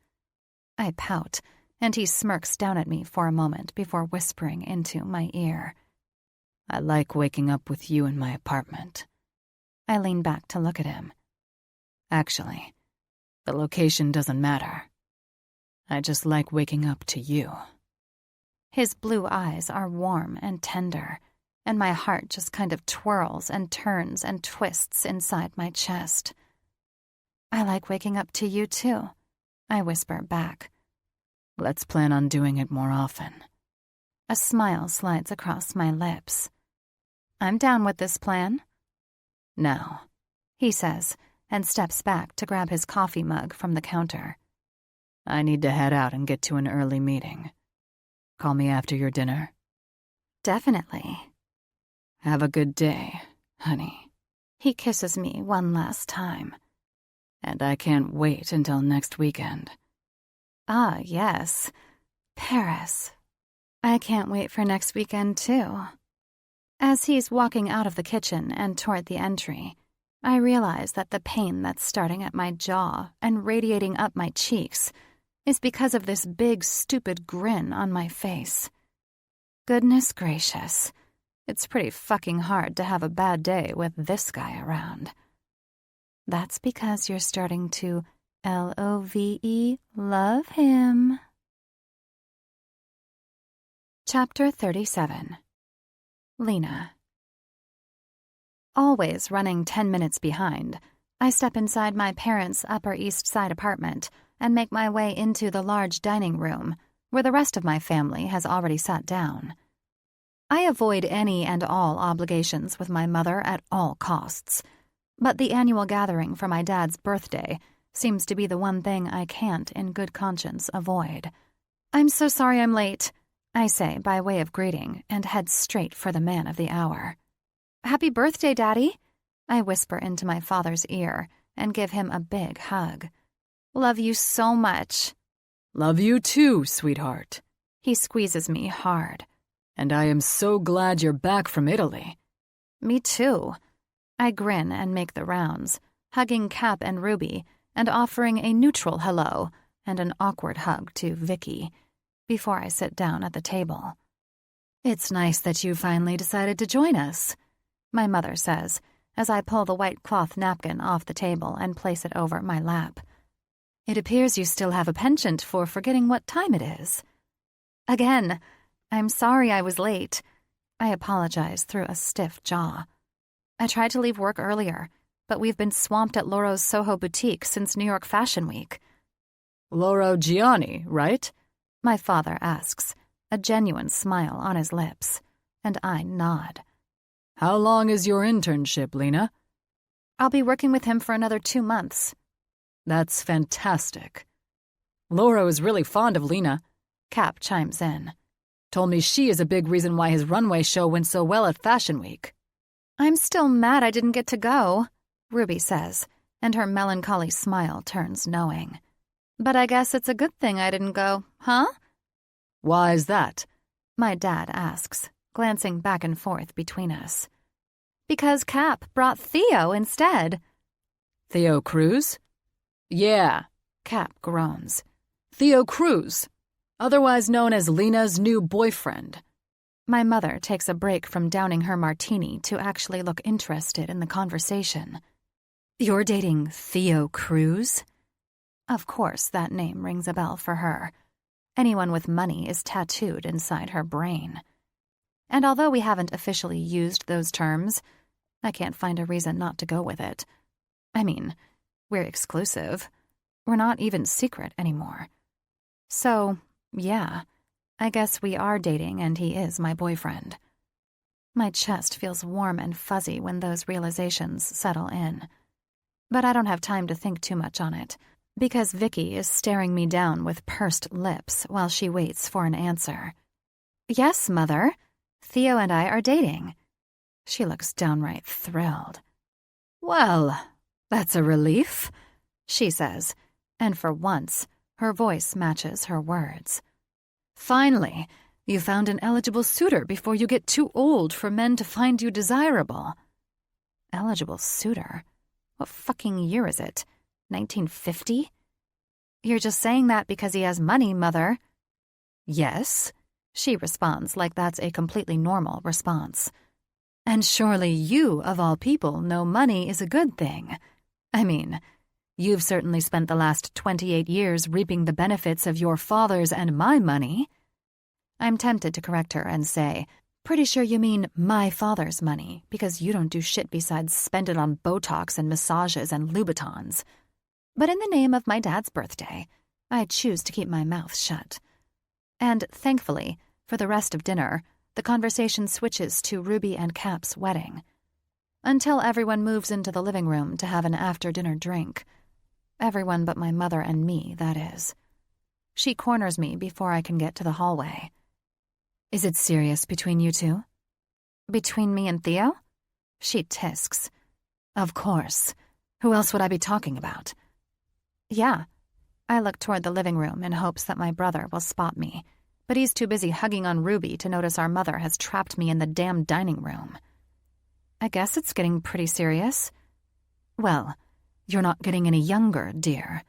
I pout and he smirks down at me for a moment before whispering into my ear. I like waking up with you in my apartment. I lean back to look at him. Actually, the location doesn't matter. I just like waking up to you. His blue eyes are warm and tender, and my heart just kind of twirls and turns and twists inside my chest. I like waking up to you too, I whisper back. Let's plan on doing it more often. A smile slides across my lips. I'm down with this plan. Now, he says, and steps back to grab his coffee mug from the counter. I need to head out and get to an early meeting. Call me after your dinner. Definitely. Have a good day, honey. He kisses me one last time. And I can't wait until next weekend. Ah, yes. Paris. I can't wait for next weekend, too. As he's walking out of the kitchen and toward the entry, I realize that the pain that's starting at my jaw and radiating up my cheeks is because of this big, stupid grin on my face. Goodness gracious, it's pretty fucking hard to have a bad day with this guy around. That's because you're starting to LOVE love him. Chapter 37. Lena. Always running 10 minutes behind, I step inside my parents' Upper East Side apartment and make my way into the large dining room, where the rest of my family has already sat down. I avoid any and all obligations with my mother at all costs, but the annual gathering for my dad's birthday seems to be the one thing I can't in good conscience avoid. I'm so sorry I'm late, I say by way of greeting and head straight for the man of the hour. Happy birthday, Daddy, I whisper into my father's ear and give him a big hug. Love you so much. Love you too, sweetheart. He squeezes me hard. And I am so glad you're back from Italy. Me too. I grin and make the rounds, hugging Cap and Ruby and offering a neutral hello and an awkward hug to Vicky before I sit down at the table. It's nice that you finally decided to join us, my mother says as I pull the white cloth napkin off the table and place it over my lap. It appears you still have a penchant for forgetting what time it is. Again, I'm sorry I was late. I apologize through a stiff jaw. I tried to leave work earlier, but we've been swamped at Loro's Soho boutique since New York Fashion Week. Loro Gianni, right? My father asks, a genuine smile on his lips, and I nod. How long is your internship, Lena? I'll be working with him for another 2 months. That's fantastic. Loro is really fond of Lena, Cap chimes in. Told me she is a big reason why his runway show went so well at Fashion Week. I'm still mad I didn't get to go, Ruby says, and her melancholy smile turns knowing. But I guess it's a good thing I didn't go, huh? Why is that? My dad asks, glancing back and forth between us. Because Cap brought Theo instead. Theo Cruz? Yeah, Cap groans. Theo Cruz, otherwise known as Lena's new boyfriend. My mother takes a break from downing her martini to actually look interested in the conversation. You're dating Theo Cruz? Of course, that name rings a bell for her. Anyone with money is tattooed inside her brain. And although we haven't officially used those terms, I can't find a reason not to go with it. I mean, we're exclusive. We're not even secret anymore. So, yeah, I guess we are dating and he is my boyfriend. My chest feels warm and fuzzy when those realizations settle in. But I don't have time to think too much on it, because Vicky is staring me down with pursed lips while she waits for an answer. Yes, Mother. Theo and I are dating. She looks downright thrilled. Well, that's a relief, she says, and for once, her voice matches her words. Finally, you found an eligible suitor before you get too old for men to find you desirable. Eligible suitor? What fucking year is it? 1950? You're just saying that because he has money, Mother, Yes, she responds like that's a completely normal response. And surely you, of all people, know money is a good thing. I mean, you've certainly spent the last 28 years reaping the benefits of your father's and my money. I'm tempted to correct her and say, pretty sure you mean my father's money, because you don't do shit besides spend it on Botox and massages and Louboutins. But in the name of my dad's birthday, I choose to keep my mouth shut. And thankfully, for the rest of dinner, the conversation switches to Ruby and Cap's wedding. Until everyone moves into the living room to have an after-dinner drink. Everyone but my mother and me, that is. She corners me before I can get to the hallway. Is it serious between you two? Between me and Theo? She tisks. Of course. Who else would I be talking about? Yeah. I look toward the living room in hopes that my brother will spot me, but he's too busy hugging on Ruby to notice our mother has trapped me in the damn dining room. I guess it's getting pretty serious. Well, you're not getting any younger, dear.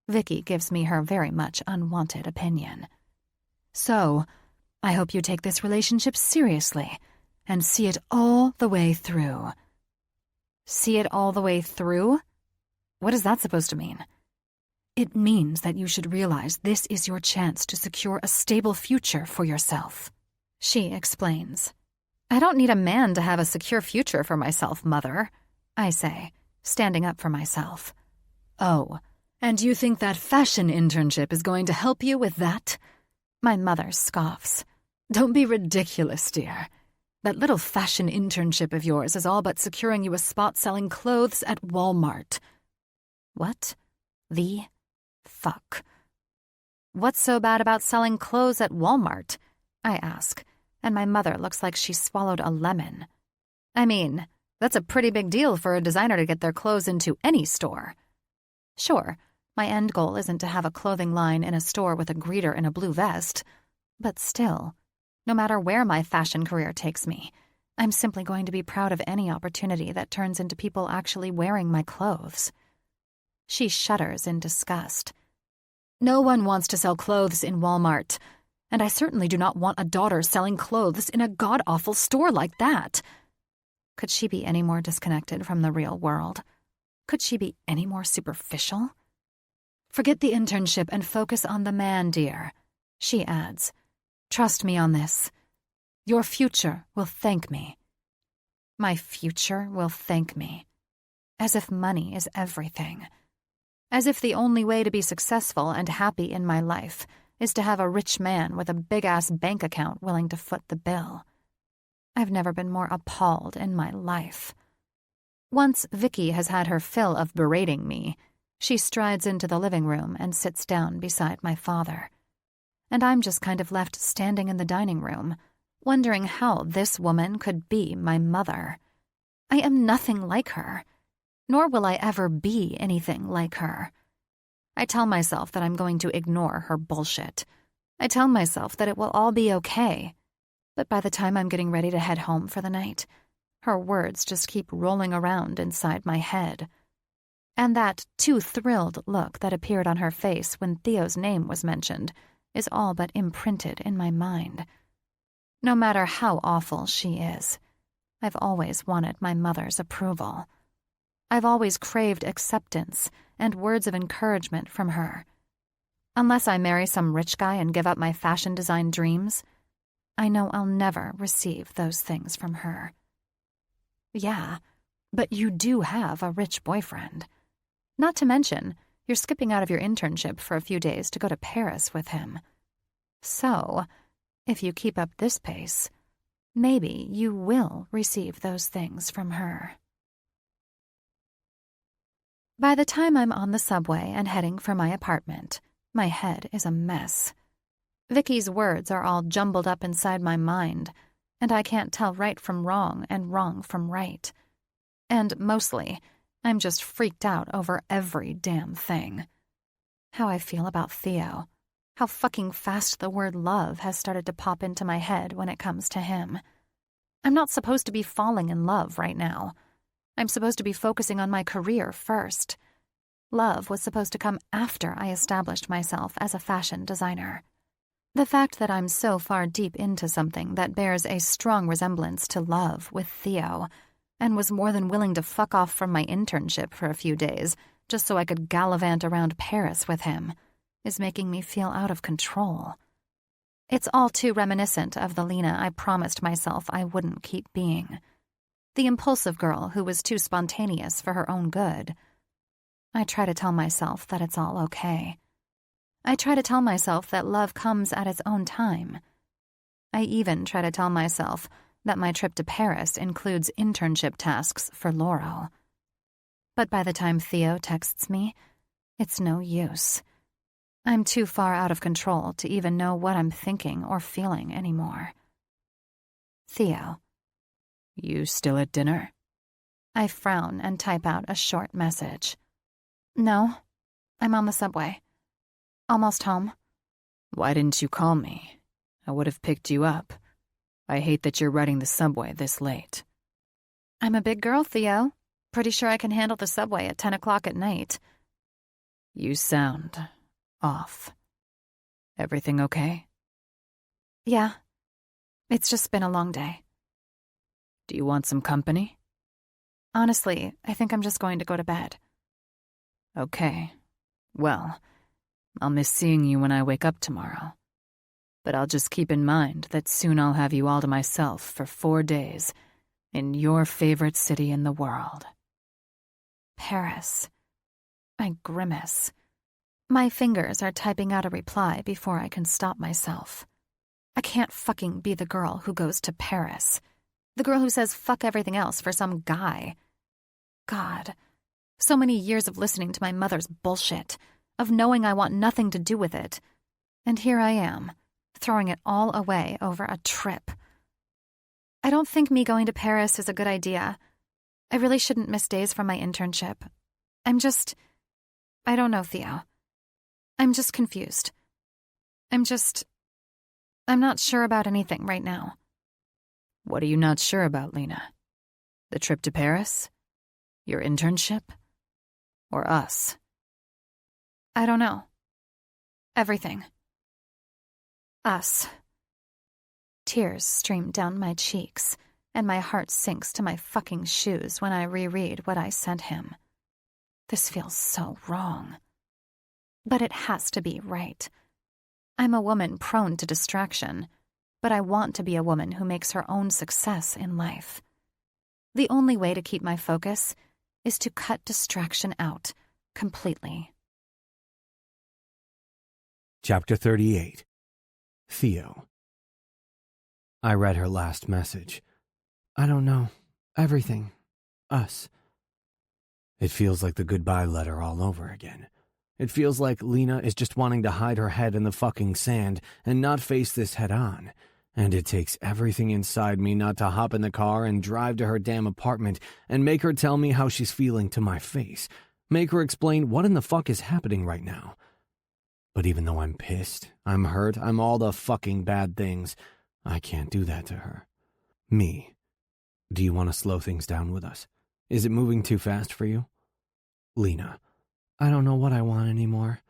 Vicky gives me her very much unwanted opinion. So, I hope you take this relationship seriously and see it all the way through. See it all the way through? What is that supposed to mean? It means that you should realize this is your chance to secure a stable future for yourself. She explains. I don't need a man to have a secure future for myself, Mother, I say, standing up for myself. Oh, and you think that fashion internship is going to help you with that? My mother scoffs. Don't be ridiculous, dear. That little fashion internship of yours is all but securing you a spot selling clothes at Walmart. What? The fuck? What's so bad about selling clothes at Walmart? I ask, and my mother looks like she swallowed a lemon. I mean, that's a pretty big deal for a designer to get their clothes into any store. Sure, my end goal isn't to have a clothing line in a store with a greeter in a blue vest, but still, no matter where my fashion career takes me, I'm simply going to be proud of any opportunity that turns into people actually wearing my clothes. She shudders in disgust. No one wants to sell clothes in Walmart, and I certainly do not want a daughter selling clothes in a god-awful store like that. Could she be any more disconnected from the real world? Could she be any more superficial? Forget the internship and focus on the man, dear, she adds. Trust me on this. Your future will thank me. My future will thank me. As if money is everything. As if the only way to be successful and happy in my life is to have a rich man with a big-ass bank account willing to foot the bill. I've never been more appalled in my life. Once Vicky has had her fill of berating me, she strides into the living room and sits down beside my father. And I'm just kind of left standing in the dining room, wondering how this woman could be my mother. I am nothing like her, nor will I ever be anything like her. I tell myself that I'm going to ignore her bullshit. I tell myself that it will all be okay. But by the time I'm getting ready to head home for the night, her words just keep rolling around inside my head. And that too thrilled look that appeared on her face when Theo's name was mentioned is all but imprinted in my mind. No matter how awful she is, I've always wanted my mother's approval. I've always craved acceptance and words of encouragement from her. Unless I marry some rich guy and give up my fashion design dreams, I know I'll never receive those things from her. Yeah, but you do have a rich boyfriend. Not to mention, you're skipping out of your internship for a few days to go to Paris with him. So, if you keep up this pace, maybe you will receive those things from her. By the time I'm on the subway and heading for my apartment, my head is a mess. Vicky's words are all jumbled up inside my mind, and I can't tell right from wrong and wrong from right. And mostly, I'm just freaked out over every damn thing. How I feel about Theo. How fucking fast the word love has started to pop into my head when it comes to him. I'm not supposed to be falling in love right now. I'm supposed to be focusing on my career first. Love was supposed to come after I established myself as a fashion designer. The fact that I'm so far deep into something that bears a strong resemblance to love with Theo, and was more than willing to fuck off from my internship for a few days just so I could gallivant around Paris with him, is making me feel out of control. It's all too reminiscent of the Lena I promised myself I wouldn't keep being. The impulsive girl who was too spontaneous for her own good. I try to tell myself that it's all okay. I try to tell myself that love comes at its own time. I even try to tell myself that my trip to Paris includes internship tasks for Laurel. But by the time Theo texts me, it's no use. I'm too far out of control to even know what I'm thinking or feeling anymore. Theo. You still at dinner? I frown and type out a short message. No, I'm on the subway. Almost home. Why didn't you call me? I would have picked you up. I hate that you're riding the subway this late. I'm a big girl, Theo. Pretty sure I can handle the subway at 10 o'clock at night. You sound off. Everything okay? Yeah. It's just been a long day. Do you want some company? Honestly, I think I'm just going to go to bed. Okay. Well, I'll miss seeing you when I wake up tomorrow. But I'll just keep in mind that soon I'll have you all to myself for 4 days in your favorite city in the world. Paris. I grimace. My fingers are typing out a reply before I can stop myself. I can't fucking be the girl who goes to Paris. The girl who says fuck everything else for some guy. God. So many years of listening to my mother's bullshit, of knowing I want nothing to do with it. And here I am, throwing it all away over a trip. I don't think me going to Paris is a good idea. I really shouldn't miss days from my internship. I don't know, Theo. I'm just confused. I'm not sure about anything right now. What are you not sure about, Lena? The trip to Paris? Your internship? Or us? I don't know. Everything. Us. Tears stream down my cheeks, and my heart sinks to my fucking shoes when I reread what I sent him. This feels so wrong. But it has to be right. I'm a woman prone to distraction, but I want to be a woman who makes her own success in life. The only way to keep my focus is to cut distraction out completely. Chapter 38. Theo. I read her last message. I don't know. Everything. Us. It feels like the goodbye letter all over again. It feels like Lena is just wanting to hide her head in the fucking sand and not face this head on. And it takes everything inside me not to hop in the car and drive to her damn apartment and make her tell me how she's feeling to my face. Make her explain what in the fuck is happening right now. But even though I'm pissed, I'm hurt, I'm all the fucking bad things, I can't do that to her. Me. Do you want to slow things down with us? Is it moving too fast for you? Lena. I don't know what I want anymore.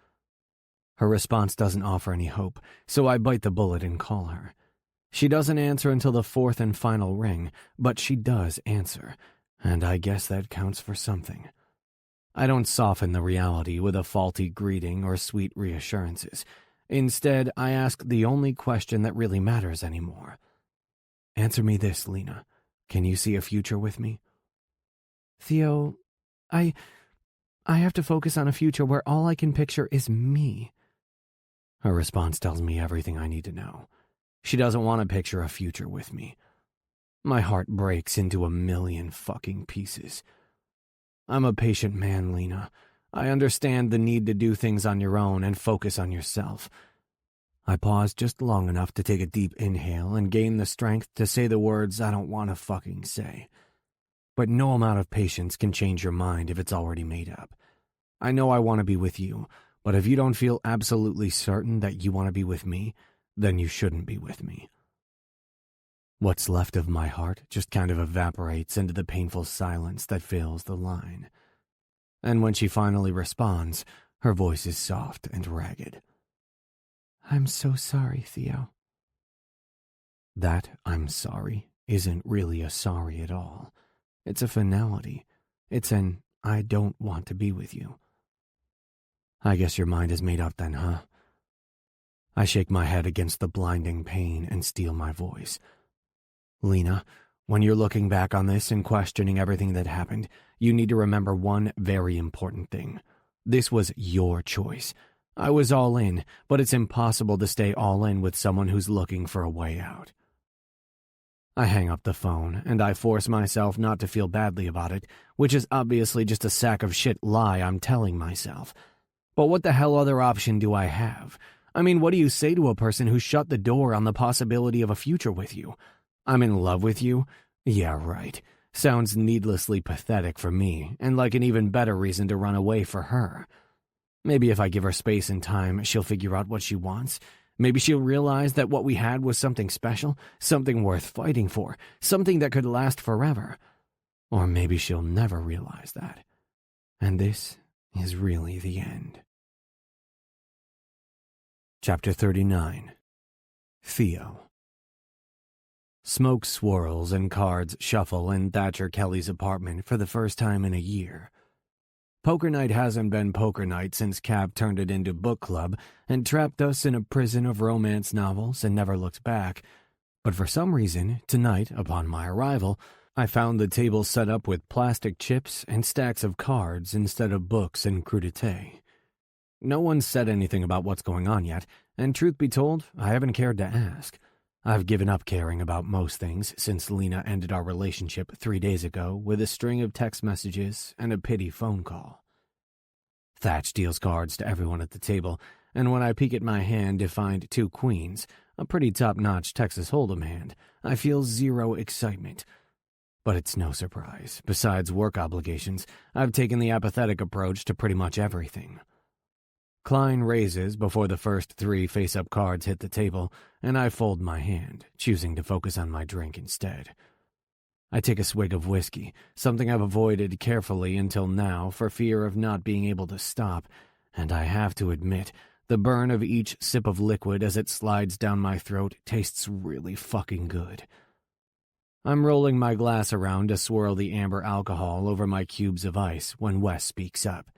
Her response doesn't offer any hope, so I bite the bullet and call her. She doesn't answer until the fourth and final ring, but she does answer, and I guess that counts for something. I don't soften the reality with a faulty greeting or sweet reassurances. Instead, I ask the only question that really matters anymore. Answer me this, Lena. Can you see a future with me? Theo, I have to focus on a future where all I can picture is me. Her response tells me everything I need to know. She doesn't want to picture a future with me. My heart breaks into a million fucking pieces. I'm a patient man, Lena. I understand the need to do things on your own and focus on yourself. I pause just long enough to take a deep inhale and gain the strength to say the words I don't want to fucking say. But no amount of patience can change your mind if it's already made up. I know I want to be with you, but if you don't feel absolutely certain that you want to be with me, then you shouldn't be with me. What's left of my heart just kind of evaporates into the painful silence that fills the line. And when she finally responds, her voice is soft and ragged. I'm so sorry, Theo. That "I'm sorry" isn't really a sorry at all. It's a finality. It's an "I don't want to be with you." I guess your mind is made up then, huh? I shake my head against the blinding pain and steel my voice. Lena, when you're looking back on this and questioning everything that happened, you need to remember one very important thing. This was your choice. I was all in, but it's impossible to stay all in with someone who's looking for a way out. I hang up the phone, and I force myself not to feel badly about it, which is obviously just a sack of shit lie I'm telling myself. But what the hell other option do I have? I mean, what do you say to a person who shut the door on the possibility of a future with you? I'm in love with you? Yeah, right. Sounds needlessly pathetic for me, and like an even better reason to run away for her. Maybe if I give her space and time, she'll figure out what she wants. Maybe she'll realize that what we had was something special, something worth fighting for, something that could last forever. Or maybe she'll never realize that. And this is really the end. Chapter 39. Theo. Smoke swirls and cards shuffle in Thatcher Kelly's apartment for the first time in a year. Poker night hasn't been poker night since Cap turned it into book club and trapped us in a prison of romance novels and never looked back. But for some reason, tonight, upon my arrival, I found the table set up with plastic chips and stacks of cards instead of books and crudité. No one said anything about what's going on yet, and truth be told, I haven't cared to ask. I've given up caring about most things since Lena ended our relationship 3 days ago with a string of text messages and a pity phone call. Thatch deals cards to everyone at the table, and when I peek at my hand to find 2 queens, a pretty top-notch Texas Hold'em hand, I feel zero excitement. But it's no surprise. Besides work obligations, I've taken the apathetic approach to pretty much everything. Klein raises before the first 3 face-up cards hit the table, and I fold my hand, choosing to focus on my drink instead. I take a swig of whiskey, something I've avoided carefully until now for fear of not being able to stop, and I have to admit, the burn of each sip of liquid as it slides down my throat tastes really fucking good. I'm rolling my glass around to swirl the amber alcohol over my cubes of ice when Wes speaks up.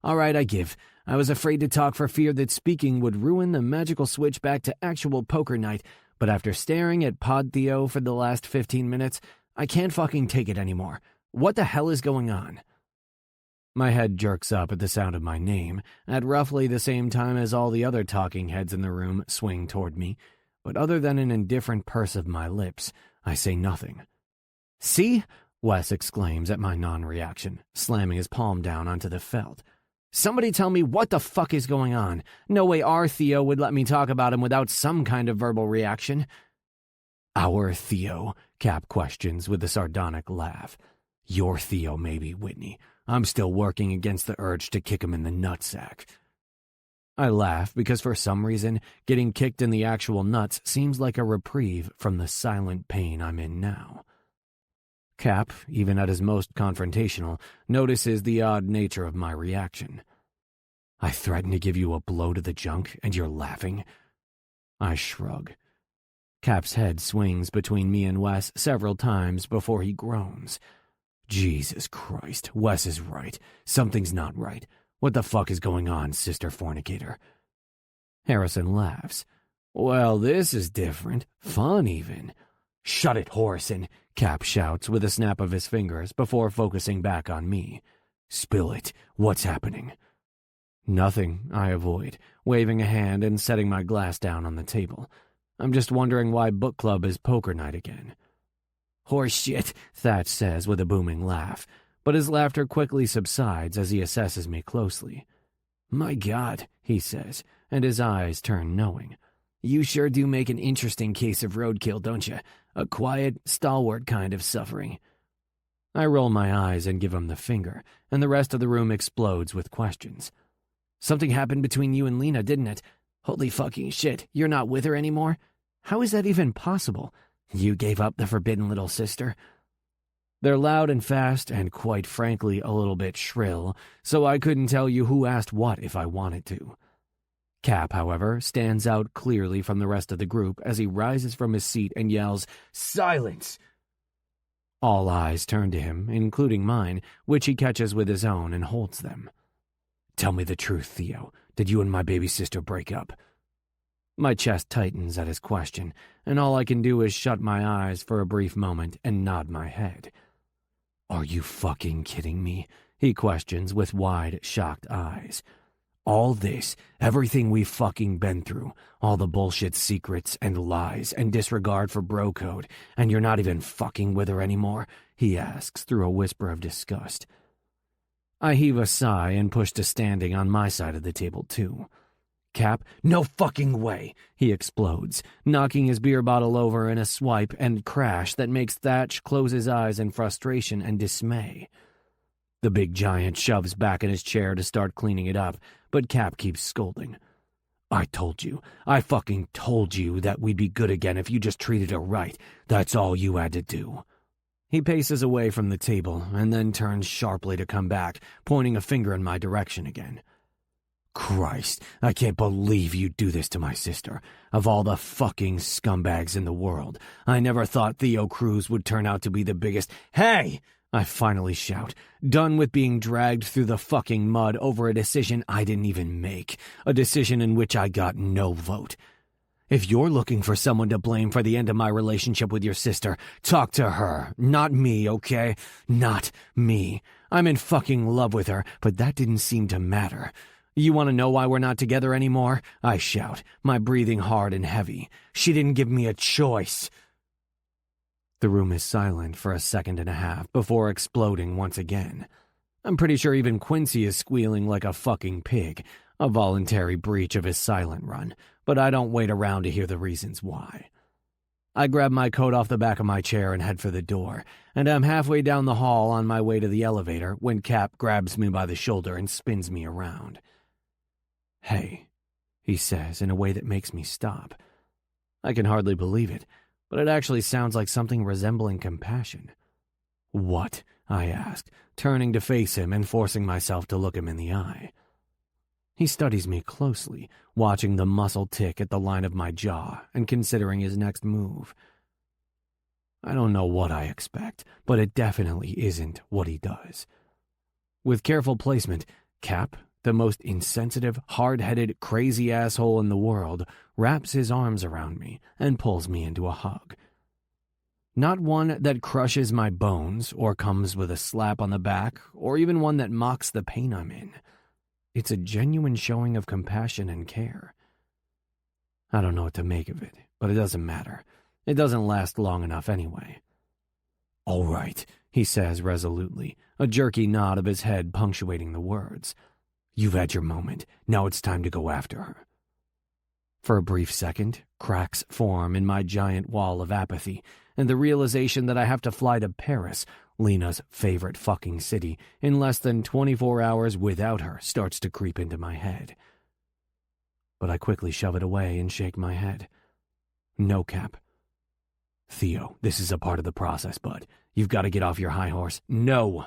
All right, I give. I was afraid to talk for fear that speaking would ruin the magical switch back to actual poker night, but after staring at Pod Theo for the last 15 minutes, I can't fucking take it anymore. What the hell is going on? My head jerks up at the sound of my name, at roughly the same time as all the other talking heads in the room swing toward me, but other than an indifferent purse of my lips, I say nothing. See? Wes exclaims at my non-reaction, slamming his palm down onto the felt. Somebody tell me what the fuck is going on. No way our Theo would let me talk about him without some kind of verbal reaction. Our Theo? Cap questions with a sardonic laugh. Your Theo, maybe, Whitney. I'm still working against the urge to kick him in the nutsack. I laugh because for some reason, getting kicked in the actual nuts seems like a reprieve from the silent pain I'm in now. Cap, even at his most confrontational, notices the odd nature of my reaction. I threaten to give you a blow to the junk, and you're laughing? I shrug. Cap's head swings between me and Wes several times before he groans. Jesus Christ, Wes is right. Something's not right. What the fuck is going on, sister fornicator? Harrison laughs. Well, this is different. Fun, even. Shut it, Horrison, Cap shouts with a snap of his fingers before focusing back on me. Spill it. What's happening? Nothing, I avoid, waving a hand and setting my glass down on the table. I'm just wondering why book club is poker night again. Horse shit, Thatch says with a booming laugh, but his laughter quickly subsides as he assesses me closely. My God, he says, and his eyes turn knowing. You sure do make an interesting case of roadkill, don't you? A quiet, stalwart kind of suffering. I roll my eyes and give him the finger, and the rest of the room explodes with questions. Something happened between you and Lena, didn't it? Holy fucking shit, you're not with her anymore? How is that even possible? You gave up the forbidden little sister? They're loud and fast and, quite frankly, a little bit shrill, so I couldn't tell you who asked what if I wanted to. Cap, however, stands out clearly from the rest of the group as he rises from his seat and yells, "Silence!" All eyes turn to him, including mine, which he catches with his own and holds them. "Tell me the truth, Theo. Did you and my baby sister break up?" My chest tightens at his question, and all I can do is shut my eyes for a brief moment and nod my head. "Are you fucking kidding me?" he questions with wide, shocked eyes. "All this, everything we've fucking been through, all the bullshit secrets and lies and disregard for bro code, and you're not even fucking with her anymore?" he asks through a whisper of disgust. I heave a sigh and push to standing on my side of the table, too. "Cap, no fucking way!" he explodes, knocking his beer bottle over in a swipe and crash that makes Thatch close his eyes in frustration and dismay. The big giant shoves back in his chair to start cleaning it up, but Cap keeps scolding. "I fucking told you that we'd be good again if you just treated her right. That's all you had to do." He paces away from the table and then turns sharply to come back, pointing a finger in my direction again. "Christ, I can't believe you'd do this to my sister. Of all the fucking scumbags in the world, I never thought Theo Cruz would turn out to be the biggest—" "Hey!" I finally shout, done with being dragged through the fucking mud over a decision I didn't even make, a decision in which I got no vote. "If you're looking for someone to blame for the end of my relationship with your sister, talk to her, not me, okay? Not me. I'm in fucking love with her, but that didn't seem to matter. You want to know why we're not together anymore?" I shout, my breathing hard and heavy. "She didn't give me a choice." The room is silent for a second and a half before exploding once again. I'm pretty sure even Quincy is squealing like a fucking pig, a voluntary breach of his silent run, but I don't wait around to hear the reasons why. I grab my coat off the back of my chair and head for the door, and I'm halfway down the hall on my way to the elevator when Cap grabs me by the shoulder and spins me around. "Hey," he says in a way that makes me stop. I can hardly believe it, but it actually sounds like something resembling compassion. "What?" I ask, turning to face him and forcing myself to look him in the eye. He studies me closely, watching the muscle tick at the line of my jaw and considering his next move. I don't know what I expect, but it definitely isn't what he does. With careful placement, Cap, the most insensitive, hard-headed, crazy asshole in the world, wraps his arms around me and pulls me into a hug. Not one that crushes my bones or comes with a slap on the back or even one that mocks the pain I'm in. It's a genuine showing of compassion and care. I don't know what to make of it, but it doesn't matter. It doesn't last long enough anyway. "All right," he says resolutely, a jerky nod of his head punctuating the words. "You've had your moment. Now it's time to go after her." For a brief second, cracks form in my giant wall of apathy, and the realization that I have to fly to Paris, Lena's favorite fucking city, in less than 24 hours without her starts to creep into my head. But I quickly shove it away and shake my head. "No, Cap. Theo, this is a part of the process, bud. You've got to get off your high horse." "No.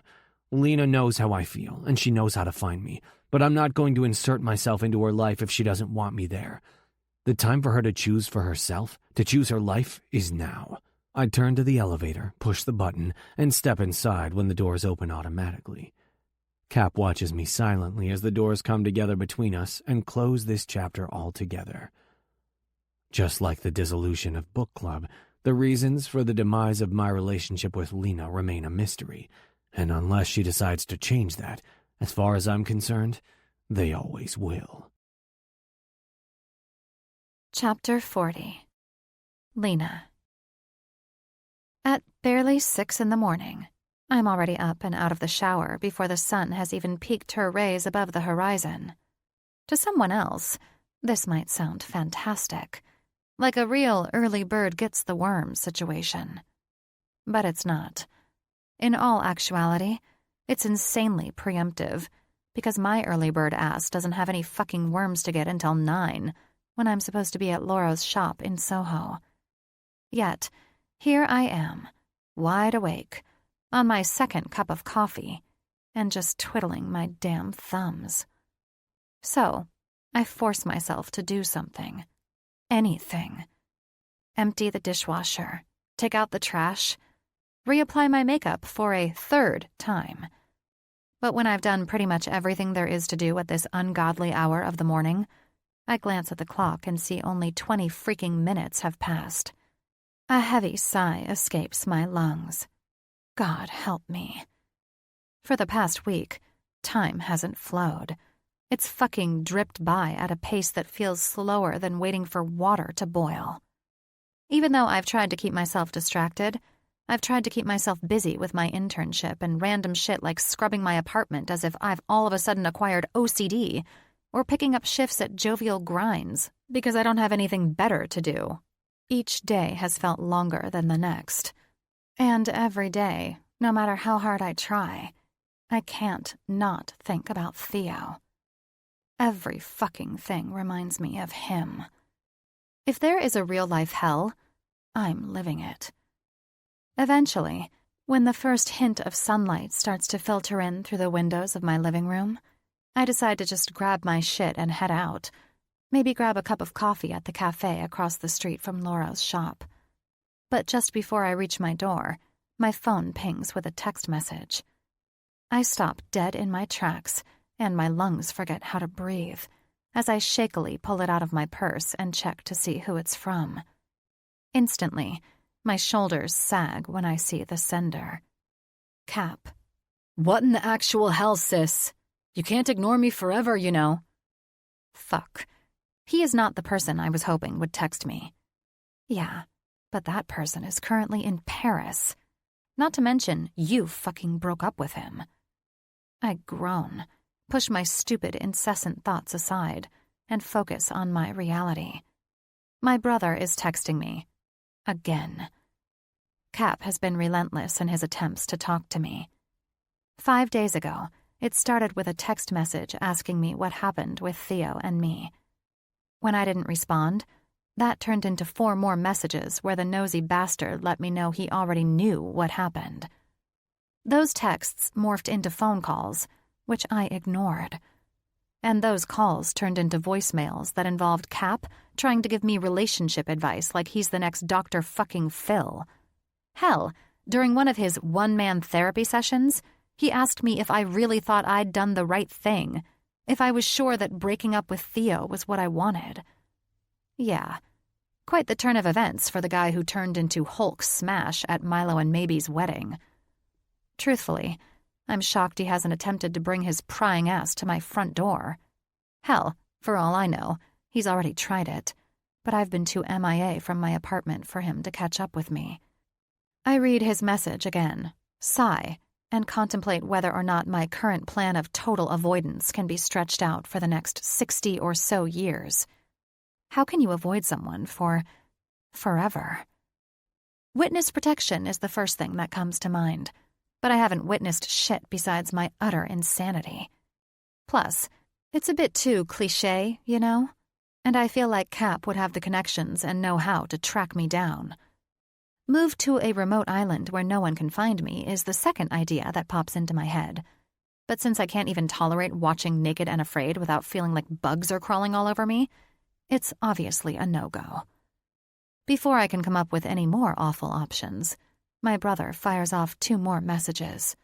Lena knows how I feel, and she knows how to find me, but I'm not going to insert myself into her life if she doesn't want me there. The time for her to choose for herself, to choose her life, is now." I turn to the elevator, push the button, and step inside when the doors open automatically. Cap watches me silently as the doors come together between us and close this chapter altogether. Just like the dissolution of book club, the reasons for the demise of my relationship with Lena remain a mystery, and unless she decides to change that, as far as I'm concerned, they always will. Chapter 40. Lena. At barely 6 a.m, I'm already up and out of the shower before the sun has even peaked her rays above the horizon. To someone else, this might sound fantastic, like a real early bird gets the worm situation. But it's not. In all actuality, it's insanely preemptive, because my early bird ass doesn't have any fucking worms to get until 9, when I'm supposed to be at Laura's shop in Soho. Yet, here I am, wide awake, on my second cup of coffee, and just twiddling my damn thumbs. So, I force myself to do something. Anything. Empty the dishwasher, take out the trash, reapply my makeup for a third time. But when I've done pretty much everything there is to do at this ungodly hour of the morning, I glance at the clock and see only 20 freaking minutes have passed. A heavy sigh escapes my lungs. God help me. For the past week, time hasn't flowed. It's fucking dripped by at a pace that feels slower than waiting for water to boil. Even though I've tried to keep myself distracted, I've tried to keep myself busy with my internship and random shit like scrubbing my apartment as if I've all of a sudden acquired OCD, or picking up shifts at Jovial Grinds because I don't have anything better to do. Each day has felt longer than the next. And every day, no matter how hard I try, I can't not think about Theo. Every fucking thing reminds me of him. If there is a real-life hell, I'm living it. Eventually, when the first hint of sunlight starts to filter in through the windows of my living room, I decide to just grab my shit and head out. Maybe grab a cup of coffee at the cafe across the street from Laura's shop. But just before I reach my door, my phone pings with a text message. I stop dead in my tracks, and my lungs forget how to breathe, as I shakily pull it out of my purse and check to see who it's from. Instantly, my shoulders sag when I see the sender. Cap. What in the actual hell, sis? You can't ignore me forever, you know. Fuck. He is not the person I was hoping would text me. Yeah, but that person is currently in Paris. Not to mention, you fucking broke up with him. I groan, push my stupid, incessant thoughts aside, and focus on my reality. My brother is texting me. Again. Cap has been relentless in his attempts to talk to me. 5 days ago, it started with a text message asking me what happened with Theo and me. When I didn't respond, that turned into 4 more messages where the nosy bastard let me know he already knew what happened. Those texts morphed into phone calls, which I ignored. And those calls turned into voicemails that involved Cap trying to give me relationship advice like he's the next Dr. fucking Phil. Hell, during one of his one-man therapy sessions, he asked me if I really thought I'd done the right thing, if I was sure that breaking up with Theo was what I wanted. Yeah, quite the turn of events for the guy who turned into Hulk smash at Milo and Maybe's wedding. Truthfully, I'm shocked he hasn't attempted to bring his prying ass to my front door. Hell, for all I know, he's already tried it, but I've been too MIA from my apartment for him to catch up with me. I read his message again, sigh, and contemplate whether or not my current plan of total avoidance can be stretched out for the next 60 or so years. How can you avoid someone for forever? Witness protection is the first thing that comes to mind, but I haven't witnessed shit besides my utter insanity. Plus, it's a bit too cliché, you know? And I feel like Cap would have the connections and know-how to track me down. Move to a remote island where no one can find me is the second idea that pops into my head. But since I can't even tolerate watching Naked and Afraid without feeling like bugs are crawling all over me, it's obviously a no-go. Before I can come up with any more awful options, my brother fires off 2 more messages.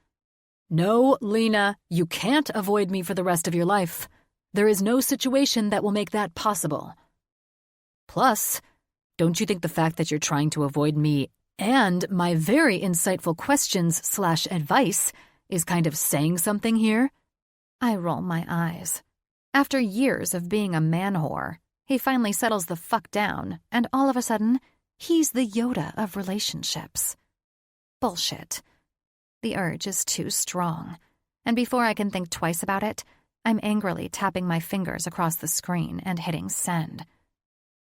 No, Lena, you can't avoid me for the rest of your life. There is no situation that will make that possible. Plus, don't you think the fact that you're trying to avoid me and my very insightful questions/advice is kind of saying something here? I roll my eyes. After years of being a man-whore, he finally settles the fuck down, and all of a sudden, he's the Yoda of relationships. Bullshit. The urge is too strong, and before I can think twice about it, I'm angrily tapping my fingers across the screen and hitting send.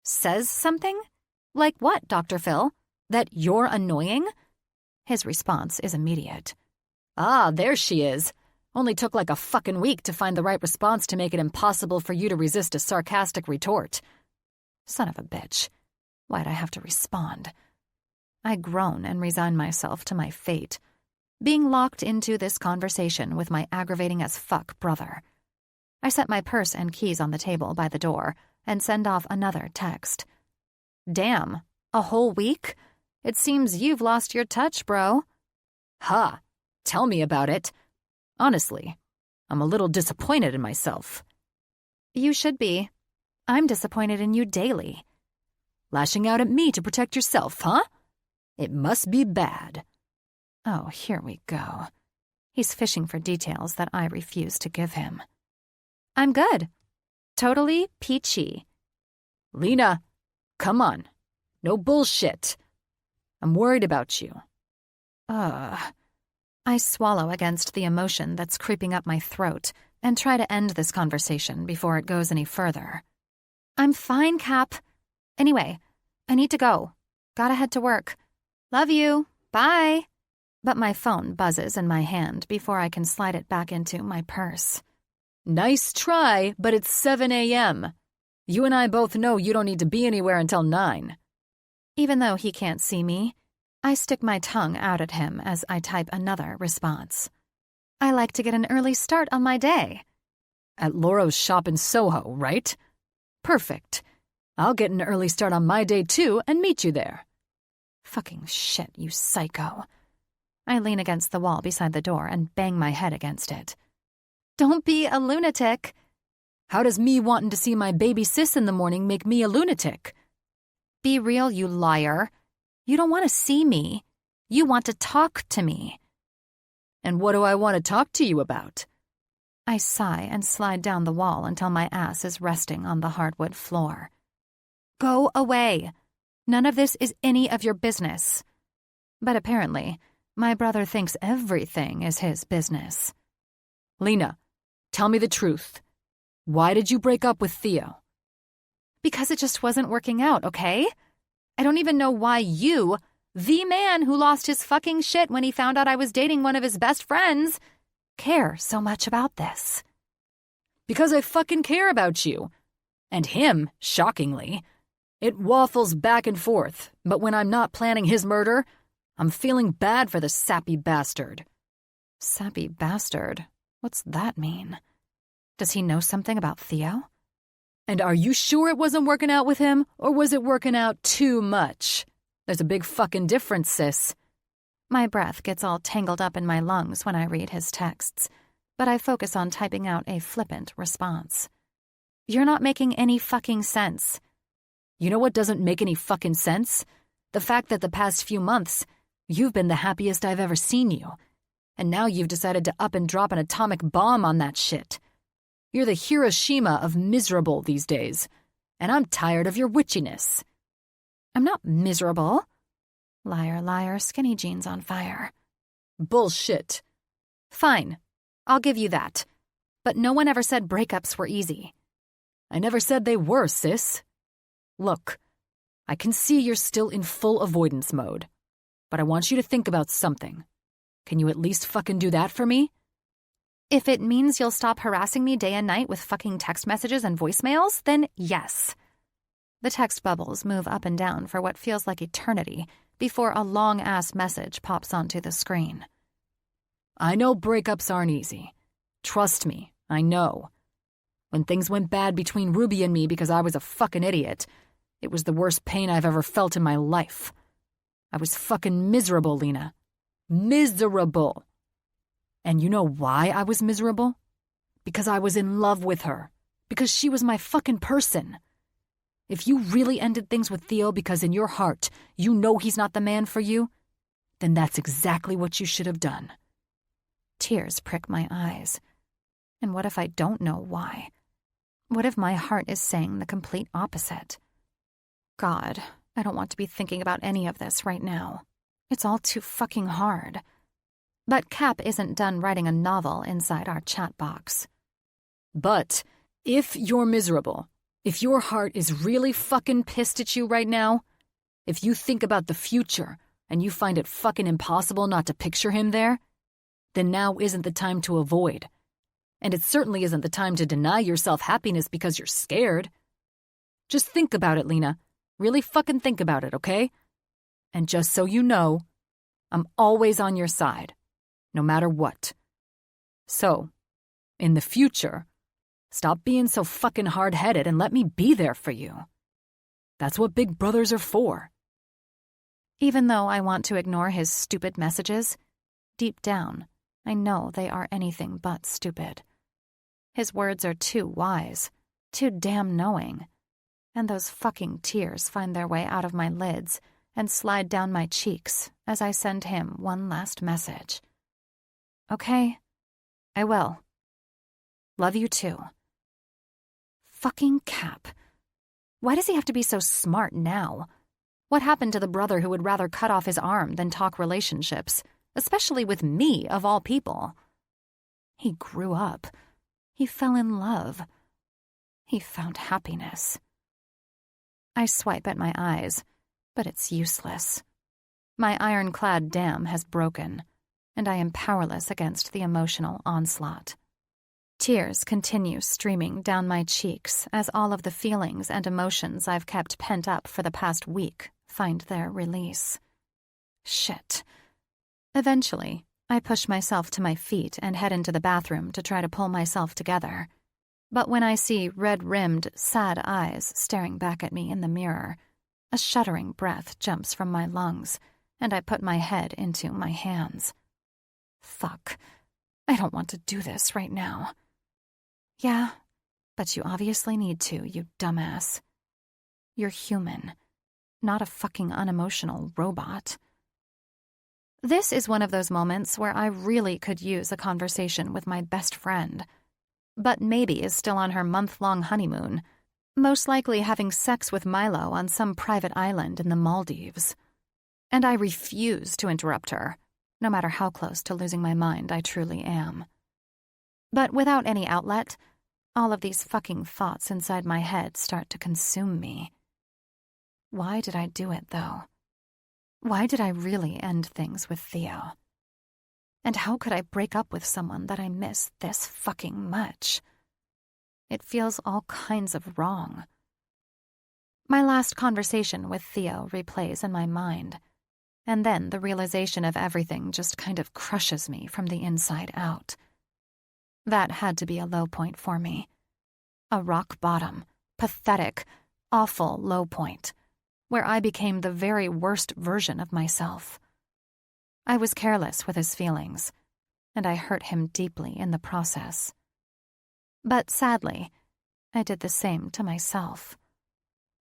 Says something? Like what, Dr. Phil? That you're annoying? His response is immediate. Ah, there she is. Only took like a fucking week to find the right response to make it impossible for you to resist a sarcastic retort. Son of a bitch. Why'd I have to respond? I groan and resign myself to my fate, being locked into this conversation with my aggravating-as-fuck brother. I set my purse and keys on the table by the door and send off another text. Damn, a whole week? It seems you've lost your touch, bro. Ha, tell me about it. Honestly, I'm a little disappointed in myself. You should be. I'm disappointed in you daily. Lashing out at me to protect yourself, huh? It must be bad. Oh, here we go. He's fishing for details that I refuse to give him. I'm good. Totally peachy. Lena, come on. No bullshit. I'm worried about you. I swallow against the emotion that's creeping up my throat and try to end this conversation before it goes any further. I'm fine, Cap. Anyway, I need to go. Gotta head to work. Love you. Bye. But my phone buzzes in my hand before I can slide it back into my purse. Nice try, but it's 7 a.m. You and I both know you don't need to be anywhere until 9. Even though he can't see me, I stick my tongue out at him as I type another response. I like to get an early start on my day. At Laura's shop in Soho, right? Perfect. I'll get an early start on my day too and meet you there. Fucking shit, you psycho. I lean against the wall beside the door and bang my head against it. Don't be a lunatic. How does me wanting to see my baby sis in the morning make me a lunatic? Be real, you liar. You don't want to see me. You want to talk to me. And what do I want to talk to you about? I sigh and slide down the wall until my ass is resting on the hardwood floor. Go away. None of this is any of your business. But apparently, my brother thinks everything is his business. Lena, tell me the truth. Why did you break up with Theo? Because it just wasn't working out, okay? I don't even know why you, the man who lost his fucking shit when he found out I was dating one of his best friends, care so much about this. Because I fucking care about you. And him, shockingly. It waffles back and forth, but when I'm not planning his murder, I'm feeling bad for the sappy bastard. Sappy bastard? What's that mean? Does he know something about Theo? And are you sure it wasn't working out with him, or was it working out too much? There's a big fucking difference, sis. My breath gets all tangled up in my lungs when I read his texts, but I focus on typing out a flippant response. You're not making any fucking sense. You know what doesn't make any fucking sense? The fact that the past few months, you've been the happiest I've ever seen you. And now you've decided to up and drop an atomic bomb on that shit. You're the Hiroshima of miserable these days. And I'm tired of your witchiness. I'm not miserable. Liar, liar, skinny jeans on fire. Bullshit. Fine. I'll give you that. But no one ever said breakups were easy. I never said they were, sis. Look, I can see you're still in full avoidance mode. But I want you to think about something. Can you at least fucking do that for me? If it means you'll stop harassing me day and night with fucking text messages and voicemails, then yes. The text bubbles move up and down for what feels like eternity before a long-ass message pops onto the screen. I know breakups aren't easy. Trust me, I know. When things went bad between Ruby and me because I was a fucking idiot, it was the worst pain I've ever felt in my life. I was fucking miserable, Lena. Miserable. And you know why I was miserable? Because I was in love with her. Because she was my fucking person. If you really ended things with Theo because in your heart you know he's not the man for you, then that's exactly what you should have done. Tears prick my eyes. And what if I don't know why? What if my heart is saying the complete opposite? God, I don't want to be thinking about any of this right now. It's all too fucking hard. But Cap isn't done writing a novel inside our chat box. But if you're miserable, if your heart is really fucking pissed at you right now, if you think about the future and you find it fucking impossible not to picture him there, then now isn't the time to avoid. And it certainly isn't the time to deny yourself happiness because you're scared. Just think about it, Lena. Really fucking think about it, okay? And just so you know, I'm always on your side, no matter what. So, in the future, Stop being so fucking hard-headed and let me be there for you. That's what big brothers are for. Even though I want to ignore his stupid messages, deep down, I know they are anything but stupid. His words are too wise, too damn knowing, and those fucking tears find their way out of my lids and slide down my cheeks as I send him one last message. Okay, I will. Love you too. Fucking Cap. Why does he have to be so smart now? What happened to the brother who would rather cut off his arm than talk relationships, especially with me, of all people? He grew up. He fell in love. He found happiness. I swipe at my eyes, but it's useless. My ironclad dam has broken, and I am powerless against the emotional onslaught. Tears continue streaming down my cheeks as all of the feelings and emotions I've kept pent up for the past week find their release. Shit. Eventually, I push myself to my feet and head into the bathroom to try to pull myself together. But when I see red-rimmed, sad eyes staring back at me in the mirror, a shuddering breath jumps from my lungs, and I put my head into my hands. Fuck. I don't want to do this right now. Yeah, but you obviously need to, you dumbass. You're human, not a fucking unemotional robot. This is one of those moments where I really could use a conversation with my best friend. But Maybe is still on her month-long honeymoon, most likely having sex with Milo on some private island in the Maldives. And I refuse to interrupt her, no matter how close to losing my mind I truly am. But without any outlet, all of these fucking thoughts inside my head start to consume me. Why did I do it, though? Why did I really end things with Theo? And how could I break up with someone that I miss this fucking much? It feels all kinds of wrong. My last conversation with Theo replays in my mind, and then the realization of everything just kind of crushes me from the inside out. That had to be a low point for me. A rock bottom, pathetic, awful low point, where I became the very worst version of myself. I was careless with his feelings, and I hurt him deeply in the process. But sadly, I did the same to myself.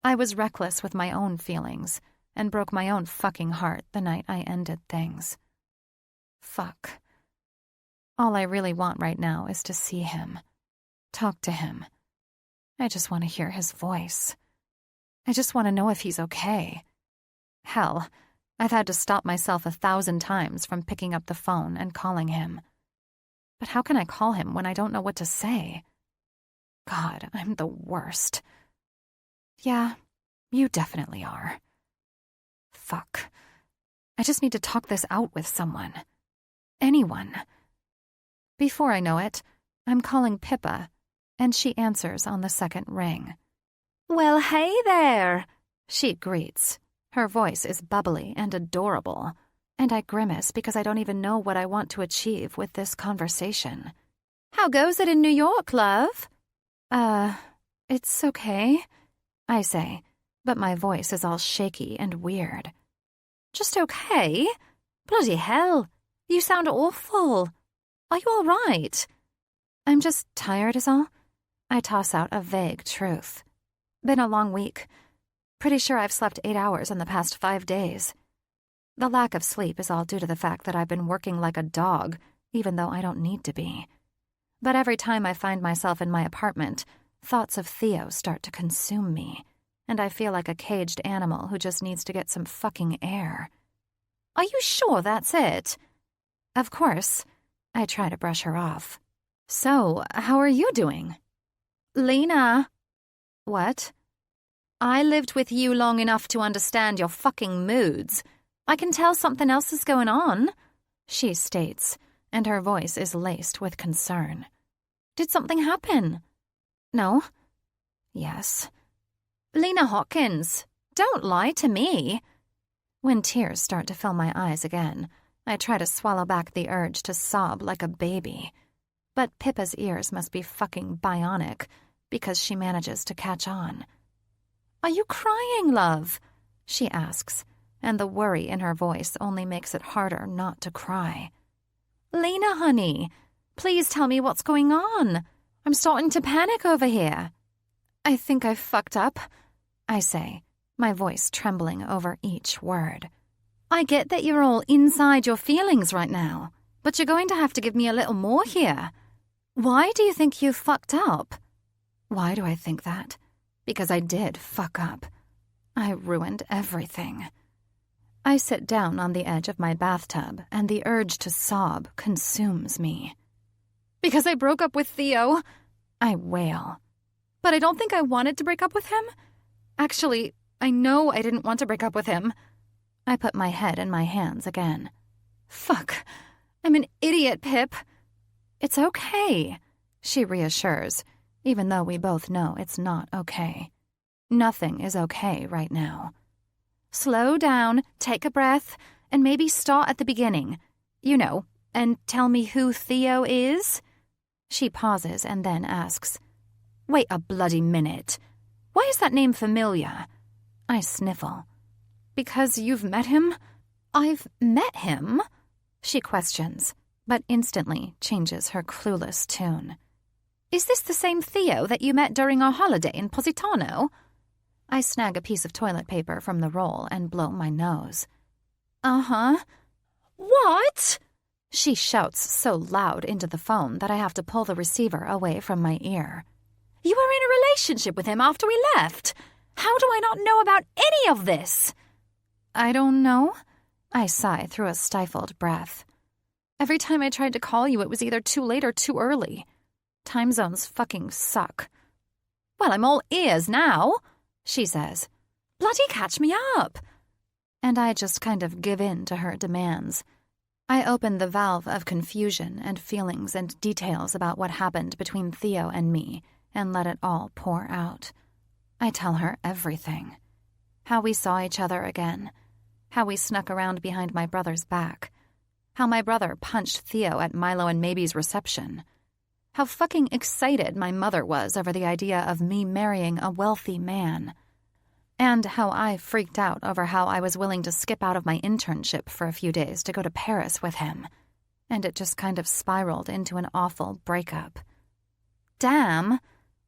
I was reckless with my own feelings and broke my own fucking heart the night I ended things. Fuck. All I really want right now is to see him, talk to him. I just want to hear his voice. I just want to know if he's okay. Hell, I've had to stop myself 1,000 times from picking up the phone and calling him. But how can I call him when I don't know what to say? God, I'm the worst. Yeah, you definitely are. Fuck. I just need to talk this out with someone. Anyone. Before I know it, I'm calling Pippa, and she answers on the second ring. Well, hey there, she greets. Her voice is bubbly and adorable, and I grimace because I don't even know what I want to achieve with this conversation. How goes it in New York, love? It's okay, I say, but my voice is all shaky and weird. Just okay? Bloody hell, you sound awful. Are you all right? I'm just tired is all. I toss out a vague truth. Been a long week. Pretty sure I've slept 8 hours in the past 5 days. The lack of sleep is all due to the fact that I've been working like a dog, even though I don't need to be. But every time I find myself in my apartment, thoughts of Theo start to consume me, and I feel like a caged animal who just needs to get some fucking air. Are you sure that's it? Of course. I try to brush her off. So, how are you doing? Lena. What? I lived with you long enough to understand your fucking moods. I can tell something else is going on, she states, and her voice is laced with concern. Did something happen? No. Yes. Lena Hawkins, don't lie to me. When tears start to fill my eyes again, I try to swallow back the urge to sob like a baby. But Pippa's ears must be fucking bionic, because she manages to catch on. "Are you crying, love?" she asks, and the worry in her voice only makes it harder not to cry. "Lena, honey, please tell me what's going on. I'm starting to panic over here." "I think I've fucked up," I say, my voice trembling over each word. "I get that you're all inside your feelings right now, but you're going to have to give me a little more here. Why do you think you fucked up?" Why do I think that? Because I did fuck up. I ruined everything. I sit down on the edge of my bathtub, and the urge to sob consumes me. "Because I broke up with Theo," I wail. "But I don't think I wanted to break up with him. Actually, I know I didn't want to break up with him." I put my head in my hands again. "Fuck. I'm an idiot, Pip." "It's okay," she reassures, even though we both know it's not okay. Nothing is okay right now. "Slow down, take a breath, and maybe start at the beginning. You know, and tell me who Theo is?" She pauses and then asks, "Wait a bloody minute. Why is that name familiar?" I sniffle. "Because you've met him?" "I've met him?" she questions, but instantly changes her clueless tune. "Is this the same Theo that you met during our holiday in Positano?" I snag a piece of toilet paper from the roll and blow my nose. "Uh-huh." "What?" She shouts so loud into the phone that I have to pull the receiver away from my ear. "You were in a relationship with him after we left. How do I not know about any of this?" "I don't know," I sigh through a stifled breath. "Every time I tried to call you, it was either too late or too early. Time zones fucking suck." "Well, I'm all ears now," she says. "Bloody catch me up." And I just kind of give in to her demands. I open the valve of confusion and feelings and details about what happened between Theo and me and let it all pour out. I tell her everything. How we saw each other again. How we snuck around behind my brother's back. How my brother punched Theo at Milo and Maybe's reception. How fucking excited my mother was over the idea of me marrying a wealthy man. And how I freaked out over how I was willing to skip out of my internship for a few days to go to Paris with him. And it just kind of spiraled into an awful breakup. Damn,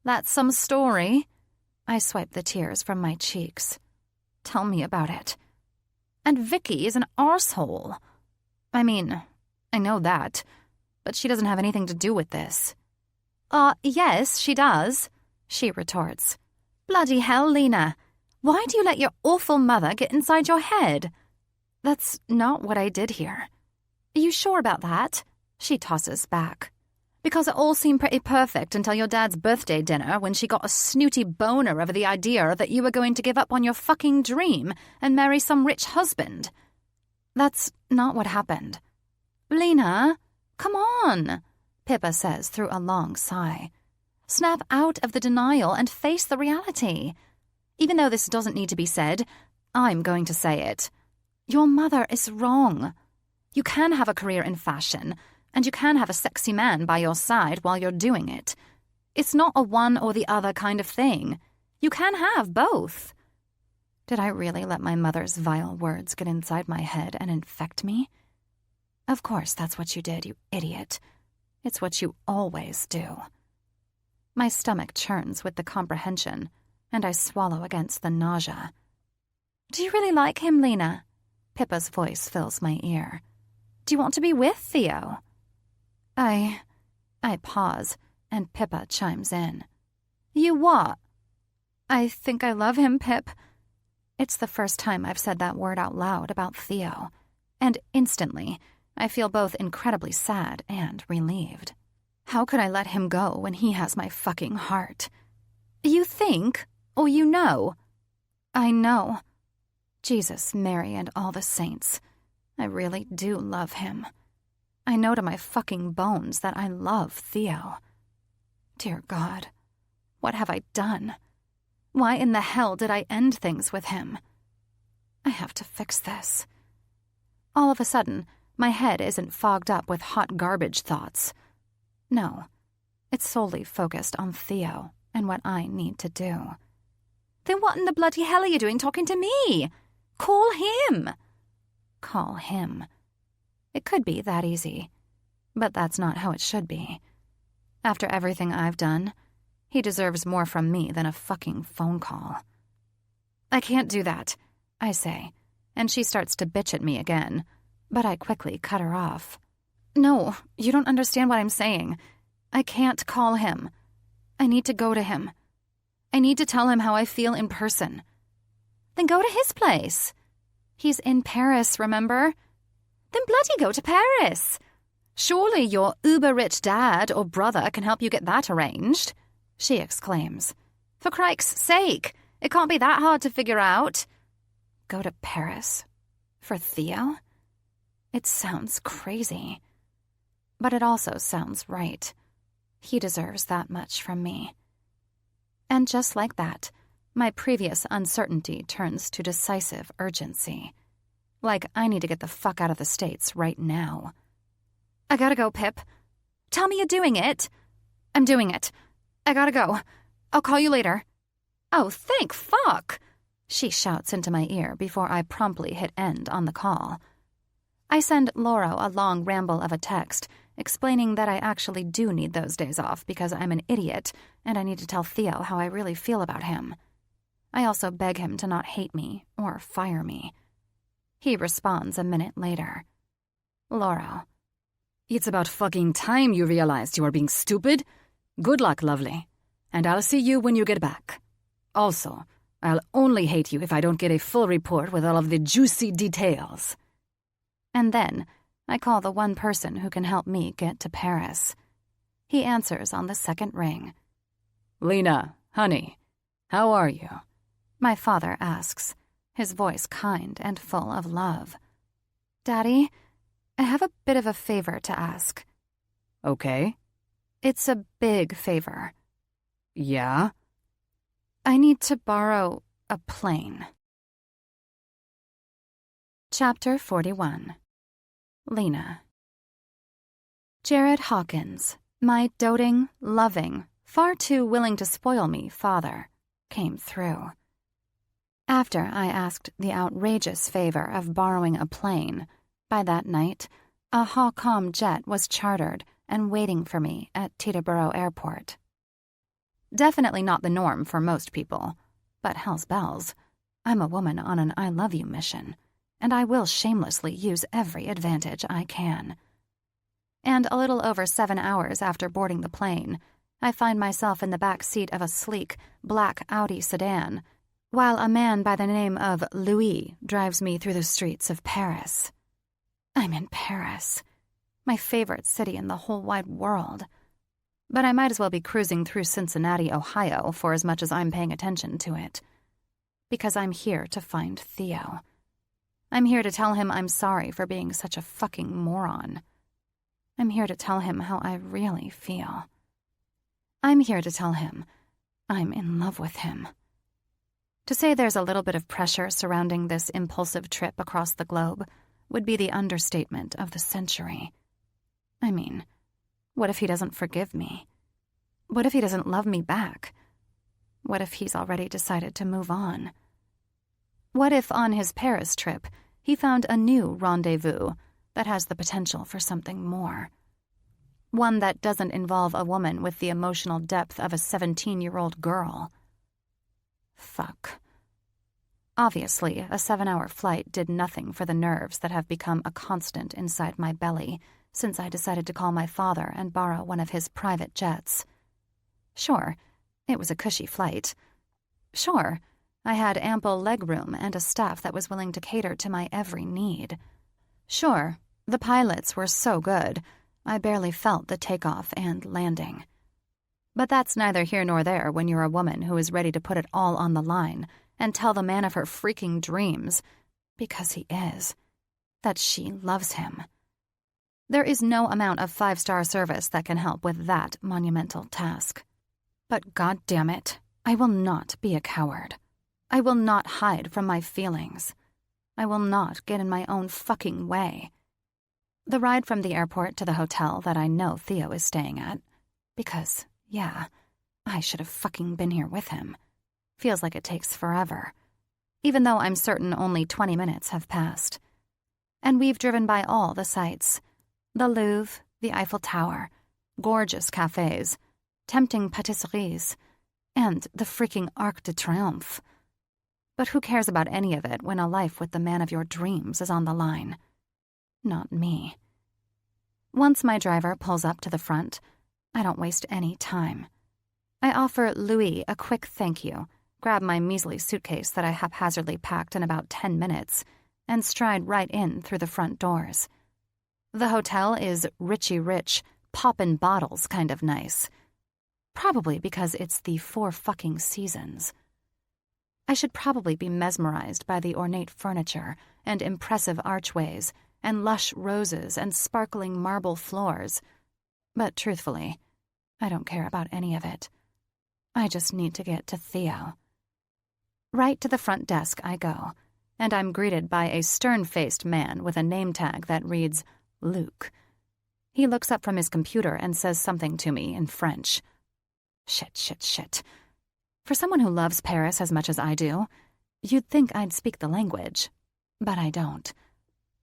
that's some story. I swipe the tears from my cheeks. Tell me about it. And Vicky is an arsehole. I mean, I know that, but she doesn't have anything to do with this. Yes, she does, she retorts. Bloody hell, Lena. Why do you let your awful mother get inside your head? That's not what I did here. Are you sure about that? She tosses back. Because it all seemed pretty perfect until your dad's birthday dinner when she got a snooty boner over the idea that you were going to give up on your fucking dream and marry some rich husband. That's not what happened. Lena, come on, Pippa says through a long sigh. Snap out of the denial and face the reality. Even though this doesn't need to be said, I'm going to say it. Your mother is wrong. You can have a career in fashion, and you can have a sexy man by your side while you're doing it. It's not a one or the other kind of thing. You can have both. Did I really let my mother's vile words get inside my head and infect me? Of course that's what you did, you idiot. It's what you always do. My stomach churns with the comprehension, and I swallow against the nausea. Do you really like him, Lena? Pippa's voice fills my ear. Do you want to be with Theo? I pause, and Pippa chimes in. You what? I think I love him, Pip. It's the first time I've said that word out loud about Theo, and instantly I feel both incredibly sad and relieved. How could I let him go when he has my fucking heart? You think, or you know? I know. Jesus, Mary, and all the saints. I really do love him. I know to my fucking bones that I love Theo. Dear God, what have I done? Why in the hell did I end things with him? I have to fix this. All of a sudden, my head isn't fogged up with hot garbage thoughts. No, it's solely focused on Theo and what I need to do. Then what in the bloody hell are you doing talking to me? Call him. Call him. It could be that easy, but that's not how it should be. After everything I've done, he deserves more from me than a fucking phone call. I can't do that, I say, and she starts to bitch at me again, but I quickly cut her off. No, you don't understand what I'm saying. I can't call him. I need to go to him. I need to tell him how I feel in person. Then go to his place. He's in Paris, remember? Then bloody go to Paris. Surely your uber-rich dad or brother can help you get that arranged, she exclaims. For Crike's sake, it can't be that hard to figure out. Go to Paris? For Theo? It sounds crazy. But it also sounds right. He deserves that much from me. And just like that, my previous uncertainty turns to decisive urgency. Like I need to get the fuck out of the States right now. I gotta go, Pip. Tell me you're doing it. I'm doing it. I gotta go. I'll call you later. Oh, thank fuck, she shouts into my ear before I promptly hit end on the call. I send Laura a long ramble of a text explaining that I actually do need those days off because I'm an idiot and I need to tell Theo how I really feel about him. I also beg him to not hate me or fire me. He responds a minute later. Laura. It's about fucking time you realized you were being stupid. Good luck, lovely. And I'll see you when you get back. Also, I'll only hate you if I don't get a full report with all of the juicy details. And then I call the one person who can help me get to Paris. He answers on the second ring. Lena, honey, how are you? My father asks, his voice kind and full of love. Daddy, I have a bit of a favor to ask. Okay. It's a big favor. Yeah? I need to borrow a plane. Chapter 41. Lena. Jared Hawkins, my doting, loving, far too willing to spoil me father, came through. After I asked the outrageous favor of borrowing a plane, by that night, a Hawcom jet was chartered and waiting for me at Teterboro Airport. Definitely not the norm for most people, but hell's bells, I'm a woman on an I love you mission, and I will shamelessly use every advantage I can. And a little over 7 hours after boarding the plane, I find myself in the back seat of a sleek, black Audi sedan, while a man by the name of Louis drives me through the streets of Paris. I'm in Paris, my favorite city in the whole wide world. But I might as well be cruising through Cincinnati, Ohio, for as much as I'm paying attention to it. Because I'm here to find Theo. I'm here to tell him I'm sorry for being such a fucking moron. I'm here to tell him how I really feel. I'm here to tell him I'm in love with him. To say there's a little bit of pressure surrounding this impulsive trip across the globe would be the understatement of the century. I mean, what if he doesn't forgive me? What if he doesn't love me back? What if he's already decided to move on? What if on his Paris trip he found a new rendezvous that has the potential for something more? One that doesn't involve a woman with the emotional depth of a 17-year-old girl. Fuck. Obviously, a 7-hour flight did nothing for the nerves that have become a constant inside my belly since I decided to call my father and borrow one of his private jets. Sure, it was a cushy flight. Sure, I had ample legroom and a staff that was willing to cater to my every need. Sure, the pilots were so good, I barely felt the takeoff and landing. But that's neither here nor there when you're a woman who is ready to put it all on the line and tell the man of her freaking dreams, because he is, that she loves him. There is no amount of 5-star service that can help with that monumental task. But goddammit, I will not be a coward. I will not hide from my feelings. I will not get in my own fucking way. The ride from the airport to the hotel that I know Theo is staying at, because, yeah, I should have fucking been here with him, feels like it takes forever, even though I'm certain only 20 minutes have passed. And we've driven by all the sights: the Louvre, the Eiffel Tower, gorgeous cafes, tempting patisseries, and the freaking Arc de Triomphe. But who cares about any of it when a life with the man of your dreams is on the line? Not me. Once my driver pulls up to the front, I don't waste any time. I offer Louis a quick thank you, grab my measly suitcase that I haphazardly packed in about 10 minutes, and stride right in through the front doors. The hotel is richy rich, poppin' bottles kind of nice. Probably because it's the 4 fucking seasons. I should probably be mesmerized by the ornate furniture and impressive archways and lush roses and sparkling marble floors. But truthfully, I don't care about any of it. I just need to get to Theo. Right to the front desk I go, and I'm greeted by a stern-faced man with a name tag that reads Luke. He looks up from his computer and says something to me in French. Shit. For someone who loves Paris as much as I do, you'd think I'd speak the language, but I don't.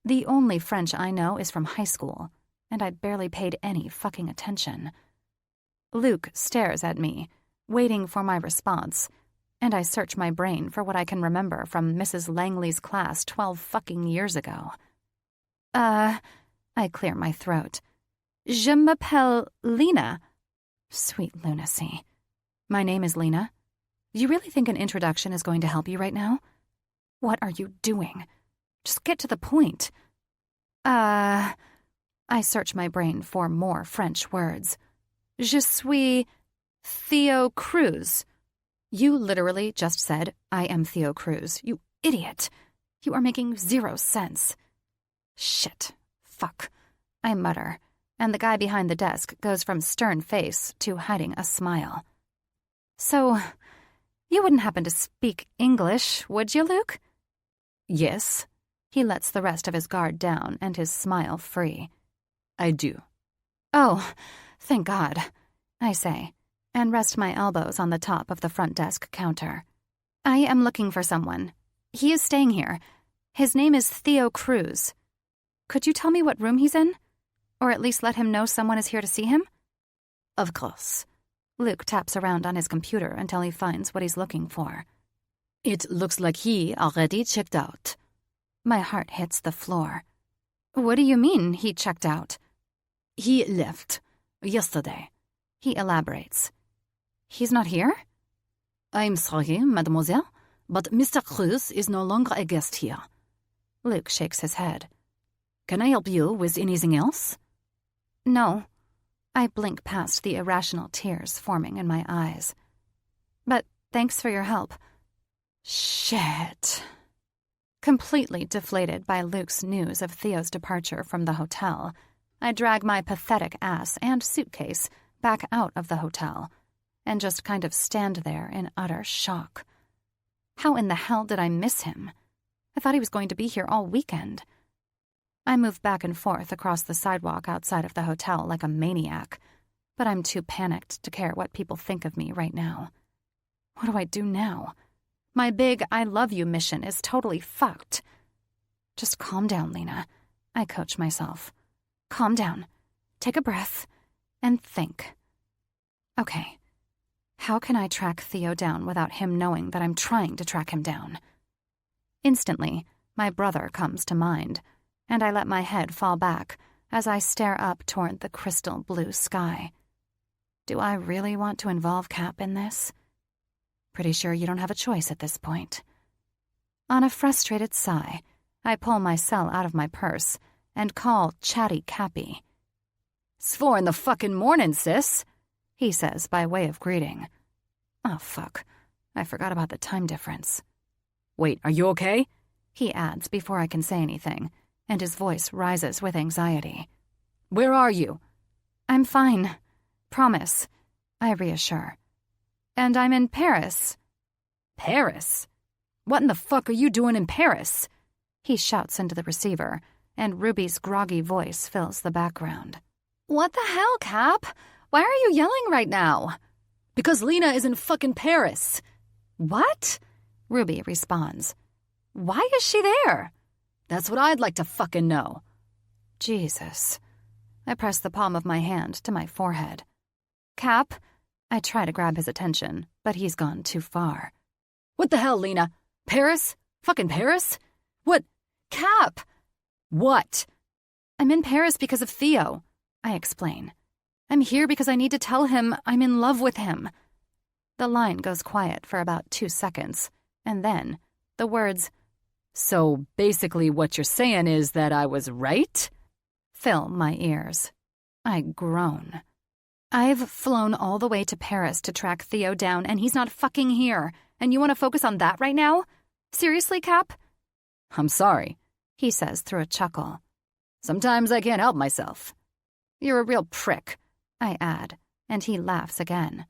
The only French I know is from high school, and I barely paid any fucking attention. Luke stares at me, waiting for my response, and I search my brain for what I can remember from Mrs. Langley's class 12 fucking years ago. I clear my throat. Je m'appelle Lena. Sweet lunacy. My name is Lena. Do you really think an introduction is going to help you right now? What are you doing? Just get to the point. I search my brain for more French words. Je suis Theo Cruz. You literally just said, I am Theo Cruz. You idiot. You are making 0 sense. Shit. Fuck. I mutter, and the guy behind the desk goes from stern face to hiding a smile. So, you wouldn't happen to speak English, would you, Luke? Yes. He lets the rest of his guard down and his smile free. I do. Oh, thank God, I say, and rest my elbows on the top of the front desk counter. I am looking for someone. He is staying here. His name is Theo Cruz. Could you tell me what room he's in? Or at least let him know someone is here to see him? Of course. Luke taps around on his computer until he finds what he's looking for. It looks like he already checked out. My heart hits the floor. What do you mean, he checked out? He left. Yesterday. He elaborates. He's not here? I'm sorry, mademoiselle, but Mr. Cruz is no longer a guest here. Luke shakes his head. Can I help you with anything else? No. I blink past the irrational tears forming in my eyes. But thanks for your help. Shit. Completely deflated by Luke's news of Theo's departure from the hotel, I drag my pathetic ass and suitcase back out of the hotel and just kind of stand there in utter shock. How in the hell did I miss him? I thought he was going to be here all weekend. I move back and forth across the sidewalk outside of the hotel like a maniac, but I'm too panicked to care what people think of me right now. What do I do now? My big I love you mission is totally fucked. Just calm down, Lena. I coach myself. Calm down. Take a breath. And think. Okay. How can I track Theo down without him knowing that I'm trying to track him down? Instantly, my brother comes to mind, and I let my head fall back as I stare up toward the crystal blue sky. Do I really want to involve Cap in this? Pretty sure you don't have a choice at this point. On a frustrated sigh, I pull my cell out of my purse and call Chatty Cappy. "'S 4 in the fucking morning, sis," he says by way of greeting. Oh, fuck. I forgot about the time difference. "Wait, are you okay?" he adds before I can say anything, and his voice rises with anxiety. "Where are you?" "I'm fine. Promise," I reassure. "And I'm in Paris." "Paris? What in the fuck are you doing in Paris?" he shouts into the receiver, and Ruby's groggy voice fills the background. "What the hell, Cap? Why are you yelling right now?" "Because Lena is in fucking Paris." "What?" Ruby responds. "Why is she there?" "That's what I'd like to fucking know." Jesus. I press the palm of my hand to my forehead. "Cap?" I try to grab his attention, but he's gone too far. "What the hell, Lena? Paris? Fucking Paris? What?" "Cap!" "What?" "I'm in Paris because of Theo," I explain. "I'm here because I need to tell him I'm in love with him." The line goes quiet for about 2 seconds, and then the words, "So basically what you're saying is that I was right?" fill my ears. I groan. "I've flown all the way to Paris to track Theo down, and he's not fucking here. And you want to focus on that right now? Seriously, Cap?" "I'm sorry," he says through a chuckle. "Sometimes I can't help myself." "You're a real prick," I add, and he laughs again.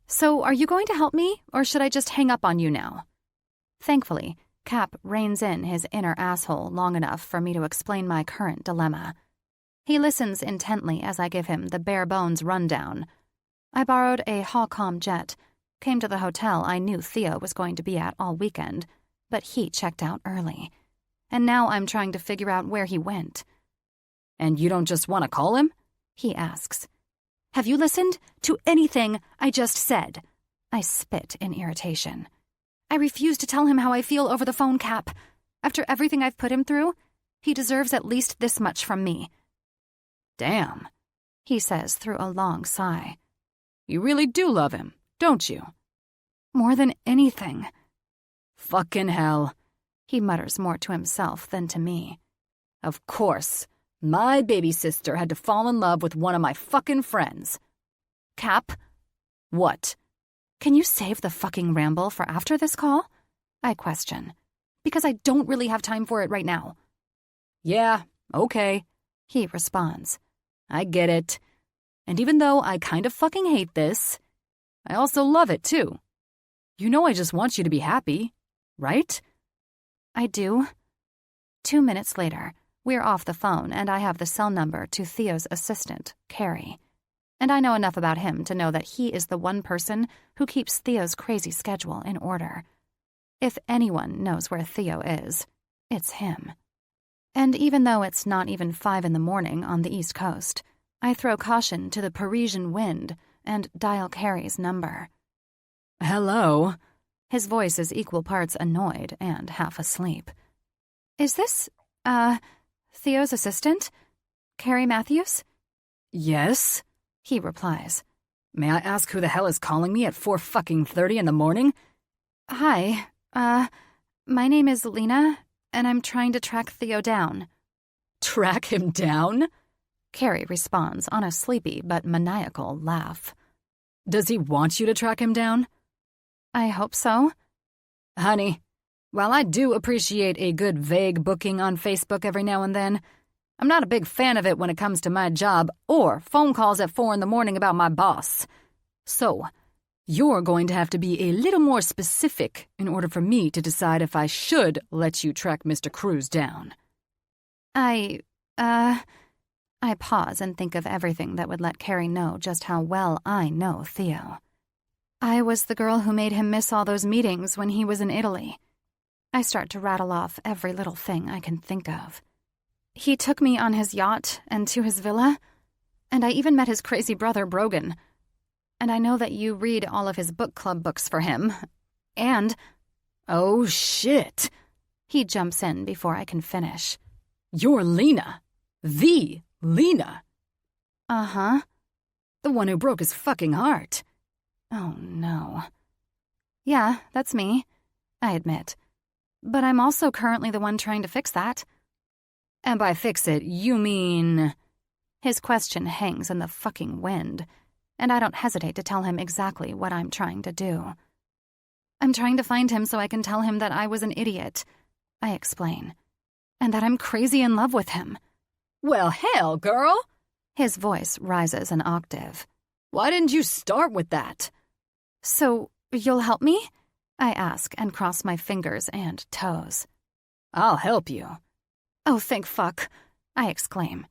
"So are you going to help me, or should I just hang up on you now?" Thankfully, Cap reins in his inner asshole long enough for me to explain my current dilemma. He listens intently as I give him the bare-bones rundown. I borrowed a Hawcom jet, came to the hotel I knew Theo was going to be at all weekend, but he checked out early. And now I'm trying to figure out where he went. "And you don't just want to call him?" he asks. "Have you listened to anything I just said?" I spit in irritation. "I refuse to tell him how I feel over the phone, Cap. After everything I've put him through, he deserves at least this much from me." "Damn," he says through a long sigh. "You really do love him, don't you?" "More than anything." "Fucking hell," he mutters more to himself than to me. "Of course. My baby sister had to fall in love with one of my fucking friends." "Cap?" "What?" "Can you save the fucking ramble for after this call?" I question. "Because I don't really have time for it right now." "Yeah, okay," he responds. "I get it. And even though I kind of fucking hate this, I also love it too. You know I just want you to be happy, right?" "I do." 2 minutes later, we're off the phone and I have the cell number to Theo's assistant, Carrie. And I know enough about him to know that he is the one person who keeps Theo's crazy schedule in order. If anyone knows where Theo is, it's him. And even though it's not even 5 a.m. on the East Coast, I throw caution to the Parisian wind and dial Carrie's number. "Hello?" His voice is equal parts annoyed and half asleep. "Is this, Theo's assistant? Carrie Matthews?" "Yes," he replies. "May I ask who the hell is calling me at 4:30 in the morning?" "Hi, my name is Lena, and I'm trying to track Theo down." "Track him down?" Carrie responds on a sleepy but maniacal laugh. "Does he want you to track him down?" "I hope so." "Honey, while I do appreciate a good vague booking on Facebook every now and then, I'm not a big fan of it when it comes to my job or phone calls at 4 a.m. about my boss. So, you're going to have to be a little more specific in order for me to decide if I should let you track Mr. Cruz down." I pause and think of everything that would let Carrie know just how well I know Theo. I was the girl who made him miss all those meetings when he was in Italy. I start to rattle off every little thing I can think of. He took me on his yacht and to his villa, and I even met his crazy brother, Brogan. And I know that you read all of his book club books for him, and— "Oh, shit!" He jumps in before I can finish. "You're Lena. The Lena." "Uh-huh." "The one who broke his fucking heart." Oh, no. "Yeah, that's me," I admit. "But I'm also currently the one trying to fix that." "And by fix it, you mean—" His question hangs in the fucking wind, and I don't hesitate to tell him exactly what I'm trying to do. "I'm trying to find him so I can tell him that I was an idiot," I explain, "and that I'm crazy in love with him." "Well, hell, girl!" His voice rises an octave. "Why didn't you start with that?" "So, you'll help me?" I ask and cross my fingers and toes. "I'll help you." Oh, thank fuck, I exclaim,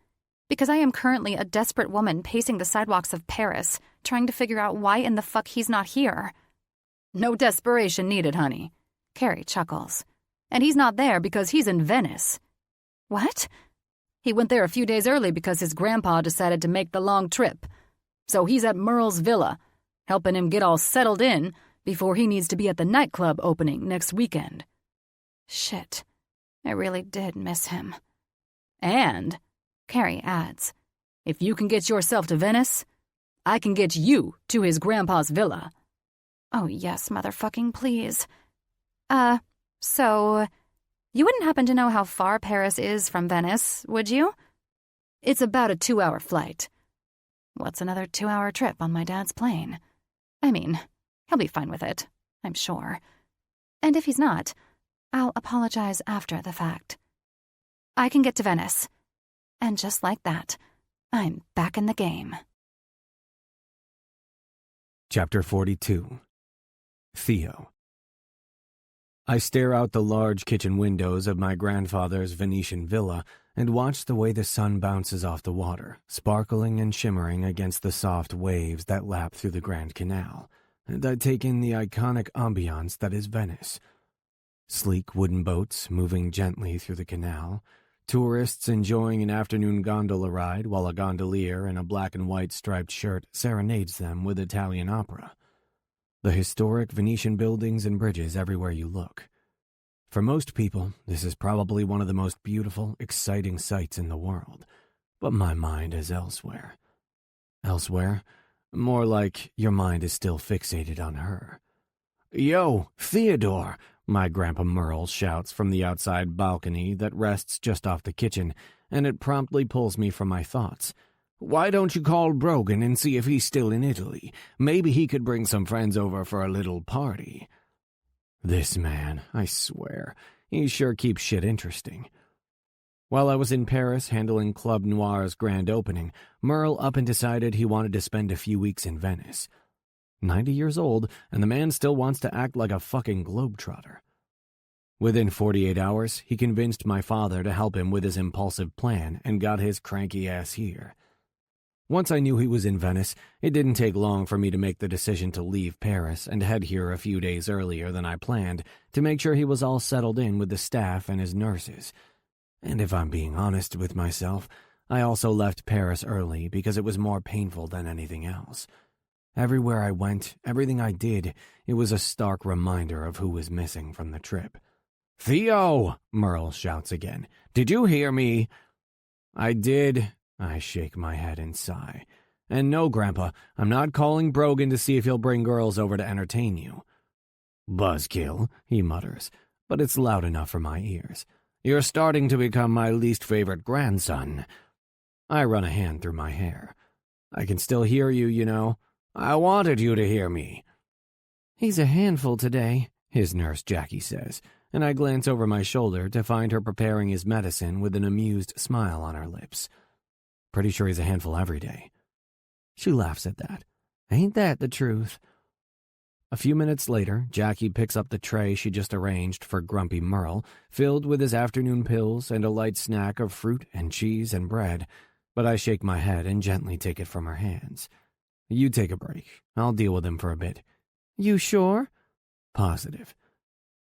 because I am currently a desperate woman pacing the sidewalks of Paris, trying to figure out why in the fuck he's not here. No desperation needed, honey. Carrie chuckles. And he's not there because he's in Venice. What? He went there a few days early because his grandpa decided to make the long trip. So he's at Merle's villa, helping him get all settled in before he needs to be at the nightclub opening next weekend. Shit. I really did miss him. And, Carrie adds, if you can get yourself to Venice, I can get you to his grandpa's villa. Oh, yes, motherfucking please. So, you wouldn't happen to know how far Paris is from Venice, would you? It's about a 2-hour flight. What's another 2-hour trip on my dad's plane? I mean, he'll be fine with it, I'm sure. And if he's not, I'll apologize after the fact. I can get to Venice. And just like that, I'm back in the game. Chapter 42. Theo. I stare out the large kitchen windows of my grandfather's Venetian villa and watch the way the sun bounces off the water, sparkling and shimmering against the soft waves that lap through the Grand Canal, and I take in the iconic ambiance that is Venice. Sleek wooden boats moving gently through the canal, tourists enjoying an afternoon gondola ride while a gondolier in a black and white striped shirt serenades them with Italian opera. The historic Venetian buildings and bridges everywhere you look. For most people, this is probably one of the most beautiful, exciting sights in the world, but my mind is elsewhere. Elsewhere? More like your mind is still fixated on her. "Yo, Theodore!" my Grandpa Merle shouts from the outside balcony that rests just off the kitchen, and it promptly pulls me from my thoughts. "Why don't you call Brogan and see if he's still in Italy? Maybe he could bring some friends over for a little party." This man, I swear, he sure keeps shit interesting. While I was in Paris handling Club Noir's grand opening, Merle up and decided he wanted to spend a few weeks in Venice. 90 years old, and the man still wants to act like a fucking globetrotter. Within 48 hours, he convinced my father to help him with his impulsive plan and got his cranky ass here. Once I knew he was in Venice, it didn't take long for me to make the decision to leave Paris and head here a few days earlier than I planned to make sure he was all settled in with the staff and his nurses. And if I'm being honest with myself, I also left Paris early because it was more painful than anything else. Everywhere I went, everything I did, it was a stark reminder of who was missing from the trip. "Theo!" Merle shouts again. "Did you hear me?" "I did." I shake my head and sigh. "And no, Grandpa, I'm not calling Brogan to see if he'll bring girls over to entertain you." "Buzzkill," he mutters, but it's loud enough for my ears. "You're starting to become my least favorite grandson." I run a hand through my hair. "I can still hear you, you know. I wanted you to hear me." "He's a handful today," his nurse Jackie says, and I glance over my shoulder to find her preparing his medicine with an amused smile on her lips. "Pretty sure he's a handful every day." She laughs at that. Ain't that the truth? A few minutes later, Jackie picks up the tray she just arranged for Grumpy Merle, filled with his afternoon pills and a light snack of fruit and cheese and bread, but I shake my head and gently take it from her hands. "You take a break. I'll deal with him for a bit." "You sure?" "Positive."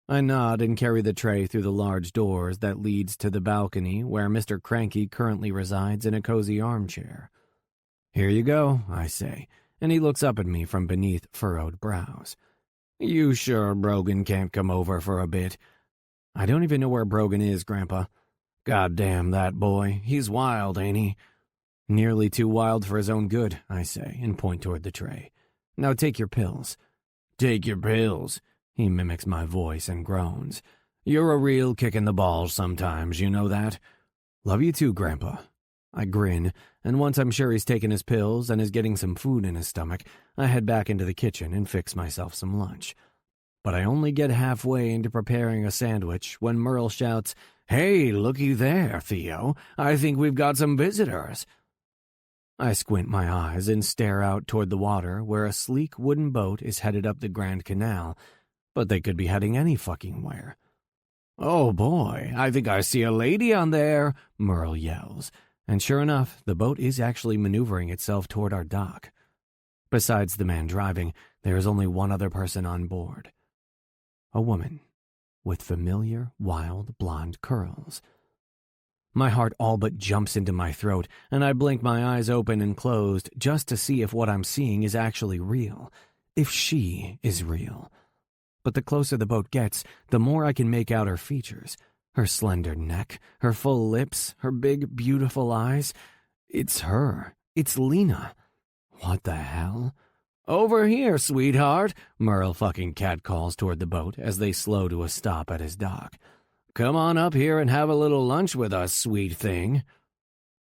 I nod and carry the tray through the large doors that leads to the balcony where Mr. Cranky currently resides in a cozy armchair. "Here you go," I say, and he looks up at me from beneath furrowed brows. "You sure Brogan can't come over for a bit?" "I don't even know where Brogan is, Grandpa." "God damn that boy. He's wild, ain't he?" "Nearly too wild for his own good," I say, and point toward the tray. "Now take your pills." "Take your pills?" He mimics my voice and groans. "You're a real kick in the balls sometimes, you know that?" "Love you too, Grandpa." I grin, and once I'm sure he's taken his pills and is getting some food in his stomach, I head back into the kitchen and fix myself some lunch. But I only get halfway into preparing a sandwich when Merle shouts, "Hey, looky there, Theo. I think we've got some visitors." I squint my eyes and stare out toward the water where a sleek wooden boat is headed up the Grand Canal, but they could be heading any fucking where. "Oh boy, I think I see a lady on there," Merle yells. And sure enough, the boat is actually maneuvering itself toward our dock. Besides the man driving, there is only one other person on board. A woman with familiar, wild, blonde curls. My heart all but jumps into my throat, and I blink my eyes open and closed just to see if what I'm seeing is actually real, if she is real. But the closer the boat gets, the more I can make out her features. Her slender neck, her full lips, her big, beautiful eyes. It's her. It's Lena. What the hell? "Over here, sweetheart," Merle fucking catcalls toward the boat as they slow to a stop at his dock. "Come on up here and have a little lunch with us, sweet thing."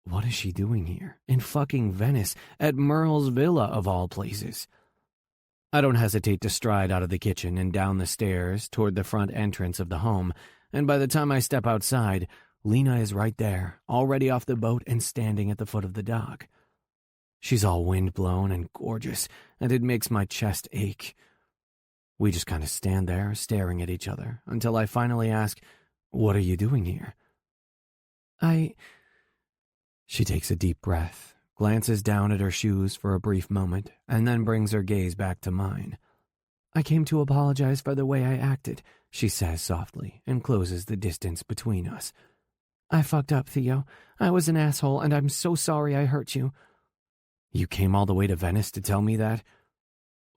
What is she doing here? In fucking Venice, at Merle's villa of all places. I don't hesitate to stride out of the kitchen and down the stairs toward the front entrance of the home, and by the time I step outside, Lena is right there, already off the boat and standing at the foot of the dock. She's all windblown and gorgeous, and it makes my chest ache. We just kind of stand there, staring at each other, until I finally ask, "What are you doing here?" She takes a deep breath, glances down at her shoes for a brief moment, and then brings her gaze back to mine. "I came to apologize for the way I acted," she says softly, and closes the distance between us. "I fucked up, Theo. I was an asshole, and I'm so sorry I hurt you." "You came all the way to Venice to tell me that?"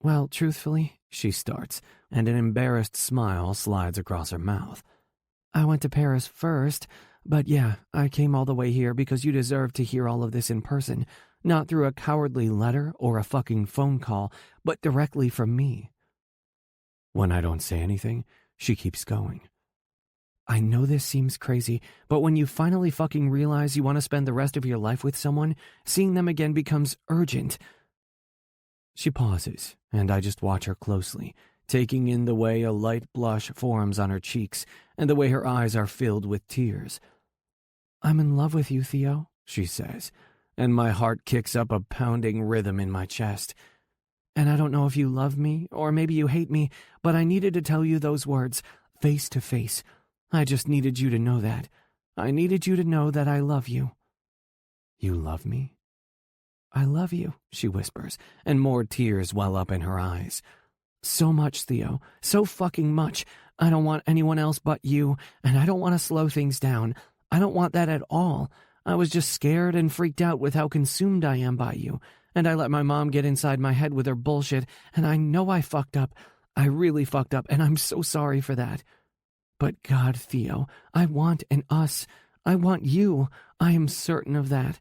"Well, truthfully," she starts, and an embarrassed smile slides across her mouth. "I went to Paris first, but yeah, I came all the way here because you deserve to hear all of this in person, not through a cowardly letter or a fucking phone call, but directly from me." When I don't say anything, she keeps going. "I know this seems crazy, but when you finally fucking realize you want to spend the rest of your life with someone, seeing them again becomes urgent." She pauses, and I just watch her closely, taking in the way a light blush forms on her cheeks and the way her eyes are filled with tears. "I'm in love with you, Theo," she says, and my heart kicks up a pounding rhythm in my chest. "And I don't know if you love me, or maybe you hate me, but I needed to tell you those words, face to face. I just needed you to know that. I needed you to know that I love you." "You love me?" "I love you," she whispers, and more tears well up in her eyes. "So much, Theo. So fucking much. I don't want anyone else but you, and I don't want to slow things down. I don't want that at all. I was just scared and freaked out with how consumed I am by you, and I let my mom get inside my head with her bullshit, and I know I fucked up. I really fucked up, and I'm so sorry for that. But God, Theo, I want an us. I want you. I am certain of that."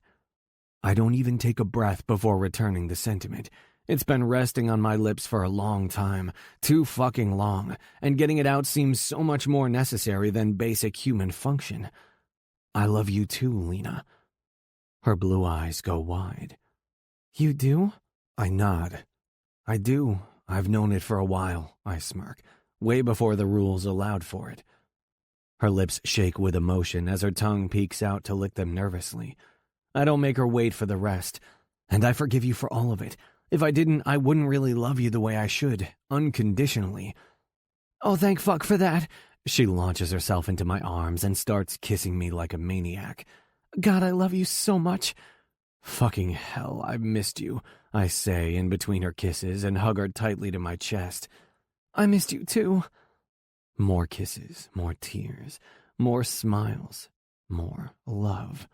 I don't even take a breath before returning the sentiment. It's been resting on my lips for a long time, too fucking long, and getting it out seems so much more necessary than basic human function. "I love you too, Lena." Her blue eyes go wide. "You do?" I nod. "I do. I've known it for a while," I smirk, way before the rules allowed for it. Her lips shake with emotion as her tongue peeks out to lick them nervously. I don't make her wait for the rest, and I forgive you for all of it. If I didn't, I wouldn't really love you the way I should, unconditionally. "Oh, thank fuck for that." She launches herself into my arms and starts kissing me like a maniac. "God, I love you so much." "Fucking hell, I've missed you," I say in between her kisses and hug her tightly to my chest. "I missed you too." More kisses, more tears, more smiles, more love.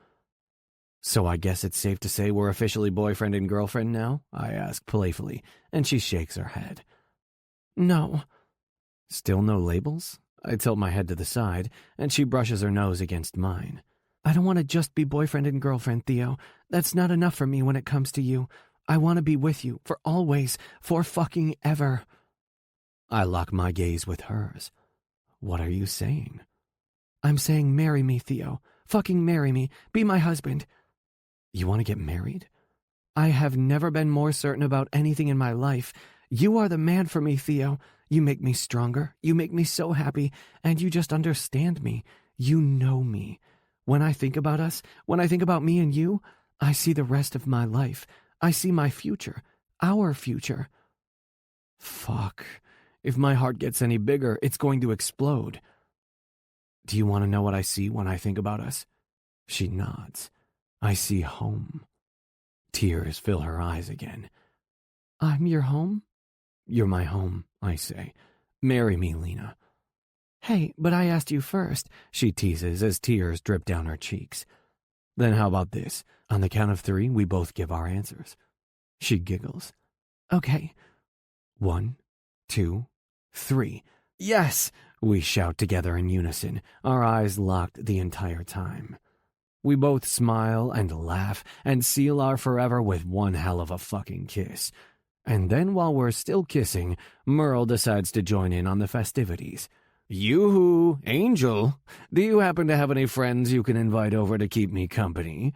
"So I guess it's safe to say we're officially boyfriend and girlfriend now?" I ask playfully, and she shakes her head. "No." "Still no labels?" I tilt my head to the side, and she brushes her nose against mine. "I don't want to just be boyfriend and girlfriend, Theo. That's not enough for me when it comes to you. I want to be with you, for always, for fucking ever." I lock my gaze with hers. "What are you saying?" "I'm saying marry me, Theo. Fucking marry me. Be my husband." "You want to get married?" "I have never been more certain about anything in my life. You are the man for me, Theo. You make me stronger. You make me so happy. And you just understand me. You know me. When I think about us, when I think about me and you, I see the rest of my life. I see my future. Our future." Fuck. If my heart gets any bigger, it's going to explode. Do you want to know what I see when I think about us? She nods. I see home. Tears fill her eyes again. I'm your home? You're my home, I say. Marry me, Lena. Hey, but I asked you first, she teases as tears drip down her cheeks. Then how about this? On the count of 3, we both give our answers. She giggles. Okay. 1, 2, 3. Yes! We shout together in unison, our eyes locked the entire time. We both smile and laugh and seal our forever with one hell of a fucking kiss. And then while we're still kissing, Merle decides to join in on the festivities. Yoo-hoo, Angel, do you happen to have any friends you can invite over to keep me company?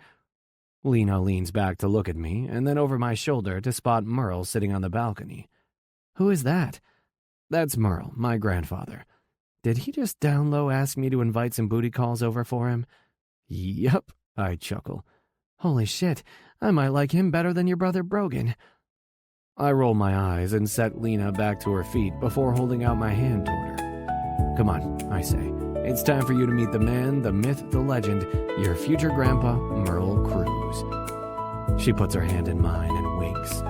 Lena leans back to look at me and then over my shoulder to spot Merle sitting on the balcony. Who is that? That's Merle, my grandfather. Did he just down low ask me to invite some booty calls over for him? Yup, I chuckle. Holy shit, I might like him better than your brother Brogan. I roll my eyes and set Lena back to her feet before holding out my hand toward her. Come on, I say. It's time for you to meet the man, the myth, the legend, your future grandpa, Merle Cruz. She puts her hand in mine and winks.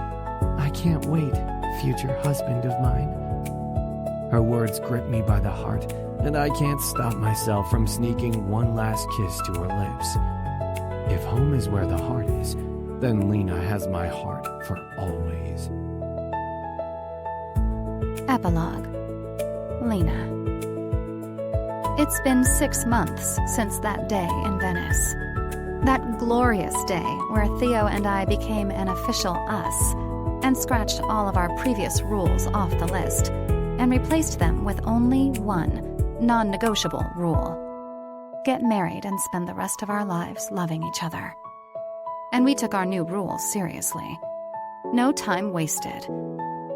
I can't wait, future husband of mine. Her words grip me by the heart, and I can't stop myself from sneaking one last kiss to her lips. If home is where the heart is, then Lena has my heart for always. Epilogue. Lena. It's been 6 months since that day in Venice. That glorious day where Theo and I became an official us and scratched all of our previous rules off the list and replaced them with only one non-negotiable rule. Get married and spend the rest of our lives loving each other. And we took our new rules seriously. No time wasted.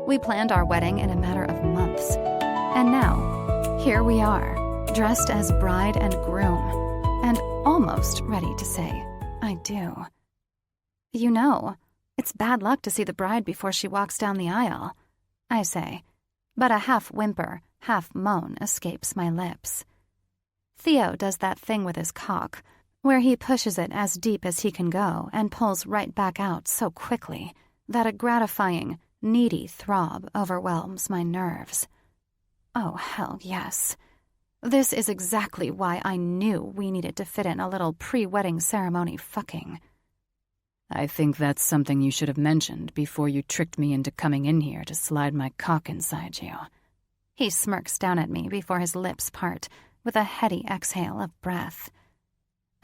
We planned our wedding in a matter of months. And now, here we are, dressed as bride and groom, and almost ready to say, I do. You know, it's bad luck to see the bride before she walks down the aisle, I say, but a half whimper, half moan escapes my lips. Theo does that thing with his cock, where he pushes it as deep as he can go and pulls right back out so quickly that a gratifying, needy throb overwhelms my nerves. Oh, hell yes. This is exactly why I knew we needed to fit in a little pre-wedding ceremony fucking. I think that's something you should have mentioned before you tricked me into coming in here to slide my cock inside you. He smirks down at me before his lips part with a heady exhale of breath.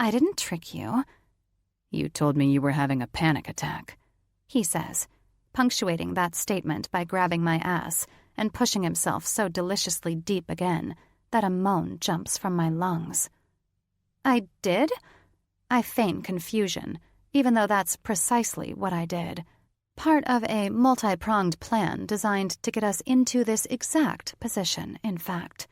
I didn't trick you. You told me you were having a panic attack, he says, punctuating that statement by grabbing my ass and pushing himself so deliciously deep again that a moan jumps from my lungs. I did? I feign confusion, even though that's precisely what I did. Part of a multi-pronged plan designed to get us into this exact position, in fact.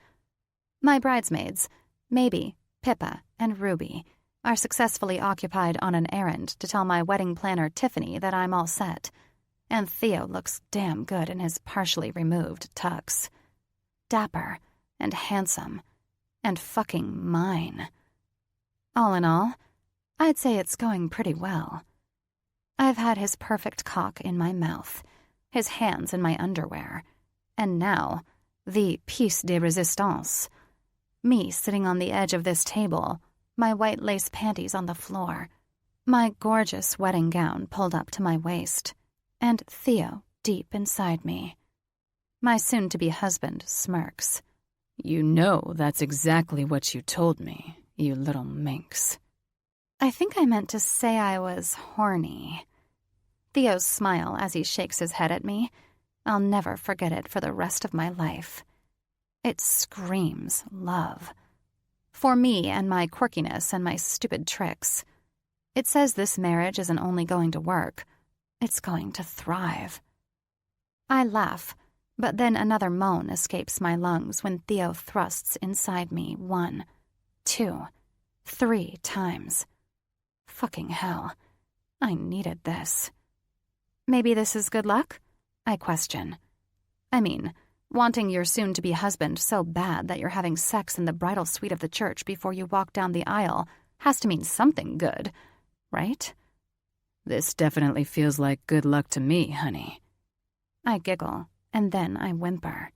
My bridesmaids, Maybe, Pippa, and Ruby, are successfully occupied on an errand to tell my wedding planner Tiffany that I'm all set, and Theo looks damn good in his partially removed tux. Dapper and handsome and fucking mine. All in all, I'd say it's going pretty well. I've had his perfect cock in my mouth, his hands in my underwear, and now, the piece de resistance. Me sitting on the edge of this table, my white lace panties on the floor, my gorgeous wedding gown pulled up to my waist, and Theo deep inside me. My soon-to-be husband smirks. You know that's exactly what you told me, you little minx. I think I meant to say I was horny. Theo's smile as he shakes his head at me, I'll never forget it for the rest of my life. It screams love. For me and my quirkiness and my stupid tricks. It says this marriage isn't only going to work, it's going to thrive. I laugh, but then another moan escapes my lungs when Theo thrusts inside me 1, 2, 3 times. Fucking hell. I needed this. Maybe this is good luck? I question. I mean, Wanting your soon-to-be husband so bad that you're having sex in the bridal suite of the church before you walk down the aisle has to mean something good, right? This definitely feels like good luck to me, honey. I giggle, and then I whimper.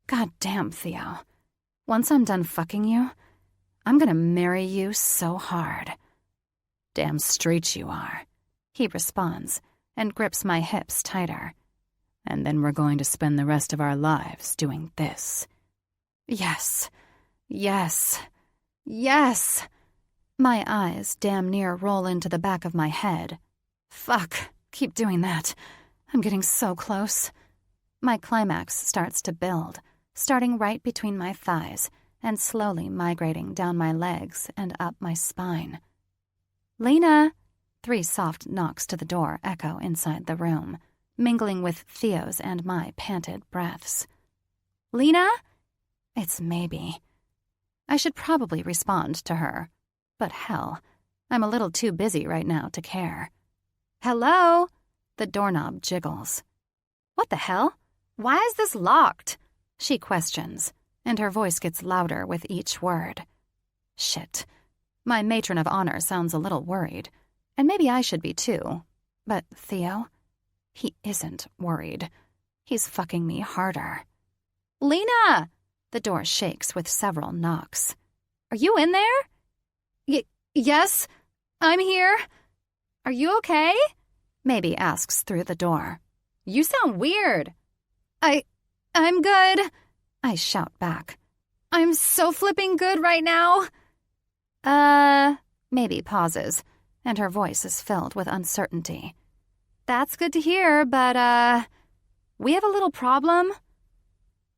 God damn, Theo. Once I'm done fucking you, I'm gonna marry you so hard. Damn straight you are, he responds and grips my hips tighter. And then we're going to spend the rest of our lives doing this. Yes. Yes. Yes. My eyes damn near roll into the back of my head. Fuck. Keep doing that. I'm getting so close. My climax starts to build, starting right between my thighs and slowly migrating down my legs and up my spine. Lena! 3 soft knocks to the door echo inside the room, mingling with Theo's and my panted breaths. Lena? It's maybe. I should probably respond to her, but hell, I'm a little too busy right now to care. Hello? The doorknob jiggles. What the hell? Why is this locked? She questions, and her voice gets louder with each word. Shit. My matron of honor sounds a little worried, and maybe I should be too. But Theo? He isn't worried. He's fucking me harder. Lena! The door shakes with several knocks. Are you in there? Yes, I'm here. Are you okay? Maybe asks through the door. You sound weird. I'm good. I shout back. I'm so flipping good right now. Maybe pauses, and her voice is filled with uncertainty. That's good to hear, but, we have a little problem.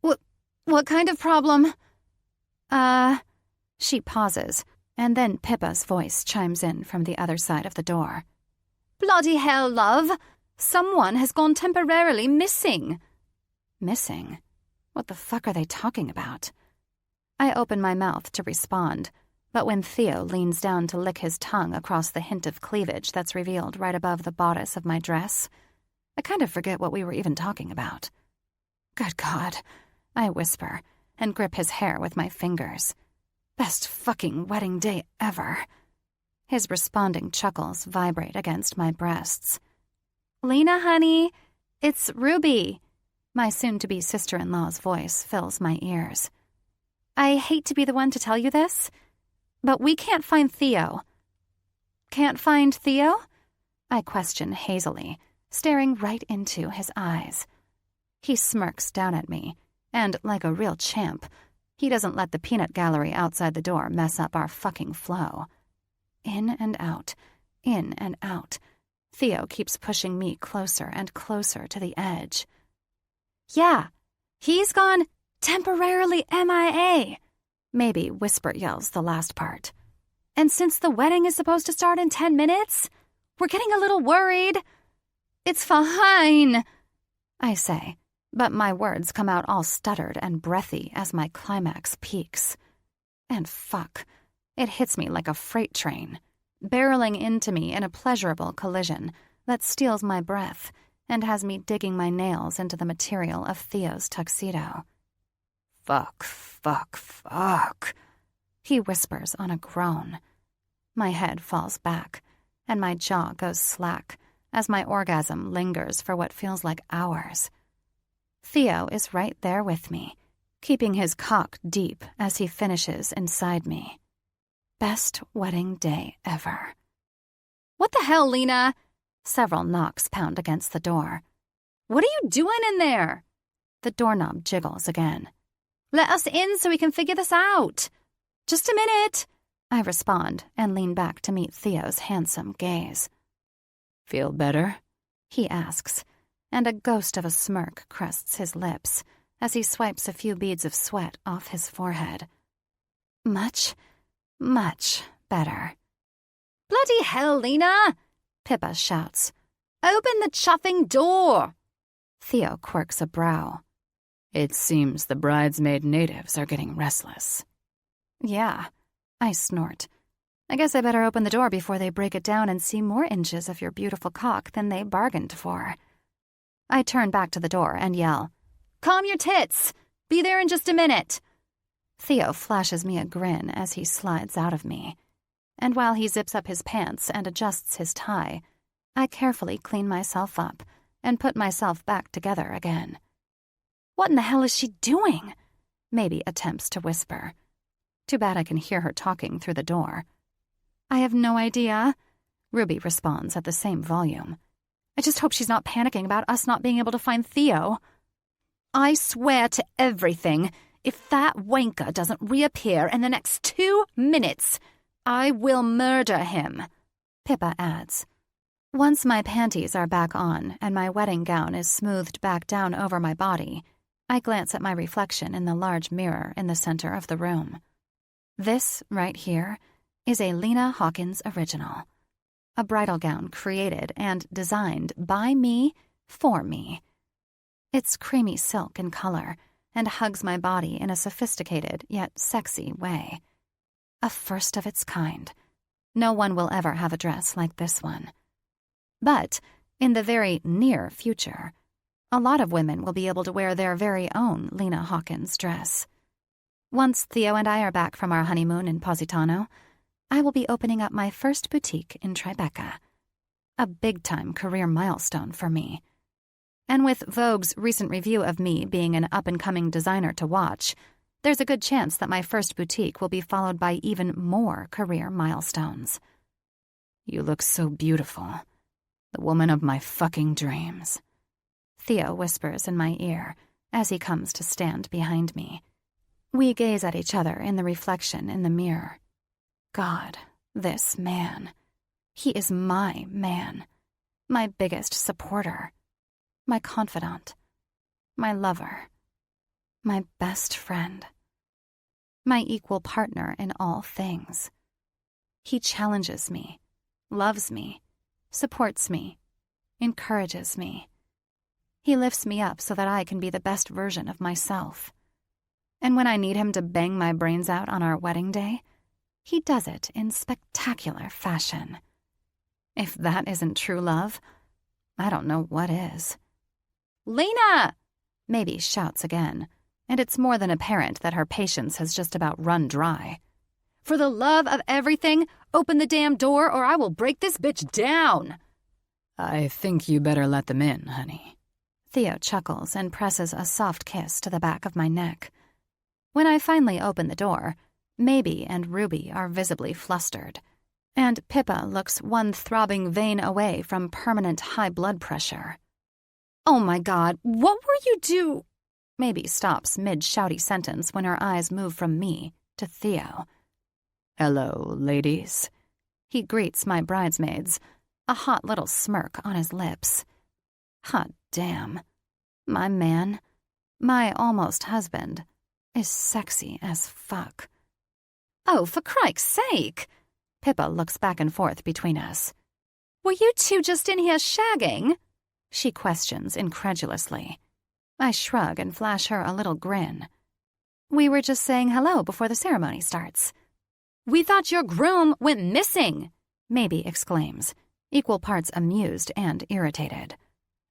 What kind of problem? She pauses, and then Pippa's voice chimes in from the other side of the door. Bloody hell, love! Someone has gone temporarily missing. Missing? What the fuck are they talking about? I open my mouth to respond, but when Theo leans down to lick his tongue across the hint of cleavage that's revealed right above the bodice of my dress, I kind of forget what we were even talking about. Good God, I whisper and grip his hair with my fingers. Best fucking wedding day ever. His responding chuckles vibrate against my breasts. Lena, honey, it's Ruby. My soon-to-be sister-in-law's voice fills my ears. I hate to be the one to tell you this, but we can't find Theo. Can't find Theo? I question hazily, staring right into his eyes. He smirks down at me, and like a real champ, he doesn't let the peanut gallery outside the door mess up our fucking flow. In and out, in and out. Theo keeps pushing me closer and closer to the edge. Yeah, he's gone temporarily MIA. Maybe Whisper yells the last part. And since the wedding is supposed to start in 10 minutes, we're getting a little worried. It's fine, I say, but my words come out all stuttered and breathy as my climax peaks. And fuck, it hits me like a freight train, barreling into me in a pleasurable collision that steals my breath and has me digging my nails into the material of Theo's tuxedo. Fuck, fuck, fuck, he whispers on a groan. My head falls back, and my jaw goes slack as my orgasm lingers for what feels like hours. Theo is right there with me, keeping his cock deep as he finishes inside me. Best wedding day ever. What the hell, Lena? Several knocks pound against the door. What are you doing in there? The doorknob jiggles again. Let us in so we can figure this out. Just a minute, I respond and lean back to meet Theo's handsome gaze. Feel better? He asks, and a ghost of a smirk crests his lips as he swipes a few beads of sweat off his forehead. Much, much better. Bloody hell, Lena! Pippa shouts. Open the chuffing door! Theo quirks a brow. It seems the bridesmaid natives are getting restless. Yeah, I snort. I guess I better open the door before they break it down and see more inches of your beautiful cock than they bargained for. I turn back to the door and yell, Calm your tits. Be there in just a minute. Theo flashes me a grin as he slides out of me. And while he zips up his pants and adjusts his tie, I carefully clean myself up and put myself back together again. What in the hell is she doing? Maybe attempts to whisper. Too bad I can hear her talking through the door. I have no idea, Ruby responds at the same volume. I just hope she's not panicking about us not being able to find Theo. I swear to everything, if that wanker doesn't reappear in the next 2 minutes, I will murder him, Pippa adds. Once my panties are back on and my wedding gown is smoothed back down over my body, I glance at my reflection in the large mirror in the center of the room. This, right here, is a Lena Hawkins original. A bridal gown created and designed by me for me. It's creamy silk in color and hugs my body in a sophisticated yet sexy way. A first of its kind. No one will ever have a dress like this one. But in the very near future, a lot of women will be able to wear their very own Lena Hawkins dress. Once Theo and I are back from our honeymoon in Positano, I will be opening up my first boutique in Tribeca. A big-time career milestone for me. And with Vogue's recent review of me being an up-and-coming designer to watch, there's a good chance that my first boutique will be followed by even more career milestones. You look so beautiful. The woman of my fucking dreams. Theo whispers in my ear as he comes to stand behind me. We gaze at each other in the reflection in the mirror. God, this man. He is my man. My biggest supporter. My confidant. My lover. My best friend. My equal partner in all things. He challenges me, loves me, supports me, encourages me. He lifts me up so that I can be the best version of myself. And when I need him to bang my brains out on our wedding day, he does it in spectacular fashion. If that isn't true love, I don't know what is. Lena! Maybe shouts again, and it's more than apparent that her patience has just about run dry. For the love of everything, open the damn door or I will break this bitch down. I think you better let them in, honey. Theo chuckles and presses a soft kiss to the back of my neck. When I finally open the door, Maybe and Ruby are visibly flustered, and Pippa looks one throbbing vein away from permanent high blood pressure. Oh my God, what were you do? Maybe stops mid-shouty sentence when her eyes move from me to Theo. Hello, ladies. He greets my bridesmaids, a hot little smirk on his lips. Hot damn. My man, my almost husband, is sexy as fuck. Oh, for Crike's sake! Pippa looks back and forth between us. Were you two just in here shagging? She questions incredulously. I shrug and flash her a little grin. We were just saying hello before the ceremony starts. We thought your groom went missing, Maybe exclaims, equal parts amused and irritated.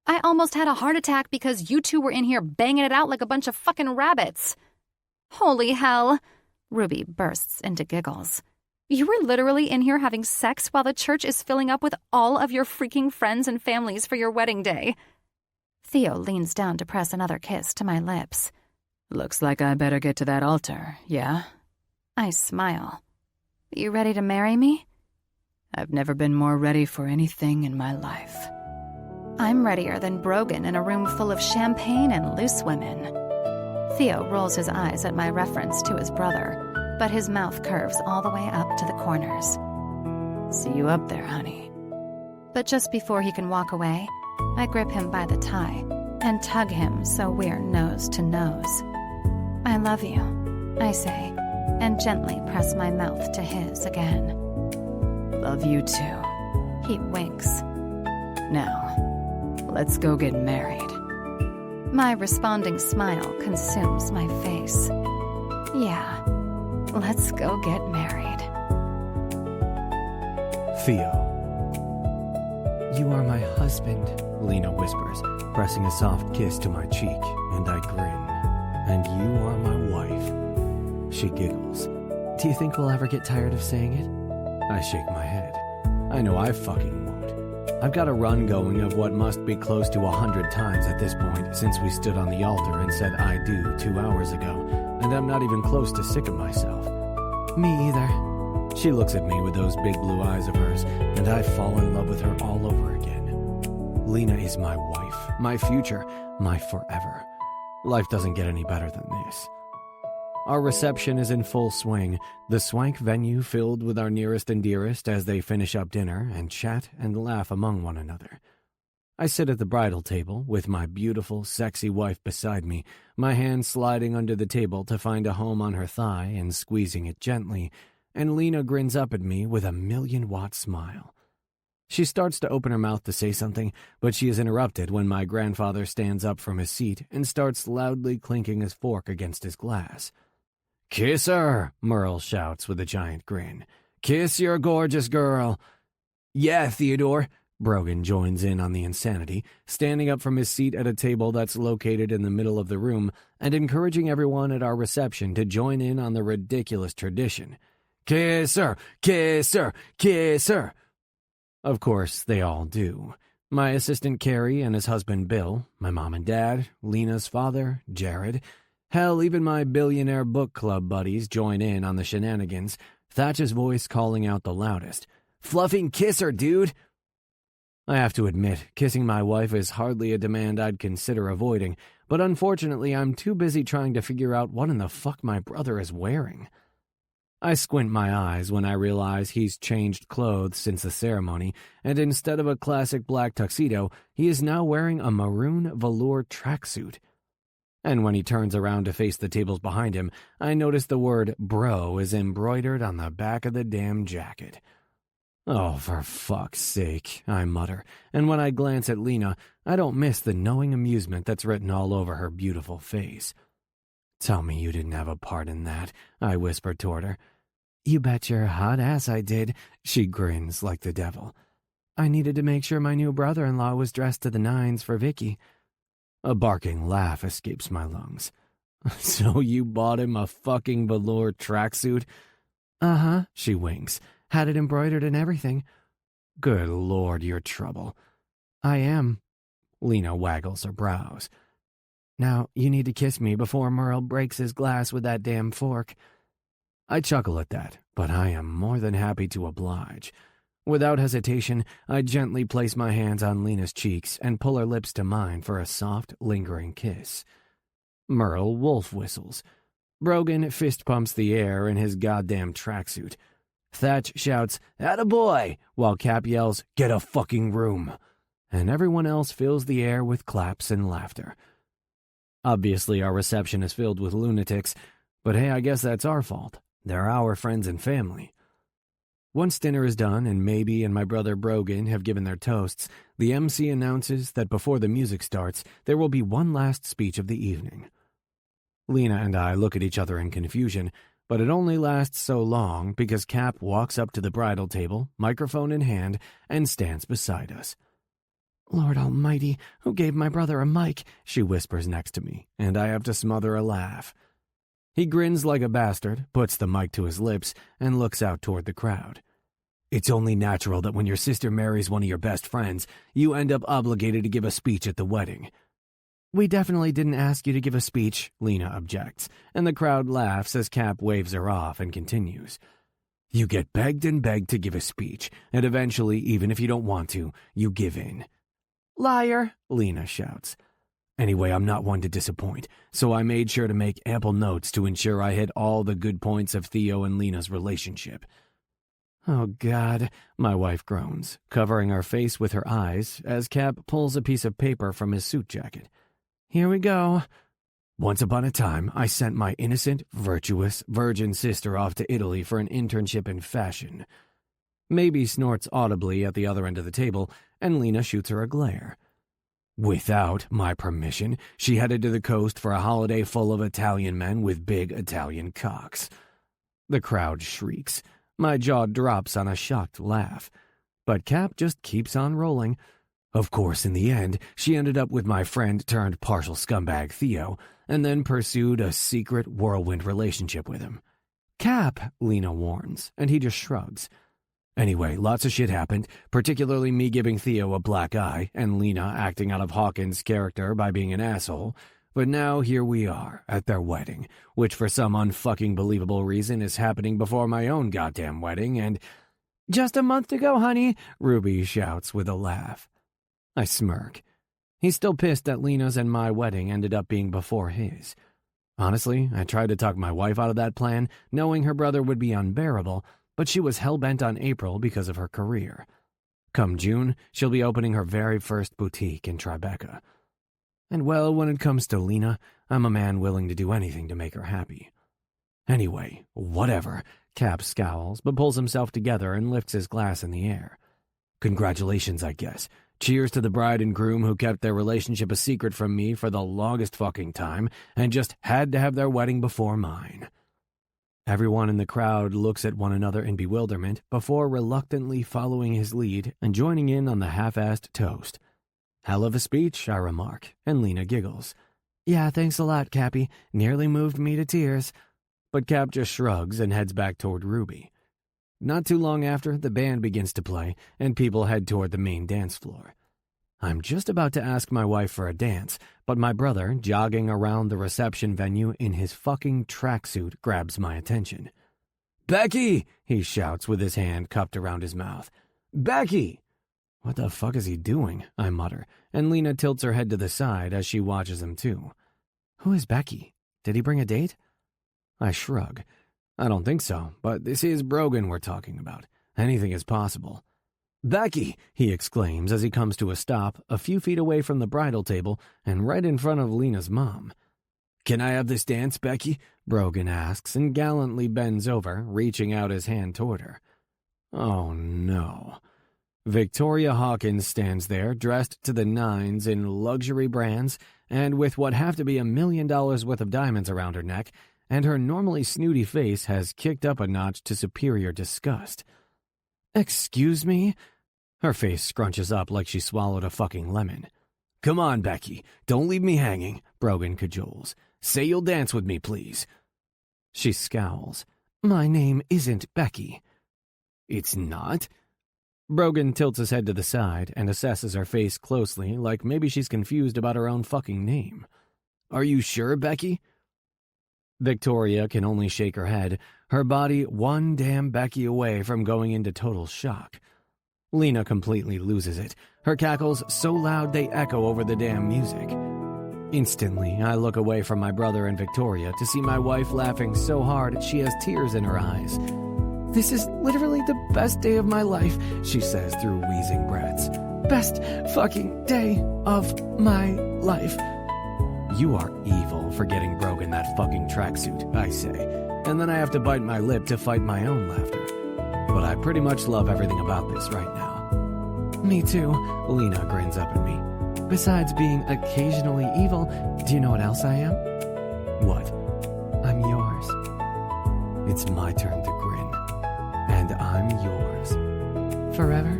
I almost had a heart attack because you two were in here banging it out like a bunch of fucking rabbits. Holy hell! Ruby bursts into giggles. You were literally in here having sex while the church is filling up with all of your freaking friends and families for your wedding day. Theo leans down to press another kiss to my lips. Looks like I better get to that altar, yeah? I smile. You ready to marry me? I've never been more ready for anything in my life. I'm readier than Brogan in a room full of champagne and loose women. Theo rolls his eyes at my reference to his brother, but his mouth curves all the way up to the corners. See you up there, honey. But just before he can walk away, I grip him by the tie and tug him so we're nose to nose. I love you, I say, and gently press my mouth to his again. Love you too. He winks. Now, let's go get married. My responding smile consumes my face. Yeah, let's go get married. Theo. You are my husband, Lena whispers, pressing a soft kiss to my cheek, and I grin. "And you are my wife." She giggles. Do you think we'll ever get tired of saying it? I shake my head. I know I fucking won't. I've got a run going of what must be close to 100 times at this point since we stood on the altar and said "I do" 2 hours ago, and I'm not even close to sick of myself. Me either. She looks at me with those big blue eyes of hers, and I fall in love with her all over again. Lena is my wife, my future, my forever. Life doesn't get any better than this. Our reception is in full swing, the swank venue filled with our nearest and dearest as they finish up dinner and chat and laugh among one another. I sit at the bridal table with my beautiful, sexy wife beside me, my hand sliding under the table to find a home on her thigh and squeezing it gently, and Lena grins up at me with a 1,000,000-watt smile. She starts to open her mouth to say something, but she is interrupted when my grandfather stands up from his seat and starts loudly clinking his fork against his glass. "Kiss her," Merle shouts with a giant grin. "Kiss your gorgeous girl." "Yeah, Theodore." Brogan joins in on the insanity, standing up from his seat at a table that's located in the middle of the room and encouraging everyone at our reception to join in on the ridiculous tradition. "Kiss her, kiss her, kiss her." Of course, they all do. My assistant Carrie and his husband Bill, my mom and dad, Lena's father, Jared. Hell, even my Billionaire book club buddies join in on the shenanigans, Thatch's voice calling out the loudest. "Fluffing kiss her, dude!" I have to admit, kissing my wife is hardly a demand I'd consider avoiding, but unfortunately I'm too busy trying to figure out what in the fuck my brother is wearing. I squint my eyes when I realize he's changed clothes since the ceremony, and instead of a classic black tuxedo, he is now wearing a maroon velour tracksuit. And when he turns around to face the tables behind him, I notice the word "bro" is embroidered on the back of the damn jacket. "Oh, for fuck's sake," I mutter, and when I glance at Lena, I don't miss the knowing amusement that's written all over her beautiful face. "Tell me you didn't have a part in that," I whisper toward her. "You bet your hot ass I did," she grins like the devil. "I needed to make sure my new brother-in-law was dressed to the nines for Vicky." A barking laugh escapes my lungs. "So you bought him a fucking velour tracksuit?" "Uh-huh," she winks. "Had it embroidered and everything." "Good Lord, you're trouble." "I am." Lena waggles her brows. "Now, you need to kiss me before Merle breaks his glass with that damn fork." I chuckle at that, but I am more than happy to oblige. Without hesitation, I gently place my hands on Lena's cheeks and pull her lips to mine for a soft, lingering kiss. Merle wolf whistles. Brogan fist pumps the air in his goddamn tracksuit. Thatch shouts, "Attaboy!" while Cap yells, "Get a fucking room!" And everyone else fills the air with claps and laughter. Obviously, our reception is filled with lunatics, but hey, I guess that's our fault. They're our friends and family. Once dinner is done and Maybe and my brother Brogan have given their toasts, the MC announces that before the music starts, there will be one last speech of the evening. Lena and I look at each other in confusion, but it only lasts so long because Cap walks up to the bridal table, microphone in hand, and stands beside us. "Lord Almighty, who gave my brother a mic?" she whispers next to me, and I have to smother a laugh. He grins like a bastard, puts the mic to his lips, and looks out toward the crowd. "It's only natural that when your sister marries one of your best friends, you end up obligated to give a speech at the wedding." "We definitely didn't ask you to give a speech," Lena objects, and the crowd laughs as Cap waves her off and continues. "You get begged and begged to give a speech, and eventually, even if you don't want to, you give in." "Liar!" Lena shouts. Anyway, I'm not one to disappoint, so I made sure to make ample notes to ensure I hit all the good points of Theo and Lena's relationship. "Oh, God," my wife groans, covering her face with her eyes as Cap pulls a piece of paper from his suit jacket. "Here we go. Once upon a time, I sent my innocent, virtuous, virgin sister off to Italy for an internship in fashion." Maybe snorts audibly at the other end of the table, and Lena shoots her a glare. "Without my permission, she headed to the coast for a holiday full of Italian men with big Italian cocks." The crowd shrieks. My jaw drops on a shocked laugh. But Cap just keeps on rolling. Of course, in the end, she ended up with my friend-turned-partial scumbag Theo, and then pursued a secret whirlwind relationship with him. Cap, Lena warns, and he just shrugs. Anyway, lots of shit happened, particularly me giving Theo a black eye and Lena acting out of Hawkins' character by being an asshole. But now here we are, at their wedding, which for some unfucking believable reason is happening before my own goddamn wedding, and... "Just a month to go, honey," Ruby shouts with a laugh. I smirk. He's still pissed that Lena's and my wedding ended up being before his. Honestly, I tried to talk my wife out of that plan, knowing her brother would be unbearable, but she was hell-bent on April because of her career. Come June, she'll be opening her very first boutique in Tribeca. And well, when it comes to Lena, I'm a man willing to do anything to make her happy. Anyway, whatever. Cap scowls, but pulls himself together and lifts his glass in the air. Congratulations, I guess. Cheers to the bride and groom who kept their relationship a secret from me for the longest fucking time and just had to have their wedding before mine. Everyone in the crowd looks at one another in bewilderment before reluctantly following his lead and joining in on the half-assed toast. Hell of a speech, I remark, and Lena giggles. Yeah, thanks a lot, Cappy. Nearly moved me to tears. But Cap just shrugs and heads back toward Ruby. Not too long after, the band begins to play, and people head toward the main dance floor. I'm just about to ask my wife for a dance, but my brother, jogging around the reception venue in his fucking tracksuit, grabs my attention. "Becky!" he shouts with his hand cupped around his mouth. "Becky!" What the fuck is he doing? I mutter, and Lena tilts her head to the side as she watches him too. Who is Becky? Did he bring a date? I shrug. I don't think so, but this is Brogan we're talking about. Anything is possible. "Becky!" he exclaims as he comes to a stop a few feet away from the bridal table and right in front of Lena's mom. "Can I have this dance, Becky?" Brogan asks and gallantly bends over, reaching out his hand toward her. Oh no. Victoria Hawkins stands there, dressed to the nines in luxury brands and with what have to be $1 million worth of diamonds around her neck, and her normally snooty face has kicked up a notch to superior disgust. "Excuse me?" Her face scrunches up like she swallowed a fucking lemon. "Come on, Becky. Don't leave me hanging," Brogan cajoles. "Say you'll dance with me, please." She scowls. "My name isn't Becky." "It's not?" Brogan tilts his head to the side and assesses her face closely, like maybe she's confused about her own fucking name. "Are you sure, Becky?" Victoria can only shake her head, her body one damn Becky away from going into total shock. Lena completely loses it, her cackles so loud they echo over the damn music. Instantly, I look away from my brother and Victoria to see my wife laughing so hard she has tears in her eyes. "This is literally the best day of my life," she says through wheezing breaths. "Best fucking day of my life." You are evil for getting Brogan that fucking tracksuit, I say, and then I have to bite my lip to fight my own laughter. But I pretty much love everything about this right now. "Me too," Lena grins up at me. "Besides being occasionally evil, do you know what else I am?" "What?" "I'm yours." It's my turn to grin. "And I'm yours." "Forever?"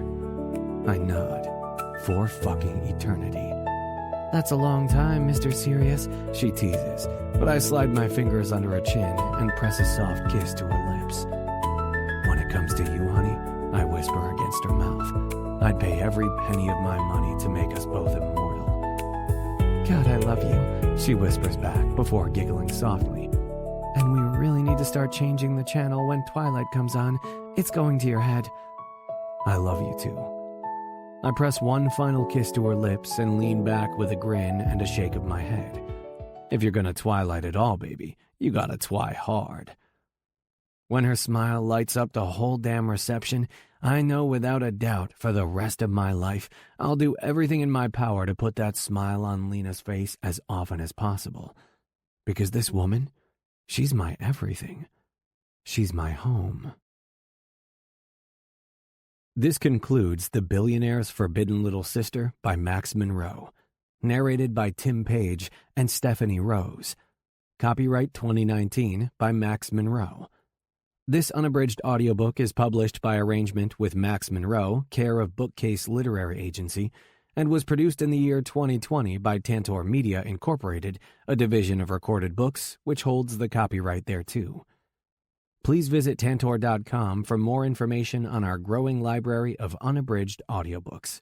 I nod. "For fucking eternity." "That's a long time, Mr. Serious," she teases, but I slide my fingers under her chin and press a soft kiss to her lips. "When it comes to you, honey," I whisper against her mouth, "I'd pay every penny of my money to make us both immortal." "God, I love you," she whispers back before giggling softly. "And we really need to start changing the channel when Twilight comes on. It's going to your head." "I love you too." I press one final kiss to her lips and lean back with a grin and a shake of my head. If you're gonna Twilight at all, baby, you gotta twi hard. When her smile lights up the whole damn reception, I know without a doubt for the rest of my life I'll do everything in my power to put that smile on Lena's face as often as possible. Because this woman, she's my everything. She's my home. This concludes The Billionaire's Forbidden Little Sister by Max Monroe, narrated by Tim Page and Stephanie Rose. Copyright 2019 by Max Monroe. This unabridged audiobook is published by arrangement with Max Monroe, care of Bookcase Literary Agency, and was produced in the year 2020 by Tantor Media Incorporated, a division of Recorded Books, which holds the copyright thereto. Please visit Tantor.com for more information on our growing library of unabridged audiobooks.